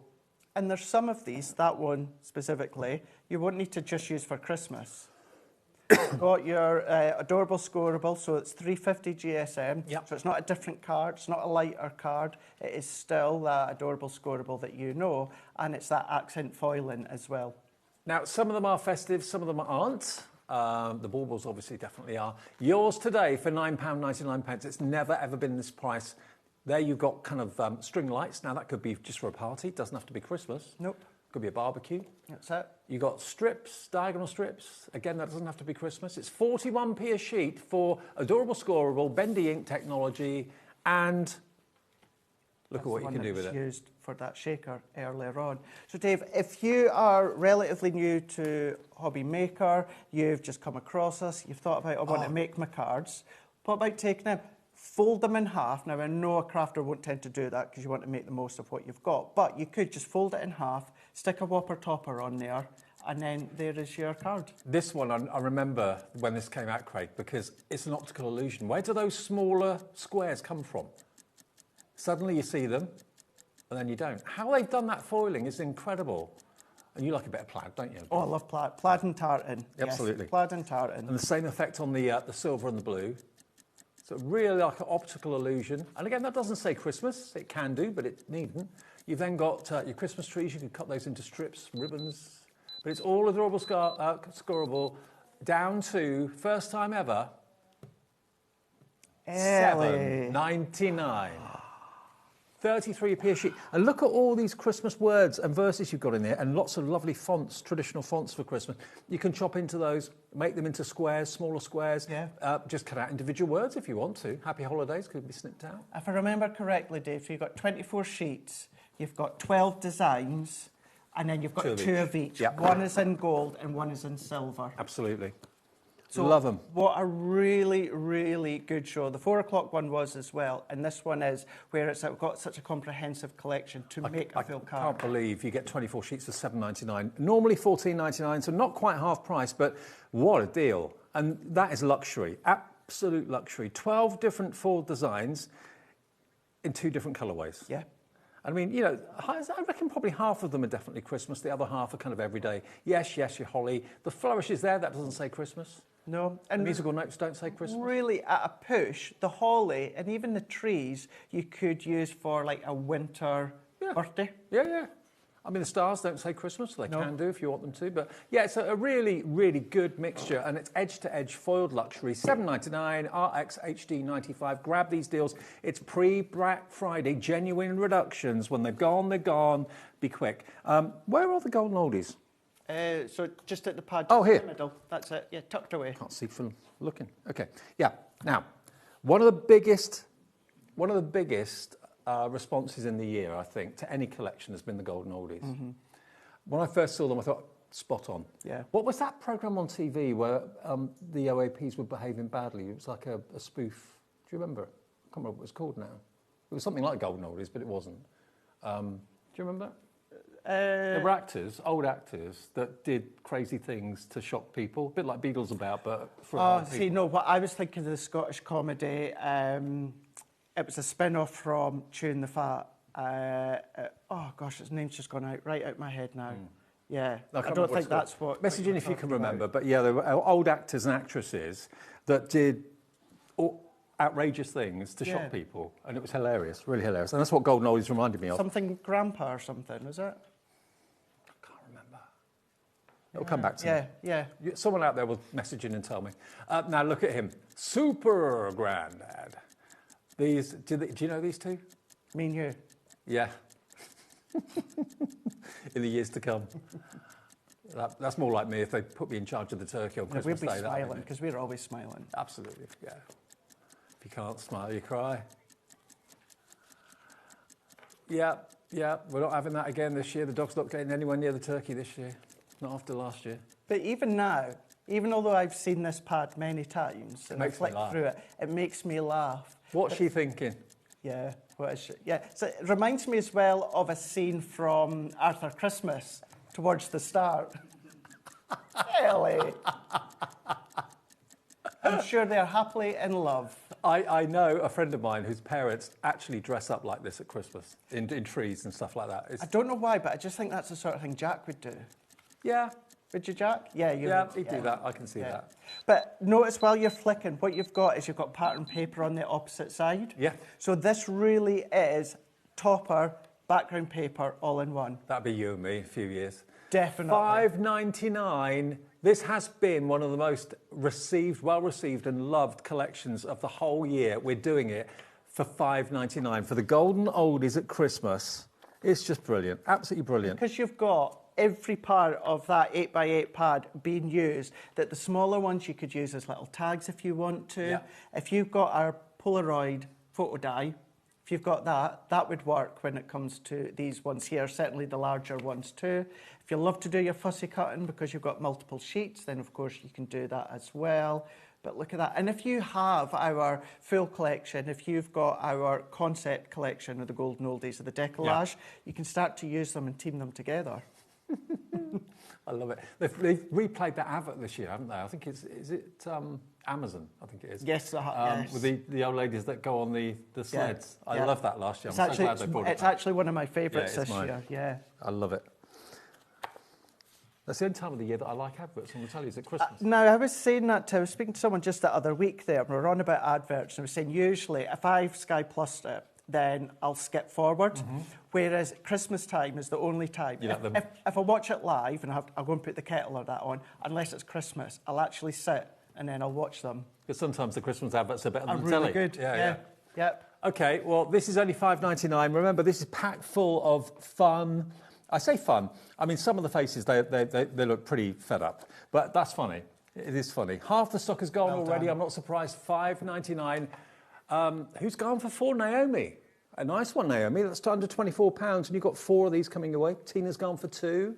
And there's some of these, that one specifically, you won't need to just use for Christmas. You've got your adorable scoreable, so it's 350 GSM. Yep. So it's not a different card, it's not a lighter card. It is still that adorable scoreable that you know, and it's that accent foiling as well. Now, some of them are festive, some of them aren't. The baubles obviously definitely are. Yours today for £9.99. It's never ever been this price. There you've got kind of string lights. Now that could be just for a party. It doesn't have to be Christmas. Nope. Could be a barbecue. That's it. You got strips, diagonal strips. Again, that doesn't have to be Christmas. It's 41p a sheet for adorable scoreable, bendy ink technology, and look at what you can do with it. Used for that shaker earlier on. So Dave, if you are relatively new to HobbyMaker, you've just come across us, you've thought about, I want to make my cards, what about taking them, fold them in half. Now I know a crafter won't tend to do that because you want to make the most of what you've got, but you could just fold it in half, stick a whopper topper on there, and then there is your card. This one, I remember when this came out, Craig, because it's an optical illusion. Where do those smaller squares come from? Suddenly you see them, and then you don't. How they've done that foiling is incredible. And you like a bit of plaid, don't you? Oh, I love plaid. Plaid and tartan. Absolutely. Yes, plaid and tartan. And the same effect on the silver and the blue. So really like an optical illusion. And again, that doesn't say Christmas. It can do, but it needn't. You've then got your Christmas trees. You can cut those into strips, ribbons. But it's all adorable scoreable, down to, first time ever, $7.99. 33p a sheet. And look at all these Christmas words and verses you've got in there, and lots of lovely fonts, traditional fonts for Christmas. You can chop into those, make them into squares, smaller squares. Yeah. Just cut out individual words if you want to. Happy holidays could be snipped out. If I remember correctly, Dave, so you've got 24 sheets, you've got 12 designs, and then you've got two of each. Yep. One is in gold and one is in silver. Absolutely. So love them. What a really, really good show. The 4 o'clock one was as well, and this one is where it's got such a comprehensive collection to make a full card. I can't believe you get 24 sheets for $7.99. Normally $14.99, so not quite half price, but what a deal. And that is luxury, absolute luxury. 12 different full designs in 2 different colourways. Yeah. I mean, you know, I reckon probably half of them are definitely Christmas. The other half are kind of everyday. Yes, your holly. The flourish is there. That doesn't say Christmas. No. And the musical notes don't say Christmas. Really, at a push, the holly and even the trees you could use for like a winter birthday. Yeah. I mean, the stars don't say Christmas. They can do if you want them to. But yeah, it's a really, really good mixture. And it's edge-to-edge foiled luxury. $7.99, RX HD 95. Grab these deals. It's pre-Black Friday. Genuine reductions. When they're gone, they're gone. Be quick. Where are the golden oldies? So just at the pad, here. in the middle. That's it. Yeah, tucked away. Can't see from looking. Okay. Yeah. Now, one of the biggest responses in the year, I think, to any collection has been the golden oldies. Mm-hmm. When I first saw them, I thought, spot on. Yeah. What was that programme on TV where the OAPs were behaving badly? It was like a spoof. Do you remember? I can't remember what it was called now. It was something like golden oldies, but it wasn't. Do you remember that? There were actors, old actors, that did crazy things to shock people, a bit like Beatles About, but for what I was thinking of the Scottish comedy, it was a spin-off from Chewing the Fat. Oh gosh, his name's just gone right out my head now. Yeah, I don't think that's what... Message in if you can remember, but yeah, there were old actors and actresses that did outrageous things to shock people, and it was hilarious, really hilarious. And that's what golden oldies reminded me of. Something Grandpa or something, was it? It'll come back to me. Yeah. Someone out there will message in and tell me. Now look at him. Super Grandad. These, do you know these two? Me and you. Yeah. In the years to come. That's more like me if they put me in charge of the turkey on Christmas Day. We'd be smiling, because we're always smiling. Absolutely, yeah. If you can't smile, you cry. Yeah, we're not having that again this year. The dog's not getting anywhere near the turkey this year. Not after last year. But even now, even although I've seen this pad many times and I flick through it, it makes me laugh. What's she thinking? Yeah, what is she? Yeah, so it reminds me as well of a scene from Arthur Christmas towards the start. Really? I'm sure they're happily in love. I know a friend of mine whose parents actually dress up like this at Christmas, in trees and stuff like that. I don't know why, but I just think that's the sort of thing Jack would do. Yeah. Would you, Jack? Yeah, you would. He'd do that. I can see that. But notice while you're flicking, what you've got is you've got pattern paper on the opposite side. Yeah. So this really is topper, background paper, all in one. That'd be you and me in a few years. Definitely. $5.99. This has been one of the most well-received and loved collections of the whole year. We're doing it for $5.99 for the golden oldies at Christmas. It's just brilliant. Absolutely brilliant. Because you've got every part of that 8x8 pad being used, that the smaller ones you could use as little tags if you want to. Yeah. If you've got our Polaroid photo die, if you've got that would work when it comes to these ones here, certainly the larger ones too. If you love to do your fussy cutting because you've got multiple sheets, then of course you can do that as well. But look at that. And if you have our full collection, if you've got our concept collection of the golden oldies, of the decollage, you can start to use them and team them together. I love it. They've replayed that advert this year, haven't they? I think is it Amazon? I think it is. Yes, yes. With the old ladies that go on the sleds. Yeah. I love that last year. I'm so glad they brought it back. It's actually one of my favourites this year. Yeah. I love it. That's the only time of the year that I like adverts on the telly, is at Christmas. No, I was saying that I was speaking to someone just the other week there, and we were on about adverts, and I was saying usually if I've Sky Plused it, then I'll skip forward. Mm-hmm. Whereas Christmas time is the only time. If I watch it live and I'll go and put the kettle or that on, unless it's Christmas, I'll actually sit and then I'll watch them. Because sometimes the Christmas adverts are better than the really telly. Good. Yeah. Okay, well, this is only $5.99. Remember, this is packed full of fun. I say fun. I mean, some of the faces, they look pretty fed up. But that's funny. It is funny. Half the stock has gone already. I'm not surprised. $5.99. Who's gone for 4? Naomi. A nice one, Naomi. That's under £24. And you've got 4 of these coming away. Tina's gone for 2.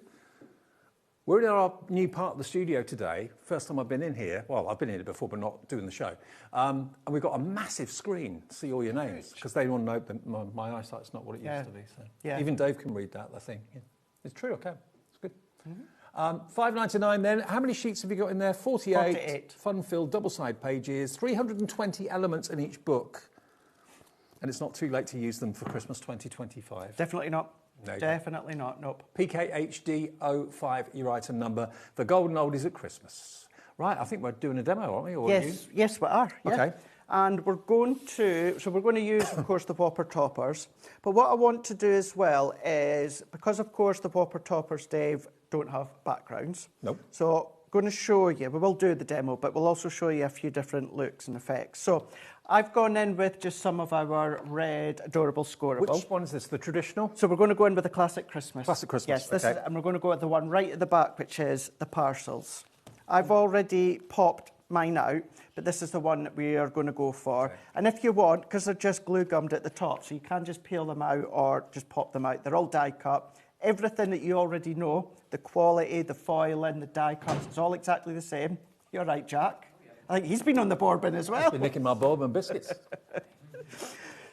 We're in our new part of the studio today. First time I've been in here. Well, I've been in it before, but not doing the show. And we've got a massive screen to see all your names, because they want to know that my eyesight's not what it used to be. So. Yeah. Even Dave can read that, I think. Yeah. It's true, okay. It's good. $5.99 then. How many sheets have you got in there? 48. Fun-filled, double-side pages, 320 elements in each book. And it's not too late to use them for Christmas 2025. Definitely not. No, definitely not, nope. PKHD05, your item number. The golden oldies at Christmas. Right, I think we're doing a demo, aren't we? Or yes, yes, we are. Yeah. Okay. And we're going to use, of course, the Whopper toppers. But what I want to do as well is, because, of course, the Whopper toppers, Dave, don't have backgrounds. Nope. So going to show you, we will do the demo, but we'll also show you a few different looks and effects. So I've gone in with just some of our red adorable scoreable. Which one is this, the traditional? So we're going to go in with the Classic Christmas. Classic Christmas, yes, this okay. is, and we're going to go with the one right at the back, which is the parcels. I've already popped mine out, but this is the one that we are going to go for. Okay. And if you want, because they're just glue gummed at the top, so you can just peel them out or just pop them out. They're all die cut. Everything that you already know, the quality, the foiling, the die cuts, it's all exactly the same. You're right, Jack. I think he's been on the bourbon as well. He's been nicking my bourbon biscuits.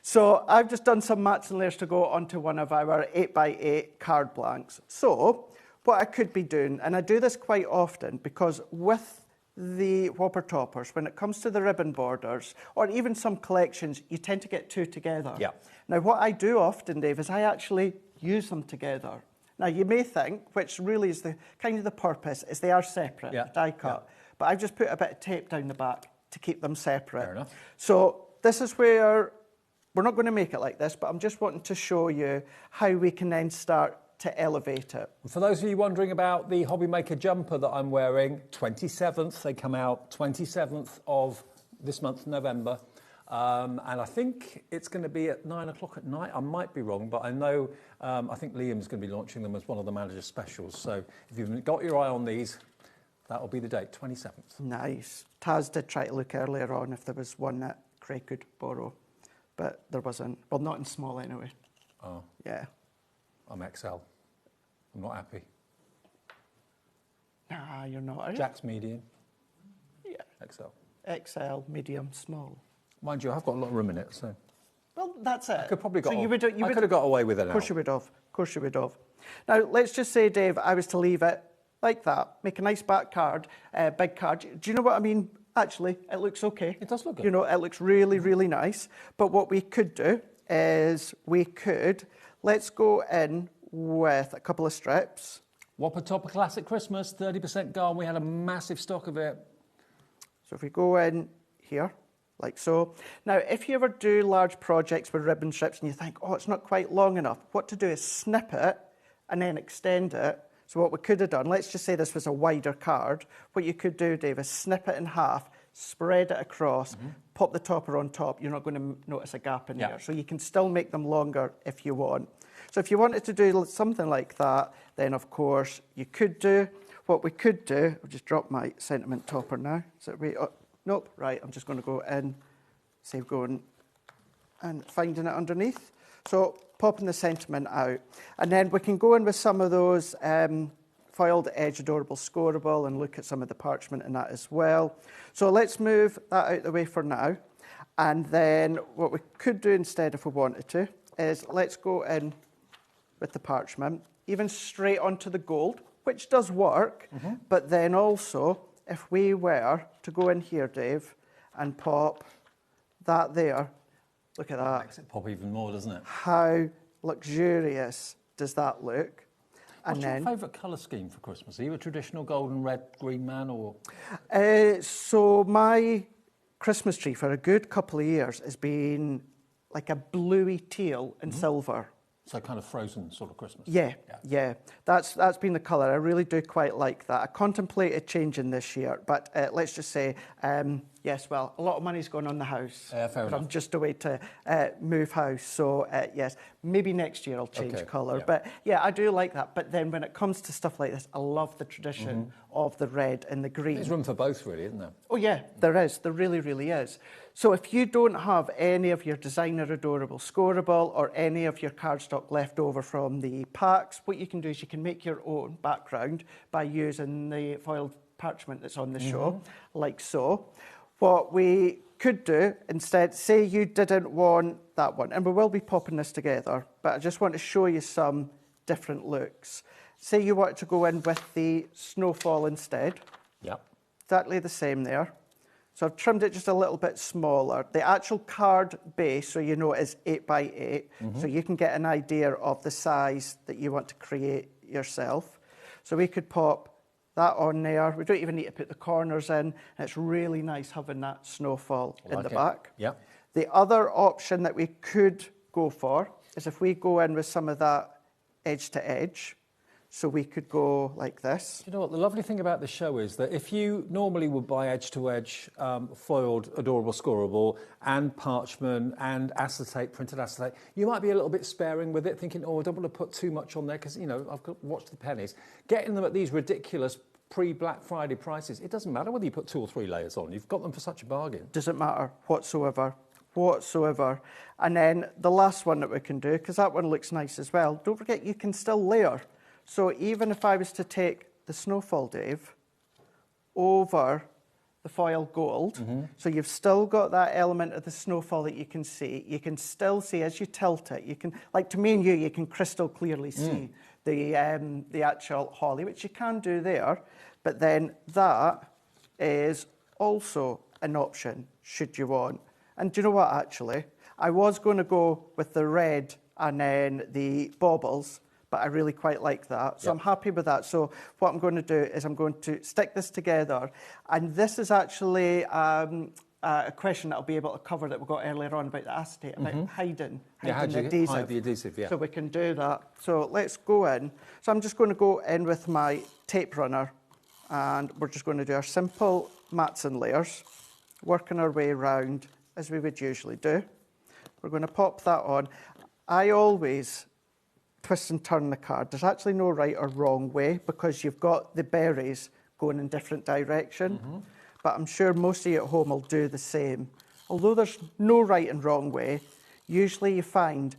So I've just done some mats and layers to go onto one of our 8x8 card blanks. So what I could be doing, and I do this quite often, because with the Whopper toppers, when it comes to the ribbon borders, or even some collections, you tend to get 2 together. Yeah. Now, what I do often, Dave, is I actually use them together. Now, you may think, which really is the kind of the purpose, is they are separate, die cut. Yeah. But I've just put a bit of tape down the back to keep them separate. Fair enough. So this is where, we're not going to make it like this, but I'm just wanting to show you how we can then start to elevate it. For those of you wondering about the HobbyMaker jumper that I'm wearing, 27th, they come out 27th of this month, November. And I think it's going to be at 9 o'clock at night. I might be wrong, but I know, I think Liam's going to be launching them as one of the manager's specials. So if you've got your eye on these, that'll be the date, 27th. Nice. Taz did try to look earlier on if there was one that Craig could borrow, but there wasn't. Well, not in small anyway. Oh. Yeah. I'm XL. I'm not happy. Nah, you're not. Are you? Jack's medium. Yeah. XL. XL, medium, small. Mind you, I've got a lot of room in it, so. Well, that's it. I could probably so I could have got away with it now. Of course you would have. Of course you would have. Now, let's just say, Dave, I was to leave it like that, make a nice back card, big card. Do you know what I mean? Actually, it looks okay. It does look good. You know, it looks really, really nice. But what we could do is let's go in with a couple of strips. Whopper Topper Classic Christmas, 30% gone. We had a massive stock of it. So if we go in here, like so. Now, if you ever do large projects with ribbon strips and you think, oh, it's not quite long enough, what to do is snip it and then extend it. So what we could have done, let's just say this was a wider card. What you could do, Dave, is snip it in half, spread it across, pop the topper on top. You're not going to notice a gap in there. So you can still make them longer if you want. So if you wanted to do something like that, then of course you could do, what we could do, I've just dropped my sentiment topper now. So nope, right, I'm just going to go in, save going and finding it underneath. So popping the sentiment out. And then we can go in with some of those foiled edge adorable scoreable and look at some of the parchment in that as well. So let's move that out the way for now. And then what we could do instead, if we wanted to, is let's go in with the parchment, even straight onto the gold, which does work. But then also, if we were to go in here, Dave, and pop that there, look at that. Makes it pop even more, doesn't it? How luxurious does that look? What's your favourite colour scheme for Christmas? Are you a traditional golden, red, green man, or...? So my Christmas tree for a good couple of years has been like a bluey teal and silver. So kind of frozen sort of Christmas? Yeah. That's been the colour. I really do quite like that. I contemplated changing this year, but let's just say, Yes, well, a lot of money's gone on the house. Fair but enough. I'm just away to move house. So, yes, maybe next year I'll change colour. yeah. But, yeah, I do like that. But then when it comes to stuff like this, I love the tradition of the red and the green. There's room for both, really, isn't there? Oh, yeah, there is. There really, really is. So if you don't have any of your Designer Adorable Scoreable or any of your cardstock left over from the packs, what you can do is you can make your own background by using the foiled parchment that's on the show, like so. What we could do instead, say you didn't want that one, and we will be popping this together, but I just want to show you some different looks. Say you wanted to go in with the snowfall instead. Yep. Exactly the same there. So I've trimmed it just a little bit smaller. The actual card base, so you know, is 8 by 8, so you can get an idea of the size that you want to create yourself. So we could pop that on there. We don't even need to put the corners in. And it's really nice having that snowfall in the back. Yep. The other option that we could go for is if we go in with some of that edge to edge. So we could go like this. You know what, the lovely thing about the show is that if you normally would buy edge-to-edge foiled Adorable Scoreable and parchment and acetate, printed acetate, you might be a little bit sparing with it, thinking, oh, I don't want to put too much on there because, you know, I've got watched the pennies. Getting them at these ridiculous pre-Black Friday prices, it doesn't matter whether you put 2 or 3 layers on. You've got them for such a bargain. Doesn't matter whatsoever. And then the last one that we can do, because that one looks nice as well, don't forget you can still layer. So even if I was to take the Snowfall, Dave, over the foil gold, so you've still got that element of the snowfall that you can see. You can still see as you tilt it. You can, like to me and you can crystal clearly see the actual holly, which you can do there. But then that is also an option should you want. And do you know what? Actually, I was going to go with the red and then the baubles, but I really quite like that. So I'm happy with that. So what I'm going to do is I'm going to stick this together. And this is actually a question that I'll be able to cover that we got earlier on about the acetate, about hiding the adhesive. Hide the adhesive, yeah. So we can do that. So let's go in. So I'm just going to go in with my tape runner, and we're just going to do our simple mats and layers, working our way around as we would usually do. We're going to pop that on. I always twist and turn the card. There's actually no right or wrong way because you've got the berries going in different direction. But I'm sure most of you at home will do the same. Although there's no right and wrong way, usually you find,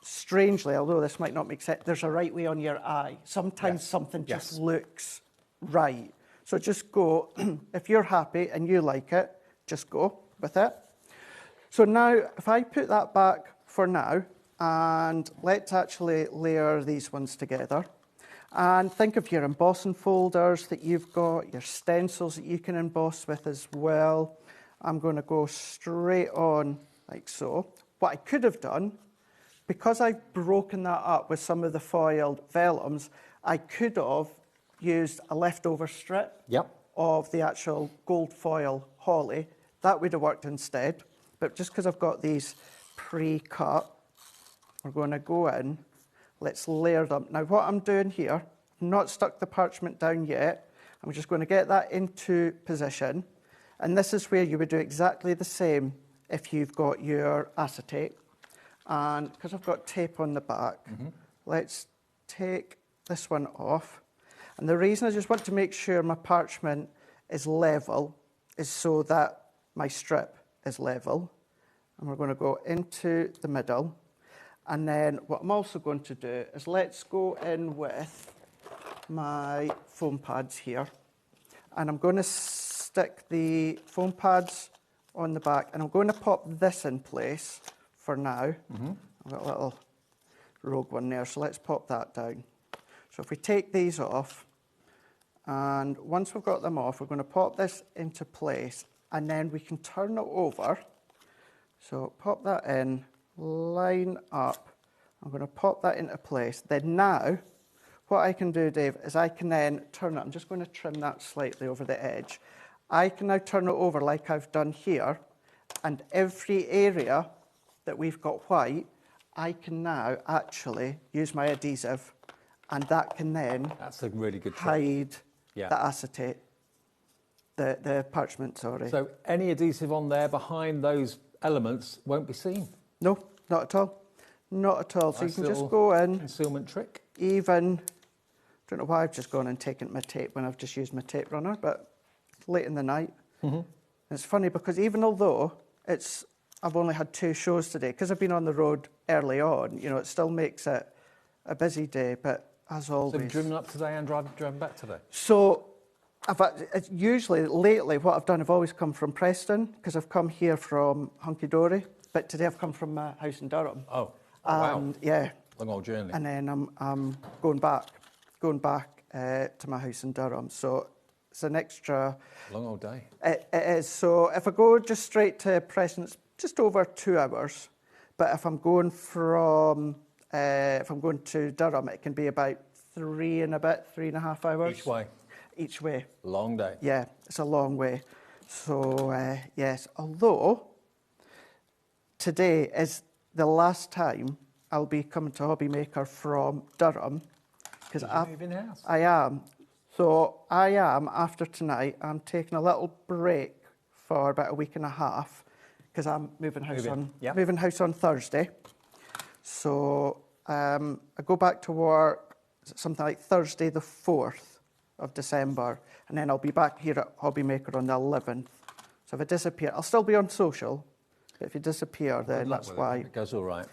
strangely, although this might not make sense, there's a right way on your eye. Sometimes something just looks right. So just go, if you're happy and you like it, just go with it. So now, if I put that back for now, and let's actually layer these ones together. And think of your embossing folders that you've got, your stencils that you can emboss with as well. I'm going to go straight on like so. What I could have done, because I've broken that up with some of the foiled vellums, I could have used a leftover strip of the actual gold foil holly. That would have worked instead. But just because I've got these pre-cut, we're going to go in, let's layer them. Now what I'm doing here, I've not stuck the parchment down yet. I'm just going to get that into position. And this is where you would do exactly the same if you've got your acetate. And because I've got tape on the back, let's take this one off. And the reason I just want to make sure my parchment is level is so that my strip is level. And we're going to go into the middle. And then what I'm also going to do is let's go in with my foam pads here. And I'm going to stick the foam pads on the back, and I'm going to pop this in place for now. I've got a little rogue one there, so let's pop that down. So if we take these off, and once we've got them off, we're going to pop this into place, and then we can turn it over. So pop that in, line up. I'm going to pop that into place. Then now, what I can do, Dave, is I can then turn it. I'm just going to trim that slightly over the edge. I can now turn it over like I've done here, and every area that we've got white, I can now actually use my adhesive, and that can then That's a really good trick. hide the acetate. The parchment, sorry. So any adhesive on there behind those elements won't be seen? No, not at all. Not at all. So Nice you can just little go in. concealment trick. Even, don't know why I've just gone and taken my tape when I've just used my tape runner, but it's late in the night. And it's funny because even although I've only had 2 shows today, because I've been on the road early on, you know, it still makes it a busy day, but as always. So you've driven up today and driven back today? So usually, lately, what I've done, I've always come from Preston, because I've come here from Hunky Dory, but today I've come from my house in Durham. Oh, wow. Yeah. Long old journey. And then I'm going back to my house in Durham. So it's an extra... Long old day. It is. So if I go just straight to Preston, it's just over 2 hours. But if I'm going to Durham, it can be about 3.5 hours. Each way? Each way. Long day. Yeah, it's a long way. So, yes, although today is the last time I'll be coming to HobbyMaker from Durham. Because moving house. I am. So I am, after tonight, I'm taking a little break for about a week and a half because I'm moving house on Thursday. So I go back to work something like Thursday the 4th of December, and then I'll be back here at HobbyMaker on the 11th. So if I disappear, I'll still be on social, but if you disappear, then that's why. It goes all right.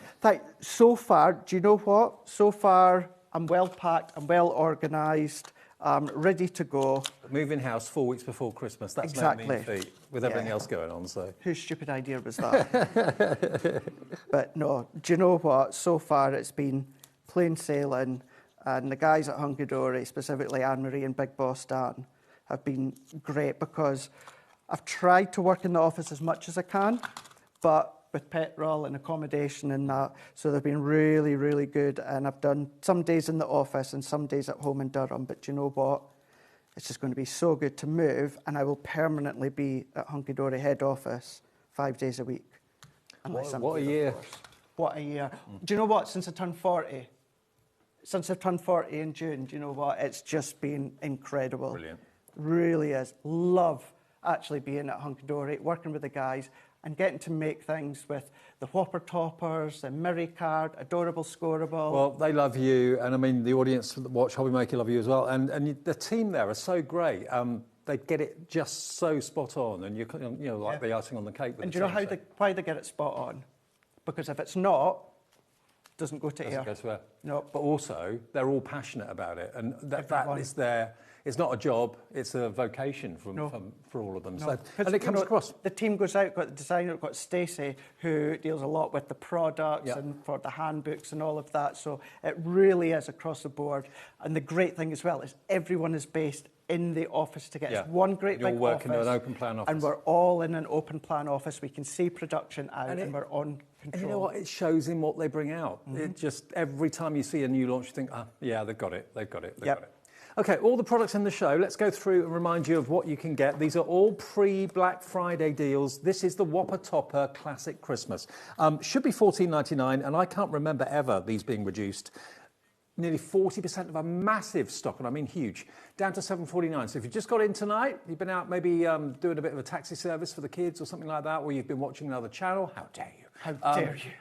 So far, do you know what? So far, I'm well packed, I'm well organised, I'm ready to go. Moving house 4 weeks before Christmas, that's exactly. no mean feat, with everything else going on. So whose stupid idea was that? But no, do you know what? So far, it's been plain sailing. And the guys at Hunky Dory, specifically Anne-Marie and Big Boss Dan, have been great because I've tried to work in the office as much as I can, but with petrol and accommodation and that, so they've been really, really good. And I've done some days in the office and some days at home in Durham, but do you know what? It's just going to be so good to move, and I will permanently be at Hunky Dory head office 5 days a week. What a year. What a year. Do you know what? Since I turned 40 in June, do you know what? It's just been incredible. Brilliant. Really is. Love actually being at Hunky Dory, working with the guys and getting to make things with the Whopper Toppers, the Mirror Card, Adorable Scoreable. Well, they love you, and I mean, the audience that watch HobbyMaker love you as well, and the team there are so great. They get it just so spot on, and you know, like the icing on the cake. And do you know why they get it spot on? Because if it's not, it doesn't go to air. Doesn't go to air. No. But also, they're all passionate about it, and that is their. It's not a job; it's a vocation for all of them. No. So, and it comes across. The team goes out. Got the designer, got Stacey, who deals a lot with the products and for the handbooks and all of that. So it really is across the board. And the great thing as well is everyone is based in the office together. It's one great big office. You're working in an open plan office. And we're all in an open plan office. We can see production out and we're on control. And you know what? It shows in what they bring out. It just, every time you see a new launch, you think, yeah, they've got it, they've got it, they've got it. Okay, all the products in the show, let's go through and remind you of what you can get. These are all pre-Black Friday deals. This is the Whopper Topper Classic Christmas. Should be $14.99, and I can't remember ever these being reduced. Nearly 40% of a massive stock, and I mean huge, down to $7.49. So if you just got in tonight, you've been out maybe doing a bit of a taxi service for the kids or something like that, or you've been watching another channel, how dare you? How dare you?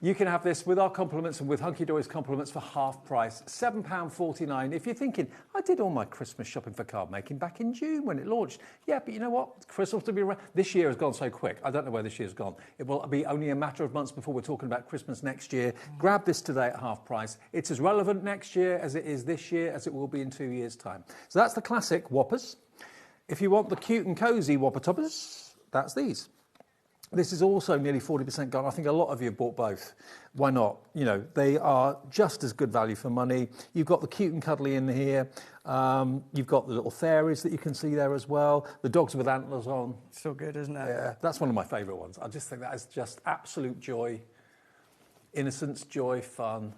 You can have this with our compliments and with Hunky Dory's compliments for half price, £7.49. If you're thinking, I did all my Christmas shopping for card making back in June when it launched. Yeah, but you know what? Christmas will be around. This year has gone so quick. I don't know where this year's gone. It will be only a matter of months before we're talking about Christmas next year. Grab this today at half price. It's as relevant next year as it is this year, as it will be in 2 years' time. So that's the classic Whoppers. If you want the cute and cosy Whopper Toppers, that's these. This is also nearly 40% gone. I think a lot of you have bought both. Why not? You know, they are just as good value for money. You've got the cute and cuddly in here. You've got the little fairies that you can see there as well. The dogs with antlers on. So good, isn't it? Yeah, that's one of my favourite ones. I just think that is just absolute joy. Innocence, joy, fun.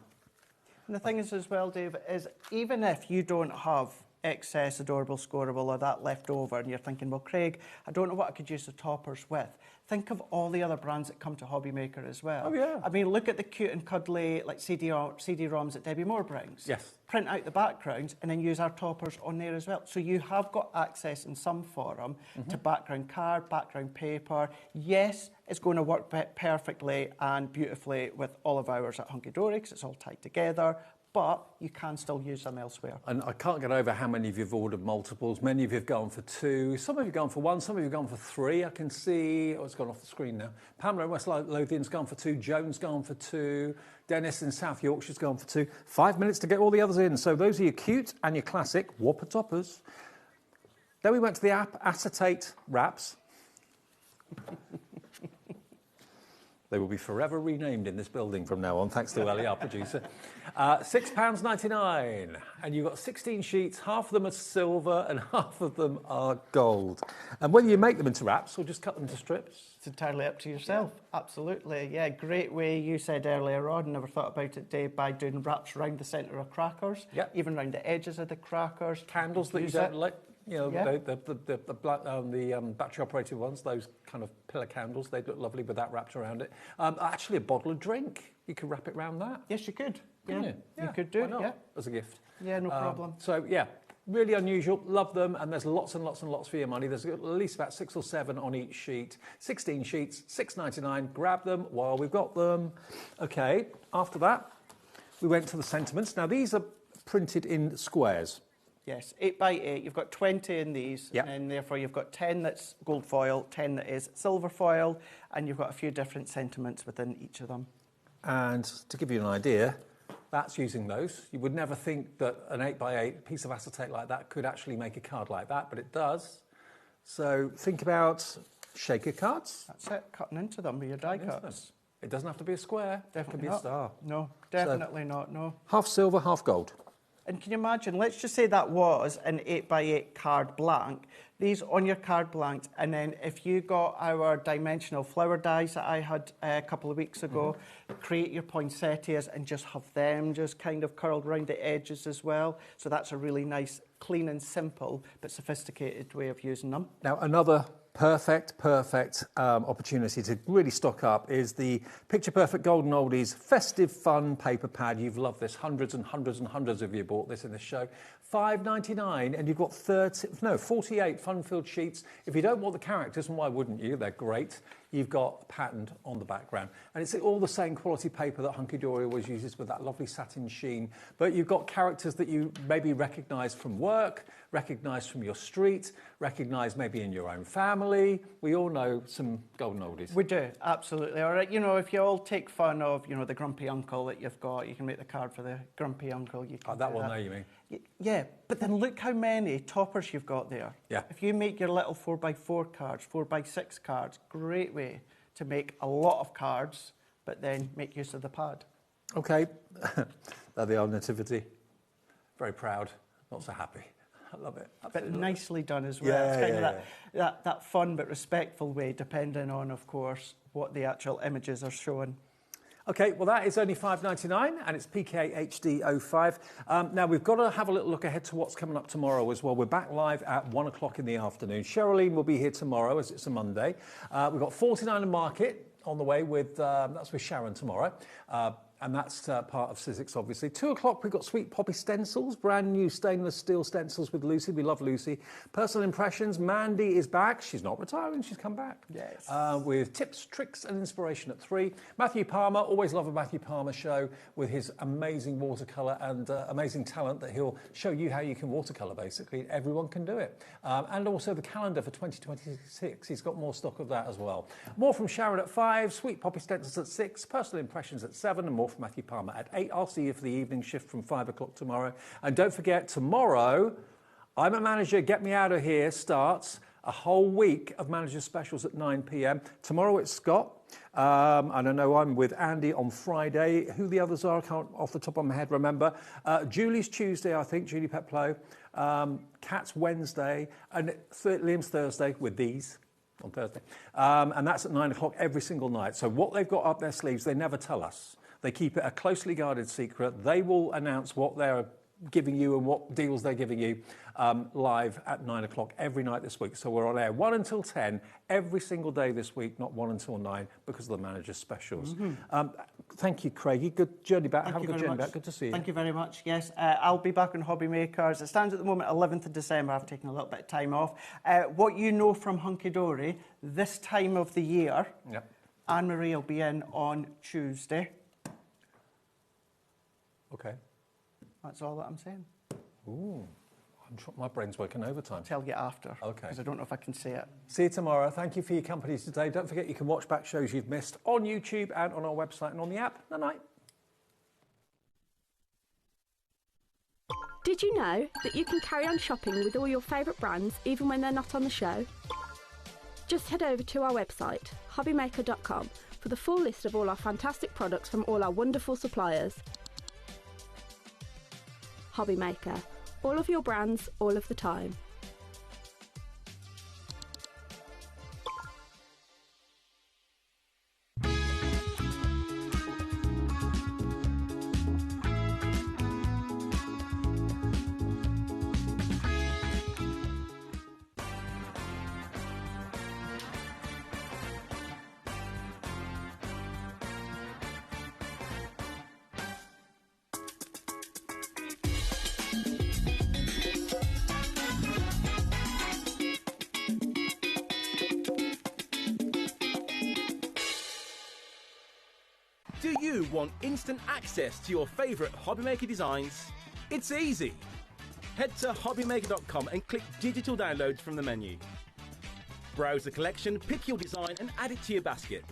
And the thing is as well, Dave, is even if you don't have excess adorable scoreable or that left over and you're thinking, well, Craig, I don't know what I could use the toppers with. Think of all the other brands that come to HobbyMaker as well. Oh, yeah. I mean, look at the cute and cuddly like CD-ROMs that Debbie Moore brings. Yes. Print out the backgrounds and then use our toppers on there as well. So you have got access in some form to background card, background paper. Yes, it's going to work perfectly and beautifully with all of ours at Hunky Dory because it's all tied together, but you can still use them elsewhere. And I can't get over how many of you have ordered multiples. Many of you have gone for 2. Some of you have gone for 1. Some of you have gone for 3. I can see, it's gone off the screen now. Pamela in West Lothian's gone for 2. Joan's gone for 2. Dennis in South Yorkshire's gone for 2. 5 minutes to get all the others in. So those are your cute and your classic Whopper toppers. Then we went to the acetate wraps. They will be forever renamed in this building from now on, thanks to Ellie, our producer. £6.99. And you've got 16 sheets, half of them are silver and half of them are gold. And whether you make them into wraps or just cut them to strips. It's entirely up to yourself. Absolutely. Yeah, great way. You said earlier on, never thought about it, Dave, by doing wraps around the centre of crackers. Yeah. Even around the edges of the crackers. Candles that you don't like. You know, the black, battery-operated ones, those kind of pillar candles, they look lovely with that wrapped around it. Actually, a bottle of drink, you could wrap it around that. Yes, you could. Couldn't Yeah, you? you could do why it, not? yeah. As a gift. Yeah, no problem. So, yeah, really unusual. Love them, and there's lots and lots and lots for your money. There's at least about 6 or 7 on each sheet. 16 sheets, £6.99. Grab them while we've got them. OK, after that, we went to the sentiments. Now, these are printed in squares. Yes, 8 by 8. You've got 20 in these, Yep. and therefore you've got 10 that's gold foil, 10 that is silver foil, and you've got a few different sentiments within each of them. And to give you an idea, that's using those. You would never think that an 8 by 8 piece of acetate like that could actually make a card like that, but it does. So think about shaker cards. That's it, cutting into them with your die cuts. It doesn't have to be a square. Definitely it can be not. a star. No, definitely not, no. Half silver, half gold. And can you imagine, let's just say that was an 8 by 8 card blank. These on your card blanks, and then if you got our dimensional flower dies that I had a couple of weeks ago, create your poinsettias and just have them just kind of curled around the edges as well. So that's a really nice, clean and simple, but sophisticated way of using them. Now, another perfect opportunity to really stock up is the Picture Perfect Golden Oldies Festive Fun paper pad. You've loved this. Hundreds and hundreds and hundreds of you bought this in the show. $5.99, and you've got 48 fun-filled sheets. If you don't want the characters, and why wouldn't you? They're great. You've got patterned on the background. And it's all the same quality paper that Hunky Dory always uses with that lovely satin sheen. But you've got characters that you maybe recognise from work, recognise from your street, recognise maybe in your own family. We all know some golden oldies. We do, absolutely. All right, you know, if you all take fun of, you know, the grumpy uncle that you've got, you can make the card for the grumpy uncle. You can that one there, you mean? Yeah, but then look how many toppers you've got there. Yeah. If you make your little 4x4 cards, 4x6 cards, great way to make a lot of cards, but then make use of the pad. Okay, there they are, Nativity. Very proud, not so happy. I love it. Absolutely. But nicely done as well. Yeah, it's kind of that fun but respectful way, depending on, of course, what the actual images are showing. Okay, well, that is only $5.99, and it's PKHD05. Now, we've got to have a little look ahead to what's coming up tomorrow as well. We're back live at 1 o'clock in the afternoon. Sherilyn will be here tomorrow, as it's a Monday. We've got 49 Market on the way with, that's with Sharon tomorrow. And that's part of Sizzix, obviously. 2 o'clock, we've got Sweet Poppy Stencils, brand new stainless steel stencils with Lucy. We love Lucy. Personal Impressions, Mandy is back. She's not retiring, she's come back. Yes. With tips, tricks and inspiration at 3. Matthew Palmer, always love a Matthew Palmer show with his amazing watercolour and amazing talent that he'll show you how you can watercolour, basically. Everyone can do it. And also the calendar for 2026. He's got more stock of that as well. More from Sharon at 5, Sweet Poppy Stencils at 6, Personal Impressions at 7, and more from Matthew Palmer at 8. I'll see you for the evening shift from 5 o'clock tomorrow. And don't forget, tomorrow, I'm a Manager, Get Me Out of Here starts a whole week of manager specials at 9 p.m. Tomorrow it's Scott. And I know I'm with Andy on Friday. Who the others are, I can't off the top of my head remember. Julie's Tuesday, I think, Julie Petplow. Kat's Wednesday. And Liam's Thursday with these. On Thursday. And that's at 9 o'clock every single night. So what they've got up their sleeves, they never tell us. They keep it a closely guarded secret. They will announce what they're giving you and what deals they're giving you live at 9 o'clock every night this week. So we're on air 1 until 10 every single day this week, not 1 until 9 because of the manager's specials. Thank you, Craigie. Good journey back. Have a good journey back. Good to see you. Thank you very much. Yes, I'll be back on HobbyMaker. As it stands at the moment, 11th of December. I've taken a little bit of time off. What you know from Hunky Dory, this time of the year, Anne-Marie will be in on Tuesday. Okay. That's all that I'm saying. Ooh. My brain's working overtime. I'll tell you after. Okay. Because I don't know if I can say it. See you tomorrow. Thank you for your company today. Don't forget you can watch back shows you've missed on YouTube and on our website and on the app. Night-night. Did you know that you can carry on shopping with all your favourite brands even when they're not on the show? Just head over to our website, HobbyMaker.com, for the full list of all our fantastic products from all our wonderful suppliers. HobbyMaker. All of your brands, all of the time. Do you want instant access to your favourite HobbyMaker designs? It's easy. Head to HobbyMaker.com and click Digital Downloads from the menu. Browse the collection, pick your design and add it to your basket.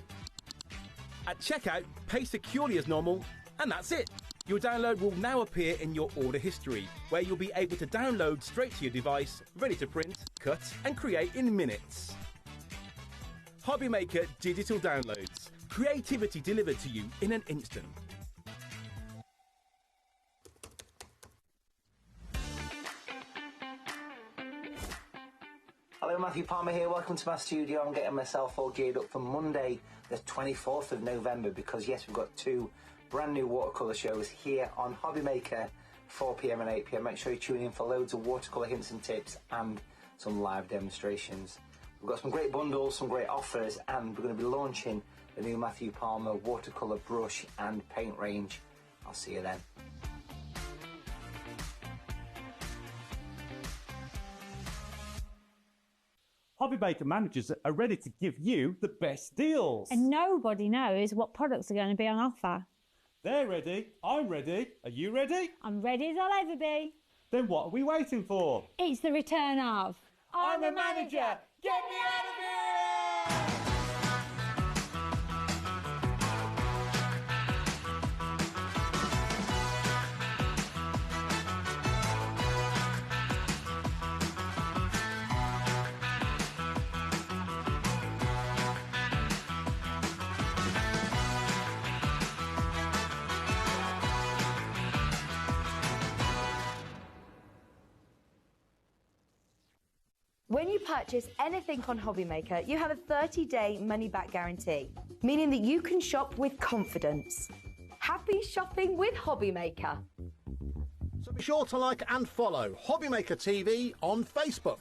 At checkout, pay securely as normal, and that's it. Your download will now appear in your order history, where you'll be able to download straight to your device, ready to print, cut and create in minutes. HobbyMaker Digital Downloads. Creativity delivered to you in an instant. Hello, Matthew Palmer here. Welcome to my studio. I'm getting myself all geared up for Monday, the 24th of November, because yes, we've got two brand new watercolour shows here on HobbyMaker, 4 p.m. and 8 p.m. Make sure you tune in for loads of watercolour hints and tips and some live demonstrations. We've got some great bundles, some great offers, and we're going to be launching the new Matthew Palmer watercolour brush and paint range. I'll see you then. HobbyMaker managers are ready to give you the best deals. And nobody knows what products are going to be on offer. They're ready. I'm ready. Are you ready? I'm ready as I'll ever be. Then what are we waiting for? It's the return of... I'm the manager! Get me out of here! When you purchase anything on HobbyMaker, you have a 30-day money-back guarantee, meaning that you can shop with confidence. Happy shopping with HobbyMaker. So be sure to like and follow HobbyMaker TV on Facebook.